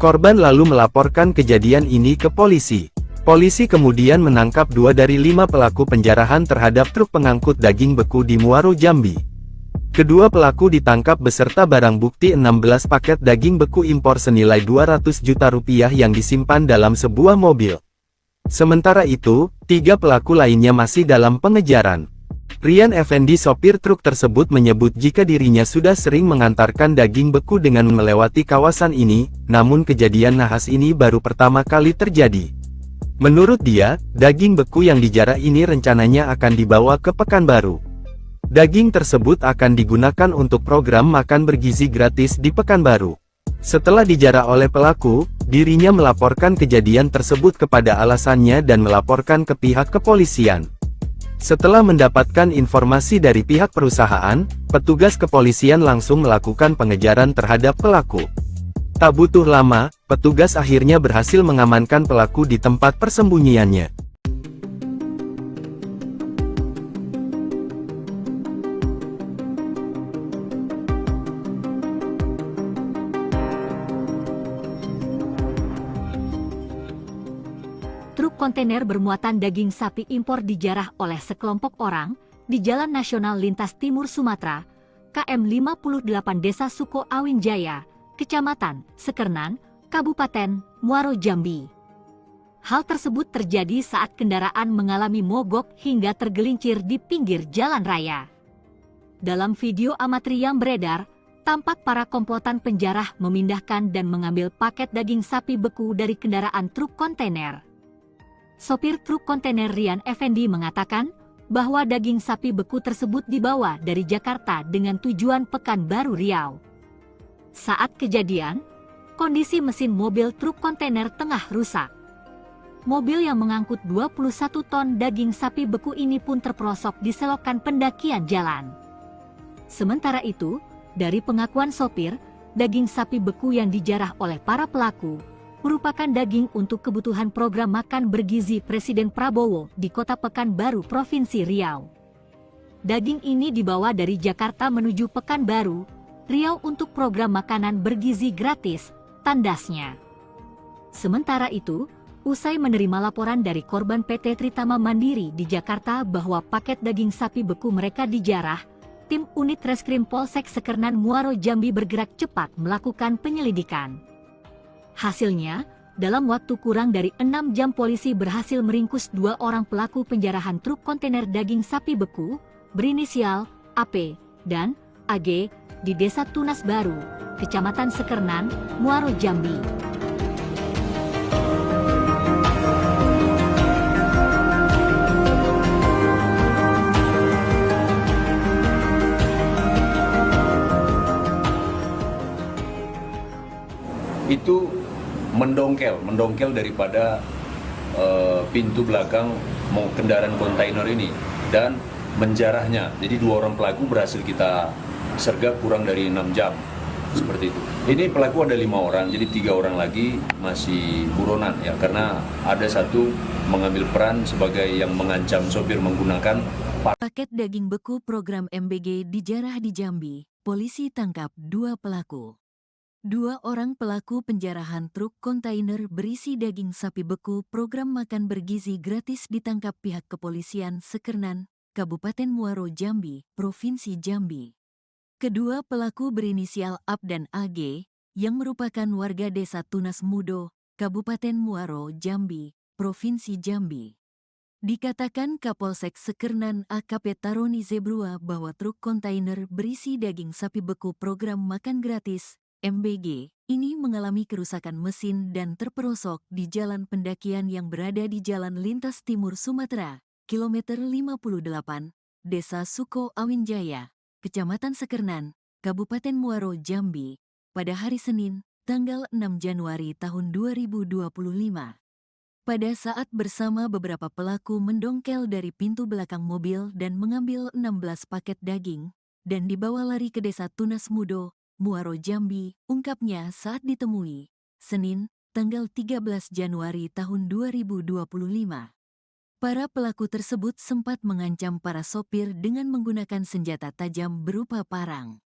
B: Korban lalu melaporkan kejadian ini ke polisi. Polisi kemudian menangkap 2 dari 5 pelaku penjarahan terhadap truk pengangkut daging beku di Muaro, Jambi. Kedua pelaku ditangkap beserta barang bukti 16 paket daging beku impor senilai 200 juta rupiah yang disimpan dalam sebuah mobil. Sementara itu, 3 pelaku lainnya masih dalam pengejaran. Rian Effendi, sopir truk tersebut, menyebut jika dirinya sudah sering mengantarkan daging beku dengan melewati kawasan ini, namun kejadian nahas ini baru pertama kali terjadi. Menurut dia, daging beku yang dijarah ini rencananya akan dibawa ke Pekanbaru. Daging tersebut akan digunakan untuk program makan bergizi gratis di Pekanbaru. Setelah dijarah oleh pelaku, dirinya melaporkan kejadian tersebut kepada alasannya dan melaporkan ke pihak kepolisian. Setelah mendapatkan informasi dari pihak perusahaan, petugas kepolisian langsung melakukan pengejaran terhadap pelaku. Tak butuh lama, petugas akhirnya berhasil mengamankan pelaku di tempat persembunyiannya.
C: Truk kontainer bermuatan daging sapi impor dijarah oleh sekelompok orang di Jalan Nasional Lintas Timur Sumatera, KM 58 Desa Suko Awin Jaya, Kecamatan Sekernan, Kabupaten Muaro, Jambi. Hal tersebut terjadi saat kendaraan mengalami mogok hingga tergelincir di pinggir jalan raya. Dalam video amatir yang beredar, tampak para komplotan penjarah memindahkan dan mengambil paket daging sapi beku dari kendaraan truk kontainer. Sopir truk kontainer Rian Effendi mengatakan bahwa daging sapi beku tersebut dibawa dari Jakarta dengan tujuan Pekanbaru, Riau. Saat kejadian, kondisi mesin mobil truk kontainer tengah rusak. Mobil yang mengangkut 21 ton daging sapi beku ini pun terperosok di selokan pendakian jalan. Sementara itu, dari pengakuan sopir, daging sapi beku yang dijarah oleh para pelaku merupakan daging untuk kebutuhan program makan bergizi Presiden Prabowo di Kota Pekanbaru, Provinsi Riau. Daging ini dibawa dari Jakarta menuju Pekanbaru, Riau untuk program makanan bergizi gratis, tandasnya. Sementara itu, usai menerima laporan dari korban PT Tritama Mandiri di Jakarta bahwa paket daging sapi beku mereka dijarah, tim unit Reskrim Polsek Sekernan Muaro, Jambi bergerak cepat melakukan penyelidikan. Hasilnya, dalam waktu kurang dari 6 jam polisi berhasil meringkus 2 orang pelaku penjarahan truk kontainer daging sapi beku berinisial AP dan AG di Desa Tunas Baru, Kecamatan Sekernan, Muaro, Jambi.
D: Itu mendongkel daripada pintu belakang kendaraan kontainer ini dan menjarahnya. Jadi 2 orang pelaku berhasil kita sergap kurang dari 6 jam, seperti itu. Ini pelaku ada 5 orang, jadi 3 orang lagi masih buronan ya, karena ada 1 mengambil peran sebagai yang mengancam sopir menggunakan
A: Paket daging beku program MBG dijarah di Jambi. Polisi tangkap 2 pelaku. 2 orang pelaku penjarahan truk kontainer berisi daging sapi beku program makan bergizi gratis ditangkap pihak kepolisian Sekernan, Kabupaten Muaro, Jambi, Provinsi Jambi. Kedua pelaku berinisial AP dan AG, yang merupakan warga Desa Tunas Mudo, Kabupaten Muaro, Jambi, Provinsi Jambi. Dikatakan Kapolsek Sekernan AKP Taroni Zebrua bahwa truk kontainer berisi daging sapi beku program makan gratis MBG ini mengalami kerusakan mesin dan terperosok di jalan pendakian yang berada di Jalan Lintas Timur Sumatera, kilometer 58, Desa Suko Awin Jaya, Kecamatan Sekernan, Kabupaten Muaro, Jambi, pada hari Senin, tanggal 6 Januari tahun 2025. Pada saat bersama beberapa pelaku mendongkel dari pintu belakang mobil dan mengambil 16 paket daging, dan dibawa lari ke Desa Tunas Mudo, Muaro, Jambi, ungkapnya saat ditemui, Senin, tanggal 13 Januari tahun 2025. Para pelaku tersebut sempat mengancam para sopir dengan menggunakan senjata tajam berupa parang.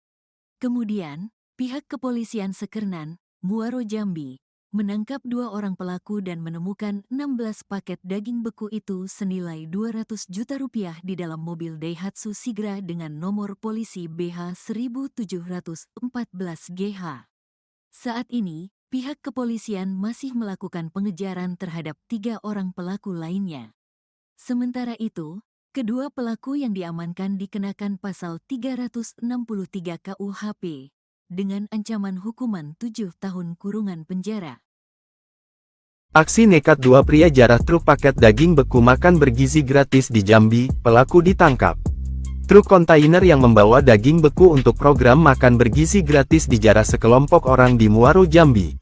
A: Kemudian, pihak kepolisian Sekernan, Muaro, Jambi, menangkap 2 orang pelaku dan menemukan 16 paket daging beku itu senilai 200 juta rupiah di dalam mobil Daihatsu Sigra dengan nomor polisi BH 1714 GH. Saat ini, pihak kepolisian masih melakukan pengejaran terhadap 3 orang pelaku lainnya. Sementara itu, kedua pelaku yang diamankan dikenakan pasal 363 KUHP dengan ancaman hukuman 7 tahun kurungan penjara.
B: Aksi nekat 2 pria jarah truk paket daging beku makan bergizi gratis di Jambi, pelaku ditangkap. Truk kontainer yang membawa daging beku untuk program makan bergizi gratis dijarah sekelompok orang di Muaro, Jambi.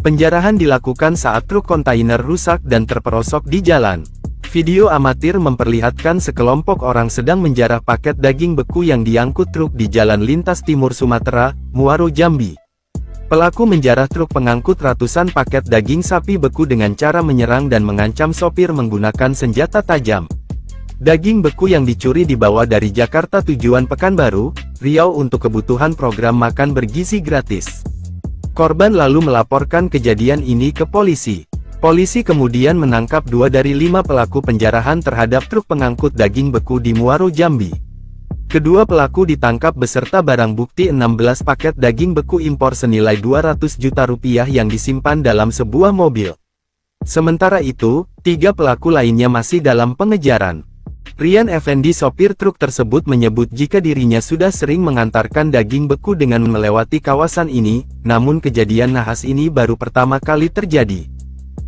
B: Penjarahan dilakukan saat truk kontainer rusak dan terperosok di jalan. Video amatir memperlihatkan sekelompok orang sedang menjarah paket daging beku yang diangkut truk di Jalan Lintas Timur Sumatera, Muaro, Jambi. Pelaku menjarah truk pengangkut ratusan paket daging sapi beku dengan cara menyerang dan mengancam sopir menggunakan senjata tajam. Daging beku yang dicuri dibawa dari Jakarta tujuan Pekanbaru, Riau untuk kebutuhan program makan bergizi gratis. Korban lalu melaporkan kejadian ini ke polisi. Polisi kemudian menangkap 2 dari 5 pelaku penjarahan terhadap truk pengangkut daging beku di Muaro, Jambi. Kedua pelaku ditangkap beserta barang bukti 16 paket daging beku impor senilai 200 juta rupiah yang disimpan dalam sebuah mobil. Sementara itu, 3 pelaku lainnya masih dalam pengejaran. Rian Effendi, sopir truk tersebut, menyebut jika dirinya sudah sering mengantarkan daging beku dengan melewati kawasan ini, namun kejadian nahas ini baru pertama kali terjadi.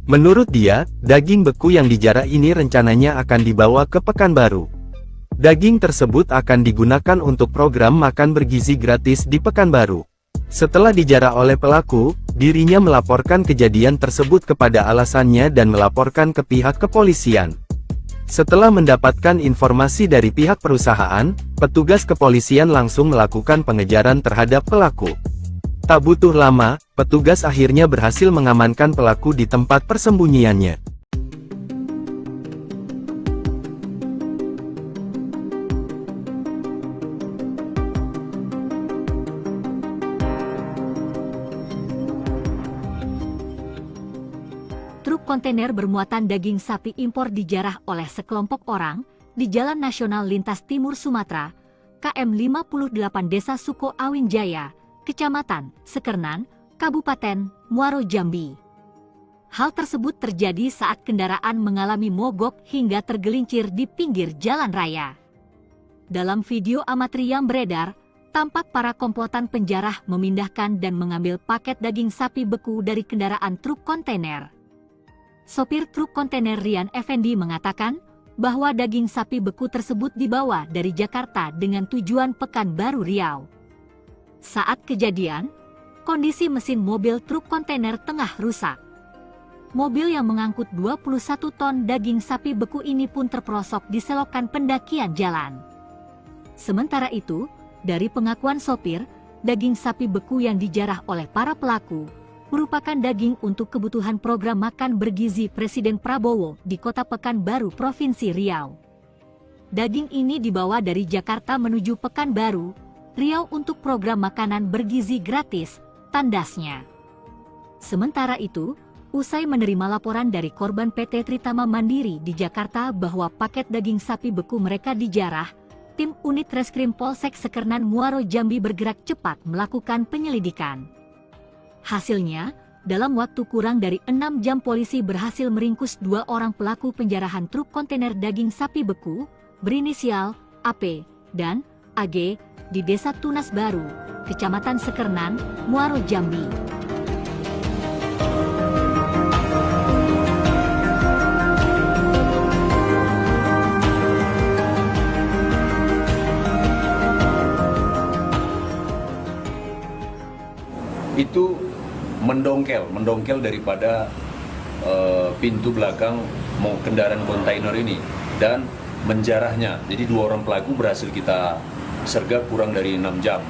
B: Menurut dia, daging beku yang dijarah ini rencananya akan dibawa ke Pekanbaru. Daging tersebut akan digunakan untuk program makan bergizi gratis di Pekanbaru. Setelah dijarah oleh pelaku, dirinya melaporkan kejadian tersebut kepada alasannya dan melaporkan ke pihak kepolisian. Setelah mendapatkan informasi dari pihak perusahaan, petugas kepolisian langsung melakukan pengejaran terhadap pelaku. Tak butuh lama, petugas akhirnya berhasil mengamankan pelaku di tempat persembunyiannya.
C: Truk kontainer bermuatan daging sapi impor dijarah oleh sekelompok orang di Jalan Nasional Lintas Timur Sumatera, KM 58 Desa Suko Awin Jaya, Kecamatan Sekernan, Kabupaten Muaro, Jambi. Hal tersebut terjadi saat kendaraan mengalami mogok hingga tergelincir di pinggir jalan raya. Dalam video amatir yang beredar, tampak para komplotan penjarah memindahkan dan mengambil paket daging sapi beku dari kendaraan truk kontainer. Sopir truk kontainer Rian Effendi mengatakan bahwa daging sapi beku tersebut dibawa dari Jakarta dengan tujuan Pekanbaru, Riau. Saat kejadian, kondisi mesin mobil truk kontainer tengah rusak. Mobil yang mengangkut 21 ton daging sapi beku ini pun terperosok di selokan pendakian jalan. Sementara itu, dari pengakuan sopir, daging sapi beku yang dijarah oleh para pelaku merupakan daging untuk kebutuhan program makan bergizi Presiden Prabowo di Kota Pekanbaru, Provinsi Riau. Daging ini dibawa dari Jakarta menuju Pekanbaru, Riau untuk program makanan bergizi gratis, tandasnya. Sementara itu, usai menerima laporan dari korban PT Tritama Mandiri di Jakarta bahwa paket daging sapi beku mereka dijarah, tim unit Reskrim Polsek Sekernan Muaro, Jambi bergerak cepat melakukan penyelidikan. Hasilnya, dalam waktu kurang dari 6 jam polisi berhasil meringkus 2 orang pelaku penjarahan truk kontainer daging sapi beku, berinisial AP dan AG, di Desa Tunas Baru, Kecamatan Sekernan, Muaro, Jambi.
D: Itu mendongkel daripada pintu belakang kendaraan kontainer ini dan menjarahnya. Jadi 2 orang pelaku berhasil kita sergap kurang dari 6 jam,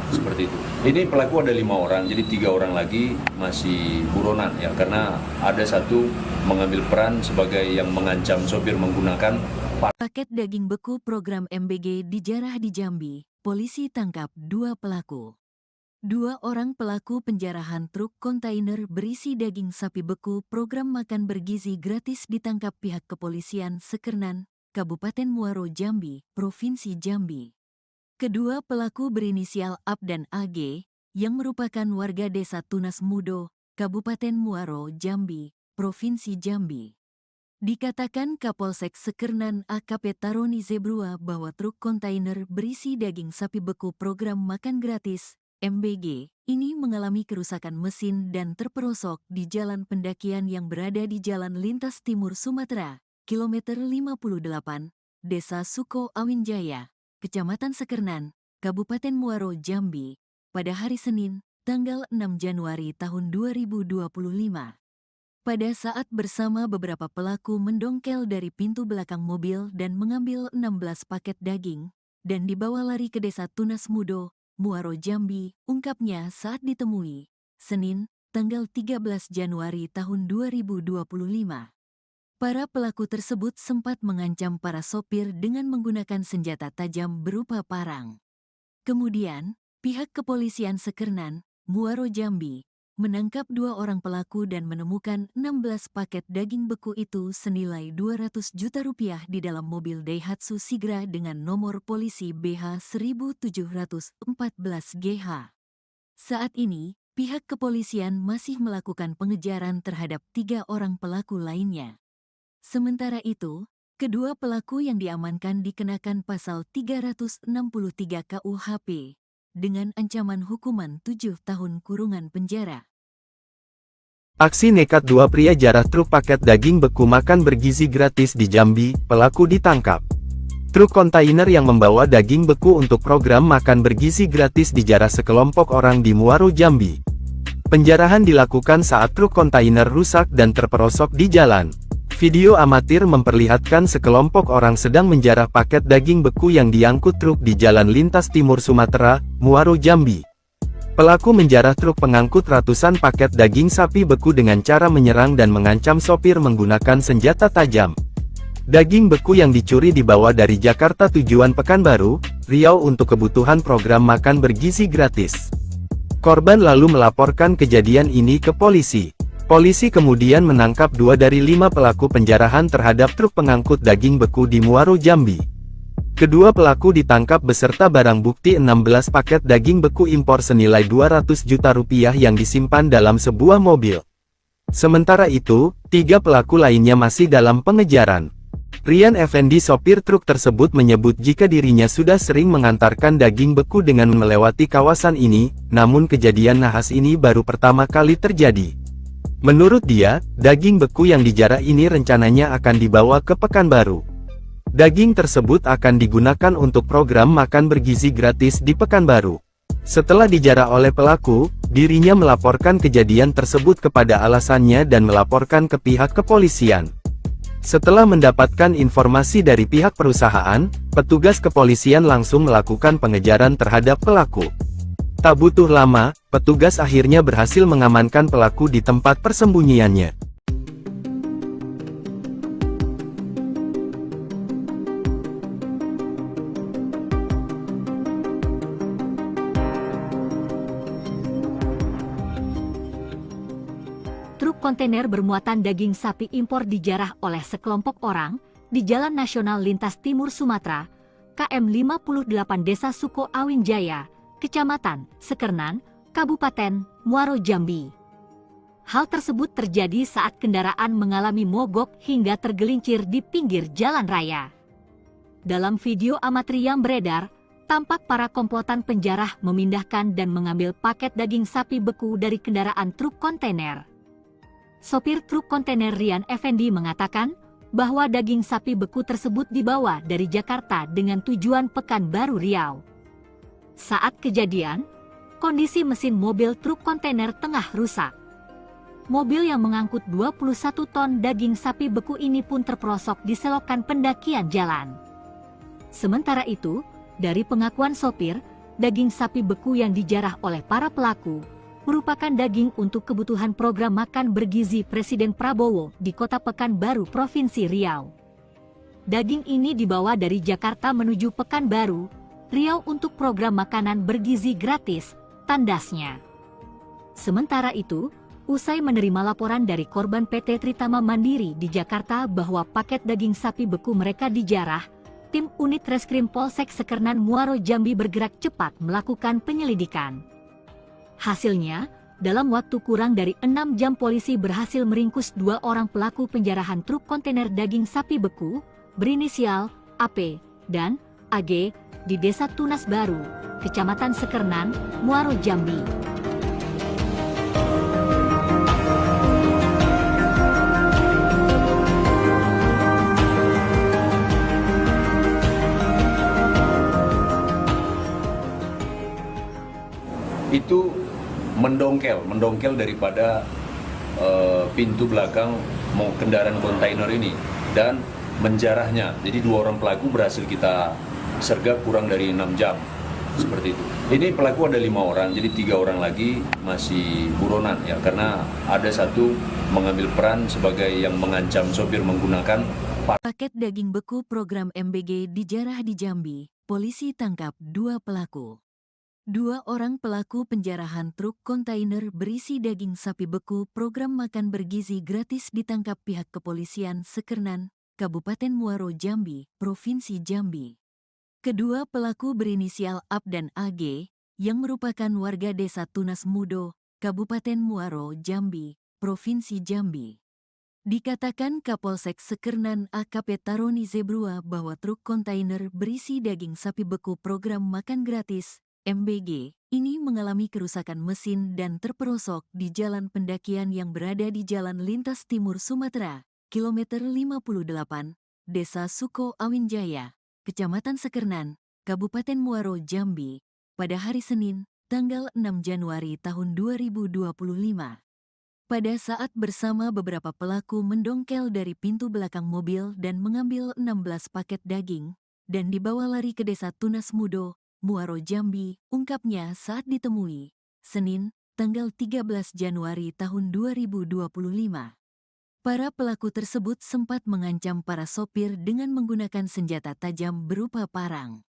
D: seperti itu. Ini pelaku ada 5 orang, jadi 3 orang lagi masih buronan ya, karena ada satu mengambil peran sebagai yang mengancam sopir menggunakan
A: paket daging beku program MBG dijarah di Jambi. Polisi tangkap 2 pelaku. Dua orang pelaku penjarahan truk kontainer berisi daging sapi beku program makan bergizi gratis ditangkap pihak kepolisian Sekernan, Kabupaten Muaro Jambi, Provinsi Jambi. Kedua pelaku berinisial AB dan AG, yang merupakan warga desa Tunas Mudo, Kabupaten Muaro Jambi, Provinsi Jambi. Dikatakan Kapolsek Sekernan AKP Taroni Zebrua bahwa truk kontainer berisi daging sapi beku program makan gratis MBG ini mengalami kerusakan mesin dan terperosok di jalan pendakian yang berada di Jalan Lintas Timur Sumatera, kilometer 58, Desa Suko Awinjaya, Kecamatan Sekernan, Kabupaten Muaro Jambi, pada hari Senin, tanggal 6 Januari tahun 2025. Pada saat bersama beberapa pelaku mendongkel dari pintu belakang mobil dan mengambil 16 paket daging, dan dibawa lari ke Desa Tunas Mudo, Muaro Jambi, ungkapnya saat ditemui, Senin, tanggal 13 Januari tahun 2025. Para pelaku tersebut sempat mengancam para sopir dengan menggunakan senjata tajam berupa parang. Kemudian, pihak kepolisian Sekernan, Muaro Jambi, menangkap dua orang pelaku dan menemukan 16 paket daging beku itu senilai 200 juta rupiah di dalam mobil Daihatsu Sigra dengan nomor polisi BH 1714GH. Saat ini, pihak kepolisian masih melakukan pengejaran terhadap 3 orang pelaku lainnya. Sementara itu, kedua pelaku yang diamankan dikenakan pasal 363 KUHP dengan ancaman hukuman 7 tahun kurungan penjara.
B: Aksi nekat dua pria jarah truk paket daging beku makan bergizi gratis di Jambi, pelaku ditangkap. Truk kontainer yang membawa daging beku untuk program makan bergizi gratis dijarah sekelompok orang di Muaro Jambi. Penjarahan dilakukan saat truk kontainer rusak dan terperosok di jalan. Video amatir memperlihatkan sekelompok orang sedang menjarah paket daging beku yang diangkut truk di Jalan Lintas Timur Sumatera, Muaro Jambi. Pelaku menjarah truk pengangkut ratusan paket daging sapi beku dengan cara menyerang dan mengancam sopir menggunakan senjata tajam. Daging beku yang dicuri dibawa dari Jakarta tujuan Pekanbaru, Riau untuk kebutuhan program makan bergizi gratis. Korban lalu melaporkan kejadian ini ke polisi. Polisi kemudian menangkap 2 dari 5 pelaku penjarahan terhadap truk pengangkut daging beku di Muaro Jambi. Kedua pelaku ditangkap beserta barang bukti 16 paket daging beku impor senilai 200 juta rupiah yang disimpan dalam sebuah mobil. Sementara itu, 3 pelaku lainnya masih dalam pengejaran. Rian Effendi sopir truk tersebut menyebut jika dirinya sudah sering mengantarkan daging beku dengan melewati kawasan ini, namun kejadian nahas ini baru pertama kali terjadi. Menurut dia, daging beku yang dijarah ini rencananya akan dibawa ke Pekanbaru. Daging tersebut akan digunakan untuk program makan bergizi gratis di Pekanbaru. Setelah dijarah oleh pelaku, dirinya melaporkan kejadian tersebut kepada alasannya dan melaporkan ke pihak kepolisian. Setelah mendapatkan informasi dari pihak perusahaan, petugas kepolisian langsung melakukan pengejaran terhadap pelaku. Tak butuh lama, petugas akhirnya berhasil mengamankan pelaku di tempat persembunyiannya.
C: Truk kontainer bermuatan daging sapi impor dijarah oleh sekelompok orang di Jalan Nasional Lintas Timur Sumatera, KM 58 Desa Suko Awinjaya, Kecamatan Sekernan, Kabupaten Muaro Jambi. Hal tersebut terjadi saat kendaraan mengalami mogok hingga tergelincir di pinggir jalan raya. Dalam video amatir yang beredar, tampak para komplotan penjarah memindahkan dan mengambil paket daging sapi beku dari kendaraan truk kontainer. Sopir truk kontainer Rian Effendi mengatakan bahwa daging sapi beku tersebut dibawa dari Jakarta dengan tujuan Pekanbaru Riau. Saat kejadian, kondisi mesin mobil truk kontainer tengah rusak. Mobil yang mengangkut 21 ton daging sapi beku ini pun terperosok di selokan pendakian jalan. Sementara itu, dari pengakuan sopir, daging sapi beku yang dijarah oleh para pelaku merupakan daging untuk kebutuhan program makan bergizi Presiden Prabowo di Kota Pekanbaru, Provinsi Riau. Daging ini dibawa dari Jakarta menuju Pekanbaru, Riau untuk program makanan bergizi gratis tandasnya. Sementara itu, usai menerima laporan dari korban PT Tritama Mandiri di Jakarta bahwa paket daging sapi beku mereka dijarah, tim unit Reskrim Polsek Sekernan Muaro Jambi bergerak cepat melakukan penyelidikan. Hasilnya, dalam waktu kurang dari 6 jam polisi berhasil meringkus 2 orang pelaku penjarahan truk kontainer daging sapi beku berinisial AP dan AG di Desa Tunas Baru, Kecamatan Sekernan, Muaro Jambi.
D: Itu mendongkel daripada pintu belakang kendaraan kontainer ini dan menjarahnya. Jadi 2 orang pelaku berhasil kita sergap kurang dari 6 jam, seperti itu. Ini pelaku ada 5 orang, jadi 3 orang lagi masih buronan ya, karena ada satu mengambil peran sebagai yang mengancam sopir menggunakan
A: Paket daging beku program MBG dijarah di Jambi, polisi tangkap 2 pelaku. 2 orang pelaku penjarahan truk kontainer berisi daging sapi beku program makan bergizi gratis ditangkap pihak kepolisian Sekernan, Kabupaten Muaro Jambi, Provinsi Jambi. Kedua pelaku berinisial AP dan AG, yang merupakan warga Desa Tunas Mudo, Kabupaten Muaro Jambi, Provinsi Jambi. Dikatakan Kapolsek Sekernan AKP Taroni Zebrua bahwa truk kontainer berisi daging sapi beku program makan gratis MBG ini mengalami kerusakan mesin dan terperosok di jalan pendakian yang berada di Jalan Lintas Timur Sumatera, kilometer 58, Desa Suko Awinjaya, Kecamatan Sekernan, Kabupaten Muaro Jambi, pada hari Senin, tanggal 6 Januari tahun 2025. Pada saat bersama beberapa pelaku mendongkel dari pintu belakang mobil dan mengambil 16 paket daging, dan dibawa lari ke Desa Tunas Mudo, Muaro Jambi, ungkapnya saat ditemui, Senin, tanggal 13 Januari tahun 2025. Para pelaku tersebut sempat mengancam para sopir dengan menggunakan senjata tajam berupa parang.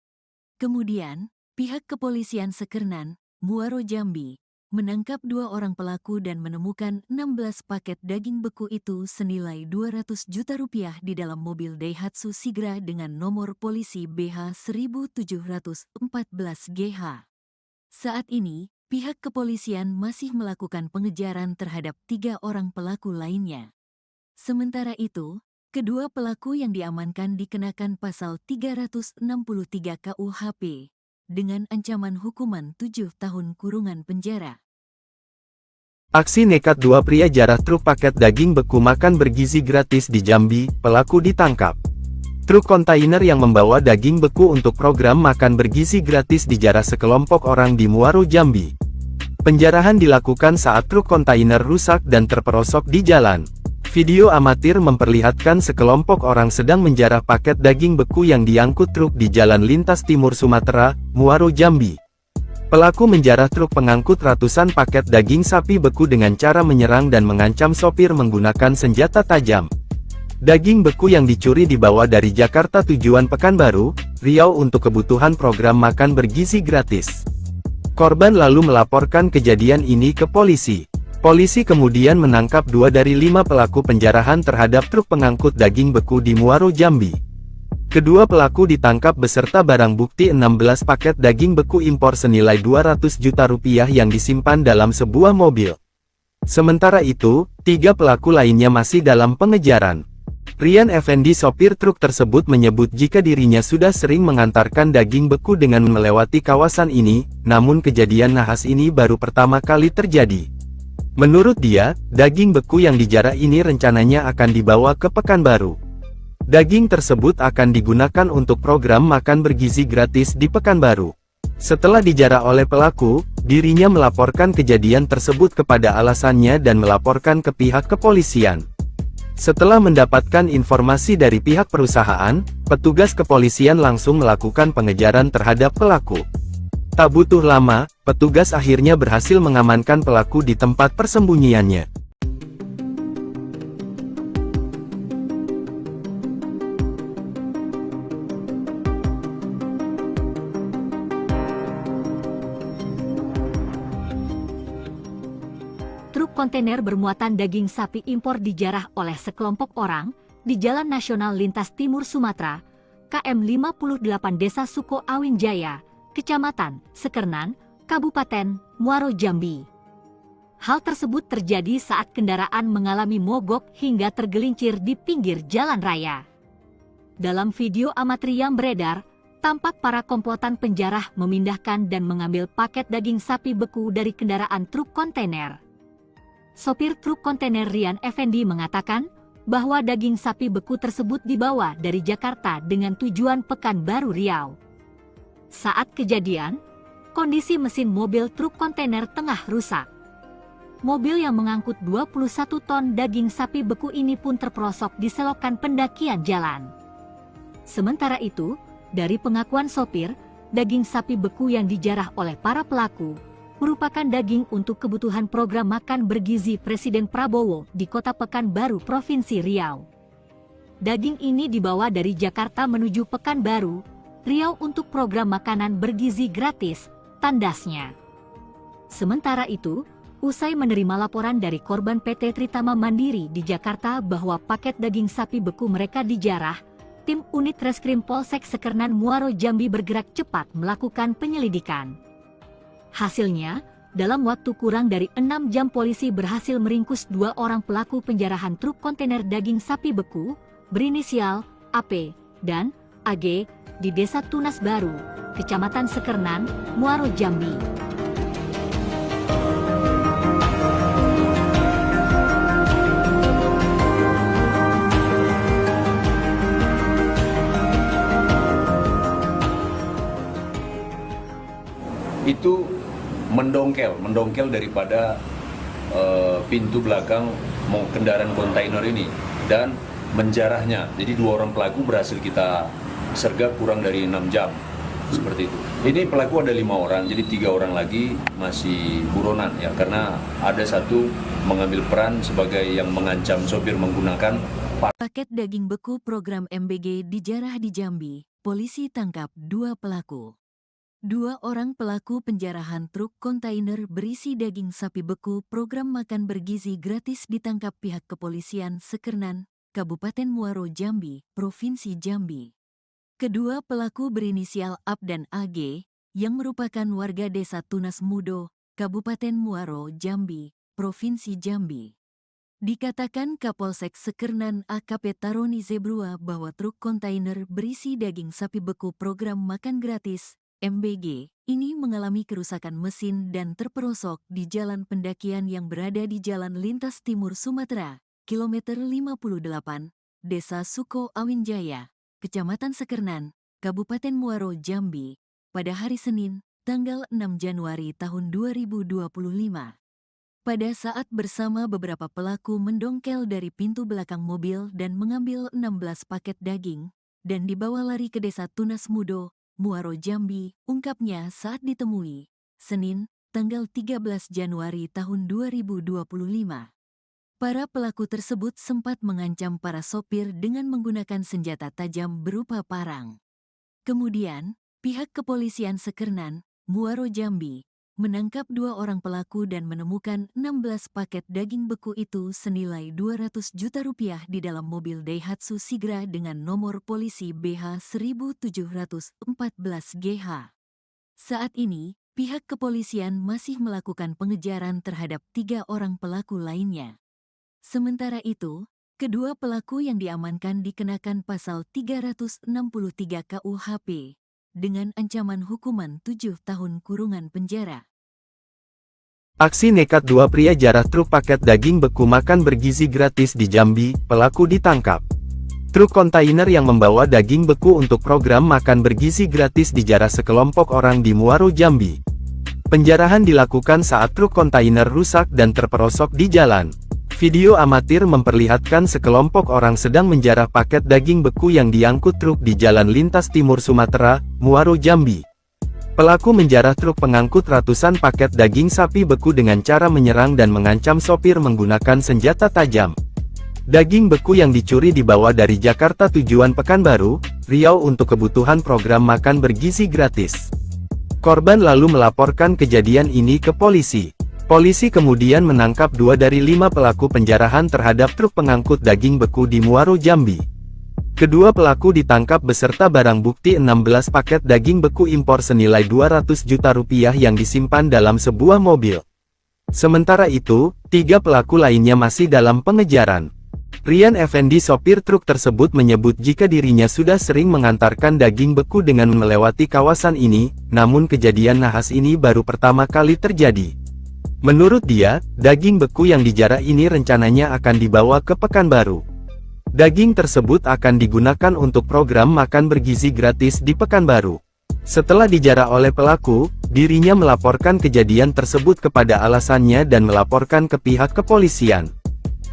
A: Kemudian, pihak kepolisian Sekernan, Muaro Jambi, menangkap 2 orang pelaku dan menemukan 16 paket daging beku itu senilai 200 juta rupiah di dalam mobil Daihatsu Sigra dengan nomor polisi BH 1714GH. Saat ini, pihak kepolisian masih melakukan pengejaran terhadap 3 orang pelaku lainnya. Sementara itu, kedua pelaku yang diamankan dikenakan pasal 363 KUHP dengan ancaman hukuman 7 tahun kurungan penjara.
B: Aksi nekat 2 pria jarah truk paket daging beku makan bergizi gratis di Jambi, pelaku ditangkap. Truk kontainer yang membawa daging beku untuk program makan bergizi gratis dijarah sekelompok orang di Muaro Jambi. Penjarahan dilakukan saat truk kontainer rusak dan terperosok di jalan. Video amatir memperlihatkan sekelompok orang sedang menjarah paket daging beku yang diangkut truk di Jalan Lintas Timur Sumatera, Muaro Jambi. Pelaku menjarah truk pengangkut ratusan paket daging sapi beku dengan cara menyerang dan mengancam sopir menggunakan senjata tajam. Daging beku yang dicuri dibawa dari Jakarta tujuan Pekanbaru, Riau untuk kebutuhan program makan bergizi gratis. Korban lalu melaporkan kejadian ini ke polisi. Polisi kemudian menangkap 2 dari 5 pelaku penjarahan terhadap truk pengangkut daging beku di Muaro Jambi. Kedua pelaku ditangkap beserta barang bukti 16 paket daging beku impor senilai 200 juta rupiah yang disimpan dalam sebuah mobil. Sementara itu, 3 pelaku lainnya masih dalam pengejaran. Rian Effendi sopir truk tersebut menyebut jika dirinya sudah sering mengantarkan daging beku dengan melewati kawasan ini, namun kejadian nahas ini baru pertama kali terjadi. Menurut dia, daging beku yang dijarah ini rencananya akan dibawa ke Pekanbaru. Daging tersebut akan digunakan untuk program makan bergizi gratis di Pekanbaru. Setelah dijarah oleh pelaku, dirinya melaporkan kejadian tersebut kepada alasannya dan melaporkan ke pihak kepolisian. Setelah mendapatkan informasi dari pihak perusahaan, petugas kepolisian langsung melakukan pengejaran terhadap pelaku. Tak butuh lama, petugas akhirnya berhasil mengamankan pelaku di tempat persembunyiannya.
C: truk kontainer bermuatan daging sapi impor dijarah oleh sekelompok orang di Jalan Nasional Lintas Timur Sumatera, KM 58 Desa Suko Awin Jaya, Kecamatan Sekernan, Kabupaten Muaro Jambi. Hal tersebut terjadi saat kendaraan mengalami mogok hingga tergelincir di pinggir jalan raya. Dalam video amatir yang beredar, tampak para komplotan penjarah memindahkan dan mengambil paket daging sapi beku dari kendaraan truk kontainer. Sopir truk kontainer Rian Effendi mengatakan bahwa daging sapi beku tersebut dibawa dari Jakarta dengan tujuan Pekanbaru Riau. Saat kejadian, kondisi mesin mobil truk kontainer tengah rusak. Mobil yang mengangkut 21 ton daging sapi beku ini pun terperosok di selokan pendakian jalan. Sementara itu, dari pengakuan sopir, daging sapi beku yang dijarah oleh para pelaku merupakan daging untuk kebutuhan program makan bergizi Presiden Prabowo di Kota Pekanbaru, Provinsi Riau. Daging ini dibawa dari Jakarta menuju Pekanbaru, Riau untuk program makanan bergizi gratis, tandasnya. Sementara itu, usai menerima laporan dari korban PT Tritama Mandiri di Jakarta bahwa paket daging sapi beku mereka dijarah, tim unit Reskrim Polsek Sekernan Muaro Jambi bergerak cepat melakukan penyelidikan. Hasilnya, dalam waktu kurang dari 6 jam polisi berhasil meringkus 2 orang pelaku penjarahan truk kontainer daging sapi beku, berinisial AP dan AG, di Desa Tunas Baru, Kecamatan Sekernan, Muaro Jambi.
D: Itu mendongkel daripada pintu belakang kendaraan kontainer ini dan menjarahnya. Jadi 2 orang pelaku berhasil kita sergap kurang dari 6 jam, seperti itu. Ini pelaku ada 5 orang, jadi 3 orang lagi masih buronan ya, karena ada satu mengambil peran sebagai yang mengancam sopir menggunakan
A: Paket daging beku program MBG dijarah di Jambi, polisi tangkap 2 pelaku. 2 orang pelaku penjarahan truk kontainer berisi daging sapi beku program makan bergizi gratis ditangkap pihak kepolisian Sekernan, Kabupaten Muaro Jambi, Provinsi Jambi. Kedua pelaku berinisial AP dan AG, yang merupakan warga Desa Tunas Mudo, Kabupaten Muaro Jambi, Provinsi Jambi. Dikatakan Kapolsek Sekernan AKP Taroni Zebrua bahwa truk kontainer berisi daging sapi beku program makan gratis MBG ini mengalami kerusakan mesin dan terperosok di jalan pendakian yang berada di Jalan Lintas Timur Sumatera, kilometer 58, Desa Suko Awin Jaya, Kecamatan Sekernan, Kabupaten Muaro Jambi, pada hari Senin, tanggal 6 Januari tahun 2025. Pada saat bersama beberapa pelaku mendongkel dari pintu belakang mobil dan mengambil 16 paket daging, dan dibawa lari ke Desa Tunas Mudo, Muaro Jambi, ungkapnya saat ditemui, Senin, tanggal 13 Januari tahun 2025. Para pelaku tersebut sempat mengancam para sopir dengan menggunakan senjata tajam berupa parang. Kemudian, pihak kepolisian Sekernan, Muaro Jambi, menangkap 2 orang pelaku dan menemukan 16 paket daging beku itu senilai 200 juta rupiah di dalam mobil Daihatsu Sigra dengan nomor polisi BH 1714GH. Saat ini, pihak kepolisian masih melakukan pengejaran terhadap 3 orang pelaku lainnya. Sementara itu, kedua pelaku yang diamankan dikenakan pasal 363 KUHP, dengan ancaman hukuman 7 tahun kurungan penjara.
B: Aksi nekat 2 pria jarah truk paket daging beku makan bergizi gratis di Jambi, pelaku ditangkap. Truk kontainer yang membawa daging beku untuk program makan bergizi gratis dijarah sekelompok orang di Muaro Jambi. Penjarahan dilakukan saat truk kontainer rusak dan terperosok di jalan. Video amatir memperlihatkan sekelompok orang sedang menjarah paket daging beku yang diangkut truk di Jalan Lintas Timur Sumatera, Muaro Jambi. Pelaku menjarah truk pengangkut ratusan paket daging sapi beku dengan cara menyerang dan mengancam sopir menggunakan senjata tajam. Daging beku yang dicuri dibawa dari Jakarta tujuan Pekanbaru, Riau untuk kebutuhan program makan bergizi gratis. Korban lalu melaporkan kejadian ini ke polisi. Polisi kemudian menangkap 2 dari 5 pelaku penjarahan terhadap truk pengangkut daging beku di Muaro, Jambi. Kedua pelaku ditangkap beserta barang bukti 16 paket daging beku impor senilai 200 juta rupiah yang disimpan dalam sebuah mobil. Sementara itu, 3 pelaku lainnya masih dalam pengejaran. Rian Effendi, sopir truk tersebut, menyebut jika dirinya sudah sering mengantarkan daging beku dengan melewati kawasan ini, namun kejadian nahas ini baru pertama kali terjadi. Menurut dia, daging beku yang dijarah ini rencananya akan dibawa ke Pekanbaru. Daging tersebut akan digunakan untuk program makan bergizi gratis di Pekanbaru. Setelah dijarah oleh pelaku, dirinya melaporkan kejadian tersebut kepada alasannya dan melaporkan ke pihak kepolisian.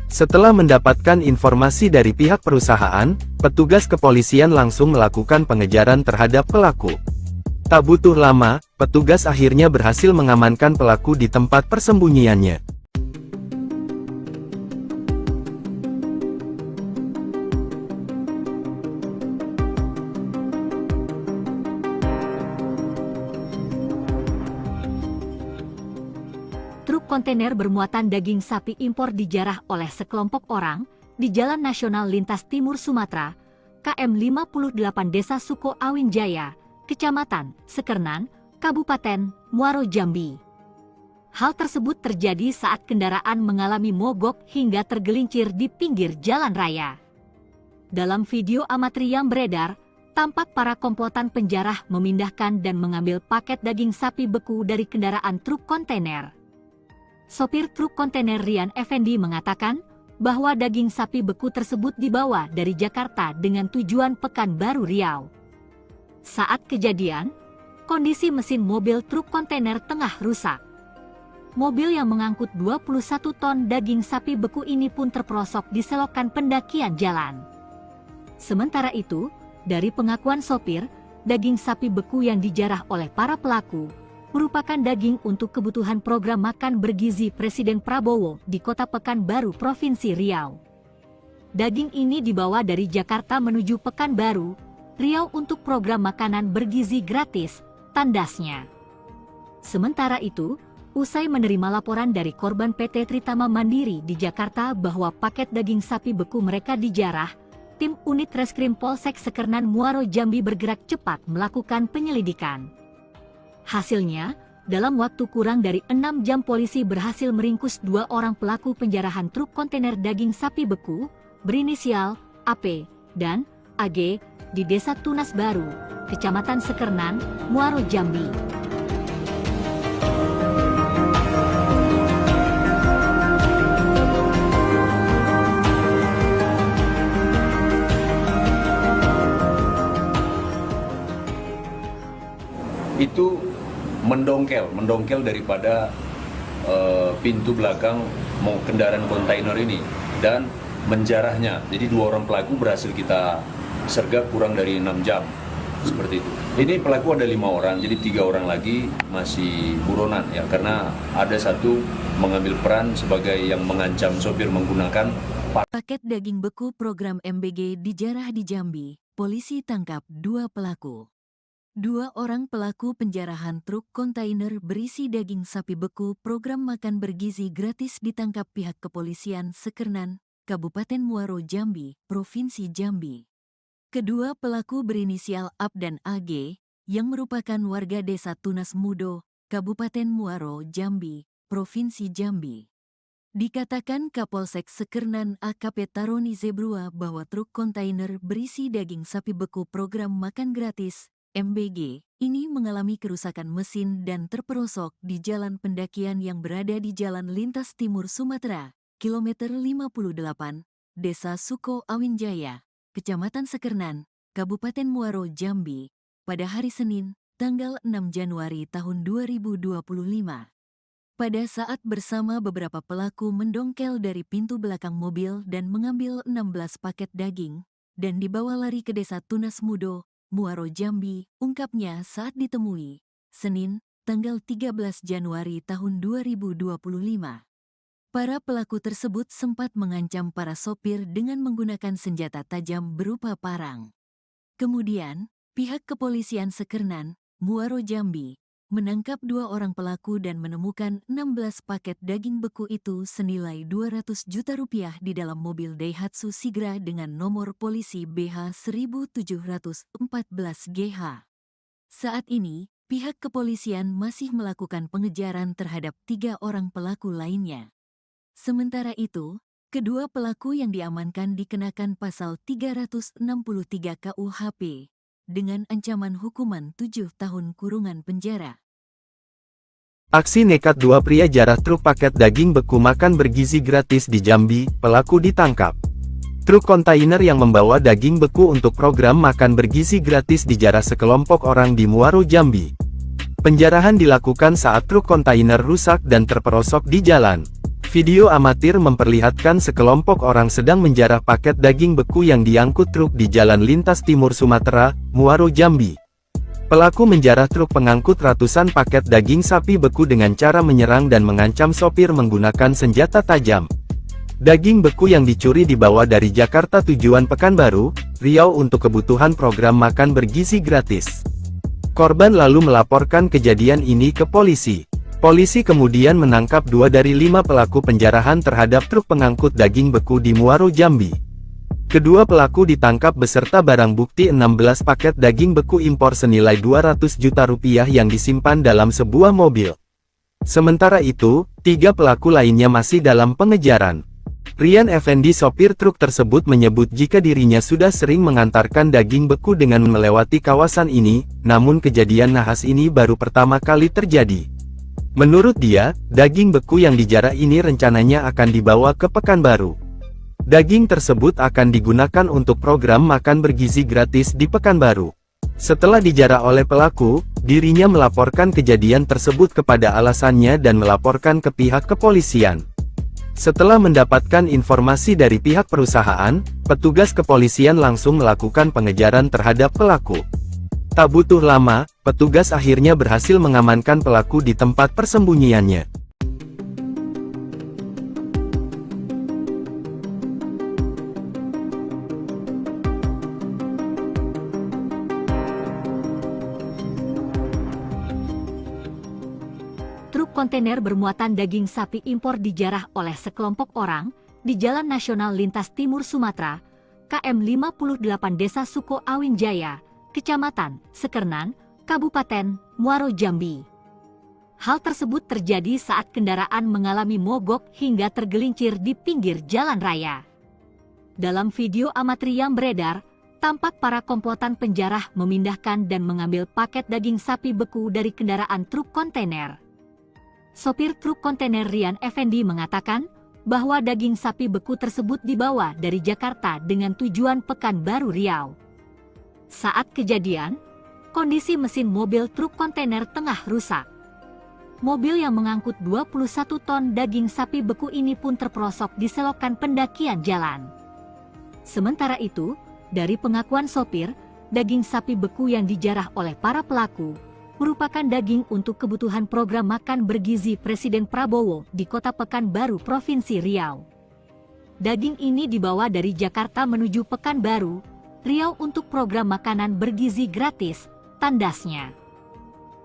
B: Setelah mendapatkan informasi dari pihak perusahaan, petugas kepolisian langsung melakukan pengejaran terhadap pelaku. Tak butuh lama, petugas akhirnya berhasil mengamankan pelaku di tempat persembunyiannya.
C: Truk kontainer bermuatan daging sapi impor dijarah oleh sekelompok orang di Jalan Nasional Lintas Timur Sumatera, KM 58 Desa Suko Awin Jaya, Kecamatan Sekernan, Kabupaten Muaro, Jambi. Hal tersebut terjadi saat kendaraan mengalami mogok hingga tergelincir di pinggir jalan raya. Dalam video amatir yang beredar, tampak para komplotan penjarah memindahkan dan mengambil paket daging sapi beku dari kendaraan truk kontainer. Sopir truk kontainer Rian Effendi mengatakan bahwa daging sapi beku tersebut dibawa dari Jakarta dengan tujuan Pekanbaru, Riau. Saat kejadian, kondisi mesin mobil truk kontainer tengah rusak. Mobil yang mengangkut 21 ton daging sapi beku ini pun terperosok di selokan pendakian jalan. Sementara itu, dari pengakuan sopir, daging sapi beku yang dijarah oleh para pelaku merupakan daging untuk kebutuhan program makan bergizi Presiden Prabowo di Kota Pekanbaru, Provinsi Riau. Daging ini dibawa dari Jakarta menuju Pekanbaru, Riau untuk program makanan bergizi gratis, tandasnya. Sementara itu, usai menerima laporan dari korban PT Tritama Mandiri di Jakarta bahwa paket daging sapi beku mereka dijarah, tim unit Reskrim Polsek Sekernan Muaro, Jambi bergerak cepat melakukan penyelidikan. Hasilnya, dalam waktu kurang dari 6 jam polisi berhasil meringkus 2 orang pelaku penjarahan truk kontainer daging sapi beku berinisial AP dan AG di Desa Tunas Baru, Kecamatan Sekernan, Muaro, Jambi.
D: Itu mendongkel daripada pintu belakang kendaraan kontainer ini dan menjarahnya. Jadi 2 orang pelaku berhasil kita sergap kurang dari 6 jam, seperti itu. Ini pelaku ada 5 orang, jadi 3 orang lagi masih buronan ya, karena ada 1 mengambil peran sebagai yang mengancam sopir menggunakan
A: paket daging beku program MBG dijarah di Jambi. Polisi tangkap 2 pelaku. 2 orang pelaku penjarahan truk kontainer berisi daging sapi beku program makan bergizi gratis ditangkap pihak kepolisian Sekernan, Kabupaten Muaro, Jambi, Provinsi Jambi. Kedua pelaku berinisial AP dan AG, yang merupakan warga Desa Tunas Mudo, Kabupaten Muaro, Jambi, Provinsi Jambi. Dikatakan Kapolsek Sekernan AKP Taroni Zebrua bahwa truk kontainer berisi daging sapi beku program makan gratis MBG, ini mengalami kerusakan mesin dan terperosok di jalan pendakian yang berada di Jalan Lintas Timur Sumatera, kilometer 58, Desa Suko Awin Jaya, Kecamatan Sekernan, Kabupaten Muaro, Jambi, pada hari Senin, tanggal 6 Januari tahun 2025. Pada saat bersama beberapa pelaku mendongkel dari pintu belakang mobil dan mengambil 16 paket daging, dan dibawa lari ke Desa Tunas Mudo, Muaro, Jambi, ungkapnya saat ditemui, Senin, tanggal 13 Januari tahun 2025. Para pelaku tersebut sempat mengancam para sopir dengan menggunakan senjata tajam berupa parang. Kemudian, pihak kepolisian Sekernan, Muaro, Jambi, menangkap 2 orang pelaku dan menemukan 16 paket daging beku itu senilai 200 juta rupiah di dalam mobil Daihatsu Sigra dengan nomor polisi BH 1714 GH. Saat ini, pihak kepolisian masih melakukan pengejaran terhadap 3 orang pelaku lainnya. Sementara itu, kedua pelaku yang diamankan dikenakan pasal 363 KUHP dengan ancaman hukuman 7 tahun kurungan penjara.
B: Aksi nekat 2 pria jarah truk paket daging beku makan bergizi gratis di Jambi, pelaku ditangkap. Truk kontainer yang membawa daging beku untuk program makan bergizi gratis dijarah sekelompok orang di Muaro, Jambi. Penjarahan dilakukan saat truk kontainer rusak dan terperosok di jalan. Video amatir memperlihatkan sekelompok orang sedang menjarah paket daging beku yang diangkut truk di Jalan Lintas Timur Sumatera, Muaro, Jambi. Pelaku menjarah truk pengangkut ratusan paket daging sapi beku dengan cara menyerang dan mengancam sopir menggunakan senjata tajam. Daging beku yang dicuri dibawa dari Jakarta tujuan Pekanbaru, Riau untuk kebutuhan program makan bergizi gratis. Korban lalu melaporkan kejadian ini ke polisi. Polisi kemudian menangkap 2 dari 5 pelaku penjarahan terhadap truk pengangkut daging beku di Muaro, Jambi. Kedua pelaku ditangkap beserta barang bukti 16 paket daging beku impor senilai 200 juta rupiah yang disimpan dalam sebuah mobil. Sementara itu, 3 pelaku lainnya masih dalam pengejaran. Rian Effendi, sopir truk tersebut, menyebut jika dirinya sudah sering mengantarkan daging beku dengan melewati kawasan ini, namun kejadian nahas ini baru pertama kali terjadi. Menurut dia, daging beku yang dijarah ini rencananya akan dibawa ke Pekanbaru. Daging tersebut akan digunakan untuk program makan bergizi gratis di Pekanbaru. Setelah dijarah oleh pelaku, dirinya melaporkan kejadian tersebut kepada alasannya dan melaporkan ke pihak kepolisian. Setelah mendapatkan informasi dari pihak perusahaan, petugas kepolisian langsung melakukan pengejaran terhadap pelaku. Tak butuh lama, petugas akhirnya berhasil mengamankan pelaku di tempat persembunyiannya.
C: Truk kontainer bermuatan daging sapi impor dijarah oleh sekelompok orang di Jalan Nasional Lintas Timur Sumatera, KM 58 Desa Suko Awin Jaya, Kecamatan Sekernan, Kabupaten Muaro, Jambi. Hal tersebut terjadi saat kendaraan mengalami mogok hingga tergelincir di pinggir jalan raya. Dalam video amatir yang beredar, tampak para komplotan penjarah memindahkan dan mengambil paket daging sapi beku dari kendaraan truk kontainer. Sopir truk kontainer Rian Effendi mengatakan bahwa daging sapi beku tersebut dibawa dari Jakarta dengan tujuan Pekanbaru, Riau. Saat kejadian, kondisi mesin mobil truk kontainer tengah rusak. Mobil yang mengangkut 21 ton daging sapi beku ini pun terperosok di selokan pendakian jalan. Sementara itu, dari pengakuan sopir, daging sapi beku yang dijarah oleh para pelaku merupakan daging untuk kebutuhan program makan bergizi Presiden Prabowo di Kota Pekanbaru, Provinsi Riau. Daging ini dibawa dari Jakarta menuju Pekanbaru, Riau untuk program makanan bergizi gratis, tandasnya.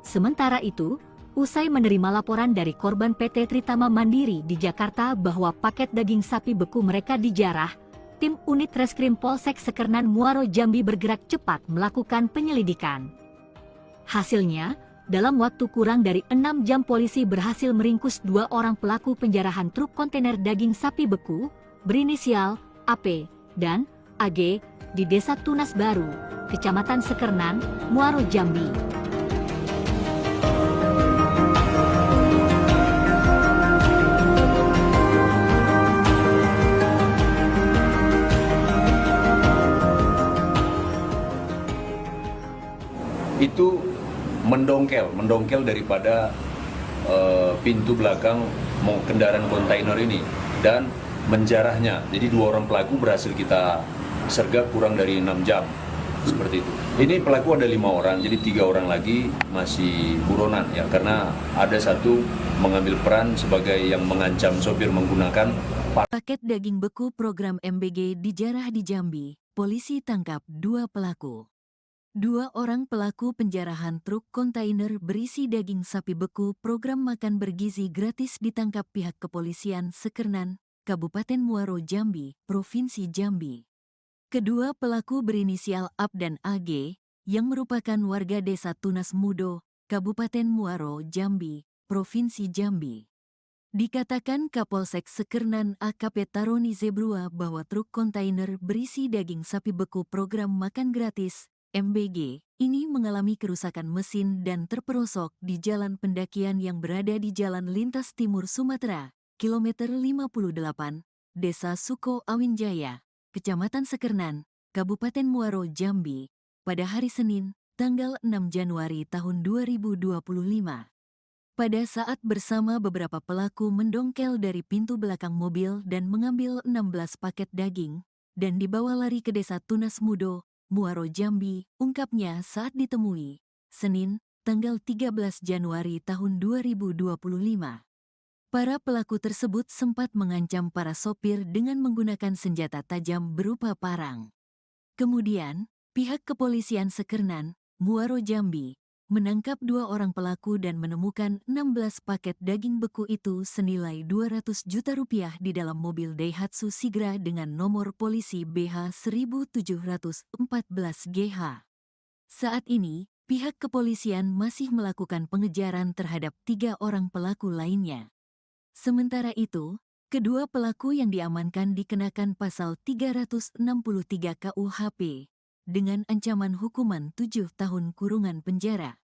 C: Sementara itu, usai menerima laporan dari korban PT Tritama Mandiri di Jakarta bahwa paket daging sapi beku mereka dijarah, tim unit Reskrim Polsek Sekernan Muaro, Jambi bergerak cepat melakukan penyelidikan. Hasilnya, dalam waktu kurang dari 6 jam polisi berhasil meringkus 2 orang pelaku penjarahan truk kontainer daging sapi beku, berinisial AP dan AG, di Desa Tunas Baru, Kecamatan Sekernan, Muaro, Jambi.
D: Itu mendongkel daripada pintu belakang kendaraan kontainer ini dan menjarahnya. Jadi 2 orang pelaku berhasil kita sergap kurang dari 6 jam, seperti itu. Ini pelaku ada 5 orang, jadi 3 orang lagi masih buronan ya, karena ada satu mengambil peran sebagai yang mengancam sopir menggunakan
A: paket daging beku program MBG dijarah di Jambi. Polisi tangkap 2 pelaku. Dua orang pelaku penjarahan truk kontainer berisi daging sapi beku program makan bergizi gratis ditangkap pihak kepolisian Sekernan, Kabupaten Muaro Jambi, Provinsi Jambi. Kedua pelaku berinisial AB dan AG, yang merupakan warga desa Tunas Mudo, Kabupaten Muaro Jambi, Provinsi Jambi. Dikatakan Kapolsek Sekernan AKP Taroni Zebrua bahwa truk kontainer berisi daging sapi beku program makan gratis MBG ini mengalami kerusakan mesin dan terperosok di jalan pendakian yang berada di Jalan Lintas Timur Sumatera, kilometer 58, Desa Suko Awinjaya, Kecamatan Sekernan, Kabupaten Muaro Jambi, pada hari Senin, tanggal 6 Januari tahun 2025. Pada saat bersama beberapa pelaku mendongkel dari pintu belakang mobil dan mengambil 16 paket daging, dan dibawa lari ke Desa Tunas Mudo, Muaro Jambi, ungkapnya saat ditemui, Senin, tanggal 13 Januari tahun 2025. Para pelaku tersebut sempat mengancam para sopir dengan menggunakan senjata tajam berupa parang. Kemudian, pihak kepolisian Sekernan, Muaro Jambi, menangkap dua orang pelaku dan menemukan 16 paket daging beku itu senilai 200 juta rupiah di dalam mobil Daihatsu Sigra dengan nomor polisi BH 1714GH. Saat ini, pihak kepolisian masih melakukan pengejaran terhadap 3 orang pelaku lainnya. Sementara itu, kedua pelaku yang diamankan dikenakan pasal 363 KUHP dengan ancaman hukuman 7 tahun kurungan penjara.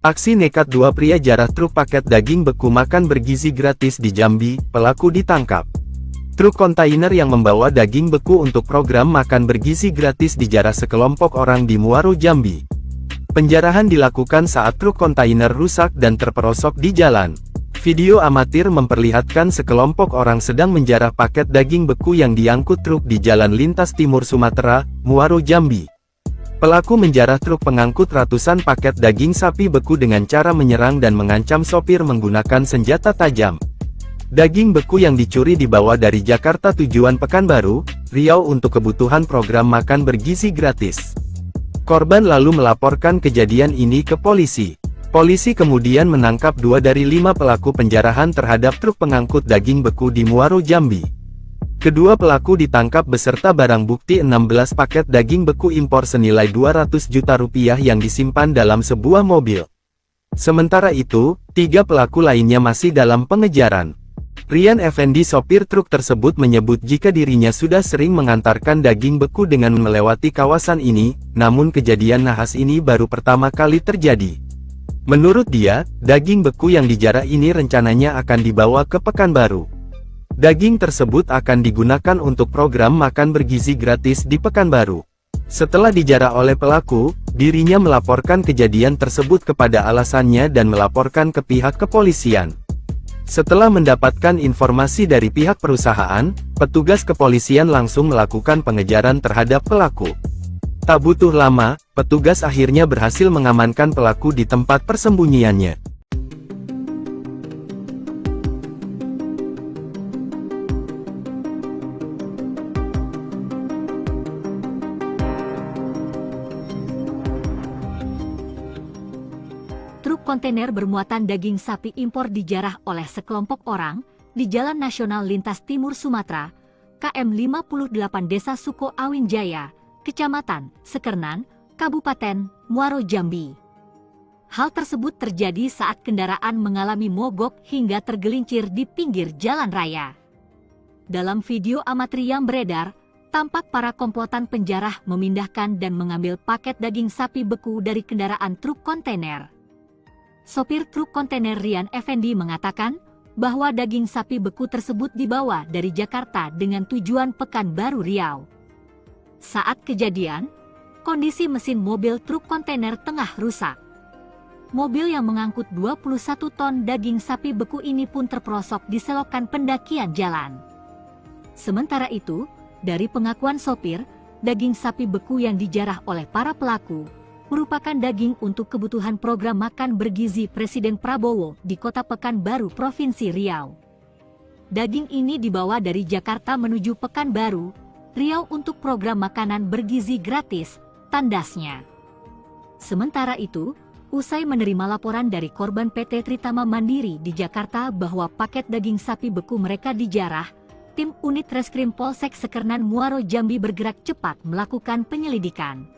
B: Aksi nekat dua pria jarah truk paket daging beku makan bergizi gratis di Jambi, pelaku ditangkap. Truk kontainer yang membawa daging beku untuk program makan bergizi gratis dijarah sekelompok orang di Muaro Jambi. Penjarahan dilakukan saat truk kontainer rusak dan terperosok di jalan. Video amatir memperlihatkan sekelompok orang sedang menjarah paket daging beku yang diangkut truk di Jalan Lintas Timur Sumatera, Muaro Jambi. Pelaku menjarah truk pengangkut ratusan paket daging sapi beku dengan cara menyerang dan mengancam sopir menggunakan senjata tajam. Daging beku yang dicuri dibawa dari Jakarta tujuan Pekanbaru, Riau untuk kebutuhan program makan bergizi gratis. Korban lalu melaporkan kejadian ini ke polisi. Polisi kemudian menangkap 2 dari 5 pelaku penjarahan terhadap truk pengangkut daging beku di Muaro Jambi. Kedua pelaku ditangkap beserta barang bukti 16 paket daging beku impor senilai 200 juta rupiah yang disimpan dalam sebuah mobil. Sementara itu, 3 pelaku lainnya masih dalam pengejaran. Rian Effendi sopir truk tersebut menyebut jika dirinya sudah sering mengantarkan daging beku dengan melewati kawasan ini, namun kejadian nahas ini baru pertama kali terjadi. Menurut dia, daging beku yang dijarah ini rencananya akan dibawa ke Pekanbaru. Daging tersebut akan digunakan untuk program makan bergizi gratis di Pekanbaru. Setelah dijarah oleh pelaku, dirinya melaporkan kejadian tersebut kepada alasannya dan melaporkan ke pihak kepolisian. Setelah mendapatkan informasi dari pihak perusahaan, petugas kepolisian langsung melakukan pengejaran terhadap pelaku. Tak butuh lama, petugas akhirnya berhasil mengamankan pelaku di tempat persembunyiannya.
C: Truk kontainer bermuatan daging sapi impor dijarah oleh sekelompok orang di Jalan Nasional Lintas Timur Sumatera, KM 58 Desa Suko Awinjaya, Kecamatan Sekernan, Kabupaten Muaro Jambi. Hal tersebut terjadi saat kendaraan mengalami mogok hingga tergelincir di pinggir jalan raya. Dalam video amatir yang beredar, tampak para komplotan penjarah memindahkan dan mengambil paket daging sapi beku dari kendaraan truk kontainer. Sopir truk kontainer Rian Effendi mengatakan bahwa daging sapi beku tersebut dibawa dari Jakarta dengan tujuan Pekanbaru Riau. Saat kejadian, kondisi mesin mobil truk kontainer tengah rusak. Mobil yang mengangkut 21 ton daging sapi beku ini pun terperosok di selokan pendakian jalan. Sementara itu, dari pengakuan sopir, daging sapi beku yang dijarah oleh para pelaku merupakan daging untuk kebutuhan program makan bergizi Presiden Prabowo di Kota Pekanbaru, Provinsi Riau. Daging ini dibawa dari Jakarta menuju Pekanbaru, Riau untuk program makanan bergizi gratis tandasnya. Sementara itu, usai menerima laporan dari korban PT Tritama Mandiri di Jakarta bahwa paket daging sapi beku mereka dijarah, tim unit Reskrim Polsek Sekernan Muaro Jambi bergerak cepat melakukan penyelidikan.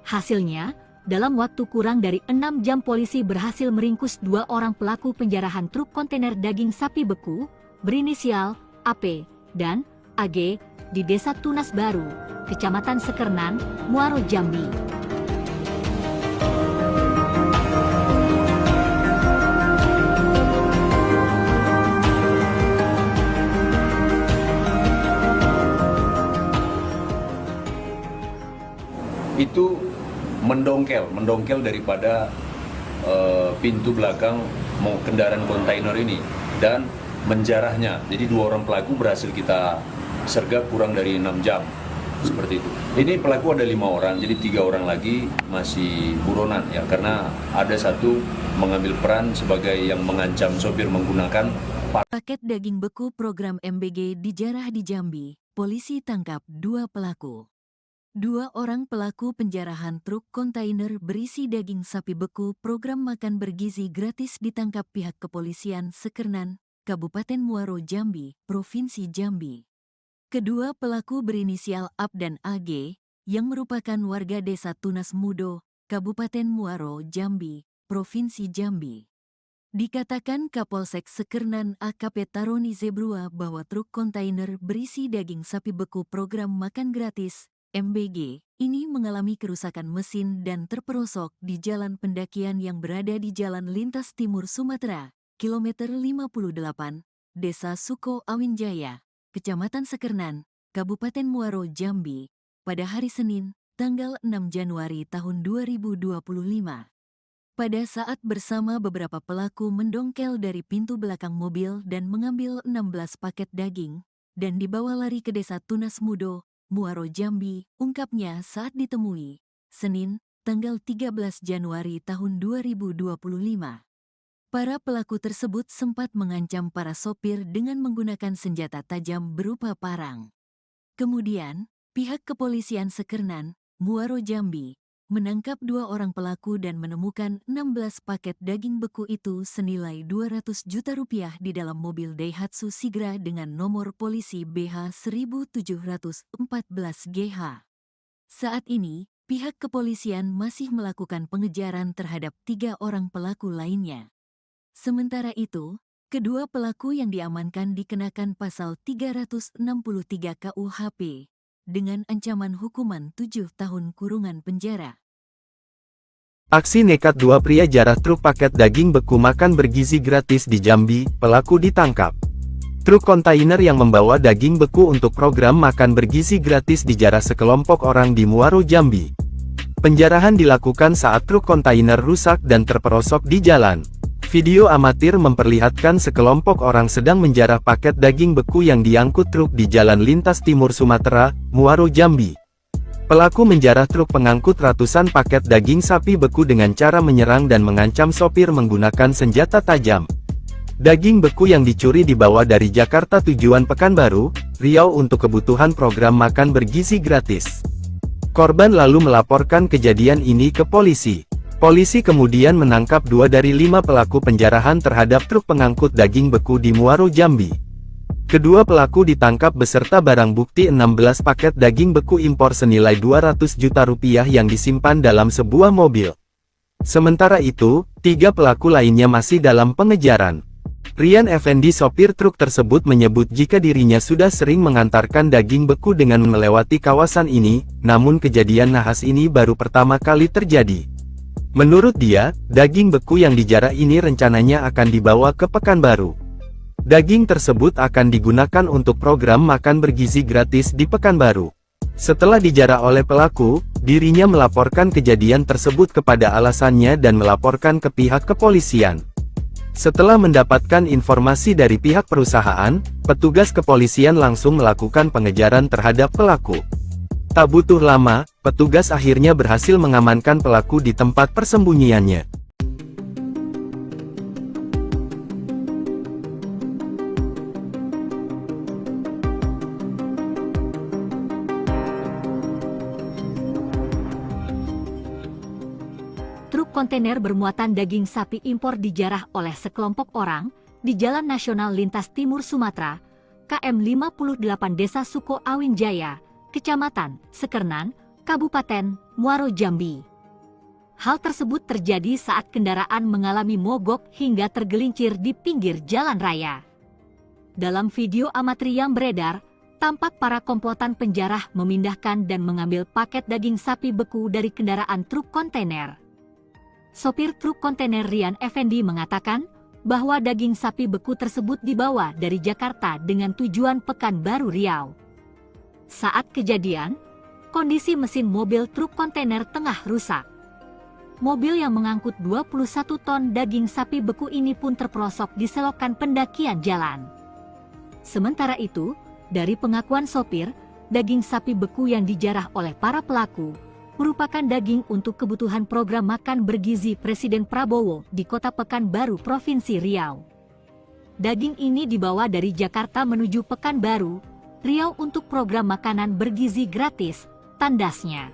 C: Hasilnya, dalam waktu kurang dari 6 jam polisi berhasil meringkus 2 orang pelaku penjarahan truk kontainer daging sapi beku berinisial AP dan AG di Desa Tunas Baru, Kecamatan Sekernan, Muaro Jambi.
D: Itu mendongkel daripada pintu belakang kendaraan kontainer ini dan menjarahnya. Jadi 2 orang pelaku berhasil kita sergap kurang dari 6 jam, seperti itu. Ini pelaku ada 5 orang, jadi 3 orang lagi masih buronan ya, karena ada satu mengambil peran sebagai yang mengancam sopir menggunakan
A: Paket daging beku program MBG dijarah di Jambi, polisi tangkap 2 pelaku. 2 orang pelaku penjarahan truk kontainer berisi daging sapi beku program makan bergizi gratis ditangkap pihak kepolisian Sekernan, Kabupaten Muaro Jambi, Provinsi Jambi. Kedua pelaku berinisial AP dan AG, yang merupakan warga Desa Tunas Mudo, Kabupaten Muaro Jambi, Provinsi Jambi. Dikatakan Kapolsek Sekernan AKP Taroni Zebrua bahwa truk kontainer berisi daging sapi beku program makan gratis MBG, ini mengalami kerusakan mesin dan terperosok di jalan pendakian yang berada di Jalan Lintas Timur Sumatera, kilometer 58, Desa Suko Awinjaya, Kecamatan Sekernan, Kabupaten Muaro Jambi, pada hari Senin, tanggal 6 Januari tahun 2025. Pada saat bersama beberapa pelaku mendongkel dari pintu belakang mobil dan mengambil 16 paket daging, dan dibawa lari ke Desa Tunas Mudo, Muaro Jambi, ungkapnya saat ditemui, Senin, tanggal 13 Januari tahun 2025. Para pelaku tersebut sempat mengancam para sopir dengan menggunakan senjata tajam berupa parang. Kemudian, pihak kepolisian Sekernan, Muaro Jambi, menangkap 2 orang pelaku dan menemukan 16 paket daging beku itu senilai 200 juta rupiah di dalam mobil Daihatsu Sigra dengan nomor polisi BH 1714GH. Saat ini, pihak kepolisian masih melakukan pengejaran terhadap 3 orang pelaku lainnya. Sementara itu, kedua pelaku yang diamankan dikenakan pasal 363 KUHP dengan ancaman hukuman 7 tahun kurungan penjara.
B: Aksi nekat 2 pria jarah truk paket daging beku makan bergizi gratis di Jambi, pelaku ditangkap. Truk kontainer yang membawa daging beku untuk program makan bergizi gratis dijarah sekelompok orang di Muaro Jambi. Penjarahan dilakukan saat truk kontainer rusak dan terperosok di jalan. Video amatir memperlihatkan sekelompok orang sedang menjarah paket daging beku yang diangkut truk di Jalan Lintas Timur Sumatera, Muaro Jambi. Pelaku menjarah truk pengangkut ratusan paket daging sapi beku dengan cara menyerang dan mengancam sopir menggunakan senjata tajam. Daging beku yang dicuri dibawa dari Jakarta tujuan Pekanbaru, Riau untuk kebutuhan program makan bergizi gratis. Korban lalu melaporkan kejadian ini ke polisi. Polisi kemudian menangkap 2 dari 5 pelaku penjarahan terhadap truk pengangkut daging beku di Muaro Jambi. Kedua pelaku ditangkap beserta barang bukti 16 paket daging beku impor senilai 200 juta rupiah yang disimpan dalam sebuah mobil. Sementara itu, 3 pelaku lainnya masih dalam pengejaran. Rian Effendi sopir truk tersebut menyebut jika dirinya sudah sering mengantarkan daging beku dengan melewati kawasan ini, namun kejadian nahas ini baru pertama kali terjadi. Menurut dia, daging beku yang dijarah ini rencananya akan dibawa ke Pekanbaru. Daging tersebut akan digunakan untuk program makan bergizi gratis di Pekanbaru. Setelah dijarah oleh pelaku, dirinya melaporkan kejadian tersebut kepada alasannya dan melaporkan ke pihak kepolisian. Setelah mendapatkan informasi dari pihak perusahaan, petugas kepolisian langsung melakukan pengejaran terhadap pelaku. Tak butuh lama, petugas akhirnya berhasil mengamankan pelaku di tempat persembunyiannya.
C: kontainer bermuatan daging sapi impor dijarah oleh sekelompok orang di Jalan Nasional Lintas Timur Sumatera, KM 58 Desa Suko Awin Jaya, Kecamatan Sekernan, Kabupaten Muaro Jambi. Hal tersebut terjadi saat kendaraan mengalami mogok hingga tergelincir di pinggir jalan raya. Dalam video amatir yang beredar, tampak para komplotan penjarah memindahkan dan mengambil paket daging sapi beku dari kendaraan truk kontainer. Sopir truk kontainer Rian Effendi mengatakan bahwa daging sapi beku tersebut dibawa dari Jakarta dengan tujuan Pekanbaru Riau. Saat kejadian, kondisi mesin mobil truk kontainer tengah rusak. Mobil yang mengangkut 21 ton daging sapi beku ini pun terperosok di selokan pendakian jalan. Sementara itu, dari pengakuan sopir, daging sapi beku yang dijarah oleh para pelaku merupakan daging untuk kebutuhan program makan bergizi Presiden Prabowo di Kota Pekanbaru, Provinsi Riau. Daging ini dibawa dari Jakarta menuju Pekanbaru, Riau untuk program makanan bergizi gratis, tandasnya.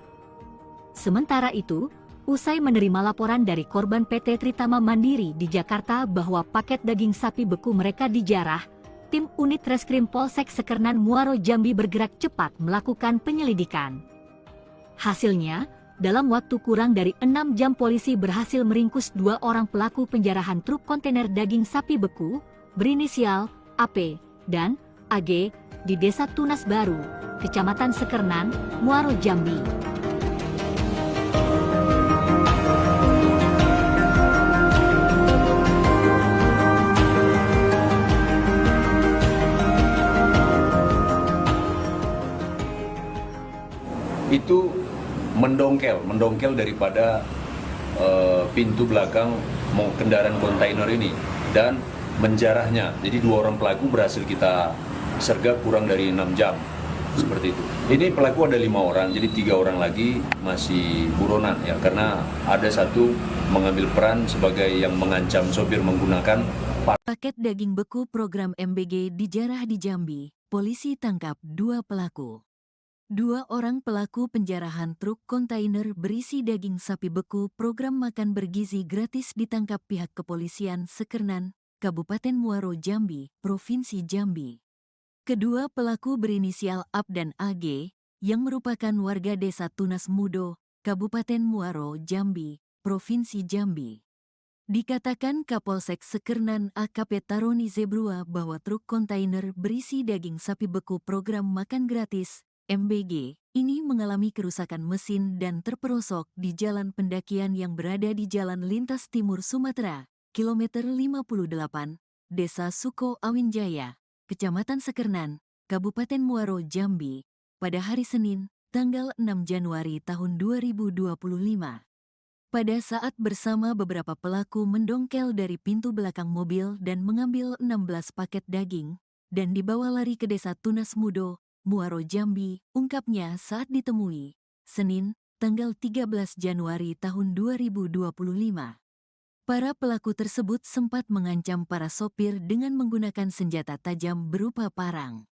C: Sementara itu, usai menerima laporan dari korban PT Tritama Mandiri di Jakarta bahwa paket daging sapi beku mereka dijarah, tim unit Reskrim Polsek Sekernan Muaro Jambi bergerak cepat melakukan penyelidikan. Hasilnya, dalam waktu kurang dari 6 jam polisi berhasil meringkus 2 orang pelaku penjarahan truk kontainer daging sapi beku berinisial AP dan AG di Desa Tunas Baru, Kecamatan Sekernan, Muaro Jambi.
D: Itu mendongkel daripada pintu belakang kendaraan kontainer ini dan menjarahnya. Jadi 2 orang pelaku berhasil kita sergap kurang dari 6 jam, seperti itu. Ini pelaku ada 5 orang, jadi 3 orang lagi masih buronan ya, karena ada satu mengambil peran sebagai yang mengancam sopir menggunakan
A: Paket daging beku program MBG dijarah di Jambi. Polisi tangkap 2 pelaku. 2 orang pelaku penjarahan truk kontainer berisi daging sapi beku program makan bergizi gratis ditangkap pihak kepolisian Sekernan, Kabupaten Muaro Jambi, Provinsi Jambi. Kedua pelaku berinisial AP dan AG, yang merupakan warga Desa Tunas Mudo, Kabupaten Muaro Jambi, Provinsi Jambi. Dikatakan Kapolsek Sekernan AKP Taroni Zebrua bahwa truk kontainer berisi daging sapi beku program makan gratis MBG ini mengalami kerusakan mesin dan terperosok di jalan pendakian yang berada di Jalan Lintas Timur Sumatera, kilometer 58, Desa Suko Awin Jaya, Kecamatan Sekernan, Kabupaten Muaro Jambi, pada hari Senin, tanggal 6 Januari tahun 2025. Pada saat bersama beberapa pelaku mendongkel dari pintu belakang mobil dan mengambil 16 paket daging, dan dibawa lari ke Desa Tunas Mudo, Muaro Jambi, ungkapnya saat ditemui, Senin, tanggal 13 Januari tahun 2025. Para pelaku tersebut sempat mengancam para sopir dengan menggunakan senjata tajam berupa parang.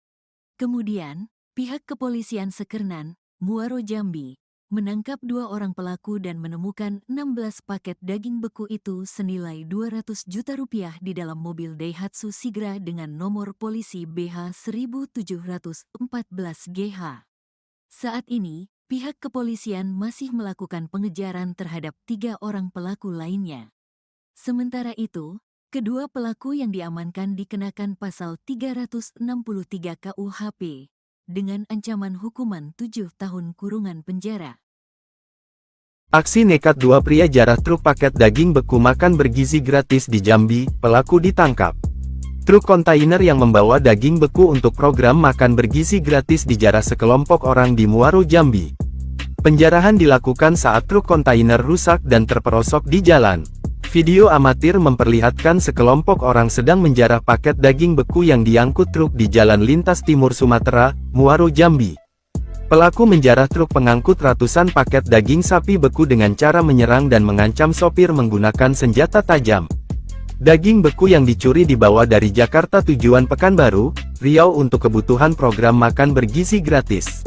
A: Kemudian, pihak kepolisian Sekernan, Muaro Jambi, menangkap 2 orang pelaku dan menemukan 16 paket daging beku itu senilai 200 juta rupiah di dalam mobil Daihatsu Sigra dengan nomor polisi BH 1714GH. Saat ini, pihak kepolisian masih melakukan pengejaran terhadap 3 orang pelaku lainnya. Sementara itu, kedua pelaku yang diamankan dikenakan pasal 363 KUHP dengan ancaman hukuman 7 tahun kurungan penjara.
B: Aksi nekat 2 pria jarah truk paket daging beku makan bergizi gratis di Jambi, pelaku ditangkap. Truk kontainer yang membawa daging beku untuk program makan bergizi gratis dijarah sekelompok orang di Muaro Jambi. Penjarahan dilakukan saat truk kontainer rusak dan terperosok di jalan. Video amatir memperlihatkan sekelompok orang sedang menjarah paket daging beku yang diangkut truk di Jalan Lintas Timur Sumatera, Muaro Jambi. Pelaku menjarah truk pengangkut ratusan paket daging sapi beku dengan cara menyerang dan mengancam sopir menggunakan senjata tajam. Daging beku yang dicuri dibawa dari Jakarta tujuan Pekanbaru, Riau untuk kebutuhan program makan bergizi gratis.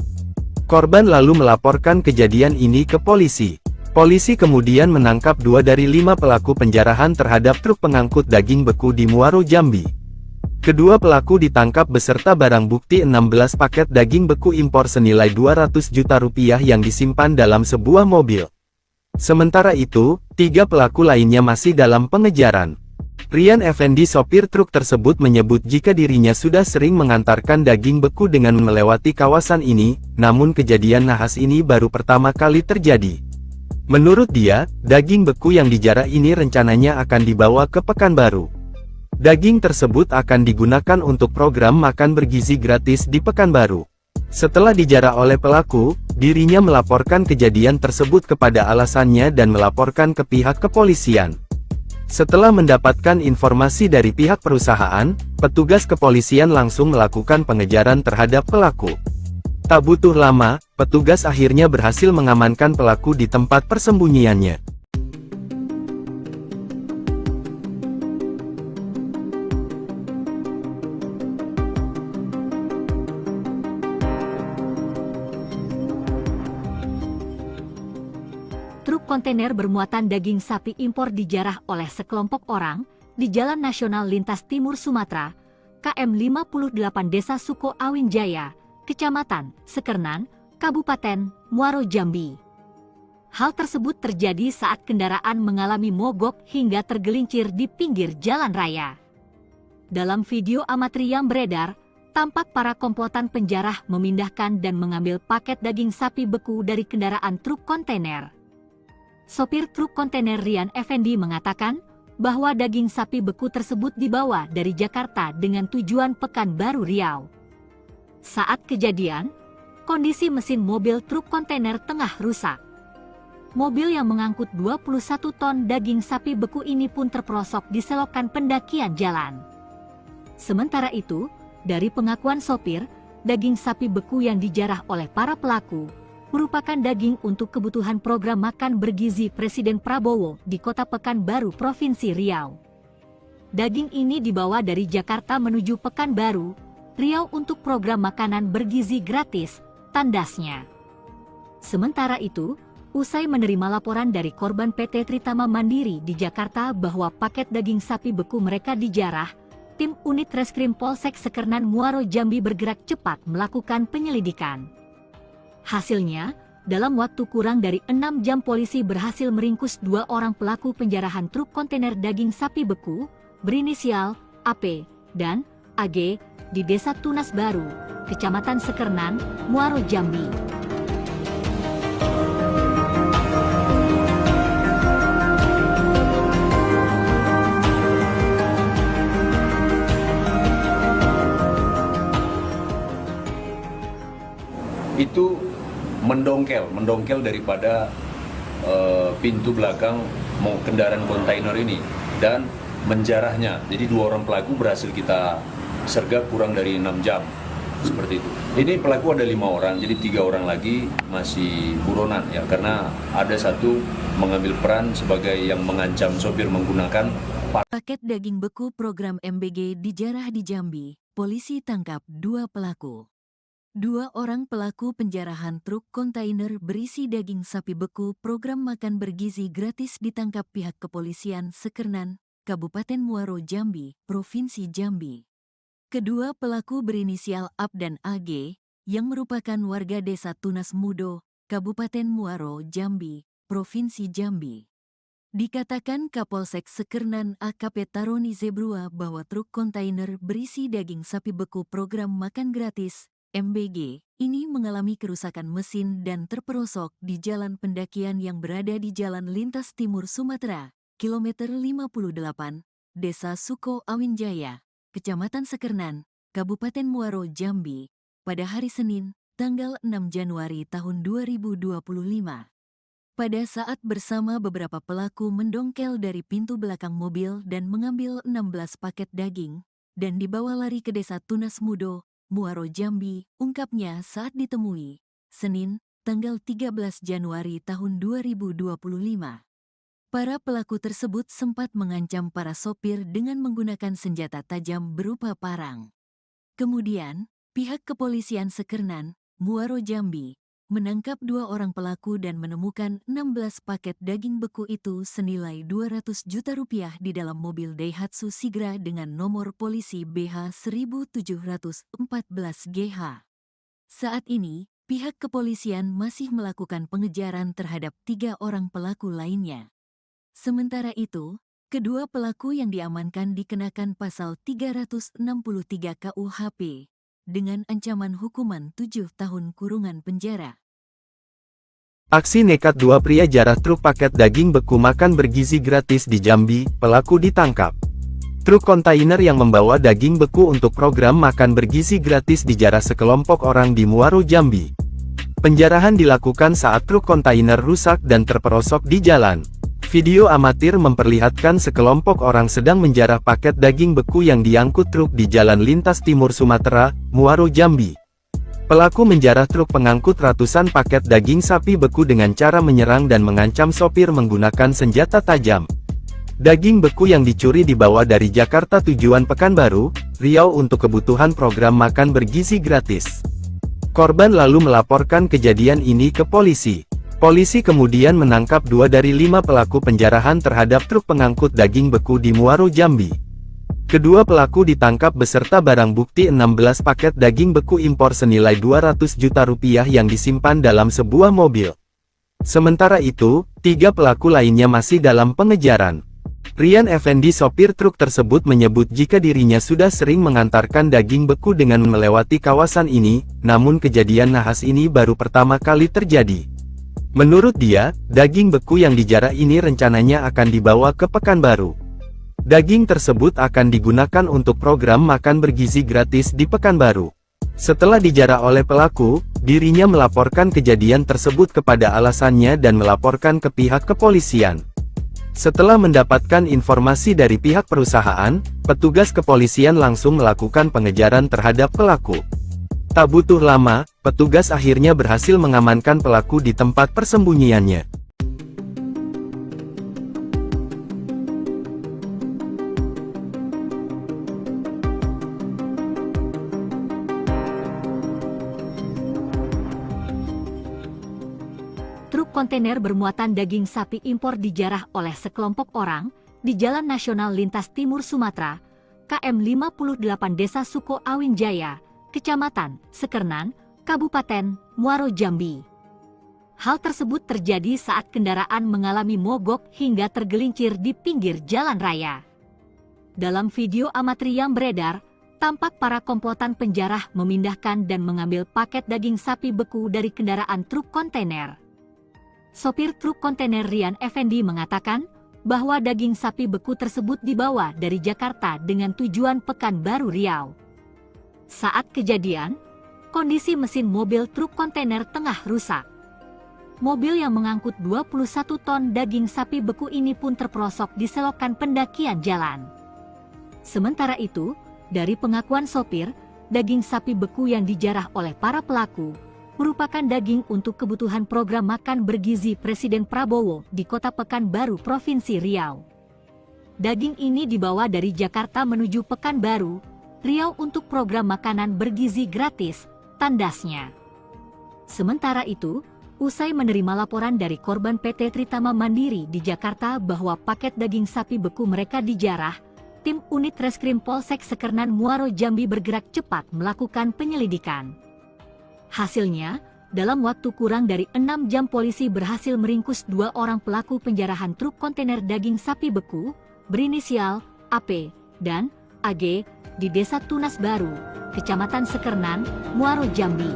B: Korban lalu melaporkan kejadian ini ke polisi. Polisi kemudian menangkap 2 dari 5 pelaku penjarahan terhadap truk pengangkut daging beku di Muaro, Jambi. Kedua pelaku ditangkap beserta barang bukti 16 paket daging beku impor senilai 200 juta rupiah yang disimpan dalam sebuah mobil. Sementara itu, 3 pelaku lainnya masih dalam pengejaran. Rian Effendi, sopir truk tersebut, menyebut jika dirinya sudah sering mengantarkan daging beku dengan melewati kawasan ini, namun kejadian nahas ini baru pertama kali terjadi. Menurut dia, daging beku yang dijarah ini rencananya akan dibawa ke Pekanbaru. Daging tersebut akan digunakan untuk program makan bergizi gratis di Pekanbaru. Setelah dijarah oleh pelaku, dirinya melaporkan kejadian tersebut kepada alasannya dan melaporkan ke pihak kepolisian. Setelah mendapatkan informasi dari pihak perusahaan, petugas kepolisian langsung melakukan pengejaran terhadap pelaku. Tak butuh lama, petugas akhirnya berhasil mengamankan pelaku di tempat persembunyiannya.
C: Truk kontainer bermuatan daging sapi impor dijarah oleh sekelompok orang di Jalan Nasional Lintas Timur Sumatera, KM 58 Desa Suko Awin Jaya, Kecamatan Sekernan, Kabupaten Muaro, Jambi. Hal tersebut terjadi saat kendaraan mengalami mogok hingga tergelincir di pinggir jalan raya. Dalam video amatir yang beredar, tampak para komplotan penjarah memindahkan dan mengambil paket daging sapi beku dari kendaraan truk kontainer. Sopir truk kontainer Rian Effendi mengatakan bahwa daging sapi beku tersebut dibawa dari Jakarta dengan tujuan Pekanbaru, Riau. Saat kejadian, kondisi mesin mobil truk kontainer tengah rusak. Mobil yang mengangkut 21 ton daging sapi beku ini pun terperosok di selokan pendakian jalan. Sementara itu, dari pengakuan sopir, daging sapi beku yang dijarah oleh para pelaku merupakan daging untuk kebutuhan program makan bergizi Presiden Prabowo di Kota Pekanbaru, Provinsi Riau. Daging ini dibawa dari Jakarta menuju Pekanbaru, Riau untuk program makanan bergizi gratis, tandasnya. Sementara itu, usai menerima laporan dari korban PT Tritama Mandiri di Jakarta bahwa paket daging sapi beku mereka dijarah, tim unit Reskrim Polsek Sekernan Muaro, Jambi bergerak cepat melakukan penyelidikan. Hasilnya, dalam waktu kurang dari 6 jam polisi berhasil meringkus 2 orang pelaku penjarahan truk kontainer daging sapi beku, berinisial AP dan AG, di Desa Tunas Baru, Kecamatan Sekernan, Muaro, Jambi.
D: Itu mendongkel daripada pintu belakang kendaraan kontainer ini dan menjarahnya. Jadi 2 orang pelaku berhasil kita sergap kurang dari 6 jam, seperti itu. Ini pelaku ada 5 orang, jadi 3 orang lagi masih buronan ya, karena ada satu mengambil peran sebagai yang mengancam sopir menggunakan
A: Paket daging beku program MBG dijarah di Jambi. Polisi tangkap 2 pelaku. 2 orang pelaku penjarahan truk kontainer berisi daging sapi beku program makan bergizi gratis ditangkap pihak kepolisian Sekernan, Kabupaten Muaro, Jambi, Provinsi Jambi. Kedua pelaku berinisial AP dan AG, yang merupakan warga Desa Tunas Mudo, Kabupaten Muaro, Jambi, Provinsi Jambi. Dikatakan Kapolsek Sekernan AKP Taroni Zebrua bahwa truk kontainer berisi daging sapi beku program makan gratis, MBG, ini mengalami kerusakan mesin dan terperosok di jalan pendakian yang berada di Jalan Lintas Timur Sumatera, kilometer 58, Desa Suko Awin Jaya, Kecamatan Sekernan, Kabupaten Muaro, Jambi, pada hari Senin, tanggal 6 Januari tahun 2025. Pada saat bersama beberapa pelaku mendongkel dari pintu belakang mobil dan mengambil 16 paket daging, dan dibawa lari ke Desa Tunas Mudo, Muaro, Jambi, ungkapnya saat ditemui, Senin, tanggal 13 Januari tahun 2025. Para pelaku tersebut sempat mengancam para sopir dengan menggunakan senjata tajam berupa parang. Kemudian, pihak kepolisian Sekernan, Muaro, Jambi, menangkap 2 orang pelaku dan menemukan 16 paket daging beku itu senilai 200 juta rupiah di dalam mobil Daihatsu Sigra dengan nomor polisi BH 1714GH. Saat ini, pihak kepolisian masih melakukan pengejaran terhadap 3 orang pelaku lainnya. Sementara itu, kedua pelaku yang diamankan dikenakan pasal 363 KUHP dengan ancaman hukuman 7 tahun kurungan penjara.
B: Aksi nekat 2 pria jarah truk paket daging beku makan bergizi gratis di Jambi, pelaku ditangkap. Truk kontainer yang membawa daging beku untuk program makan bergizi gratis dijarah sekelompok orang di Muaro, Jambi. Penjarahan dilakukan saat truk kontainer rusak dan terperosok di jalan. Video amatir memperlihatkan sekelompok orang sedang menjarah paket daging beku yang diangkut truk di Jalan Lintas Timur Sumatera, Muaro, Jambi. Pelaku menjarah truk pengangkut ratusan paket daging sapi beku dengan cara menyerang dan mengancam sopir menggunakan senjata tajam. Daging beku yang dicuri dibawa dari Jakarta tujuan Pekanbaru, Riau untuk kebutuhan program makan bergizi gratis. Korban lalu melaporkan kejadian ini ke polisi. Polisi kemudian menangkap 2 dari 5 pelaku penjarahan terhadap truk pengangkut daging beku di Muaro, Jambi. Kedua pelaku ditangkap beserta barang bukti 16 paket daging beku impor senilai 200 juta rupiah yang disimpan dalam sebuah mobil. Sementara itu, 3 pelaku lainnya masih dalam pengejaran. Rian Effendi, sopir truk tersebut, menyebut jika dirinya sudah sering mengantarkan daging beku dengan melewati kawasan ini, namun kejadian nahas ini baru pertama kali terjadi. Menurut dia, daging beku yang dijarah ini rencananya akan dibawa ke Pekanbaru. Daging tersebut akan digunakan untuk program makan bergizi gratis di Pekanbaru. Setelah dijarah oleh pelaku, dirinya melaporkan kejadian tersebut kepada alasannya dan melaporkan ke pihak kepolisian. Setelah mendapatkan informasi dari pihak perusahaan, petugas kepolisian langsung melakukan pengejaran terhadap pelaku. Tak butuh lama, petugas akhirnya berhasil mengamankan pelaku di tempat persembunyiannya.
C: Truk kontainer bermuatan daging sapi impor dijarah oleh sekelompok orang di Jalan Nasional Lintas Timur Sumatera, KM 58 Desa Suko Awin Jaya, Kecamatan Sekernan, Kabupaten Muaro, Jambi. Hal tersebut terjadi saat kendaraan mengalami mogok hingga tergelincir di pinggir jalan raya. Dalam video amatir yang beredar, tampak para komplotan penjarah memindahkan dan mengambil paket daging sapi beku dari kendaraan truk kontainer. Sopir truk kontainer Rian Effendi mengatakan bahwa daging sapi beku tersebut dibawa dari Jakarta dengan tujuan Pekanbaru, Riau. Saat kejadian, kondisi mesin mobil truk kontainer tengah rusak. Mobil yang mengangkut 21 ton daging sapi beku ini pun terperosok di selokan pendakian jalan. Sementara itu, dari pengakuan sopir, daging sapi beku yang dijarah oleh para pelaku merupakan daging untuk kebutuhan program makan bergizi Presiden Prabowo di Kota Pekanbaru, Provinsi Riau. Daging ini dibawa dari Jakarta menuju Pekanbaru, Riau untuk program makanan bergizi gratis, tandasnya. Sementara itu, usai menerima laporan dari korban PT Tritama Mandiri di Jakarta bahwa paket daging sapi beku mereka dijarah, tim unit Reskrim Polsek Sekernan Muaro, Jambi bergerak cepat melakukan penyelidikan. Hasilnya, dalam waktu kurang dari 6 jam polisi berhasil meringkus 2 orang pelaku penjarahan truk kontainer daging sapi beku, berinisial AP dan AG, di Desa Tunas Baru, Kecamatan Sekernan, Muaro, Jambi.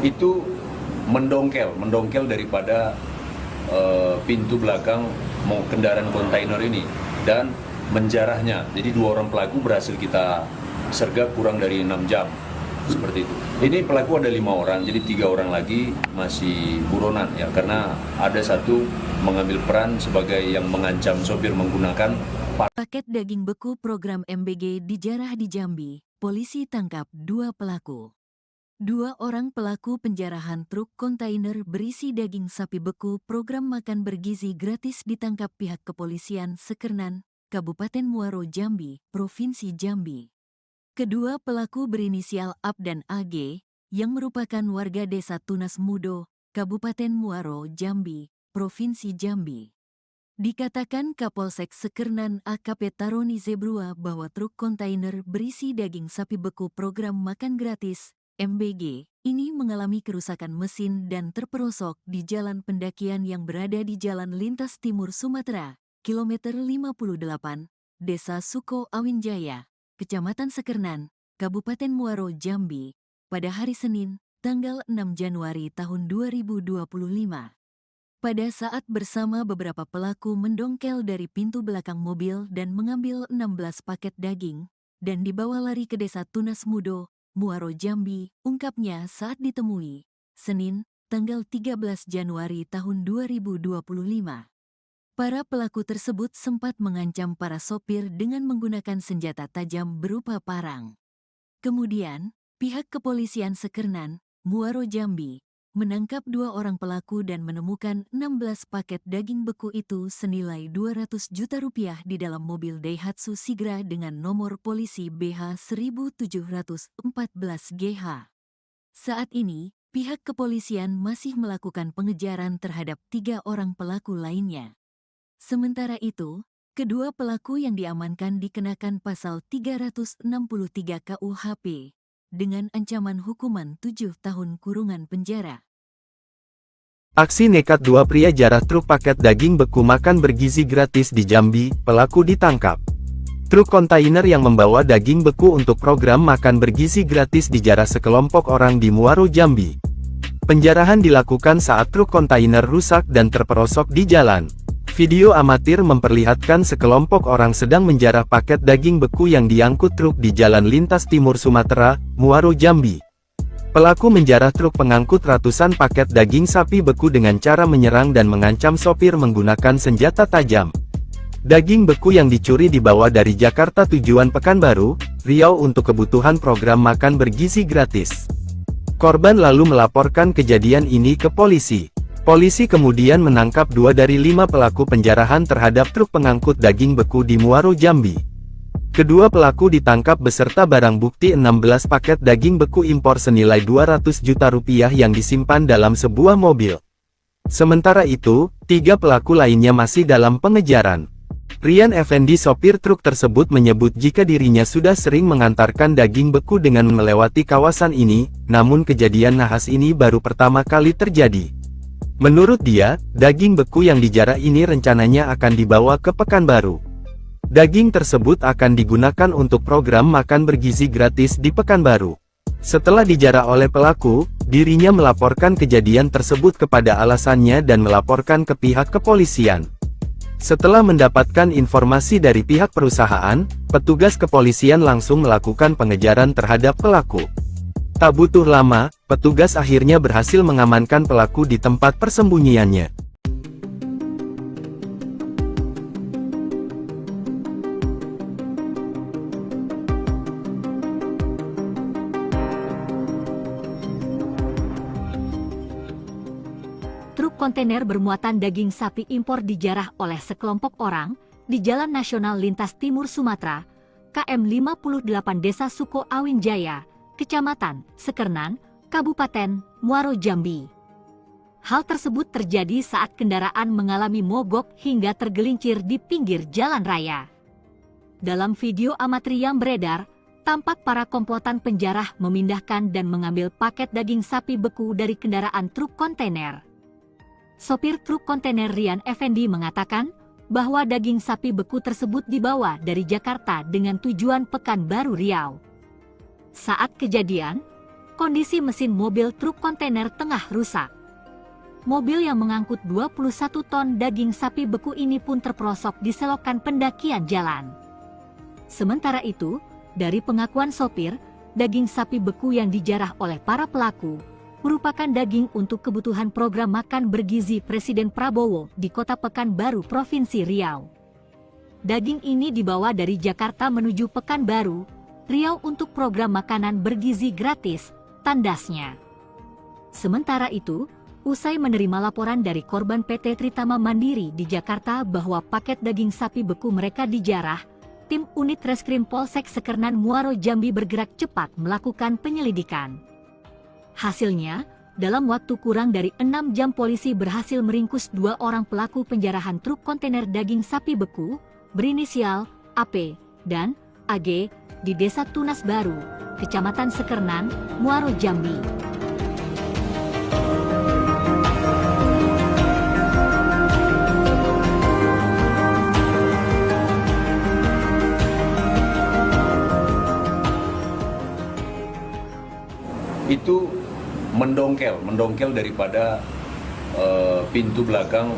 D: Itu mendongkel daripada pintu belakang kendaraan kontainer ini dan menjarahnya. Jadi 2 orang pelaku berhasil kita sergap kurang dari 6 jam, seperti itu. Ini pelaku ada 5 orang, jadi 3 orang lagi masih buronan ya, karena ada 1 mengambil peran sebagai yang mengancam sopir menggunakan
A: paket daging beku program MBG dijarah di Jambi. Polisi tangkap 2 pelaku. Dua orang pelaku penjarahan truk kontainer berisi daging sapi beku program makan bergizi gratis ditangkap pihak kepolisian Sekernan, Kabupaten Muaro Jambi, Provinsi Jambi. Kedua pelaku berinisial AB dan AG, yang merupakan warga desa Tunas Mudo, Kabupaten Muaro Jambi, Provinsi Jambi. Dikatakan Kapolsek Sekernan AKP Taroni Zebrua bahwa truk kontainer berisi daging sapi beku program makan gratis MBG, ini mengalami kerusakan mesin dan terperosok di jalan pendakian yang berada di Jalan Lintas Timur Sumatera, kilometer 58, Desa Suko Awinjaya, Kecamatan Sekernan, Kabupaten Muaro Jambi, pada hari Senin, tanggal 6 Januari tahun 2025. Pada saat bersama beberapa pelaku mendongkel dari pintu belakang mobil dan mengambil 16 paket daging, dan dibawa lari ke Desa Tunas Mudo, Muaro Jambi, ungkapnya saat ditemui, Senin, tanggal 13 Januari tahun 2025. Para pelaku tersebut sempat mengancam para sopir dengan menggunakan senjata tajam berupa parang. Kemudian, pihak kepolisian Sekernan, Muaro Jambi, menangkap dua orang pelaku dan menemukan 16 paket daging beku itu senilai 200 juta rupiah di dalam mobil Daihatsu Sigra dengan nomor polisi BH 1714GH. Saat ini, pihak kepolisian masih melakukan pengejaran terhadap 3 orang pelaku lainnya. Sementara itu, kedua pelaku yang diamankan dikenakan pasal 363 KUHP dengan ancaman hukuman 7 tahun kurungan penjara.
B: Aksi nekat dua pria jarah truk paket daging beku makan bergizi gratis di Jambi, pelaku ditangkap. Truk kontainer yang membawa daging beku untuk program makan bergizi gratis dijarah sekelompok orang di Muaro Jambi. Penjarahan dilakukan saat truk kontainer rusak dan terperosok di jalan. Video amatir memperlihatkan sekelompok orang sedang menjarah paket daging beku yang diangkut truk di Jalan Lintas Timur Sumatera, Muaro Jambi. Pelaku menjarah truk pengangkut ratusan paket daging sapi beku dengan cara menyerang dan mengancam sopir menggunakan senjata tajam. Daging beku yang dicuri dibawa dari Jakarta tujuan Pekanbaru, Riau untuk kebutuhan program makan bergizi gratis. Korban lalu melaporkan kejadian ini ke polisi. Polisi kemudian menangkap 2 dari 5 pelaku penjarahan terhadap truk pengangkut daging beku di Muaro Jambi. Kedua pelaku ditangkap beserta barang bukti 16 paket daging beku impor senilai 200 juta rupiah yang disimpan dalam sebuah mobil. Sementara itu, 3 pelaku lainnya masih dalam pengejaran. Rian Effendi sopir truk tersebut menyebut jika dirinya sudah sering mengantarkan daging beku dengan melewati kawasan ini, namun kejadian nahas ini baru pertama kali terjadi. Menurut dia, daging beku yang dijarah ini rencananya akan dibawa ke Pekanbaru. Daging tersebut akan digunakan untuk program makan bergizi gratis di Pekanbaru. Setelah dijarah oleh pelaku, dirinya melaporkan kejadian tersebut kepada alasannya dan melaporkan ke pihak kepolisian. Setelah mendapatkan informasi dari pihak perusahaan, petugas kepolisian langsung melakukan pengejaran terhadap pelaku. Tak butuh lama, petugas akhirnya berhasil mengamankan pelaku di tempat persembunyiannya.
C: Truk kontainer bermuatan daging sapi impor dijarah oleh sekelompok orang di Jalan Nasional Lintas Timur Sumatera, KM 58 Desa Suko Awinjaya, Kecamatan Sekernan, Kabupaten Muaro Jambi. Hal tersebut terjadi saat kendaraan mengalami mogok hingga tergelincir di pinggir jalan raya. Dalam video amatir yang beredar, tampak para komplotan penjarah memindahkan dan mengambil paket daging sapi beku dari kendaraan truk kontainer. Sopir truk kontainer Rian Effendi mengatakan bahwa daging sapi beku tersebut dibawa dari Jakarta dengan tujuan Pekanbaru Riau. Saat kejadian, kondisi mesin mobil truk kontainer tengah rusak. Mobil yang mengangkut 21 ton daging sapi beku ini pun terperosok di selokan pendakian jalan. Sementara itu, dari pengakuan sopir, daging sapi beku yang dijarah oleh para pelaku merupakan daging untuk kebutuhan program makan bergizi Presiden Prabowo di Kota Pekanbaru, Provinsi Riau. Daging ini dibawa dari Jakarta menuju Pekanbaru, Riau untuk program makanan bergizi gratis tandasnya. Sementara itu, usai menerima laporan dari korban PT Tritama Mandiri di Jakarta bahwa paket daging sapi beku mereka dijarah, tim unit Reskrim Polsek Sekernan Muaro Jambi bergerak cepat melakukan penyelidikan. Hasilnya, dalam waktu kurang dari 6 jam polisi berhasil meringkus 2 orang pelaku penjarahan truk kontainer daging sapi beku berinisial AP dan AG di Desa Tunas Baru, Kecamatan Sekernan, Muaro Jambi.
D: Itu mendongkel daripada pintu belakang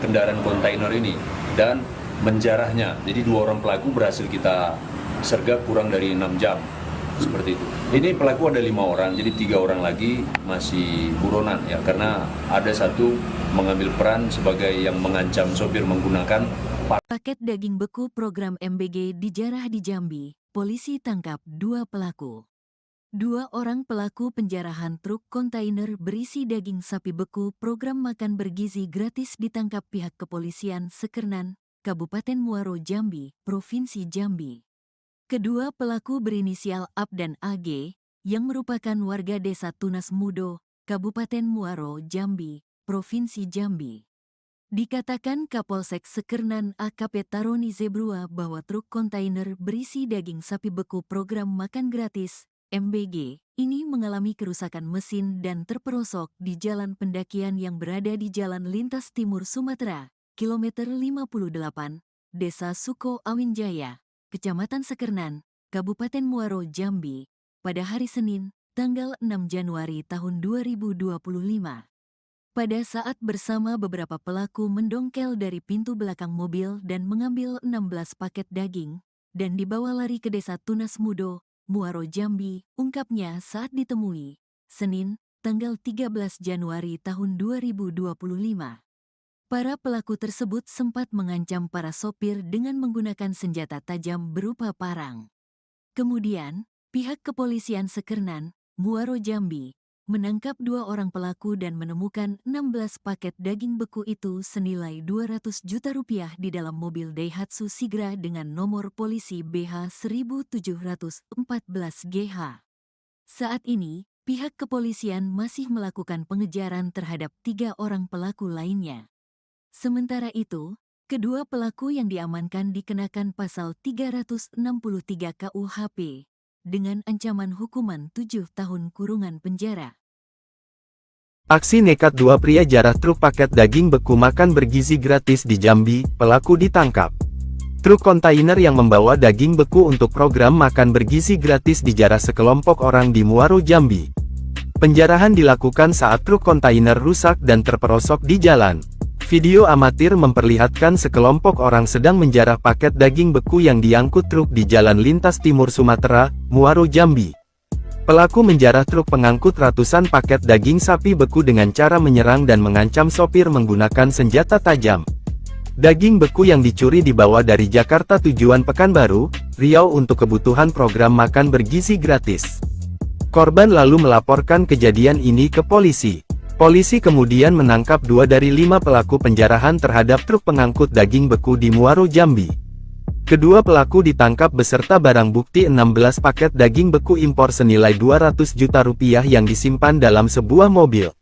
D: kendaraan kontainer ini dan menjarahnya. Jadi 2 orang pelaku berhasil kita sergap kurang dari 6 jam, seperti itu. Ini pelaku ada 5 orang, jadi 3 orang lagi masih buronan ya, karena ada satu mengambil peran sebagai yang mengancam sopir menggunakan
A: Paket daging beku program MBG dijarah di Jambi, polisi tangkap 2 pelaku. 2 orang pelaku penjarahan truk kontainer berisi daging sapi beku program makan bergizi gratis ditangkap pihak kepolisian Sekernan, Kabupaten Muaro Jambi, Provinsi Jambi. Kedua pelaku berinisial AP dan AG, yang merupakan warga Desa Tunas Mudo, Kabupaten Muaro Jambi, Provinsi Jambi. Dikatakan Kapolsek Sekernan AKP Taroni Zebrua bahwa truk kontainer berisi daging sapi beku program makan gratis MBG ini mengalami kerusakan mesin dan terperosok di jalan pendakian yang berada di Jalan Lintas Timur Sumatera, kilometer 58, Desa Suko Awinjaya, Kecamatan Sekernan, Kabupaten Muaro Jambi, pada hari Senin, tanggal 6 Januari tahun 2025. Pada saat bersama beberapa pelaku mendongkel dari pintu belakang mobil dan mengambil 16 paket daging, dan dibawa lari ke Desa Tunas Mudo, Muaro Jambi, ungkapnya saat ditemui, Senin, tanggal 13 Januari tahun 2025. Para pelaku tersebut sempat mengancam para sopir dengan menggunakan senjata tajam berupa parang. Kemudian, pihak kepolisian Sekernan, Muaro Jambi, menangkap 2 orang pelaku dan menemukan 16 paket daging beku itu senilai 200 juta rupiah di dalam mobil Daihatsu Sigra dengan nomor polisi BH 1714GH. Saat ini, pihak kepolisian masih melakukan pengejaran terhadap 3 orang pelaku lainnya. Sementara itu, kedua pelaku yang diamankan dikenakan pasal 363 KUHP dengan ancaman hukuman 7 tahun kurungan penjara.
B: Aksi nekat 2 pria jarah truk paket daging beku makan bergizi gratis di Jambi, pelaku ditangkap. Truk kontainer yang membawa daging beku untuk program makan bergizi gratis dijarah sekelompok orang di Muaro Jambi. Penjarahan dilakukan saat truk kontainer rusak dan terperosok di jalan. Video amatir memperlihatkan sekelompok orang sedang menjarah paket daging beku yang diangkut truk di Jalan Lintas Timur Sumatera, Muaro Jambi. Pelaku menjarah truk pengangkut ratusan paket daging sapi beku dengan cara menyerang dan mengancam sopir menggunakan senjata tajam. Daging beku yang dicuri dibawa dari Jakarta tujuan Pekanbaru, Riau untuk kebutuhan program makan bergizi gratis. Korban lalu melaporkan kejadian ini ke polisi. Polisi kemudian menangkap 2 dari 5 pelaku penjarahan terhadap truk pengangkut daging beku di Muaro Jambi. Kedua pelaku ditangkap beserta barang bukti 16 paket daging beku impor senilai 200 juta rupiah yang disimpan dalam sebuah mobil.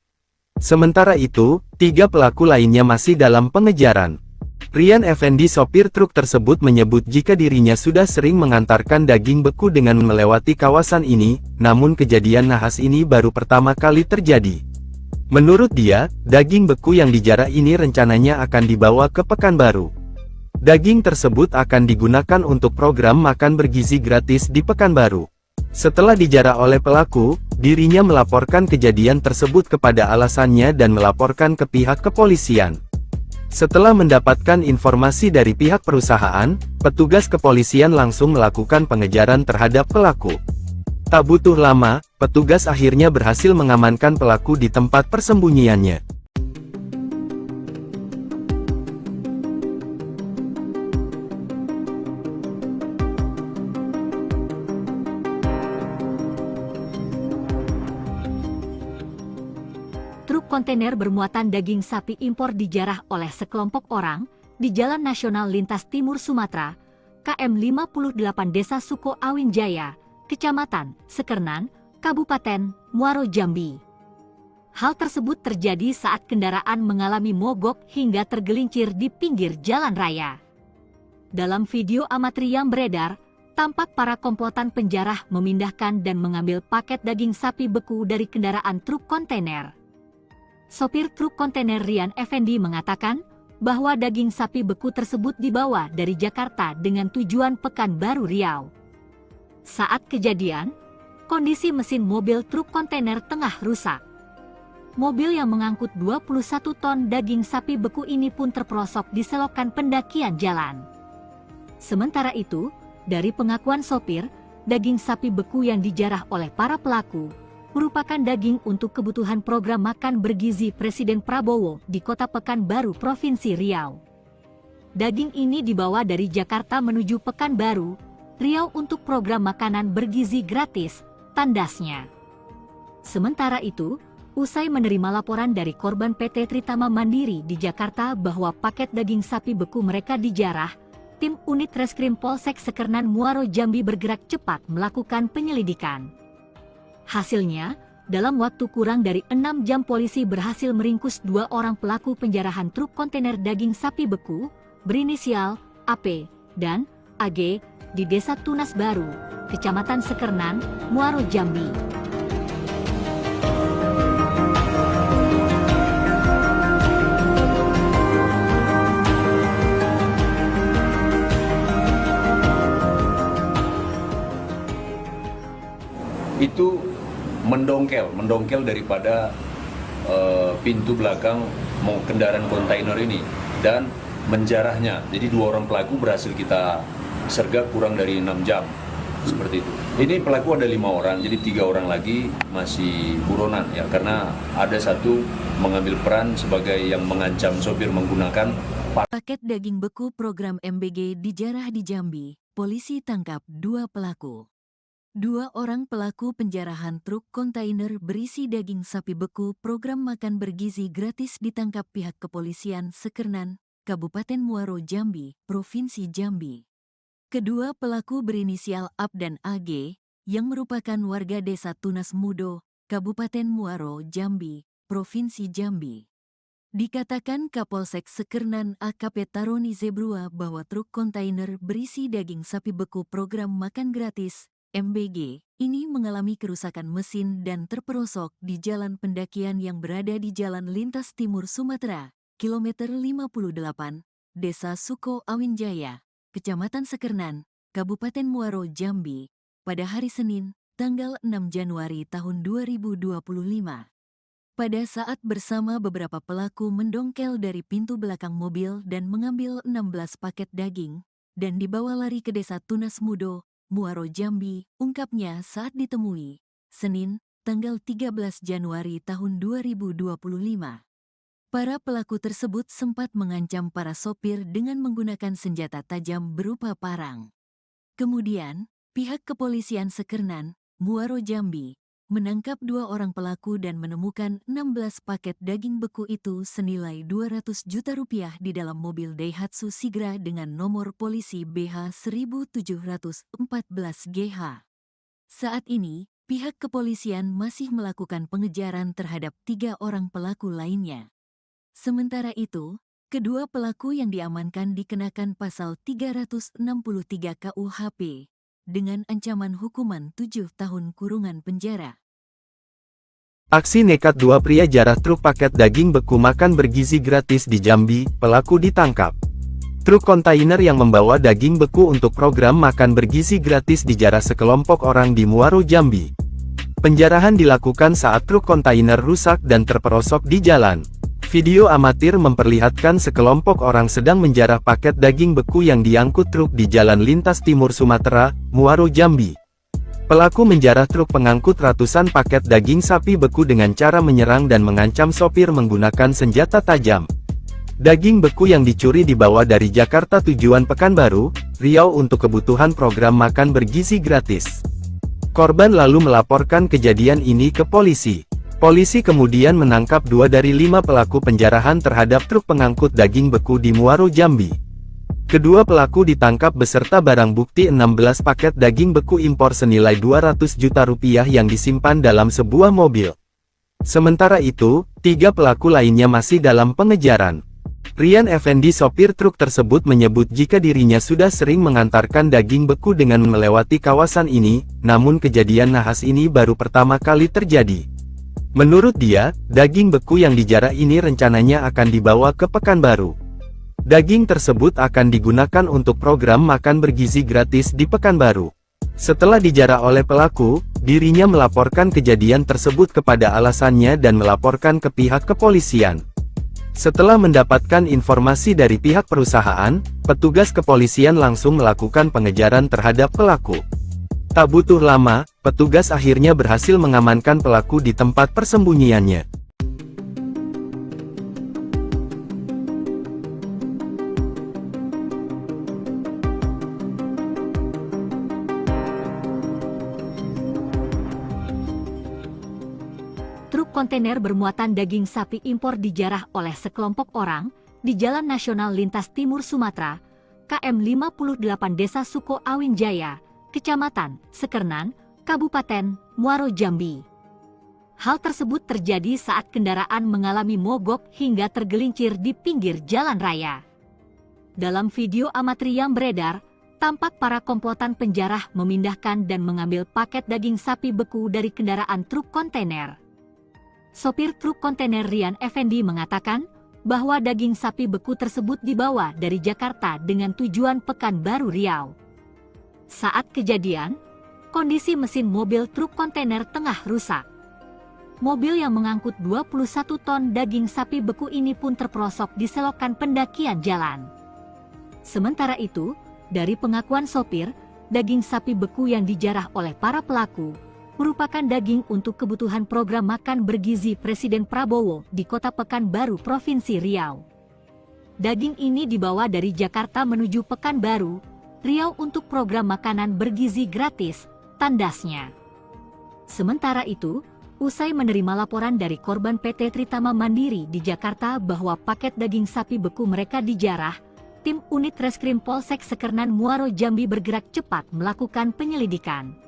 B: Sementara itu, 3 pelaku lainnya masih dalam pengejaran. Rian Effendi sopir truk tersebut menyebut jika dirinya sudah sering mengantarkan daging beku dengan melewati kawasan ini, namun kejadian nahas ini baru pertama kali terjadi. Menurut dia, daging beku yang dijarah ini rencananya akan dibawa ke Pekanbaru. Daging tersebut akan digunakan untuk program makan bergizi gratis di Pekanbaru. Setelah dijarah oleh pelaku, dirinya melaporkan kejadian tersebut kepada alasannya dan melaporkan ke pihak kepolisian. Setelah mendapatkan informasi dari pihak perusahaan, petugas kepolisian langsung melakukan pengejaran terhadap pelaku. Tak butuh lama, petugas akhirnya berhasil mengamankan pelaku di tempat persembunyiannya.
C: truk kontainer bermuatan daging sapi impor dijarah oleh sekelompok orang di Jalan Nasional Lintas Timur Sumatera, KM 58 Desa Suko Awin Jaya, Kecamatan Sekernan, Kabupaten Muaro Jambi. Hal tersebut terjadi saat kendaraan mengalami mogok hingga tergelincir di pinggir jalan raya. Dalam video amatir yang beredar, tampak para komplotan penjarah memindahkan dan mengambil paket daging sapi beku dari kendaraan truk kontainer. Sopir truk kontainer Rian Effendi mengatakan bahwa daging sapi beku tersebut dibawa dari Jakarta dengan tujuan Pekanbaru Riau. Saat kejadian, kondisi mesin mobil truk kontainer tengah rusak. Mobil yang mengangkut 21 ton daging sapi beku ini pun terperosok di selokan pendakian jalan. Sementara itu, dari pengakuan sopir, daging sapi beku yang dijarah oleh para pelaku merupakan daging untuk kebutuhan program makan bergizi Presiden Prabowo di Kota Pekanbaru, Provinsi Riau. Daging ini dibawa dari Jakarta menuju Pekanbaru, Riau untuk program makanan bergizi gratis, tandasnya. Sementara itu, usai menerima laporan dari korban PT Tritama Mandiri di Jakarta bahwa paket daging sapi beku mereka dijarah, tim unit Reskrim Polsek Sekernan Muaro Jambi bergerak cepat melakukan penyelidikan. Hasilnya, dalam waktu kurang dari 6 jam polisi berhasil meringkus 2 orang pelaku penjarahan truk kontainer daging sapi beku berinisial AP dan AG di Desa Tunas Baru, Kecamatan Sekernan, Muaro Jambi.
D: Itu mendongkel daripada pintu belakang kendaraan kontainer ini dan menjarahnya. Jadi 2 orang pelaku berhasil kita sergap kurang dari 6 jam, seperti itu. Ini pelaku ada 5 orang, jadi 3 orang lagi masih buronan ya, karena ada satu mengambil peran sebagai yang mengancam sopir menggunakan
A: Paket daging beku program MBG dijarah di Jambi. Polisi tangkap 2 pelaku. 2 orang pelaku penjarahan truk kontainer berisi daging sapi beku program makan bergizi gratis ditangkap pihak kepolisian Sekernan, Kabupaten Muaro Jambi, Provinsi Jambi. Kedua pelaku berinisial AB dan AG, yang merupakan warga Desa Tunas Mudo, Kabupaten Muaro Jambi, Provinsi Jambi. Dikatakan Kapolsek Sekernan AKP Taroni Zebrua bahwa truk kontainer berisi daging sapi beku program makan gratis MBG ini mengalami kerusakan mesin dan terperosok di jalan pendakian yang berada di Jalan Lintas Timur Sumatera, kilometer 58, Desa Suko Awin Jaya, Kecamatan Sekernan, Kabupaten Muaro Jambi, pada hari Senin, tanggal 6 Januari tahun 2025. Pada saat bersama beberapa pelaku mendongkel dari pintu belakang mobil dan mengambil 16 paket daging, dan dibawa lari ke Desa Tunas Mudo, Muaro Jambi, ungkapnya saat ditemui, Senin, tanggal 13 Januari tahun 2025. Para pelaku tersebut sempat mengancam para sopir dengan menggunakan senjata tajam berupa parang. Kemudian, pihak kepolisian Sekernan, Muaro Jambi, menangkap 2 orang pelaku dan menemukan 16 paket daging beku itu senilai 200 juta rupiah di dalam mobil Daihatsu Sigra dengan nomor polisi BH 1714GH. Saat ini, pihak kepolisian masih melakukan pengejaran terhadap 3 orang pelaku lainnya. Sementara itu, kedua pelaku yang diamankan dikenakan pasal 363 KUHP, dengan ancaman hukuman 7 tahun kurungan penjara.
B: Aksi nekat 2 pria jarah truk paket daging beku makan bergizi gratis di Jambi, pelaku ditangkap. Truk kontainer yang membawa daging beku untuk program makan bergizi gratis dijarah sekelompok orang di Muaro Jambi. Penjarahan dilakukan saat truk kontainer rusak dan terperosok di jalan. Video amatir memperlihatkan sekelompok orang sedang menjarah paket daging beku yang diangkut truk di Jalan Lintas Timur Sumatera, Muaro Jambi. Pelaku menjarah truk pengangkut ratusan paket daging sapi beku dengan cara menyerang dan mengancam sopir menggunakan senjata tajam. Daging beku yang dicuri dibawa dari Jakarta tujuan Pekanbaru, Riau untuk kebutuhan program makan bergizi gratis. Korban lalu melaporkan kejadian ini ke polisi. Polisi kemudian menangkap 2 dari 5 pelaku penjarahan terhadap truk pengangkut daging beku di Muaro, Jambi. Kedua pelaku ditangkap beserta barang bukti 16 paket daging beku impor senilai 200 juta rupiah yang disimpan dalam sebuah mobil. Sementara itu, 3 pelaku lainnya masih dalam pengejaran. Rian Effendi, sopir truk tersebut, menyebut jika dirinya sudah sering mengantarkan daging beku dengan melewati kawasan ini, namun kejadian nahas ini baru pertama kali terjadi. Menurut dia, daging beku yang dijarah ini rencananya akan dibawa ke Pekanbaru. Daging tersebut akan digunakan untuk program makan bergizi gratis di Pekanbaru. Setelah dijarah oleh pelaku, dirinya melaporkan kejadian tersebut kepada alasannya dan melaporkan ke pihak kepolisian. Setelah mendapatkan informasi dari pihak perusahaan, petugas kepolisian langsung melakukan pengejaran terhadap pelaku. Tak butuh lama, petugas akhirnya berhasil mengamankan pelaku di tempat persembunyiannya.
C: Truk kontainer bermuatan daging sapi impor dijarah oleh sekelompok orang di Jalan Nasional Lintas Timur Sumatera, KM 58 Desa Suko Awin Jaya, Kecamatan Sekernan, Kabupaten Muaro, Jambi. Hal tersebut terjadi saat kendaraan mengalami mogok hingga tergelincir di pinggir jalan raya. Dalam video amatir yang beredar, tampak para komplotan penjarah memindahkan dan mengambil paket daging sapi beku dari kendaraan truk kontainer. Sopir truk kontainer Rian Effendi mengatakan bahwa daging sapi beku tersebut dibawa dari Jakarta dengan tujuan Pekanbaru, Riau. Saat kejadian, kondisi mesin mobil truk kontainer tengah rusak. Mobil yang mengangkut 21 ton daging sapi beku ini pun terperosok di selokan pendakian jalan. Sementara itu, dari pengakuan sopir, daging sapi beku yang dijarah oleh para pelaku merupakan daging untuk kebutuhan program makan bergizi Presiden Prabowo di Kota Pekanbaru, Provinsi Riau. Daging ini dibawa dari Jakarta menuju Pekanbaru, Riau untuk program makanan bergizi gratis, tandasnya. Sementara itu, usai menerima laporan dari korban PT Tritama Mandiri di Jakarta bahwa paket daging sapi beku mereka dijarah, tim unit Reskrim Polsek Sekernan Muaro, Jambi bergerak cepat melakukan penyelidikan.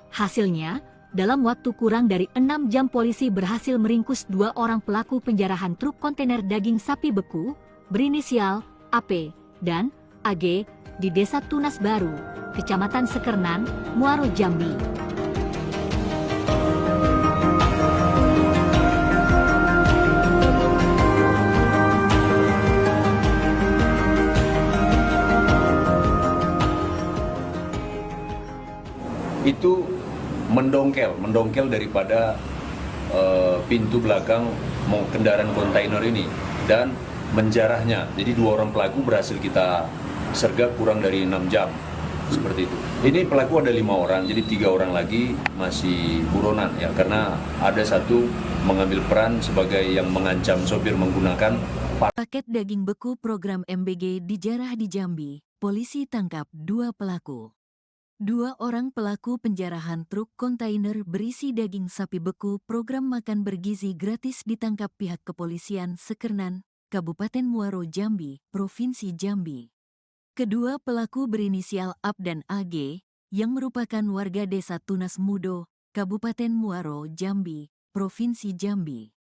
C: Hasilnya, dalam waktu kurang dari 6 jam polisi berhasil meringkus 2 orang pelaku penjarahan truk kontainer daging sapi beku, berinisial AP dan AG, di Desa Tunas Baru, Kecamatan Sekernan, Muaro, Jambi.
D: Itu mendongkel daripada pintu belakang kendaraan kontainer ini dan menjarahnya. Jadi 2 orang pelaku berhasil kita sergap kurang dari 6 jam, seperti itu. Ini pelaku ada 5 orang, jadi 3 orang lagi masih buronan ya, karena ada satu mengambil peran sebagai yang mengancam sopir menggunakan
A: Paket daging beku program MBG dijarah di Jambi. Polisi tangkap 2 pelaku. 2 orang pelaku penjarahan truk kontainer berisi daging sapi beku program makan bergizi gratis ditangkap pihak kepolisian Sekernan, Kabupaten Muaro, Jambi, Provinsi Jambi. Kedua pelaku berinisial AP dan AG, yang merupakan warga Desa Tunas Mudo, Kabupaten Muaro, Jambi, Provinsi Jambi.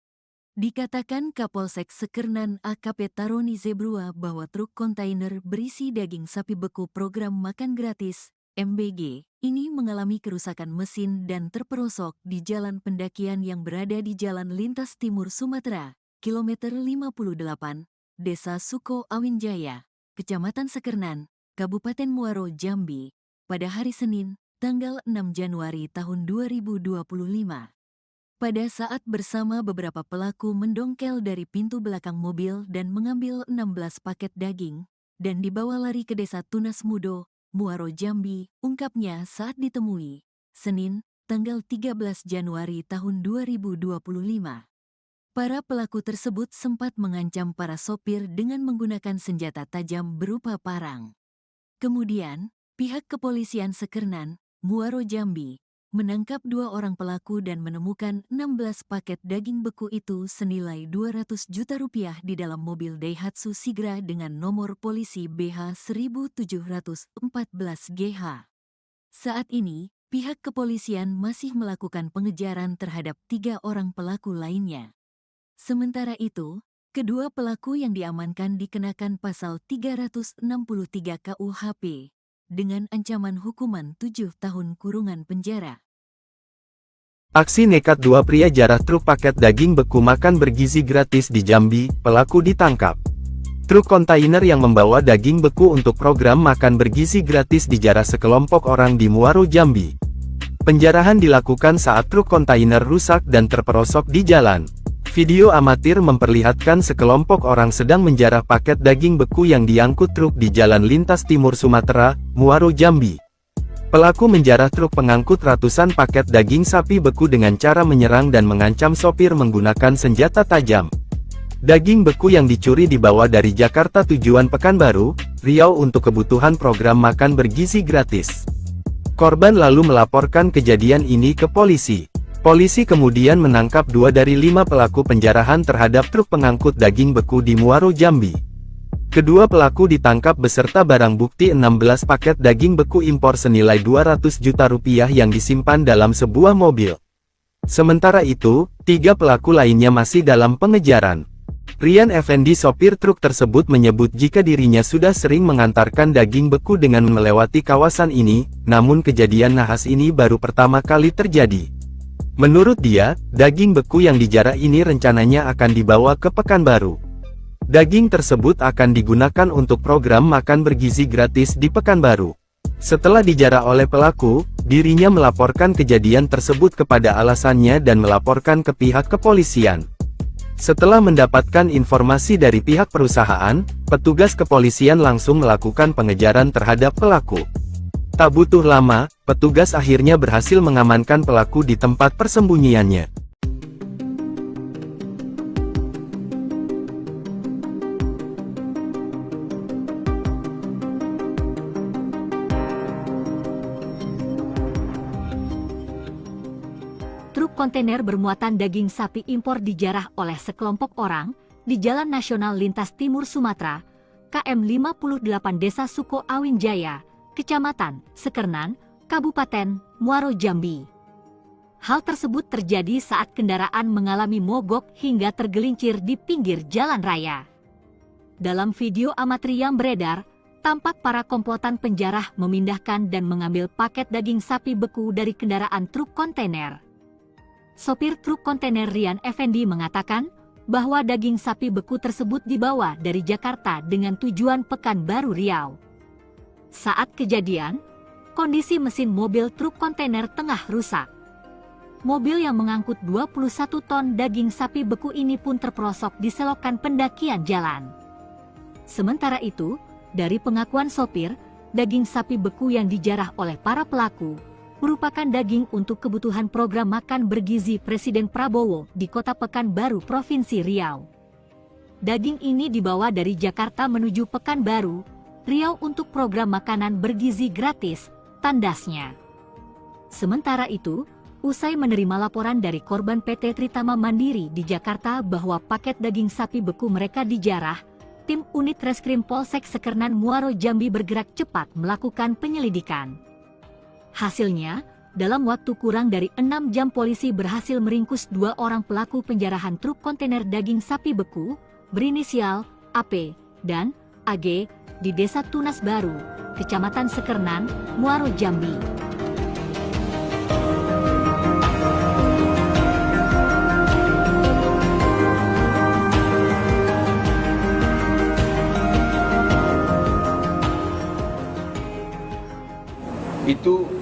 A: Dikatakan Kapolsek Sekernan AKP Taroni Zebrua bahwa truk kontainer berisi daging sapi beku program makan gratis, MBG, ini mengalami kerusakan mesin dan terperosok di jalan pendakian yang berada di Jalan Lintas Timur Sumatera, kilometer 58, Desa Suko Awin Jaya, Kecamatan Sekernan, Kabupaten Muaro, Jambi, pada hari Senin, tanggal 6 Januari tahun 2025. Pada saat bersama beberapa pelaku mendongkel dari pintu belakang mobil dan mengambil 16 paket daging, dan dibawa lari ke Desa Tunas Mudo, Muaro, Jambi, ungkapnya saat ditemui, Senin, tanggal 13 Januari tahun 2025. Para pelaku tersebut sempat mengancam para sopir dengan menggunakan senjata tajam berupa parang. Kemudian, pihak kepolisian Sekernan, Muaro, Jambi, menangkap 2 orang pelaku dan menemukan 16 paket daging beku itu senilai 200 juta rupiah di dalam mobil Daihatsu Sigra dengan nomor polisi BH 1714GH. Saat ini, pihak kepolisian masih melakukan pengejaran terhadap 3 orang pelaku lainnya. Sementara itu, kedua pelaku yang diamankan dikenakan pasal 363 KUHP dengan ancaman hukuman 7 tahun kurungan penjara.
B: Aksi nekat 2 pria jarah truk paket daging beku makan bergizi gratis di Jambi, pelaku ditangkap. Truk kontainer yang membawa daging beku untuk program makan bergizi gratis dijarah sekelompok orang di Muaro, Jambi. Penjarahan dilakukan saat truk kontainer rusak dan terperosok di jalan. Video amatir memperlihatkan sekelompok orang sedang menjarah paket daging beku yang diangkut truk di Jalan Lintas Timur Sumatera, Muaro, Jambi. Pelaku menjarah truk pengangkut ratusan paket daging sapi beku dengan cara menyerang dan mengancam sopir menggunakan senjata tajam. Daging beku yang dicuri dibawa dari Jakarta tujuan Pekanbaru, Riau untuk kebutuhan program makan bergizi gratis. Korban lalu melaporkan kejadian ini ke polisi. Polisi kemudian menangkap 2 dari 5 pelaku penjarahan terhadap truk pengangkut daging beku di Muaro, Jambi. Kedua pelaku ditangkap beserta barang bukti 16 paket daging beku impor senilai 200 juta rupiah yang disimpan dalam sebuah mobil. Sementara itu, 3 pelaku lainnya masih dalam pengejaran. Rian Effendi, sopir truk tersebut, menyebut jika dirinya sudah sering mengantarkan daging beku dengan melewati kawasan ini, namun kejadian nahas ini baru pertama kali terjadi. Menurut dia, daging beku yang dijarah ini rencananya akan dibawa ke Pekanbaru. Daging tersebut akan digunakan untuk program makan bergizi gratis di Pekanbaru. Setelah dijarah oleh pelaku, dirinya melaporkan kejadian tersebut kepada alasannya dan melaporkan ke pihak kepolisian. Setelah mendapatkan informasi dari pihak perusahaan, petugas kepolisian langsung melakukan pengejaran terhadap pelaku. Tak butuh lama, petugas akhirnya berhasil mengamankan pelaku di tempat persembunyiannya.
C: Truk kontainer bermuatan daging sapi impor dijarah oleh sekelompok orang di Jalan Nasional Lintas Timur Sumatera, KM 58 Desa Suko Awin Jaya, Kecamatan Sekernan, Kabupaten Muaro, Jambi. Hal tersebut terjadi saat kendaraan mengalami mogok hingga tergelincir di pinggir jalan raya. Dalam video amatir yang beredar, tampak para komplotan penjarah memindahkan dan mengambil paket daging sapi beku dari kendaraan truk kontainer. Sopir truk kontainer Rian Effendi mengatakan bahwa daging sapi beku tersebut dibawa dari Jakarta dengan tujuan Pekanbaru, Riau. Saat kejadian, kondisi mesin mobil truk kontainer tengah rusak. Mobil yang mengangkut 21 ton daging sapi beku ini pun terperosok di selokan pendakian jalan. Sementara itu, dari pengakuan sopir, daging sapi beku yang dijarah oleh para pelaku merupakan daging untuk kebutuhan program makan bergizi Presiden Prabowo di Kota Pekanbaru, Provinsi Riau. Daging ini dibawa dari Jakarta menuju Pekanbaru, Riau untuk program makanan bergizi gratis, tandasnya. Sementara itu, usai menerima laporan dari korban PT Tritama Mandiri di Jakarta bahwa paket daging sapi beku mereka dijarah, tim unit Reskrim Polsek Sekernan Muaro, Jambi bergerak cepat melakukan penyelidikan. Hasilnya, dalam waktu kurang dari 6 jam polisi berhasil meringkus 2 orang pelaku penjarahan truk kontainer daging sapi beku, berinisial AP dan AG, di Desa Tunas Baru, Kecamatan Sekernan, Muaro, Jambi.
D: Itu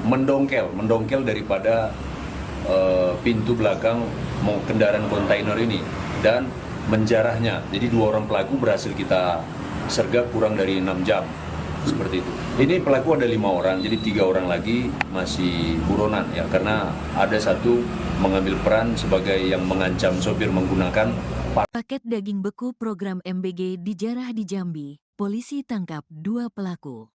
D: mendongkel daripada pintu belakang kendaraan kontainer ini dan menjarahnya. Jadi 2 orang pelaku berhasil kita sergap kurang dari 6 jam, seperti itu. Ini pelaku ada 5 orang, jadi 3 orang lagi masih buronan ya, karena ada 1 mengambil peran sebagai yang mengancam sopir menggunakan
A: paket daging beku program MBG dijarah di Jambi. Polisi tangkap 2 pelaku.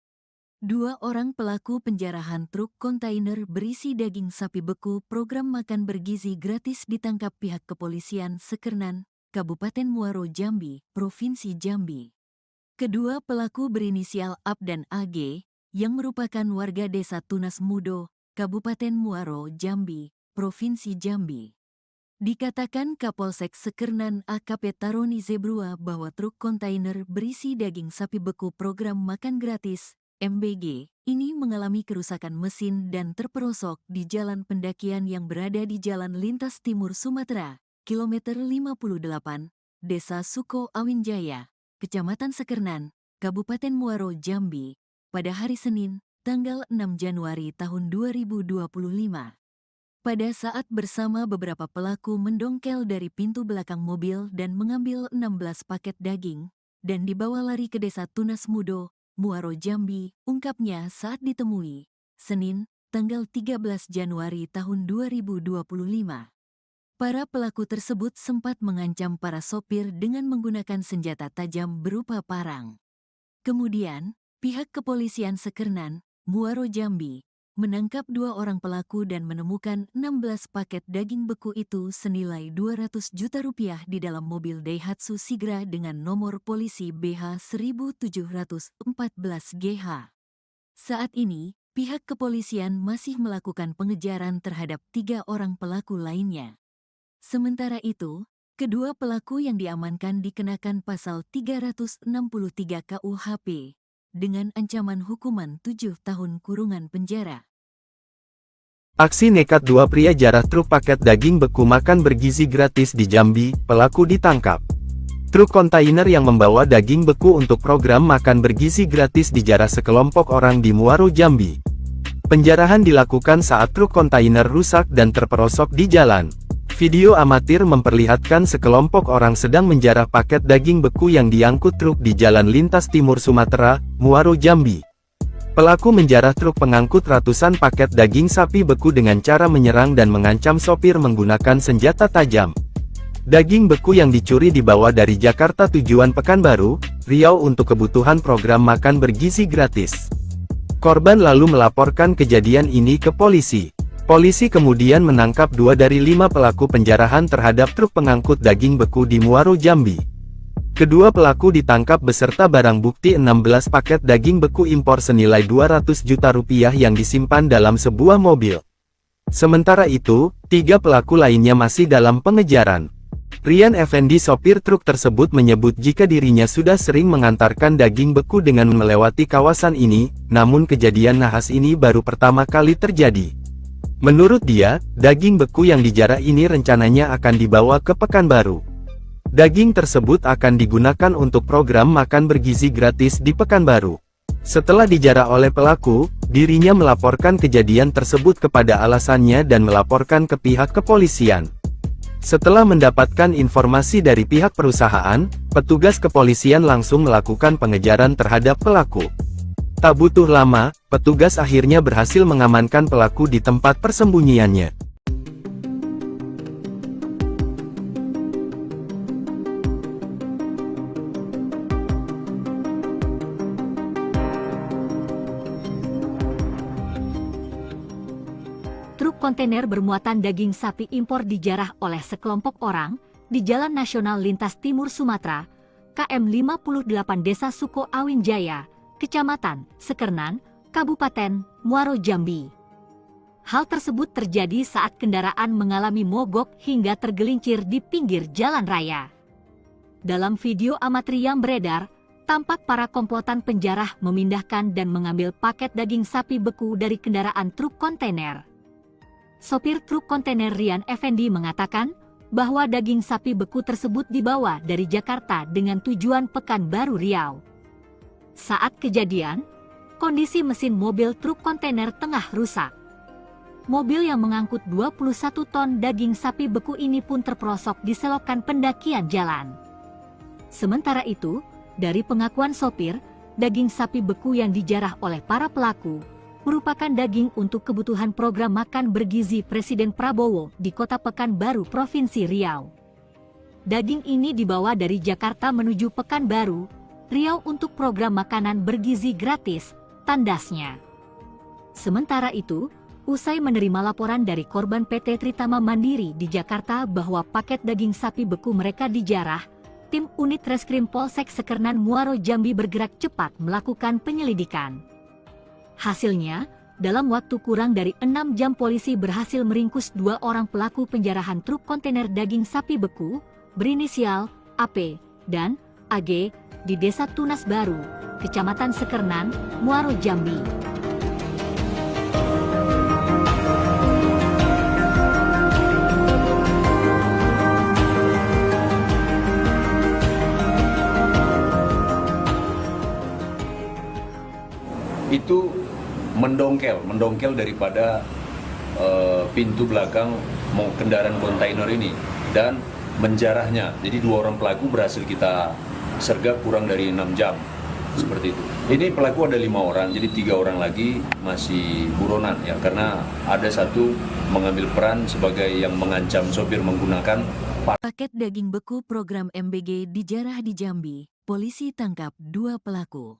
A: 2 orang pelaku penjarahan truk kontainer berisi daging sapi beku program makan bergizi gratis ditangkap pihak kepolisian Sekernan, Kabupaten Muaro Jambi, Provinsi Jambi. Kedua pelaku berinisial Ab dan AG, yang merupakan warga desa Tunas Mudo, Kabupaten Muaro Jambi, Provinsi Jambi. Dikatakan Kapolsek Sekernan AKP Taroni Zebrua bahwa truk kontainer berisi daging sapi beku program makan gratis MBG, ini mengalami kerusakan mesin dan terperosok di jalan pendakian yang berada di Jalan Lintas Timur Sumatera, kilometer 58, Desa Suko Awinjaya, Kecamatan Sekernan, Kabupaten Muaro Jambi, pada hari Senin, tanggal 6 Januari tahun 2025. Pada saat bersama beberapa pelaku mendongkel dari pintu belakang mobil dan mengambil 16 paket daging, dan dibawa lari ke Desa Tunas Mudo, Muaro Jambi, ungkapnya saat ditemui, Senin, tanggal 13 Januari tahun 2025. Para pelaku tersebut sempat mengancam para sopir dengan menggunakan senjata tajam berupa parang. Kemudian, pihak kepolisian Sekernan, Muaro Jambi, menangkap 2 orang pelaku dan menemukan 16 paket daging beku itu senilai 200 juta rupiah di dalam mobil Daihatsu Sigra dengan nomor polisi BH 1714 GH. Saat ini, pihak kepolisian masih melakukan pengejaran terhadap 3 orang pelaku lainnya. Sementara itu, kedua pelaku yang diamankan dikenakan pasal 363 KUHP, dengan ancaman hukuman 7 tahun kurungan penjara.
B: Aksi nekat 2 pria jarah truk paket daging beku makan bergizi gratis di Jambi, pelaku ditangkap. Truk kontainer yang membawa daging beku untuk program makan bergizi gratis dijarah sekelompok orang di Muaro Jambi. Penjarahan dilakukan saat truk kontainer rusak dan terperosok di jalan. Video amatir memperlihatkan sekelompok orang sedang menjarah paket daging beku yang diangkut truk di Jalan Lintas Timur Sumatera, Muaro Jambi. Pelaku menjarah truk pengangkut ratusan paket daging sapi beku dengan cara menyerang dan mengancam sopir menggunakan senjata tajam. Daging beku yang dicuri dibawa dari Jakarta tujuan Pekanbaru, Riau untuk kebutuhan program makan bergizi gratis. Korban lalu melaporkan kejadian ini ke polisi. Polisi kemudian menangkap 2 dari 5 pelaku penjarahan terhadap truk pengangkut daging beku di Muaro Jambi. Kedua pelaku ditangkap beserta barang bukti 16 paket daging beku impor senilai 200 juta rupiah yang disimpan dalam sebuah mobil. Sementara itu, 3 pelaku lainnya masih dalam pengejaran. Rian Effendi sopir truk tersebut menyebut jika dirinya sudah sering mengantarkan daging beku dengan melewati kawasan ini, namun kejadian nahas ini baru pertama kali terjadi. Menurut dia, daging beku yang dijarah ini rencananya akan dibawa ke Pekanbaru. Daging tersebut akan digunakan untuk program makan bergizi gratis di Pekanbaru. Setelah dijarah oleh pelaku, dirinya melaporkan kejadian tersebut kepada alasannya dan melaporkan ke pihak kepolisian. Setelah mendapatkan informasi dari pihak perusahaan, petugas kepolisian langsung melakukan pengejaran terhadap pelaku. Tak butuh lama, petugas akhirnya berhasil mengamankan pelaku di tempat persembunyiannya.
C: Truk kontainer bermuatan daging sapi impor dijarah oleh sekelompok orang di Jalan Nasional Lintas Timur Sumatera, KM 58 Desa Suko Awinjaya, Kecamatan Sekernan, Kabupaten Muaro Jambi. Hal tersebut terjadi saat kendaraan mengalami mogok hingga tergelincir di pinggir jalan raya. Dalam video amatir yang beredar, tampak para komplotan penjarah memindahkan dan mengambil paket daging sapi beku dari kendaraan truk kontainer. Sopir truk kontainer Rian Effendi mengatakan bahwa daging sapi beku tersebut dibawa dari Jakarta dengan tujuan Pekanbaru Riau. Saat kejadian, kondisi mesin mobil truk kontainer tengah rusak. Mobil yang mengangkut 21 ton daging sapi beku ini pun terperosok di selokan pendakian jalan. Sementara itu, dari pengakuan sopir, daging sapi beku yang dijarah oleh para pelaku merupakan daging untuk kebutuhan program makan bergizi Presiden Prabowo di Kota Pekanbaru, Provinsi Riau. Daging ini dibawa dari Jakarta menuju Pekanbaru, Riau untuk program makanan bergizi gratis tandasnya. Sementara itu, usai menerima laporan dari korban PT Tritama Mandiri di Jakarta bahwa paket daging sapi beku mereka dijarah, tim unit Reskrim Polsek Sekernan Muaro Jambi bergerak cepat melakukan penyelidikan. Hasilnya, dalam waktu kurang dari 6 jam polisi berhasil meringkus 2 orang pelaku penjarahan truk kontainer daging sapi beku berinisial AP dan AG di Desa Tunas Baru, Kecamatan Sekernan, Muaro Jambi.
D: Itu mendongkel daripada pintu belakang kendaraan kontainer ini dan menjarahnya. Jadi 2 orang pelaku berhasil kita sergap kurang dari 6 jam, seperti itu. Ini pelaku ada 5 orang, jadi 3 orang lagi masih buronan ya, karena ada satu mengambil peran sebagai yang mengancam sopir menggunakan
A: Paket daging beku program MBG dijarah di Jambi, polisi tangkap 2 pelaku.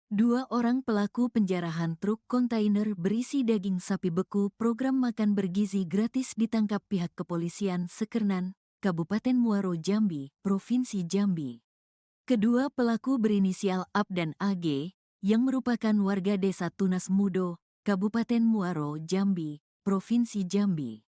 A: 2 orang pelaku penjarahan truk kontainer berisi daging sapi beku program makan bergizi gratis ditangkap pihak kepolisian Sekernan, Kabupaten Muaro Jambi, Provinsi Jambi. Kedua pelaku berinisial AP dan AG, yang merupakan warga Desa Tunas Mudo, Kabupaten Muaro Jambi, Provinsi Jambi.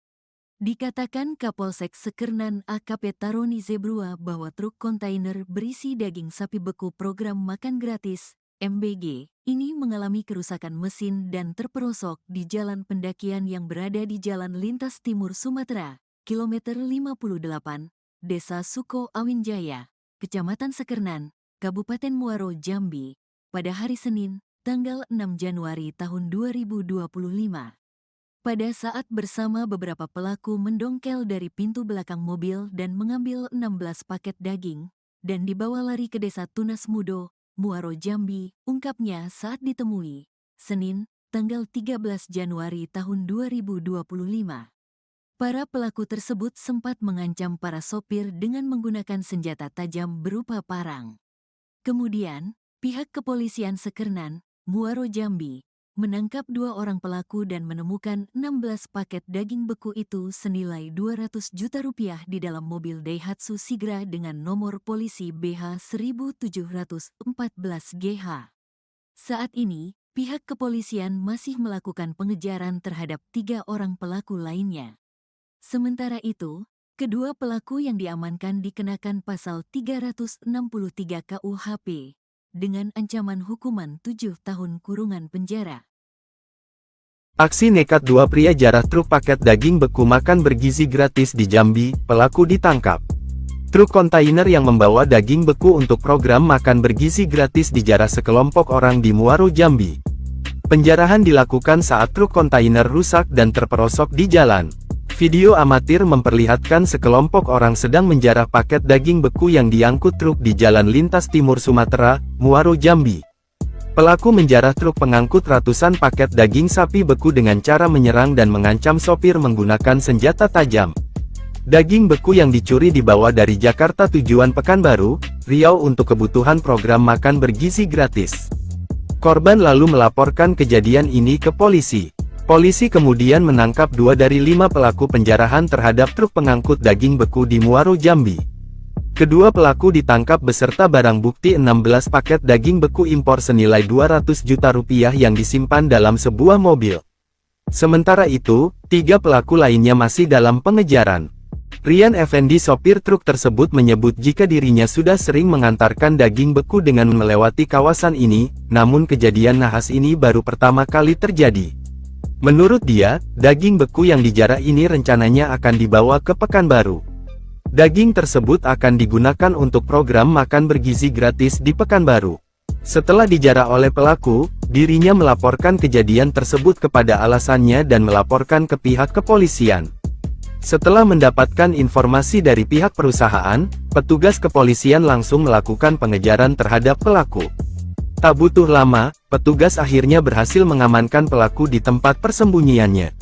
A: Dikatakan Kapolsek Sekernan AKP Taroni Zebrua bahwa truk kontainer berisi daging sapi beku program makan gratis MBG ini mengalami kerusakan mesin dan terperosok di jalan pendakian yang berada di Jalan Lintas Timur Sumatera, kilometer 58, Desa Suko Awinjaya, Kecamatan Sekernan, Kabupaten Muaro Jambi, pada hari Senin, tanggal 6 Januari tahun 2025. Pada saat bersama beberapa pelaku mendongkel dari pintu belakang mobil dan mengambil 16 paket daging, dan dibawa lari ke Desa Tunas Mudo, Muaro Jambi, ungkapnya saat ditemui, Senin, tanggal 13 Januari tahun 2025. Para pelaku tersebut sempat mengancam para sopir dengan menggunakan senjata tajam berupa parang. Kemudian, pihak kepolisian Sekernan, Muaro Jambi, menangkap 2 orang pelaku dan menemukan 16 paket daging beku itu senilai 200 juta rupiah di dalam mobil Daihatsu Sigra dengan nomor polisi BH 1714GH. Saat ini, pihak kepolisian masih melakukan pengejaran terhadap 3 orang pelaku lainnya. Sementara itu, kedua pelaku yang diamankan dikenakan pasal 363 KUHP dengan ancaman hukuman 7 tahun kurungan penjara.
B: Aksi nekat 2 pria jarah truk paket daging beku makan bergizi gratis di Jambi, pelaku ditangkap. Truk kontainer yang membawa daging beku untuk program makan bergizi gratis dijarah sekelompok orang di Muaro Jambi. Penjarahan dilakukan saat truk kontainer rusak dan terperosok di jalan. Video amatir memperlihatkan sekelompok orang sedang menjarah paket daging beku yang diangkut truk di Jalan Lintas Timur Sumatera, Muaro Jambi. Pelaku menjarah truk pengangkut ratusan paket daging sapi beku dengan cara menyerang dan mengancam sopir menggunakan senjata tajam. Daging beku yang dicuri dibawa dari Jakarta tujuan Pekanbaru, Riau untuk kebutuhan program makan bergizi gratis. Korban lalu melaporkan kejadian ini ke polisi. Polisi kemudian menangkap 2 dari 5 pelaku penjarahan terhadap truk pengangkut daging beku di Muaro Jambi. Kedua pelaku ditangkap beserta barang bukti 16 paket daging beku impor senilai 200 juta rupiah yang disimpan dalam sebuah mobil. Sementara itu, 3 pelaku lainnya masih dalam pengejaran. Rian Effendi sopir truk tersebut menyebut jika dirinya sudah sering mengantarkan daging beku dengan melewati kawasan ini, namun kejadian nahas ini baru pertama kali terjadi. Menurut dia, daging beku yang dijarah ini rencananya akan dibawa ke Pekanbaru. Daging tersebut akan digunakan untuk program makan bergizi gratis di Pekanbaru. Setelah dijarah oleh pelaku, dirinya melaporkan kejadian tersebut kepada alasannya dan melaporkan ke pihak kepolisian. Setelah mendapatkan informasi dari pihak perusahaan, petugas kepolisian langsung melakukan pengejaran terhadap pelaku. Tak butuh lama, petugas akhirnya berhasil mengamankan pelaku di tempat persembunyiannya.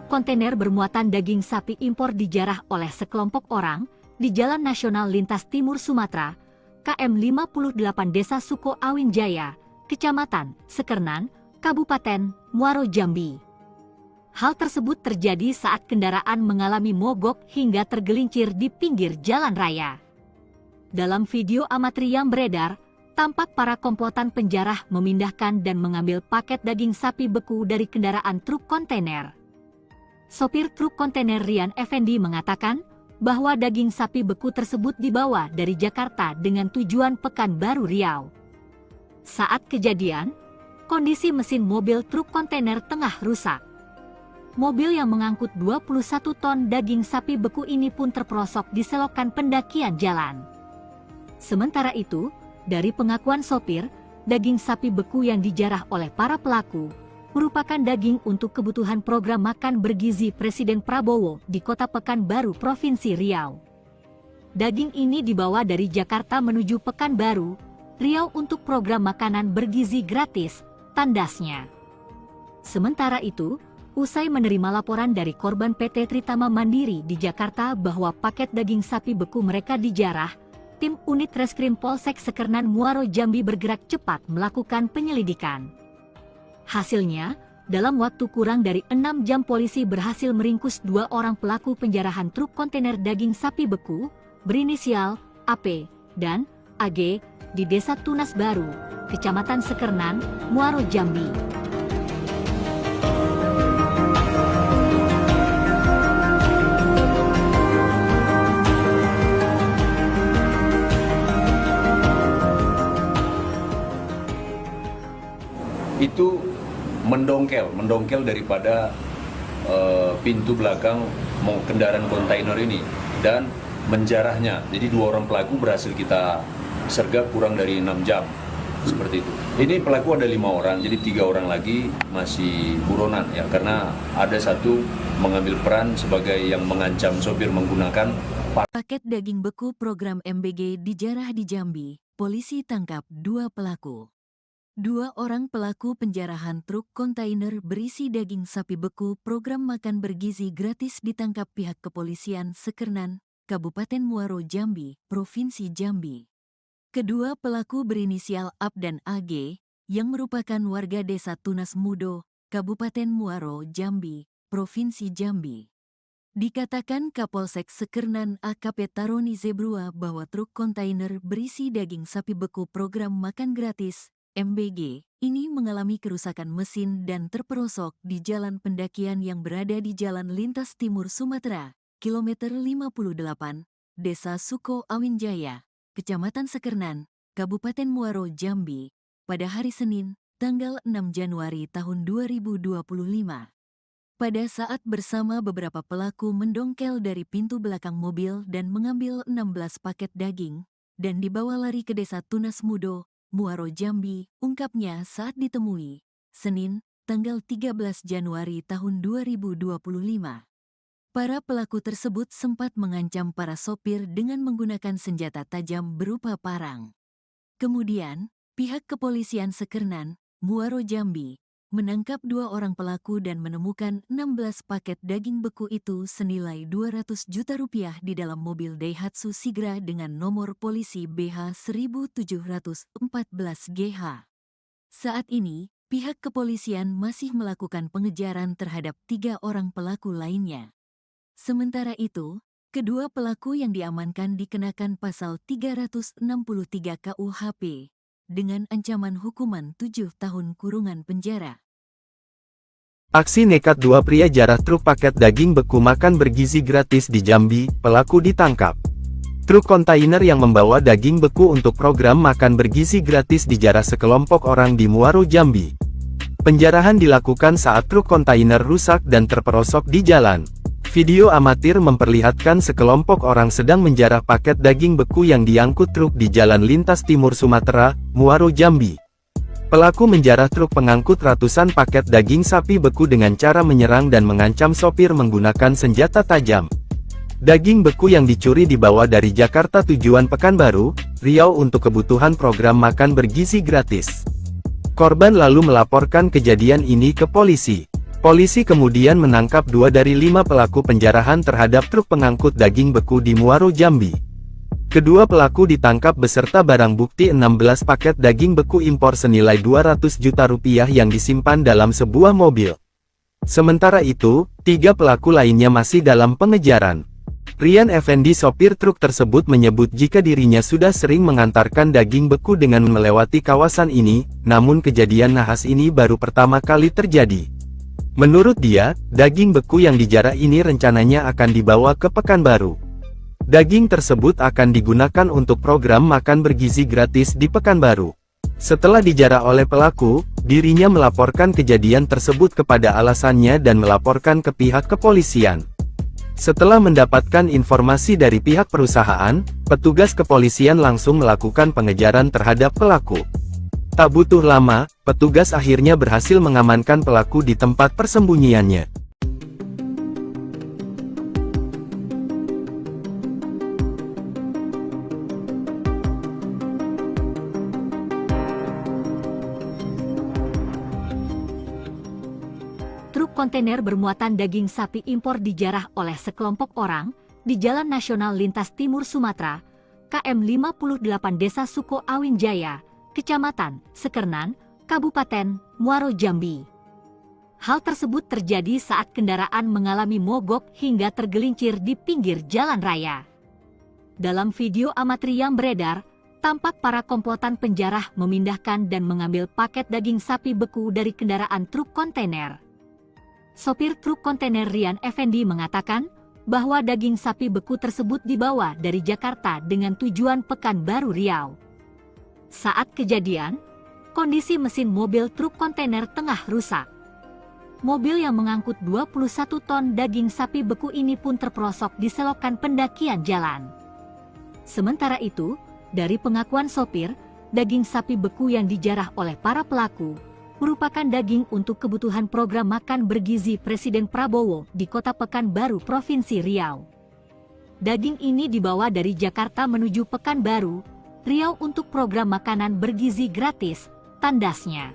C: kontainer bermuatan daging sapi impor dijarah oleh sekelompok orang di Jalan Nasional Lintas Timur Sumatera, KM 58 Desa Suko Awin Jaya, Kecamatan Sekernan, Kabupaten Muaro Jambi. Hal tersebut terjadi saat kendaraan mengalami mogok hingga tergelincir di pinggir jalan raya. Dalam video amatir yang beredar, tampak para komplotan penjarah memindahkan dan mengambil paket daging sapi beku dari kendaraan truk kontainer. Sopir truk kontainer Rian Effendi mengatakan bahwa daging sapi beku tersebut dibawa dari Jakarta dengan tujuan Pekanbaru Riau. Saat kejadian, kondisi mesin mobil truk kontainer tengah rusak. Mobil yang mengangkut 21 ton daging sapi beku ini pun terperosok di selokan pendakian jalan. Sementara itu, dari pengakuan sopir, daging sapi beku yang dijarah oleh para pelaku merupakan daging untuk kebutuhan program makan bergizi Presiden Prabowo di Kota Pekanbaru, Provinsi Riau. Daging ini dibawa dari Jakarta menuju Pekanbaru, Riau untuk program makanan bergizi gratis, tandasnya. Sementara itu, usai menerima laporan dari korban PT Tritama Mandiri di Jakarta bahwa paket daging sapi beku mereka dijarah, tim unit Reskrim Polsek Sekernan Muaro Jambi bergerak cepat melakukan penyelidikan. Hasilnya, dalam waktu kurang dari 6 jam polisi berhasil meringkus 2 orang pelaku penjarahan truk kontainer daging sapi beku, berinisial AP dan AG, di Desa Tunas Baru, Kecamatan Sekernan, Muaro Jambi.
D: Itu mendongkel daripada pintu belakang kendaraan kontainer ini dan menjarahnya. Jadi 2 orang pelaku berhasil kita sergap kurang dari 6 jam, seperti itu. Ini pelaku ada 5 orang, jadi 3 orang lagi masih buronan ya, karena ada satu mengambil peran sebagai yang mengancam sopir menggunakan
A: paket daging beku program MBG dijarah di Jambi. Polisi tangkap 2 pelaku. 2 orang pelaku penjarahan truk kontainer berisi daging sapi beku program makan bergizi gratis ditangkap pihak kepolisian Sekernan, Kabupaten Muaro Jambi, Provinsi Jambi. Kedua pelaku berinisial AP dan AG, yang merupakan warga Desa Tunas Mudo, Kabupaten Muaro Jambi, Provinsi Jambi. Dikatakan Kapolsek Sekernan AKP Taroni Zebrua bahwa truk kontainer berisi daging sapi beku program makan gratis MBG ini mengalami kerusakan mesin dan terperosok di jalan pendakian yang berada di Jalan Lintas Timur Sumatera, kilometer 58, Desa Suko Awin Jaya, Kecamatan Sekernan, Kabupaten Muaro Jambi, pada hari Senin, tanggal 6 Januari tahun 2025. Pada saat bersama beberapa pelaku mendongkel dari pintu belakang mobil dan mengambil 16 paket daging, dan dibawa lari ke Desa Tunas Mudo, Muaro Jambi, ungkapnya saat ditemui, Senin, tanggal 13 Januari tahun 2025. Para pelaku tersebut sempat mengancam para sopir dengan menggunakan senjata tajam berupa parang. Kemudian, pihak kepolisian Sekernan, Muaro Jambi, menangkap 2 orang pelaku dan menemukan 16 paket daging beku itu senilai 200 juta rupiah di dalam mobil Daihatsu Sigra dengan nomor polisi BH 1714 GH. Saat ini, pihak kepolisian masih melakukan pengejaran terhadap 3 orang pelaku lainnya. Sementara itu, kedua pelaku yang diamankan dikenakan pasal 363 KUHP, dengan ancaman hukuman 7 tahun kurungan penjara.
B: Aksi nekat 2 pria jarah truk paket daging beku makan bergizi gratis di Jambi, pelaku ditangkap. Truk kontainer yang membawa daging beku untuk program makan bergizi gratis dijarah sekelompok orang di Muaro Jambi. Penjarahan dilakukan saat truk kontainer rusak dan terperosok di jalan. Video amatir memperlihatkan sekelompok orang sedang menjarah paket daging beku yang diangkut truk di Jalan Lintas Timur Sumatera, Muaro Jambi. Pelaku menjarah truk pengangkut ratusan paket daging sapi beku dengan cara menyerang dan mengancam sopir menggunakan senjata tajam. Daging beku yang dicuri dibawa dari Jakarta tujuan Pekanbaru, Riau untuk kebutuhan program makan bergizi gratis. Korban lalu melaporkan kejadian ini ke polisi. Polisi kemudian menangkap 2 dari 5 pelaku penjarahan terhadap truk pengangkut daging beku di Muaro, Jambi. Kedua pelaku ditangkap beserta barang bukti 16 paket daging beku impor senilai 200 juta rupiah yang disimpan dalam sebuah mobil. Sementara itu, 3 pelaku lainnya masih dalam pengejaran. Rian Effendi, sopir truk tersebut, menyebut jika dirinya sudah sering mengantarkan daging beku dengan melewati kawasan ini, namun kejadian nahas ini baru pertama kali terjadi. Menurut dia, daging beku yang dijarah ini rencananya akan dibawa ke Pekanbaru. Daging tersebut akan digunakan untuk program makan bergizi gratis di Pekanbaru. Setelah dijarah oleh pelaku, dirinya melaporkan kejadian tersebut kepada alasannya dan melaporkan ke pihak kepolisian. Setelah mendapatkan informasi dari pihak perusahaan, petugas kepolisian langsung melakukan pengejaran terhadap pelaku. Tak butuh lama, petugas akhirnya berhasil mengamankan pelaku di tempat persembunyiannya.
C: Truk kontainer bermuatan daging sapi impor dijarah oleh sekelompok orang di Jalan Nasional Lintas Timur Sumatera, KM 58 Desa Suko Awin Jaya, Kecamatan Sekernan, Kabupaten Muaro, Jambi. Hal tersebut terjadi saat kendaraan mengalami mogok hingga tergelincir di pinggir jalan raya. Dalam video amatir yang beredar, tampak para komplotan penjarah memindahkan dan mengambil paket daging sapi beku dari kendaraan truk kontainer. Sopir truk kontainer Rian Effendi mengatakan bahwa daging sapi beku tersebut dibawa dari Jakarta dengan tujuan Pekanbaru, Riau. Saat kejadian, kondisi mesin mobil truk kontainer tengah rusak. Mobil yang mengangkut 21 ton daging sapi beku ini pun terperosok di selokan pendakian jalan. Sementara itu, dari pengakuan sopir, daging sapi beku yang dijarah oleh para pelaku merupakan daging untuk kebutuhan program makan bergizi Presiden Prabowo di Kota Pekanbaru, Provinsi Riau. Daging ini dibawa dari Jakarta menuju Pekanbaru, Riau untuk program makanan bergizi gratis, tandasnya.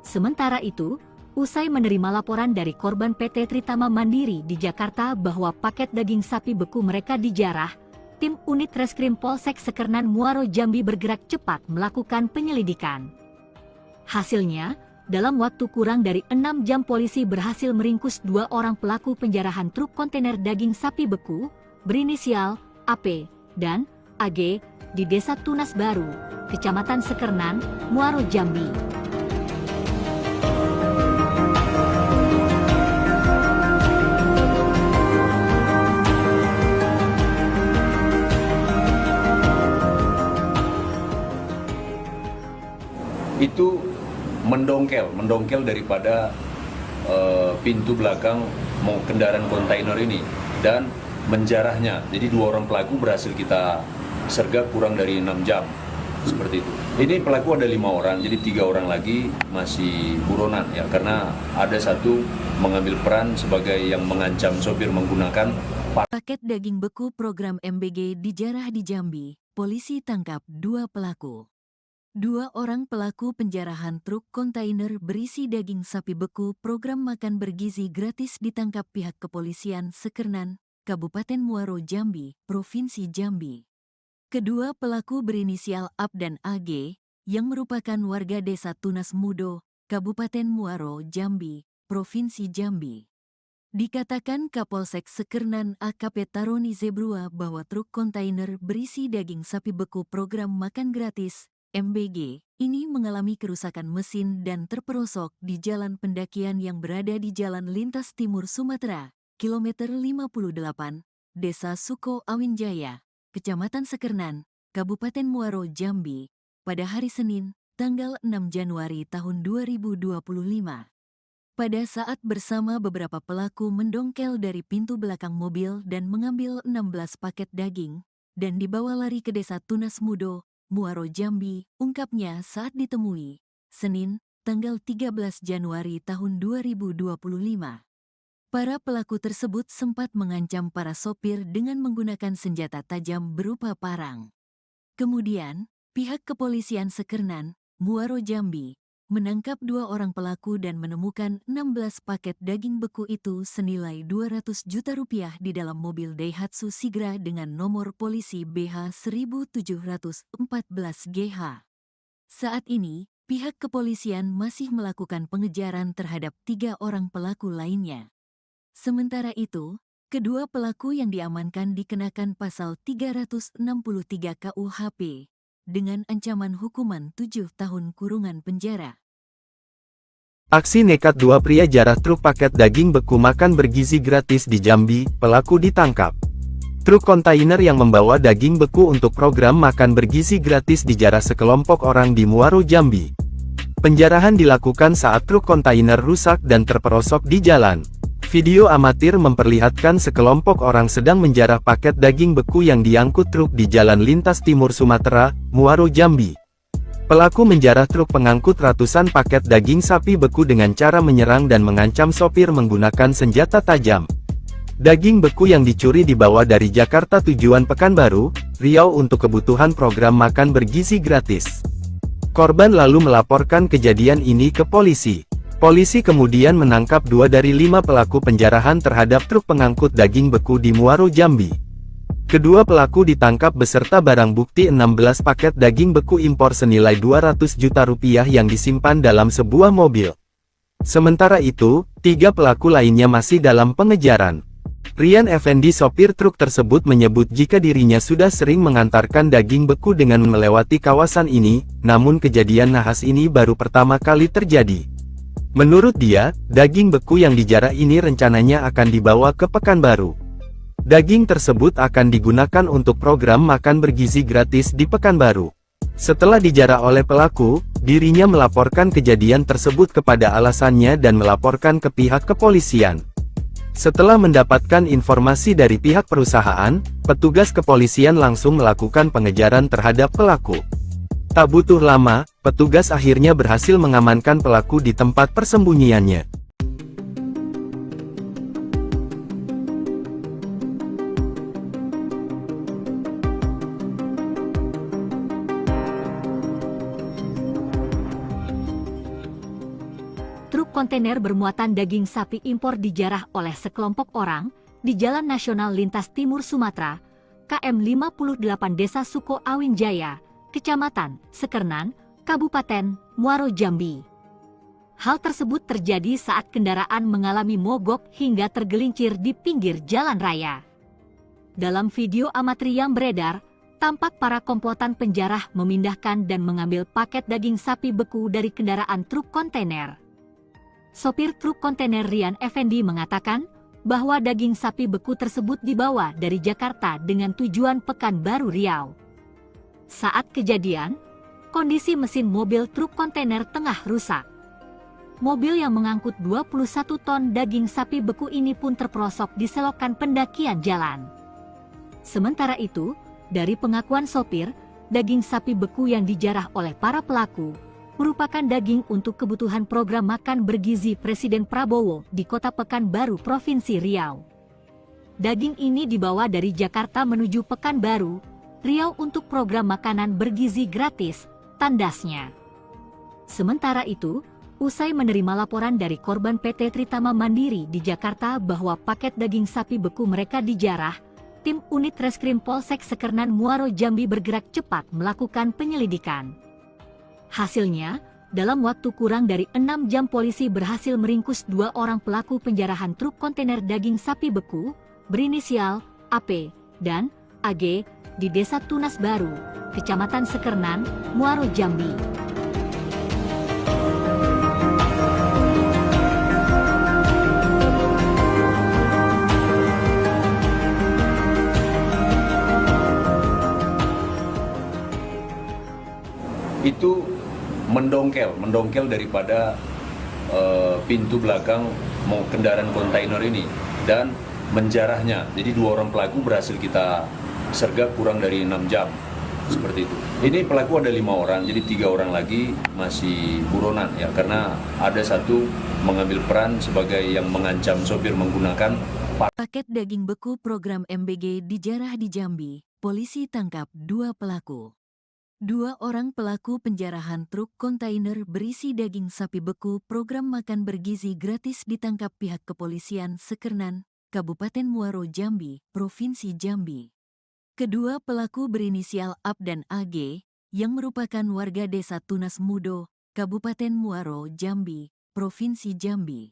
C: Sementara itu, usai menerima laporan dari korban PT Tritama Mandiri di Jakarta bahwa paket daging sapi beku mereka dijarah, tim unit Reskrim Polsek Sekernan Muaro, Jambi bergerak cepat melakukan penyelidikan. Hasilnya, dalam waktu kurang dari 6 jam polisi berhasil meringkus 2 orang pelaku penjarahan truk kontainer daging sapi beku, berinisial AP dan AG, di Desa Tunas Baru, Kecamatan Sekernan, Muaro, Jambi.
D: Itu mendongkel daripada pintu belakang kendaraan kontainer ini dan menjarahnya. Jadi 2 orang pelaku berhasil kita sergap kurang dari 6 jam, seperti itu. Ini pelaku ada 5 orang, jadi 3 orang lagi masih buronan ya, karena ada satu mengambil peran sebagai yang mengancam sopir menggunakan
A: Paket daging beku program MBG dijarah di Jambi. Polisi tangkap 2 pelaku. 2 orang pelaku penjarahan truk kontainer berisi daging sapi beku program makan bergizi gratis ditangkap pihak kepolisian Sekernan, Kabupaten Muaro, Jambi, Provinsi Jambi. Kedua pelaku berinisial AP dan AG, yang merupakan warga Desa Tunas Mudo, Kabupaten Muaro, Jambi, Provinsi Jambi. Dikatakan Kapolsek Sekernan AKP Taroni Zebrua bahwa truk kontainer berisi daging sapi beku program makan gratis, MBG, ini mengalami kerusakan mesin dan terperosok di jalan pendakian yang berada di Jalan Lintas Timur Sumatera, kilometer 58, Desa Suko Awin Jaya, Kecamatan Sekernan, Kabupaten Muaro, Jambi, pada hari Senin, tanggal 6 Januari tahun 2025. Pada saat bersama beberapa pelaku mendongkel dari pintu belakang mobil dan mengambil 16 paket daging, dan dibawa lari ke Desa Tunas Mudo, Muaro, Jambi, ungkapnya saat ditemui, Senin, tanggal 13 Januari tahun 2025. Para pelaku tersebut sempat mengancam para sopir dengan menggunakan senjata tajam berupa parang. Kemudian, pihak kepolisian Sekernan, Muaro, Jambi, menangkap 2 orang pelaku dan menemukan 16 paket daging beku itu senilai 200 juta rupiah di dalam mobil Daihatsu Sigra dengan nomor polisi BH 1714 GH. Saat ini, pihak kepolisian masih melakukan pengejaran terhadap 3 orang pelaku lainnya. Sementara itu, kedua pelaku yang diamankan dikenakan pasal 363 KUHP dengan ancaman hukuman 7 tahun kurungan penjara.
B: Aksi nekat 2 pria jarah truk paket daging beku makan bergizi gratis di Jambi, pelaku ditangkap. Truk kontainer yang membawa daging beku untuk program makan bergizi gratis dijarah sekelompok orang di Muaro, Jambi. Penjarahan dilakukan saat truk kontainer rusak dan terperosok di jalan. Video amatir memperlihatkan sekelompok orang sedang menjarah paket daging beku yang diangkut truk di Jalan Lintas Timur Sumatera, Muaro, Jambi. Pelaku menjarah truk pengangkut ratusan paket daging sapi beku dengan cara menyerang dan mengancam sopir menggunakan senjata tajam. Daging beku yang dicuri dibawa dari Jakarta tujuan Pekanbaru, Riau untuk kebutuhan program makan bergizi gratis. Korban lalu melaporkan kejadian ini ke polisi. Polisi kemudian menangkap 2 dari 5 pelaku penjarahan terhadap truk pengangkut daging beku di Muaro, Jambi. Kedua pelaku ditangkap beserta barang bukti 16 paket daging beku impor senilai 200 juta rupiah yang disimpan dalam sebuah mobil. Sementara itu, 3 pelaku lainnya masih dalam pengejaran. Rian Effendi, sopir truk tersebut, menyebut jika dirinya sudah sering mengantarkan daging beku dengan melewati kawasan ini, namun kejadian nahas ini baru pertama kali terjadi. Menurut dia, daging beku yang dijarah ini rencananya akan dibawa ke Pekanbaru. Daging tersebut akan digunakan untuk program makan bergizi gratis di Pekanbaru. Setelah dijarah oleh pelaku, dirinya melaporkan kejadian tersebut kepada alasannya dan melaporkan ke pihak kepolisian. Setelah mendapatkan informasi dari pihak perusahaan, petugas kepolisian langsung melakukan pengejaran terhadap pelaku. Tak butuh lama, petugas akhirnya berhasil mengamankan pelaku di tempat persembunyiannya.
C: Truk kontainer bermuatan daging sapi impor dijarah oleh sekelompok orang di Jalan Nasional Lintas Timur Sumatera, KM 58 Desa Suko Awin Jaya, Kecamatan Sekernan, Kabupaten Muaro, Jambi. Hal tersebut terjadi saat kendaraan mengalami mogok hingga tergelincir di pinggir jalan raya. Dalam video amatir yang beredar, tampak para komplotan penjarah memindahkan dan mengambil paket daging sapi beku dari kendaraan truk kontainer. Sopir truk kontainer Rian Effendi mengatakan bahwa daging sapi beku tersebut dibawa dari Jakarta dengan tujuan Pekanbaru, Riau. Saat kejadian, kondisi mesin mobil truk kontainer tengah rusak. Mobil yang mengangkut 21 ton daging sapi beku ini pun terperosok di selokan pendakian jalan. Sementara itu, dari pengakuan sopir, daging sapi beku yang dijarah oleh para pelaku merupakan daging untuk kebutuhan program makan bergizi Presiden Prabowo di Kota Pekanbaru, Provinsi Riau. Daging ini dibawa dari Jakarta menuju Pekanbaru, Riau untuk program makanan bergizi gratis, tandasnya. Sementara itu, usai menerima laporan dari korban PT Tritama Mandiri di Jakarta bahwa paket daging sapi beku mereka dijarah, tim unit Reskrim Polsek Sekernan Muaro, Jambi bergerak cepat melakukan penyelidikan. Hasilnya, dalam waktu kurang dari 6 jam polisi berhasil meringkus 2 orang pelaku penjarahan truk kontainer daging sapi beku, berinisial AP dan AG, di Desa Tunas Baru, Kecamatan Sekernan, Muaro, Jambi.
D: Itu mendongkel daripada pintu belakang kendaraan kontainer ini dan menjarahnya. Jadi 2 orang pelaku berhasil kita sergap kurang dari 6 jam, seperti itu. Ini pelaku ada 5 orang, jadi 3 orang lagi masih buronan ya, karena ada 1 mengambil peran sebagai yang mengancam sopir menggunakan
A: paket daging beku program MBG dijarah di Jambi. Polisi tangkap 2 pelaku. Dua orang pelaku penjarahan truk kontainer berisi daging sapi beku program makan bergizi gratis ditangkap pihak kepolisian Sekernan, Kabupaten Muaro Jambi, Provinsi Jambi. Kedua pelaku berinisial Ab dan AG, yang merupakan warga desa Tunas Mudo, Kabupaten Muaro Jambi, Provinsi Jambi.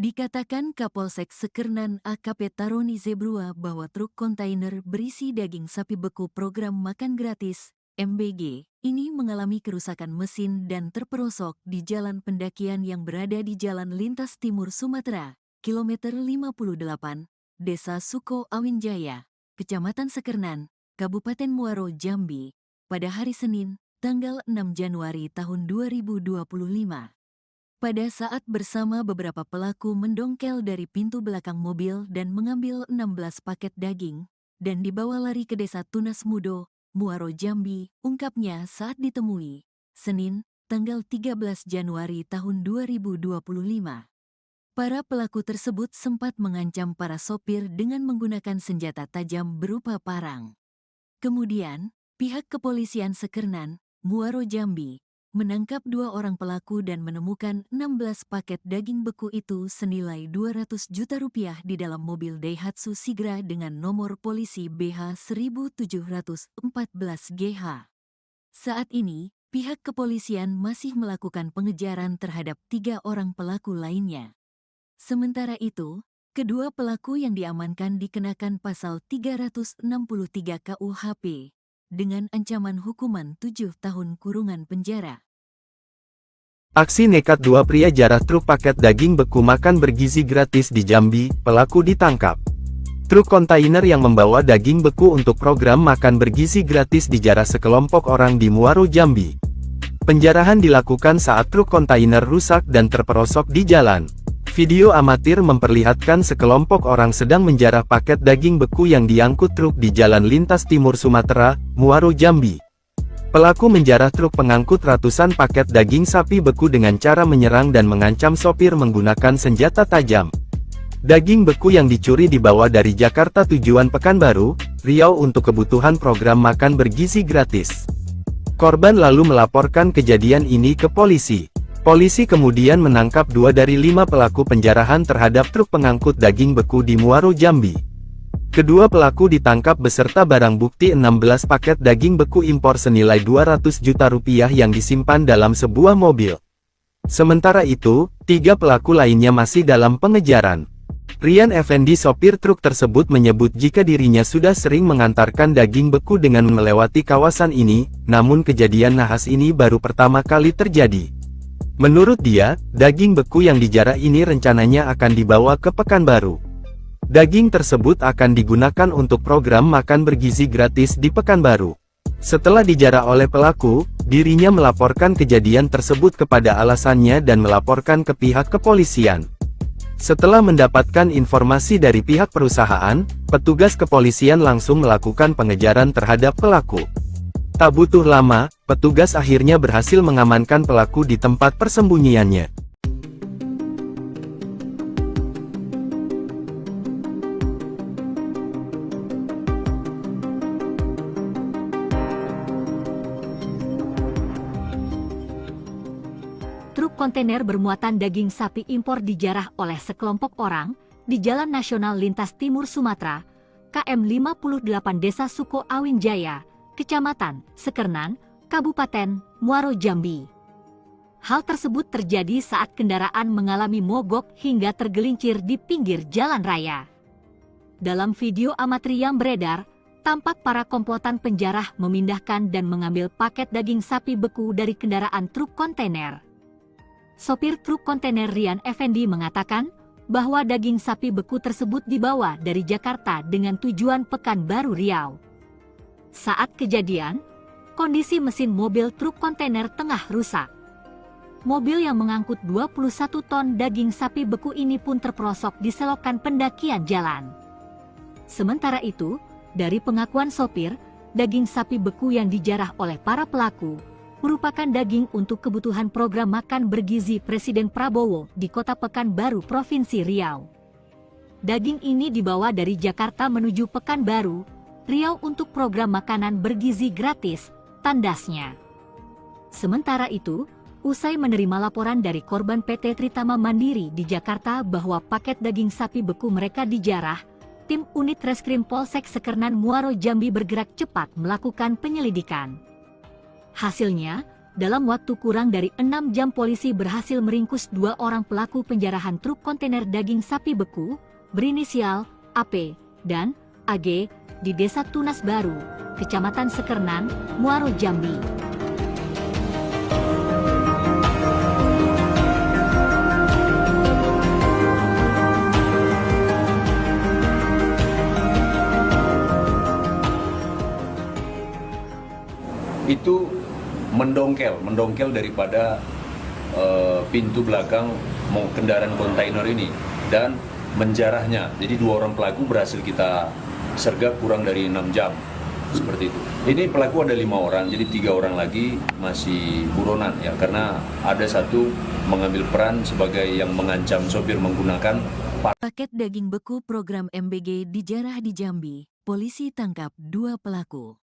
A: Dikatakan Kapolsek Sekernan AKP Taroni Zebrua bahwa truk kontainer berisi daging sapi beku program makan gratis MBG, ini mengalami kerusakan mesin dan terperosok di jalan pendakian yang berada di Jalan Lintas Timur Sumatera, kilometer 58, Desa Suko Awinjaya, Kecamatan Sekernan, Kabupaten Muaro Jambi, pada hari Senin, tanggal 6 Januari tahun 2025. Pada saat bersama beberapa pelaku mendongkel dari pintu belakang mobil dan mengambil 16 paket daging, dan dibawa lari ke Desa Tunas Mudo, Muaro Jambi, ungkapnya saat ditemui, Senin, tanggal 13 Januari tahun 2025. Para pelaku tersebut sempat mengancam para sopir dengan menggunakan senjata tajam berupa parang. Kemudian, pihak kepolisian Sekernan, Muaro Jambi, menangkap dua orang pelaku dan menemukan 16 paket daging beku itu senilai 200 juta rupiah di dalam mobil Daihatsu Sigra dengan nomor polisi BH 1714 GH. Saat ini, pihak kepolisian masih melakukan pengejaran terhadap 3 orang pelaku lainnya. Sementara itu, kedua pelaku yang diamankan dikenakan pasal 363 KUHP, dengan ancaman hukuman 7 tahun kurungan penjara.
B: Aksi nekat dua pria jarah truk paket daging beku makan bergizi gratis di Jambi, pelaku ditangkap. Truk kontainer yang membawa daging beku untuk program makan bergizi gratis dijarah sekelompok orang di Muaro Jambi. Penjarahan dilakukan saat truk kontainer rusak dan terperosok di jalan. Video amatir memperlihatkan sekelompok orang sedang menjarah paket daging beku yang diangkut truk di Jalan Lintas Timur Sumatera, Muaro Jambi. Pelaku menjarah truk pengangkut ratusan paket daging sapi beku dengan cara menyerang dan mengancam sopir menggunakan senjata tajam. Daging beku yang dicuri dibawa dari Jakarta tujuan Pekanbaru, Riau untuk kebutuhan program makan bergizi gratis. Korban lalu melaporkan kejadian ini ke polisi. Polisi kemudian menangkap 2 dari 5 pelaku penjarahan terhadap truk pengangkut daging beku di Muaro Jambi. Kedua pelaku ditangkap beserta barang bukti 16 paket daging beku impor senilai 200 juta rupiah yang disimpan dalam sebuah mobil. Sementara itu, 3 pelaku lainnya masih dalam pengejaran. Rian Effendi sopir truk tersebut menyebut jika dirinya sudah sering mengantarkan daging beku dengan melewati kawasan ini, namun kejadian nahas ini baru pertama kali terjadi. Menurut dia, daging beku yang dijarah ini rencananya akan dibawa ke Pekanbaru. Daging tersebut akan digunakan untuk program makan bergizi gratis di Pekanbaru. Setelah dijarah oleh pelaku, dirinya melaporkan kejadian tersebut kepada alasannya dan melaporkan ke pihak kepolisian. Setelah mendapatkan informasi dari pihak perusahaan, petugas kepolisian langsung melakukan pengejaran terhadap pelaku. Tak butuh lama, petugas akhirnya berhasil mengamankan pelaku di tempat persembunyiannya.
C: Truk kontainer bermuatan daging sapi impor dijarah oleh sekelompok orang di Jalan Nasional Lintas Timur Sumatera, KM 58 Desa Suko Awinjaya, Kecamatan Sekernan, Kabupaten Muaro Jambi. Hal tersebut terjadi saat kendaraan mengalami mogok hingga tergelincir di pinggir jalan raya. Dalam video amatir yang beredar, tampak para komplotan penjarah memindahkan dan mengambil paket daging sapi beku dari kendaraan truk kontainer. Sopir truk kontainer Rian Effendi mengatakan bahwa daging sapi beku tersebut dibawa dari Jakarta dengan tujuan Pekanbaru Riau. Saat kejadian, kondisi mesin mobil truk kontainer tengah rusak. Mobil yang mengangkut 21 ton daging sapi beku ini pun terperosok di selokan pendakian jalan. Sementara itu, dari pengakuan sopir, daging sapi beku yang dijarah oleh para pelaku merupakan daging untuk kebutuhan program makan bergizi Presiden Prabowo di Kota Pekanbaru, Provinsi Riau. Daging ini dibawa dari Jakarta menuju Pekanbaru, Riau untuk program makanan bergizi gratis tandasnya. Sementara itu, usai menerima laporan dari korban PT Tritama Mandiri di Jakarta bahwa paket daging sapi beku mereka dijarah, tim unit Reskrim Polsek Sekernan Muaro Jambi bergerak cepat melakukan penyelidikan. Hasilnya, dalam waktu kurang dari 6 jam polisi berhasil meringkus 2 orang pelaku penjarahan truk kontainer daging sapi beku berinisial AP dan AG di Desa Tunas Baru, Kecamatan Sekernan, Muaro Jambi.
D: Itu mendongkel daripada pintu belakang kendaraan kontainer ini dan menjarahnya. Jadi 2 orang pelaku berhasil kita sergap kurang dari 6 jam, seperti itu. Ini pelaku ada 5 orang, jadi 3 orang lagi masih buronan ya, karena ada satu mengambil peran sebagai yang mengancam sopir menggunakan
A: Paket daging beku program MBG dijarah di Jambi, polisi tangkap 2 pelaku.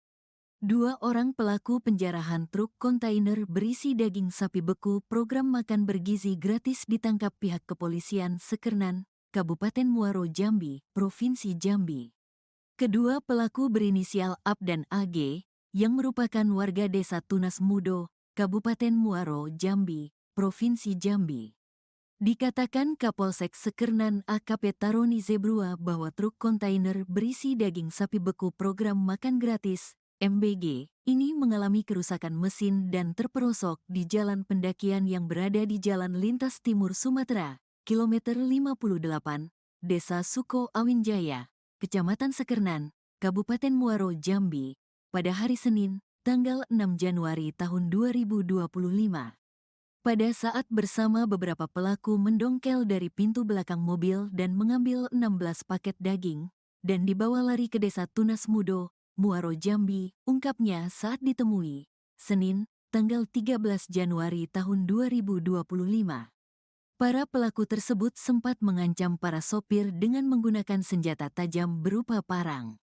A: 2 orang pelaku penjarahan truk kontainer berisi daging sapi beku program makan bergizi gratis ditangkap pihak kepolisian Sekernan, Kabupaten Muaro Jambi, Provinsi Jambi. Kedua pelaku berinisial AP dan AG, yang merupakan warga Desa Tunas Mudo, Kabupaten Muaro Jambi, Provinsi Jambi. Dikatakan Kapolsek Sekernan AKP Taroni Zebrua bahwa truk kontainer berisi daging sapi beku program makan gratis MBG, ini mengalami kerusakan mesin dan terperosok di jalan pendakian yang berada di Jalan Lintas Timur Sumatera, kilometer 58, Desa Suko Awinjaya, Kecamatan Sekernan, Kabupaten Muaro Jambi, pada hari Senin, tanggal 6 Januari tahun 2025. Pada saat bersama beberapa pelaku mendongkel dari pintu belakang mobil dan mengambil 16 paket daging, dan dibawa lari ke Desa Tunas Mudo, Muaro Jambi, ungkapnya saat ditemui, Senin, tanggal 13 Januari tahun 2025. Para pelaku tersebut sempat mengancam para sopir dengan menggunakan senjata tajam berupa parang.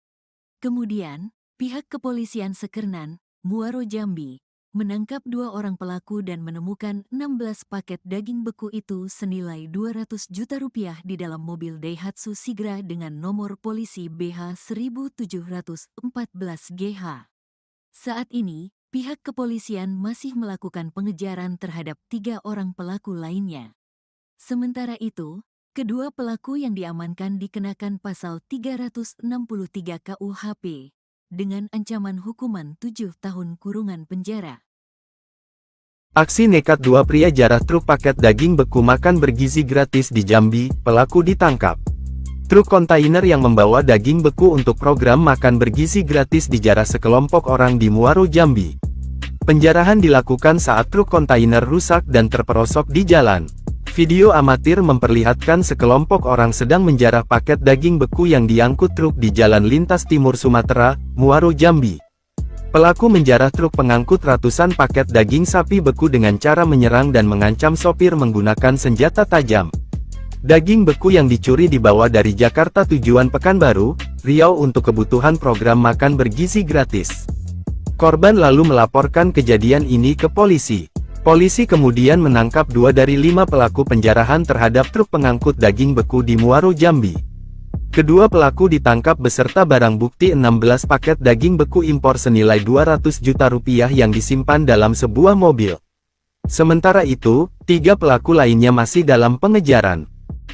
A: Kemudian, pihak kepolisian Sekernan, Muaro Jambi, menangkap 2 orang pelaku dan menemukan 16 paket daging beku itu senilai 200 juta rupiah di dalam mobil Daihatsu Sigra dengan nomor polisi BH 1714GH. Saat ini, pihak kepolisian masih melakukan pengejaran terhadap 3 orang pelaku lainnya. Sementara itu, kedua pelaku yang diamankan dikenakan pasal 363 KUHP dengan ancaman hukuman 7 tahun kurungan penjara.
B: Aksi nekat 2 pria jarah truk paket daging beku makan bergizi gratis di Jambi, pelaku ditangkap. Truk kontainer yang membawa daging beku untuk program makan bergizi gratis dijarah sekelompok orang di Muaro Jambi. Penjarahan dilakukan saat truk kontainer rusak dan terperosok di jalan. Video amatir memperlihatkan sekelompok orang sedang menjarah paket daging beku yang diangkut truk di Jalan Lintas Timur Sumatera, Muaro Jambi. Pelaku menjarah truk pengangkut ratusan paket daging sapi beku dengan cara menyerang dan mengancam sopir menggunakan senjata tajam. Daging beku yang dicuri dibawa dari Jakarta tujuan Pekanbaru, Riau untuk kebutuhan program makan bergizi gratis. Korban lalu melaporkan kejadian ini ke polisi. Polisi kemudian menangkap 2 dari 5 pelaku penjarahan terhadap truk pengangkut daging beku di Muaro Jambi. Kedua pelaku ditangkap beserta barang bukti 16 paket daging beku impor senilai 200 juta rupiah yang disimpan dalam sebuah mobil. Sementara itu, 3 pelaku lainnya masih dalam pengejaran.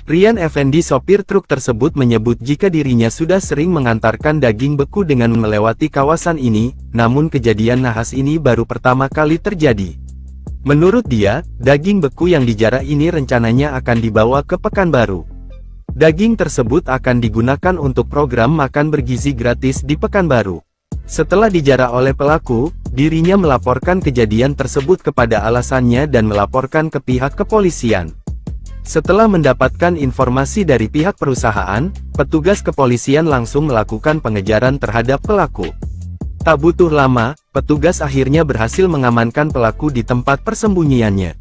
B: Rian Effendi sopir truk tersebut menyebut jika dirinya sudah sering mengantarkan daging beku dengan melewati kawasan ini, namun kejadian nahas ini baru pertama kali terjadi. Menurut dia, daging beku yang dijarah ini rencananya akan dibawa ke Pekanbaru. Daging tersebut akan digunakan untuk program makan bergizi gratis di Pekanbaru. Setelah dijarah oleh pelaku, dirinya melaporkan kejadian tersebut kepada alasannya dan melaporkan ke pihak kepolisian. Setelah mendapatkan informasi dari pihak perusahaan, petugas kepolisian langsung melakukan pengejaran terhadap pelaku. Tak butuh lama, petugas akhirnya berhasil mengamankan pelaku di tempat persembunyiannya.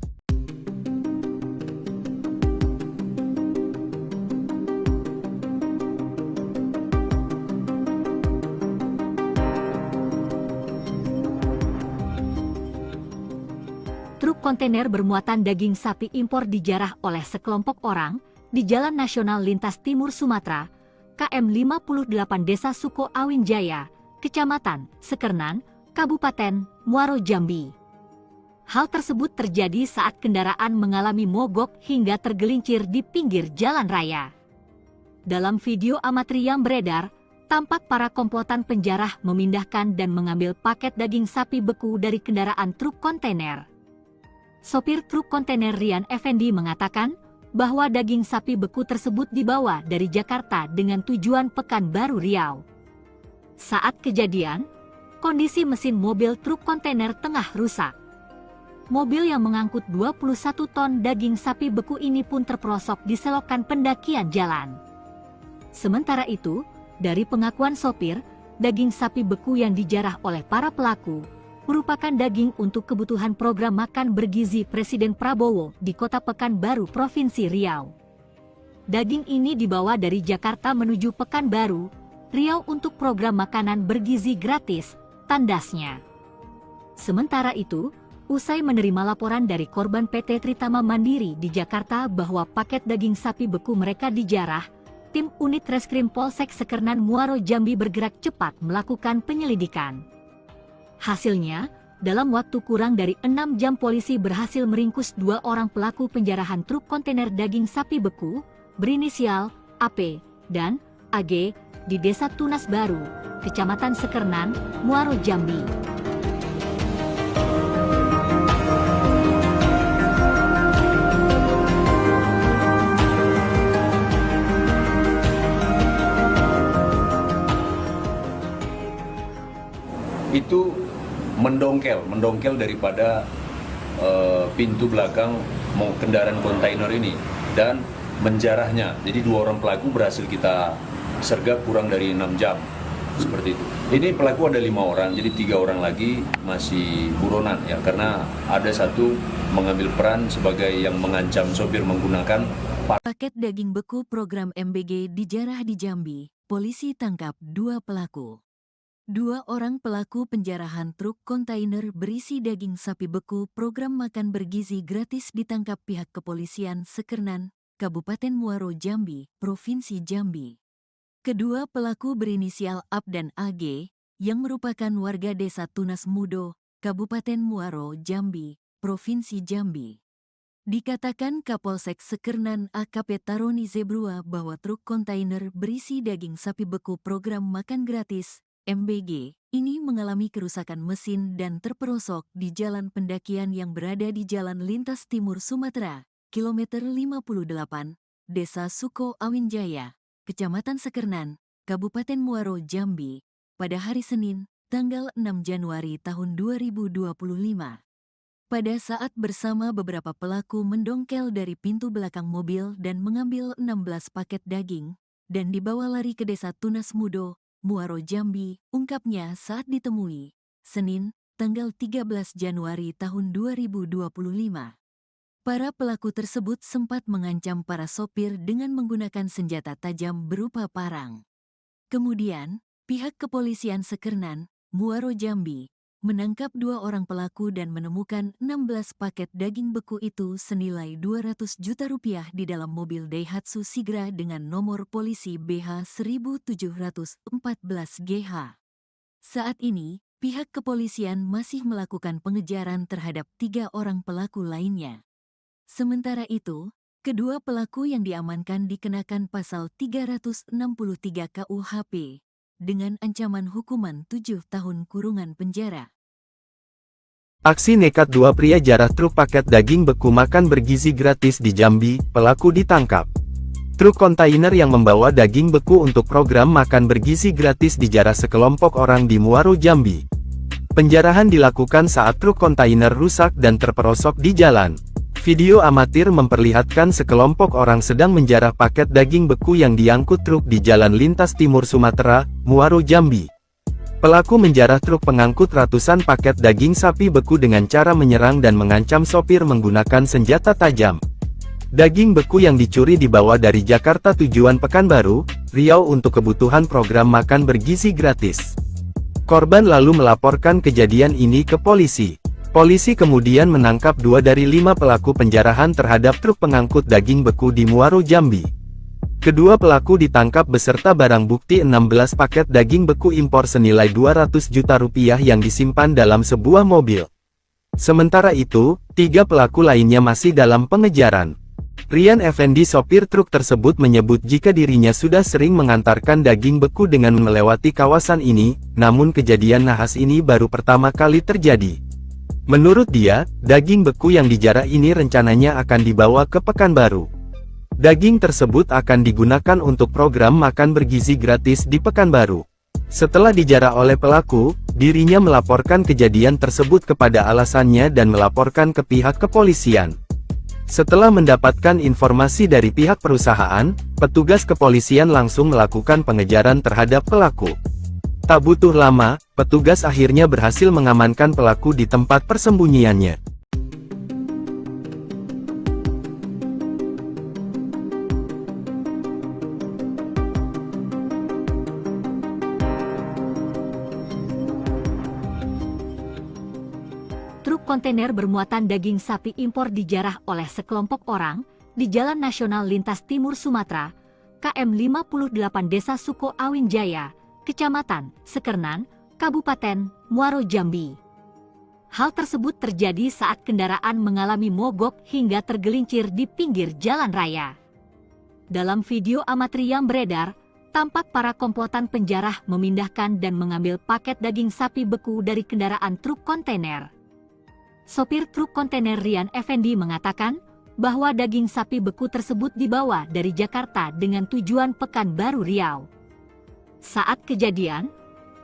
C: truk kontainer bermuatan daging sapi impor dijarah oleh sekelompok orang di Jalan Nasional Lintas Timur Sumatera, KM 58 Desa Suko Awin Jaya, Kecamatan Sekernan, Kabupaten Muaro Jambi. Hal tersebut terjadi saat kendaraan mengalami mogok hingga tergelincir di pinggir jalan raya. Dalam video amatir yang beredar, tampak para komplotan penjarah memindahkan dan mengambil paket daging sapi beku dari kendaraan truk kontainer. Sopir truk kontainer Rian Effendi mengatakan bahwa daging sapi beku tersebut dibawa dari Jakarta dengan tujuan Pekanbaru Riau. Saat kejadian, kondisi mesin mobil truk kontainer tengah rusak. Mobil yang mengangkut 21 ton daging sapi beku ini pun terperosok di selokan pendakian jalan. Sementara itu, dari pengakuan sopir, daging sapi beku yang dijarah oleh para pelaku merupakan daging untuk kebutuhan program makan bergizi Presiden Prabowo di Kota Pekanbaru, Provinsi Riau. Daging ini dibawa dari Jakarta menuju Pekanbaru, Riau untuk program makanan bergizi gratis, tandasnya. Sementara itu, usai menerima laporan dari korban PT Tritama Mandiri di Jakarta bahwa paket daging sapi beku mereka dijarah, tim unit Reskrim Polsek Sekernan Muaro Jambi bergerak cepat melakukan penyelidikan. Hasilnya, dalam waktu kurang dari 6 jam polisi berhasil meringkus 2 orang pelaku penjarahan truk kontainer daging sapi beku, berinisial AP dan AG, di Desa Tunas Baru, Kecamatan Sekernan, Muaro Jambi.
D: Itu mendongkel daripada pintu belakang kendaraan kontainer ini dan menjarahnya. Jadi 2 orang pelaku berhasil kita sergap kurang dari 6 jam, seperti itu. Ini pelaku ada 5 orang, jadi 3 orang lagi masih buronan ya, karena ada satu mengambil peran sebagai yang mengancam sopir menggunakan
A: Paket daging beku program MBG dijarah di Jambi. Polisi tangkap 2 pelaku. 2 orang pelaku penjarahan truk kontainer berisi daging sapi beku program makan bergizi gratis ditangkap pihak kepolisian Sekernan, Kabupaten Muaro Jambi, Provinsi Jambi. Kedua pelaku berinisial AP dan AG, yang merupakan warga Desa Tunas Mudo, Kabupaten Muaro Jambi, Provinsi Jambi. Dikatakan Kapolsek Sekernan AKP Taroni Zebrua bahwa truk kontainer berisi daging sapi beku program makan gratis MBG ini mengalami kerusakan mesin dan terperosok di jalan pendakian yang berada di Jalan Lintas Timur Sumatera, kilometer 58, Desa Suko Awin Jaya, Kecamatan Sekernan, Kabupaten Muaro Jambi, pada hari Senin, tanggal 6 Januari tahun 2025. Pada saat bersama beberapa pelaku mendongkel dari pintu belakang mobil dan mengambil 16 paket daging, dan dibawa lari ke Desa Tunas Mudo, Muaro Jambi, ungkapnya saat ditemui, Senin, tanggal 13 Januari tahun 2025. Para pelaku tersebut sempat mengancam para sopir dengan menggunakan senjata tajam berupa parang. Kemudian, pihak kepolisian Sekernan, Muaro Jambi, menangkap 2 orang pelaku dan menemukan 16 paket daging beku itu senilai 200 juta rupiah di dalam mobil Daihatsu Sigra dengan nomor polisi BH 1714 GH. Saat ini, pihak kepolisian masih melakukan pengejaran terhadap 3 orang pelaku lainnya. Sementara itu, kedua pelaku yang diamankan dikenakan pasal 363 KUHP, dengan ancaman hukuman 7 tahun kurungan penjara.
B: Aksi nekat 2 pria jarah truk paket daging beku makan bergizi gratis di Jambi, pelaku ditangkap. Truk kontainer yang membawa daging beku untuk program makan bergizi gratis dijarah sekelompok orang di Muaro Jambi. Penjarahan dilakukan saat truk kontainer rusak dan terperosok di jalan. Video amatir memperlihatkan sekelompok orang sedang menjarah paket daging beku yang diangkut truk di Jalan Lintas Timur Sumatera, Muaro Jambi. Pelaku menjarah truk pengangkut ratusan paket daging sapi beku dengan cara menyerang dan mengancam sopir menggunakan senjata tajam. Daging beku yang dicuri dibawa dari Jakarta tujuan Pekanbaru, Riau untuk kebutuhan program makan bergizi gratis. Korban lalu melaporkan kejadian ini ke polisi. Polisi kemudian menangkap 2 dari 5 pelaku penjarahan terhadap truk pengangkut daging beku di Muaro, Jambi. Kedua pelaku ditangkap beserta barang bukti 16 paket daging beku impor senilai 200 juta rupiah yang disimpan dalam sebuah mobil. Sementara itu, 3 pelaku lainnya masih dalam pengejaran. Rian Effendi, sopir truk tersebut, menyebut jika dirinya sudah sering mengantarkan daging beku dengan melewati kawasan ini, namun kejadian nahas ini baru pertama kali terjadi. Menurut dia, daging beku yang dijarah ini rencananya akan dibawa ke Pekanbaru. Daging tersebut akan digunakan untuk program makan bergizi gratis di Pekanbaru. Setelah dijarah oleh pelaku, dirinya melaporkan kejadian tersebut kepada alasannya dan melaporkan ke pihak kepolisian. Setelah mendapatkan informasi dari pihak perusahaan, petugas kepolisian langsung melakukan pengejaran terhadap pelaku. Tak butuh lama, petugas akhirnya berhasil mengamankan pelaku di tempat persembunyiannya.
C: Truk kontainer bermuatan daging sapi impor dijarah oleh sekelompok orang di Jalan Nasional Lintas Timur Sumatera, KM 58 Desa Suko Awin Jaya, Kecamatan Sekernan, Kabupaten Muaro, Jambi. Hal tersebut terjadi saat kendaraan mengalami mogok hingga tergelincir di pinggir jalan raya. Dalam video amatir yang beredar, tampak para komplotan penjarah memindahkan dan mengambil paket daging sapi beku dari kendaraan truk kontainer. Sopir truk kontainer Rian Effendi mengatakan bahwa daging sapi beku tersebut dibawa dari Jakarta dengan tujuan Pekanbaru, Riau. Saat kejadian,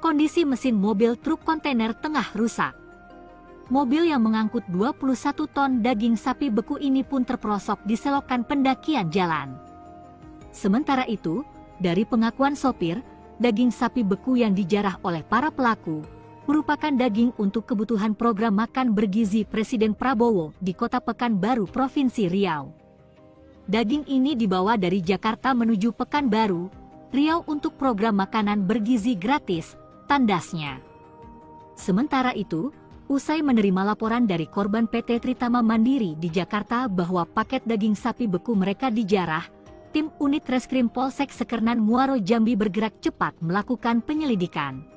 C: kondisi mesin mobil truk kontainer tengah rusak. Mobil yang mengangkut 21 ton daging sapi beku ini pun terperosok di selokan pendakian jalan. Sementara itu, dari pengakuan sopir, daging sapi beku yang dijarah oleh para pelaku merupakan daging untuk kebutuhan program makan bergizi Presiden Prabowo di Kota Pekanbaru, Provinsi Riau. Daging ini dibawa dari Jakarta menuju Pekanbaru, Riau untuk program makanan bergizi gratis, tandasnya. Sementara itu, usai menerima laporan dari korban PT Tritama Mandiri di Jakarta bahwa paket daging sapi beku mereka dijarah, tim unit Reskrim Polsek Sekernan Muaro, Jambi bergerak cepat melakukan penyelidikan.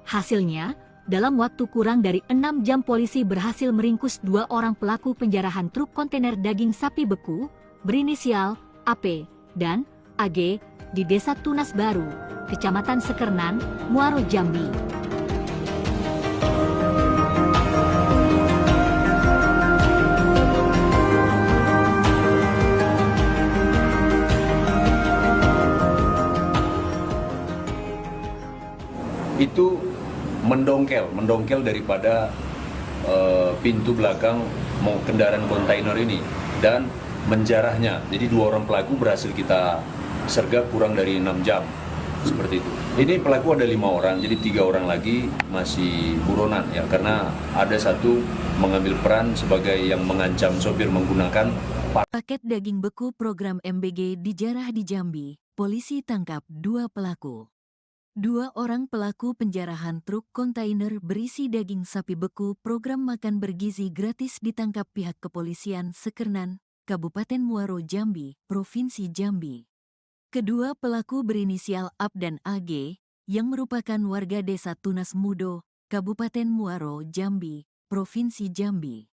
C: Hasilnya, dalam waktu kurang dari 6 jam polisi berhasil meringkus 2 orang pelaku penjarahan truk kontainer daging sapi beku berinisial AP dan AG di Desa Tunas Baru, Kecamatan Sekernan, Muaro, Jambi.
D: Itu mendongkel daripada pintu belakang kendaraan kontainer ini dan menjarahnya. Jadi 2 orang pelaku berhasil kita sergap kurang dari 6 jam, seperti itu. Ini pelaku ada 5 orang, jadi 3 orang lagi masih buronan ya, karena ada satu mengambil peran sebagai yang mengancam sopir menggunakan
A: Paket daging beku program MBG dijarah di Jambi. Polisi tangkap 2 pelaku. 2 orang pelaku penjarahan truk kontainer berisi daging sapi beku program makan bergizi gratis ditangkap pihak kepolisian Sekernan, Kabupaten Muaro, Jambi, Provinsi Jambi. Kedua pelaku berinisial AP dan AG, yang merupakan warga Desa Tunas Mudo, Kabupaten Muaro, Jambi, Provinsi Jambi.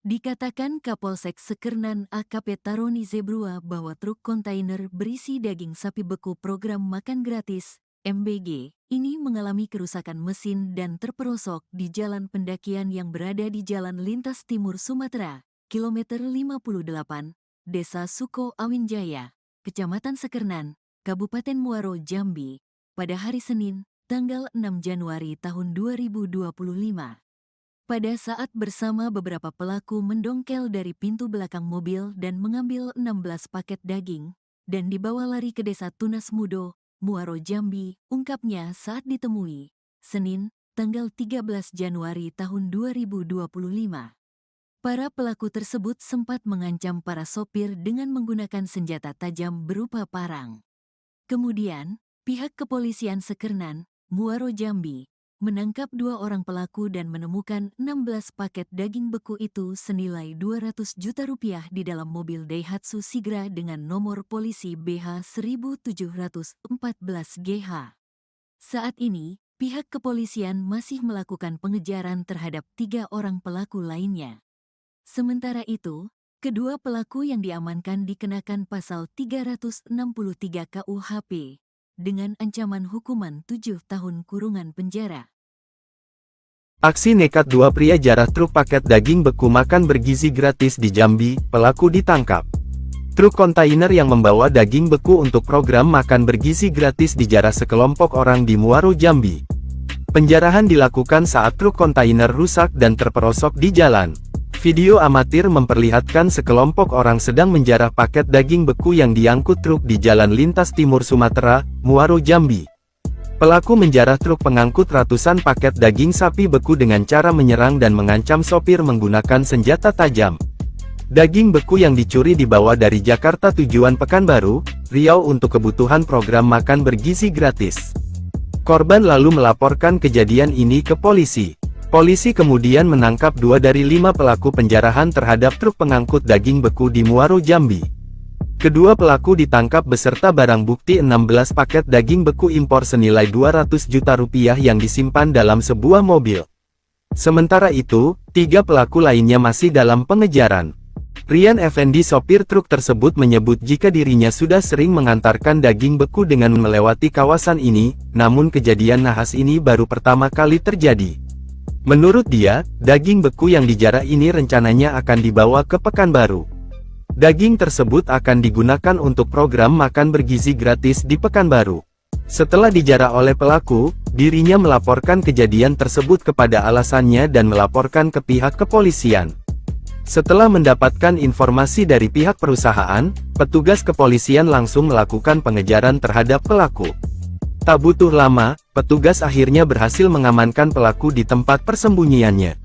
A: Dikatakan Kapolsek Sekernan AKP Taroni Zebrua bahwa truk kontainer berisi daging sapi beku program makan gratis, MBG, ini mengalami kerusakan mesin dan terperosok di jalan pendakian yang berada di Jalan Lintas Timur Sumatera, kilometer 58, Desa Suko Awin Jaya, Kecamatan Sekernan, Kabupaten Muaro, Jambi, pada hari Senin, tanggal 6 Januari tahun 2025. Pada saat bersama beberapa pelaku mendongkel dari pintu belakang mobil dan mengambil 16 paket daging, dan dibawa lari ke Desa Tunas Mudo, Muaro, Jambi, ungkapnya saat ditemui, Senin, tanggal 13 Januari tahun 2025. Para pelaku tersebut sempat mengancam para sopir dengan menggunakan senjata tajam berupa parang. Kemudian, pihak kepolisian Sekernan, Muaro, Jambi, menangkap 2 orang pelaku dan menemukan 16 paket daging beku itu senilai 200 juta rupiah di dalam mobil Daihatsu Sigra dengan nomor polisi BH 1714 GH. Saat ini, pihak kepolisian masih melakukan pengejaran terhadap 3 orang pelaku lainnya. Sementara itu, kedua pelaku yang diamankan dikenakan pasal 363 KUHP dengan ancaman hukuman 7 tahun kurungan penjara.
B: Aksi nekat 2 pria jarah truk paket daging beku makan bergizi gratis di Jambi, pelaku ditangkap. Truk kontainer yang membawa daging beku untuk program makan bergizi gratis dijarah sekelompok orang di Muaro, Jambi. Penjarahan dilakukan saat truk kontainer rusak dan terperosok di jalan. Video amatir memperlihatkan sekelompok orang sedang menjarah paket daging beku yang diangkut truk di Jalan Lintas Timur Sumatera, Muaro, Jambi. Pelaku menjarah truk pengangkut ratusan paket daging sapi beku dengan cara menyerang dan mengancam sopir menggunakan senjata tajam. Daging beku yang dicuri dibawa dari Jakarta tujuan Pekanbaru, Riau untuk kebutuhan program makan bergizi gratis. Korban lalu melaporkan kejadian ini ke polisi. Polisi kemudian menangkap 2 dari 5 pelaku penjarahan terhadap truk pengangkut daging beku di Muaro, Jambi. Kedua pelaku ditangkap beserta barang bukti 16 paket daging beku impor senilai 200 juta rupiah yang disimpan dalam sebuah mobil. Sementara itu, 3 pelaku lainnya masih dalam pengejaran. Rian Effendi, sopir truk tersebut, menyebut jika dirinya sudah sering mengantarkan daging beku dengan melewati kawasan ini, namun kejadian nahas ini baru pertama kali terjadi. Menurut dia, daging beku yang dijarah ini rencananya akan dibawa ke Pekanbaru. Daging tersebut akan digunakan untuk program makan bergizi gratis di Pekanbaru. Setelah dijarah oleh pelaku, dirinya melaporkan kejadian tersebut kepada alasannya dan melaporkan ke pihak kepolisian. Setelah mendapatkan informasi dari pihak perusahaan, petugas kepolisian langsung melakukan pengejaran terhadap pelaku. Tak butuh lama, petugas akhirnya berhasil mengamankan pelaku di tempat persembunyiannya.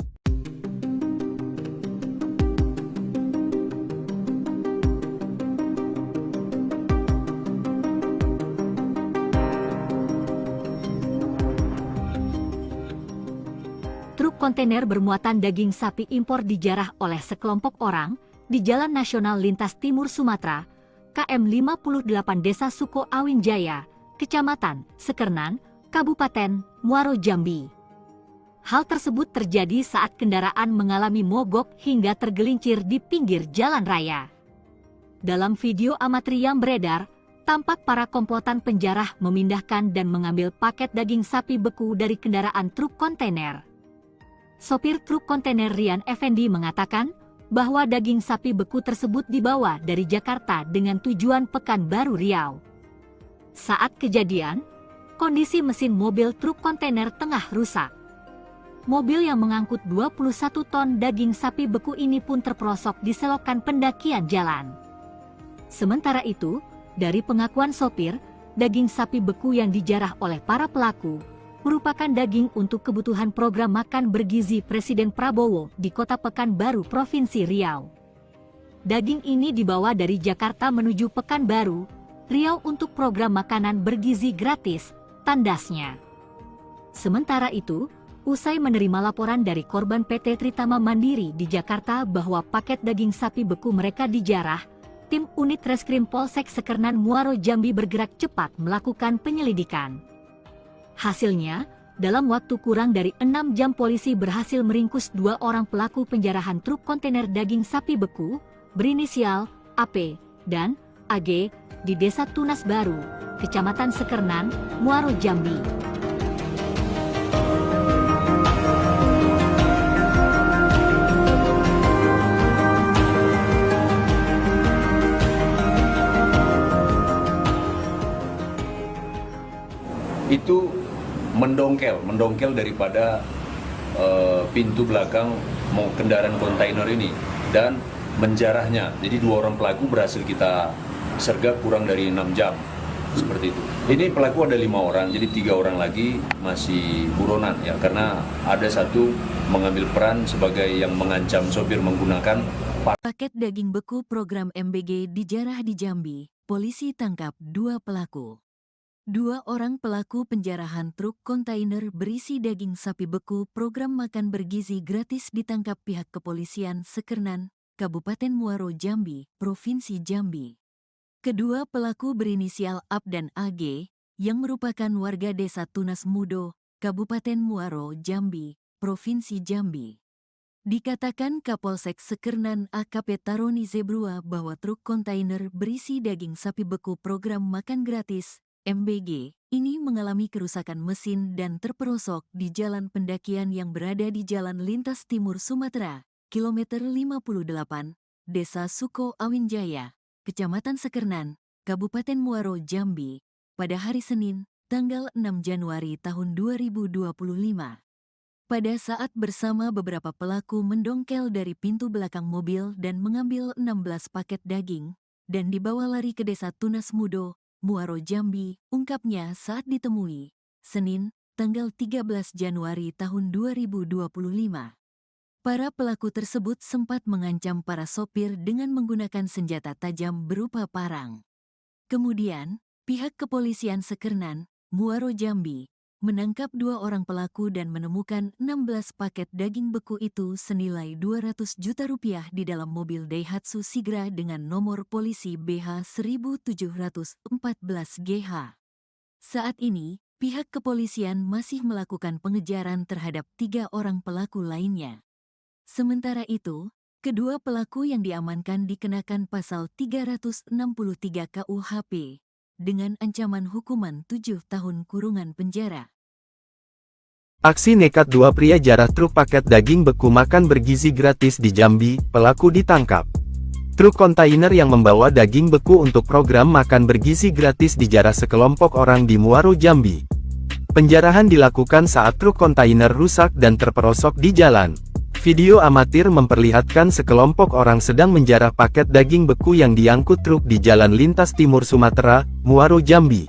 C: Truk kontainer bermuatan daging sapi impor dijarah oleh sekelompok orang di Jalan Nasional Lintas Timur Sumatera, KM 58 Desa Suko Awin Jaya, Kecamatan Sekernan, Kabupaten Muaro, Jambi. Hal tersebut terjadi saat kendaraan mengalami mogok hingga tergelincir di pinggir jalan raya. Dalam video amatir yang beredar, tampak para komplotan penjarah memindahkan dan mengambil paket daging sapi beku dari kendaraan truk kontainer. Sopir truk kontainer Rian Effendi mengatakan bahwa daging sapi beku tersebut dibawa dari Jakarta dengan tujuan Pekanbaru, Riau. Saat kejadian, kondisi mesin mobil truk kontainer tengah rusak. Mobil yang mengangkut 21 ton daging sapi beku ini pun terperosok di selokan pendakian jalan. Sementara itu, dari pengakuan sopir, daging sapi beku yang dijarah oleh para pelaku merupakan daging untuk kebutuhan program makan bergizi Presiden Prabowo di Kota Pekanbaru, Provinsi Riau. Daging ini dibawa dari Jakarta menuju Pekanbaru, Riau untuk program makanan bergizi gratis, tandasnya. Sementara itu, usai menerima laporan dari korban PT Tritama Mandiri di Jakarta bahwa paket daging sapi beku mereka dijarah, tim unit Reskrim Polsek Sekernan Muaro, Jambi bergerak cepat melakukan penyelidikan. Hasilnya, dalam waktu kurang dari 6 jam polisi berhasil meringkus 2 orang pelaku penjarahan truk kontainer daging sapi beku, berinisial AP dan AG, di Desa Tunas Baru, Kecamatan Sekernan, Muaro, Jambi.
D: Itu mendongkel daripada pintu belakang kendaraan kontainer ini dan menjarahnya. Jadi 2 orang pelaku berhasil kita sergap kurang dari 6 jam, seperti itu. Ini pelaku ada 5 orang, jadi 3 orang lagi masih buronan ya, karena ada satu mengambil peran sebagai yang mengancam sopir menggunakan
A: paket daging beku program MBG dijarah di Jambi. Polisi tangkap 2 pelaku. Dua orang pelaku penjarahan truk kontainer berisi daging sapi beku program makan bergizi gratis ditangkap pihak kepolisian Sekernan, Kabupaten Muaro Jambi, Provinsi Jambi. Kedua pelaku berinisial AB dan AG, yang merupakan warga desa Tunas Mudo, Kabupaten Muaro Jambi, Provinsi Jambi. Dikatakan Kapolsek Sekernan AKP Taroni Zebrua bahwa truk kontainer berisi daging sapi beku program makan gratis MBG ini mengalami kerusakan mesin dan terperosok di jalan pendakian yang berada di Jalan Lintas Timur Sumatera, kilometer 58, Desa Suko Awinjaya, Kecamatan Sekernan, Kabupaten Muaro Jambi, pada hari Senin, tanggal 6 Januari tahun 2025. Pada saat bersama beberapa pelaku mendongkel dari pintu belakang mobil dan mengambil 16 paket daging, dan dibawa lari ke Desa Tunas Mudo, Muaro Jambi, ungkapnya saat ditemui, Senin, tanggal 13 Januari tahun 2025. Para pelaku tersebut sempat mengancam para sopir dengan menggunakan senjata tajam berupa parang. Kemudian, pihak kepolisian Sekernan, Muaro Jambi, menangkap dua orang pelaku dan menemukan 16 paket daging beku itu senilai 200 juta rupiah di dalam mobil Daihatsu Sigra dengan nomor polisi BH 1714GH. Saat ini, pihak kepolisian masih melakukan pengejaran terhadap 3 orang pelaku lainnya. Sementara itu, kedua pelaku yang diamankan dikenakan pasal 363 KUHP dengan ancaman hukuman 7 tahun kurungan penjara.
B: Aksi nekat dua pria jarah truk paket daging beku makan bergizi gratis di Jambi, pelaku ditangkap. Truk kontainer yang membawa daging beku untuk program makan bergizi gratis dijarah sekelompok orang di Muaro Jambi. Penjarahan dilakukan saat truk kontainer rusak dan terperosok di jalan. Video amatir memperlihatkan sekelompok orang sedang menjarah paket daging beku yang diangkut truk di Jalan Lintas Timur Sumatera, Muaro Jambi.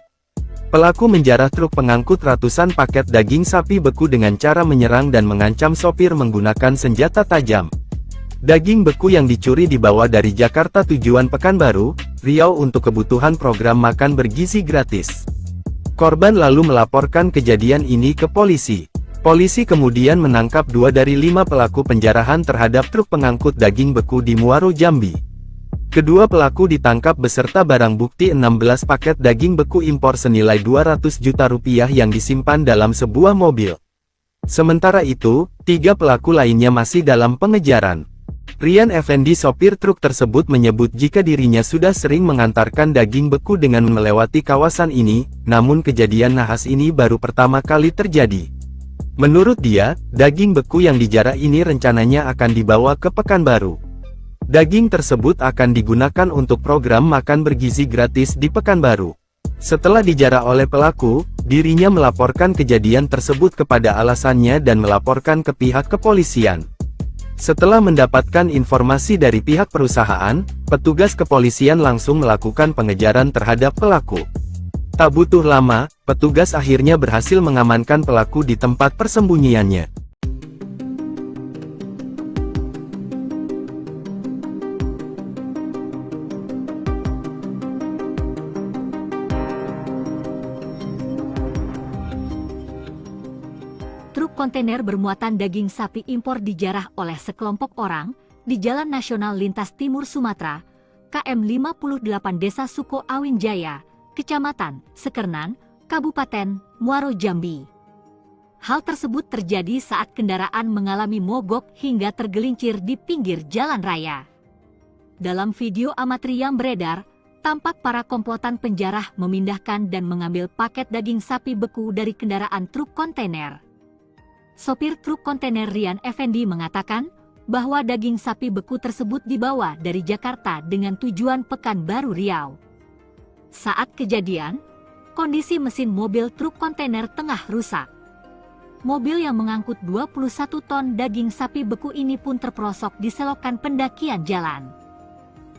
B: Pelaku menjarah truk pengangkut ratusan paket daging sapi beku dengan cara menyerang dan mengancam sopir menggunakan senjata tajam. Daging beku yang dicuri dibawa dari Jakarta tujuan Pekanbaru, Riau untuk kebutuhan program makan bergizi gratis. Korban lalu melaporkan kejadian ini ke polisi. Polisi kemudian menangkap 2 dari 5 pelaku penjarahan terhadap truk pengangkut daging beku di Muaro Jambi. Kedua pelaku ditangkap beserta barang bukti 16 paket daging beku impor senilai 200 juta rupiah yang disimpan dalam sebuah mobil. Sementara itu, 3 pelaku lainnya masih dalam pengejaran. Rian Effendi sopir truk tersebut menyebut jika dirinya sudah sering mengantarkan daging beku dengan melewati kawasan ini, namun kejadian nahas ini baru pertama kali terjadi. Menurut dia, daging beku yang dijarah ini rencananya akan dibawa ke Pekanbaru. Daging tersebut akan digunakan untuk program makan bergizi gratis di Pekanbaru. Setelah dijarah oleh pelaku, dirinya melaporkan kejadian tersebut kepada alasannya dan melaporkan ke pihak kepolisian. Setelah mendapatkan informasi dari pihak perusahaan, petugas kepolisian langsung melakukan pengejaran terhadap pelaku. Tak butuh lama, petugas akhirnya berhasil mengamankan pelaku di tempat persembunyiannya.
C: Truk kontainer bermuatan daging sapi impor dijarah oleh sekelompok orang di Jalan Nasional Lintas Timur Sumatera, KM 58 Desa Suko Awinjaya, Kecamatan Sekernan, Kabupaten Muaro Jambi. Hal tersebut terjadi saat kendaraan mengalami mogok hingga tergelincir di pinggir jalan raya. Dalam video amatir yang beredar, tampak para komplotan penjarah memindahkan dan mengambil paket daging sapi beku dari kendaraan truk kontainer. Sopir truk kontainer Rian Effendi mengatakan bahwa daging sapi beku tersebut dibawa dari Jakarta dengan tujuan Pekanbaru Riau. Saat kejadian, kondisi mesin mobil truk kontainer tengah rusak. Mobil yang mengangkut 21 ton daging sapi beku ini pun terperosok di selokan pendakian jalan.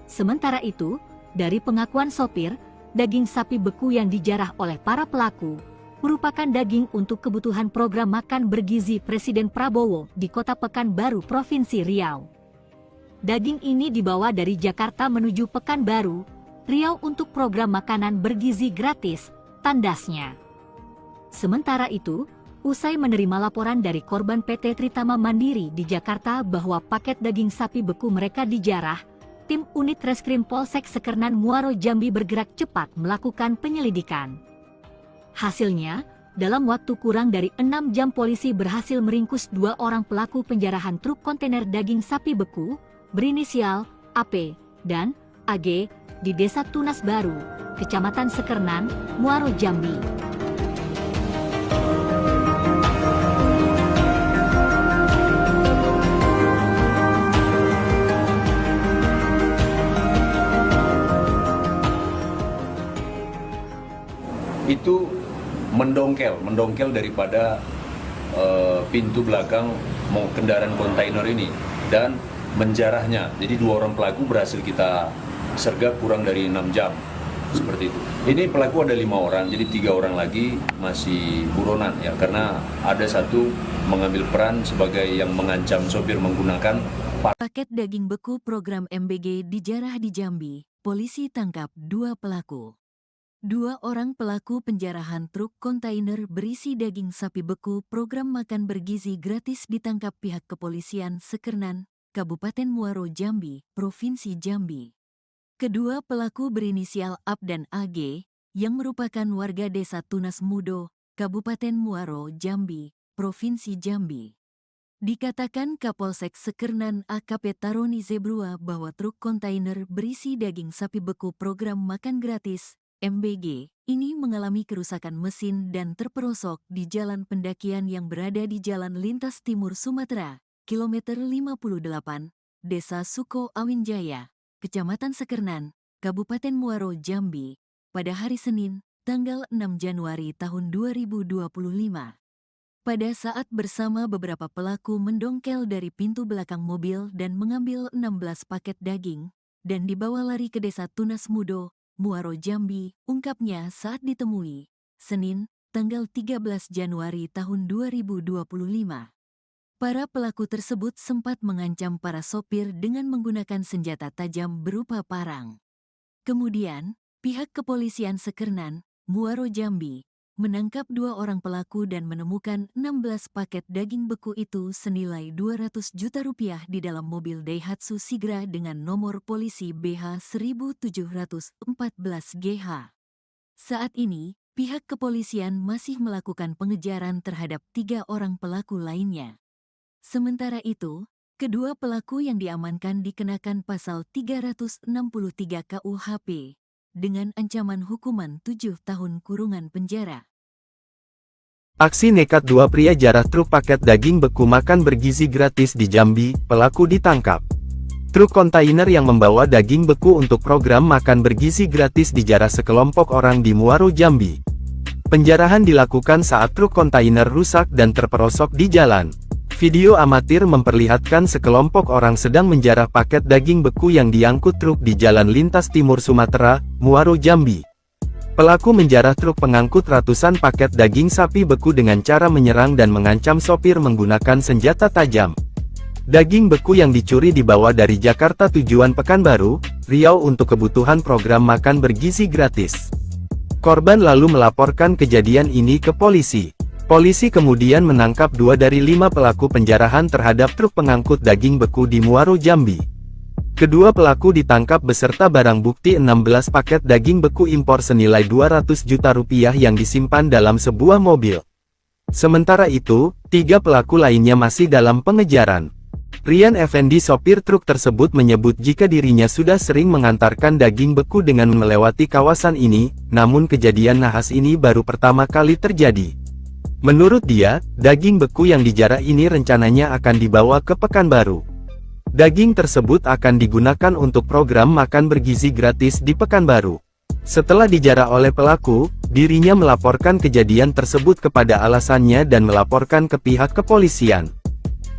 C: Sementara itu, dari pengakuan sopir, daging sapi beku yang dijarah oleh para pelaku merupakan daging untuk kebutuhan program makan bergizi Presiden Prabowo di Kota Pekanbaru, Provinsi Riau. Daging ini dibawa dari Jakarta menuju Pekanbaru, Riau untuk program makanan bergizi gratis tandasnya. Sementara itu, usai menerima laporan dari korban PT Tritama Mandiri di Jakarta bahwa paket daging sapi beku mereka dijarah, tim unit Reskrim Polsek Sekernan Muaro Jambi bergerak cepat melakukan penyelidikan. Hasilnya, dalam waktu kurang dari 6 jam polisi berhasil meringkus 2 orang pelaku penjarahan truk kontainer daging sapi beku berinisial AP dan AG di Desa Tunas Baru, Kecamatan Sekernan, Muaro Jambi.
D: Itu mendongkel daripada pintu belakang kendaraan kontainer ini dan menjarahnya. Jadi 2 orang pelaku berhasil kita sergap kurang dari 6 jam, seperti itu. Ini pelaku ada 5 orang, jadi 3 orang lagi masih buronan ya, karena ada satu mengambil peran sebagai yang mengancam sopir menggunakan
A: Paket daging beku program MBG dijarah di Jambi, polisi tangkap 2 pelaku. 2 orang pelaku penjarahan truk kontainer berisi daging sapi beku program makan bergizi gratis ditangkap pihak kepolisian Sekernan, Kabupaten Muaro Jambi, Provinsi Jambi. Kedua pelaku berinisial AP dan AG, yang merupakan warga Desa Tunas Mudo, Kabupaten Muaro Jambi, Provinsi Jambi. Dikatakan Kapolsek Sekernan AKP Taroni Zebrua bahwa truk kontainer berisi daging sapi beku program makan gratis, MBG, ini mengalami kerusakan mesin dan terperosok di jalan pendakian yang berada di Jalan Lintas Timur Sumatera, kilometer 58, Desa Suko Awinjaya, Kecamatan Sekernan, Kabupaten Muaro Jambi, pada hari Senin, tanggal 6 Januari tahun 2025. Pada saat bersama beberapa pelaku mendongkel dari pintu belakang mobil dan mengambil 16 paket daging, dan dibawa lari ke Desa Tunas Mudo, Muaro Jambi, ungkapnya saat ditemui, Senin, tanggal 13 Januari tahun 2025. Para pelaku tersebut sempat mengancam para sopir dengan menggunakan senjata tajam berupa parang. Kemudian, pihak kepolisian Sekernan, Muaro Jambi, menangkap 2 orang pelaku dan menemukan 16 paket daging beku itu senilai 200 juta rupiah di dalam mobil Daihatsu Sigra dengan nomor polisi BH 1714GH. Saat ini, pihak kepolisian masih melakukan pengejaran terhadap 3 orang pelaku lainnya. Sementara itu, kedua pelaku yang diamankan dikenakan pasal 363 KUHP dengan ancaman hukuman 7 tahun kurungan penjara.
B: Aksi nekat 2 pria jarah truk paket daging beku makan bergizi gratis di Jambi, pelaku ditangkap. Truk kontainer yang membawa daging beku untuk program makan bergizi gratis dijarah sekelompok orang di Muaro Jambi. Penjarahan dilakukan saat truk kontainer rusak dan terperosok di jalan. Video amatir memperlihatkan sekelompok orang sedang menjarah paket daging beku yang diangkut truk di Jalan Lintas Timur Sumatera, Muaro Jambi. Pelaku menjarah truk pengangkut ratusan paket daging sapi beku dengan cara menyerang dan mengancam sopir menggunakan senjata tajam. Daging beku yang dicuri dibawa dari Jakarta tujuan Pekanbaru, Riau untuk kebutuhan program makan bergizi gratis. Korban lalu melaporkan kejadian ini ke polisi. Polisi kemudian menangkap 2 dari 5 pelaku penjarahan terhadap truk pengangkut daging beku di Muaro Jambi. Kedua pelaku ditangkap beserta barang bukti 16 paket daging beku impor senilai 200 juta rupiah yang disimpan dalam sebuah mobil. Sementara itu, 3 pelaku lainnya masih dalam pengejaran. Rian Effendi sopir truk tersebut menyebut jika dirinya sudah sering mengantarkan daging beku dengan melewati kawasan ini, namun kejadian nahas ini baru pertama kali terjadi. Menurut dia, daging beku yang dijarah ini rencananya akan dibawa ke Pekanbaru. Daging tersebut akan digunakan untuk program makan bergizi gratis di Pekanbaru. Setelah dijarah oleh pelaku, dirinya melaporkan kejadian tersebut kepada alasannya dan melaporkan ke pihak kepolisian.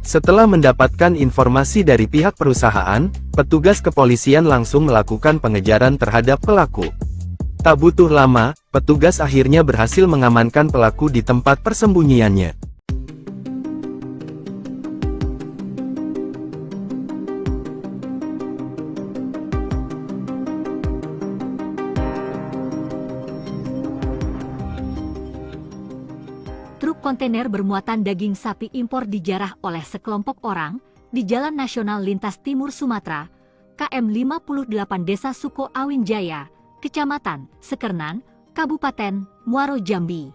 B: Setelah mendapatkan informasi dari pihak perusahaan, petugas kepolisian langsung melakukan pengejaran terhadap pelaku. Tak butuh lama, petugas akhirnya berhasil mengamankan pelaku di tempat persembunyiannya.
C: kontainer bermuatan daging sapi impor dijarah oleh sekelompok orang di Jalan Nasional Lintas Timur Sumatera, KM 58 Desa Suko Awin Jaya, Kecamatan Sekernan, Kabupaten Muaro Jambi.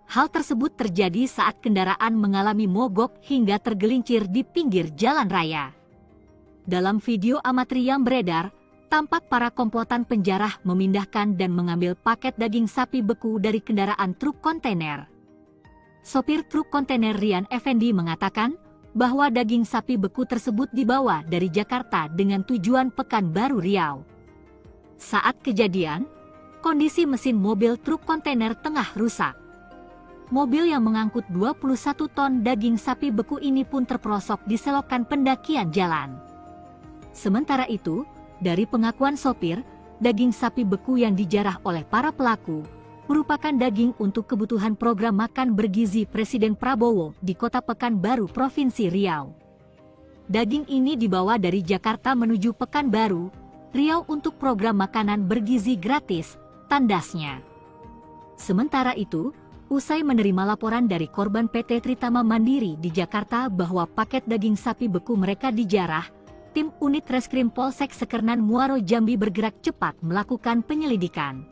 C: Hal tersebut terjadi saat kendaraan mengalami mogok hingga tergelincir di pinggir jalan raya. Dalam video amatir yang beredar, tampak para komplotan penjarah memindahkan dan mengambil paket daging sapi beku dari kendaraan truk kontainer. Sopir truk kontainer Rian Effendi mengatakan bahwa daging sapi beku tersebut dibawa dari Jakarta dengan tujuan Pekanbaru Riau. Saat kejadian, kondisi mesin mobil truk kontainer tengah rusak. Mobil yang mengangkut 21 ton daging sapi beku ini pun terperosok di selokan pendakian jalan. Sementara itu, dari pengakuan sopir, daging sapi beku yang dijarah oleh para pelaku merupakan daging untuk kebutuhan program makan bergizi Presiden Prabowo di Kota Pekanbaru, Provinsi Riau. Daging ini dibawa dari Jakarta menuju Pekanbaru, Riau untuk program makanan bergizi gratis, tandasnya. Sementara itu, usai menerima laporan dari korban PT Tritama Mandiri di Jakarta bahwa paket daging sapi beku mereka dijarah, tim unit Reskrim Polsek Sekernan Muaro Jambi bergerak cepat melakukan penyelidikan.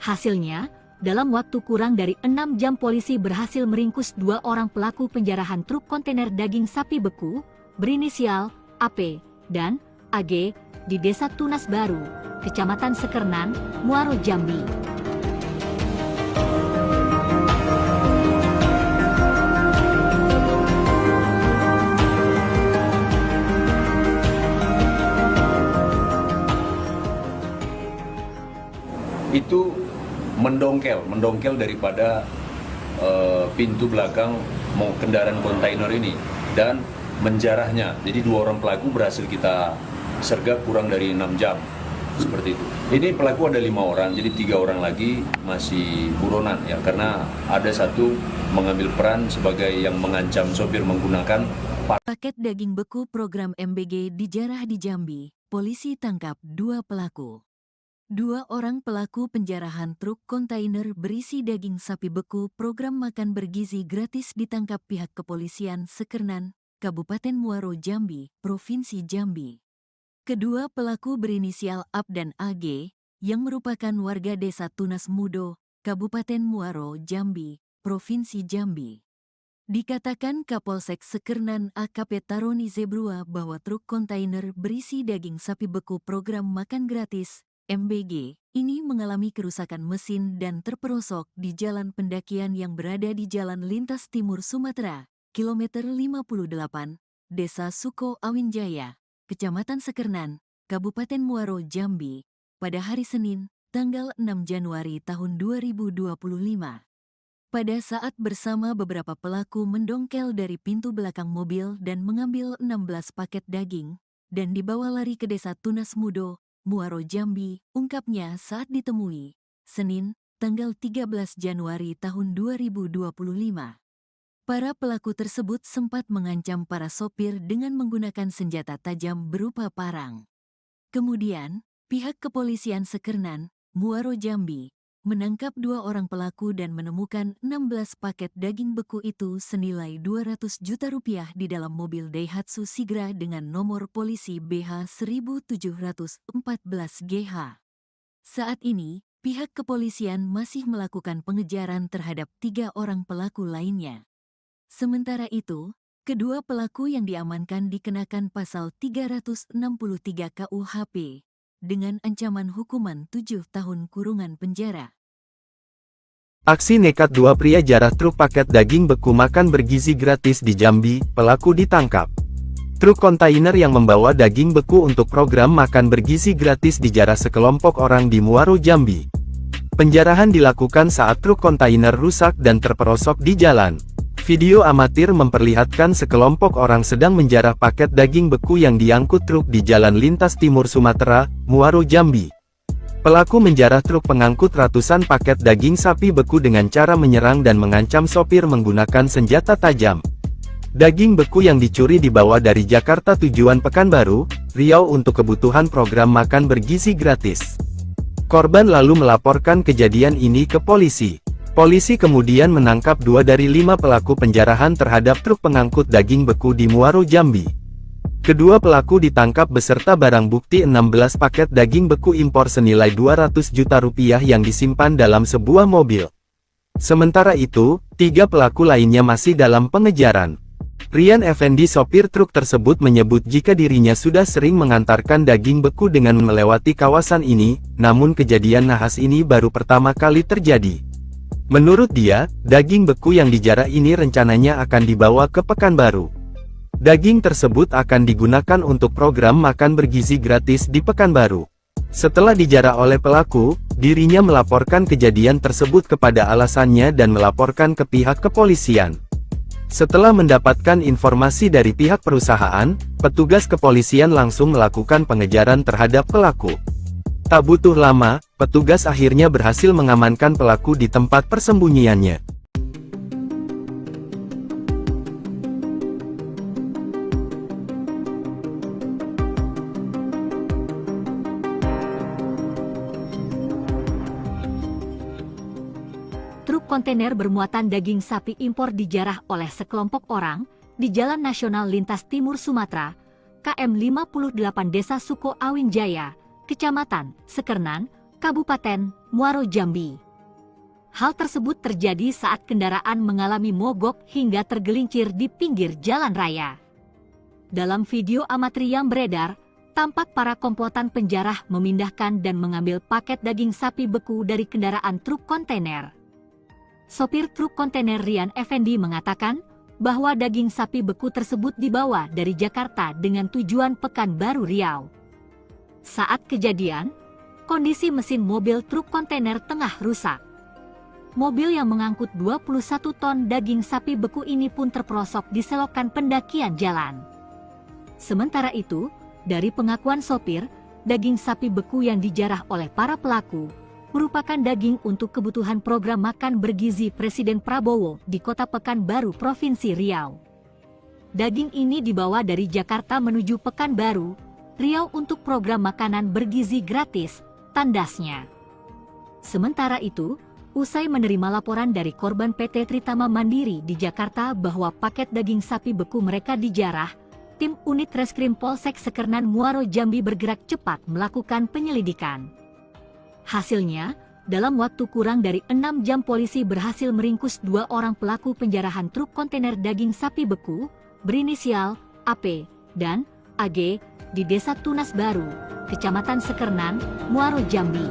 C: Hasilnya, dalam waktu kurang dari 6 jam polisi berhasil meringkus 2 orang pelaku penjarahan truk kontainer daging sapi beku berinisial AP dan AG di Desa Tunas Baru, Kecamatan Sekernan, Muaro Jambi.
D: Itu mendongkel daripada pintu belakang kendaraan kontainer ini dan menjarahnya. Jadi 2 orang pelaku berhasil kita sergap kurang dari 6 jam, seperti itu. Ini pelaku ada 5 orang, jadi 3 orang lagi masih buronan ya, karena ada satu mengambil peran sebagai yang mengancam sopir menggunakan
A: Paket daging beku program MBG dijarah di Jambi, polisi tangkap 2 pelaku. 2 orang pelaku penjarahan truk kontainer berisi daging sapi beku program makan bergizi gratis ditangkap pihak kepolisian Sekernan, Kabupaten Muaro Jambi, Provinsi Jambi. Kedua pelaku berinisial AP dan AG, yang merupakan warga Desa Tunas Mudo, Kabupaten Muaro Jambi, Provinsi Jambi. Dikatakan Kapolsek Sekernan AKP Taroni Zebrua bahwa truk kontainer berisi daging sapi beku program makan gratis MBG ini mengalami kerusakan mesin dan terperosok di jalan pendakian yang berada di Jalan Lintas Timur Sumatera, kilometer 58, Desa Suko Awin Jaya, Kecamatan Sekernan, Kabupaten Muaro Jambi, pada hari Senin, tanggal 6 Januari tahun 2025. Pada saat bersama beberapa pelaku mendongkel dari pintu belakang mobil dan mengambil 16 paket daging, dan dibawa lari ke Desa Tunas Mudo, Muaro Jambi, ungkapnya saat ditemui, Senin, tanggal 13 Januari tahun 2025. Para pelaku tersebut sempat mengancam para sopir dengan menggunakan senjata tajam berupa parang. Kemudian, pihak kepolisian Sekernan, Muaro Jambi, menangkap 2 orang pelaku dan menemukan 16 paket daging beku itu senilai 200 juta rupiah di dalam mobil Daihatsu Sigra dengan nomor polisi BH 1714GH. Saat ini, pihak kepolisian masih melakukan pengejaran terhadap 3 orang pelaku lainnya. Sementara itu, kedua pelaku yang diamankan dikenakan pasal 363 KUHP, dengan ancaman hukuman 7 tahun kurungan penjara.
B: Aksi nekat 2 pria jarah truk paket daging beku makan bergizi gratis di Jambi, pelaku ditangkap. Truk kontainer yang membawa daging beku untuk program makan bergizi gratis dijarah sekelompok orang di Muaro Jambi. Penjarahan dilakukan saat truk kontainer rusak dan terperosok di jalan. Video amatir memperlihatkan sekelompok orang sedang menjarah paket daging beku yang diangkut truk di Jalan Lintas Timur Sumatera, Muaro Jambi. Pelaku menjarah truk pengangkut ratusan paket daging sapi beku dengan cara menyerang dan mengancam sopir menggunakan senjata tajam. Daging beku yang dicuri dibawa dari Jakarta tujuan Pekanbaru, Riau untuk kebutuhan program makan bergizi gratis. Korban lalu melaporkan kejadian ini ke polisi. Polisi kemudian menangkap 2 dari 5 pelaku penjarahan terhadap truk pengangkut daging beku di Muaro, Jambi. Kedua pelaku ditangkap beserta barang bukti 16 paket daging beku impor senilai 200 juta rupiah yang disimpan dalam sebuah mobil. Sementara itu, 3 pelaku lainnya masih dalam pengejaran. Rian Effendi, sopir truk tersebut, menyebut jika dirinya sudah sering mengantarkan daging beku dengan melewati kawasan ini, namun kejadian nahas ini baru pertama kali terjadi. Menurut dia, daging beku yang dijarah ini rencananya akan dibawa ke Pekanbaru. Daging tersebut akan digunakan untuk program makan bergizi gratis di Pekanbaru. Setelah dijarah oleh pelaku, dirinya melaporkan kejadian tersebut kepada alasannya dan melaporkan ke pihak kepolisian. Setelah mendapatkan informasi dari pihak perusahaan, petugas kepolisian langsung melakukan pengejaran terhadap pelaku. Tak butuh lama, petugas akhirnya berhasil mengamankan pelaku di tempat persembunyiannya.
C: Truk kontainer bermuatan daging sapi impor dijarah oleh sekelompok orang di Jalan Nasional Lintas Timur Sumatera, KM 58 Desa Suko Awin Jaya, Kecamatan Sekernan, Kabupaten Muaro, Jambi. Hal tersebut terjadi saat kendaraan mengalami mogok hingga tergelincir di pinggir jalan raya. Dalam video amatir yang beredar, tampak para komplotan penjarah memindahkan dan mengambil paket daging sapi beku dari kendaraan truk kontainer. Sopir truk kontainer Rian Effendi mengatakan bahwa daging sapi beku tersebut dibawa dari Jakarta dengan tujuan Pekanbaru, Riau. Saat kejadian, kondisi mesin mobil truk kontainer tengah rusak. Mobil yang mengangkut 21 ton daging sapi beku ini pun terperosok di selokan pendakian jalan. Sementara itu, dari pengakuan sopir, daging sapi beku yang dijarah oleh para pelaku merupakan daging untuk kebutuhan program makan bergizi Presiden Prabowo di Kota Pekanbaru, Provinsi Riau. Daging ini dibawa dari Jakarta menuju Pekanbaru, Riau untuk program makanan bergizi gratis, tandasnya. Sementara itu, usai menerima laporan dari korban PT Tritama Mandiri di Jakarta bahwa paket daging sapi beku mereka dijarah, tim unit Reskrim Polsek Sekernan Muaro, Jambi bergerak cepat melakukan penyelidikan. Hasilnya, dalam waktu kurang dari 6 jam polisi berhasil meringkus 2 orang pelaku penjarahan truk kontainer daging sapi beku berinisial AP dan AG di Desa Tunas Baru, Kecamatan Sekernan, Muaro, Jambi.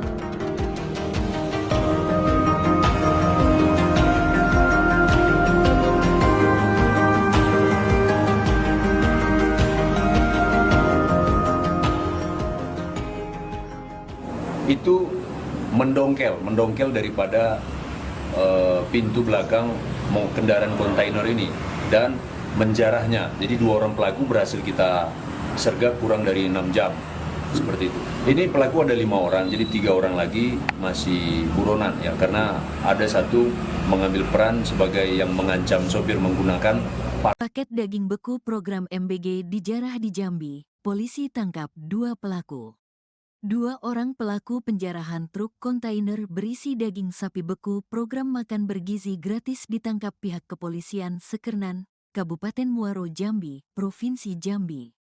D: Itu mendongkel daripada pintu belakang kendaraan kontainer ini dan menjarahnya. Jadi 2 orang pelaku berhasil kita sergap kurang dari 6 jam, seperti itu. Ini pelaku ada 5 orang, jadi 3 orang lagi masih buronan ya, karena ada 1 mengambil peran sebagai yang mengancam sopir menggunakan
A: Paket daging beku program MBG dijarah di Jambi. Polisi tangkap 2 pelaku. 2 orang pelaku penjarahan truk kontainer berisi daging sapi beku program makan bergizi gratis ditangkap pihak kepolisian Sekernan, Kabupaten Muaro, Jambi, Provinsi Jambi.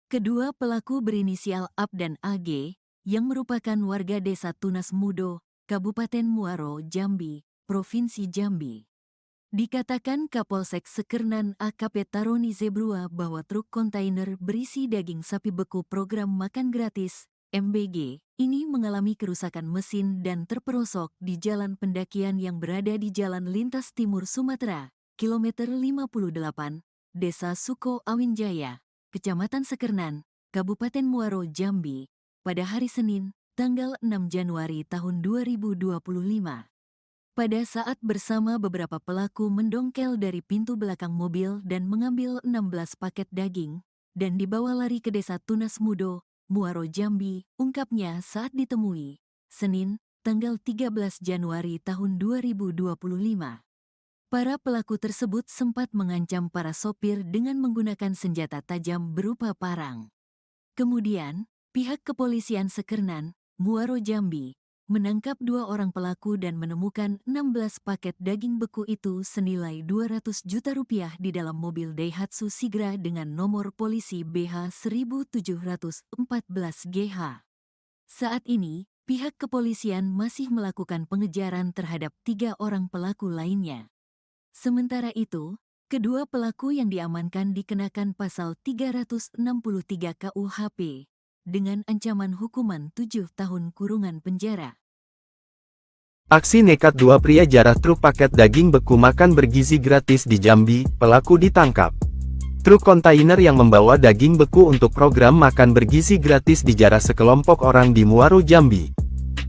A: Kedua pelaku berinisial AP dan AG, yang merupakan warga Desa Tunas Mudo, Kabupaten Muaro, Jambi, Provinsi Jambi. Dikatakan Kapolsek Sekernan AKP Taroni Zebrua bahwa truk kontainer berisi daging sapi beku program makan gratis MBG ini mengalami kerusakan mesin dan terperosok di jalan pendakian yang berada di Jalan Lintas Timur Sumatera, kilometer 58, Desa Suko Awin Jaya, Kecamatan Sekernan, Kabupaten Muaro, Jambi, pada hari Senin, tanggal 6 Januari tahun 2025. Pada saat bersama beberapa pelaku mendongkel dari pintu belakang mobil dan mengambil 16 paket daging, dan dibawa lari ke Desa Tunas Mudo, Muaro, Jambi, ungkapnya saat ditemui, Senin, tanggal 13 Januari tahun 2025. Para pelaku tersebut sempat mengancam para sopir dengan menggunakan senjata tajam berupa parang. Kemudian, pihak kepolisian Sekernan, Muaro, Jambi, menangkap 2 orang pelaku dan menemukan 16 paket daging beku itu senilai 200 juta rupiah di dalam mobil Daihatsu Sigra dengan nomor polisi BH 1714 GH. Saat ini, pihak kepolisian masih melakukan pengejaran terhadap 3 orang pelaku lainnya. Sementara itu, kedua pelaku yang diamankan dikenakan pasal 363 KUHP dengan ancaman hukuman 7 tahun kurungan penjara.
B: Aksi nekat 2 pria jarah truk paket daging beku makan bergizi gratis di Jambi, pelaku ditangkap. Truk kontainer yang membawa daging beku untuk program makan bergizi gratis dijarah sekelompok orang di Muaro, Jambi.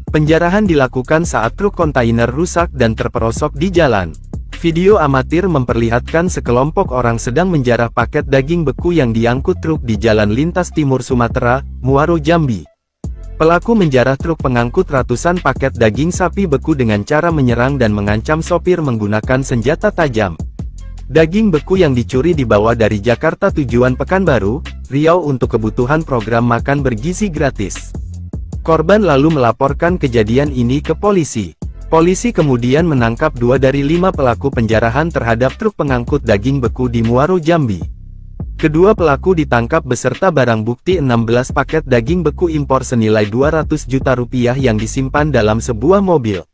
B: Penjarahan dilakukan saat truk kontainer rusak dan terperosok di jalan. Video amatir memperlihatkan sekelompok orang sedang menjarah paket daging beku yang diangkut truk di Jalan Lintas Timur Sumatera, Muaro, Jambi. Pelaku menjarah truk pengangkut ratusan paket daging sapi beku dengan cara menyerang dan mengancam sopir menggunakan senjata tajam. Daging beku yang dicuri dibawa dari Jakarta tujuan Pekanbaru, Riau untuk kebutuhan program makan bergizi gratis. Korban lalu melaporkan kejadian ini ke polisi. Polisi kemudian menangkap 2 dari 5 pelaku penjarahan terhadap truk pengangkut daging beku di Muaro, Jambi. Kedua pelaku ditangkap beserta barang bukti 16 paket daging beku impor senilai 200 juta rupiah yang disimpan dalam sebuah mobil.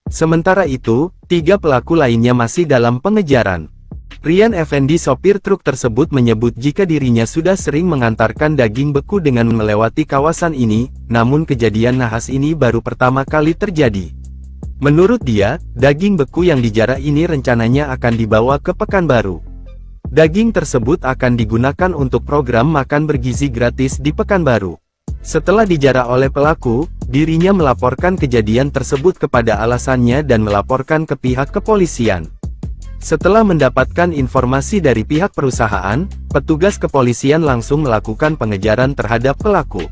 B: Sementara itu, 3 pelaku lainnya masih dalam pengejaran. Rian Effendi, sopir truk tersebut, menyebut jika dirinya sudah sering mengantarkan daging beku dengan melewati kawasan ini, namun kejadian nahas ini baru pertama kali terjadi. Menurut dia, daging beku yang dijarah ini rencananya akan dibawa ke Pekanbaru. Daging tersebut akan digunakan untuk program makan bergizi gratis di Pekanbaru. Setelah dijarah oleh pelaku, dirinya melaporkan kejadian tersebut kepada alasannya dan melaporkan ke pihak kepolisian. Setelah mendapatkan informasi dari pihak perusahaan, petugas kepolisian langsung melakukan pengejaran terhadap pelaku.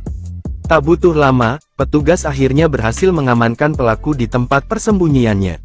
B: Tak butuh lama, petugas akhirnya berhasil mengamankan pelaku di tempat persembunyiannya.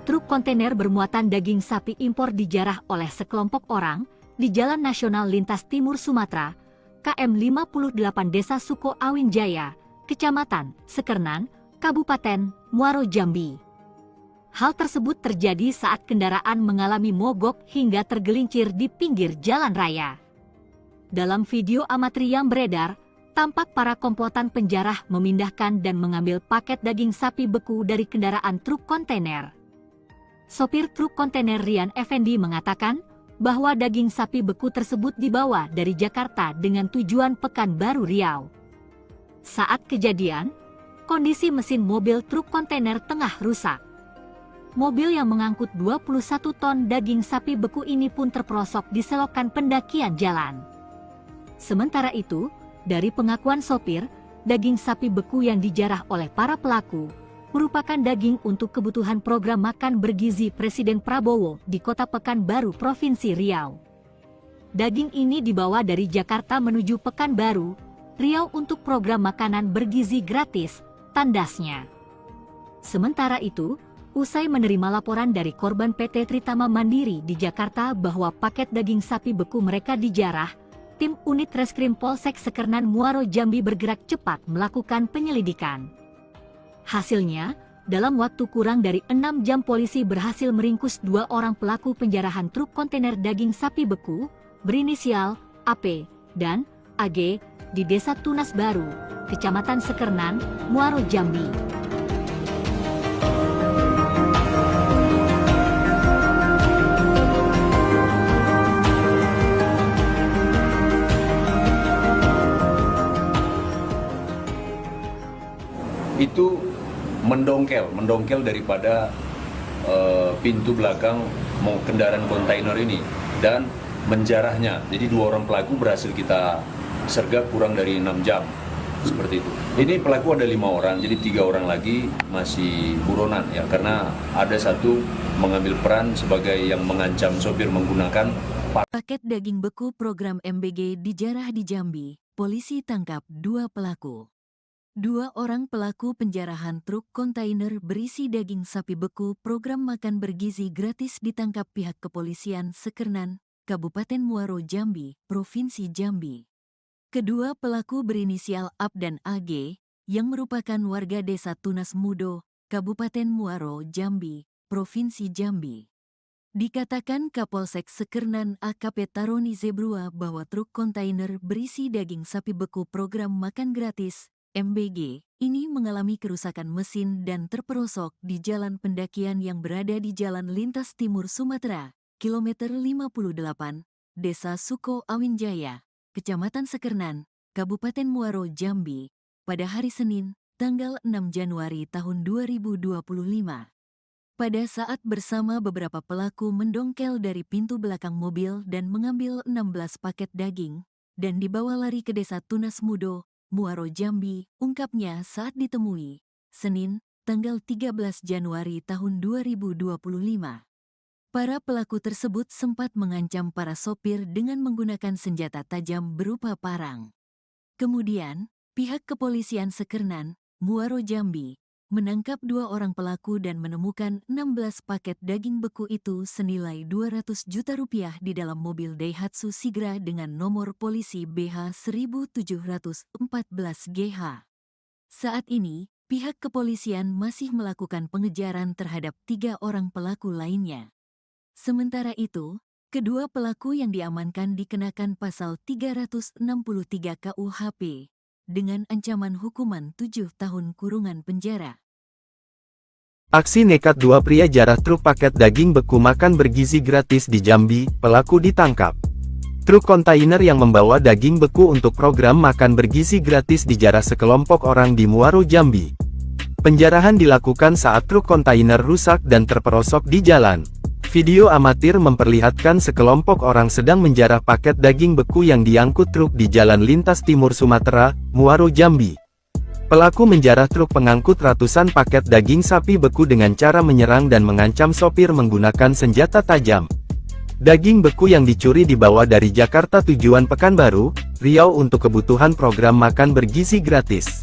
C: Truk kontainer bermuatan daging sapi impor dijarah oleh sekelompok orang di Jalan Nasional Lintas Timur Sumatera, KM 58 Desa Suko Awin Jaya, Kecamatan Sekernan, Kabupaten Muaro, Jambi. Hal tersebut terjadi saat kendaraan mengalami mogok hingga tergelincir di pinggir jalan raya. Dalam video amatir yang beredar, tampak para komplotan penjarah memindahkan dan mengambil paket daging sapi beku dari kendaraan truk kontainer. Sopir truk kontainer Rian Effendi mengatakan bahwa daging sapi beku tersebut dibawa dari Jakarta dengan tujuan Pekanbaru, Riau. Saat kejadian, kondisi mesin mobil truk kontainer tengah rusak. Mobil yang mengangkut 21 ton daging sapi beku ini pun terperosok di selokan pendakian jalan. Sementara itu, dari pengakuan sopir, daging sapi beku yang dijarah oleh para pelaku merupakan daging untuk kebutuhan program makan bergizi Presiden Prabowo di Kota Pekanbaru, Provinsi Riau. Daging ini dibawa dari Jakarta menuju Pekanbaru, Riau untuk program makanan bergizi gratis, tandasnya. Sementara itu, usai menerima laporan dari korban PT Tritama Mandiri di Jakarta bahwa paket daging sapi beku mereka dijarah, tim unit Reskrim Polsek Sekernan Muaro, Jambi bergerak cepat melakukan penyelidikan. Hasilnya, dalam waktu kurang dari 6 jam polisi berhasil meringkus 2 orang pelaku penjarahan truk kontainer daging sapi beku, berinisial AP dan AG, di Desa Tunas Baru, Kecamatan Sekernan, Muaro, Jambi.
D: Itu mendongkel daripada pintu belakang kendaraan kontainer ini dan menjarahnya. Jadi 2 orang pelaku berhasil kita sergap kurang dari 6 jam, seperti itu. Ini pelaku ada 5 orang, jadi 3 orang lagi masih buronan ya, karena ada 1 mengambil peran sebagai yang mengancam sopir menggunakan
A: paket daging beku program MBG dijarah di Jambi. Polisi tangkap 2 pelaku. Dua orang pelaku penjarahan truk kontainer berisi daging sapi beku program makan bergizi gratis ditangkap pihak kepolisian Sekernan, Kabupaten Muaro Jambi, Provinsi Jambi. Kedua pelaku berinisial AB dan AG, yang merupakan warga desa Tunas Mudo, Kabupaten Muaro Jambi, Provinsi Jambi. Dikatakan Kapolsek Sekernan AKP Taroni Zebrua bahwa truk kontainer berisi daging sapi beku program makan gratis MBG ini mengalami kerusakan mesin dan terperosok di jalan pendakian yang berada di Jalan Lintas Timur Sumatera, kilometer 58, Desa Suko Awinjaya, Kecamatan Sekernan, Kabupaten Muaro Jambi, pada hari Senin, tanggal 6 Januari tahun 2025. Pada saat bersama beberapa pelaku mendongkel dari pintu belakang mobil dan mengambil 16 paket daging, dan dibawa lari ke Desa Tunas Mudo, Muaro Jambi, ungkapnya saat ditemui, Senin, tanggal 13 Januari tahun 2025. Para pelaku tersebut sempat mengancam para sopir dengan menggunakan senjata tajam berupa parang. Kemudian, pihak kepolisian Sekernan, Muaro Jambi, menangkap dua orang pelaku dan menemukan 16 paket daging beku itu senilai 200 juta rupiah di dalam mobil Daihatsu Sigra dengan nomor polisi BH 1714GH. Saat ini, pihak kepolisian masih melakukan pengejaran terhadap 3 orang pelaku lainnya. Sementara itu, kedua pelaku yang diamankan dikenakan pasal 363 KUHP dengan ancaman hukuman 7 tahun kurungan penjara.
B: Aksi nekat dua pria jarah truk paket daging beku makan bergizi gratis di Jambi, pelaku ditangkap. Truk kontainer yang membawa daging beku untuk program makan bergizi gratis dijarah sekelompok orang di Muaro Jambi. Penjarahan dilakukan saat truk kontainer rusak dan terperosok di jalan. Video amatir memperlihatkan sekelompok orang sedang menjarah paket daging beku yang diangkut truk di Jalan Lintas Timur Sumatera, Muaro Jambi. Pelaku menjarah truk pengangkut ratusan paket daging sapi beku dengan cara menyerang dan mengancam sopir menggunakan senjata tajam. Daging beku yang dicuri dibawa dari Jakarta tujuan Pekanbaru, Riau untuk kebutuhan program makan bergizi gratis.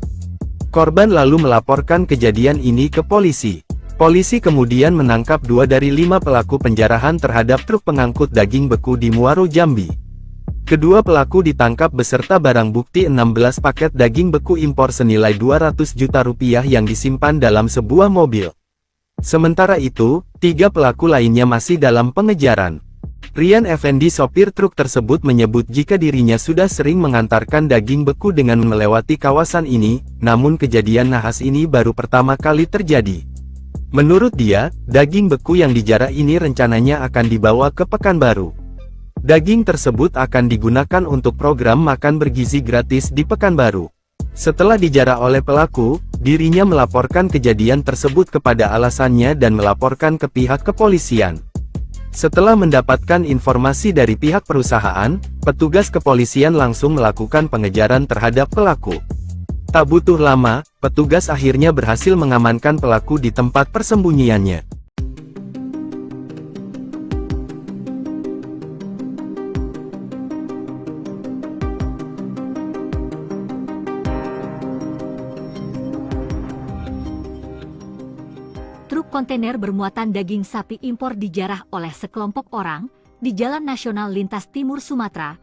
B: Korban lalu melaporkan kejadian ini ke polisi. Polisi kemudian menangkap 2 dari 5 pelaku penjarahan terhadap truk pengangkut daging beku di Muaro Jambi. Kedua pelaku ditangkap beserta barang bukti 16 paket daging beku impor senilai 200 juta rupiah yang disimpan dalam sebuah mobil. Sementara itu, 3 pelaku lainnya masih dalam pengejaran. Rian Effendi sopir truk tersebut menyebut jika dirinya sudah sering mengantarkan daging beku dengan melewati kawasan ini, namun kejadian nahas ini baru pertama kali terjadi. Menurut dia, daging beku yang dijarah ini rencananya akan dibawa ke Pekanbaru. Daging tersebut akan digunakan untuk program makan bergizi gratis di Pekanbaru. Setelah dijarah oleh pelaku, dirinya melaporkan kejadian tersebut kepada alasannya dan melaporkan ke pihak kepolisian. Setelah mendapatkan informasi dari pihak perusahaan, petugas kepolisian langsung melakukan pengejaran terhadap pelaku. Tak butuh lama, petugas akhirnya berhasil mengamankan pelaku di tempat persembunyiannya.
C: Truk kontainer bermuatan daging sapi impor dijarah oleh sekelompok orang di Jalan Nasional Lintas Timur Sumatera,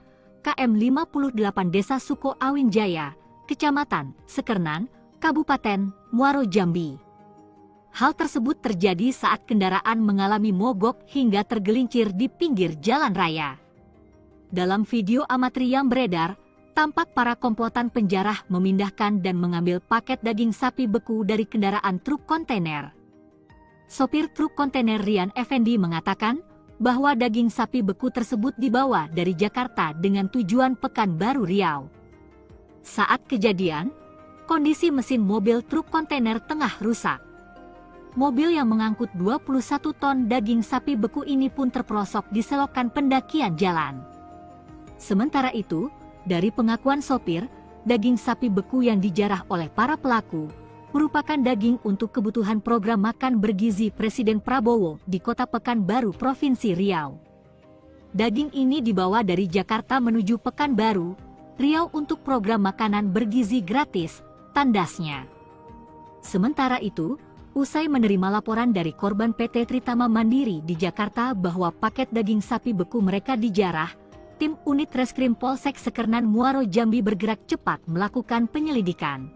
C: KM 58 Desa Suko Awinjaya, Kecamatan Sekernan, Kabupaten Muaro Jambi. Hal tersebut terjadi saat kendaraan mengalami mogok hingga tergelincir di pinggir jalan raya. Dalam video amatir yang beredar, tampak para komplotan penjarah memindahkan dan mengambil paket daging sapi beku dari kendaraan truk kontainer. Sopir truk kontainer Rian Effendi mengatakan bahwa daging sapi beku tersebut dibawa dari Jakarta dengan tujuan Pekanbaru Riau. Saat kejadian, kondisi mesin mobil truk kontainer tengah rusak. Mobil yang mengangkut 21 ton daging sapi beku ini pun terperosok di selokan pendakian jalan. Sementara itu, dari pengakuan sopir, daging sapi beku yang dijarah oleh para pelaku merupakan daging untuk kebutuhan program makan bergizi Presiden Prabowo di Kota Pekanbaru, Provinsi Riau. Daging ini dibawa dari Jakarta menuju Pekanbaru, Riau untuk program makanan bergizi gratis tandasnya. Sementara itu, usai menerima laporan dari korban PT Tritama Mandiri di Jakarta bahwa paket daging sapi beku mereka dijarah, tim unit Reskrim Polsek Sekernan Muaro Jambi bergerak cepat melakukan penyelidikan.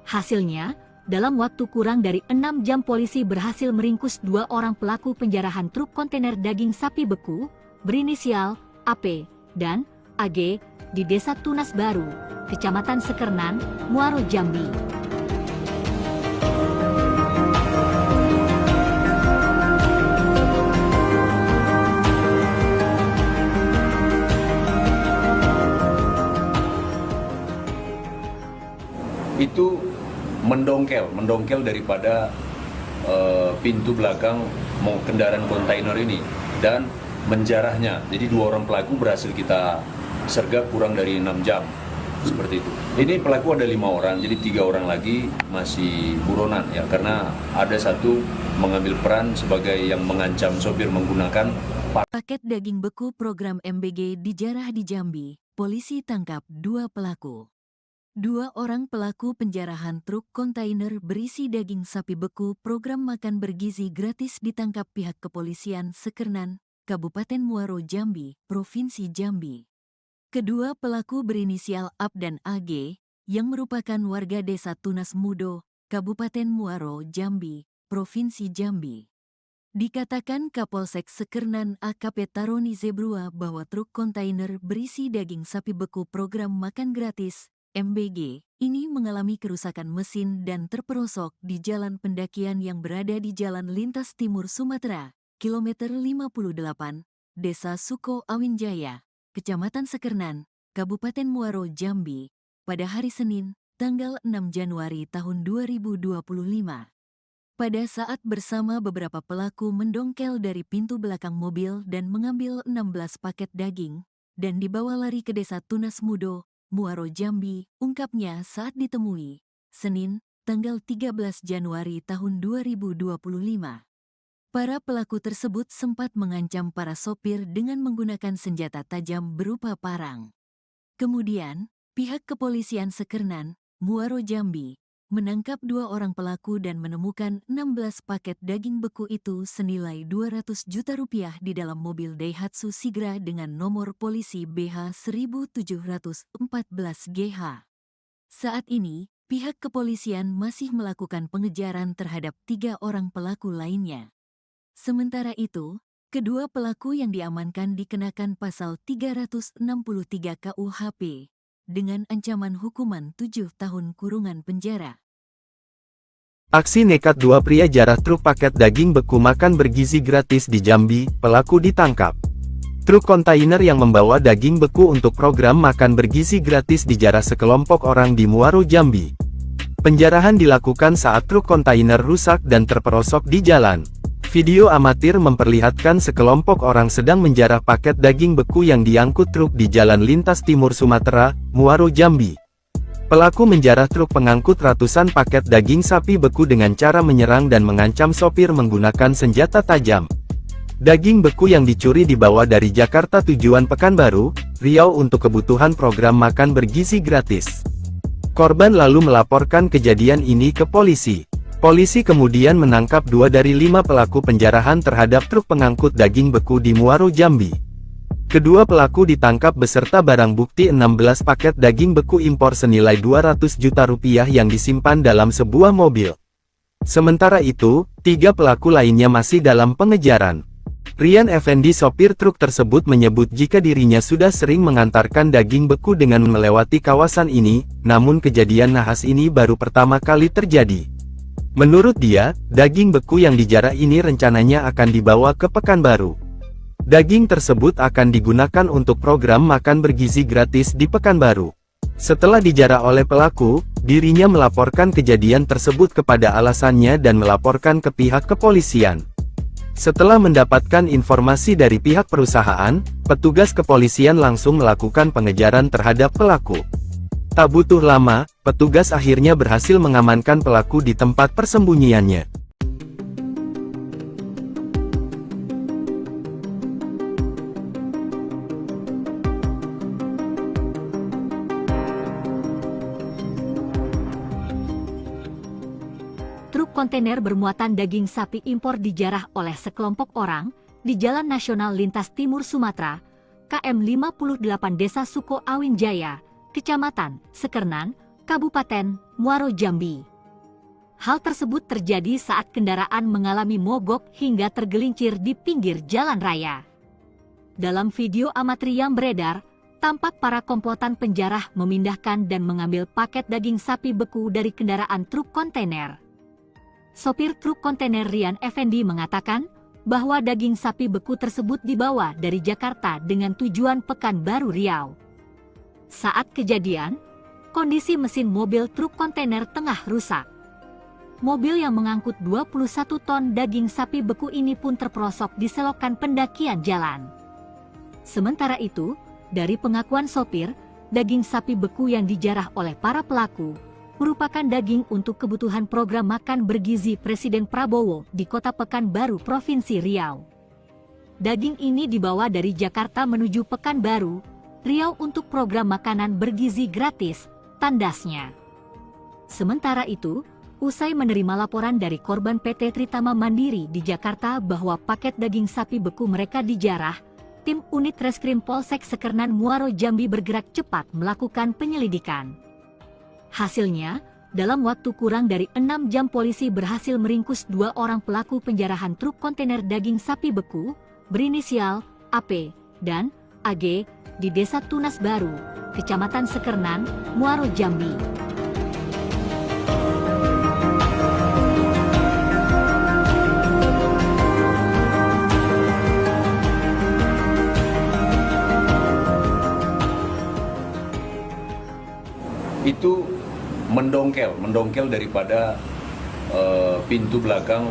C: Hasilnya, dalam waktu kurang dari 6 jam polisi berhasil meringkus 2 orang pelaku penjarahan truk kontainer daging sapi beku berinisial AP dan AG di Desa Tunas Baru, Kecamatan Sekernan, Muaro Jambi.
D: Itu mendongkel daripada pintu belakang kendaraan kontainer ini dan menjarahnya. Jadi 2 orang pelaku berhasil kita sergap kurang dari 6 jam, seperti itu. Ini pelaku ada 5 orang, jadi 3 orang lagi masih buronan ya, karena ada satu mengambil peran sebagai yang mengancam sopir menggunakan
A: Paket daging beku program MBG dijarah di Jambi, polisi tangkap 2 pelaku. 2 orang pelaku penjarahan truk kontainer berisi daging sapi beku program makan bergizi gratis ditangkap pihak kepolisian Sekernan, Kabupaten Muaro Jambi, Provinsi Jambi. Kedua pelaku berinisial AP dan AG, yang merupakan warga Desa Tunas Mudo, Kabupaten Muaro Jambi, Provinsi Jambi. Dikatakan Kapolsek Sekernan AKP Taroni Zebrua bahwa truk kontainer berisi daging sapi beku program makan gratis, MBG, ini mengalami kerusakan mesin dan terperosok di jalan pendakian yang berada di Jalan Lintas Timur Sumatera, kilometer 58, Desa Suko Awinjaya, Kecamatan Sekernan, Kabupaten Muaro Jambi, pada hari Senin, tanggal 6 Januari tahun 2025. Pada saat bersama beberapa pelaku mendongkel dari pintu belakang mobil dan mengambil 16 paket daging, dan dibawa lari ke Desa Tunas Mudo, Muaro Jambi, ungkapnya saat ditemui, Senin, tanggal 13 Januari tahun 2025. Para pelaku tersebut sempat mengancam para sopir dengan menggunakan senjata tajam berupa parang. Kemudian, pihak kepolisian Sekernan, Muaro Jambi, menangkap 2 orang pelaku dan menemukan 16 paket daging beku itu senilai 200 juta rupiah di dalam mobil Daihatsu Sigra dengan nomor polisi BH 1714GH. Saat ini, pihak kepolisian masih melakukan pengejaran terhadap 3 orang pelaku lainnya. Sementara itu, kedua pelaku yang diamankan dikenakan pasal 363 KUHP dengan ancaman hukuman 7 tahun kurungan penjara.
B: Aksi nekat 2 pria jarah truk paket daging beku makan bergizi gratis di Jambi, pelaku ditangkap. Truk kontainer yang membawa daging beku untuk program makan bergizi gratis dijarah sekelompok orang di Muaro Jambi. Penjarahan dilakukan saat truk kontainer rusak dan terperosok di jalan. Video amatir memperlihatkan sekelompok orang sedang menjarah paket daging beku yang diangkut truk di Jalan Lintas Timur Sumatera, Muaro Jambi. Pelaku menjarah truk pengangkut ratusan paket daging sapi beku dengan cara menyerang dan mengancam sopir menggunakan senjata tajam. Daging beku yang dicuri dibawa dari Jakarta tujuan Pekanbaru, Riau untuk kebutuhan program makan bergizi gratis. Korban lalu melaporkan kejadian ini ke polisi. Polisi kemudian menangkap 2 dari 5 pelaku penjarahan terhadap truk pengangkut daging beku di Muaro Jambi. Kedua pelaku ditangkap beserta barang bukti 16 paket daging beku impor senilai 200 juta rupiah yang disimpan dalam sebuah mobil. Sementara itu, 3 pelaku lainnya masih dalam pengejaran. Rian Effendi sopir truk tersebut menyebut jika dirinya sudah sering mengantarkan daging beku dengan melewati kawasan ini, namun kejadian nahas ini baru pertama kali terjadi. Menurut dia, daging beku yang dijarah ini rencananya akan dibawa ke Pekanbaru. Daging tersebut akan digunakan untuk program makan bergizi gratis di Pekanbaru. Setelah dijarah oleh pelaku, dirinya melaporkan kejadian tersebut kepada alasannya dan melaporkan ke pihak kepolisian. Setelah mendapatkan informasi dari pihak perusahaan, petugas kepolisian langsung melakukan pengejaran terhadap pelaku. Tak butuh lama, petugas akhirnya berhasil mengamankan pelaku di tempat persembunyiannya.
C: kontainer bermuatan daging sapi impor dijarah oleh sekelompok orang di Jalan Nasional Lintas Timur Sumatera, KM 58 Desa Suko Awin Jaya, Kecamatan Sekernan, Kabupaten Muaro Jambi. Hal tersebut terjadi saat kendaraan mengalami mogok hingga tergelincir di pinggir jalan raya. Dalam video amatir yang beredar, tampak para komplotan penjarah memindahkan dan mengambil paket daging sapi beku dari kendaraan truk kontainer. Sopir truk kontainer Rian Effendi mengatakan bahwa daging sapi beku tersebut dibawa dari Jakarta dengan tujuan Pekanbaru Riau. Saat kejadian, kondisi mesin mobil truk kontainer tengah rusak. Mobil yang mengangkut 21 ton daging sapi beku ini pun terperosok di selokan pendakian jalan. Sementara itu, dari pengakuan sopir, daging sapi beku yang dijarah oleh para pelaku merupakan daging untuk kebutuhan program makan bergizi Presiden Prabowo di Kota Pekanbaru, Provinsi Riau. Daging ini dibawa dari Jakarta menuju Pekanbaru, Riau untuk program makanan bergizi gratis, tandasnya. Sementara itu, usai menerima laporan dari korban PT Tritama Mandiri di Jakarta bahwa paket daging sapi beku mereka dijarah, tim unit Reskrim Polsek Sekernan Muaro Jambi bergerak cepat melakukan penyelidikan. Hasilnya, dalam waktu kurang dari 6 jam polisi berhasil meringkus 2 orang pelaku penjarahan truk kontainer daging sapi beku berinisial AP dan AG di Desa Tunas Baru, Kecamatan Sekernan, Muaro Jambi.
D: Itu mendongkel daripada pintu belakang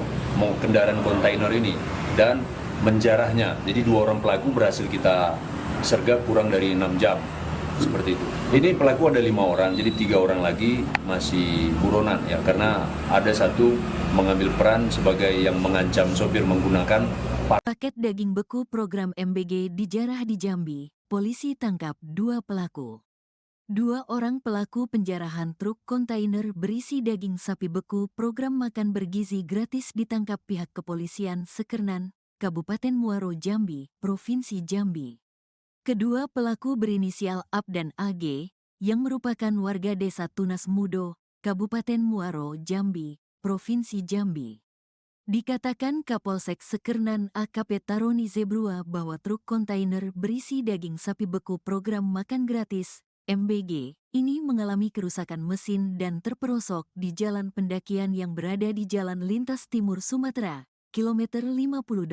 D: kendaraan kontainer ini dan menjarahnya. Jadi 2 orang pelaku berhasil kita sergap kurang dari 6 jam, seperti itu. Ini pelaku ada 5 orang, jadi 3 orang lagi masih buronan ya, karena ada satu mengambil peran sebagai yang mengancam sopir menggunakan
A: Paket daging beku program MBG dijarah di Jambi, polisi tangkap 2 pelaku. 2 orang pelaku penjarahan truk kontainer berisi daging sapi beku program makan bergizi gratis ditangkap pihak kepolisian Sekernan, Kabupaten Muaro Jambi, Provinsi Jambi. Kedua pelaku berinisial AP dan AG, yang merupakan warga Desa Tunas Mudo, Kabupaten Muaro Jambi, Provinsi Jambi. Dikatakan Kapolsek Sekernan AKP Taroni Zebrua bahwa truk kontainer berisi daging sapi beku program makan gratis MBG ini mengalami kerusakan mesin dan terperosok di jalan pendakian yang berada di Jalan Lintas Timur Sumatera, kilometer 58,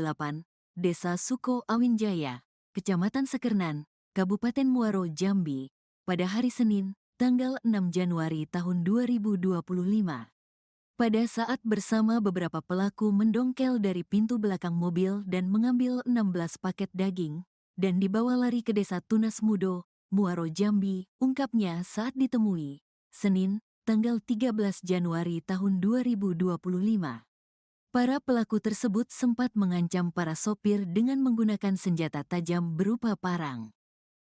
A: Desa Suko Awin Jaya, Kecamatan Sekernan, Kabupaten Muaro Jambi, pada hari Senin, tanggal 6 Januari tahun 2025. Pada saat bersama beberapa pelaku mendongkel dari pintu belakang mobil dan mengambil 16 paket daging, dan dibawa lari ke Desa Tunas Mudo, Muaro Jambi, ungkapnya saat ditemui, Senin, tanggal 13 Januari tahun 2025. Para pelaku tersebut sempat mengancam para sopir dengan menggunakan senjata tajam berupa parang.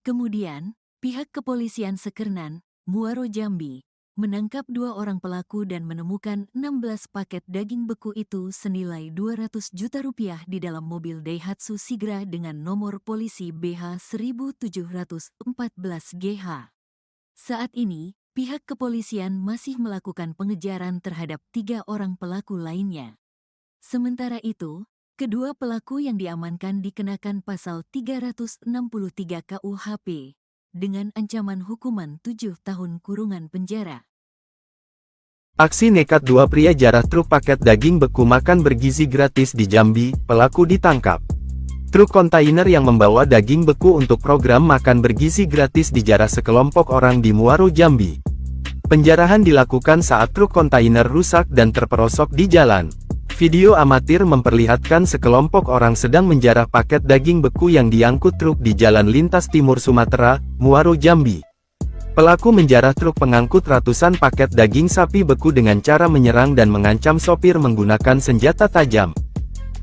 A: Kemudian, pihak kepolisian Sekernan, Muaro Jambi, menangkap 2 orang pelaku dan menemukan 16 paket daging beku itu senilai 200 juta rupiah di dalam mobil Daihatsu Sigra dengan nomor polisi BH 1714GH. Saat ini, pihak kepolisian masih melakukan pengejaran terhadap 3 orang pelaku lainnya. Sementara itu, kedua pelaku yang diamankan dikenakan pasal 363 KUHP, dengan ancaman hukuman 7 tahun kurungan penjara.
B: Aksi nekat 2 pria jarah truk paket daging beku makan bergizi gratis di Jambi, pelaku ditangkap. Truk kontainer yang membawa daging beku untuk program makan bergizi gratis dijarah sekelompok orang di Muaro Jambi. Penjarahan dilakukan saat truk kontainer rusak dan terperosok di jalan. Video amatir memperlihatkan sekelompok orang sedang menjarah paket daging beku yang diangkut truk di Jalan Lintas Timur Sumatera, Muaro Jambi. Pelaku menjarah truk pengangkut ratusan paket daging sapi beku dengan cara menyerang dan mengancam sopir menggunakan senjata tajam.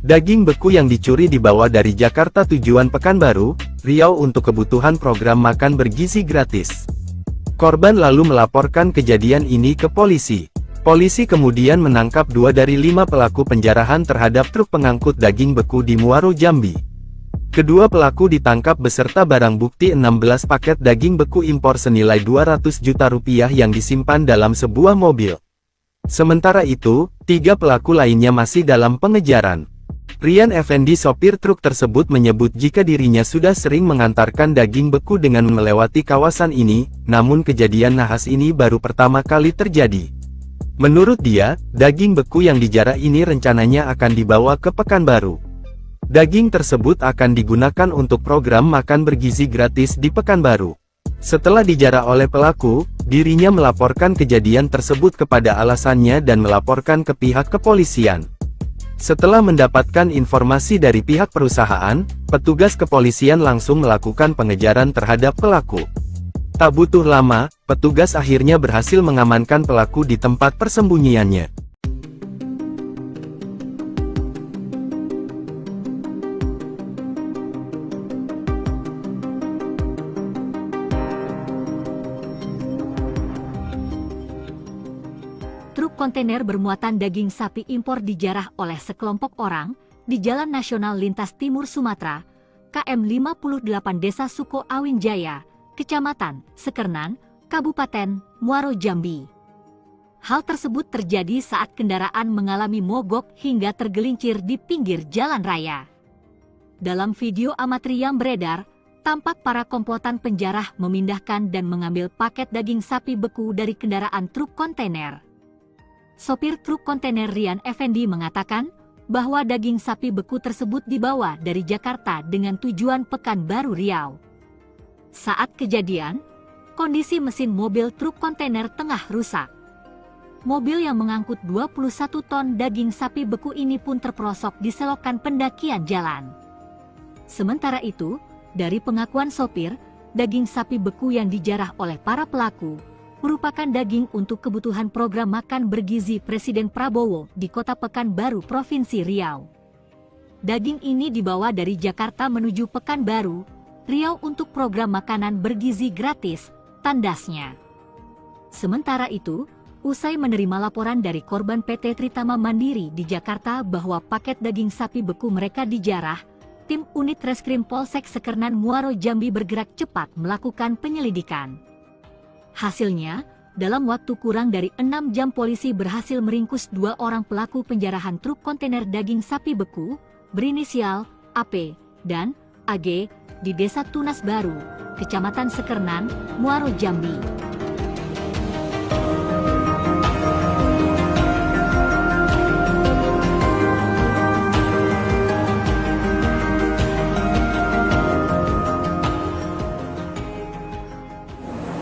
B: Daging beku yang dicuri dibawa dari Jakarta tujuan Pekanbaru, Riau untuk kebutuhan program makan bergizi gratis. Korban lalu melaporkan kejadian ini ke polisi. Polisi kemudian menangkap 2 dari 5 pelaku penjarahan terhadap truk pengangkut daging beku di Muaro, Jambi. Kedua pelaku ditangkap beserta barang bukti 16 paket daging beku impor senilai 200 juta rupiah yang disimpan dalam sebuah mobil. Sementara itu, 3 pelaku lainnya masih dalam pengejaran. Rian Effendi, sopir truk tersebut, menyebut jika dirinya sudah sering mengantarkan daging beku dengan melewati kawasan ini, namun kejadian nahas ini baru pertama kali terjadi. Menurut dia, daging beku yang dijarah ini rencananya akan dibawa ke Pekanbaru. Daging tersebut akan digunakan untuk program makan bergizi gratis di Pekanbaru. Setelah dijarah oleh pelaku, dirinya melaporkan kejadian tersebut kepada alasannya dan melaporkan ke pihak kepolisian. Setelah mendapatkan informasi dari pihak perusahaan, petugas kepolisian langsung melakukan pengejaran terhadap pelaku. Tak butuh lama, petugas akhirnya berhasil mengamankan pelaku di tempat persembunyiannya.
C: Truk kontainer bermuatan daging sapi impor dijarah oleh sekelompok orang di Jalan Nasional Lintas Timur Sumatera, KM 58 Desa Suko Awin Jaya, Kecamatan Sekernan, Kabupaten Muaro, Jambi. Hal tersebut terjadi saat kendaraan mengalami mogok hingga tergelincir di pinggir jalan raya. Dalam video amatir yang beredar, tampak para komplotan penjarah memindahkan dan mengambil paket daging sapi beku dari kendaraan truk kontainer. Sopir truk kontainer Rian Effendi mengatakan bahwa daging sapi beku tersebut dibawa dari Jakarta dengan tujuan Pekanbaru, Riau. Saat kejadian, kondisi mesin mobil truk kontainer tengah rusak. Mobil yang mengangkut 21 ton daging sapi beku ini pun terperosok di selokan pendakian jalan. Sementara itu, dari pengakuan sopir, daging sapi beku yang dijarah oleh para pelaku merupakan daging untuk kebutuhan program makan bergizi Presiden Prabowo di Kota Pekanbaru, Provinsi Riau. Daging ini dibawa dari Jakarta menuju Pekanbaru, Riau untuk program makanan bergizi gratis, tandasnya. Sementara itu, usai menerima laporan dari korban PT Tritama Mandiri di Jakarta bahwa paket daging sapi beku mereka dijarah, tim unit Reskrim Polsek Sekernan Muaro, Jambi bergerak cepat melakukan penyelidikan. Hasilnya, dalam waktu kurang dari 6 jam polisi berhasil meringkus 2 orang pelaku penjarahan truk kontainer daging sapi beku berinisial AP dan AG di Desa Tunas Baru, Kecamatan Sekernan, Muaro, Jambi.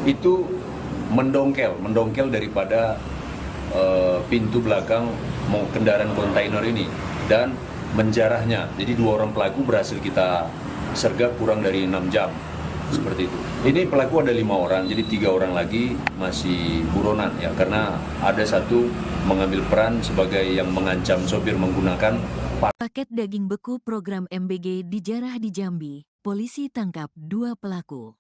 D: Itu mendongkel daripada pintu belakang kendaraan kontainer ini dan menjarahnya. Jadi 2 orang pelaku berhasil kita sergap kurang dari 6 jam, seperti itu. Ini pelaku ada 5 orang, jadi 3 orang lagi masih buronan ya, karena ada satu mengambil peran sebagai yang mengancam sopir menggunakan
A: Paket daging beku program MBG dijarah di Jambi. Polisi tangkap 2 pelaku.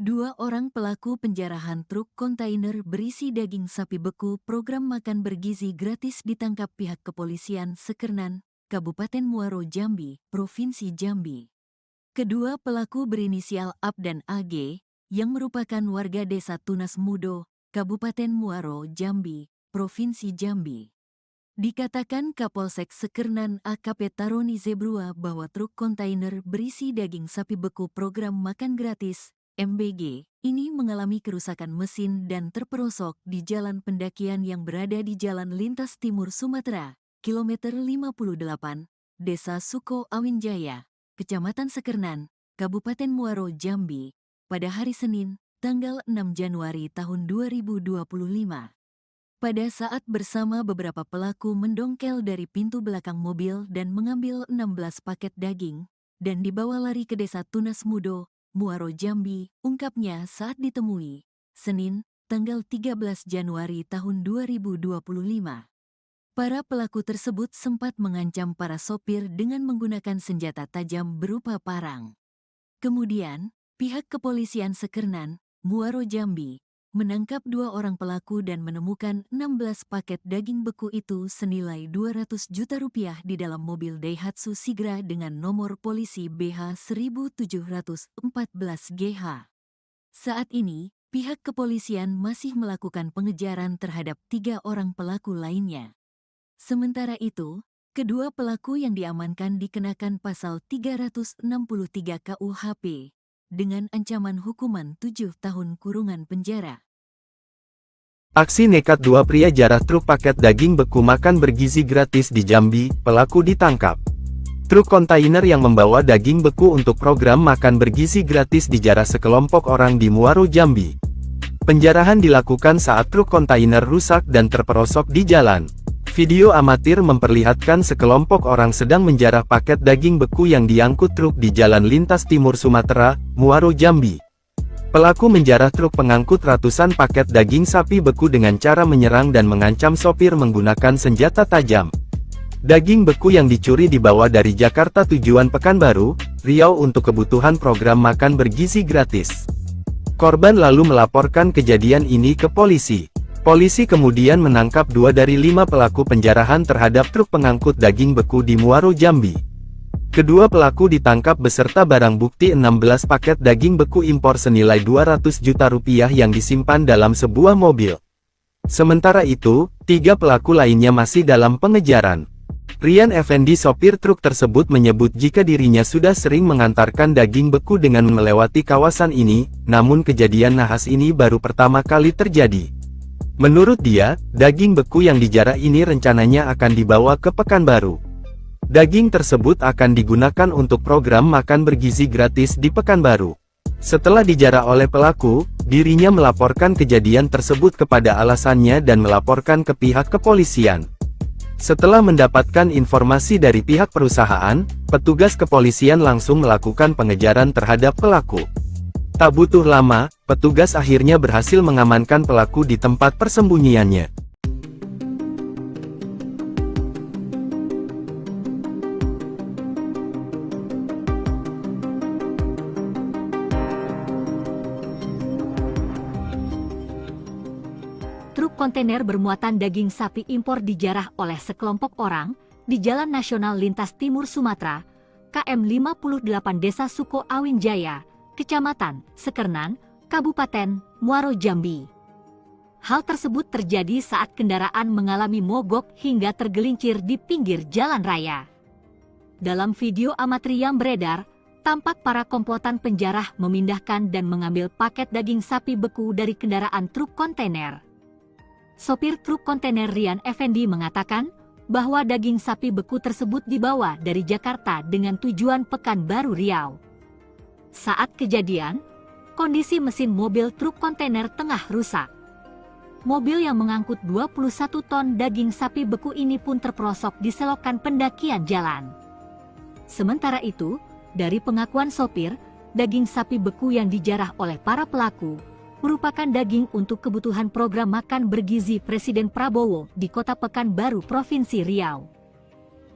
A: 2 orang pelaku penjarahan truk kontainer berisi daging sapi beku program makan bergizi gratis ditangkap pihak kepolisian Sekernan, Kabupaten Muaro, Jambi, Provinsi Jambi. Kedua pelaku berinisial AP dan AG, yang merupakan warga Desa Tunas Mudo, Kabupaten Muaro, Jambi, Provinsi Jambi. Dikatakan Kapolsek Sekernan AKP Taroni Zebrua bahwa truk kontainer berisi daging sapi beku program makan gratis MBG, ini mengalami kerusakan mesin dan terperosok di jalan pendakian yang berada di Jalan Lintas Timur Sumatera, kilometer 58, Desa Suko Awin Jaya, Kecamatan Sekernan, Kabupaten Muaro, Jambi, pada hari Senin, tanggal 6 Januari tahun 2025. Pada saat bersama beberapa pelaku mendongkel dari pintu belakang mobil dan mengambil 16 paket daging, dan dibawa lari ke Desa Tunas Mudo, Muaro, Jambi, ungkapnya saat ditemui, Senin, tanggal 13 Januari tahun 2025. Para pelaku tersebut sempat mengancam para sopir dengan menggunakan senjata tajam berupa parang. Kemudian, pihak kepolisian Sekernan, Muaro, Jambi, menangkap 2 orang pelaku dan menemukan 16 paket daging beku itu senilai 200 juta rupiah di dalam mobil Daihatsu Sigra dengan nomor polisi BH 1714 GH. Saat ini, pihak kepolisian masih melakukan pengejaran terhadap 3 orang pelaku lainnya. Sementara itu, kedua pelaku yang diamankan dikenakan pasal 363 KUHP dengan ancaman hukuman 7 tahun kurungan penjara.
B: Aksi nekat 2 pria jarah truk paket daging beku makan bergizi gratis di Jambi, pelaku ditangkap. Truk kontainer yang membawa daging beku untuk program makan bergizi gratis dijarah sekelompok orang di Muaro, Jambi. Penjarahan dilakukan saat truk kontainer rusak dan terperosok di jalan. Video amatir memperlihatkan sekelompok orang sedang menjarah paket daging beku yang diangkut truk di Jalan Lintas Timur Sumatera, Muaro, Jambi. Pelaku menjarah truk pengangkut ratusan paket daging sapi beku dengan cara menyerang dan mengancam sopir menggunakan senjata tajam. Daging beku yang dicuri dibawa dari Jakarta tujuan Pekanbaru, Riau untuk kebutuhan program makan bergizi gratis. Korban lalu melaporkan kejadian ini ke polisi. Polisi kemudian menangkap 2 dari 5 pelaku penjarahan terhadap truk pengangkut daging beku di Muaro, Jambi. Kedua pelaku ditangkap beserta barang bukti 16 paket daging beku impor senilai 200 juta rupiah yang disimpan dalam sebuah mobil. Sementara itu, 3 pelaku lainnya masih dalam pengejaran. Rian Effendi, sopir truk tersebut, menyebut jika dirinya sudah sering mengantarkan daging beku dengan melewati kawasan ini, namun kejadian nahas ini baru pertama kali terjadi. Menurut dia, daging beku yang dijarah ini rencananya akan dibawa ke Pekanbaru. Daging tersebut akan digunakan untuk program makan bergizi gratis di Pekanbaru. Setelah dijarah oleh pelaku, dirinya melaporkan kejadian tersebut kepada alasannya dan melaporkan ke pihak kepolisian. Setelah mendapatkan informasi dari pihak perusahaan, petugas kepolisian langsung melakukan pengejaran terhadap pelaku. Tak butuh lama, petugas akhirnya berhasil mengamankan pelaku di tempat persembunyiannya.
C: Truk kontainer bermuatan daging sapi impor dijarah oleh sekelompok orang di Jalan Nasional Lintas Timur Sumatera, KM 58 Desa Suko Awin Jaya, Kecamatan Sekernan, Kabupaten Muaro, Jambi. Hal tersebut terjadi saat kendaraan mengalami mogok hingga tergelincir di pinggir jalan raya. Dalam video amatir yang beredar, tampak para komplotan penjarah memindahkan dan mengambil paket daging sapi beku dari kendaraan truk kontainer. Sopir truk kontainer Rian Effendi mengatakan bahwa daging sapi beku tersebut dibawa dari Jakarta dengan tujuan Pekanbaru, Riau. Saat kejadian, kondisi mesin mobil truk kontainer tengah rusak. Mobil yang mengangkut 21 ton daging sapi beku ini pun terperosok di selokan pendakian jalan. Sementara itu, dari pengakuan sopir, daging sapi beku yang dijarah oleh para pelaku merupakan daging untuk kebutuhan program makan bergizi Presiden Prabowo di Kota Pekanbaru, Provinsi Riau.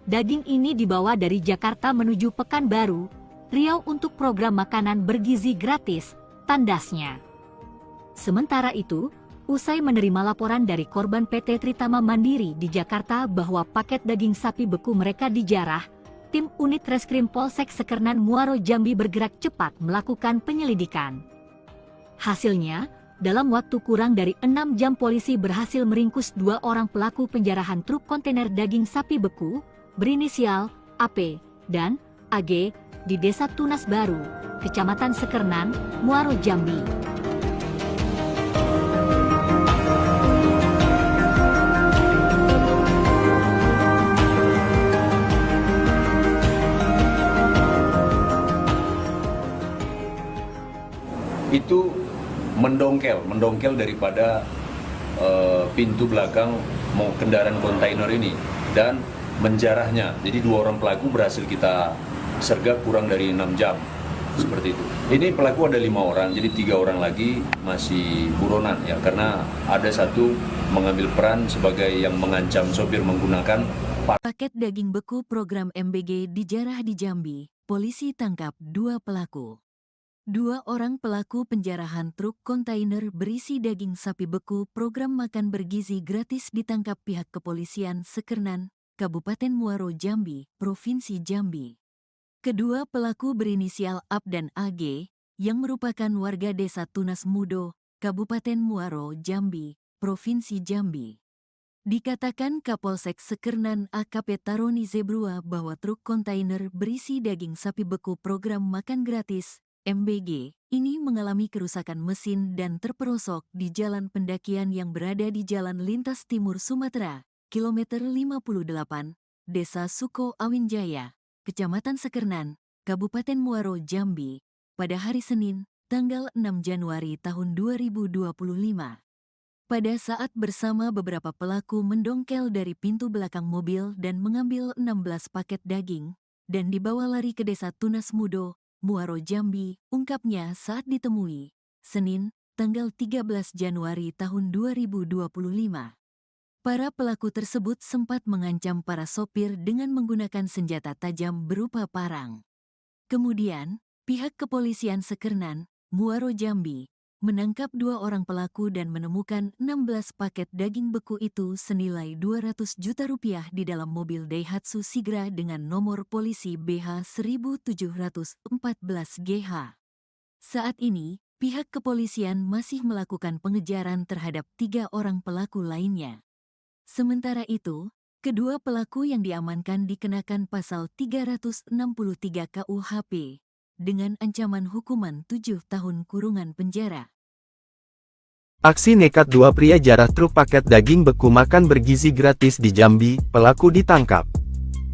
C: Daging ini dibawa dari Jakarta menuju Pekanbaru, Riau untuk program makanan bergizi gratis, tandasnya. Sementara itu, usai menerima laporan dari korban PT Tritama Mandiri di Jakarta bahwa paket daging sapi beku mereka dijarah, tim unit Reskrim Polsek Sekernan Muaro, Jambi bergerak cepat melakukan penyelidikan. Hasilnya, dalam waktu kurang dari 6 jam polisi berhasil meringkus 2 orang pelaku penjarahan truk kontainer daging sapi beku, berinisial AP dan AG, di Desa Tunas Baru, Kecamatan Sekernan, Muaro, Jambi.
D: Itu mendongkel daripada pintu belakang kendaraan kontainer ini dan menjarahnya. Jadi 2 orang pelaku berhasil kita sergap kurang dari 6 jam, seperti itu. Ini pelaku ada 5 orang, jadi 3 orang lagi masih buronan ya, karena ada satu mengambil peran sebagai yang mengancam sopir menggunakan
A: paket daging beku program MBG dijarah di Jambi. Polisi tangkap 2 pelaku. Dua orang pelaku penjarahan truk kontainer berisi daging sapi beku program makan bergizi gratis ditangkap pihak kepolisian Sekernan, Kabupaten Muaro Jambi, Provinsi Jambi. Kedua pelaku berinisial AB dan AG, yang merupakan warga desa Tunas Mudo, Kabupaten Muaro Jambi, Provinsi Jambi. Dikatakan Kapolsek Sekernan AKP Taroni Zebrua bahwa truk kontainer berisi daging sapi beku program makan gratis MBG ini mengalami kerusakan mesin dan terperosok di jalan pendakian yang berada di Jalan Lintas Timur Sumatera, kilometer 58, Desa Suko Awinjaya, Kecamatan Sekernan, Kabupaten Muaro Jambi, pada hari Senin, tanggal 6 Januari tahun 2025. Pada saat bersama beberapa pelaku mendongkel dari pintu belakang mobil dan mengambil 16 paket daging, dan dibawa lari ke Desa Tunas Mudo, Muaro Jambi, ungkapnya saat ditemui, Senin, tanggal 13 Januari tahun 2025. Para pelaku tersebut sempat mengancam para sopir dengan menggunakan senjata tajam berupa parang. Kemudian, pihak kepolisian Sekernan, Muaro Jambi, menangkap dua orang pelaku dan menemukan 16 paket daging beku itu senilai 200 juta rupiah di dalam mobil Daihatsu Sigra dengan nomor polisi BH 1714GH. Saat ini, pihak kepolisian masih melakukan pengejaran terhadap 3 orang pelaku lainnya. Sementara itu, kedua pelaku yang diamankan dikenakan pasal 363 KUHP dengan ancaman hukuman 7 tahun kurungan penjara.
B: Aksi nekat dua pria jarah truk paket daging beku makan bergizi gratis di Jambi, pelaku ditangkap.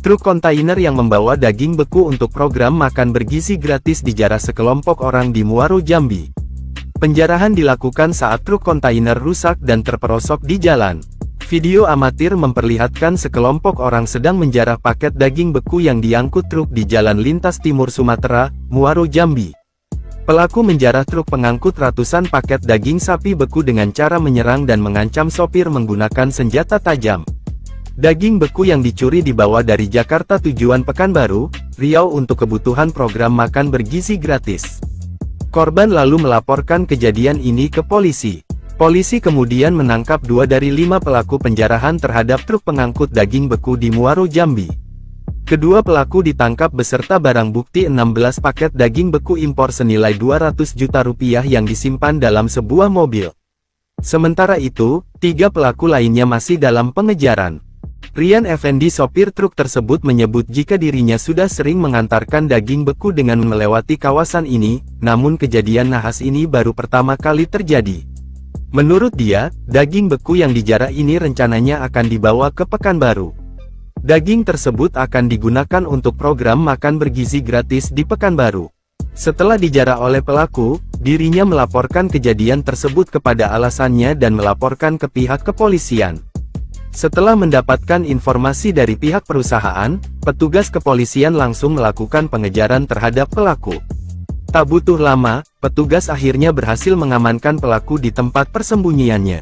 B: Truk kontainer yang membawa daging beku untuk program makan bergizi gratis dijarah sekelompok orang di Muaro Jambi. Penjarahan dilakukan saat truk kontainer rusak dan terperosok di jalan. Video amatir memperlihatkan sekelompok orang sedang menjarah paket daging beku yang diangkut truk di Jalan Lintas Timur Sumatera, Muaro Jambi. Pelaku menjarah truk pengangkut ratusan paket daging sapi beku dengan cara menyerang dan mengancam sopir menggunakan senjata tajam. Daging beku yang dicuri dibawa dari Jakarta tujuan Pekanbaru, Riau untuk kebutuhan program makan bergizi gratis. Korban lalu melaporkan kejadian ini ke polisi. Polisi kemudian menangkap 2 dari 5 pelaku penjarahan terhadap truk pengangkut daging beku di Muaro Jambi. Kedua pelaku ditangkap beserta barang bukti 16 paket daging beku impor senilai 200 juta rupiah yang disimpan dalam sebuah mobil. Sementara itu, 3 pelaku lainnya masih dalam pengejaran. Rian Effendi sopir truk tersebut menyebut jika dirinya sudah sering mengantarkan daging beku dengan melewati kawasan ini, namun kejadian nahas ini baru pertama kali terjadi. Menurut dia, daging beku yang dijarah ini rencananya akan dibawa ke Pekanbaru. Daging tersebut akan digunakan untuk program makan bergizi gratis di Pekanbaru. Setelah dijarah oleh pelaku, dirinya melaporkan kejadian tersebut kepada alasannya dan melaporkan ke pihak kepolisian. Setelah mendapatkan informasi dari pihak perusahaan, petugas kepolisian langsung melakukan pengejaran terhadap pelaku. Tak butuh lama, petugas akhirnya berhasil mengamankan pelaku di tempat persembunyiannya.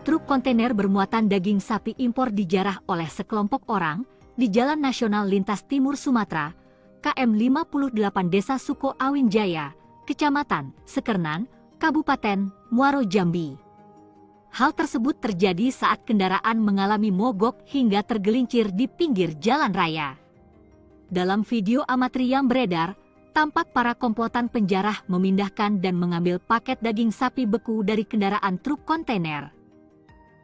C: Truk kontainer bermuatan daging sapi impor dijarah oleh sekelompok orang di Jalan Nasional Lintas Timur Sumatera, KM 58 Desa Suko Awinjaya, Kecamatan Sekernan, Kabupaten Muaro Jambi. Hal tersebut terjadi saat kendaraan mengalami mogok hingga tergelincir di pinggir jalan raya. Dalam video amatir yang beredar, tampak para komplotan penjarah memindahkan dan mengambil paket daging sapi beku dari kendaraan truk kontainer.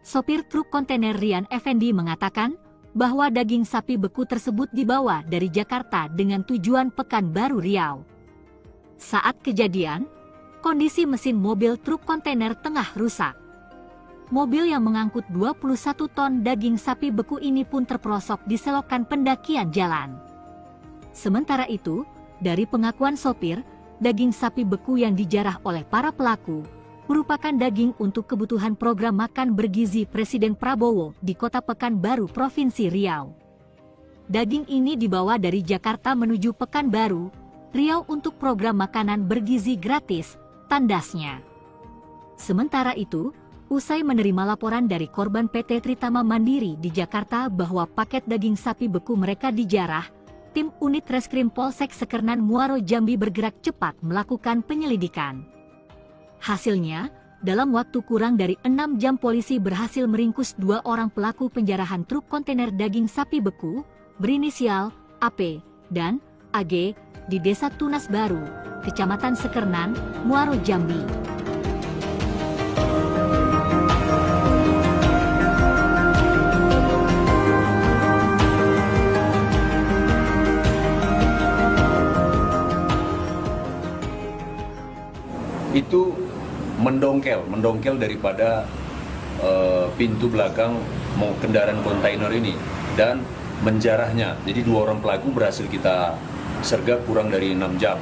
C: Sopir truk kontainer Rian Effendi mengatakan bahwa daging sapi beku tersebut dibawa dari Jakarta dengan tujuan Pekanbaru Riau. Saat kejadian, kondisi mesin mobil truk kontainer tengah rusak. Mobil yang mengangkut 21 ton daging sapi beku ini pun terperosok di selokan pendakian jalan. Sementara itu, dari pengakuan sopir, daging sapi beku yang dijarah oleh para pelaku merupakan daging untuk kebutuhan program makan bergizi Presiden Prabowo di Kota Pekanbaru, Provinsi Riau. Daging ini dibawa dari Jakarta menuju Pekanbaru, Riau untuk program makanan bergizi gratis tandasnya. Sementara itu, usai menerima laporan dari korban PT Tritama Mandiri di Jakarta bahwa paket daging sapi beku mereka dijarah, tim unit Reskrim Polsek Sekernan Muaro Jambi bergerak cepat melakukan penyelidikan. Hasilnya, dalam waktu kurang dari 6 jam polisi berhasil meringkus 2 orang pelaku penjarahan truk kontainer daging sapi beku berinisial AP dan AG di Desa Tunas Baru, Kecamatan Sekernan, Muaro Jambi.
D: Itu mendongkel daripada pintu belakang kendaraan kontainer ini dan menjarahnya. Jadi 2 orang pelaku berhasil kita sergap kurang dari 6 jam,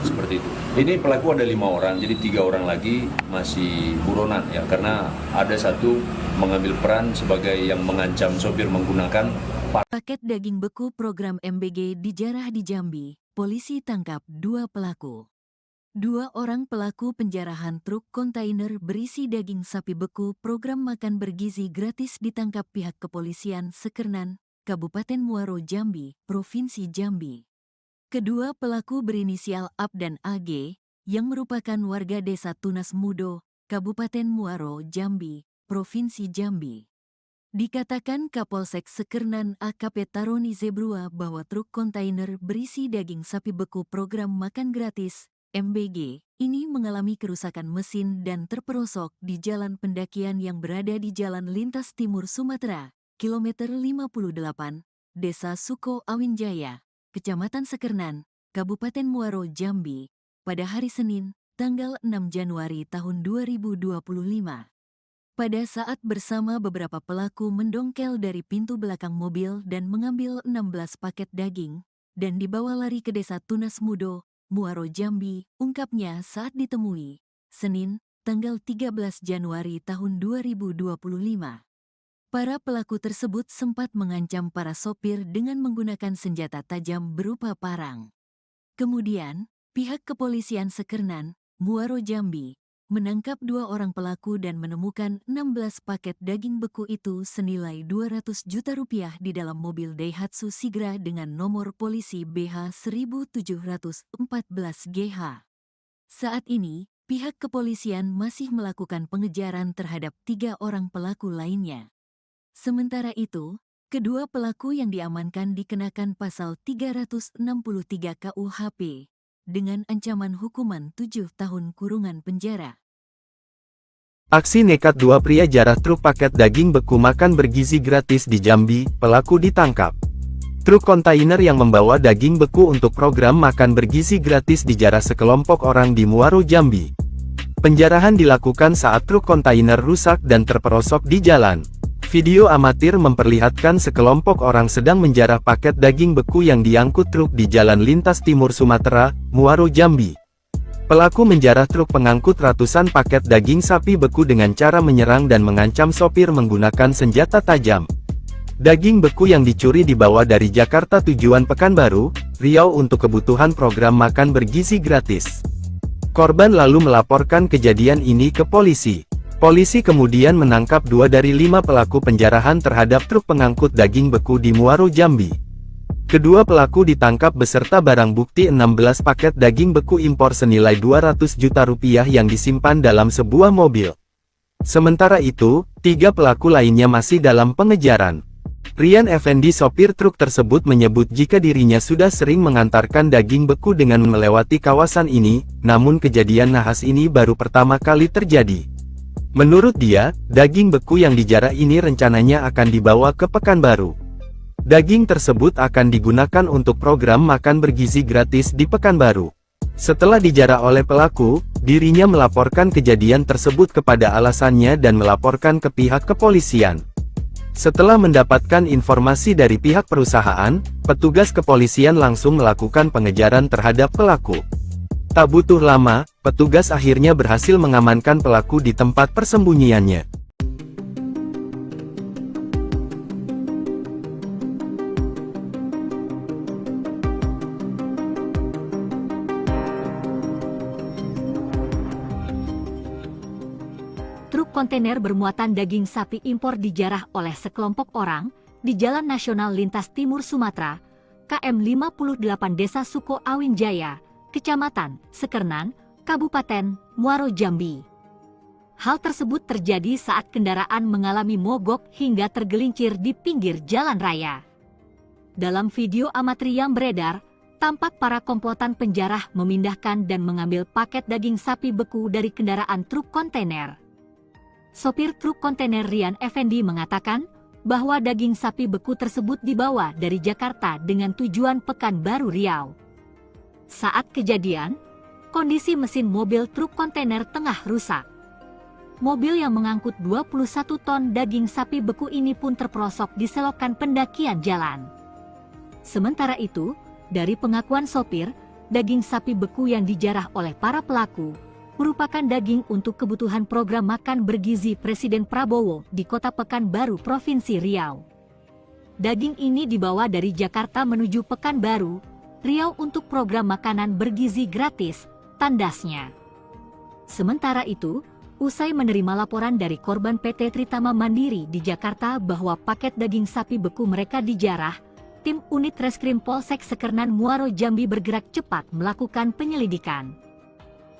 D: seperti itu. Ini pelaku ada 5 orang, jadi 3 orang lagi masih buronan ya, karena ada satu mengambil peran sebagai yang mengancam sopir menggunakan
A: Paket daging beku program MBG dijarah di Jambi, polisi tangkap 2 pelaku. 2 orang pelaku penjarahan truk kontainer berisi daging sapi beku program makan bergizi gratis ditangkap pihak kepolisian Sekernan, Kabupaten Muaro Jambi, Provinsi Jambi. Kedua pelaku berinisial AP dan AG, yang merupakan warga Desa Tunas Mudo, Kabupaten Muaro Jambi, Provinsi Jambi. Dikatakan Kapolsek Sekernan AKP Taroni Zebrua bahwa truk kontainer berisi daging sapi beku program makan gratis MBG, ini mengalami kerusakan mesin dan terperosok di jalan pendakian yang berada di Jalan Lintas Timur Sumatera, kilometer 58, Desa Suko Awinjaya, Kecamatan Sekernan, Kabupaten Muaro Jambi, pada hari Senin, tanggal 6 Januari tahun 2025. Pada saat bersama beberapa pelaku mendongkel dari pintu belakang mobil dan mengambil 16 paket daging, dan dibawa lari ke Desa Tunas Mudo, Muaro Jambi, ungkapnya saat ditemui, Senin, tanggal 13 Januari tahun 2025. Para pelaku tersebut sempat mengancam para sopir dengan menggunakan senjata tajam berupa parang. Kemudian, pihak kepolisian Sekernan, Muaro Jambi, menangkap 2 orang pelaku dan menemukan 16 paket daging beku itu senilai 200 juta rupiah di dalam mobil Daihatsu Sigra dengan nomor polisi BH 1714GH. Saat ini, pihak kepolisian masih melakukan pengejaran terhadap 3 orang pelaku lainnya. Sementara itu, kedua pelaku yang diamankan dikenakan pasal 363 KUHP dengan ancaman hukuman 7 tahun kurungan penjara.
B: Aksi nekat 2 pria jarah truk paket daging beku makan bergizi gratis di Jambi, pelaku ditangkap. Truk kontainer yang membawa daging beku untuk program makan bergizi gratis dijarah sekelompok orang di Muaro Jambi. Penjarahan dilakukan saat truk kontainer rusak dan terperosok di jalan. Video amatir memperlihatkan sekelompok orang sedang menjarah paket daging beku yang diangkut truk di Jalan Lintas Timur Sumatera, Muaro Jambi. Pelaku menjarah truk pengangkut ratusan paket daging sapi beku dengan cara menyerang dan mengancam sopir menggunakan senjata tajam. Daging beku yang dicuri dibawa dari Jakarta tujuan Pekanbaru, Riau untuk kebutuhan program makan bergizi gratis. Korban lalu melaporkan kejadian ini ke polisi. Polisi kemudian menangkap 2 dari 5 pelaku penjarahan terhadap truk pengangkut daging beku di Muaro Jambi. Kedua pelaku ditangkap beserta barang bukti 16 paket daging beku impor senilai 200 juta rupiah yang disimpan dalam sebuah mobil. Sementara itu, 3 pelaku lainnya masih dalam pengejaran. Rian Effendi sopir truk tersebut menyebut jika dirinya sudah sering mengantarkan daging beku dengan melewati kawasan ini, namun kejadian nahas ini baru pertama kali terjadi. Menurut dia, daging beku yang dijarah ini rencananya akan dibawa ke Pekanbaru. Daging tersebut akan digunakan untuk program makan bergizi gratis di Pekanbaru. Setelah dijarah oleh pelaku, dirinya melaporkan kejadian tersebut kepada alasannya dan melaporkan ke pihak kepolisian. Setelah mendapatkan informasi dari pihak perusahaan, petugas kepolisian langsung melakukan pengejaran terhadap pelaku. Tak butuh lama, petugas akhirnya berhasil mengamankan pelaku di tempat persembunyiannya.
C: truk kontainer bermuatan daging sapi impor dijarah oleh sekelompok orang di Jalan Nasional Lintas Timur Sumatera, KM 58 Desa Suko Awin Jaya, Kecamatan Sekernan, Kabupaten Muaro Jambi. Hal tersebut terjadi saat kendaraan mengalami mogok hingga tergelincir di pinggir jalan raya. Dalam video amatir yang beredar, tampak para komplotan penjarah memindahkan dan mengambil paket daging sapi beku dari kendaraan truk kontainer. Sopir truk kontainer Rian Effendi mengatakan bahwa daging sapi beku tersebut dibawa dari Jakarta dengan tujuan Pekanbaru Riau. Saat kejadian, kondisi mesin mobil truk kontainer tengah rusak. Mobil yang mengangkut 21 ton daging sapi beku ini pun terperosok di selokan pendakian jalan. Sementara itu, dari pengakuan sopir, daging sapi beku yang dijarah oleh para pelaku merupakan daging untuk kebutuhan program makan bergizi Presiden Prabowo di Kota Pekanbaru, Provinsi Riau. Daging ini dibawa dari Jakarta menuju Pekanbaru, Riau untuk program makanan bergizi gratis, tandasnya. Sementara itu, usai menerima laporan dari korban PT Tritama Mandiri di Jakarta bahwa paket daging sapi beku mereka dijarah, tim unit Reskrim Polsek Sekernan Muaro Jambi bergerak cepat melakukan penyelidikan.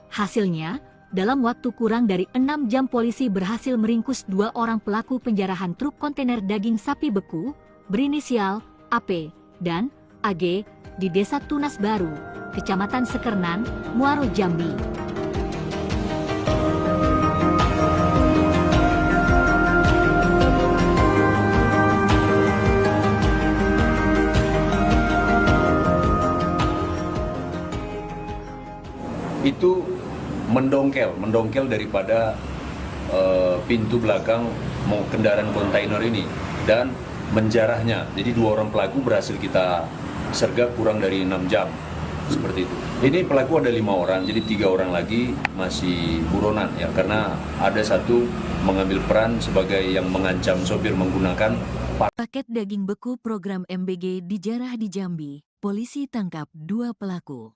C: Hasilnya, dalam waktu kurang dari 6 jam polisi berhasil meringkus 2 orang pelaku penjarahan truk kontainer daging sapi beku berinisial AP dan AG di Desa Tunas Baru, Kecamatan Sekernan, Muaro Jambi.
D: Itu mendongkel daripada pintu belakang kendaraan kontainer ini dan menjarahnya. Jadi 2 orang pelaku berhasil kita sergap kurang dari 6 jam, seperti itu. Ini pelaku ada 5 orang, jadi 3 orang lagi masih buronan ya, karena ada satu mengambil peran sebagai yang mengancam sopir menggunakan
A: Paket daging beku program MBG dijarah di Jambi, polisi tangkap 2 pelaku.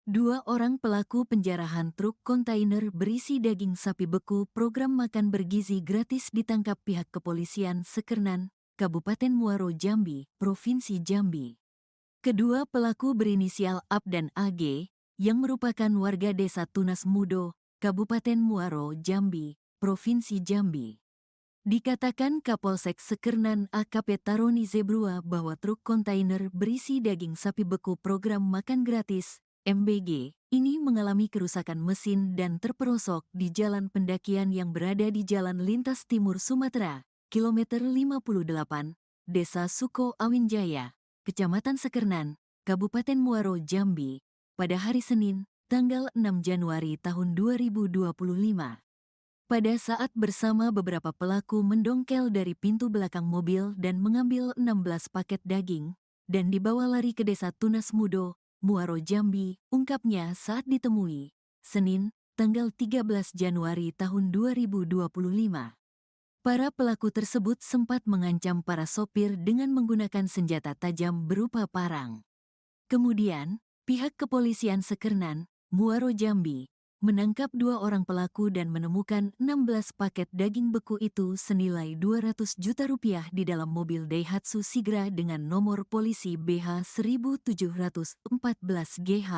A: 2 orang pelaku penjarahan truk kontainer berisi daging sapi beku program makan bergizi gratis ditangkap pihak kepolisian Sekernan, Kabupaten Muaro Jambi, Provinsi Jambi. Kedua pelaku berinisial AP dan AG, yang merupakan warga Desa Tunas Mudo, Kabupaten Muaro Jambi, Provinsi Jambi. Dikatakan Kapolsek Sekernan AKP Taroni Zebrua bahwa truk kontainer berisi daging sapi beku program makan gratis MBG ini mengalami kerusakan mesin dan terperosok di jalan pendakian yang berada di Jalan Lintas Timur Sumatera, kilometer 58, Desa Suko Awin Jaya, Kecamatan Sekernan, Kabupaten Muaro Jambi, pada hari Senin, tanggal 6 Januari tahun 2025. Pada saat bersama beberapa pelaku mendongkel dari pintu belakang mobil dan mengambil 16 paket daging, dan dibawa lari ke Desa Tunas Mudo, Muaro Jambi, ungkapnya saat ditemui, Senin, tanggal 13 Januari tahun 2025. Para pelaku tersebut sempat mengancam para sopir dengan menggunakan senjata tajam berupa parang. Kemudian, pihak kepolisian Sekernan, Muaro Jambi, menangkap 2 orang pelaku dan menemukan 16 paket daging beku itu senilai 200 juta rupiah di dalam mobil Daihatsu Sigra dengan nomor polisi BH 1714GH.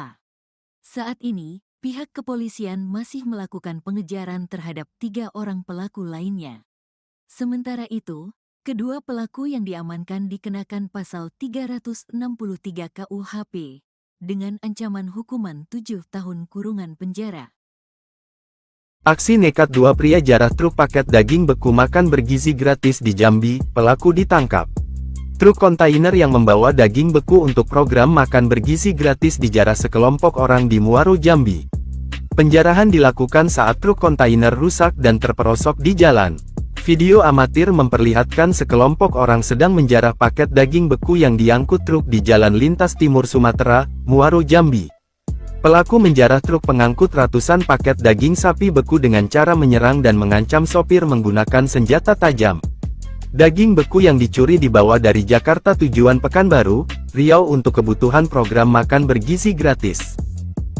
A: Saat ini, pihak kepolisian masih melakukan pengejaran terhadap 3 orang pelaku lainnya. Sementara itu, kedua pelaku yang diamankan dikenakan pasal 363 KUHP dengan ancaman hukuman 7 tahun kurungan penjara.
B: Aksi nekat 2 pria jarah truk paket daging beku makan bergizi gratis di Jambi, pelaku ditangkap. Truk kontainer yang membawa daging beku untuk program makan bergizi gratis dijarah sekelompok orang di Muaro Jambi. Penjarahan dilakukan saat truk kontainer rusak dan terperosok di jalan. Video amatir memperlihatkan sekelompok orang sedang menjarah paket daging beku yang diangkut truk di Jalan Lintas Timur Sumatera, Muaro Jambi. Pelaku menjarah truk pengangkut ratusan paket daging sapi beku dengan cara menyerang dan mengancam sopir menggunakan senjata tajam. Daging beku yang dicuri dibawa dari Jakarta tujuan Pekanbaru, Riau untuk kebutuhan program makan bergizi gratis.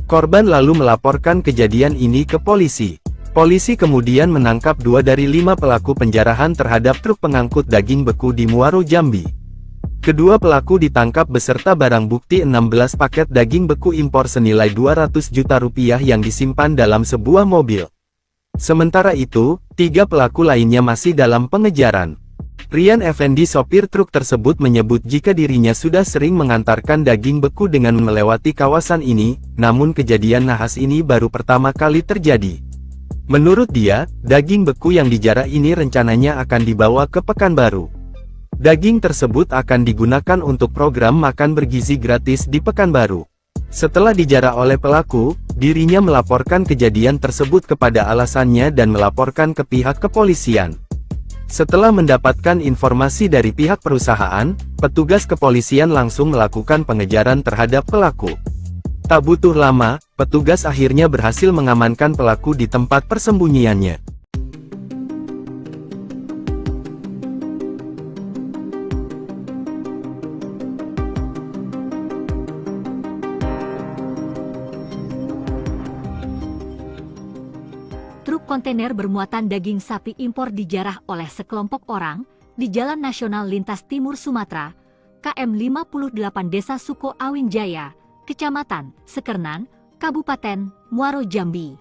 B: Korban lalu melaporkan kejadian ini ke polisi. Polisi kemudian menangkap 2 dari 5 pelaku penjarahan terhadap truk pengangkut daging beku di Muaro, Jambi. Kedua pelaku ditangkap beserta barang bukti 16 paket daging beku impor senilai 200 juta rupiah yang disimpan dalam sebuah mobil. Sementara itu, 3 pelaku lainnya masih dalam pengejaran. Rian Effendi, sopir truk tersebut, menyebut jika dirinya sudah sering mengantarkan daging beku dengan melewati kawasan ini, namun kejadian nahas ini baru pertama kali terjadi. Menurut dia, daging beku yang dijarah ini rencananya akan dibawa ke Pekanbaru. Daging tersebut akan digunakan untuk program makan bergizi gratis di Pekanbaru. Setelah dijarah oleh pelaku, dirinya melaporkan kejadian tersebut kepada alasannya dan melaporkan ke pihak kepolisian. Setelah mendapatkan informasi dari pihak perusahaan, petugas kepolisian langsung melakukan pengejaran terhadap pelaku. Tak butuh lama, petugas akhirnya berhasil mengamankan pelaku di tempat persembunyiannya.
C: Truk kontainer bermuatan daging sapi impor dijarah oleh sekelompok orang di Jalan Nasional Lintas Timur Sumatera, KM 58 Desa Suko Awin Jaya, Kecamatan Sekernan, Kabupaten Muaro, Jambi.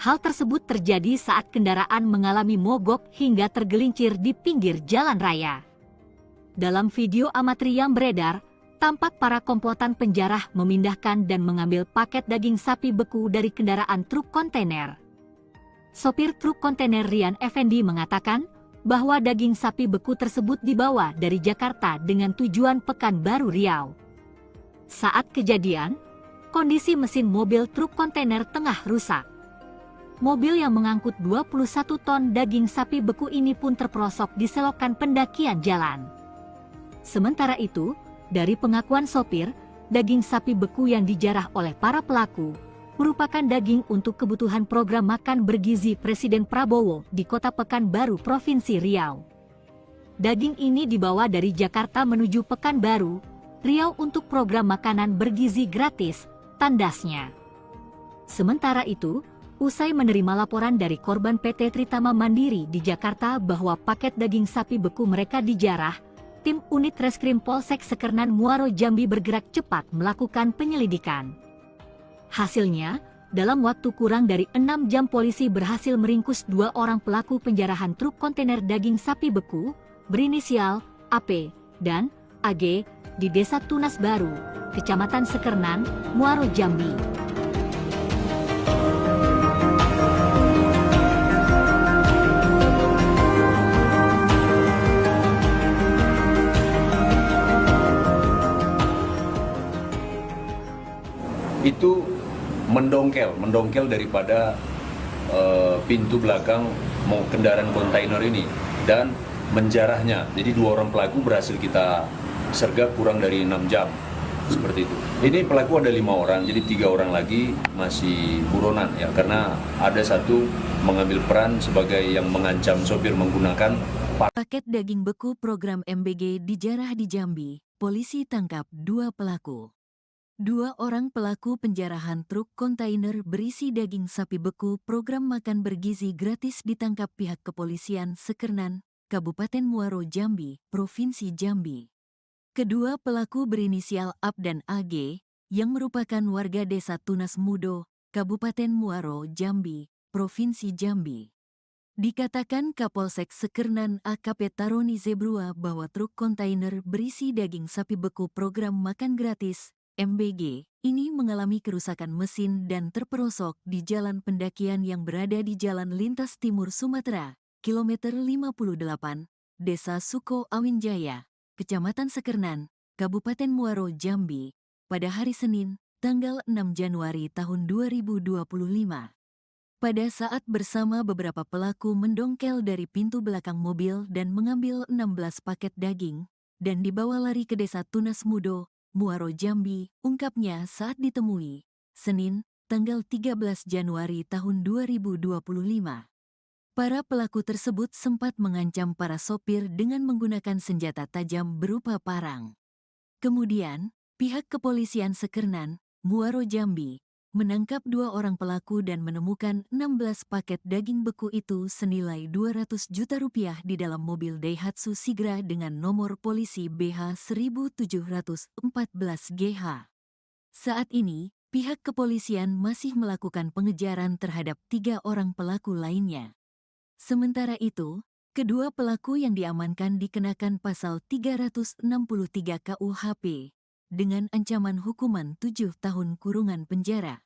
C: Hal tersebut terjadi saat kendaraan mengalami mogok hingga tergelincir di pinggir jalan raya. Dalam video amatir yang beredar, tampak para komplotan penjarah memindahkan dan mengambil paket daging sapi beku dari kendaraan truk kontainer. Sopir truk kontainer Rian Effendi mengatakan bahwa daging sapi beku tersebut dibawa dari Jakarta dengan tujuan Pekanbaru, Riau. Saat kejadian, kondisi mesin mobil truk kontainer tengah rusak. Mobil yang mengangkut 21 ton daging sapi beku ini pun terperosok di selokan pendakian jalan. Sementara itu, dari pengakuan sopir, daging sapi beku yang dijarah oleh para pelaku merupakan daging untuk kebutuhan program makan bergizi Presiden Prabowo di Kota Pekanbaru, Provinsi Riau. Daging ini dibawa dari Jakarta menuju Pekanbaru, Riau untuk program makanan bergizi gratis, tandasnya. Sementara itu, usai menerima laporan dari korban PT Tritama Mandiri di Jakarta bahwa paket daging sapi beku mereka dijarah, tim unit Reskrim Polsek Sekernan Muaro, Jambi bergerak cepat melakukan penyelidikan. Hasilnya, dalam waktu kurang dari 6 jam polisi berhasil meringkus 2 orang pelaku penjarahan truk kontainer daging sapi beku, berinisial AP dan AG, di Desa Tunas Baru, Kecamatan Sekernan, Muaro, Jambi.
D: Itu mendongkel daripada pintu belakang kendaraan kontainer ini dan menjarahnya. Jadi 2 orang pelaku berhasil kita sergap kurang dari 6 jam, seperti itu. Ini pelaku ada 5 orang, jadi 3 orang lagi masih buronan ya, karena ada satu mengambil peran sebagai yang mengancam sopir menggunakan
A: paket daging beku program MBG dijarah di Jambi. Polisi tangkap 2 pelaku. 2 orang pelaku penjarahan truk kontainer berisi daging sapi beku program makan bergizi gratis ditangkap pihak kepolisian Sekernan, Kabupaten Muaro, Jambi, Provinsi Jambi. Kedua pelaku berinisial AP dan AG, yang merupakan warga Desa Tunas Mudo, Kabupaten Muaro, Jambi, Provinsi Jambi. Dikatakan Kapolsek Sekernan AKP Taroni Zebrua bahwa truk kontainer berisi daging sapi beku program makan gratis, MBG, ini mengalami kerusakan mesin dan terperosok di jalan pendakian yang berada di Jalan Lintas Timur Sumatera, kilometer 58, Desa Suko Awin Jaya, Kecamatan Sekernan, Kabupaten Muaro, Jambi, pada hari Senin, tanggal 6 Januari tahun 2025. Pada saat bersama beberapa pelaku mendongkel dari pintu belakang mobil dan mengambil 16 paket daging, dan dibawa lari ke Desa Tunas Mudo, Muaro, Jambi, ungkapnya saat ditemui, Senin, tanggal 13 Januari tahun 2025. Para pelaku tersebut sempat mengancam para sopir dengan menggunakan senjata tajam berupa parang. Kemudian, pihak kepolisian Sekernan, Muaro, Jambi, menangkap 2 orang pelaku dan menemukan 16 paket daging beku itu senilai 200 juta rupiah di dalam mobil Daihatsu Sigra dengan nomor polisi BH 1714 GH. Saat ini, pihak kepolisian masih melakukan pengejaran terhadap 3 orang pelaku lainnya. Sementara itu, kedua pelaku yang diamankan dikenakan pasal 363 KUHP dengan ancaman hukuman 7 tahun kurungan penjara.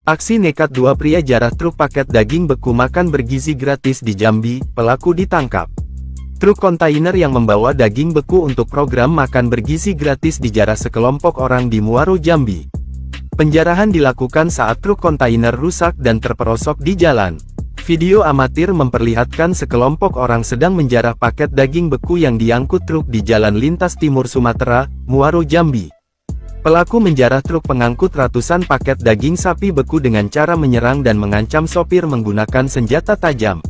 B: Aksi nekat 2 pria jarah truk paket daging beku makan bergizi gratis di Jambi, pelaku ditangkap. Truk kontainer yang membawa daging beku untuk program makan bergizi gratis dijarah sekelompok orang di Muaro, Jambi. Penjarahan dilakukan saat truk kontainer rusak dan terperosok di jalan. Video amatir memperlihatkan sekelompok orang sedang menjarah paket daging beku yang diangkut truk di Jalan Lintas Timur Sumatera, Muaro, Jambi. Pelaku menjarah truk pengangkut ratusan paket daging sapi beku dengan cara menyerang dan mengancam sopir menggunakan senjata tajam.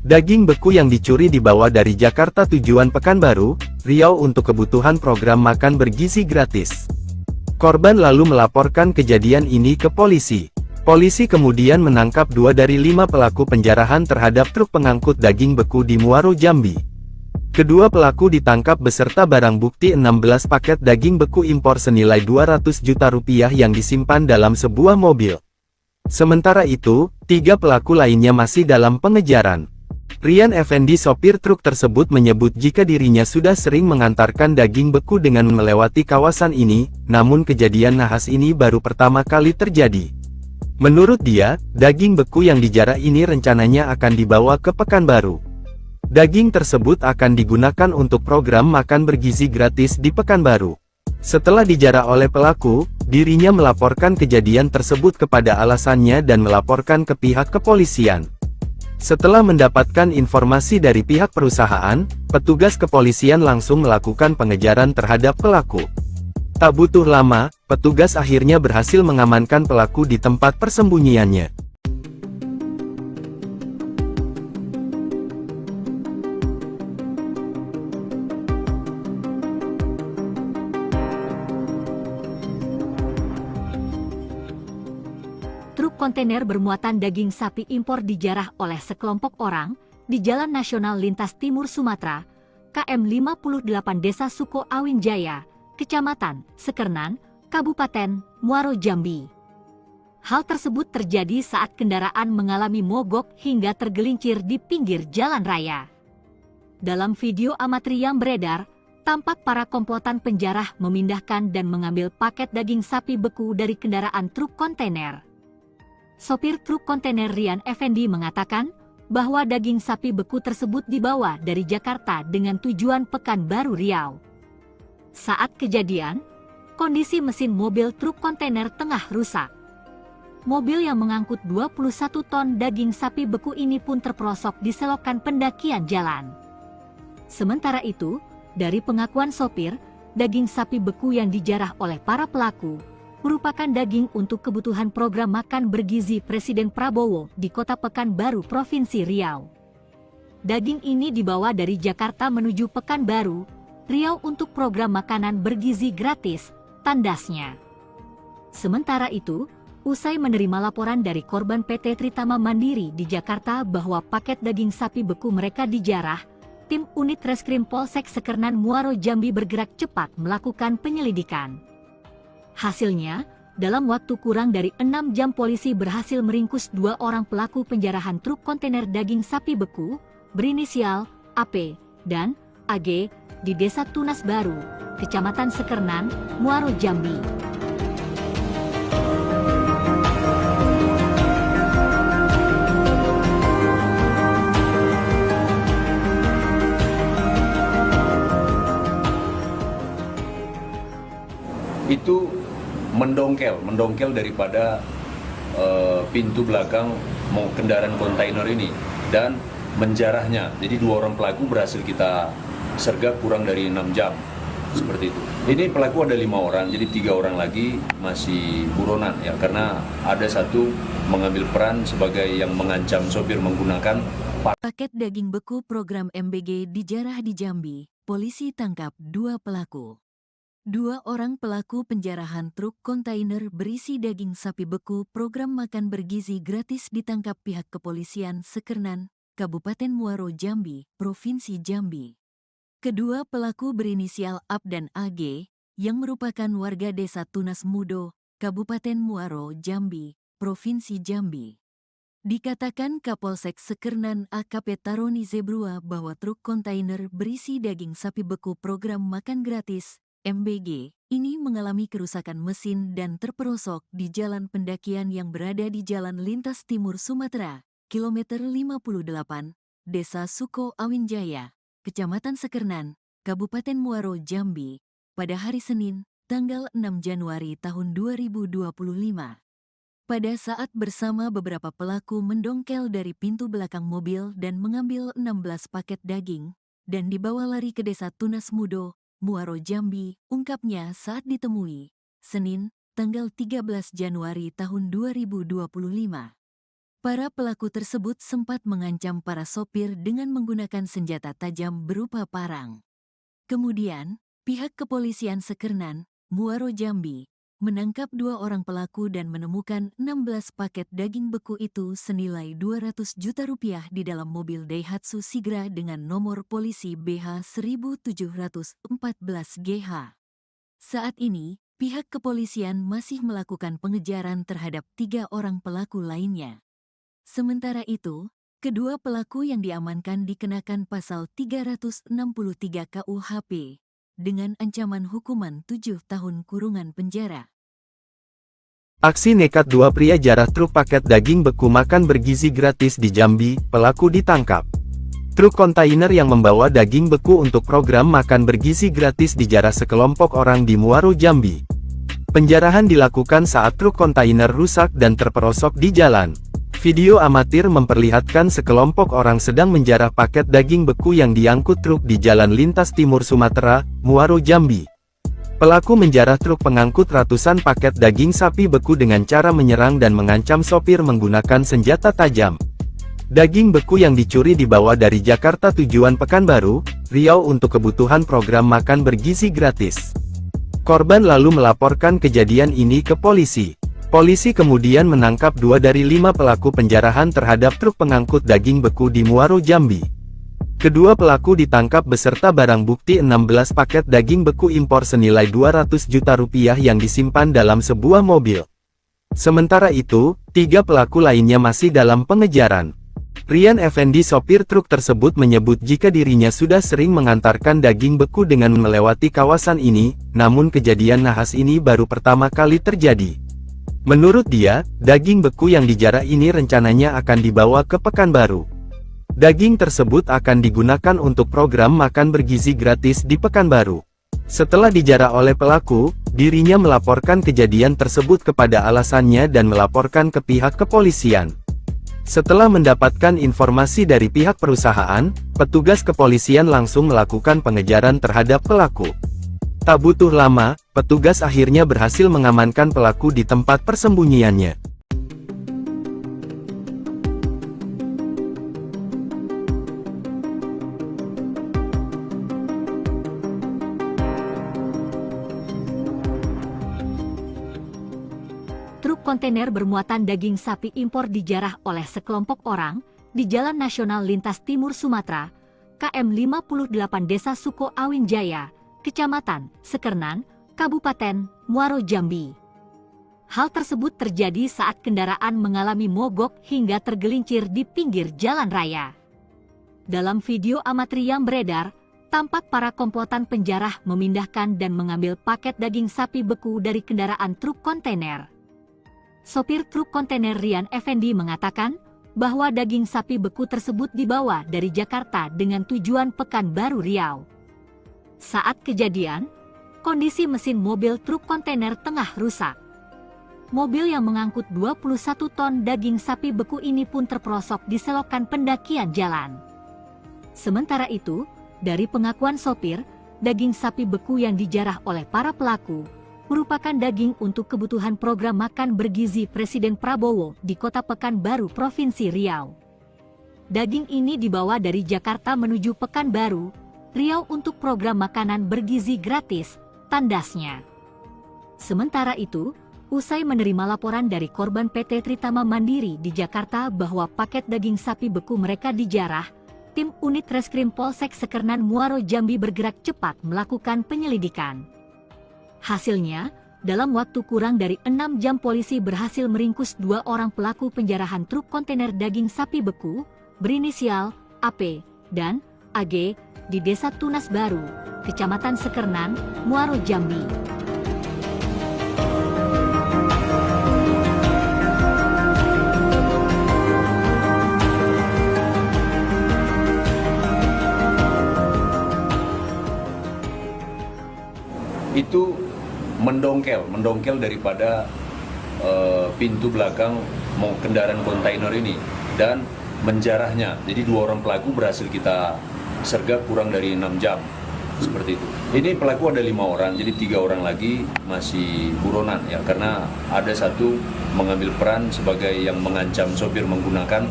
B: Daging beku yang dicuri dibawa dari Jakarta tujuan Pekanbaru, Riau untuk kebutuhan program makan bergizi gratis. Korban lalu melaporkan kejadian ini ke polisi. Polisi kemudian menangkap 2 dari 5 pelaku penjarahan terhadap truk pengangkut daging beku di Muaro, Jambi. Kedua pelaku ditangkap beserta barang bukti 16 paket daging beku impor senilai 200 juta rupiah yang disimpan dalam sebuah mobil. Sementara itu, 3 pelaku lainnya masih dalam pengejaran. Rian Effendi, sopir truk tersebut, menyebut jika dirinya sudah sering mengantarkan daging beku dengan melewati kawasan ini, namun kejadian nahas ini baru pertama kali terjadi. Menurut dia, daging beku yang dijarah ini rencananya akan dibawa ke Pekanbaru. Daging tersebut akan digunakan untuk program makan bergizi gratis di Pekanbaru. Setelah dijarah oleh pelaku, dirinya melaporkan kejadian tersebut kepada alasannya dan melaporkan ke pihak kepolisian. Setelah mendapatkan informasi dari pihak perusahaan, petugas kepolisian langsung melakukan pengejaran terhadap pelaku. Tak butuh lama, petugas akhirnya berhasil mengamankan pelaku di tempat persembunyiannya.
C: Truk kontainer bermuatan daging sapi impor dijarah oleh sekelompok orang di Jalan Nasional Lintas Timur Sumatera, KM 58 Desa Suko Awin Jaya, Kecamatan Sekernan, Kabupaten Muaro, Jambi. Hal tersebut terjadi saat kendaraan mengalami mogok hingga tergelincir di pinggir jalan raya. Dalam video amatir yang beredar, tampak para komplotan penjarah memindahkan dan mengambil paket daging sapi beku dari kendaraan truk kontainer. Sopir truk kontainer Rian Effendi mengatakan bahwa daging sapi beku tersebut dibawa dari Jakarta dengan tujuan Pekanbaru, Riau. Saat kejadian, kondisi mesin mobil truk kontainer tengah rusak. Mobil yang mengangkut 21 ton daging sapi beku ini pun terperosok di selokan pendakian jalan. Sementara itu, dari pengakuan sopir, daging sapi beku yang dijarah oleh para pelaku merupakan daging untuk kebutuhan program makan bergizi Presiden Prabowo di Kota Pekanbaru, Provinsi Riau. Daging ini dibawa dari Jakarta menuju Pekanbaru, Riau untuk program makanan bergizi gratis, tandasnya. Sementara itu, usai menerima laporan dari korban PT Tritama Mandiri di Jakarta bahwa paket daging sapi beku mereka dijarah, tim unit Reskrim Polsek Sekernan Muaro, Jambi bergerak cepat melakukan penyelidikan. Hasilnya, dalam waktu kurang dari 6 jam polisi berhasil meringkus 2 orang pelaku penjarahan truk kontainer daging sapi beku, berinisial AP dan AG, di Desa Tunas Baru, Kecamatan Sekernan, Muaro, Jambi.
D: Itu mendongkel daripada pintu belakang kendaraan kontainer ini dan menjarahnya. Jadi 2 orang pelaku berhasil kita sergap kurang dari 6 jam, seperti itu. Ini pelaku ada 5 orang, jadi 3 orang lagi masih buronan ya, karena ada satu mengambil peran sebagai yang mengancam sopir menggunakan
A: paket daging beku program MBG dijarah di Jambi. Polisi tangkap 2 pelaku. Dua orang pelaku penjarahan truk kontainer berisi daging sapi beku program makan bergizi gratis ditangkap pihak kepolisian Sekernan, Kabupaten Muaro Jambi, Provinsi Jambi. Kedua pelaku berinisial AB dan AG, yang merupakan warga desa Tunas Mudo, Kabupaten Muaro Jambi, Provinsi Jambi. Dikatakan Kapolsek Sekernan AKP Taroni Zebrua bahwa truk kontainer berisi daging sapi beku program makan gratis MBG, ini mengalami kerusakan mesin dan terperosok di jalan pendakian yang berada di Jalan Lintas Timur Sumatera, kilometer 58, Desa Suko Awinjaya, Kecamatan Sekernan, Kabupaten Muaro Jambi, pada hari Senin, tanggal 6 Januari tahun 2025. Pada saat bersama beberapa pelaku mendongkel dari pintu belakang mobil dan mengambil 16 paket daging, dan dibawa lari ke Desa Tunas Mudo, Muaro Jambi, ungkapnya saat ditemui, Senin, tanggal 13 Januari tahun 2025. Para pelaku tersebut sempat mengancam para sopir dengan menggunakan senjata tajam berupa parang. Kemudian, pihak kepolisian Sekernan, Muaro Jambi, menangkap dua orang pelaku dan menemukan 16 paket daging beku itu senilai 200 juta rupiah di dalam mobil Daihatsu Sigra dengan nomor polisi BH 1714GH. Saat ini, pihak kepolisian masih melakukan pengejaran terhadap 3 orang pelaku lainnya. Sementara itu, kedua pelaku yang diamankan dikenakan pasal 363 KUHP dengan ancaman hukuman 7 tahun kurungan penjara.
B: Aksi nekat dua pria jarah truk paket daging beku makan bergizi gratis di Jambi, pelaku ditangkap. Truk kontainer yang membawa daging beku untuk program makan bergizi gratis dijarah sekelompok orang di Muaro Jambi. Penjarahan dilakukan saat truk kontainer rusak dan terperosok di jalan. Video amatir memperlihatkan sekelompok orang sedang menjarah paket daging beku yang diangkut truk di Jalan Lintas Timur Sumatera, Muaro Jambi. Pelaku menjarah truk pengangkut ratusan paket daging sapi beku dengan cara menyerang dan mengancam sopir menggunakan senjata tajam. Daging beku yang dicuri dibawa dari Jakarta tujuan Pekanbaru, Riau untuk kebutuhan program makan bergizi gratis. Korban lalu melaporkan kejadian ini ke polisi. Polisi kemudian menangkap 2 dari 5 pelaku penjarahan terhadap truk pengangkut daging beku di Muaro Jambi. Kedua pelaku ditangkap beserta barang bukti 16 paket daging beku impor senilai 200 juta rupiah yang disimpan dalam sebuah mobil. Sementara itu, 3 pelaku lainnya masih dalam pengejaran. Rian Effendi sopir truk tersebut menyebut jika dirinya sudah sering mengantarkan daging beku dengan melewati kawasan ini, namun kejadian nahas ini baru pertama kali terjadi. Menurut dia, daging beku yang dijarah ini rencananya akan dibawa ke Pekanbaru. Daging tersebut akan digunakan untuk program makan bergizi gratis di Pekanbaru. Setelah dijarah oleh pelaku, dirinya melaporkan kejadian tersebut kepada alasannya dan melaporkan ke pihak kepolisian. Setelah mendapatkan informasi dari pihak perusahaan, petugas kepolisian langsung melakukan pengejaran terhadap pelaku. Tak butuh lama, petugas akhirnya berhasil mengamankan pelaku di tempat persembunyiannya.
C: Truk kontainer bermuatan daging sapi impor dijarah oleh sekelompok orang di Jalan Nasional Lintas Timur Sumatera, KM 58 Desa Suko Awinjaya, Kecamatan Sekernan, Kabupaten Muaro Jambi. Hal tersebut terjadi saat kendaraan mengalami mogok hingga tergelincir di pinggir jalan raya. Dalam video amatir yang beredar, tampak para komplotan penjarah memindahkan dan mengambil paket daging sapi beku dari kendaraan truk kontainer. Sopir truk kontainer Rian Effendi mengatakan bahwa daging sapi beku tersebut dibawa dari Jakarta dengan tujuan Pekanbaru Riau. Saat kejadian, kondisi mesin mobil truk kontainer tengah rusak. Mobil yang mengangkut 21 ton daging sapi beku ini pun terperosok di selokan pendakian jalan. Sementara itu, dari pengakuan sopir, daging sapi beku yang dijarah oleh para pelaku merupakan daging untuk kebutuhan program makan bergizi Presiden Prabowo di Kota Pekanbaru, Provinsi Riau. Daging ini dibawa dari Jakarta menuju Pekanbaru, Riau untuk program makanan bergizi gratis tandasnya. Sementara itu, usai menerima laporan dari korban PT Tritama Mandiri di Jakarta bahwa paket daging sapi beku mereka dijarah, tim unit Reskrim Polsek Sekernan Muaro Jambi bergerak cepat melakukan penyelidikan. Hasilnya, dalam waktu kurang dari 6 jam polisi berhasil meringkus 2 orang pelaku penjarahan truk kontainer daging sapi beku berinisial AP dan AG di Desa Tunas Baru, Kecamatan Sekernan, Muaro Jambi.
D: Itu mendongkel daripada pintu belakang kendaraan kontainer ini dan menjarahnya. Jadi 2 orang pelaku berhasil kita sergap kurang dari 6 jam, seperti itu. Ini pelaku ada 5 orang, jadi 3 orang lagi masih buronan ya, karena ada satu mengambil peran sebagai yang mengancam sopir menggunakan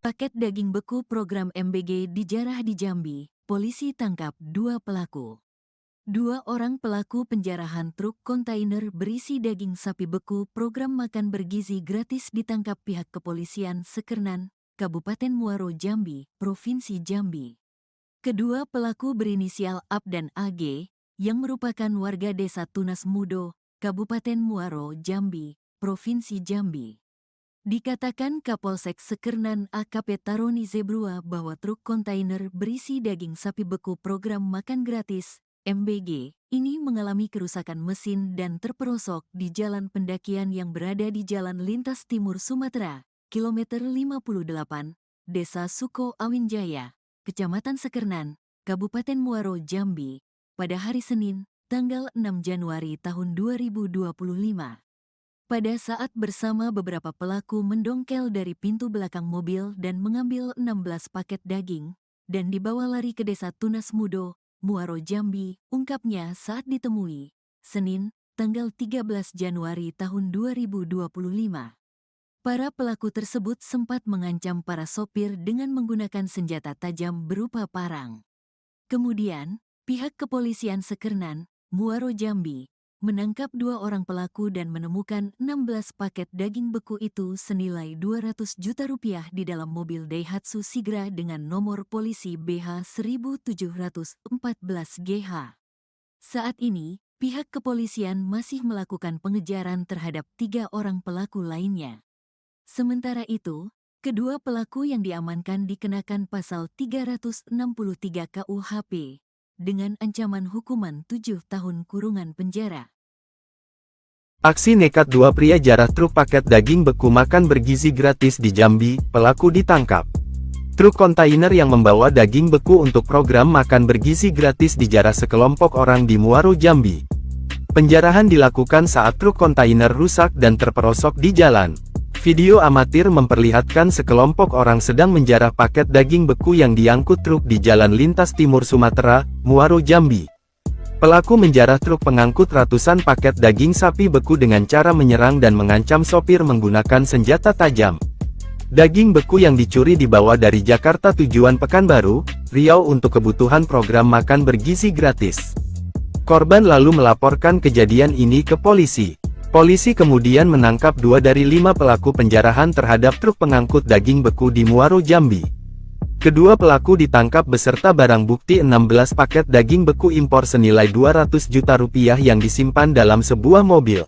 A: Paket daging beku program MBG dijarah di Jambi, polisi tangkap 2 pelaku. 2 orang pelaku penjarahan truk kontainer berisi daging sapi beku program makan bergizi gratis ditangkap pihak kepolisian Sekernan, Kabupaten Muaro Jambi, Provinsi Jambi. Kedua pelaku berinisial AP dan AG, yang merupakan warga Desa Tunas Mudo, Kabupaten Muaro Jambi, Provinsi Jambi. Dikatakan Kapolsek Sekernan AKP Taroni Zebrua bahwa truk kontainer berisi daging sapi beku program makan gratis MBG ini mengalami kerusakan mesin dan terperosok di jalan pendakian yang berada di Jalan Lintas Timur Sumatera, kilometer 58, Desa Suko Awinjaya, Kecamatan Sekernan, Kabupaten Muaro Jambi, pada hari Senin, tanggal 6 Januari tahun 2025. Pada saat bersama beberapa pelaku mendongkel dari pintu belakang mobil dan mengambil 16 paket daging, dan dibawa lari ke Desa Tunas Mudo, Muaro Jambi, ungkapnya saat ditemui, Senin, tanggal 13 Januari tahun 2025. Para pelaku tersebut sempat mengancam para sopir dengan menggunakan senjata tajam berupa parang. Kemudian, pihak kepolisian Sekernan, Muaro Jambi, menangkap 2 orang pelaku dan menemukan 16 paket daging beku itu senilai 200 juta rupiah di dalam mobil Daihatsu Sigra dengan nomor polisi BH 1714GH. Saat ini, pihak kepolisian masih melakukan pengejaran terhadap 3 orang pelaku lainnya. Sementara itu, kedua pelaku yang diamankan dikenakan pasal 363 KUHP, dengan ancaman hukuman 7 tahun kurungan penjara.
B: Aksi nekat 2 pria jarah truk paket daging beku makan bergizi gratis di Jambi, pelaku ditangkap. Truk kontainer yang membawa daging beku untuk program makan bergizi gratis dijarah sekelompok orang di Muaro Jambi. Penjarahan dilakukan saat truk kontainer rusak dan terperosok di jalan. Video amatir memperlihatkan sekelompok orang sedang menjarah paket daging beku yang diangkut truk di Jalan Lintas Timur Sumatera, Muaro Jambi. Pelaku menjarah truk pengangkut ratusan paket daging sapi beku dengan cara menyerang dan mengancam sopir menggunakan senjata tajam. Daging beku yang dicuri dibawa dari Jakarta tujuan Pekanbaru, Riau untuk kebutuhan program makan bergizi gratis. Korban lalu melaporkan kejadian ini ke polisi. Polisi kemudian menangkap 2 dari 5 pelaku penjarahan terhadap truk pengangkut daging beku di Muaro Jambi. Kedua pelaku ditangkap beserta barang bukti 16 paket daging beku impor senilai 200 juta rupiah yang disimpan dalam sebuah mobil.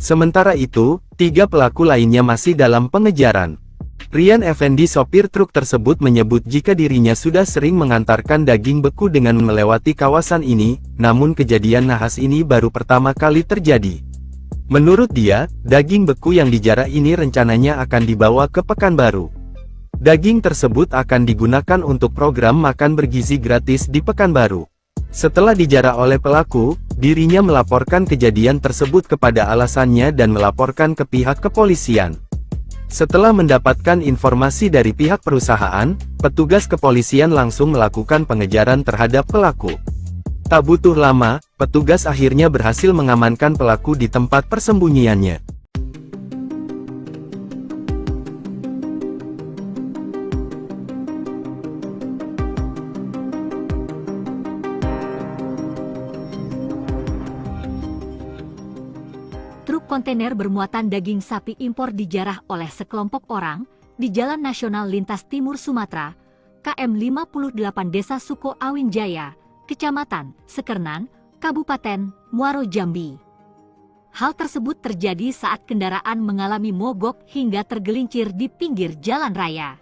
B: Sementara itu, 3 pelaku lainnya masih dalam pengejaran. Rian Effendi sopir truk tersebut menyebut jika dirinya sudah sering mengantarkan daging beku dengan melewati kawasan ini, namun kejadian nahas ini baru pertama kali terjadi. Menurut dia, daging beku yang dijarah ini rencananya akan dibawa ke Pekanbaru. Daging tersebut akan digunakan untuk program makan bergizi gratis di Pekanbaru. Setelah dijarah oleh pelaku, dirinya melaporkan kejadian tersebut kepada alasannya dan melaporkan ke pihak kepolisian. Setelah mendapatkan informasi dari pihak perusahaan, petugas kepolisian langsung melakukan pengejaran terhadap pelaku. Tak butuh lama, petugas akhirnya berhasil mengamankan pelaku di tempat persembunyiannya.
C: kontainer bermuatan daging sapi impor dijarah oleh sekelompok orang di Jalan Nasional Lintas Timur Sumatera, KM 58 Desa Suko Awin Jaya, Kecamatan Sekernan, Kabupaten Muaro Jambi. Hal tersebut terjadi saat kendaraan mengalami mogok hingga tergelincir di pinggir jalan raya.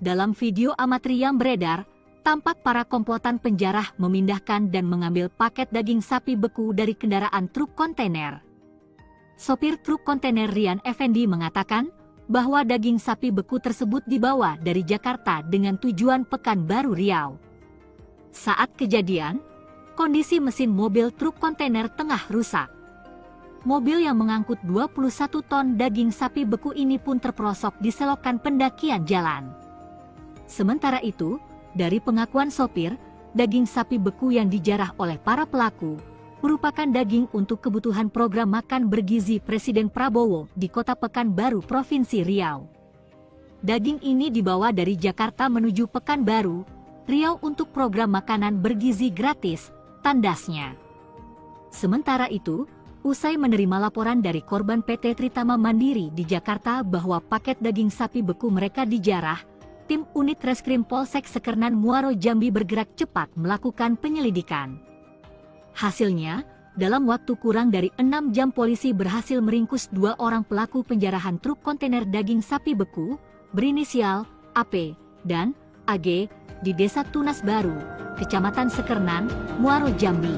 C: Dalam video amatir yang beredar, tampak para komplotan penjarah memindahkan dan mengambil paket daging sapi beku dari kendaraan truk kontainer. Sopir truk kontainer Rian Effendi mengatakan bahwa daging sapi beku tersebut dibawa dari Jakarta dengan tujuan Pekanbaru Riau. Saat kejadian, kondisi mesin mobil truk kontainer tengah rusak. Mobil yang mengangkut 21 ton daging sapi beku ini pun terperosok di selokan pendakian jalan. Sementara itu, dari pengakuan sopir, daging sapi beku yang dijarah oleh para pelaku merupakan daging untuk kebutuhan program makan bergizi Presiden Prabowo di Kota Pekanbaru, Provinsi Riau. Daging ini dibawa dari Jakarta menuju Pekanbaru, Riau untuk program makanan bergizi gratis, tandasnya. Sementara itu, usai menerima laporan dari korban PT Tritama Mandiri di Jakarta bahwa paket daging sapi beku mereka dijarah, tim unit Reskrim Polsek Sekernan Muaro Jambi bergerak cepat melakukan penyelidikan. Hasilnya, dalam waktu kurang dari 6 jam polisi berhasil meringkus 2 orang pelaku penjarahan truk kontainer daging sapi beku berinisial AP dan AG di Desa Tunas Baru, Kecamatan Sekernan, Muaro Jambi.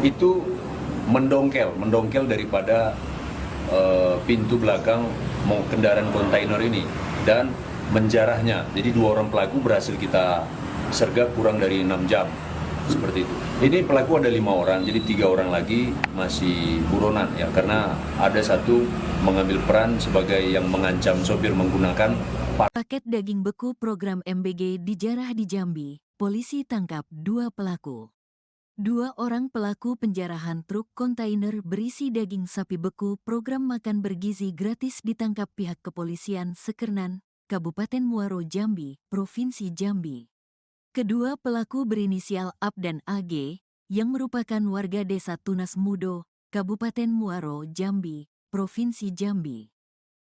D: Itu mendongkel daripada pintu belakang kendaraan kontainer ini dan menjarahnya. Jadi 2 orang pelaku berhasil kita sergap kurang dari 6 jam, seperti itu. Ini pelaku ada 5 orang, jadi 3 orang lagi masih buronan ya, karena ada satu mengambil peran sebagai yang mengancam sopir menggunakan
A: Paket daging beku program MBG dijarah di Jambi, polisi tangkap 2 pelaku. 2 orang pelaku penjarahan truk kontainer berisi daging sapi beku program makan bergizi gratis ditangkap pihak kepolisian Sekernan, Kabupaten Muaro Jambi, Provinsi Jambi. Kedua pelaku berinisial AP dan AG, yang merupakan warga Desa Tunas Mudo, Kabupaten Muaro Jambi, Provinsi Jambi.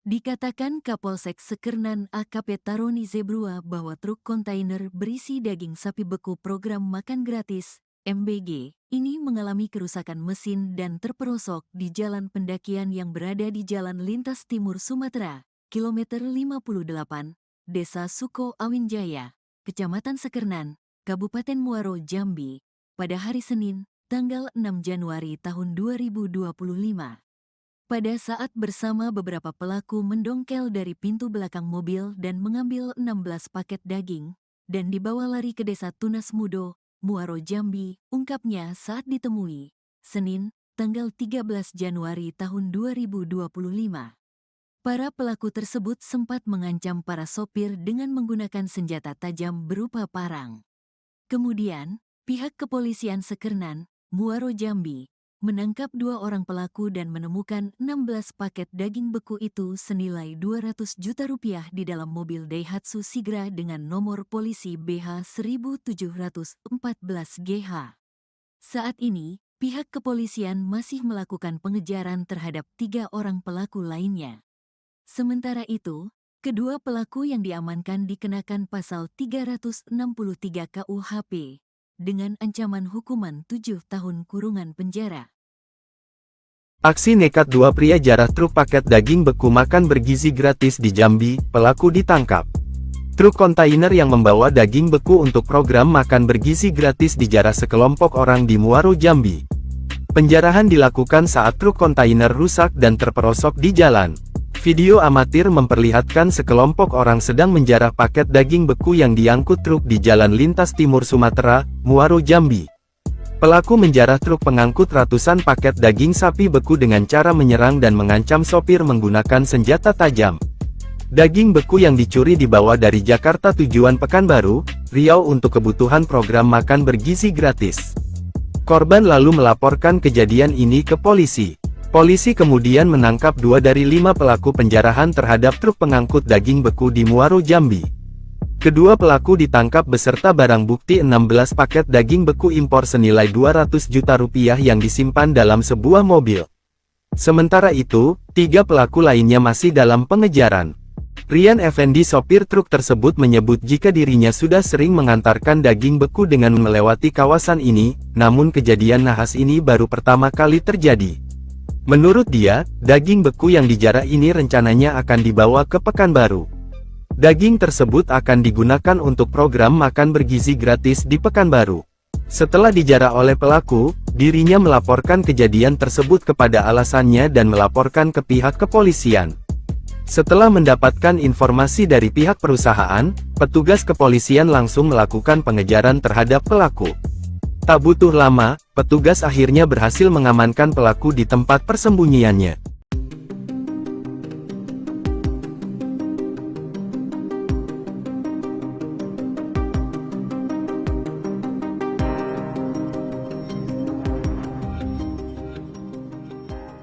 A: Dikatakan Kapolsek Sekernan AKP Taroni Zebrua bahwa truk kontainer berisi daging sapi beku program makan gratis MBG, ini mengalami kerusakan mesin dan terperosok di jalan pendakian yang berada di Jalan Lintas Timur Sumatera, kilometer 58, Desa Suko Awin Jaya, Kecamatan Sekernan, Kabupaten Muaro Jambi, pada hari Senin, tanggal 6 Januari tahun 2025. Pada saat bersama beberapa pelaku mendongkel dari pintu belakang mobil dan mengambil 16 paket daging, dan dibawa lari ke Desa Tunas Mudo, Muaro Jambi, ungkapnya saat ditemui, Senin, tanggal 13 Januari tahun 2025. Para pelaku tersebut sempat mengancam para sopir dengan menggunakan senjata tajam berupa parang. Kemudian, pihak kepolisian Sekernan, Muaro Jambi, menangkap 2 orang pelaku dan menemukan 16 paket daging beku itu senilai 200 juta rupiah di dalam mobil Daihatsu Sigra dengan nomor polisi BH 1714GH. Saat ini, pihak kepolisian masih melakukan pengejaran terhadap 3 orang pelaku lainnya. Sementara itu, kedua pelaku yang diamankan dikenakan pasal 363 KUHP dengan ancaman hukuman 7 tahun kurungan penjara.
B: Aksi nekat 2 pria jarah truk paket daging beku makan bergizi gratis di Jambi, pelaku ditangkap. Truk kontainer yang membawa daging beku untuk program makan bergizi gratis dijarah sekelompok orang di Muaro Jambi. Penjarahan dilakukan saat truk kontainer rusak dan terperosok di jalan. Video amatir memperlihatkan sekelompok orang sedang menjarah paket daging beku yang diangkut truk di Jalan Lintas Timur Sumatera, Muaro Jambi. Pelaku menjarah truk pengangkut ratusan paket daging sapi beku dengan cara menyerang dan mengancam sopir menggunakan senjata tajam. Daging beku yang dicuri dibawa dari Jakarta tujuan Pekanbaru, Riau untuk kebutuhan program makan bergizi gratis. Korban lalu melaporkan kejadian ini ke polisi. Polisi kemudian menangkap 2 dari 5 pelaku penjarahan terhadap truk pengangkut daging beku di Muaro, Jambi. Kedua pelaku ditangkap beserta barang bukti 16 paket daging beku impor senilai 200 juta rupiah yang disimpan dalam sebuah mobil. Sementara itu, 3 pelaku lainnya masih dalam pengejaran. Rian Effendi, sopir truk tersebut, menyebut jika dirinya sudah sering mengantarkan daging beku dengan melewati kawasan ini, namun kejadian nahas ini baru pertama kali terjadi. Menurut dia, daging beku yang dijarah ini rencananya akan dibawa ke Pekanbaru. Daging tersebut akan digunakan untuk program makan bergizi gratis di Pekanbaru. Setelah dijarah oleh pelaku, dirinya melaporkan kejadian tersebut kepada alasannya dan melaporkan ke pihak kepolisian. Setelah mendapatkan informasi dari pihak perusahaan, petugas kepolisian langsung melakukan pengejaran terhadap pelaku. Tak butuh lama, petugas akhirnya berhasil mengamankan pelaku di tempat persembunyiannya.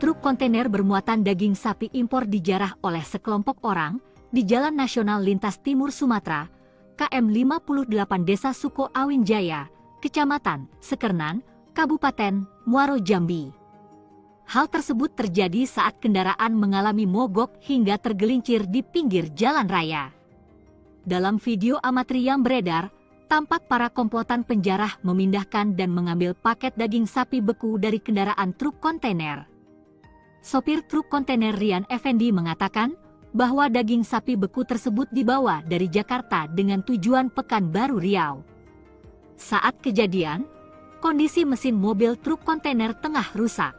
C: Truk kontainer bermuatan daging sapi impor dijarah oleh sekelompok orang di Jalan Nasional Lintas Timur Sumatera, KM 58 Desa Suko Awin Jaya, Kecamatan Sekernan, Kabupaten Muaro, Jambi. Hal tersebut terjadi saat kendaraan mengalami mogok hingga tergelincir di pinggir jalan raya. Dalam video amatir yang beredar, tampak para komplotan penjarah memindahkan dan mengambil paket daging sapi beku dari kendaraan truk kontainer. Sopir truk kontainer Rian Effendi mengatakan bahwa daging sapi beku tersebut dibawa dari Jakarta dengan tujuan Pekanbaru, Riau. Saat kejadian, kondisi mesin mobil truk kontainer tengah rusak.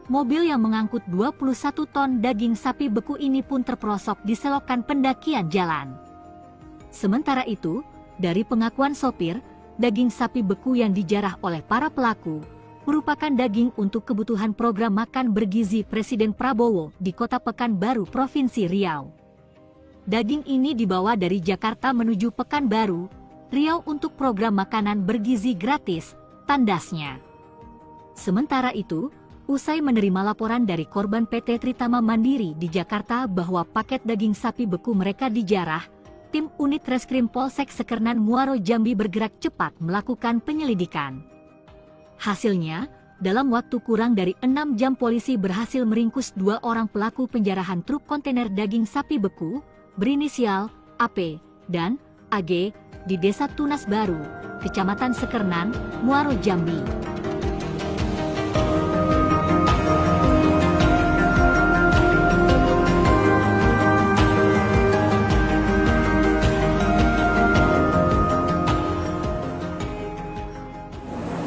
C: Mobil yang mengangkut 21 ton daging sapi beku ini pun terperosok di selokan pendakian jalan. Sementara itu, dari pengakuan sopir, daging sapi beku yang dijarah oleh para pelaku merupakan daging untuk kebutuhan program makan bergizi Presiden Prabowo di Kota Pekanbaru, Provinsi Riau. Daging ini dibawa dari Jakarta menuju Pekanbaru, Riau untuk program makanan bergizi gratis, tandasnya. Sementara itu, usai menerima laporan dari korban PT Tritama Mandiri di Jakarta bahwa paket daging sapi beku mereka dijarah, tim unit Reskrim Polsek Sekernan Muaro, Jambi bergerak cepat melakukan penyelidikan. Hasilnya, dalam waktu kurang dari 6 jam polisi berhasil meringkus 2 orang pelaku penjarahan truk kontainer daging sapi beku, berinisial AP dan AG, di Desa Tunas Baru, Kecamatan Sekernan, Muaro, Jambi.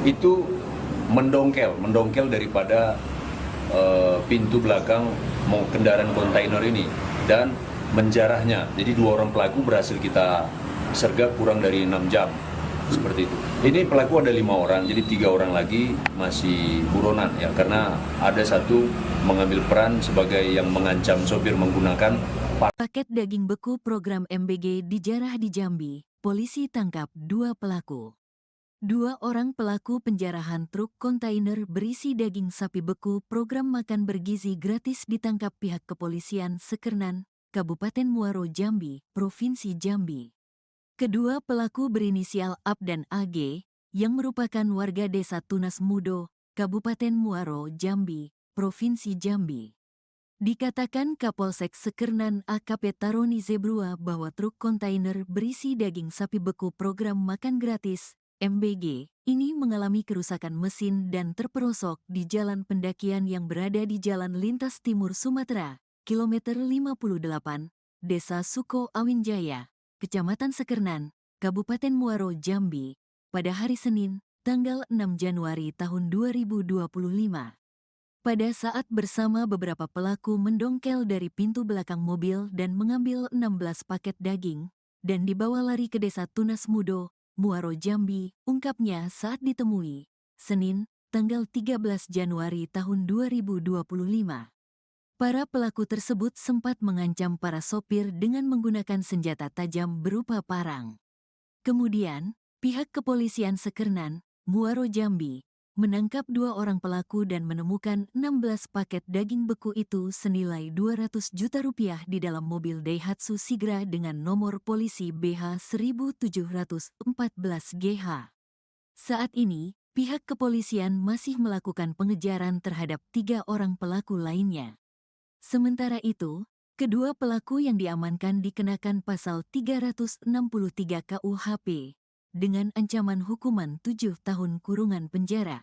D: Itu mendongkel daripada pintu belakang kendaraan kontainer ini dan menjarahnya. Jadi 2 orang pelaku berhasil kita sergap kurang dari 6 jam, seperti itu. Ini pelaku ada 5 orang, jadi 3 orang lagi masih buronan ya, karena ada satu mengambil peran sebagai yang mengancam sopir menggunakan
A: Paket daging beku program MBG dijarah di Jambi. Polisi tangkap 2 pelaku. 2 orang pelaku penjarahan truk kontainer berisi daging sapi beku program makan bergizi gratis ditangkap pihak kepolisian Sekernan, Kabupaten Muaro, Jambi, Provinsi Jambi. Kedua pelaku berinisial AP dan AG, yang merupakan warga Desa Tunas Mudo, Kabupaten Muaro, Jambi, Provinsi Jambi. Dikatakan Kapolsek Sekernan AKP Taroni Zebrua bahwa truk kontainer berisi daging sapi beku program makan gratis, MBG, ini mengalami kerusakan mesin dan terperosok di jalan pendakian yang berada di Jalan Lintas Timur Sumatera, kilometer 58, Desa Suko Awin Jaya, Kecamatan Sekernan, Kabupaten Muaro, Jambi, pada hari Senin, tanggal 6 Januari tahun 2025. Pada saat bersama beberapa pelaku mendongkel dari pintu belakang mobil dan mengambil 16 paket daging, dan dibawa lari ke Desa Tunas Mudo, Muaro, Jambi, ungkapnya saat ditemui, Senin, tanggal 13 Januari tahun 2025. Para pelaku tersebut sempat mengancam para sopir dengan menggunakan senjata tajam berupa parang. Kemudian, pihak kepolisian Sekernan, Muaro, Jambi, menangkap 2 orang pelaku dan menemukan 16 paket daging beku itu senilai 200 juta rupiah di dalam mobil Daihatsu Sigra dengan nomor polisi BH 1714 GH. Saat ini, pihak kepolisian masih melakukan pengejaran terhadap 3 orang pelaku lainnya. Sementara itu, kedua pelaku yang diamankan dikenakan pasal 363 KUHP dengan ancaman hukuman 7 tahun kurungan penjara.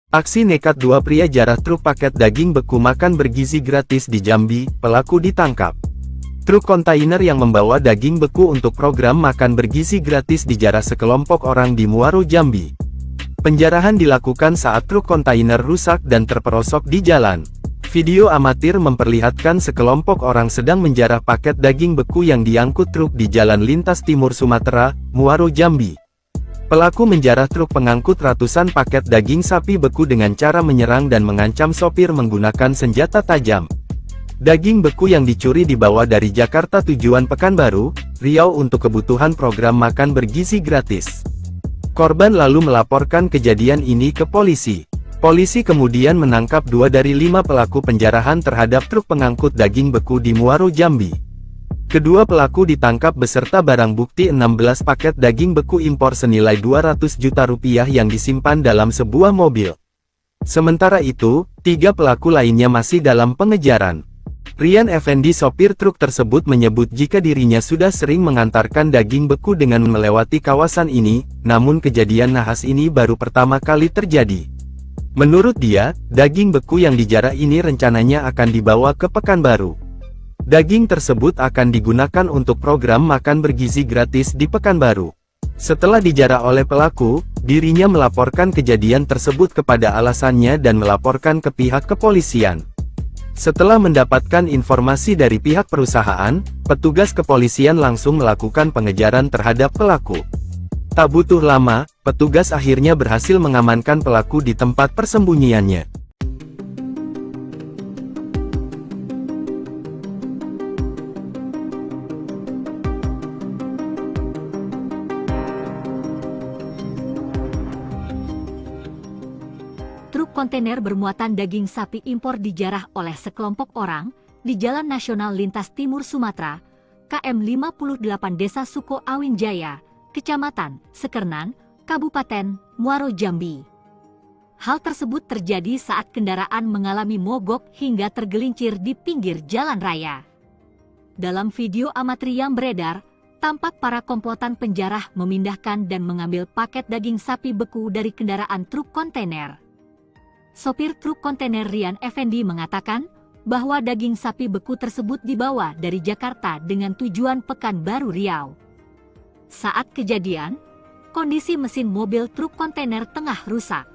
B: Aksi nekat 2 pria jarah truk paket daging beku makan bergizi gratis di Jambi, pelaku ditangkap. Truk kontainer yang membawa daging beku untuk program makan bergizi gratis dijarah sekelompok orang di Muaro, Jambi. Penjarahan dilakukan saat truk kontainer rusak dan terperosok di jalan. Video amatir memperlihatkan sekelompok orang sedang menjarah paket daging beku yang diangkut truk di Jalan Lintas Timur Sumatera, Muaro, Jambi. Pelaku menjarah truk pengangkut ratusan paket daging sapi beku dengan cara menyerang dan mengancam sopir menggunakan senjata tajam. Daging beku yang dicuri dibawa dari Jakarta tujuan Pekanbaru, Riau untuk kebutuhan program makan bergizi gratis. Korban lalu melaporkan kejadian ini ke polisi. Polisi kemudian menangkap 2 dari 5 pelaku penjarahan terhadap truk pengangkut daging beku di Muaro, Jambi. Kedua pelaku ditangkap beserta barang bukti 16 paket daging beku impor senilai 200 juta rupiah yang disimpan dalam sebuah mobil. Sementara itu, 3 pelaku lainnya masih dalam pengejaran. Rian Effendi, sopir truk tersebut, menyebut jika dirinya sudah sering mengantarkan daging beku dengan melewati kawasan ini, namun kejadian nahas ini baru pertama kali terjadi. Menurut dia, daging beku yang dijarah ini rencananya akan dibawa ke Pekanbaru. Daging tersebut akan digunakan untuk program makan bergizi gratis di Pekanbaru. Setelah dijarah oleh pelaku, dirinya melaporkan kejadian tersebut kepada alasannya dan melaporkan ke pihak kepolisian. Setelah mendapatkan informasi dari pihak perusahaan, petugas kepolisian langsung melakukan pengejaran terhadap pelaku. Tak butuh lama, petugas akhirnya berhasil mengamankan pelaku di tempat persembunyiannya.
C: Truk kontainer bermuatan daging sapi impor dijarah oleh sekelompok orang di Jalan Nasional Lintas Timur Sumatera, KM 58 Desa Suko Awin Jaya, Kecamatan Sekernan, Kabupaten Muaro, Jambi. Hal tersebut terjadi saat kendaraan mengalami mogok hingga tergelincir di pinggir jalan raya. Dalam video amatir yang beredar, tampak para komplotan penjarah memindahkan dan mengambil paket daging sapi beku dari kendaraan truk kontainer. Sopir truk kontainer Rian Effendi mengatakan bahwa daging sapi beku tersebut dibawa dari Jakarta dengan tujuan Pekanbaru, Riau. Saat kejadian, kondisi mesin mobil truk kontainer tengah rusak.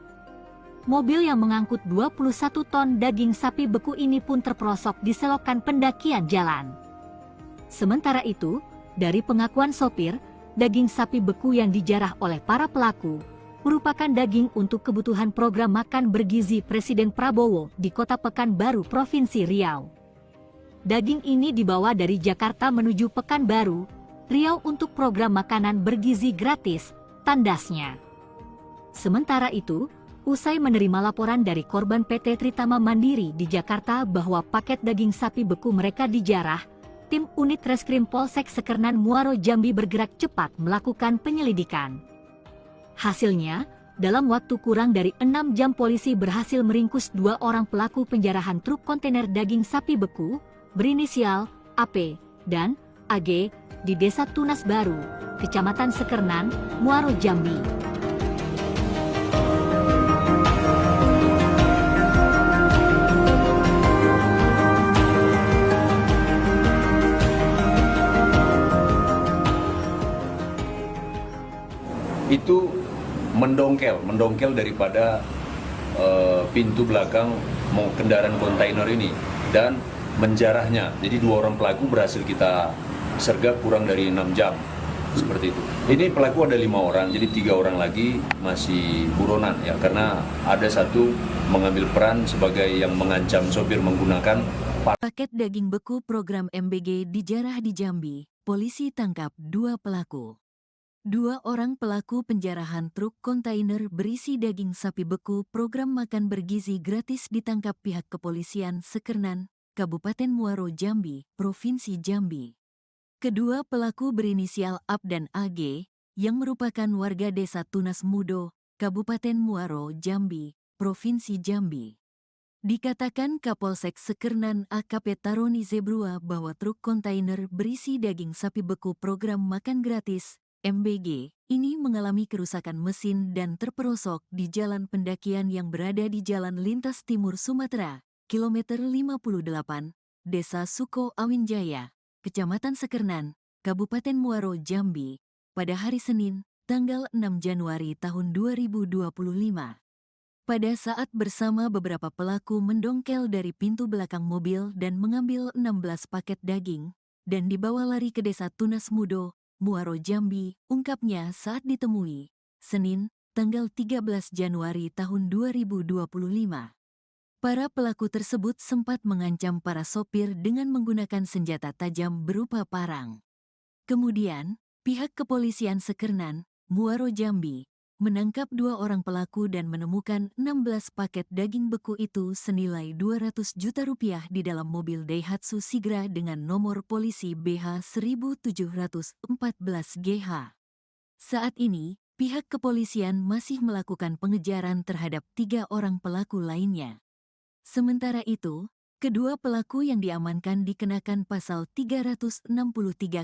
C: Mobil yang mengangkut 21 ton daging sapi beku ini pun terperosok di selokan pendakian jalan. Sementara itu, dari pengakuan sopir, daging sapi beku yang dijarah oleh para pelaku merupakan daging untuk kebutuhan program makan bergizi Presiden Prabowo di Kota Pekanbaru, Provinsi Riau. Daging ini dibawa dari Jakarta menuju Pekanbaru, Riau untuk program makanan bergizi gratis, tandasnya. Sementara itu, usai menerima laporan dari korban PT Tritama Mandiri di Jakarta bahwa paket daging sapi beku mereka dijarah, tim unit Reskrim Polsek Sekernan Muaro, Jambi bergerak cepat melakukan penyelidikan. Hasilnya, dalam waktu kurang dari 6 jam polisi berhasil meringkus 2 orang pelaku penjarahan truk kontainer daging sapi beku, berinisial AP dan AG, di Desa Tunas Baru, Kecamatan Sekernan, Muaro, Jambi.
D: Itu mendongkel daripada pintu belakang kendaraan kontainer ini dan menjarahnya. Jadi 2 orang pelaku berhasil kita sergap kurang dari 6 jam, seperti itu. Ini pelaku ada 5 orang, jadi 3 orang lagi masih buronan ya, karena ada satu mengambil peran sebagai yang mengancam sopir menggunakan
A: paket daging beku program MBG dijarah di Jambi. Polisi tangkap 2 pelaku. Dua orang pelaku penjarahan truk kontainer berisi daging sapi beku program makan bergizi gratis ditangkap pihak kepolisian Sekernan, Kabupaten Muaro Jambi, Provinsi Jambi. Kedua pelaku berinisial AB dan AG, yang merupakan warga desa Tunas Mudo, Kabupaten Muaro Jambi, Provinsi Jambi. Dikatakan Kapolsek Sekernan AKP Taroni Zebrua bahwa truk kontainer berisi daging sapi beku program makan gratis MBG, ini mengalami kerusakan mesin dan terperosok di jalan pendakian yang berada di Jalan Lintas Timur Sumatera, kilometer 58, Desa Suko Awinjaya, Kecamatan Sekernan, Kabupaten Muaro Jambi, pada hari Senin, tanggal 6 Januari tahun 2025. Pada saat bersama beberapa pelaku mendongkel dari pintu belakang mobil dan mengambil 16 paket daging, dan dibawa lari ke Desa Tunas Mudo, Muaro Jambi, ungkapnya saat ditemui, Senin, tanggal 13 Januari tahun 2025. Para pelaku tersebut sempat mengancam para sopir dengan menggunakan senjata tajam berupa parang. Kemudian, pihak kepolisian Sekernan, Muaro Jambi, menangkap dua orang pelaku dan menemukan 16 paket daging beku itu senilai 200 juta rupiah di dalam mobil Daihatsu Sigra dengan nomor polisi BH 1714GH. Saat ini, pihak kepolisian masih melakukan pengejaran terhadap 3 orang pelaku lainnya. Sementara itu, kedua pelaku yang diamankan dikenakan pasal 363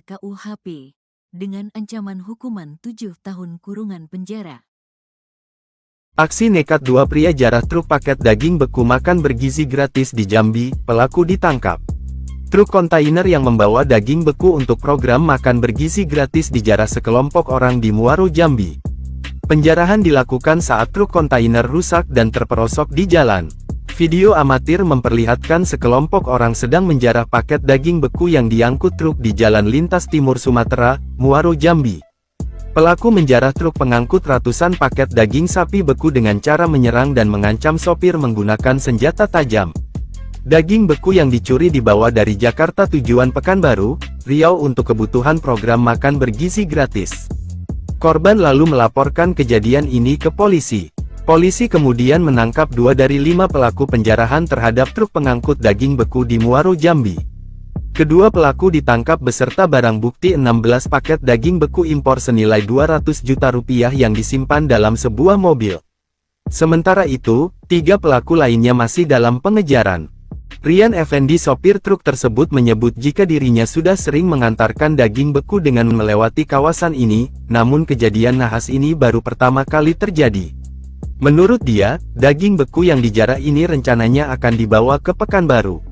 A: KUHP dengan ancaman hukuman 7 tahun kurungan penjara.
B: Aksi nekat dua pria jarah truk paket daging beku makan bergizi gratis di Jambi, pelaku ditangkap. Truk kontainer yang membawa daging beku untuk program makan bergizi gratis dijarah sekelompok orang di Muaro Jambi. Penjarahan dilakukan saat truk kontainer rusak dan terperosok di jalan. Video amatir memperlihatkan sekelompok orang sedang menjarah paket daging beku yang diangkut truk di Jalan Lintas Timur Sumatera, Muaro Jambi. Pelaku menjarah truk pengangkut ratusan paket daging sapi beku dengan cara menyerang dan mengancam sopir menggunakan senjata tajam. Daging beku yang dicuri dibawa dari Jakarta tujuan Pekanbaru, Riau untuk kebutuhan program makan bergizi gratis. Korban lalu melaporkan kejadian ini ke polisi. Polisi kemudian menangkap 2 dari 5 pelaku penjarahan terhadap truk pengangkut daging beku di Muaro Jambi. Kedua pelaku ditangkap beserta barang bukti 16 paket daging beku impor senilai 200 juta rupiah yang disimpan dalam sebuah mobil. Sementara itu, 3 pelaku lainnya masih dalam pengejaran. Rian Effendi sopir truk tersebut menyebut jika dirinya sudah sering mengantarkan daging beku dengan melewati kawasan ini, namun kejadian nahas ini baru pertama kali terjadi. Menurut dia, daging beku yang dijarah ini rencananya akan dibawa ke Pekanbaru.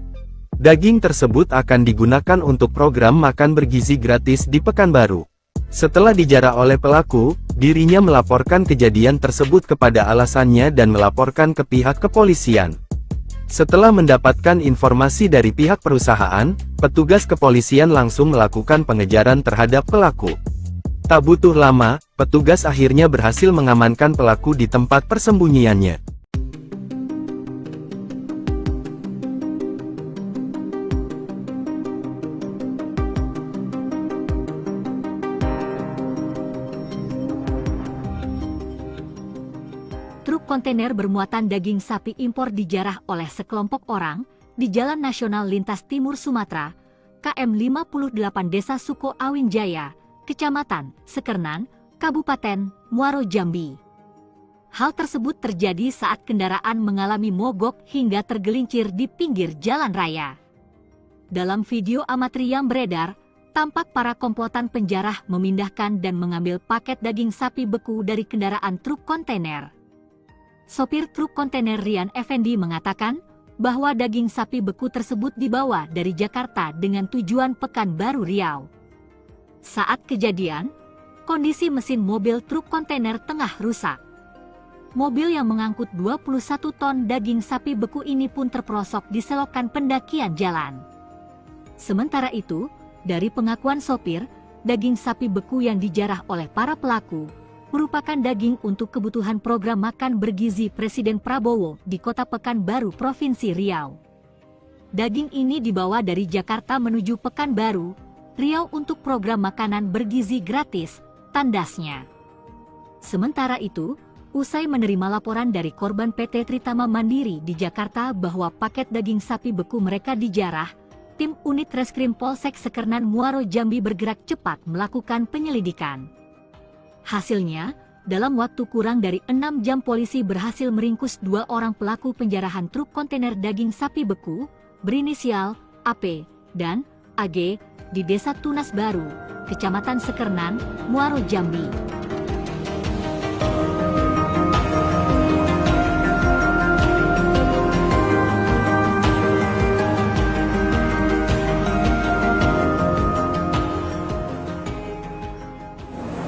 B: Daging tersebut akan digunakan untuk program makan bergizi gratis di Pekanbaru. Setelah dijarah oleh pelaku, dirinya melaporkan kejadian tersebut kepada alasannya dan melaporkan ke pihak kepolisian. Setelah mendapatkan informasi dari pihak perusahaan, petugas kepolisian langsung melakukan pengejaran terhadap pelaku. Tak butuh lama, petugas akhirnya berhasil mengamankan pelaku di tempat persembunyiannya.
C: Truk kontainer bermuatan daging sapi impor dijarah oleh sekelompok orang di Jalan Nasional Lintas Timur Sumatera, KM 58 Desa Suko Awinjaya, Kecamatan Sekernan, Kabupaten Muaro Jambi. Hal tersebut terjadi saat kendaraan mengalami mogok hingga tergelincir di pinggir jalan raya. Dalam video amatir yang beredar, tampak para komplotan penjarah memindahkan dan mengambil paket daging sapi beku dari kendaraan truk kontainer. Sopir truk kontainer Rian Effendi mengatakan bahwa daging sapi beku tersebut dibawa dari Jakarta dengan tujuan Pekanbaru Riau. Saat kejadian, kondisi mesin mobil truk kontainer tengah rusak. Mobil yang mengangkut 21 ton daging sapi beku ini pun terperosok di selokan pendakian jalan. Sementara itu, dari pengakuan sopir, daging sapi beku yang dijarah oleh para pelaku merupakan daging untuk kebutuhan program makan bergizi Presiden Prabowo di Kota Pekanbaru, Provinsi Riau. Daging ini dibawa dari Jakarta menuju Pekanbaru, Riau untuk program makanan bergizi gratis tandasnya. Sementara itu, usai menerima laporan dari korban PT Tritama Mandiri di Jakarta bahwa paket daging sapi beku mereka dijarah, tim unit Reskrim Polsek Sekernan Muaro Jambi bergerak cepat melakukan penyelidikan. Hasilnya, dalam waktu kurang dari 6 jam polisi berhasil meringkus 2 orang pelaku penjarahan truk kontainer daging sapi beku berinisial AP dan AG di Desa Tunas Baru, Kecamatan Sekernan, Muaro Jambi.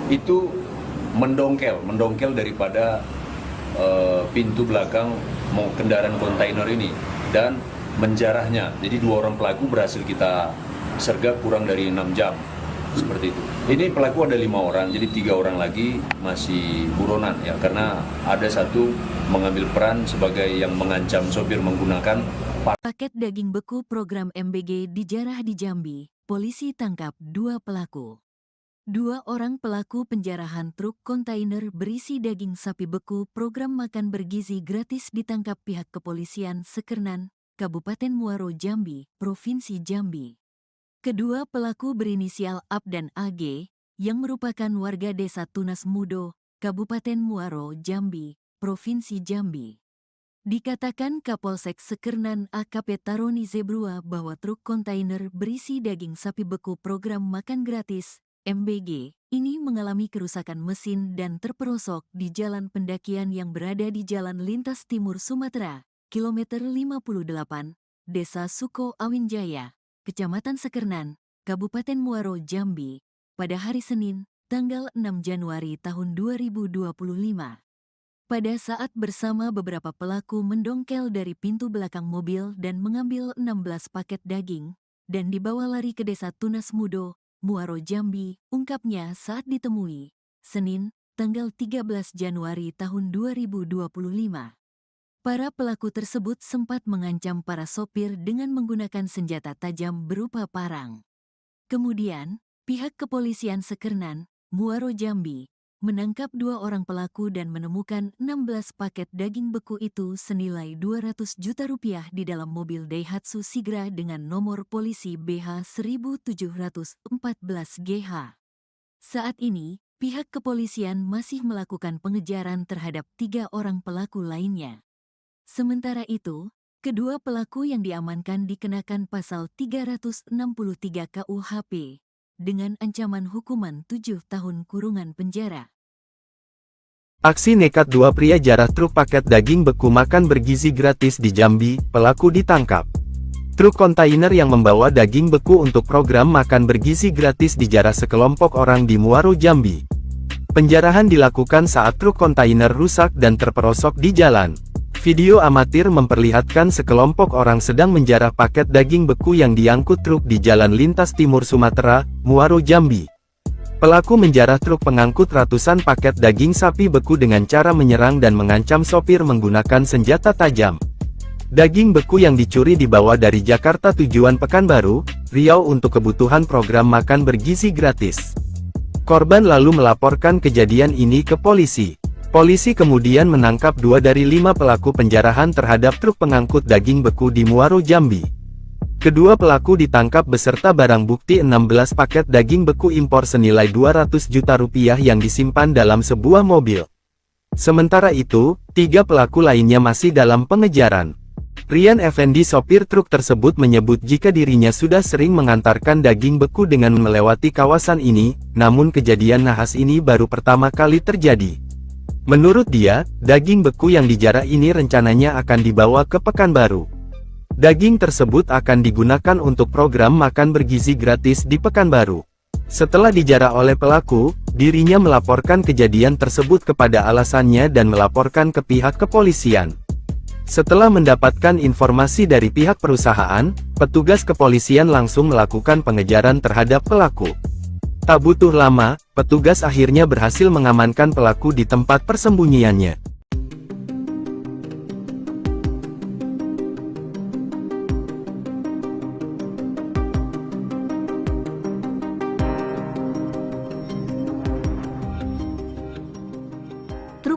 D: Itu mendongkel daripada pintu belakang kendaraan kontainer ini dan menjarahnya. Jadi 2 orang pelaku berhasil kita sergap kurang dari 6 jam, seperti itu. Ini pelaku ada 5 orang, jadi 3 orang lagi masih buronan ya, karena ada satu mengambil peran sebagai yang mengancam sopir menggunakan
A: Paket daging beku program MBG dijarah di Jambi, polisi tangkap 2 pelaku. 2 orang pelaku penjarahan truk kontainer berisi daging sapi beku program makan bergizi gratis ditangkap pihak kepolisian Sekernan, Kabupaten Muaro Jambi, Provinsi Jambi. Kedua pelaku berinisial AP dan AG, yang merupakan warga Desa Tunas Mudo, Kabupaten Muaro Jambi, Provinsi Jambi. Dikatakan Kapolsek Sekernan AKP Taroni Zebrua bahwa truk kontainer berisi daging sapi beku program makan gratis, MBG, ini mengalami kerusakan mesin dan terperosok di jalan pendakian yang berada di Jalan Lintas Timur Sumatera, kilometer 58, Desa Suko Awinjaya, Kecamatan Sekernan, Kabupaten Muaro Jambi, pada hari Senin, tanggal 6 Januari tahun 2025. Pada saat bersama beberapa pelaku mendongkel dari pintu belakang mobil dan mengambil 16 paket daging, dan dibawa lari ke Desa Tunas Mudo, Muaro Jambi, ungkapnya saat ditemui, Senin, tanggal 13 Januari tahun 2025. Para pelaku tersebut sempat mengancam para sopir dengan menggunakan senjata tajam berupa parang. Kemudian, pihak kepolisian Sekernan, Muaro Jambi, menangkap 2 orang pelaku dan menemukan 16 paket daging beku itu senilai 200 juta rupiah di dalam mobil Daihatsu Sigra dengan nomor polisi BH 1714 GH. Saat ini, pihak kepolisian masih melakukan pengejaran terhadap 3 orang pelaku lainnya. Sementara itu, kedua pelaku yang diamankan dikenakan pasal 363 KUHP dengan ancaman hukuman 7 tahun kurungan penjara.
B: Aksi nekat 2 pria jarah truk paket daging beku makan bergizi gratis di Jambi, pelaku ditangkap. Truk kontainer yang membawa daging beku untuk program makan bergizi gratis dijarah sekelompok orang di Muaro Jambi. Penjarahan dilakukan saat truk kontainer rusak dan terperosok di jalan. Video amatir memperlihatkan sekelompok orang sedang menjarah paket daging beku yang diangkut truk di Jalan Lintas Timur Sumatera, Muaro Jambi. Pelaku menjarah truk pengangkut ratusan paket daging sapi beku dengan cara menyerang dan mengancam sopir menggunakan senjata tajam. Daging beku yang dicuri dibawa dari Jakarta tujuan Pekanbaru, Riau untuk kebutuhan program makan bergizi gratis. Korban lalu melaporkan kejadian ini ke polisi. Polisi kemudian menangkap 2 dari 5 pelaku penjarahan terhadap truk pengangkut daging beku di Muaro Jambi. Kedua pelaku ditangkap beserta barang bukti 16 paket daging beku impor senilai 200 juta rupiah yang disimpan dalam sebuah mobil. Sementara itu, 3 pelaku lainnya masih dalam pengejaran. Rian Effendi sopir truk tersebut menyebut jika dirinya sudah sering mengantarkan daging beku dengan melewati kawasan ini, namun kejadian nahas ini baru pertama kali terjadi. Menurut dia, daging beku yang dijarah ini rencananya akan dibawa ke Pekanbaru. Daging tersebut akan digunakan untuk program makan bergizi gratis di Pekanbaru. Setelah dijarah oleh pelaku, dirinya melaporkan kejadian tersebut kepada alasannya dan melaporkan ke pihak kepolisian. Setelah mendapatkan informasi dari pihak perusahaan, petugas kepolisian langsung melakukan pengejaran terhadap pelaku. Tak butuh lama, petugas akhirnya berhasil mengamankan pelaku di tempat persembunyiannya.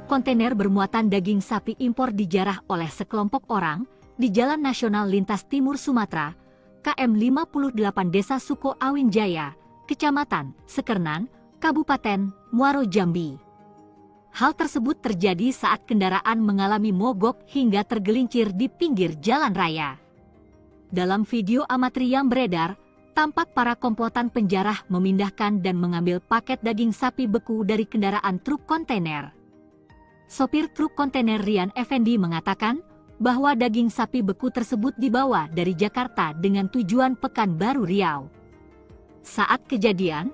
C: truk kontainer bermuatan daging sapi impor dijarah oleh sekelompok orang di Jalan Nasional Lintas Timur Sumatera, KM 58 Desa Suko Awin Jaya, Kecamatan Sekernan, Kabupaten Muaro Jambi. Hal tersebut terjadi saat kendaraan mengalami mogok hingga tergelincir di pinggir jalan raya. Dalam video amatir yang beredar, tampak para komplotan penjarah memindahkan dan mengambil paket daging sapi beku dari kendaraan truk kontainer. Sopir truk kontainer Rian Effendi mengatakan bahwa daging sapi beku tersebut dibawa dari Jakarta dengan tujuan Pekanbaru Riau. Saat kejadian,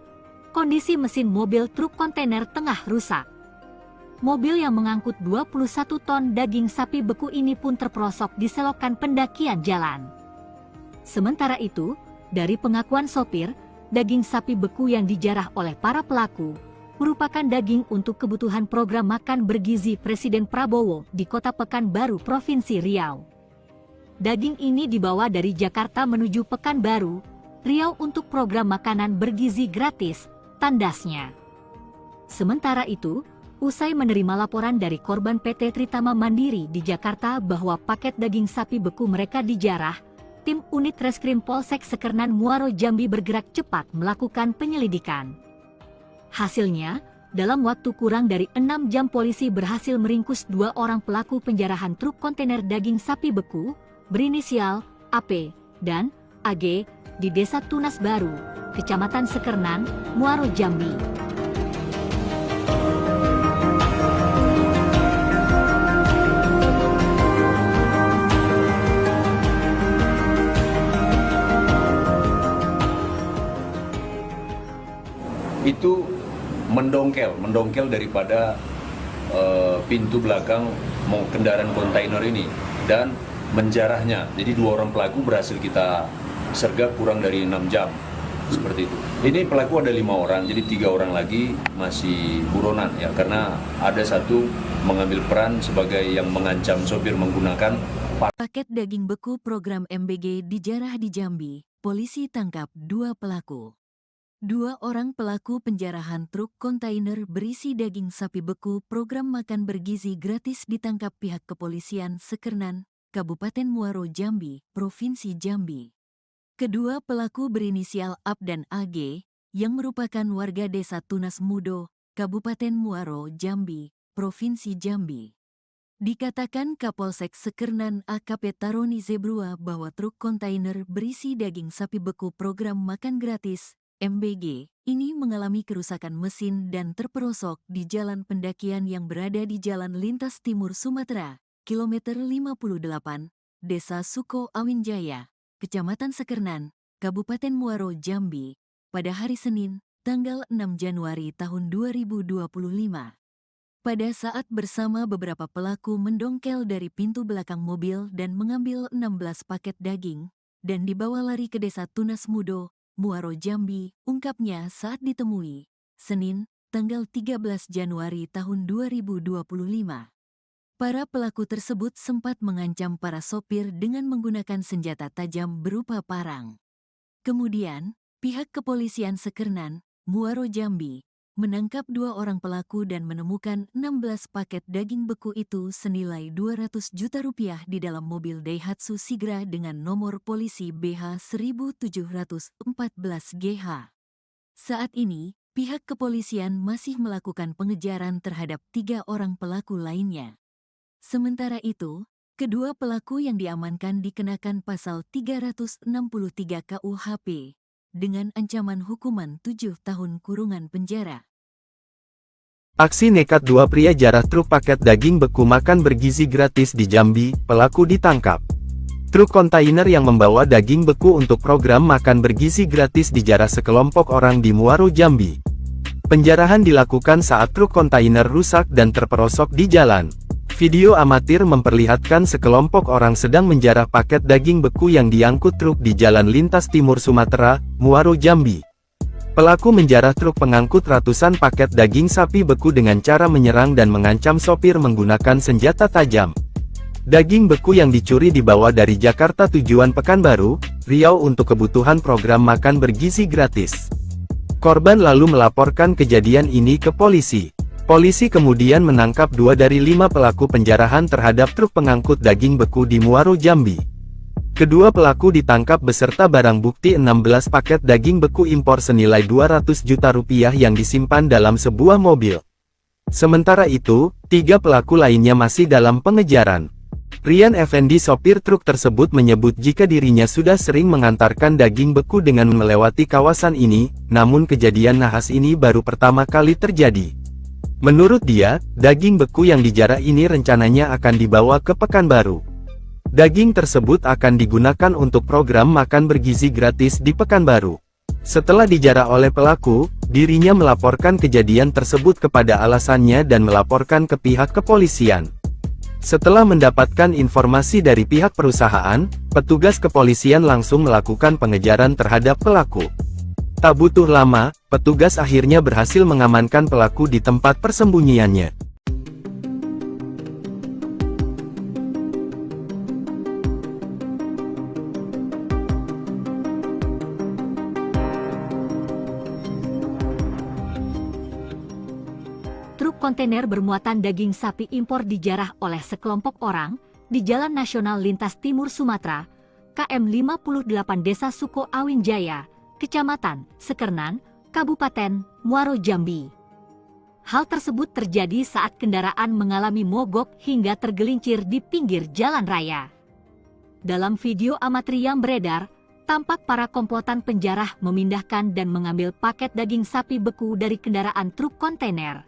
C: kondisi mesin mobil truk kontainer tengah rusak. Mobil yang mengangkut 21 ton daging sapi beku ini pun terperosok di selokan pendakian jalan. Sementara itu, dari pengakuan sopir, daging sapi beku yang dijarah oleh para pelaku merupakan daging untuk kebutuhan program makan bergizi Presiden Prabowo di Kota Pekanbaru, Provinsi Riau. Daging ini dibawa dari Jakarta menuju Pekanbaru, Riau untuk program makanan bergizi gratis, tandasnya. Sementara itu, usai menerima laporan dari korban PT Tritama Mandiri di Jakarta bahwa paket daging sapi beku mereka dijarah, tim unit Reskrim Polsek Sekernan Muaro Jambi bergerak cepat melakukan penyelidikan. Hasilnya, dalam waktu kurang dari 6 jam polisi berhasil meringkus 2 orang pelaku penjarahan truk kontainer daging sapi beku berinisial AP dan AG di Desa Tunas Baru, Kecamatan Sekernan, Muaro Jambi.
D: Itu mendongkel daripada pintu belakang kendaraan kontainer ini dan menjarahnya. Jadi 2 orang pelaku berhasil kita sergap kurang dari 6 jam, seperti itu. Ini pelaku ada 5 orang, jadi 3 orang lagi masih buronan ya, karena ada satu mengambil peran sebagai yang mengancam sopir menggunakan
A: Paket daging beku program MBG dijarah di Jambi. Polisi tangkap 2 pelaku. 2 orang pelaku penjarahan truk kontainer berisi daging sapi beku program makan bergizi gratis ditangkap pihak kepolisian Sekernan, Kabupaten Muaro Jambi, Provinsi Jambi. Kedua pelaku berinisial AP dan AG, yang merupakan warga Desa Tunas Mudo, Kabupaten Muaro Jambi, Provinsi Jambi. Dikatakan Kapolsek Sekernan AKP Taroni Zebrua bahwa truk kontainer berisi daging sapi beku program makan gratis MBG ini mengalami kerusakan mesin dan terperosok di jalan pendakian yang berada di Jalan Lintas Timur Sumatera, kilometer 58, Desa Suko Awin Jaya, Kecamatan Sekernan, Kabupaten Muaro Jambi, pada hari Senin, tanggal 6 Januari tahun 2025. Pada saat bersama beberapa pelaku mendongkel dari pintu belakang mobil dan mengambil 16 paket daging, dan dibawa lari ke Desa Tunas Mudo, Muaro Jambi, ungkapnya saat ditemui, Senin, tanggal 13 Januari tahun 2025. Para pelaku tersebut sempat mengancam para sopir dengan menggunakan senjata tajam berupa parang. Kemudian, pihak kepolisian Sekernan, Muaro Jambi, menangkap 2 orang pelaku dan menemukan 16 paket daging beku itu senilai 200 juta rupiah di dalam mobil Daihatsu Sigra dengan nomor polisi BH 1714GH. Saat ini, pihak kepolisian masih melakukan pengejaran terhadap 3 orang pelaku lainnya. Sementara itu, kedua pelaku yang diamankan dikenakan pasal 363 KUHP dengan ancaman hukuman 7 tahun kurungan penjara.
B: Aksi nekat 2 pria jarah truk paket daging beku makan bergizi gratis di Jambi, pelaku ditangkap. Truk kontainer yang membawa daging beku untuk program makan bergizi gratis dijarah sekelompok orang di Muaro Jambi. Penjarahan dilakukan saat truk kontainer rusak dan terperosok di jalan. Video amatir memperlihatkan sekelompok orang sedang menjarah paket daging beku yang diangkut truk di Jalan Lintas Timur Sumatera, Muaro Jambi. Pelaku menjarah truk pengangkut ratusan paket daging sapi beku dengan cara menyerang dan mengancam sopir menggunakan senjata tajam. Daging beku yang dicuri dibawa dari Jakarta tujuan Pekanbaru, Riau untuk kebutuhan program makan bergizi gratis. Korban lalu melaporkan kejadian ini ke polisi. Polisi kemudian menangkap 2 dari 5 pelaku penjarahan terhadap truk pengangkut daging beku di Muaro, Jambi. Kedua pelaku ditangkap beserta barang bukti 16 paket daging beku impor senilai 200 juta rupiah yang disimpan dalam sebuah mobil. Sementara itu, 3 pelaku lainnya masih dalam pengejaran. Rian Effendi, sopir truk tersebut, menyebut jika dirinya sudah sering mengantarkan daging beku dengan melewati kawasan ini, namun kejadian nahas ini baru pertama kali terjadi. Menurut dia, daging beku yang dijarah ini rencananya akan dibawa ke Pekanbaru. Daging tersebut akan digunakan untuk program makan bergizi gratis di Pekanbaru. Setelah dijarah oleh pelaku, dirinya melaporkan kejadian tersebut kepada alasannya dan melaporkan ke pihak kepolisian. Setelah mendapatkan informasi dari pihak perusahaan, petugas kepolisian langsung melakukan pengejaran terhadap pelaku. Tak butuh lama, petugas akhirnya berhasil mengamankan pelaku di tempat persembunyiannya.
C: Truk kontainer bermuatan daging sapi impor dijarah oleh sekelompok orang di Jalan Nasional Lintas Timur Sumatera, KM 58 Desa Suko Awin Jaya, Kecamatan Sekernan, Kabupaten Muaro, Jambi. Hal tersebut terjadi saat kendaraan mengalami mogok hingga tergelincir di pinggir jalan raya. Dalam video amatir yang beredar, tampak para komplotan penjarah memindahkan dan mengambil paket daging sapi beku dari kendaraan truk kontainer.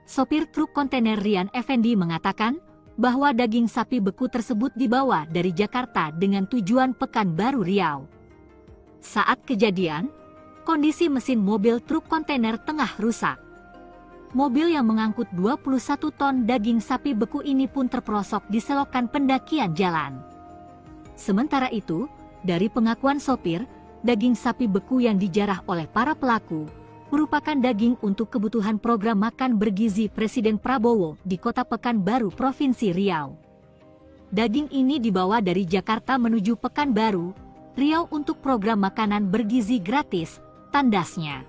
C: Sopir truk kontainer Rian Effendi mengatakan bahwa daging sapi beku tersebut dibawa dari Jakarta dengan tujuan Pekanbaru, Riau. Saat kejadian, kondisi mesin mobil truk kontainer tengah rusak. Mobil yang mengangkut 21 ton daging sapi beku ini pun terperosok di selokan pendakian jalan. Sementara itu, dari pengakuan sopir, daging sapi beku yang dijarah oleh para pelaku merupakan daging untuk kebutuhan program makan bergizi Presiden Prabowo di Kota Pekanbaru, Provinsi Riau. Daging ini dibawa dari Jakarta menuju Pekanbaru, Riau untuk program makanan bergizi gratis, tandasnya.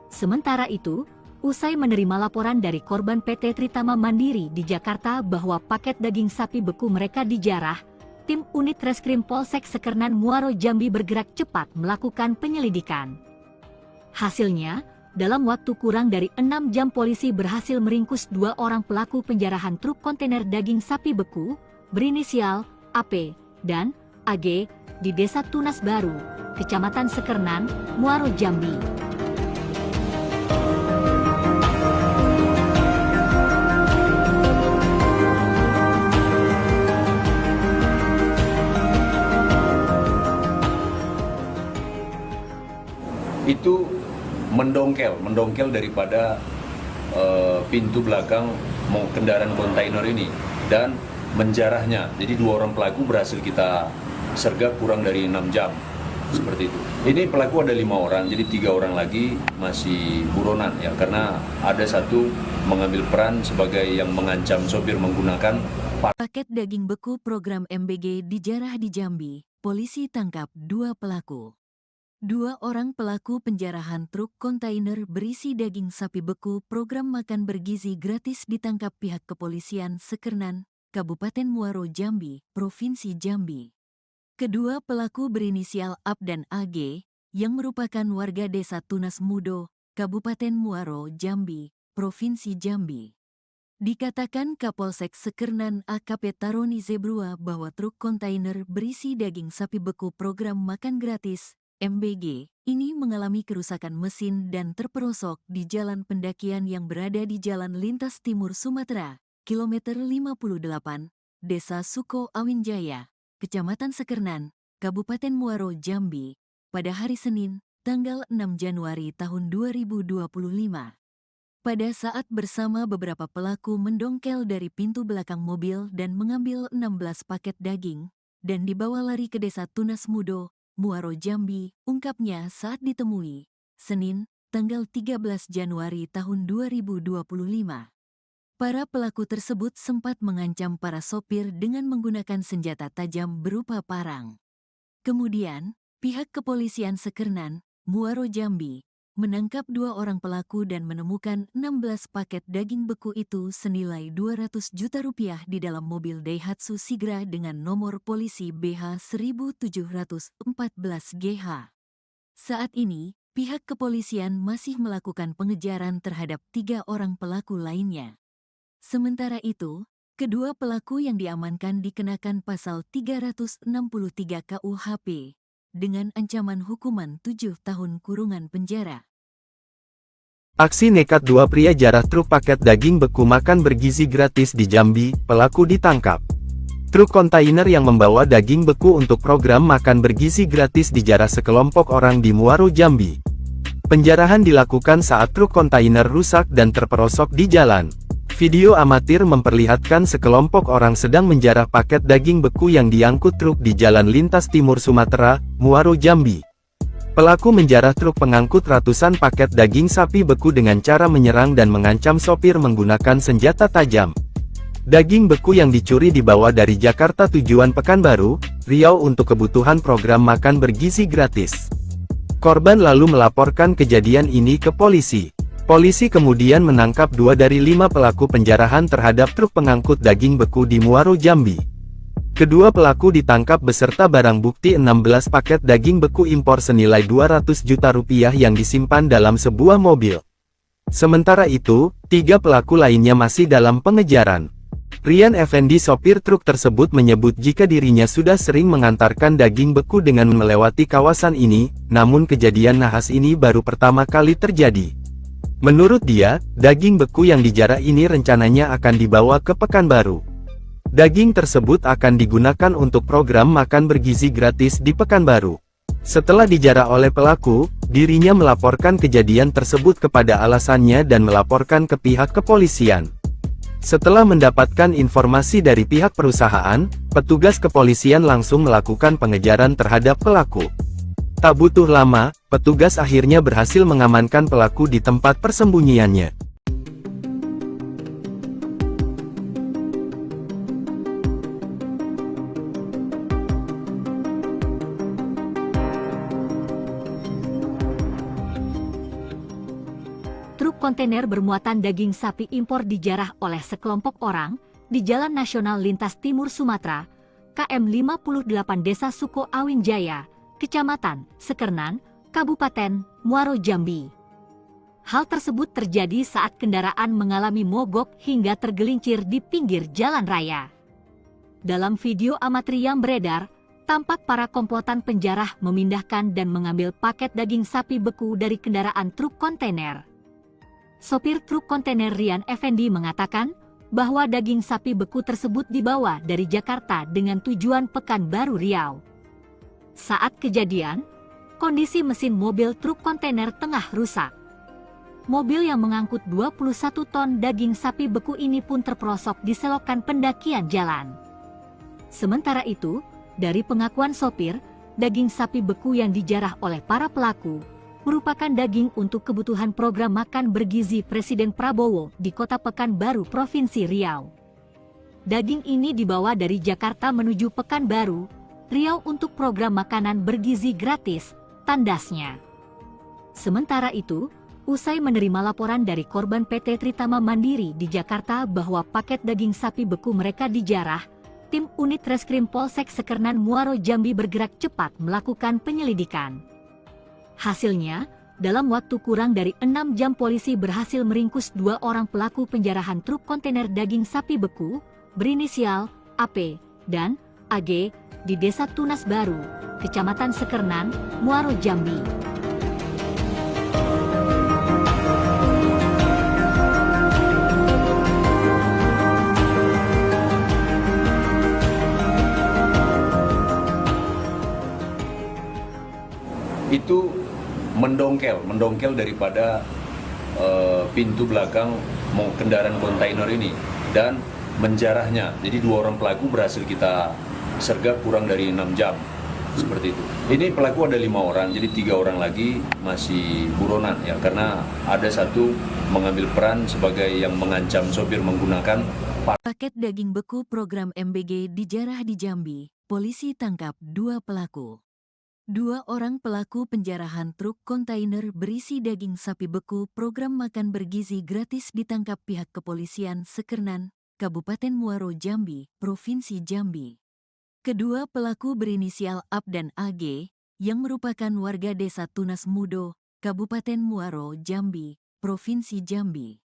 C: Sementara itu, usai menerima laporan dari korban PT Tritama Mandiri di Jakarta bahwa paket daging sapi beku mereka dijarah, tim unit Reskrim Polsek Sekernan Muaro, Jambi bergerak cepat melakukan penyelidikan. Hasilnya, dalam waktu kurang dari 6 jam polisi berhasil meringkus 2 orang pelaku penjarahan truk kontainer daging sapi beku, berinisial AP dan AG, di Desa Tunas Baru, Kecamatan Sekernan, Muaro, Jambi.
D: Itu mendongkel daripada pintu belakang kendaraan kontainer ini dan menjarahnya. Jadi 2 orang pelaku berhasil kita sergap kurang dari 6 jam, seperti itu. Ini pelaku ada 5 orang, jadi 3 orang lagi masih buronan ya, karena ada satu mengambil peran sebagai yang mengancam sopir menggunakan
A: Paket daging beku program MBG dijarah di Jambi. Polisi tangkap 2 pelaku. 2 orang pelaku penjarahan truk kontainer berisi daging sapi beku program makan bergizi gratis ditangkap pihak kepolisian Sekernan, Kabupaten Muaro, Jambi, Provinsi Jambi. Kedua pelaku berinisial AP dan AG, yang merupakan warga Desa Tunas Mudo, Kabupaten Muaro, Jambi, Provinsi Jambi. Dikatakan Kapolsek Sekernan AKP Taroni Zebrua bahwa truk kontainer berisi daging sapi beku program makan gratis, MBG, ini mengalami kerusakan mesin dan terperosok di jalan pendakian yang berada di Jalan Lintas Timur Sumatera, kilometer 58, Desa Suko Awin Jaya, Kecamatan Sekernan, Kabupaten Muaro, Jambi, pada hari Senin, tanggal 6 Januari tahun 2025. Pada saat bersama beberapa pelaku mendongkel dari pintu belakang mobil dan mengambil 16 paket daging, dan dibawa lari ke Desa Tunas Mudo, Muaro, Jambi, ungkapnya saat ditemui, Senin, tanggal 13 Januari tahun 2025. Para pelaku tersebut sempat mengancam para sopir dengan menggunakan senjata tajam berupa parang. Kemudian, pihak kepolisian Sekernan, Muaro, Jambi, menangkap 2 orang pelaku dan menemukan 16 paket daging beku itu senilai 200 juta rupiah di dalam mobil Daihatsu Sigra dengan nomor polisi BH 1714 GH. Saat ini, pihak kepolisian masih melakukan pengejaran terhadap 3 orang pelaku lainnya. Sementara itu, kedua pelaku yang diamankan dikenakan pasal 363 KUHP dengan ancaman hukuman 7 tahun kurungan penjara.
B: Aksi nekat 2 pria jarah truk paket daging beku makan bergizi gratis di Jambi, pelaku ditangkap. Truk kontainer yang membawa daging beku untuk program makan bergizi gratis dijarah sekelompok orang di Muaro, Jambi. Penjarahan dilakukan saat truk kontainer rusak dan terperosok di jalan. Video amatir memperlihatkan sekelompok orang sedang menjarah paket daging beku yang diangkut truk di Jalan Lintas Timur Sumatera, Muaro, Jambi. Pelaku menjarah truk pengangkut ratusan paket daging sapi beku dengan cara menyerang dan mengancam sopir menggunakan senjata tajam. Daging beku yang dicuri dibawa dari Jakarta tujuan Pekanbaru, Riau untuk kebutuhan program makan bergizi gratis. Korban lalu melaporkan kejadian ini ke polisi. Polisi kemudian menangkap 2 dari 5 pelaku penjarahan terhadap truk pengangkut daging beku di Muaro, Jambi. Kedua pelaku ditangkap beserta barang bukti 16 paket daging beku impor senilai 200 juta rupiah yang disimpan dalam sebuah mobil. Sementara itu, 3 pelaku lainnya masih dalam pengejaran. Rian Effendi, sopir truk tersebut, menyebut jika dirinya sudah sering mengantarkan daging beku dengan melewati kawasan ini, namun kejadian nahas ini baru pertama kali terjadi. Menurut dia, daging beku yang dijarah ini rencananya akan dibawa ke Pekanbaru. Daging tersebut akan digunakan untuk program makan bergizi gratis di Pekanbaru. Setelah dijarah oleh pelaku, dirinya melaporkan kejadian tersebut kepada alasannya dan melaporkan ke pihak kepolisian. Setelah mendapatkan informasi dari pihak perusahaan, petugas kepolisian langsung melakukan pengejaran terhadap pelaku. Tak butuh lama, petugas akhirnya berhasil mengamankan pelaku di tempat persembunyiannya.
C: Truk kontainer bermuatan daging sapi impor dijarah oleh sekelompok orang di Jalan Nasional Lintas Timur Sumatera, KM 58 Desa Suko Awin Jaya, Kecamatan Sekernan, Kabupaten Muaro, Jambi. Hal tersebut terjadi saat kendaraan mengalami mogok hingga tergelincir di pinggir jalan raya. Dalam video amatir yang beredar, tampak para komplotan penjarah memindahkan dan mengambil paket daging sapi beku dari kendaraan truk kontainer. Sopir truk kontainer Rian Effendi mengatakan bahwa daging sapi beku tersebut dibawa dari Jakarta dengan tujuan Pekanbaru, Riau. Saat kejadian, kondisi mesin mobil truk kontainer tengah rusak. Mobil yang mengangkut 21 ton daging sapi beku ini pun terperosok di selokan pendakian jalan. Sementara itu, dari pengakuan sopir, daging sapi beku yang dijarah oleh para pelaku merupakan daging untuk kebutuhan program makan bergizi Presiden Prabowo di Kota Pekanbaru, Provinsi Riau. Daging ini dibawa dari Jakarta menuju Pekanbaru, Riau untuk program makanan bergizi gratis, tandasnya. Sementara itu, usai menerima laporan dari korban PT Tritama Mandiri di Jakarta bahwa paket daging sapi beku mereka dijarah, tim unit Reskrim Polsek Sekernan Muaro, Jambi bergerak cepat melakukan penyelidikan. Hasilnya, dalam waktu kurang dari 6 jam polisi berhasil meringkus 2 orang pelaku penjarahan truk kontainer daging sapi beku, berinisial AP dan AG, di Desa Tunas Baru, Kecamatan Sekernan, Muaro, Jambi.
D: Itu mendongkel daripada pintu belakang kendaraan kontainer ini dan menjarahnya. Jadi 2 orang pelaku berhasil kita sergap kurang dari 6 jam, seperti itu. Ini pelaku ada 5 orang, jadi 3 orang lagi masih buronan ya, karena ada satu mengambil peran sebagai yang mengancam sopir menggunakan
A: paket daging beku program MBG dijarah di Jambi. Polisi tangkap 2 pelaku. 2 orang pelaku penjarahan truk kontainer berisi daging sapi beku program makan bergizi gratis ditangkap pihak kepolisian Sekernan, Kabupaten Muaro Jambi, Provinsi Jambi. Kedua pelaku berinisial AB dan AG, yang merupakan warga desa Tunas Mudo, Kabupaten Muaro Jambi, Provinsi Jambi.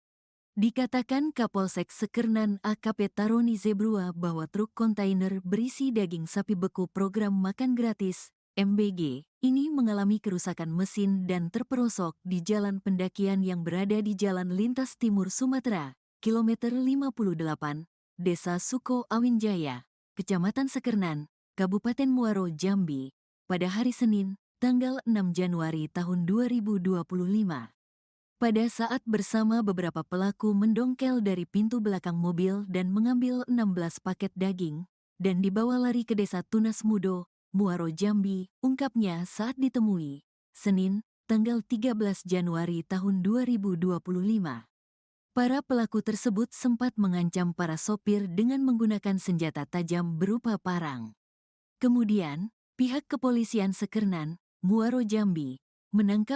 A: Dikatakan Kapolsek Sekernan AKP Taroni Zebrua bahwa truk kontainer berisi daging sapi beku program makan gratis MBG ini mengalami kerusakan mesin dan terperosok di jalan pendakian yang berada di Jalan Lintas Timur Sumatera, kilometer 58, Desa Suko Awinjaya, Kecamatan Sekernan, Kabupaten Muaro Jambi, pada hari Senin, tanggal 6 Januari tahun 2025. Pada saat bersama beberapa pelaku mendongkel dari pintu belakang mobil dan mengambil 16 paket daging, dan dibawa lari ke Desa Tunas Mudo, Muaro Jambi, ungkapnya saat ditemui, Senin, tanggal 13 Januari tahun 2025. Para pelaku tersebut sempat mengancam para sopir dengan menggunakan senjata tajam berupa parang. Kemudian, pihak kepolisian Sekernan, Muaro Jambi, menangkap